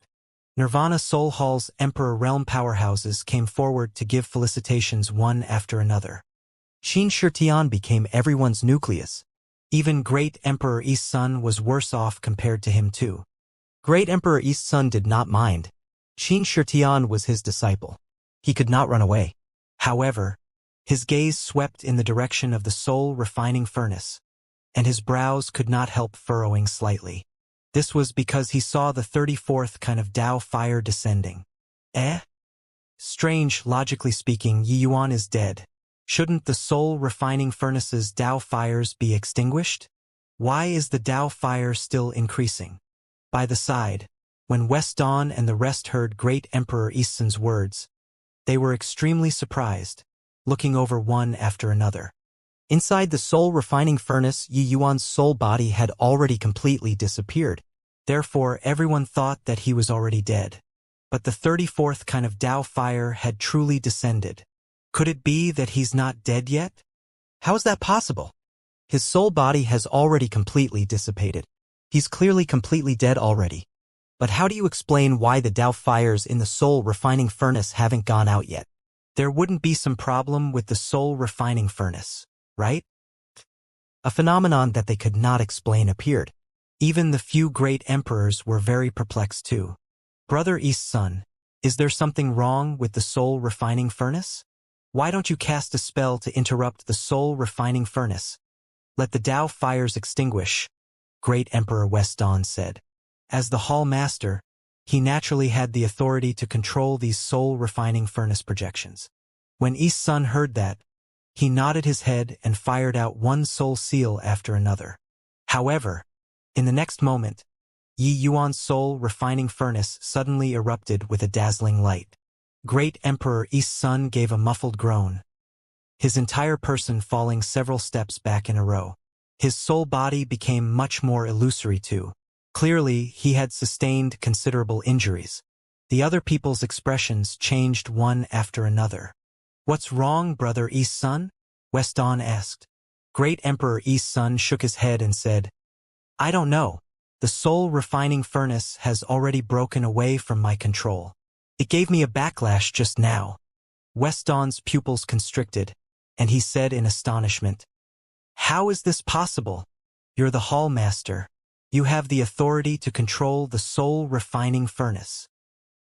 Nirvana Soul Hall's Emperor Realm powerhouses came forward to give felicitations one after another. Qin Shitian became everyone's nucleus. Even Great Emperor Yi's son was worse off compared to him too. Great Emperor Yi's son did not mind. Qin Shitian was his disciple. He could not run away. However, his gaze swept in the direction of the soul refining furnace, and his brows could not help furrowing slightly. This was because he saw the 34th kind of Tao fire descending. Strange, logically speaking, Yi Yuan is dead. Shouldn't the soul refining furnace's Tao fires be extinguished? Why is the Tao fire still increasing? By the side, when West Dawn and the rest heard Great Emperor Easton's words, they were extremely surprised, looking over one after another. Inside the soul refining furnace, Yi Yuan's soul body had already completely disappeared. Therefore, everyone thought that he was already dead. But the 34th kind of Tao fire had truly descended. Could it be that he's not dead yet? How is that possible? His soul body has already completely dissipated. He's clearly completely dead already. But how do you explain why the Tao fires in the soul refining furnace haven't gone out yet? There wouldn't be some problem with the soul refining furnace, right? A phenomenon that they could not explain appeared. Even the few great emperors were very perplexed too. Brother East's son, is there something wrong with the soul refining furnace? Why don't you cast a spell to interrupt the soul refining furnace? Let the Tao fires extinguish, Great Emperor West Dawn said. As the Hall Master, he naturally had the authority to control these soul-refining furnace projections. When East's son heard that, he nodded his head and fired out one soul seal after another. However, in the next moment, Yi Yuan's soul-refining furnace suddenly erupted with a dazzling light. Great Emperor East's son gave a muffled groan, his entire person falling several steps back in a row. His soul body became much more illusory too. Clearly, he had sustained considerable injuries. The other people's expressions changed one after another. "What's wrong, Brother East's son?" West Dawn asked. Great Emperor East's son shook his head and said, "I don't know. The soul refining furnace has already broken away from my control. It gave me a backlash just now." West Dawn's pupils constricted, and he said in astonishment, "How is this possible? You're the Hall Master. You have the authority to control the soul refining furnace."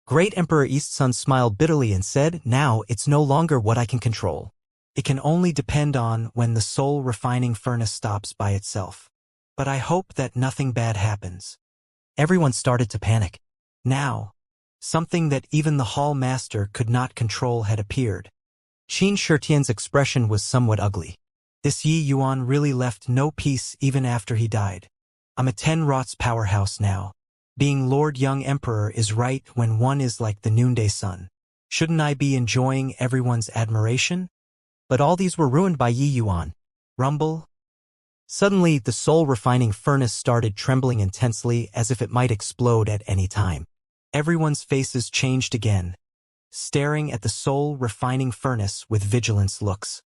Great Emperor East's son smiled bitterly and said, "Now it's no longer what I can control. It can only depend on when the soul refining furnace stops by itself. But I hope that nothing bad happens." Everyone started to panic. Now, something that even the Hall Master could not control had appeared. Qin Shitian's expression was somewhat ugly. This Yi Yuan really left no peace even after he died. "I'm a 10 Rots powerhouse now. Being Lord Young Emperor is right when one is like the noonday sun. Shouldn't I be enjoying everyone's admiration? But all these were ruined by Yi Yuan. Rumble? Suddenly, the soul-refining furnace started trembling intensely as if it might explode at any time. Everyone's faces changed again, staring at the soul-refining furnace with vigilance looks.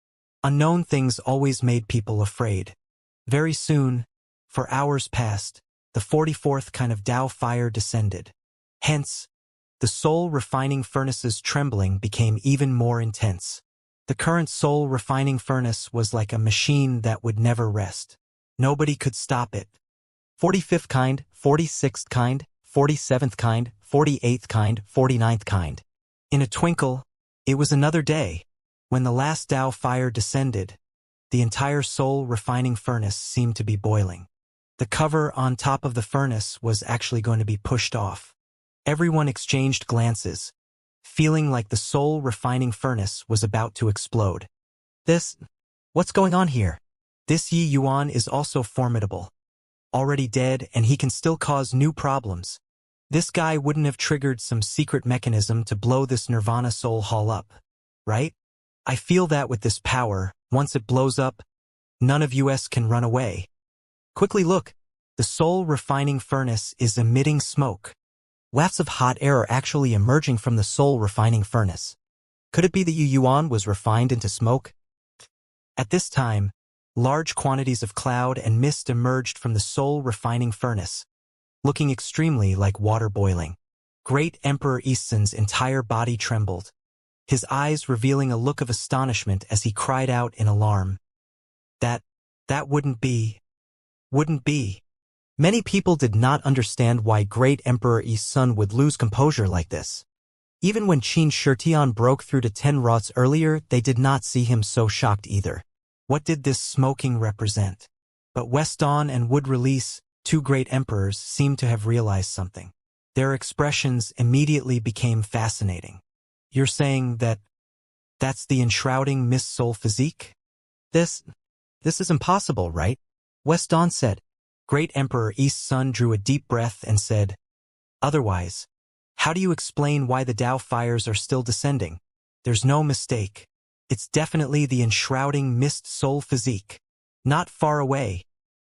Unknown things always made people afraid. Very soon, for hours passed, the 44th kind of Tao fire descended. Hence, the soul-refining furnace's trembling became even more intense. The current soul-refining furnace was like a machine that would never rest. Nobody could stop it. 45th kind, 46th kind, 47th kind, 48th kind, 49th kind. In a twinkle, it was another day. When the last Tao fire descended, the entire soul-refining furnace seemed to be boiling. The cover on top of the furnace was actually going to be pushed off. Everyone exchanged glances, feeling like the soul-refining furnace was about to explode. What's going on here? This Yi Yuan is also formidable. Already dead, and he can still cause new problems. This guy wouldn't have triggered some secret mechanism to blow this Nirvana soul hall up, right? I feel that with this power, once it blows up, none of us can run away. Quickly look, the soul-refining furnace is emitting smoke. Wafts of hot air are actually emerging from the soul-refining furnace. Could it be that Yi Yuan was refined into smoke? At this time, large quantities of cloud and mist emerged from the soul-refining furnace, looking extremely like water boiling. Great Emperor Eastsun's entire body trembled, his eyes revealing a look of astonishment as he cried out in alarm. That wouldn't be. Many people did not understand why Great Emperor Eastsun would lose composure like this. Even when Xianxia broke through to 10 rots earlier, they did not see him so shocked either. What did this smoking represent? But Weston and Wood Release, two great emperors, seemed to have realized something. Their expressions immediately became fascinating. You're saying that's the enshrouding mist soul physique? This is impossible, right? Weston said. Great Emperor Eastsun drew a deep breath and said, otherwise, how do you explain why the Tao fires are still descending? There's no mistake. It's definitely the enshrouding mist soul physique. Not far away.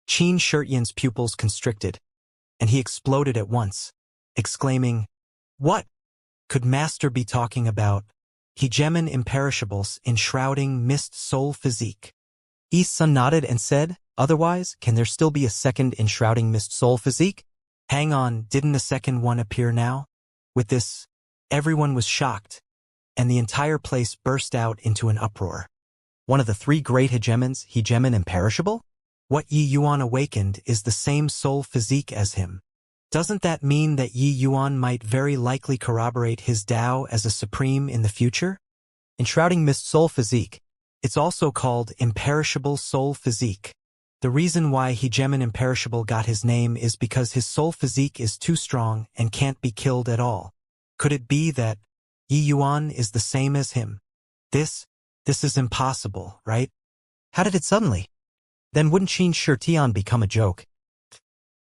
Xianxia's pupils constricted, and he exploded at once, exclaiming, what? Could Master be talking about Hegemon Imperishable's enshrouding mist soul physique? Eastsun nodded and said, otherwise, can there still be a second enshrouding mist soul physique? Hang on, didn't a second one appear now? With this, everyone was shocked, and the entire place burst out into an uproar. One of the three great hegemons, Hegemon Imperishable? What Yi Yuan awakened is the same soul physique as him. Doesn't that mean that Yi Yuan might very likely corroborate his Tao as a supreme in the future? Enshrouding mist soul physique. It's also called Imperishable Soul Physique. The reason why Hegemon Imperishable got his name is because his soul physique is too strong and can't be killed at all. Could it be that Yi Yuan is the same as him? This is impossible, right? How did it suddenly? Then wouldn't Xianxia become a joke?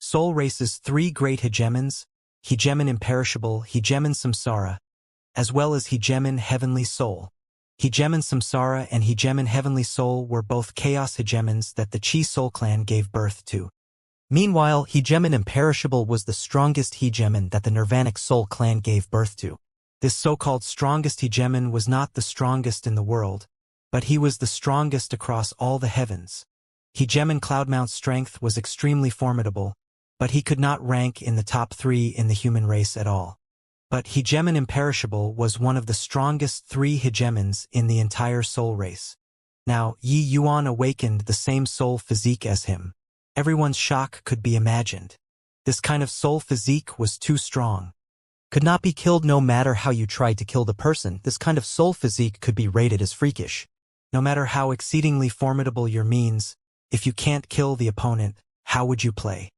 Soul Race's three great hegemons, Hegemon Imperishable, Hegemon Samsara, as well as Hegemon Heavenly Soul. Hegemon Samsara and Hegemon Heavenly Soul were both chaos hegemons that the Chi Soul clan gave birth to. Meanwhile, Hegemon Imperishable was the strongest hegemon that the Nirvanic Soul clan gave birth to. This so-called strongest hegemon was not the strongest in the world, but he was the strongest across all the heavens. Hegemon Cloudmount's strength was extremely formidable, but he could not rank in the top 3 in the human race at all. But Hegemon Imperishable was one of the strongest 3 hegemons in the entire soul race. Now, Yi Yuan awakened the same soul physique as him. Everyone's shock could be imagined. This kind of soul physique was too strong. Could not be killed no matter how you tried to kill the person. This kind of soul physique could be rated as freakish. No matter how exceedingly formidable your means, if you can't kill the opponent, how would you play?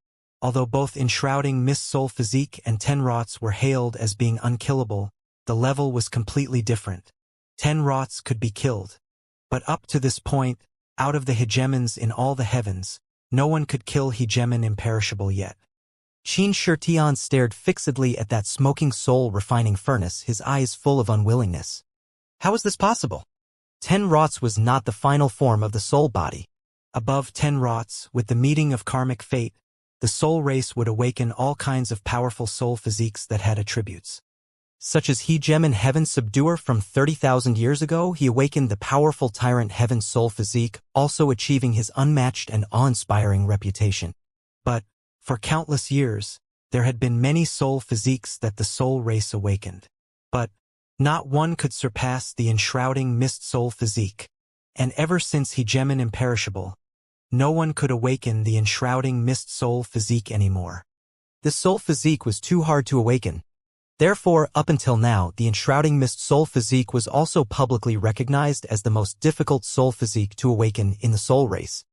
Although both enshrouding Mist Soul Physique and Tenrots were hailed as being unkillable, the level was completely different. Tenrots could be killed. But up to this point, out of the hegemons in all the heavens, no one could kill Hegemon Imperishable yet. Xianxia stared fixedly at that smoking soul-refining furnace, his eyes full of unwillingness. How is this possible? 10 rots was not the final form of the soul body. Above 10 rots, with the meeting of karmic fate, the soul race would awaken all kinds of powerful soul physiques that had attributes. Such as he Gemin Heaven Subduer from 30,000 years ago, he awakened the powerful Tyrant Heaven Soul Physique, also achieving his unmatched and awe-inspiring reputation. But, for countless years, there had been many soul physiques that the soul race awakened. But, not one could surpass the enshrouding mist soul physique. And ever since he Gemin Imperishable, no one could awaken the enshrouding mist soul physique anymore. This soul physique was too hard to awaken. Therefore, up until now, the enshrouding mist soul physique was also publicly recognized as the most difficult soul physique to awaken in the soul race.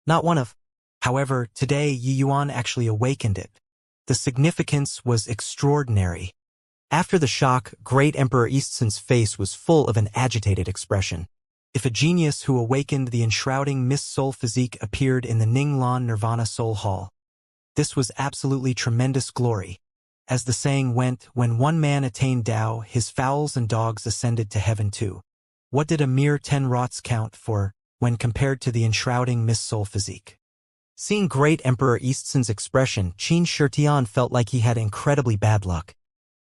Not one of. However, today Yi Yuan actually awakened it. The significance was extraordinary. After the shock, Great Emperor Eastsun's face was full of an agitated expression. If a genius who awakened the enshrouding mist soul physique appeared in the Ninglan Nirvana Soul Hall, this was absolutely tremendous glory. As the saying went, when one man attained Tao, his fowls and dogs ascended to heaven too. What did a mere 10 rots count for, when compared to the enshrouding mist soul physique? Seeing Great Emperor Eastsun's expression, Xianxia felt like he had incredibly bad luck.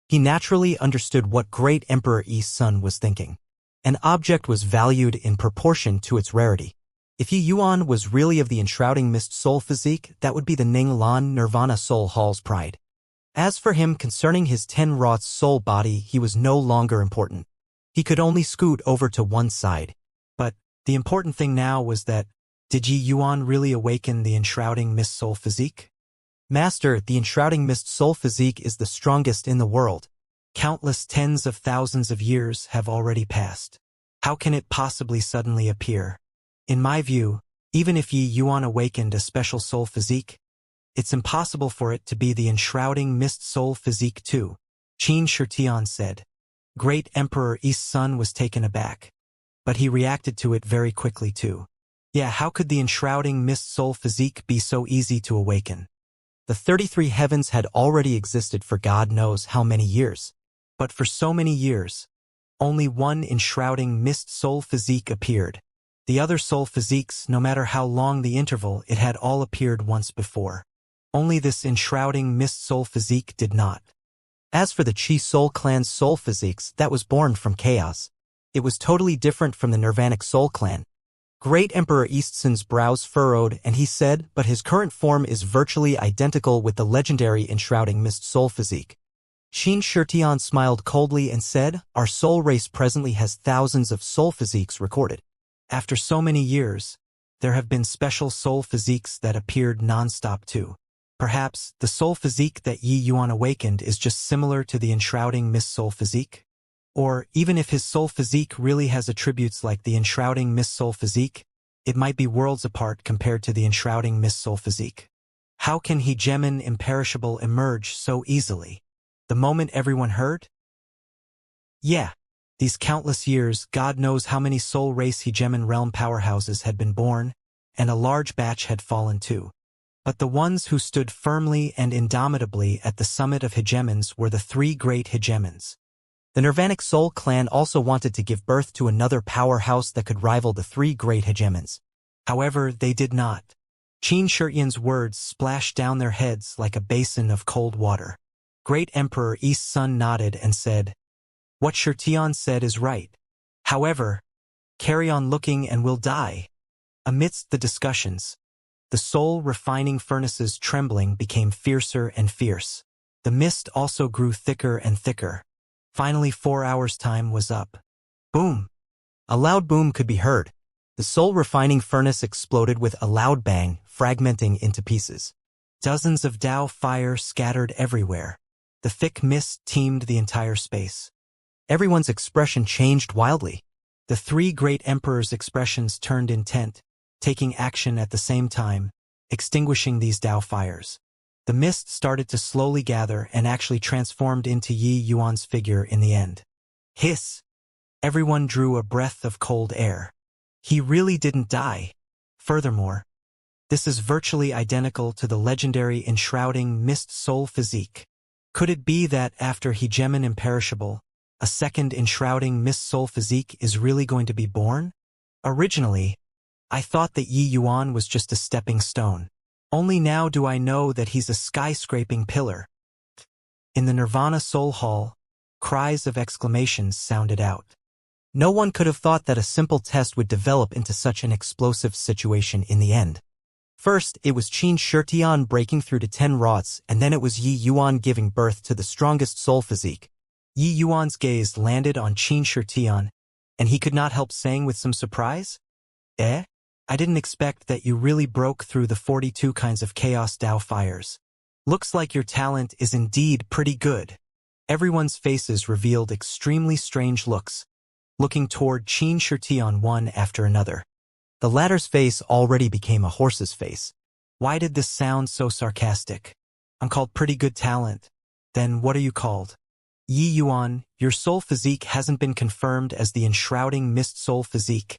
He naturally understood what Great Emperor Eastsun was thinking. An object was valued in proportion to its rarity. If Yi Yuan was really of the enshrouding mist soul physique, that would be the Ninglan Nirvana Soul Hall's pride. As for him concerning his 10 rots soul body, he was no longer important. He could only scoot over to one side. But the important thing now was that, did Yi Yuan really awaken the enshrouding mist soul physique? Master, the enshrouding mist soul physique is the strongest in the world. Countless tens of thousands of years have already passed. How can it possibly suddenly appear? In my view, even if Yi Yuan awakened a special soul physique, it's impossible for it to be the enshrouding mist soul physique too, Xianxia said. Great Emperor Eastsun was taken aback. But he reacted to it very quickly too. Yeah, how could the enshrouding mist soul physique be so easy to awaken? The 33 heavens had already existed for God knows how many years. But for so many years, only one enshrouding mist soul physique appeared. The other soul physiques, no matter how long the interval, it had all appeared once before. Only this enshrouding mist soul physique did not. As for the Chi Soul Clan's soul physiques, that was born from chaos. It was totally different from the Nirvanic Soul Clan. Great Emperor Eastsun's brows furrowed, and he said, but his current form is virtually identical with the legendary enshrouding mist soul physique. Xianxia smiled coldly and said, our soul race presently has thousands of soul physiques recorded. After so many years, there have been special soul physiques that appeared non-stop too. Perhaps the soul physique that Yi Yuan awakened is just similar to the enshrouding mist soul physique? Or, even if his soul physique really has attributes like the enshrouding mist soul physique, it might be worlds apart compared to the enshrouding mist soul physique. How can He Gemin Imperishable emerge so easily? The moment everyone heard? Yeah, these countless years, God knows how many soul race He Gemin realm powerhouses had been born, and a large batch had fallen too. But the ones who stood firmly and indomitably at the summit of hegemons were the 3 great hegemons. The Nirvanic Soul Clan also wanted to give birth to another powerhouse that could rival the 3 great hegemons. However, they did not. Xianxia's words splashed down their heads like a basin of cold water. Great Emperor Eastsun nodded and said, what Xianxia said is right. However, carry on looking and we'll die. Amidst the discussions, the soul-refining furnace's trembling became fiercer and fierce. The mist also grew thicker and thicker. Finally 4 hours' time was up. Boom! A loud boom could be heard. The soul-refining furnace exploded with a loud bang, fragmenting into pieces. Dozens of Tao fire scattered everywhere. The thick mist teemed the entire space. Everyone's expression changed wildly. The 3 great emperors' expressions turned intent, taking action at the same time, extinguishing these Tao fires. The mist started to slowly gather and actually transformed into Yi Yuan's figure in the end. Hiss! Everyone drew a breath of cold air. He really didn't die. Furthermore, This is virtually identical to the legendary enshrouding mist soul physique. Could it be that after Hegemon Imperishable, a second enshrouding mist soul physique is really going to be born? Originally, I thought that Yi Yuan was just a stepping stone. Only now do I know that he's a skyscraping pillar. In the Nirvana Soul Hall, cries of exclamations sounded out. No one could have thought that a simple test would develop into such an explosive situation in the end. First, it was Qin Shitian breaking through to 10 rots, and then it was Yi Yuan giving birth to the strongest soul physique. Yi Yuan's gaze landed on Qin Shitian, and he could not help saying with some surprise, "Eh? I didn't expect that you really broke through the 42 kinds of chaos Dao fires. Looks like your talent is indeed pretty good." Everyone's faces revealed extremely strange looks, looking toward Qin Shitian one after another. The latter's face already became a horse's face. Why did this sound so sarcastic? I'm called pretty good talent. Then what are you called? Yi Yuan, your soul physique hasn't been confirmed as the enshrouding mist soul physique,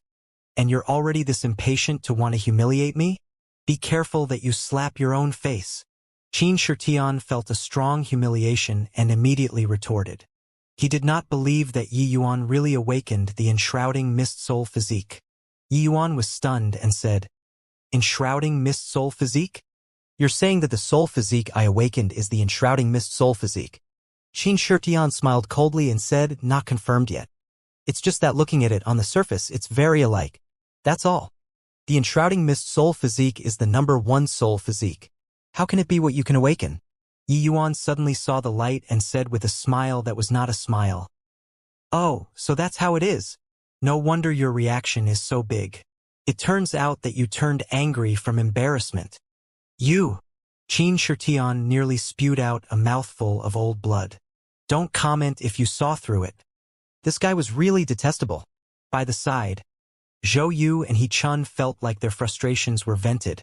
and you're already this impatient to want to humiliate me? Be careful that you slap your own face. Qin Shitian felt a strong humiliation and immediately retorted. He did not believe that Yi Yuan really awakened the enshrouding mist soul physique. Yi Yuan was stunned and said, "Enshrouding mist soul physique? You're saying that the soul physique I awakened is the enshrouding mist soul physique?" Qin Shitian smiled coldly and said, "Not confirmed yet. It's just that looking at it on the surface, it's very alike. That's all. The enshrouding mist soul physique is the #1 soul physique. How can it be what you can awaken?" Yi Yuan suddenly saw the light and said with a smile that was not a smile, "Oh, so that's how it is. No wonder your reaction is so big. It turns out that you turned angry from embarrassment. You." Qin Shitian nearly spewed out a mouthful of old blood. "Don't comment if you saw through it." This guy was really detestable. By the side, Zhou Yu and He Chun felt like their frustrations were vented,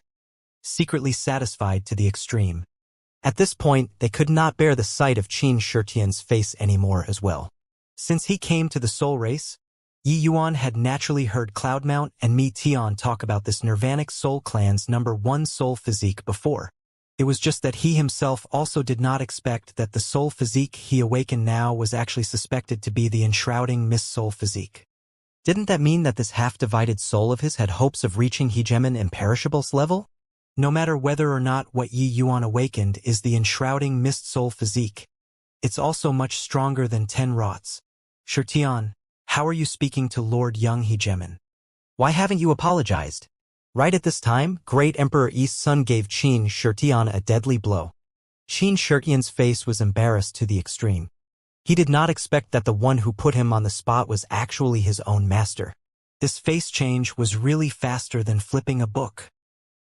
secretly satisfied to the extreme. At this point, they could not bear the sight of Qin Shitian's face anymore as well. Since he came to the soul race, Yi Yuan had naturally heard Cloudmount and Mi Tian talk about this Nirvanic Soul Clan's #1 soul physique before. It was just that he himself also did not expect that the soul physique he awakened now was actually suspected to be the enshrouding mist soul physique. Didn't that mean that this half-divided soul of his had hopes of reaching Hegemon Imperishable's level? No matter whether or not what Yi Yuan awakened is the enshrouding mist soul physique, it's also much stronger than 10 rots. Shitian, how are you speaking to Lord Young Hegemon? Why haven't you apologized? Right at this time, Great Emperor East Sun gave Qin Shitian a deadly blow. Qin Shitian's face was embarrassed to the extreme. He did not expect that the one who put him on the spot was actually his own master. This face change was really faster than flipping a book.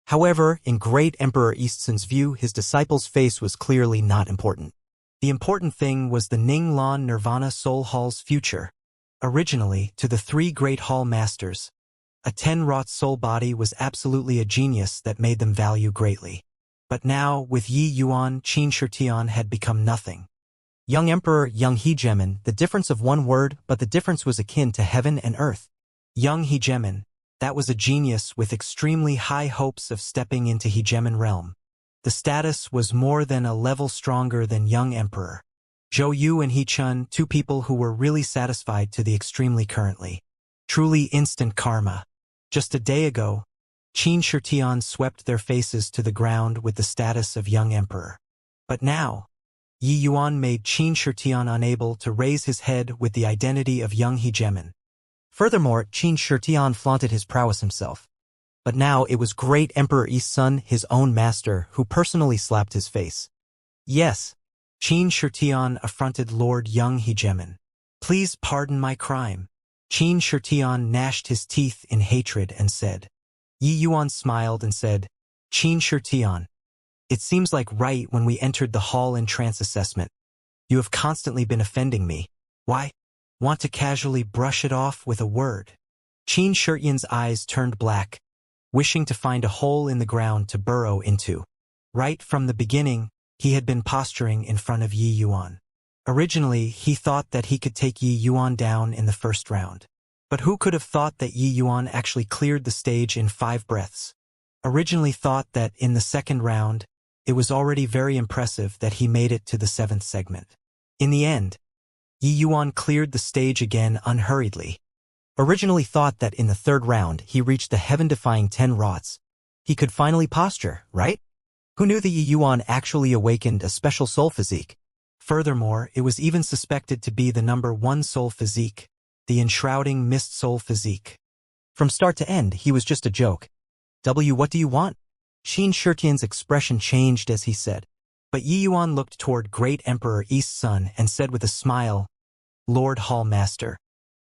However, in Great Emperor East Sun's view, his disciple's face was clearly not important. The important thing was the Ninglan Nirvana Soul Hall's future. Originally, to the 3 Great Hall Masters, a 10-rot soul body was absolutely a genius that made them value greatly. But now, with Yi Yuan, Qin Shitian had become nothing. Young Emperor, Young Hegemon, the difference of one word, but the difference was akin to heaven and earth. Young Hegemon, that was a genius with extremely high hopes of stepping into Hegemon realm. The status was more than a level stronger than Young Emperor. Zhou Yu and He Chun, 2 people who were really satisfied to the extremely currently. Truly instant karma. Just a day ago, Qin Shitian swept their faces to the ground with the status of Young Emperor. But now, Yi Yuan made Qin Shitian unable to raise his head with the identity of Young Hegemon. Furthermore, Qin Shitian flaunted his prowess himself. But now it was Great Emperor East Sun, his own master, who personally slapped his face. Yes, Qin Shitian affronted Lord Young Hegemon. Please pardon my crime. Qin Shitian gnashed his teeth in hatred and said. Yi Yuan smiled and said, Qin Shitian, it seems like right when we entered the hall in trance assessment. You have constantly been offending me. Why? Want to casually brush it off with a word? Qin Shitian's eyes turned black, wishing to find a hole in the ground to burrow into. Right from the beginning, he had been posturing in front of Yi Yuan. Originally, he thought that he could take Yi Yuan down in the first round. But who could have thought that Yi Yuan actually cleared the stage in 5 breaths? Originally thought that in the second round, it was already very impressive that he made it to the 7th segment. In the end, Yi Yuan cleared the stage again unhurriedly. Originally thought that in the 3rd round he reached the heaven-defying 10 rots. He could finally posture, right? Who knew the Yi Yuan actually awakened a special soul physique? Furthermore, it was even suspected to be the number 1 soul physique, the enshrouding mist soul physique. From start to end, he was just a joke. What do you want? Xianxia's expression changed as he said. But Yi Yuan looked toward Great Emperor East Sun and said with a smile, Lord Hall Master,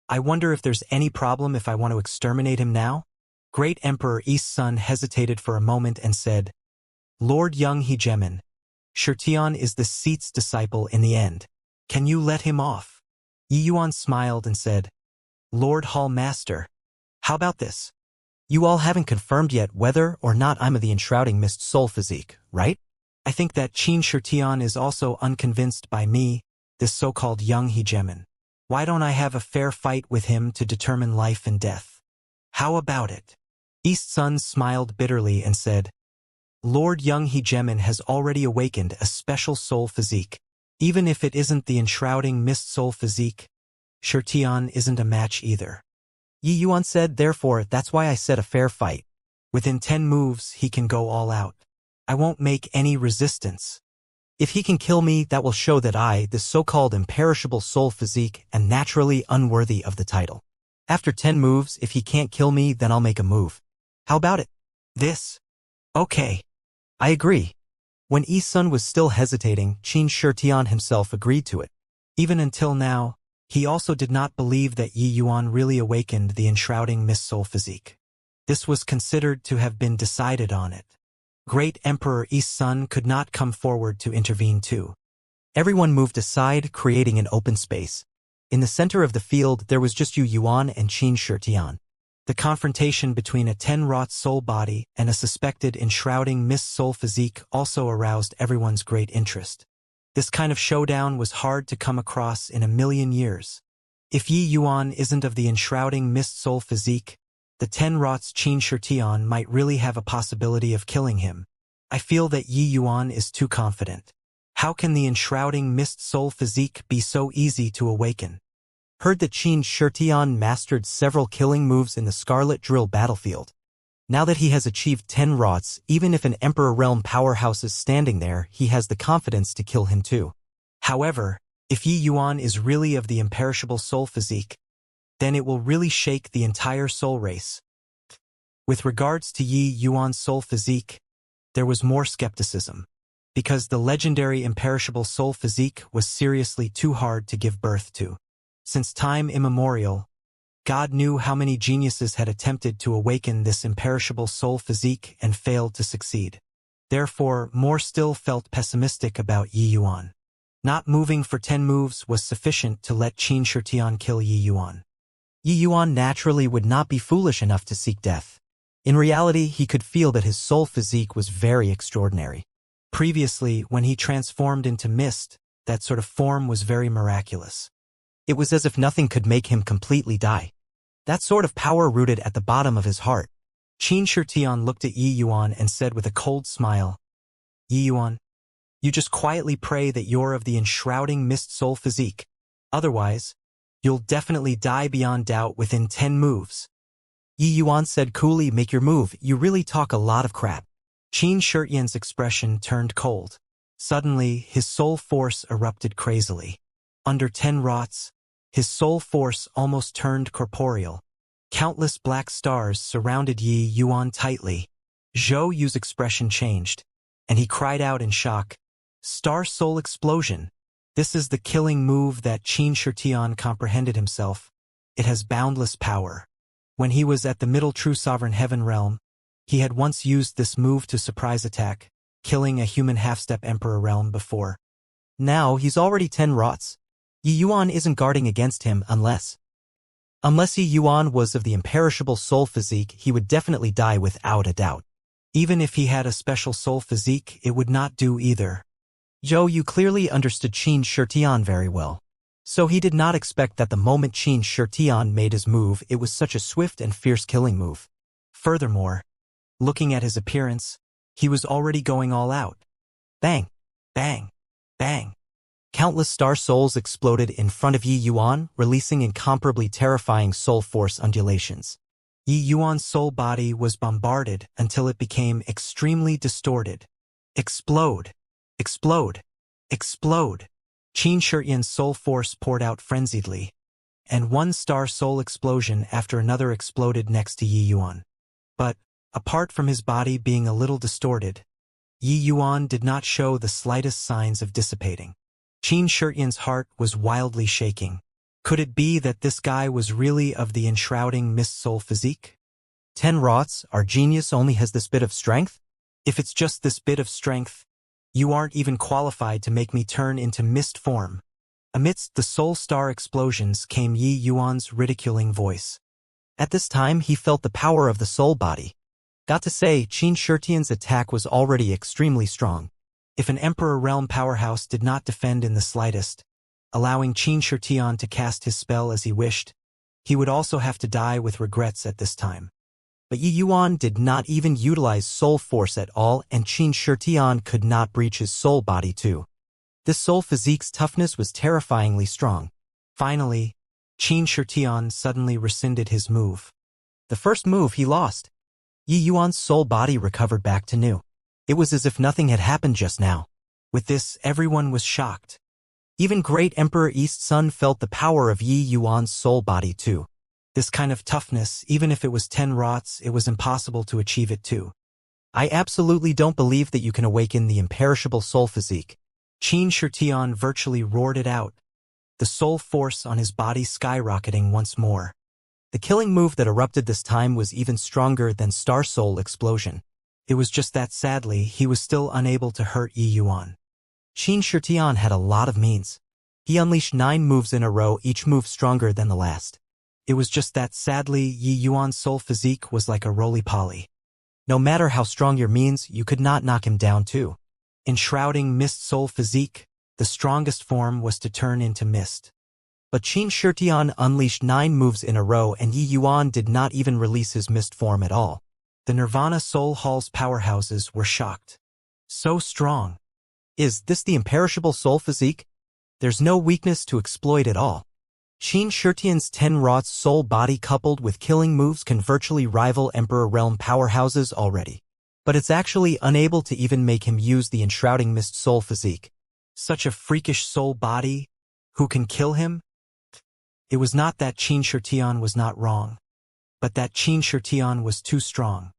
I wonder if there's any problem if I want to exterminate him now? Great Emperor East Sun hesitated for a moment and said, Lord Young Hegemon, Xianxia is the Seat's disciple in the end. Can you let him off? Yi Yuan smiled and said, Lord Hall Master, how about this? You all haven't confirmed yet whether or not I'm of the enshrouding mist soul physique, right? I think that Xianxia is also unconvinced by me, this so-called young hegemon. Why don't I have a fair fight with him to determine life and death? How about it? East Sun smiled bitterly and said, Lord Young Hegemon has already awakened a special soul physique. Even if it isn't the enshrouding mist soul physique, Xianxia isn't a match either. Yi Yuan said, therefore, that's why I said a fair fight. Within 10 moves, he can go all out. I won't make any resistance. If he can kill me, that will show that I, the so-called imperishable soul physique, am naturally unworthy of the title. After 10 moves, if he can't kill me, then I'll make a move. How about it? This? Okay. I agree. When Yi Sun was still hesitating, Xianxia himself agreed to it. Even until now, he also did not believe that Yi Yuan really awakened the enshrouding mist soul physique. This was considered to have been decided on it. Great Emperor East Sun could not come forward to intervene too. Everyone moved aside, creating an open space. In the center of the field, there was just Yi Yuan and Xianxia. The confrontation between a 10-rot soul body and a suspected enshrouding mist soul physique also aroused everyone's great interest. This kind of showdown was hard to come across in a million years. If Yi Yuan isn't of the enshrouding mist soul physique, the 10-rots Xianxia might really have a possibility of killing him. I feel that Yi Yuan is too confident. How can the enshrouding mist soul physique be so easy to awaken? Heard that Xianxia mastered several killing moves in the Scarlet Drill battlefield. Now that he has achieved 10 rots, even if an Emperor Realm powerhouse is standing there, he has the confidence to kill him too. However, if Yi Yuan is really of the imperishable soul physique, then it will really shake the entire soul race. With regards to Yi Yuan's soul physique, there was more skepticism, because the legendary imperishable soul physique was seriously too hard to give birth to. Since time immemorial, God knew how many geniuses had attempted to awaken this imperishable soul physique and failed to succeed. Therefore, more still felt pessimistic about Yi Yuan. Not moving for 10 moves was sufficient to let Xianxia kill Yi Yuan. Yi Yuan naturally would not be foolish enough to seek death. In reality, he could feel that his soul physique was very extraordinary. Previously, when he transformed into mist, that sort of form was very miraculous. It was as if nothing could make him completely die. That sort of power rooted at the bottom of his heart. Xianxia looked at Yi Yuan and said with a cold smile, Yi Yuan, you just quietly pray that you're of the enshrouding mist soul physique. Otherwise, you'll definitely die beyond doubt within 10 moves. Yi Yuan said coolly, make your move, you really talk a lot of crap. Xianxia's expression turned cold. Suddenly, his soul force erupted crazily. Under 10 rots, his soul force almost turned corporeal. Countless black stars surrounded Yi Yuan tightly. Zhou Yu's expression changed, and he cried out in shock, Star Soul Explosion! This is the killing move that Xianxia comprehended himself. It has boundless power. When he was at the Middle True Sovereign Heaven Realm, he had once used this move to surprise attack, killing a human half-step Emperor Realm before. Now he's already 10 rots. Yi Yuan isn't guarding against him unless Yi Yuan was of the imperishable soul physique, he would definitely die without a doubt. Even if he had a special soul physique, it would not do either. Zhou Yu clearly understood Xianxia very well. So he did not expect that the moment Xianxia made his move, it was such a swift and fierce killing move. Furthermore, Looking at his appearance, he was already going all out. Bang, bang, bang. Countless star souls exploded in front of Yi Yuan, releasing incomparably terrifying soul force undulations. Yi Yuan's soul body was bombarded until it became extremely distorted. Explode, explode, explode. Qin Shitian's soul force poured out frenziedly, and one star soul explosion after another exploded next to Yi Yuan. But, apart from his body being a little distorted, Yi Yuan did not show the slightest signs of dissipating. Qin Shitian's heart was wildly shaking. Could it be that this guy was really of the enshrouding mist soul physique? 10 rots, our genius only has this bit of strength? If it's just this bit of strength, you aren't even qualified to make me turn into mist form. Amidst the soul star explosions came Yi Yuan's ridiculing voice. At this time he felt the power of the soul body. Got to say, Qin Shitian's attack was already extremely strong. If an Emperor Realm powerhouse did not defend in the slightest, allowing Qin Shitian to cast his spell as he wished, he would also have to die with regrets at this time. But Yi Yuan did not even utilize soul force at all, and Qin Shitian could not breach his soul body too. This soul physique's toughness was terrifyingly strong. Finally, Qin Shitian suddenly rescinded his move. The first move he lost. Yi Yuan's soul body recovered back to new. It was as if nothing had happened just now. With this, everyone was shocked. Even great Emperor East Sun felt the power of Yi Yuan's soul body too. This kind of toughness, even if it was 10 rots, it was impossible to achieve it too. I absolutely don't believe that you can awaken the imperishable soul physique. Qin Shitian virtually roared it out, the soul force on his body skyrocketing once more. The killing move that erupted this time was even stronger than Star Soul Explosion. It was just that sadly, he was still unable to hurt Yi Yuan. Qin Shitian had a lot of means. He unleashed 9 moves in a row, each move stronger than the last. It was just that sadly, Yi Yuan's soul physique was like a roly-poly. No matter how strong your means, you could not knock him down too. Enshrouding mist soul physique, the strongest form was to turn into mist. But Qin Shitian unleashed 9 moves in a row, and Yi Yuan did not even release his mist form at all. The Nirvana Soul Hall's powerhouses were shocked. So strong. Is this the imperishable soul physique? There's no weakness to exploit at all. Qin Shitian's 10 rots soul body coupled with killing moves can virtually rival Emperor Realm powerhouses already. But it's actually unable to even make him use the enshrouding mist soul physique. Such a freakish soul body? Who can kill him? It was not that Qin Shitian was not wrong, but that Qin Shitian was too strong.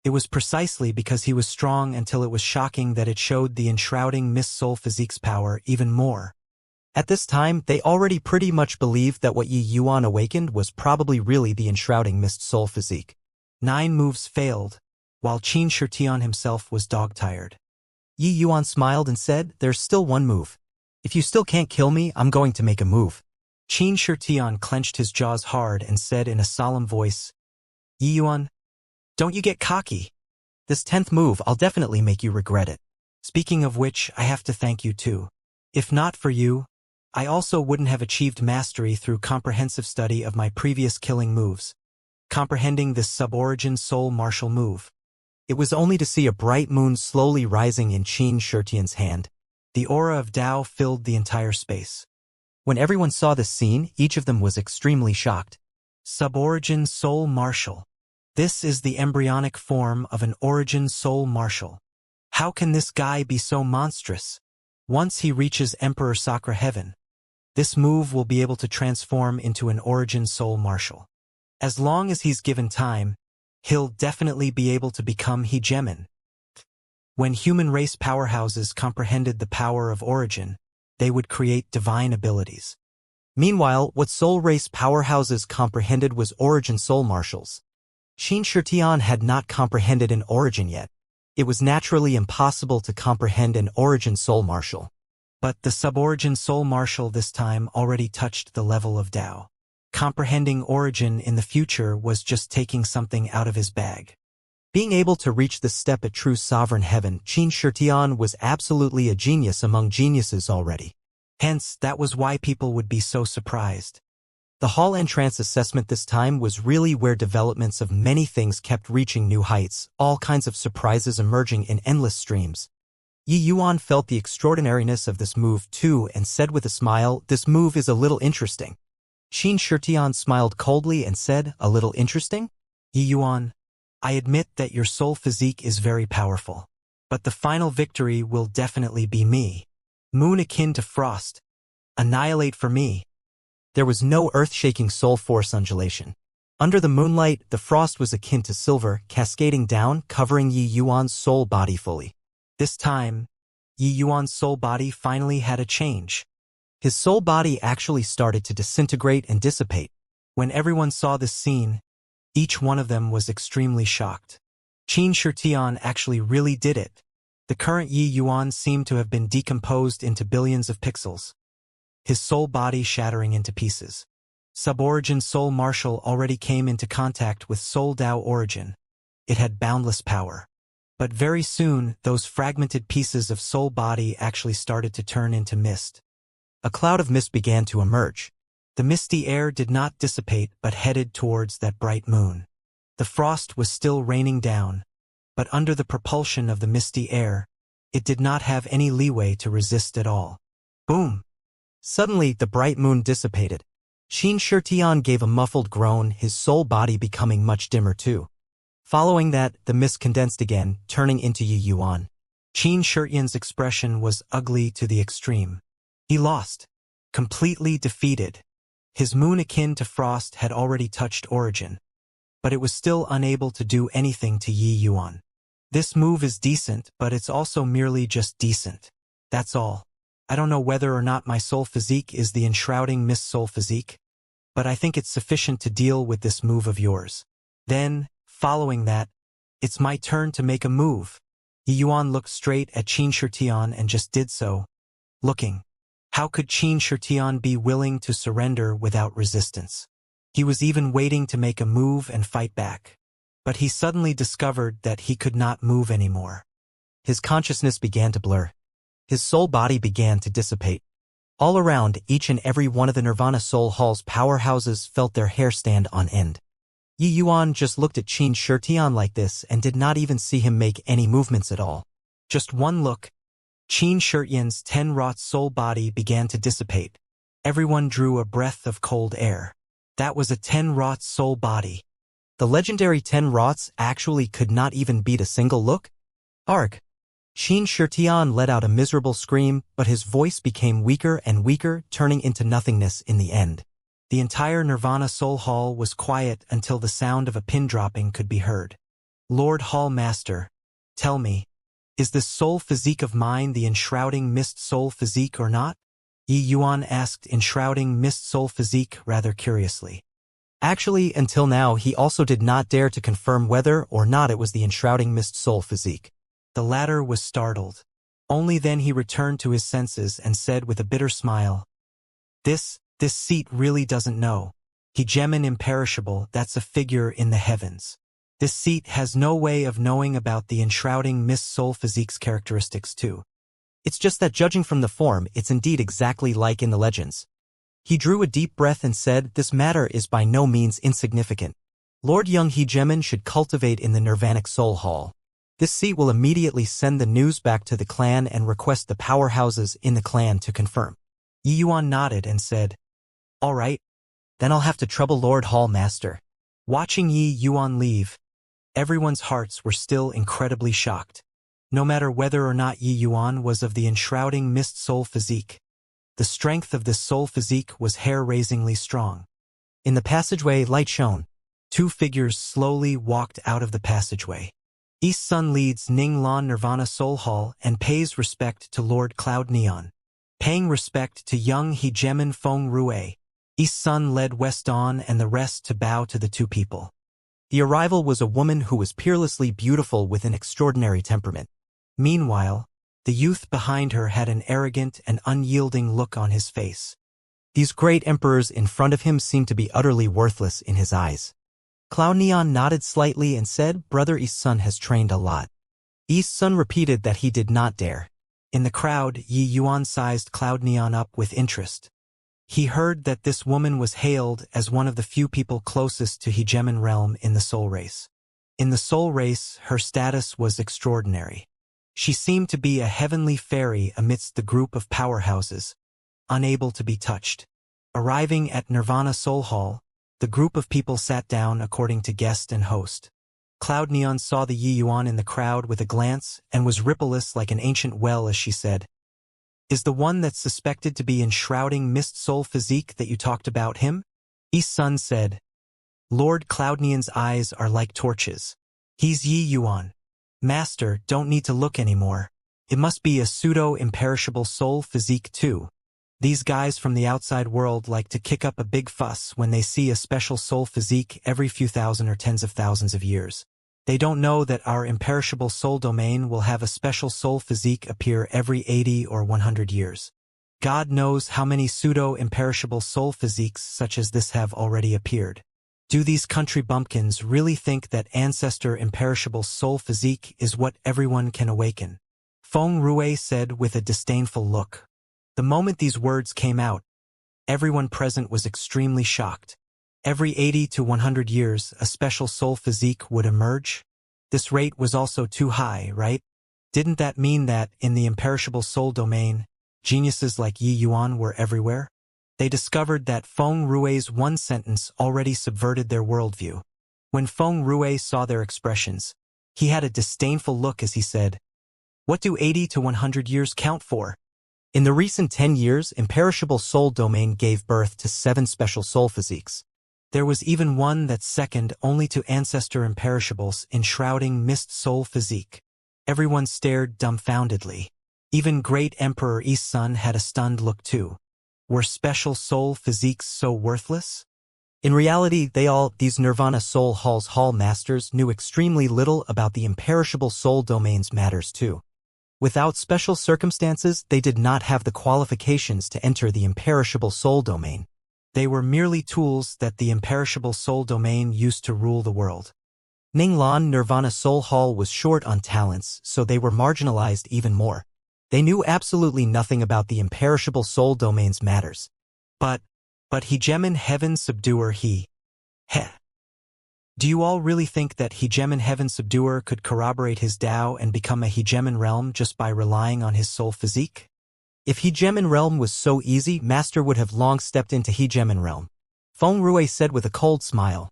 It was precisely because he was strong until it was shocking that it showed the enshrouding mist soul physique's power even more. At this time, they already pretty much believed that what Yi Yuan awakened was probably really the enshrouding mist soul physique. 9 moves failed, while Qin Shitian himself was dog-tired. Yi Yuan smiled and said, "There's still one move. If you still can't kill me, I'm going to make a move." Qin Shitian clenched his jaws hard and said in a solemn voice, "Yi Yuan, don't you get cocky. This 10th move, I'll definitely make you regret it. Speaking of which, I have to thank you too. If not for you, I also wouldn't have achieved mastery through comprehensive study of my previous killing moves, comprehending this sub-origin soul martial move." It was only to see a bright moon slowly rising in Qin Shitian's hand. The aura of Tao filled the entire space. When everyone saw this scene, each of them was extremely shocked. Sub-origin soul martial. This is the embryonic form of an origin soul martial. How can this guy be so monstrous? Once he reaches Emperor Sakura Heaven, this move will be able to transform into an origin soul martial. As long as he's given time, he'll definitely be able to become hegemon. When human race powerhouses comprehended the power of origin, they would create divine abilities. Meanwhile, what soul race powerhouses comprehended was origin soul martials. Qin Shitian had not comprehended an origin yet. It was naturally impossible to comprehend an origin soul martial. But the sub-origin soul martial this time already touched the level of Tao. Comprehending origin in the future was just taking something out of his bag. Being able to reach this step at true sovereign heaven, Qin Shitian was absolutely a genius among geniuses already. Hence, that was why people would be so surprised. The hall entrance assessment this time was really where developments of many things kept reaching new heights, all kinds of surprises emerging in endless streams. Yi Yuan felt the extraordinariness of this move too and said with a smile, "This move is a little interesting." Xianxia smiled coldly and said, "A little interesting?" Yi Yuan, I admit that your soul physique is very powerful. But the final victory will definitely be me. Moon akin to frost. Annihilate for me. There was no earth-shaking soul force undulation. Under the moonlight, the frost was akin to silver, cascading down, covering Yi Yuan's soul body fully. This time, Yi Yuan's soul body finally had a change. His soul body actually started to disintegrate and dissipate. When everyone saw this scene, each one of them was extremely shocked. Qin Shitian actually really did it. The current Yi Yuan seemed to have been decomposed into billions of pixels, his soul body shattering into pieces. Sub-origin soul martial already came into contact with soul Dao origin. It had boundless power. But very soon, those fragmented pieces of soul body actually started to turn into mist. A cloud of mist began to emerge. The misty air did not dissipate but headed towards that bright moon. The frost was still raining down, but under the propulsion of the misty air, it did not have any leeway to resist at all. Boom! Suddenly, the bright moon dissipated. Qin Shitian gave a muffled groan, his soul body becoming much dimmer too. Following that, the mist condensed again, turning into Yi Yuan. Qin Shitian's expression was ugly to the extreme. He lost. Completely defeated. His moon akin to frost had already touched origin, but it was still unable to do anything to Yi Yuan. This move is decent, but it's also merely just decent. That's all. I don't know whether or not my soul physique is the enshrouding mist soul physique, but I think it's sufficient to deal with this move of yours. Then, following that, it's my turn to make a move. Yi Yuan looked straight at Qin Shitian and just did so. Looking. How could Qin Shitian be willing to surrender without resistance? He was even waiting to make a move and fight back. But he suddenly discovered that he could not move anymore. His consciousness began to blur. His soul body began to dissipate. All around, each and every one of the Nirvana Soul Hall's powerhouses felt their hair stand on end. Yi Yuan just looked at Qin Shitian like this and did not even see him make any movements at all. Just one look. Qin Shitian's 10-rot soul body began to dissipate. Everyone drew a breath of cold air. That was a 10-rot soul body. The legendary 10 rots actually could not even beat a single look? Arg! Qin Shitian let out a miserable scream, but his voice became weaker and weaker, turning into nothingness in the end. The entire Nirvana Soul Hall was quiet until the sound of a pin dropping could be heard. Lord Hall Master, tell me, is this soul physique of mine the enshrouding mist soul physique or not? Yi Yuan asked enshrouding mist soul physique rather curiously. Actually, until now he also did not dare to confirm whether or not it was the enshrouding mist soul physique. The latter was startled. Only then he returned to his senses and said with a bitter smile, This seat really doesn't know. He Gemin imperishable, that's a figure in the heavens. This seat has no way of knowing about the enshrouding mist soul physique's characteristics too. It's just that judging from the form, it's indeed exactly like in the legends. He drew a deep breath and said, this matter is by no means insignificant. Lord Young He Gemin should cultivate in the Nirvanic Soul Hall. This seat will immediately send the news back to the clan and request the powerhouses in the clan to confirm. Yi Yuan nodded and said, all right, then I'll have to trouble Lord Hall Master. Watching Yi Yuan leave, everyone's hearts were still incredibly shocked. No matter whether or not Yi Yuan was of the enshrouding mist soul physique, the strength of this soul physique was hair-raisingly strong. In the passageway, light shone. Two figures slowly walked out of the passageway. East Sun leads Ning Lan Nirvana Soul Hall and pays respect to Lord Cloud Neon. Paying respect to Young He Gemin Feng Rue, East Sun led West Dawn and the rest to bow to the two people. The arrival was a woman who was peerlessly beautiful with an extraordinary temperament. Meanwhile, the youth behind her had an arrogant and unyielding look on his face. These great emperors in front of him seemed to be utterly worthless in his eyes. Cloud Neon nodded slightly and said, Brother East Sun has trained a lot. East Sun repeated that he did not dare. In the crowd, Yi Yuan sized Cloud Neon up with interest. He heard that this woman was hailed as one of the few people closest to hegemon realm in the soul race. In the soul race, her status was extraordinary. She seemed to be a heavenly fairy amidst the group of powerhouses, unable to be touched. Arriving at Nirvana Soul Hall, the group of people sat down according to guest and host. Cloud Neon saw the Yi Yuan in the crowd with a glance and was rippleless like an ancient well as she said, "Is the one that's suspected to be enshrouding mist soul physique that you talked about him?" East Sun said, "Lord Cloud Neon's eyes are like torches. He's Yi Yuan. Master, don't need to look anymore. It must be a pseudo-imperishable soul physique too. These guys from the outside world like to kick up a big fuss when they see a special soul physique every few thousand or tens of thousands of years. They don't know that our imperishable soul domain will have a special soul physique appear every 80 or 100 years. God knows how many pseudo-imperishable soul physiques such as this have already appeared. Do these country bumpkins really think that ancestor imperishable soul physique is what everyone can awaken?" Feng Rui said with a disdainful look. The moment these words came out, everyone present was extremely shocked. Every 80 to 100 years, a special soul physique would emerge? This rate was also too high, right? Didn't that mean that, in the imperishable soul domain, geniuses like Yi Yuan were everywhere? They discovered that Feng Rui's one sentence already subverted their worldview. When Feng Rui saw their expressions, he had a disdainful look as he said, "What do 80 to 100 years count for?" In the recent 10 years, imperishable soul domain gave birth to 7 special soul physiques. There was even one that's second only to ancestor imperishables enshrouding mist soul physique. Everyone stared dumbfoundedly. Even Great Emperor East Sun had a stunned look too. Were special soul physiques so worthless? In reality, these Nirvana Soul Hall's Hall Masters knew extremely little about the imperishable soul domain's matters too. Without special circumstances, they did not have the qualifications to enter the imperishable soul domain. They were merely tools that the imperishable soul domain used to rule the world. Ninglan Nirvana Soul Hall was short on talents, so they were marginalized even more. They knew absolutely nothing about the imperishable soul domain's matters. But Hegemon Heaven Subduer Do you all really think that Hegemon Heaven Subduer could corroborate his Tao and become a Hegemon Realm just by relying on his soul physique? If Hegemon Realm was so easy, Master would have long stepped into Hegemon Realm. Feng Rui said with a cold smile.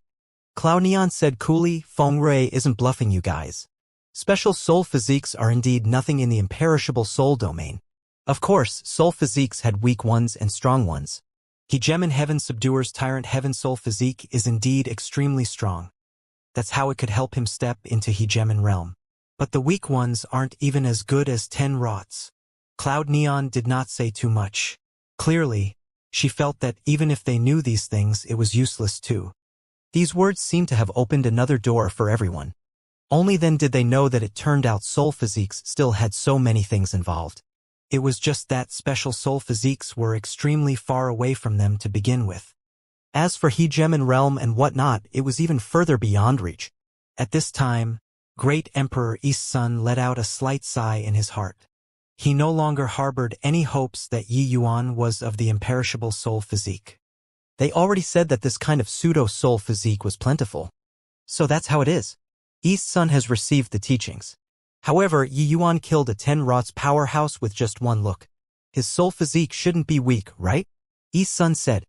Cloud Neon said coolly, "Feng Rui isn't bluffing you guys. Special soul physiques are indeed nothing in the imperishable soul domain. Of course, soul physiques had weak ones and strong ones. Hegemon Heaven Subduer's Tyrant Heaven Soul Physique is indeed extremely strong. That's how it could help him step into Hegemon Realm. But the weak ones aren't even as good as 10 rots." Cloud Neon did not say too much. Clearly, she felt that even if they knew these things, it was useless too. These words seemed to have opened another door for everyone. Only then did they know that it turned out soul physiques still had so many things involved. It was just that special soul physiques were extremely far away from them to begin with. As for Hegemon Realm and whatnot, it was even further beyond reach. At this time, Great Emperor East Sun let out a slight sigh in his heart. He no longer harbored any hopes that Yi Yuan was of the imperishable soul physique. They already said that this kind of pseudo-soul physique was plentiful. So that's how it is. East Sun has received the teachings. However, Yi Yuan killed a 10 rots powerhouse with just one look. His soul physique shouldn't be weak, right? East Sun said.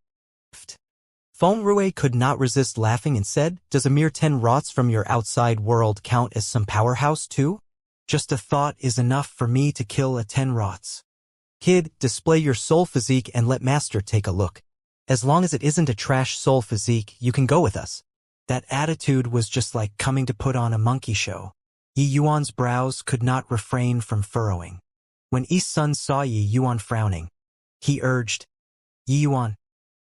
Feng Rui could not resist laughing and said, "Does a mere 10 rots from your outside world count as some powerhouse too? Just a thought is enough for me to kill a 10 rots. Kid, display your soul physique and let Master take a look. As long as it isn't a trash soul physique, you can go with us." That attitude was just like coming to put on a monkey show. Yi Yuan's brows could not refrain from furrowing. When East Sun saw Yi Yuan frowning, he urged, "Yi Yuan,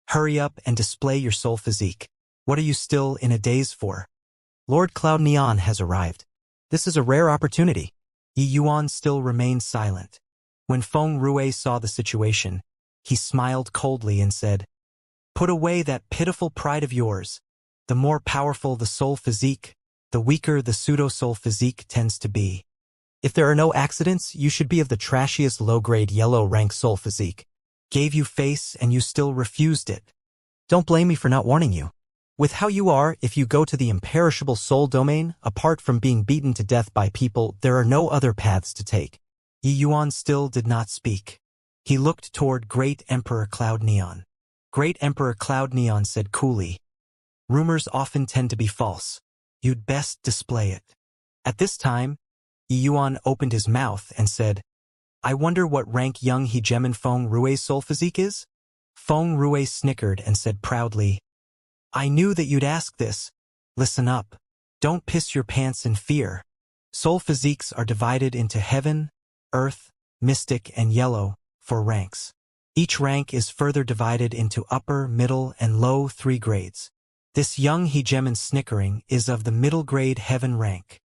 hurry up and display your soul physique. What are you still in a daze for? Lord Cloud Neon has arrived. This is a rare opportunity." Yi Yuan still remained silent. When Feng Rui saw the situation, he smiled coldly and said, "Put away that pitiful pride of yours. The more powerful the soul physique, the weaker the pseudo-soul physique tends to be. If there are no accidents, you should be of the trashiest low-grade yellow rank soul physique. Gave you face and you still refused it. Don't blame me for not warning you. With how you are, if you go to the imperishable soul domain, apart from being beaten to death by people, there are no other paths to take. Yi Yuan still did not speak. He looked toward Great Emperor Cloud Neon. Great Emperor Cloud Neon said coolly, "Rumors often tend to be false. You'd best display it." At this time, Yi Yuan opened his mouth and said, "I wonder what rank young hegemon Feng Rue's soul physique is?" Feng Rue snickered and said proudly, "I knew that you'd ask this. Listen up. Don't piss your pants in fear. Soul physiques are divided into heaven, earth, mystic, and yellow, 4 ranks. Each rank is further divided into upper, middle, and low 3 grades. This young hegemon snickering is of the middle grade heaven rank."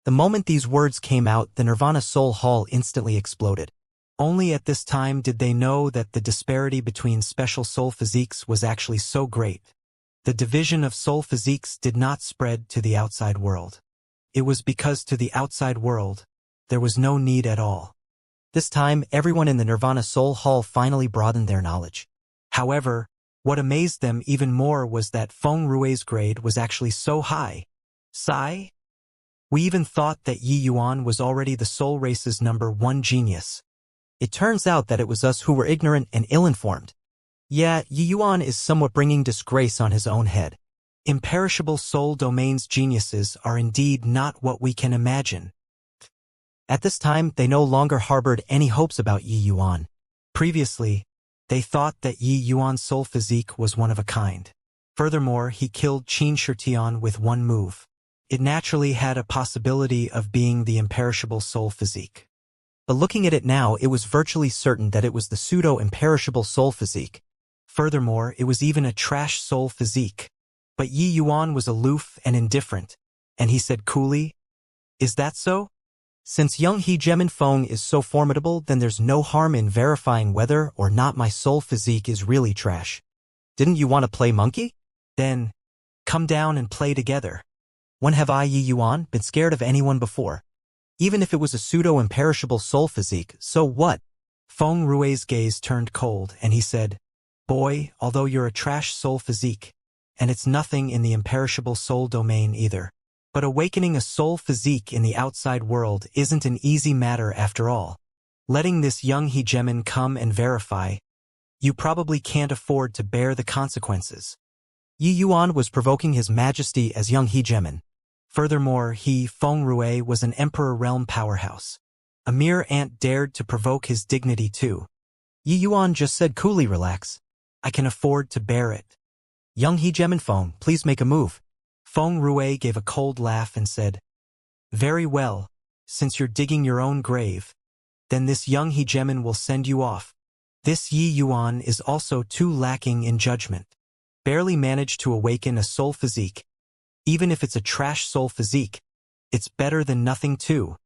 The moment these words came out, the Nirvana Soul Hall instantly exploded. Only at this time did they know that the disparity between special soul physiques was actually so great. The division of soul physiques did not spread to the outside world. It was because to the outside world, there was no need at all. This time, everyone in the Nirvana Soul Hall finally broadened their knowledge. However, what amazed them even more was that Feng Rue's grade was actually so high. Sigh? We even thought that Yi Yuan was already the soul race's #1 genius. It turns out that it was us who were ignorant and ill-informed. Yeah, Yi Yuan is somewhat bringing disgrace on his own head. Imperishable soul domain's geniuses are indeed not what we can imagine. At this time, they no longer harbored any hopes about Yi Yuan. Previously, they thought that Yi Yuan's soul physique was one of a kind. Furthermore, he killed Qin Shitian with 1 move. It naturally had a possibility of being the imperishable soul physique. But looking at it now, it was virtually certain that it was the pseudo-imperishable soul physique. Furthermore, it was even a trash soul physique. But Yi Yuan was aloof and indifferent, and he said coolly, "Is that so? Since young hegemon Feng is so formidable, then there's no harm in verifying whether or not my soul physique is really trash. Didn't you want to play monkey? Then, come down and play together." When have I, Yi Yuan, been scared of anyone before? Even if it was a pseudo-imperishable soul physique, so what? Feng Rue's gaze turned cold, and he said, "Boy, although you're a trash soul physique, and it's nothing in the imperishable soul domain either, but awakening a soul physique in the outside world isn't an easy matter after all. Letting this young hegemon come and verify, you probably can't afford to bear the consequences." Yi Yuan was provoking his majesty as young hegemon. Furthermore, he, Feng Rue, was an emperor realm powerhouse. A mere ant dared to provoke his dignity too. Yi Yuan just said coolly, "Relax. I can afford to bear it." Young hegemon Feng, please make a move. Feng Rue gave a cold laugh and said, "Very well, since you're digging your own grave, then this young hegemon will send you off. This Yi Yuan is also too lacking in judgment. Barely managed to awaken a soul physique. Even if it's a trash soul physique, it's better than nothing too."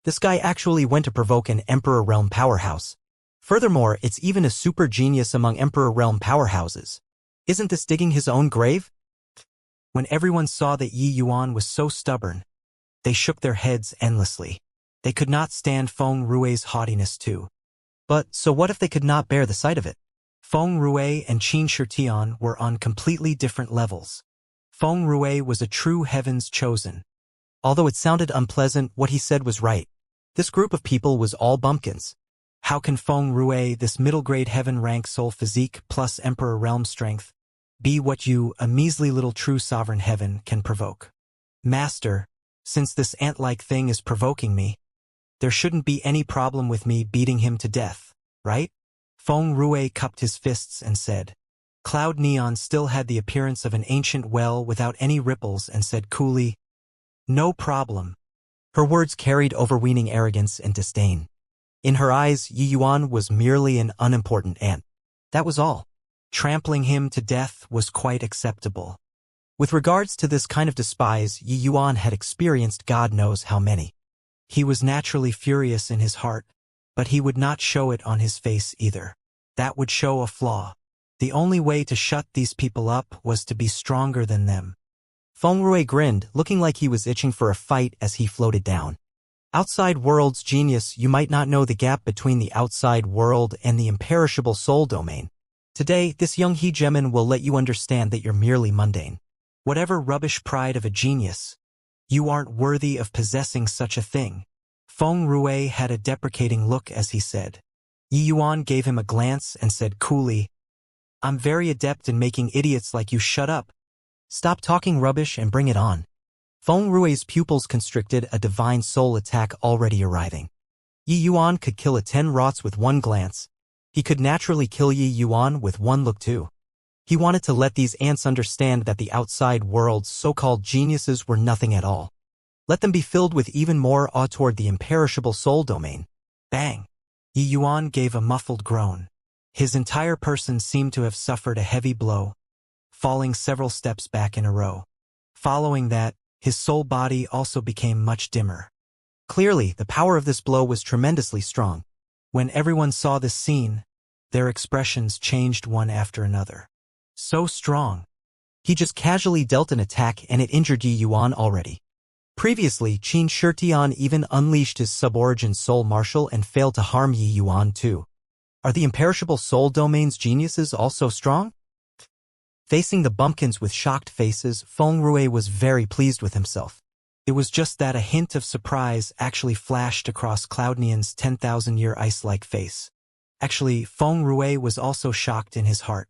This guy actually went to provoke an Emperor Realm powerhouse. Furthermore, it's even a super genius among Emperor Realm powerhouses. Isn't this digging his own grave? When everyone saw that Yi Yuan was so stubborn, they shook their heads endlessly. They could not stand Feng Rue's haughtiness too. But so what if they could not bear the sight of it? Feng Rue and Qin Shitian were on completely different levels. Feng Rue was a true heaven's chosen. Although it sounded unpleasant, what he said was right. This group of people was all bumpkins. How can Feng Rue, this middle-grade heaven-rank soul physique plus Emperor Realm strength, be what you, a measly little true sovereign heaven, can provoke? Master, since this ant-like thing is provoking me, there shouldn't be any problem with me beating him to death, right? Feng Rue cupped his fists and said. Cloud Neon still had the appearance of an ancient well without any ripples and said coolly, "No problem." Her words carried overweening arrogance and disdain. In her eyes, Yi Yuan was merely an unimportant ant. That was all. Trampling him to death was quite acceptable. With regards to this kind of despise, Yi Yuan had experienced God knows how many. He was naturally furious in his heart, but he would not show it on his face either. That would show a flaw. The only way to shut these people up was to be stronger than them. Feng Rue grinned, looking like he was itching for a fight as he floated down. Outside world's genius. You might not know the gap between the outside world and the imperishable soul domain. Today, this young hegemon will let you understand that you're merely mundane. Whatever rubbish pride of a genius, you aren't worthy of possessing such a thing. Feng Rui had a deprecating look as he said. Yi Yuan gave him a glance and said coolly, I'm very adept in making idiots like you shut up. Stop talking rubbish and bring it on. Feng Rui's pupils constricted, a divine soul attack already arriving. Yi Yuan could kill a 10 rots with one glance. He could naturally kill Yi Yuan with one look too. He wanted to let these ants understand that the outside world's so-called geniuses were nothing at all. Let them be filled with even more awe toward the imperishable soul domain. Bang! Yi Yuan gave a muffled groan. His entire person seemed to have suffered a heavy blow, falling several steps back in a row. Following that, his soul body also became much dimmer. Clearly, the power of this blow was tremendously strong. When everyone saw this scene, their expressions changed one after another. So strong. He just casually dealt an attack and it injured Yi Yuan already. Previously, Qin Shitian even unleashed his sub-origin soul martial and failed to harm Yi Yuan too. Are the imperishable soul domain's geniuses also strong? Facing the bumpkins with shocked faces, Feng Rui was very pleased with himself. It was just that a hint of surprise actually flashed across Cloudnian's 10,000-year ice-like face. Actually, Feng Rui was also shocked in his heart.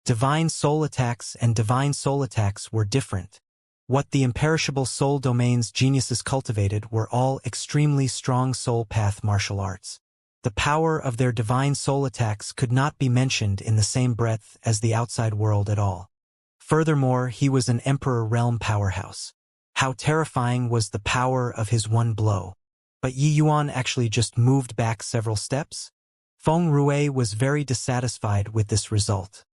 Divine soul attacks and divine soul attacks were different. What the imperishable soul domain's geniuses cultivated were all extremely strong soul path martial arts. The power of their divine soul attacks could not be mentioned in the same breath as the outside world at all. Furthermore, he was an Emperor Realm powerhouse. How terrifying was the power of his one blow. But Yi Yuan actually just moved back several steps? Feng Rui was very dissatisfied with this result.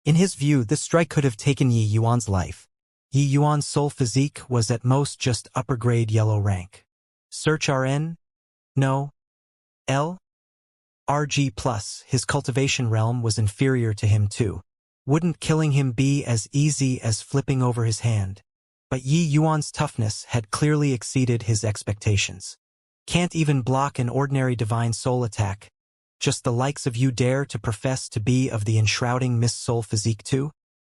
In his view, this strike could have taken Yi Yuan's life. Yi Yuan's soul physique was at most just upper-grade yellow rank. Search RN? No. L? RG+, his cultivation realm was inferior to him too. Wouldn't killing him be as easy as flipping over his hand? But Yi Yuan's toughness had clearly exceeded his expectations. Can't even block an ordinary divine soul attack. Just the likes of you dare to profess to be of the enshrouding mist soul physique too?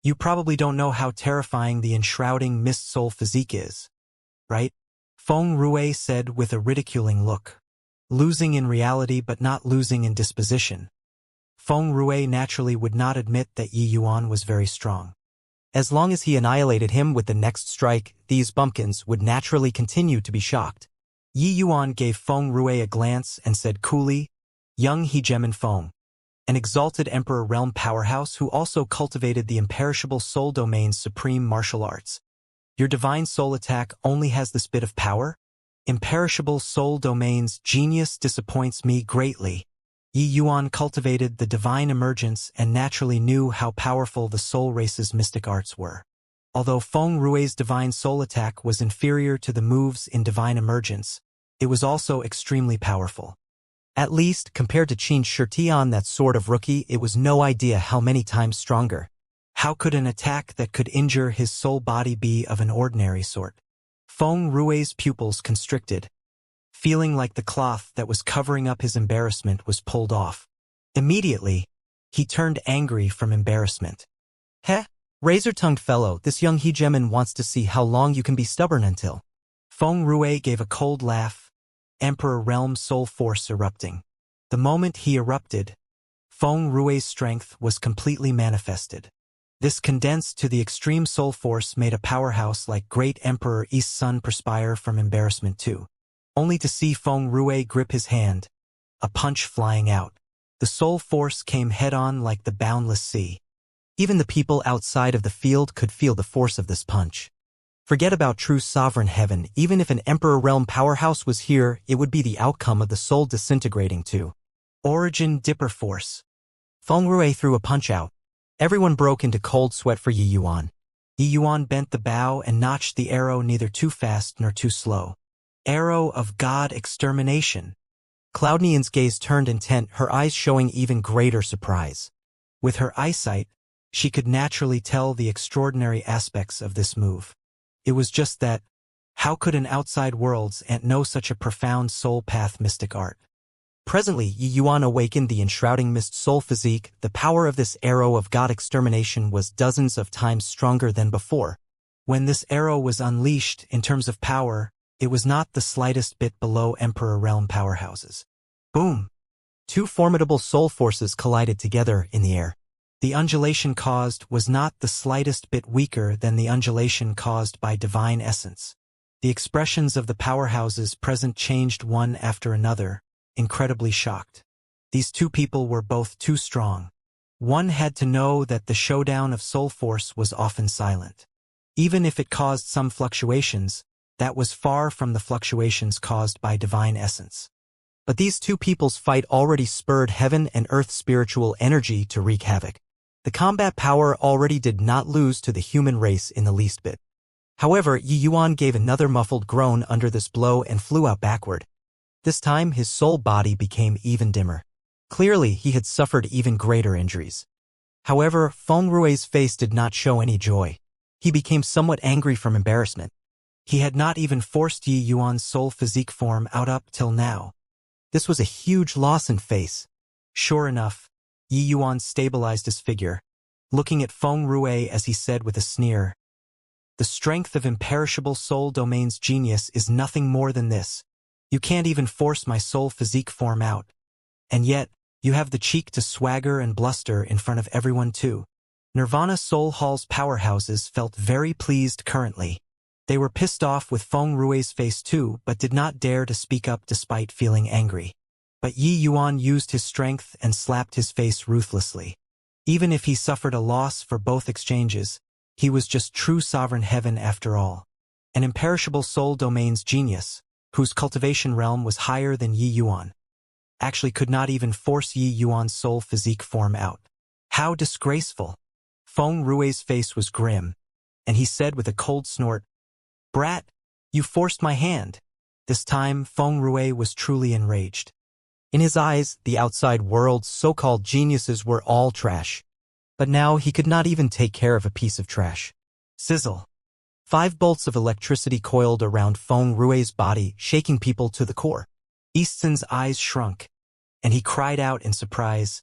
You probably don't know how terrifying the enshrouding mist soul physique is, right? Feng Rui said with a ridiculing look. Losing in reality but not losing in disposition. Feng Rui naturally would not admit that Yi Yuan was very strong. As long as he annihilated him with the next strike, these bumpkins would naturally continue to be shocked. Yi Yuan gave Feng Rui a glance and said coolly, Young hegemon Feng, an exalted Emperor Realm powerhouse who also cultivated the imperishable soul domain's supreme martial arts. Your divine soul attack only has this bit of power? Imperishable soul domain's genius disappoints me greatly. Yi Yuan cultivated the divine emergence and naturally knew how powerful the soul race's mystic arts were. Although Feng Rui's divine soul attack was inferior to the moves in divine emergence, it was also extremely powerful. At least, compared to Qin Shitian, that sort of rookie, it was no idea how many times stronger. How could an attack that could injure his soul body be of an ordinary sort? Feng Rui's pupils constricted, feeling like the cloth that was covering up his embarrassment was pulled off. Immediately, he turned angry from embarrassment. Heh? Razor-tongued fellow, this young hegemon wants to see how long you can be stubborn until. Feng Rui gave a cold laugh, Emperor Realm soul force erupting. The moment he erupted, Feng Rui's strength was completely manifested. This condensed to the extreme soul force made a powerhouse like Great Emperor East Sun perspire from embarrassment too. Only to see Feng Rui grip his hand, a punch flying out. The soul force came head-on like the boundless sea. Even the people outside of the field could feel the force of this punch. Forget about true sovereign heaven, even if an Emperor Realm powerhouse was here, it would be the outcome of the soul disintegrating too. Origin Dipper Force. Feng Rui threw a punch out. Everyone broke into cold sweat for Yi Yuan. Yi Yuan bent the bow and notched the arrow neither too fast nor too slow. Arrow of God Extermination. Cloudnian's gaze turned intent, her eyes showing even greater surprise. With her eyesight, she could naturally tell the extraordinary aspects of this move. It was just that, How could an outside world's ant know such a profound soul path mystic art? Presently, Yi Yuan awakened the enshrouding mist soul physique. The power of this arrow of god extermination was dozens of times stronger than before. When this arrow was unleashed, in terms of power, it was not the slightest bit below Emperor Realm powerhouses. Boom! Two formidable soul forces collided together in the air. The undulation caused was not the slightest bit weaker than the undulation caused by divine essence. The expressions of the powerhouses present changed one after another, incredibly shocked. These two people were both too strong. One had to know that the showdown of soul force was often silent. Even if it caused some fluctuations, that was far from the fluctuations caused by divine essence. But these two people's fight already spurred heaven and earth spiritual energy to wreak havoc. The combat power already did not lose to the human race in the least bit. However, Yi Yuan gave another muffled groan under this blow and flew out backward. This time his soul body became even dimmer. Clearly, he had suffered even greater injuries. However, Feng Rui's face did not show any joy. He became somewhat angry from embarrassment. He had not even forced Yi Yuan's soul physique form out up till now. This was a huge loss in face. Sure enough, Yi Yuan stabilized his figure, looking at Feng Rui as he said with a sneer, "The strength of imperishable soul domain's genius is nothing more than this. You can't even force my soul physique form out. And yet, you have the cheek to swagger and bluster in front of everyone too." Nirvana Soul Hall's powerhouses felt very pleased currently. They were pissed off with Feng Rui's face too, but did not dare to speak up despite feeling angry. But Yi Yuan used his strength and slapped his face ruthlessly. Even if he suffered a loss for both exchanges, he was just true sovereign heaven after all. An imperishable soul domain's genius, whose cultivation realm was higher than Yi Yuan, actually could not even force Yi Yuan's soul physique form out. How disgraceful! Feng Rui's face was grim, and he said with a cold snort, "Brat, you forced my hand." This time, Feng Rui was truly enraged. In his eyes, the outside world's so-called geniuses were all trash. But now he could not even take care of a piece of trash. Sizzle. 5 bolts of electricity coiled around Feng Rui's body, shaking people to the core. Easton's eyes shrunk, and he cried out in surprise,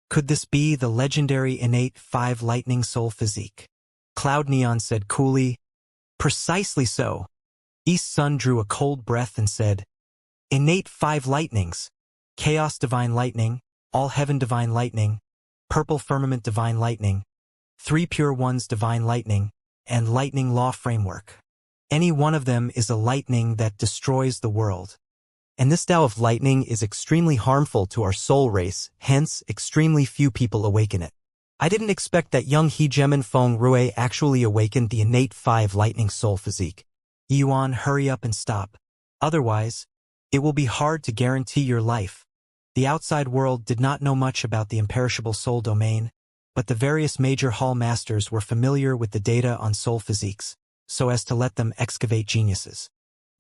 Could this be the legendary innate 5 lightning soul physique? Cloud Neon said coolly, "Precisely so." East Sun drew a cold breath and said, "Innate 5 lightnings. Chaos Divine Lightning, All Heaven Divine Lightning, Purple Firmament Divine Lightning, 3 Pure Ones Divine Lightning, and Lightning Law Framework. Any one of them is a lightning that destroys the world. And this Tao of lightning is extremely harmful to our soul race, hence extremely few people awaken it. I didn't expect that young Hegemon Feng Rui actually awakened the innate 5 lightning soul physique." Yuan, hurry up and stop. Otherwise, it will be hard to guarantee your life. The outside world did not know much about the imperishable soul domain, but the various major hall masters were familiar with the data on soul physiques, so as to let them excavate geniuses.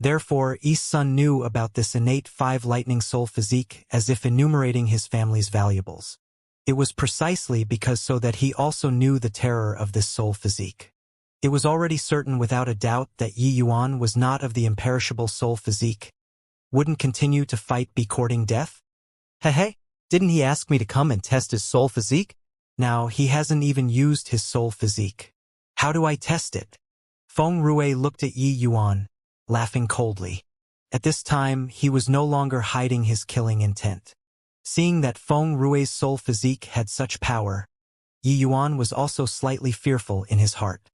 Therefore, East Sun knew about this innate 5 lightning soul physique as if enumerating his family's valuables. It was precisely because so that he also knew the terror of this soul physique. It was already certain without a doubt that Yi Yuan was not of the imperishable soul physique. Wouldn't continue to fight be courting death? Hey, didn't he ask me to come and test his soul physique? Now he hasn't even used his soul physique. How do I test it? Feng Rui looked at Yi Yuan, laughing coldly. At this time, he was no longer hiding his killing intent. Seeing that Feng Rui's soul physique had such power, Yi Yuan was also slightly fearful in his heart.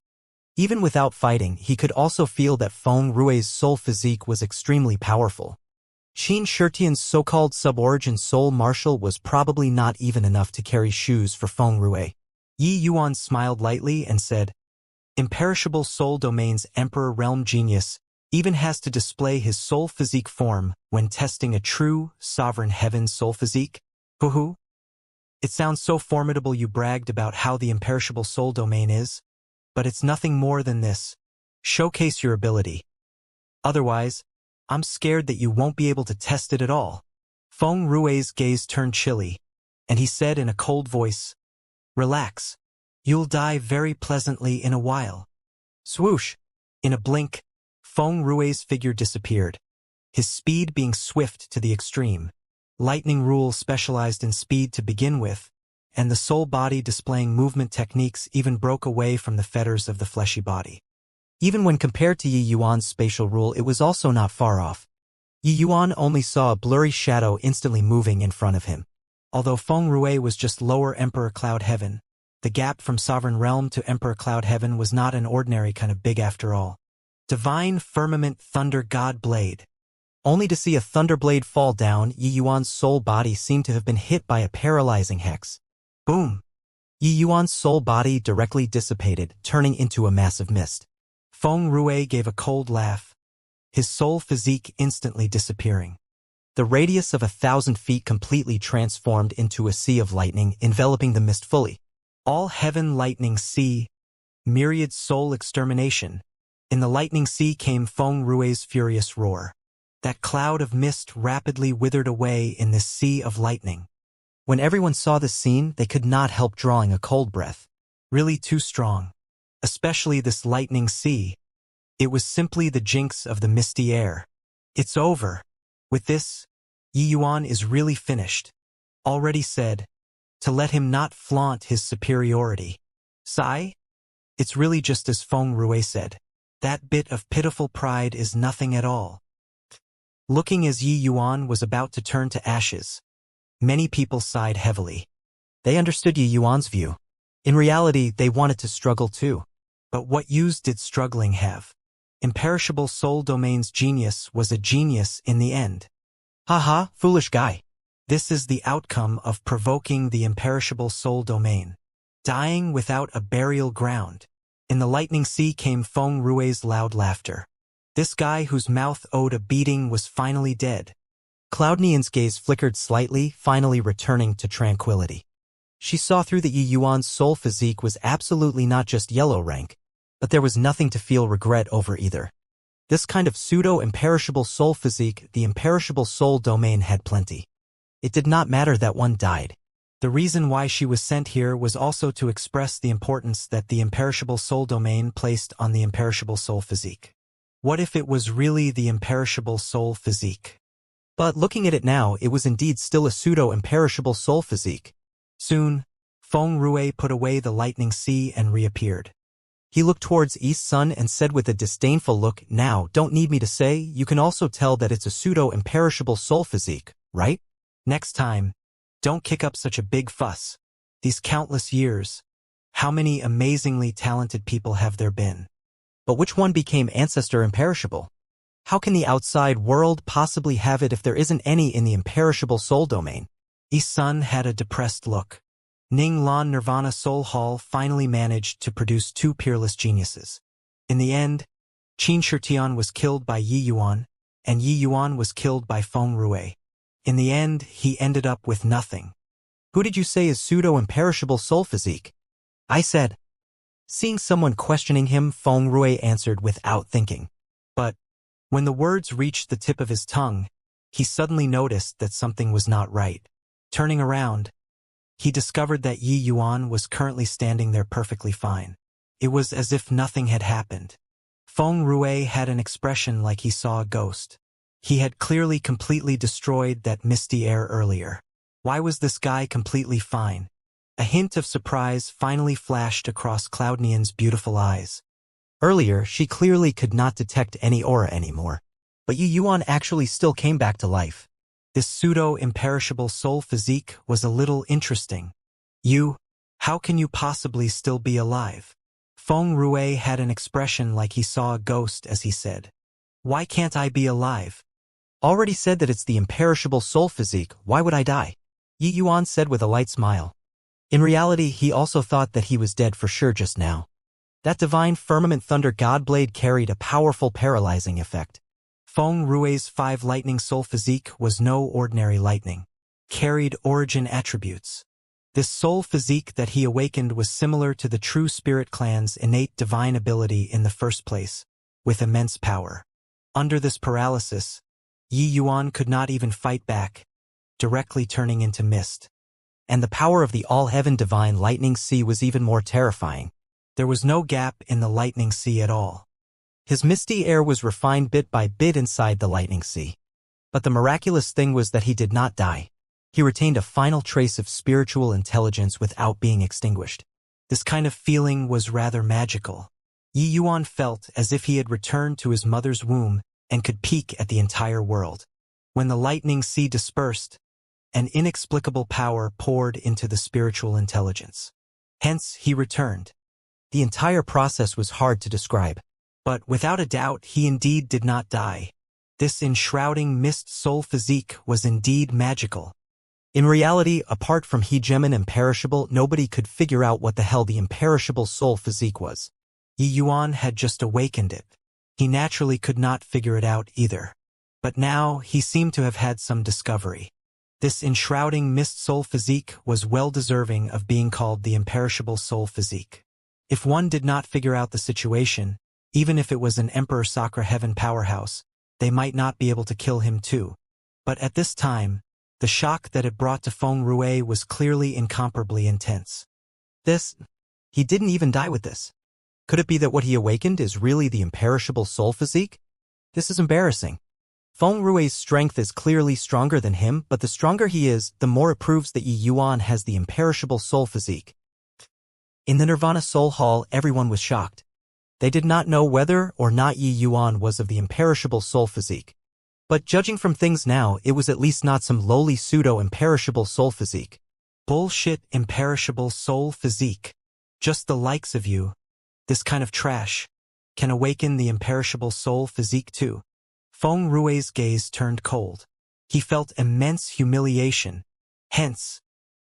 Even without fighting, he could also feel that Feng Rui's soul physique was extremely powerful. Qin Shitian's so-called sub-origin soul martial was probably not even enough to carry shoes for Feng Rui. Yi Yuan smiled lightly and said, "Imperishable soul domain's Emperor Realm genius even has to display his soul physique form when testing a true, sovereign heaven soul physique? Hoo-hoo. It sounds so formidable you bragged about how the imperishable soul domain is, but it's nothing more than this. Showcase your ability. Otherwise, I'm scared that you won't be able to test it at all." Feng Rui's gaze turned chilly, and he said in a cold voice, "Relax. You'll die very pleasantly in a while." Swoosh! In a blink, Feng Rui's figure disappeared, his speed being swift to the extreme. Lightning Rule specialized in speed to begin with, and the soul body displaying movement techniques even broke away from the fetters of the fleshy body. Even when compared to Yi Yuan's spatial rule, it was also not far off. Yi Yuan only saw a blurry shadow instantly moving in front of him. Although Feng Rui was just lower Emperor Cloud Heaven, the gap from Sovereign Realm to Emperor Cloud Heaven was not an ordinary kind of big after all. Divine Firmament Thunder God Blade. Only to see a thunderblade fall down, Yi Yuan's soul body seemed to have been hit by a paralyzing hex. Boom! Yi Yuan's soul body directly dissipated, turning into a massive mist. Feng Rui gave a cold laugh, his soul physique instantly disappearing. The radius of 1,000 feet completely transformed into a sea of lightning, enveloping the mist fully. All heaven lightning sea, myriad soul extermination. In the lightning sea came Feng Rui's furious roar. That cloud of mist rapidly withered away in this sea of lightning. When everyone saw this scene, they could not help drawing a cold breath. Really too strong. Especially this lightning sea. It was simply the jinx of the misty air. It's over. With this, Yi Yuan is really finished. Already said, to let him not flaunt his superiority. Sigh? It's really just as Feng Rui said. That bit of pitiful pride is nothing at all. Looking as Yi Yuan was about to turn to ashes, many people sighed heavily. They understood Yi Yuan's view. In reality, they wanted to struggle too. But what use did struggling have? Imperishable Soul Domain's genius was a genius in the end. Haha, foolish guy. This is the outcome of provoking the imperishable Soul Domain. Dying without a burial ground. In the lightning sea came Feng Rui's loud laughter. This guy whose mouth owed a beating was finally dead. Cloud Nian's gaze flickered slightly, finally returning to tranquility. She saw through that Yi Yuan's soul physique was absolutely not just yellow rank, but there was nothing to feel regret over either. This kind of pseudo-imperishable soul physique, the imperishable soul domain had plenty. It did not matter that one died. The reason why she was sent here was also to express the importance that the imperishable soul domain placed on the imperishable soul physique. What if it was really the imperishable soul physique? But looking at it now, it was indeed still a pseudo-imperishable soul physique. Soon, Feng Rui put away the lightning sea and reappeared. He looked towards East Sun and said with a disdainful look, "Now, don't need me to say, you can also tell that it's a pseudo-imperishable soul physique, right? Next time, don't kick up such a big fuss. These countless years, how many amazingly talented people have there been? But which one became Ancestor Imperishable? How can the outside world possibly have it if there isn't any in the imperishable soul domain?" East Sun had a depressed look. Ning Lan Nirvana Soul Hall finally managed to produce two peerless geniuses. In the end, Qin Shitian was killed by Yi Yuan, and Yi Yuan was killed by Feng Rui. In the end, he ended up with nothing. Who did you say is pseudo-imperishable soul physique? I said. Seeing someone questioning him, Feng Rui answered without thinking. But when the words reached the tip of his tongue, he suddenly noticed that something was not right. Turning around, he discovered that Yi Yuan was currently standing there perfectly fine. It was as if nothing had happened. Feng Rui had an expression like he saw a ghost. He had clearly completely destroyed that misty air earlier. Why was this guy completely fine? A hint of surprise finally flashed across Cloud Nian's beautiful eyes. Earlier, she clearly could not detect any aura anymore. But Yi Yuan actually still came back to life. This pseudo-imperishable soul physique was a little interesting. How can you possibly still be alive? Feng Rui had an expression like he saw a ghost as he said, "Why can't I be alive?" Already said that it's the imperishable soul physique, why would I die? Yi Yuan said with a light smile. In reality, he also thought that he was dead for sure just now. That divine firmament thunder god blade carried a powerful paralyzing effect. Feng Rui's 5 lightning soul physique was no ordinary lightning. Carried origin attributes. This soul physique that he awakened was similar to the true spirit clan's innate divine ability in the first place, with immense power. Under this paralysis, Yi Yuan could not even fight back, directly turning into mist. And the power of the all-heaven divine lightning sea was even more terrifying. There was no gap in the lightning sea at all. His misty air was refined bit by bit inside the lightning sea. But the miraculous thing was that he did not die. He retained a final trace of spiritual intelligence without being extinguished. This kind of feeling was rather magical. Yi Yuan felt as if he had returned to his mother's womb and could peek at the entire world. When the lightning sea dispersed, an inexplicable power poured into the spiritual intelligence. Hence, he returned. The entire process was hard to describe. But without a doubt, he indeed did not die. This enshrouding mist soul physique was indeed magical. In reality, apart from He Gemin Imperishable, nobody could figure out what the hell the imperishable soul physique was. Yi Yuan had just awakened it. He naturally could not figure it out either. But now, he seemed to have had some discovery. This enshrouding mist soul physique was well deserving of being called the imperishable soul physique. If one did not figure out the situation, even if it was an Emperor Sakura Heaven powerhouse, they might not be able to kill him too. But at this time, the shock that it brought to Feng Rui was clearly incomparably intense. He didn't even die with this. Could it be that what he awakened is really the imperishable soul physique? This is embarrassing. Feng Rui's strength is clearly stronger than him, but the stronger he is, the more it proves that Yi Yuan has the imperishable soul physique. In the Nirvana Soul Hall, everyone was shocked. They did not know whether or not Yi Yuan was of the imperishable soul physique. But judging from things now, it was at least not some lowly pseudo-imperishable soul physique. Bullshit imperishable soul physique. Just the likes of you, this kind of trash, can awaken the imperishable soul physique too. Feng Rui's gaze turned cold. He felt immense humiliation. Hence,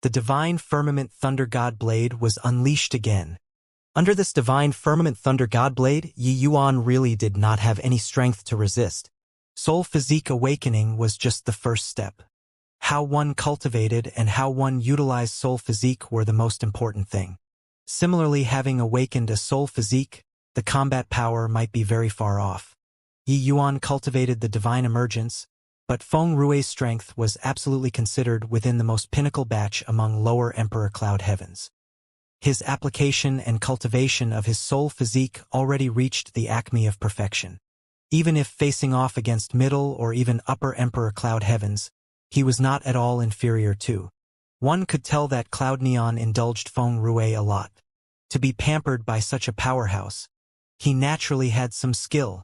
the divine firmament thunder god blade was unleashed again. Under this divine firmament thunder god blade, Yi Yuan really did not have any strength to resist. Soul physique awakening was just the first step. How one cultivated and how one utilized soul physique were the most important thing. Similarly, having awakened a soul physique, the combat power might be very far off. Yi Yuan cultivated the divine emergence, but Feng Rui's strength was absolutely considered within the most pinnacle batch among lower Emperor Cloud Heavens. His application and cultivation of his soul physique already reached the acme of perfection. Even if facing off against middle or even upper Emperor Cloud Heavens, he was not at all inferior to. One could tell that Cloud Neon indulged Feng Rui a lot. To be pampered by such a powerhouse, he naturally had some skill.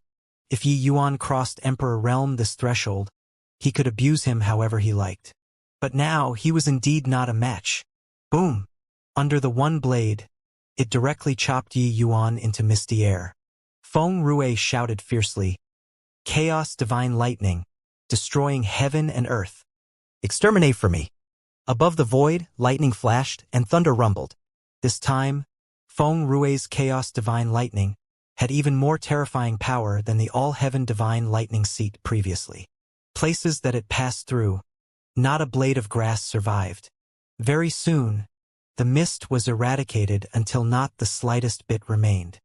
If Yi Yuan crossed Emperor Realm this threshold, he could abuse him however he liked. But now he was indeed not a match. Boom! Under the one blade, it directly chopped Yi Yuan into misty air. Feng Rui shouted fiercely, "Chaos Divine Lightning, destroying heaven and earth. Exterminate for me." Above the void, lightning flashed and thunder rumbled. This time, Feng Rui's Chaos Divine Lightning had even more terrifying power than the All-Heaven Divine Lightning seat previously. Places that it passed through, not a blade of grass survived. Very soon, the mist was eradicated until not the slightest bit remained.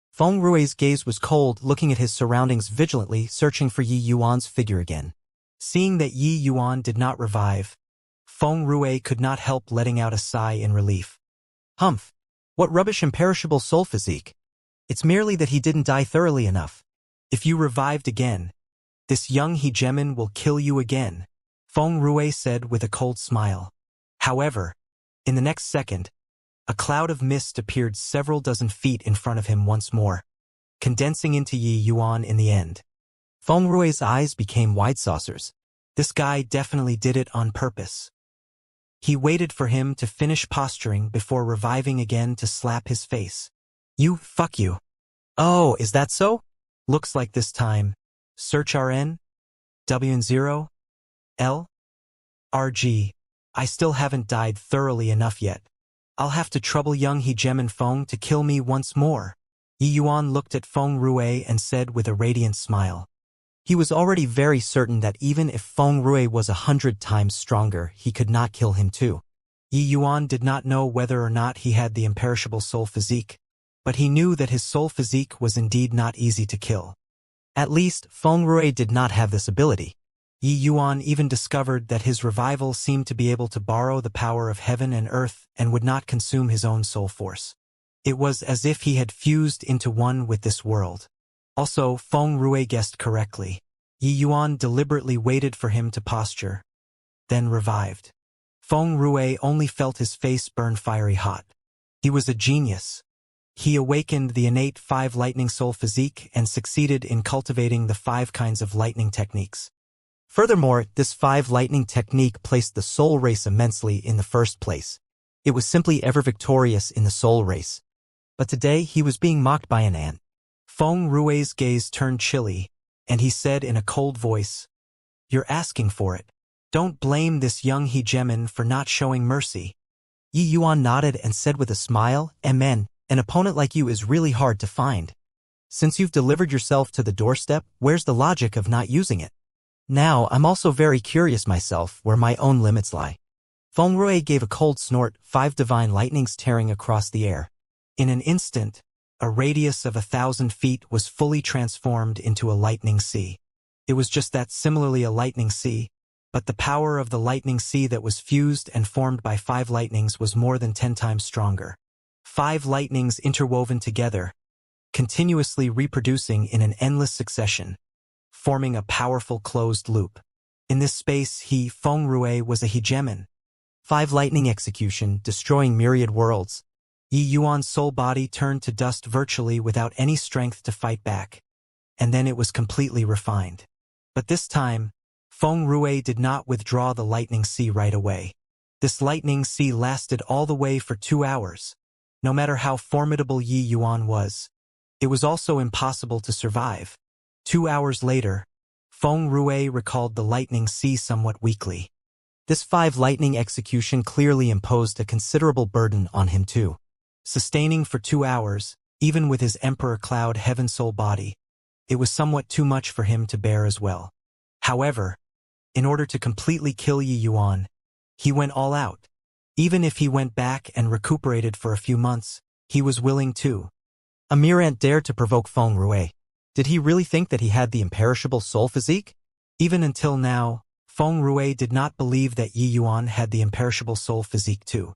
Feng Rui's gaze was cold, looking at his surroundings vigilantly, searching for Yi Yuan's figure again. Seeing that Yi Yuan did not revive, Feng Rui could not help letting out a sigh in relief. Humph! What rubbish imperishable soul physique! It's merely that he didn't die thoroughly enough. If you revived again, this young He Gemin will kill you again, Feng Rui said with a cold smile. However, in the next second, a cloud of mist appeared several dozen feet in front of him once more, condensing into Yi Yuan in the end. Feng Rui's eyes became wide saucers. This guy definitely did it on purpose. He waited for him to finish posturing before reviving again to slap his face. Fuck you. Oh, is that so? Looks like this time. Search RN? WN0? L? RG. I still haven't died thoroughly enough yet. I'll have to trouble young He Gemin Feng to kill me once more. Yi Yuan looked at Feng Rui and said with a radiant smile. He was already very certain that even if Feng Rui was 100 times stronger, he could not kill him too. Yi Yuan did not know whether or not he had the imperishable soul physique, but he knew that his soul physique was indeed not easy to kill. At least, Feng Rui did not have this ability. Yi Yuan even discovered that his revival seemed to be able to borrow the power of heaven and earth and would not consume his own soul force. It was as if he had fused into one with this world. Also, Feng Rui guessed correctly. Yi Yuan deliberately waited for him to posture, then revived. Feng Rui only felt his face burn fiery hot. He was a genius. He awakened the innate 5 lightning soul physique and succeeded in cultivating the 5 kinds of lightning techniques. Furthermore, this 5 lightning technique placed the soul race immensely in the first place. It was simply ever victorious in the soul race. But today he was being mocked by an ant. Feng Rui's gaze turned chilly, and he said in a cold voice, "You're asking for it. Don't blame this young hegemon for not showing mercy." Yi Yuan nodded and said with a smile, "Amen, an opponent like you is really hard to find. Since you've delivered yourself to the doorstep, where's the logic of not using it? Now, I'm also very curious myself where my own limits lie." Feng Rui gave a cold snort, 5 divine lightnings tearing across the air. In an instant, a radius of 1,000 feet was fully transformed into a lightning sea. It was just that similarly a lightning sea, but the power of the lightning sea that was fused and formed by 5 lightnings was more than 10 times stronger. 5 lightnings interwoven together, continuously reproducing in an endless succession, forming a powerful closed loop. In this space, Feng Rui, was a hegemon. 5 lightning execution, destroying myriad worlds. Yi Yuan's soul body turned to dust virtually without any strength to fight back. And then it was completely refined. But this time, Feng Rui did not withdraw the lightning sea right away. This lightning sea lasted all the way for 2 hours. No matter how formidable Yi Yuan was, it was also impossible to survive. 2 hours later, Feng Rui recalled the lightning sea somewhat weakly. This 5 lightning execution clearly imposed a considerable burden on him too. Sustaining for 2 hours, even with his Emperor Cloud Heaven soul body, it was somewhat too much for him to bear as well. However, in order to completely kill Yi Yuan, he went all out. Even if he went back and recuperated for a few months, he was willing to. A mere ant dared to provoke Feng Rui. Did he really think that he had the imperishable soul physique? Even until now, Feng Rui did not believe that Yi Yuan had the imperishable soul physique too.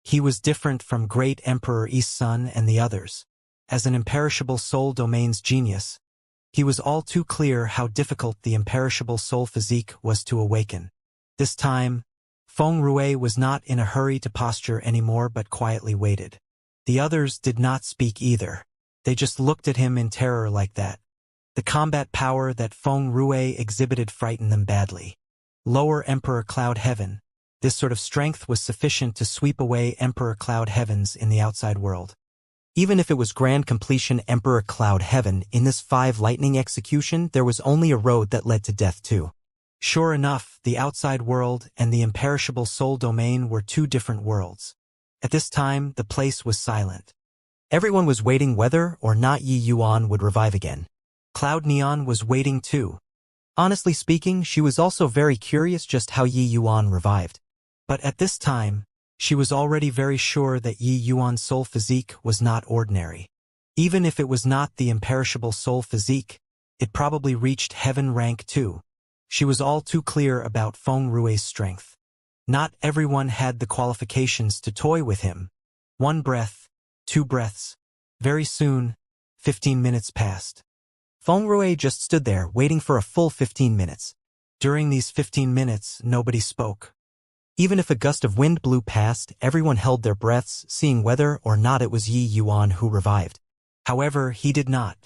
He was different from Great Emperor Yi's son and the others. As an imperishable soul domain's genius, he was all too clear how difficult the imperishable soul physique was to awaken. This time, Feng Rui was not in a hurry to posture anymore but quietly waited. The others did not speak either. They just looked at him in terror like that. The combat power that Feng Rui exhibited frightened them badly. Lower Emperor Cloud Heaven. This sort of strength was sufficient to sweep away Emperor Cloud Heavens in the outside world. Even if it was grand completion Emperor Cloud Heaven, in this 5 lightning execution there was only a road that led to death too. Sure enough, the outside world and the imperishable soul domain were 2 different worlds. At this time, the place was silent. Everyone was waiting whether or not Yi Yuan would revive again. Cloud Neon was waiting too. Honestly speaking, she was also very curious just how Yi Yuan revived. But at this time, she was already very sure that Yi Yuan's soul physique was not ordinary. Even if it was not the imperishable soul physique, it probably reached heaven rank too. She was all too clear about Feng Rui's strength. Not everyone had the qualifications to toy with him. 1 breath, 2 breaths. Very soon, 15 minutes passed. Feng Rui just stood there, waiting for a full 15 minutes. During these 15 minutes, nobody spoke. Even if a gust of wind blew past, everyone held their breaths, seeing whether or not it was Yi Yuan who revived. However, he did not.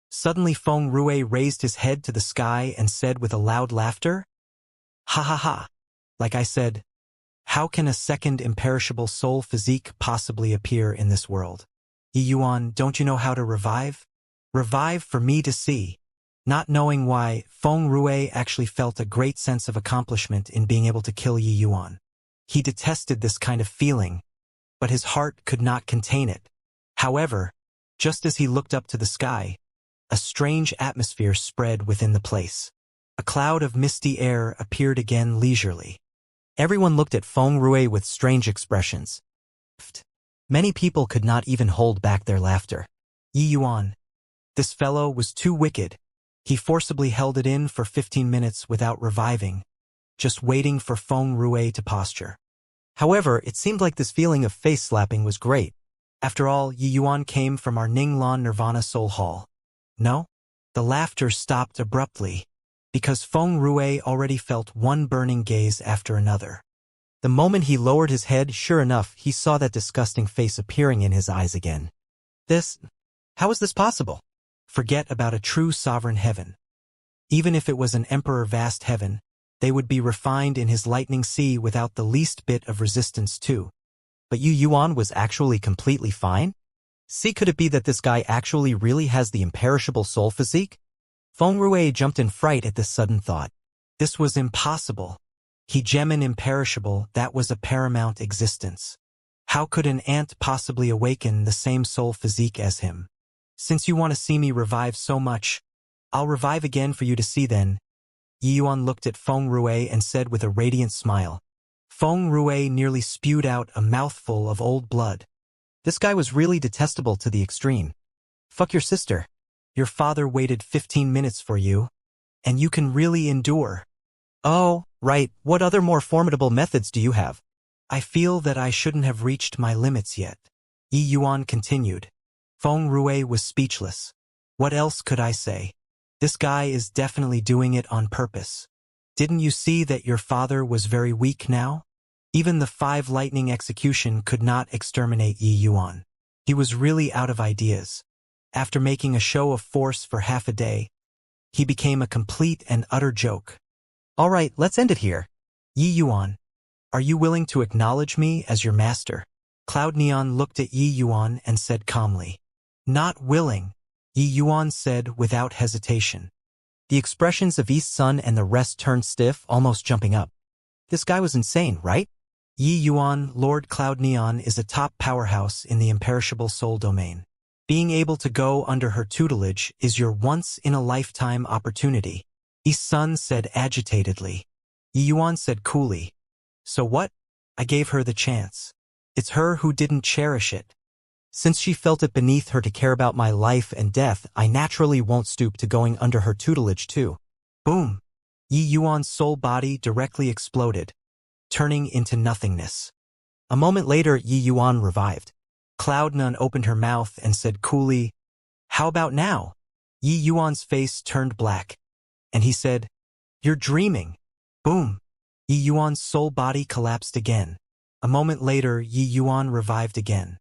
Suddenly Feng Rui raised his head to the sky and said with a loud laughter, "Ha ha ha! Like I said, how can a second imperishable soul physique possibly appear in this world? Yi Yuan, don't you know how to revive? Revive for me to see." Not knowing why, Feng Rui actually felt a great sense of accomplishment in being able to kill Yi Yuan. He detested this kind of feeling, but his heart could not contain it. However, just as he looked up to the sky, a strange atmosphere spread within the place. A cloud of misty air appeared again leisurely. Everyone looked at Feng Rui with strange expressions. Many people could not even hold back their laughter. Yi Yuan. This fellow was too wicked. He forcibly held it in for 15 minutes without reviving, just waiting for Feng Rui to posture. However, it seemed like this feeling of face-slapping was great. After all, Yi Yuan came from our Ninglan Nirvana Soul Hall. No? The laughter stopped abruptly, because Feng Rue already felt one burning gaze after another. The moment he lowered his head, sure enough, he saw that disgusting face appearing in his eyes again. How is this possible? Forget about a true sovereign heaven. Even if it was an emperor vast heaven, they would be refined in his lightning sea without the least bit of resistance too. But Yu Yuan was actually completely fine? See, could it be that this guy actually really has the imperishable soul physique? Feng Rue jumped in fright at this sudden thought. This was impossible. He gemin imperishable, that was a paramount existence. How could an ant possibly awaken the same soul physique as him? Since you want to see me revive so much, I'll revive again for you to see then. Yi Yuan looked at Feng Rue and said with a radiant smile. Feng Rue nearly spewed out a mouthful of old blood. This guy was really detestable to the extreme. Fuck your sister. Your father waited 15 minutes for you, and you can really endure. Oh, right, what other more formidable methods do you have? I feel that I shouldn't have reached my limits yet. Yi Yuan continued. Feng Rue was speechless. What else could I say? This guy is definitely doing it on purpose. Didn't you see that your father was very weak now? Even the 5 lightning execution could not exterminate Yi Yuan. He was really out of ideas. After making a show of force for half a day, he became a complete and utter joke. All right, let's end it here. Yi Yuan, are you willing to acknowledge me as your master? Cloud Neon looked at Yi Yuan and said calmly. Not willing, Yi Yuan said without hesitation. The expressions of East Sun and the rest turned stiff, almost jumping up. This guy was insane, right? Yi Yuan, Lord Cloud Neon is a top powerhouse in the imperishable soul domain. Being able to go under her tutelage is your once-in-a-lifetime opportunity, East Sun said agitatedly. Yi Yuan said coolly. So what? I gave her the chance. It's her who didn't cherish it. Since she felt it beneath her to care about my life and death, I naturally won't stoop to going under her tutelage too. Boom! Yi Yuan's soul body directly exploded, turning into nothingness. A moment later, Yi Yuan revived. Cloud Nun opened her mouth and said coolly, How about now? Yi Yuan's face turned black, and he said, You're dreaming. Boom! Yi Yuan's soul body collapsed again. A moment later, Yi Yuan revived again.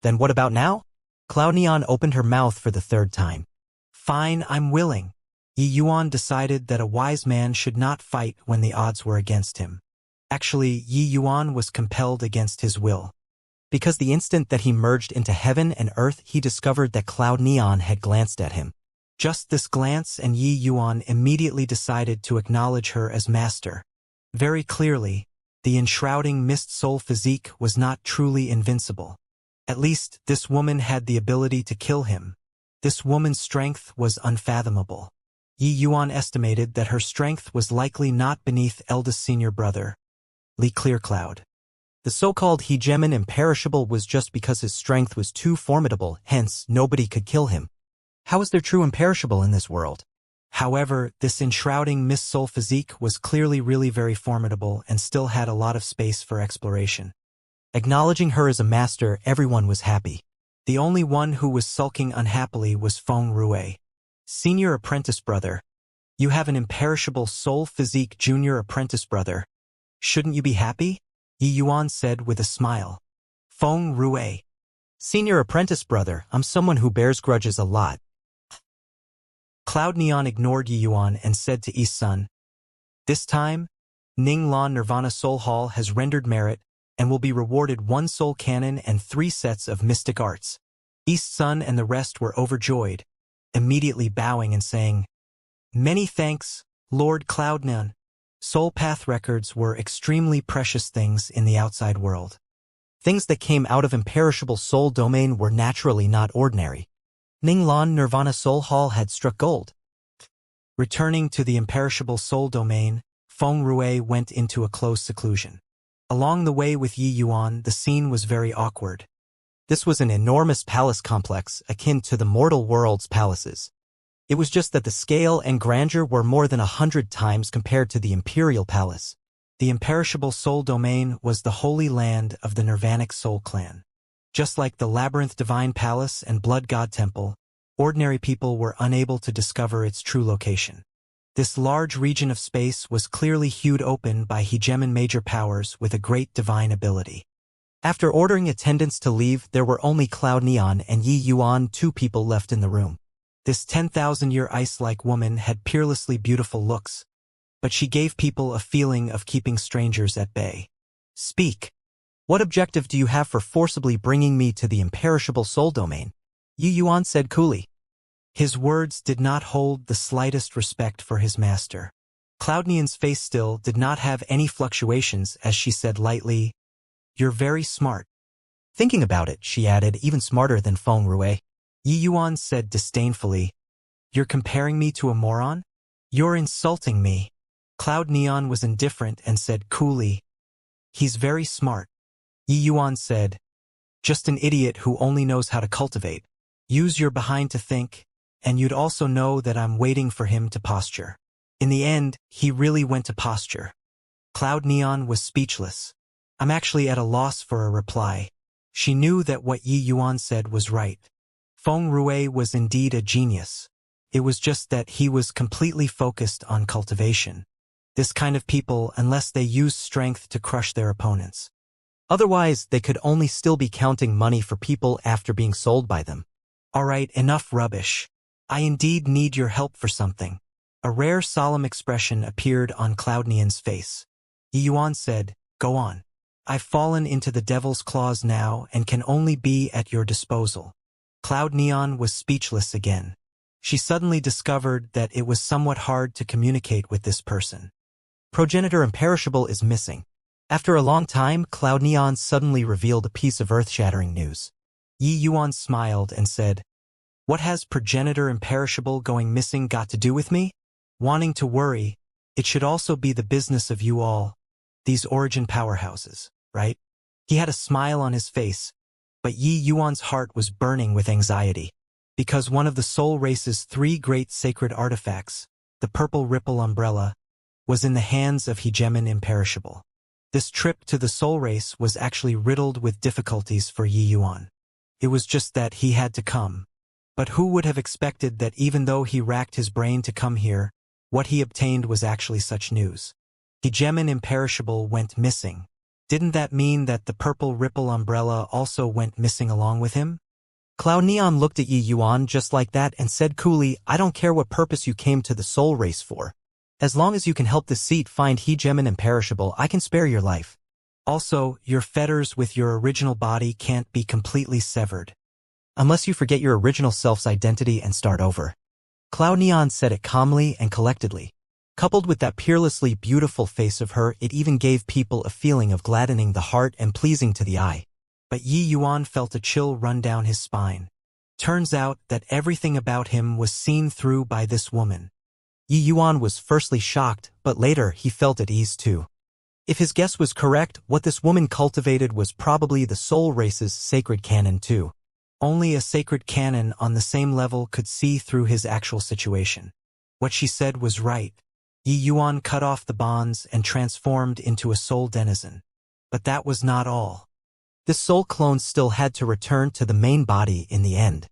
Then what about now? Cloud Neon opened her mouth for the 3rd time. Fine, I'm willing. Yi Yuan decided that a wise man should not fight when the odds were against him. Actually, Yi Yuan was compelled against his will. Because the instant that he merged into heaven and earth, he discovered that Cloud Neon had glanced at him. Just this glance, and Yi Yuan immediately decided to acknowledge her as master. Very clearly, the enshrouding mist soul physique was not truly invincible. At least, this woman had the ability to kill him. This woman's strength was unfathomable. Yi Yuan estimated that her strength was likely not beneath eldest senior brother, Li Clearcloud. The so-called hegemon imperishable was just because his strength was too formidable, hence nobody could kill him. How is there true imperishable in this world? However, this enshrouding mist soul physique was clearly really very formidable and still had a lot of space for exploration. Acknowledging her as a master, everyone was happy. The only one who was sulking unhappily was Feng Rue. Senior apprentice brother. You have an imperishable soul physique junior apprentice brother. Shouldn't you be happy? Yi Yuan said with a smile. Feng Rue. Senior apprentice brother, I'm someone who bears grudges a lot. Cloud Neon ignored Yi Yuan and said to East Sun. This time, Ning Lan Nirvana Soul Hall has rendered merit and will be rewarded 1 soul cannon and 3 sets of mystic arts. East Sun and the rest were overjoyed, immediately bowing and saying, Many thanks, Lord Cloud Neon. Soul Path records were extremely precious things in the outside world. Things that came out of imperishable soul domain were naturally not ordinary. Ning Lan Nirvana Soul Hall had struck gold. Returning to the imperishable soul domain, Feng Rue went into a close seclusion. Along the way with Yi Yuan, the scene was very awkward. This was an enormous palace complex akin to the mortal world's palaces. It was just that the scale and grandeur were more than 100 times compared to the imperial palace. The imperishable soul domain was the holy land of the Nirvanic soul clan. Just like the Labyrinth Divine Palace and Blood God Temple, ordinary people were unable to discover its true location. This large region of space was clearly hewed open by hegemon major powers with a great divine ability. After ordering attendants to leave, there were only Cloud Neon and Yi Yuan, 2 people left in the room. This 10,000-year ice-like woman had peerlessly beautiful looks, but she gave people a feeling of keeping strangers at bay. Speak. What objective do you have for forcibly bringing me to the imperishable soul domain? Yi Yuan said coolly. His words did not hold the slightest respect for his master. Cloud Neon's face still did not have any fluctuations as she said lightly, "You're very smart." Thinking about it, she added, even smarter than Feng Rue. Yi Yuan said disdainfully, "You're comparing me to a moron? You're insulting me." Cloud Neon was indifferent and said coolly, "He's very smart." Yi Yuan said, "Just an idiot who only knows how to cultivate. Use your behind to think, and you'd also know that I'm waiting for him to posture." In the end, he really went to posture. Cloud Neon was speechless. I'm actually at a loss for a reply. She knew that what Yi Yuan said was right. Feng Rue was indeed a genius. It was just that he was completely focused on cultivation. This kind of people, unless they use strength to crush their opponents. Otherwise, they could only still be counting money for people after being sold by them. Alright, enough rubbish. I indeed need your help for something. A rare solemn expression appeared on Cloud Neon's face. Yi Yuan said, "Go on. I've fallen into the devil's claws now and can only be at your disposal." Cloud Neon was speechless again. She suddenly discovered that it was somewhat hard to communicate with this person. Progenitor Imperishable is missing. After a long time, Cloud Neon suddenly revealed a piece of earth-shattering news. Yi Yuan smiled and said, "What has Progenitor Imperishable going missing got to do with me? Wanting to worry, it should also be the business of you all, these origin powerhouses, right?" He had a smile on his face, but Yi Yuan's heart was burning with anxiety, because one of the soul race's 3 great sacred artifacts, the purple ripple umbrella, was in the hands of hegemon Imperishable. This trip to the soul race was actually riddled with difficulties for Yi Yuan. It was just that he had to come. But who would have expected that even though he racked his brain to come here, what he obtained was actually such news? Hegemon Imperishable went missing. Didn't that mean that the purple ripple umbrella also went missing along with him? Cloud Neon looked at Yi Yuan just like that and said coolly, "I don't care what purpose you came to the soul race for. As long as you can help the seat find hegemon Imperishable, I can spare your life. Also, your fetters with your original body can't be completely severed. Unless you forget your original self's identity and start over." Cloud Neon said it calmly and collectedly. Coupled with that peerlessly beautiful face of her, it even gave people a feeling of gladdening the heart and pleasing to the eye. But Yi Yuan felt a chill run down his spine. Turns out that everything about him was seen through by this woman. Yi Yuan was firstly shocked, but later he felt at ease too. If his guess was correct, what this woman cultivated was probably the soul race's sacred canon too. Only a sacred canon on the same level could see through his actual situation. What she said was right. Yi Yuan cut off the bonds and transformed into a soul denizen. But that was not all. This soul clone still had to return to the main body in the end.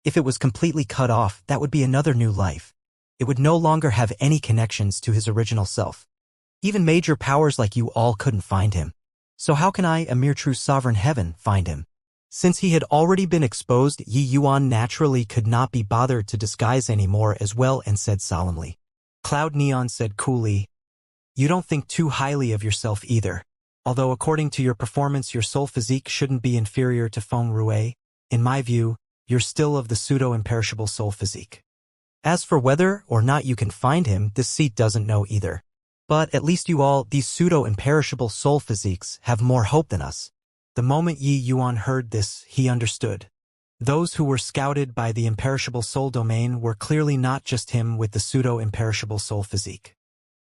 If it was completely cut off, that would be another new life. It would no longer have any connections to his original self. Even major powers like you all couldn't find him. So how can I, a mere true sovereign heaven, find him? Since he had already been exposed, Yi Yuan naturally could not be bothered to disguise anymore as well and said solemnly. Cloud Neon said coolly, "You don't think too highly of yourself either. Although according to your performance your soul physique shouldn't be inferior to Feng Rue, in my view, you're still of the pseudo-imperishable soul physique. As for whether or not you can find him, this seat doesn't know either. But at least you all, these pseudo-imperishable soul physiques, have more hope than us." The moment Yi Yuan heard this, he understood. Those who were scouted by the imperishable soul domain were clearly not just him with the pseudo-imperishable soul physique.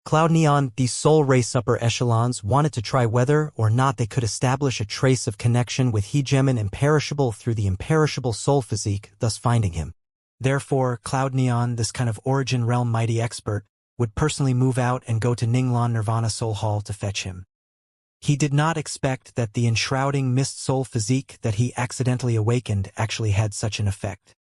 Cloud Neon, these soul race upper echelons, wanted to try whether or not they could establish a trace of connection with hegemon Imperishable through the imperishable soul physique, thus finding him. Therefore, Cloud Neon, this kind of origin realm mighty expert, would personally move out and go to Ninglan Nirvana Soul Hall to fetch him. He did not expect that the enshrouding mist soul physique that he accidentally awakened actually had such an effect.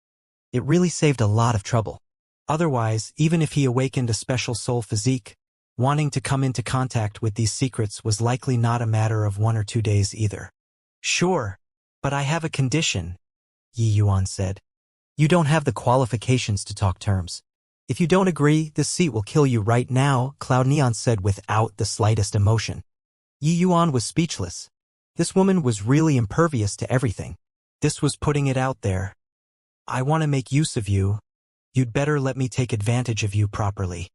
It really saved a lot of trouble. Otherwise, even if he awakened a special soul physique, wanting to come into contact with these secrets was likely not a matter of 1 or 2 days either. Sure, but I have a condition, Yi Yuan said. You don't have the qualifications to talk terms. If you don't agree, this seat will kill you right now, Cloud Neon said without the slightest emotion. Yi Yuan was speechless. This woman was really impervious to everything. This was putting it out there. I want to make use of you. You'd better let me take advantage of you properly.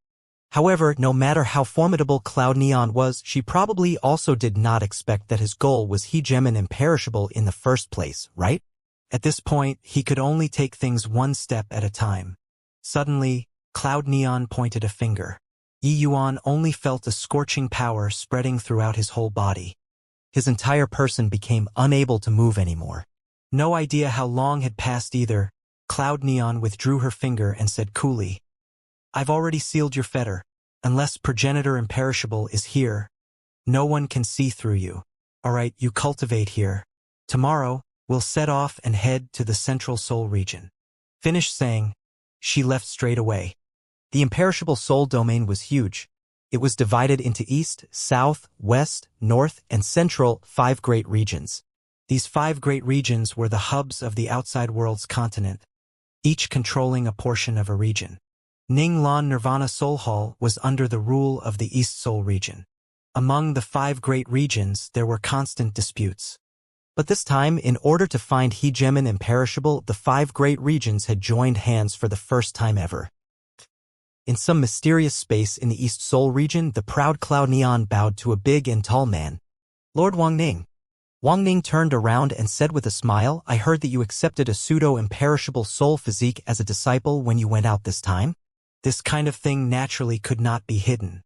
However, no matter how formidable Cloud Neon was, she probably also did not expect that his goal was Hegemon Imperishable in the first place, right? At this point, he could only take things one step at a time. Suddenly, Cloud Neon pointed a finger. Yi Yuan only felt a scorching power spreading throughout his whole body. His entire person became unable to move anymore. No idea how long had passed either. Cloud Neon withdrew her finger and said coolly, I've already sealed your fetter. Unless Progenitor Imperishable is here, no one can see through you. Alright, you cultivate here. Tomorrow, we'll set off and head to the Central Soul region. Finished saying, she left straight away. The imperishable soul domain was huge. It was divided into East, South, West, North, and Central 5 great regions. These 5 great regions were the hubs of the outside world's continent, each controlling a portion of a region. Ning Lan Nirvana Soul Hall was under the rule of the East Soul region. Among the 5 great regions, there were constant disputes. But this time, in order to find Hegemon Imperishable, the 5 great regions had joined hands for the first time ever. In some mysterious space in the East Soul region, the proud Cloud Neon bowed to a big and tall man. Lord Wang Ning. Wang Ning turned around and said with a smile, I heard that you accepted a pseudo-imperishable soul physique as a disciple when you went out this time? This kind of thing naturally could not be hidden.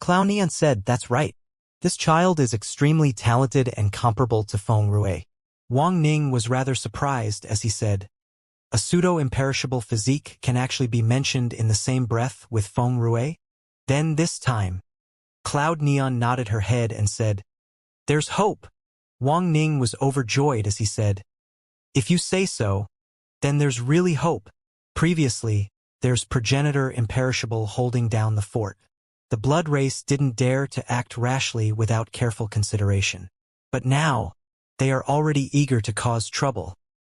Cloud Neon said, that's right. This child is extremely talented and comparable to Feng Rui. Wang Ning was rather surprised as he said, a pseudo-imperishable physique can actually be mentioned in the same breath with Feng Rui? Then this time, Cloud Neon nodded her head and said, there's hope. Wang Ning was overjoyed as he said, if you say so, then there's really hope. Previously, there's Progenitor Imperishable holding down the fort. The blood race didn't dare to act rashly without careful consideration. But now, they are already eager to cause trouble.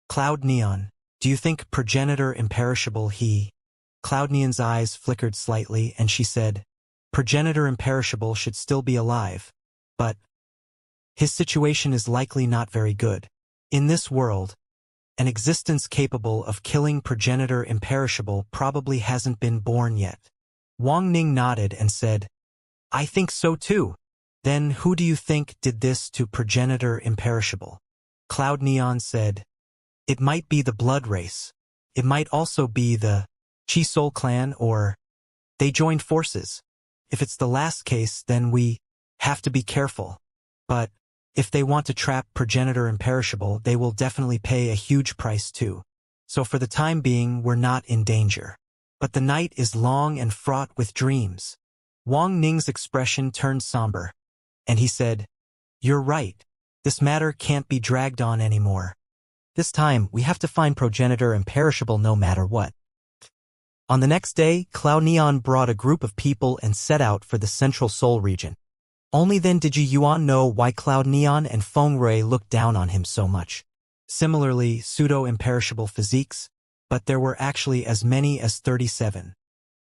Cloud Neon, do you think Progenitor Imperishable Cloud Neon's eyes flickered slightly and she said, Progenitor Imperishable should still be alive. But his situation is likely not very good. In this world, an existence capable of killing Progenitor Imperishable probably hasn't been born yet. Wang Ning nodded and said, I think so too. Then who do you think did this to Progenitor Imperishable? Cloud Neon said, it might be the blood race. It might also be the Chi Soul clan or they joined forces. If it's the last case, then we have to be careful. But if they want to trap Progenitor Imperishable, they will definitely pay a huge price too. So for the time being, we're not in danger. But the night is long and fraught with dreams. Wang Ning's expression turned somber, and he said, you're right. This matter can't be dragged on anymore. This time, we have to find Progenitor Imperishable no matter what. On the next day, Cloud Neon brought a group of people and set out for the Central Soul region. Only then did Yi Yuan know why Cloud Neon and Feng Rui looked down on him so much. Similarly, pseudo-imperishable physiques, but there were actually as many as 37.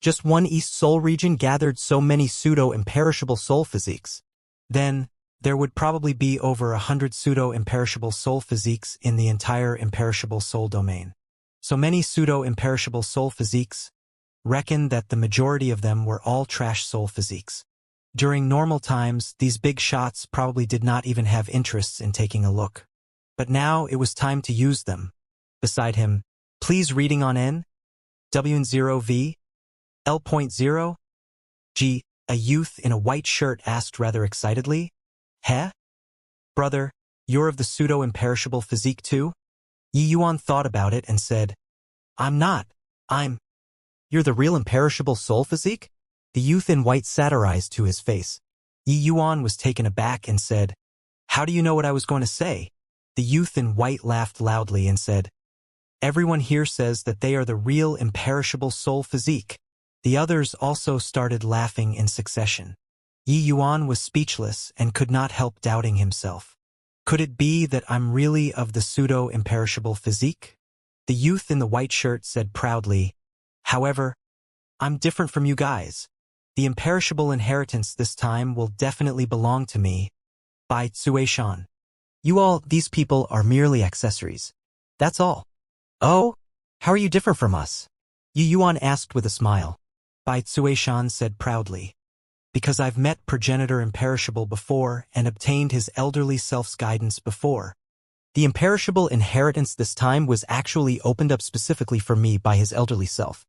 Just one East Soul region gathered so many pseudo-imperishable soul physiques. Then, there would probably be over 100 pseudo-imperishable soul physiques in the entire imperishable soul domain. So many pseudo-imperishable soul physiques, reckon that the majority of them were all trash soul physiques. During normal times, these big shots probably did not even have interests in taking a look. But now it was time to use them. Beside him, please reading on N, W0V, L.0, G, a youth in a white shirt asked rather excitedly, Heh? Brother, you're of the pseudo-imperishable physique too? Yi Yuan thought about it and said, I'm not, You're the real imperishable soul physique? The youth in white satirized to his face. Yi Yuan was taken aback and said, how do you know what I was going to say? The youth in white laughed loudly and said, Everyone here says that they are the real imperishable soul physique. The others also started laughing in succession. Yi Yuan was speechless and could not help doubting himself. Could it be that I'm really of the pseudo-imperishable physique? The youth in the white shirt said proudly, however, I'm different from you guys. The imperishable inheritance this time will definitely belong to me. By Xueshan. These people are merely accessories. That's all. Oh? How are you different from us? Yu Yuan asked with a smile. Bai Xueshan said proudly. Because I've met progenitor imperishable before and obtained his elderly self's guidance before. The imperishable inheritance this time was actually opened up specifically for me by his elderly self.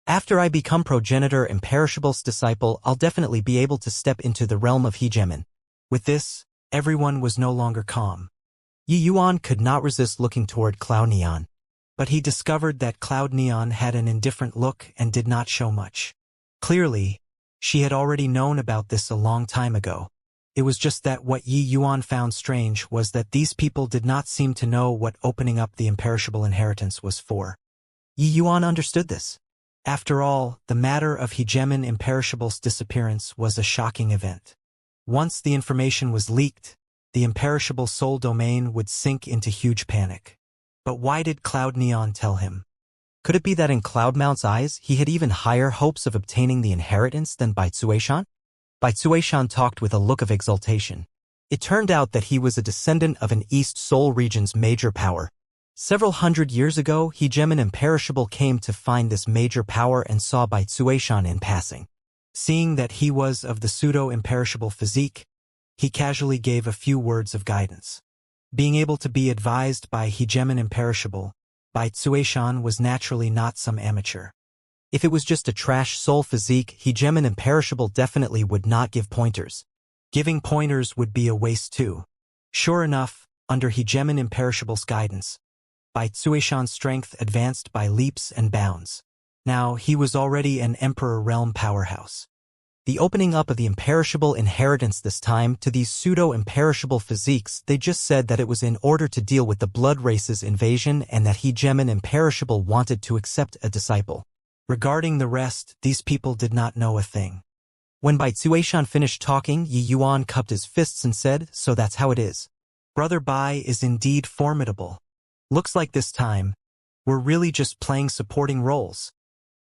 After I become progenitor imperishable's disciple, I'll definitely be able to step into the realm of Hegemon. With this, everyone was no longer calm. Yi Yuan could not resist looking toward Cloud Neon. But he discovered that Cloud Neon had an indifferent look and did not show much. Clearly, she had already known about this a long time ago. It was just that what Yi Yuan found strange was that these people did not seem to know what opening up the imperishable inheritance was for. Yi Yuan understood this. After all, the matter of Hegemon Imperishable's disappearance was a shocking event. Once the information was leaked, the imperishable soul domain would sink into huge panic. But why did Cloud Neon tell him? Could it be that in Cloudmount's eyes, he had even higher hopes of obtaining the inheritance than Bai Xueshan? Bai Xueshan talked with a look of exultation. It turned out that he was a descendant of an East Soul region's major power. Several hundred years ago, Hegemon Imperishable came to find this major power and saw Bai Xueshan in passing. Seeing that he was of the pseudo-imperishable physique, he casually gave a few words of guidance. Being able to be advised by Hegemon Imperishable, Bai Xueshan was naturally not some amateur. If it was just a trash soul physique, Hegemon Imperishable definitely would not give pointers. Giving pointers would be a waste too. Sure enough, under Hegemon Imperishable's guidance, Bai Xueshan's strength advanced by leaps and bounds. Now he was already an Emperor Realm powerhouse. The opening up of the imperishable inheritance this time to these pseudo-imperishable physiques, they just said that it was in order to deal with the blood race's invasion and that Hegemon Imperishable wanted to accept a disciple. Regarding the rest, these people did not know a thing. When Bai Xueshan finished talking, Yi Yuan cupped his fists and said, so that's how it is. Brother Bai is indeed formidable. Looks like this time, we're really just playing supporting roles.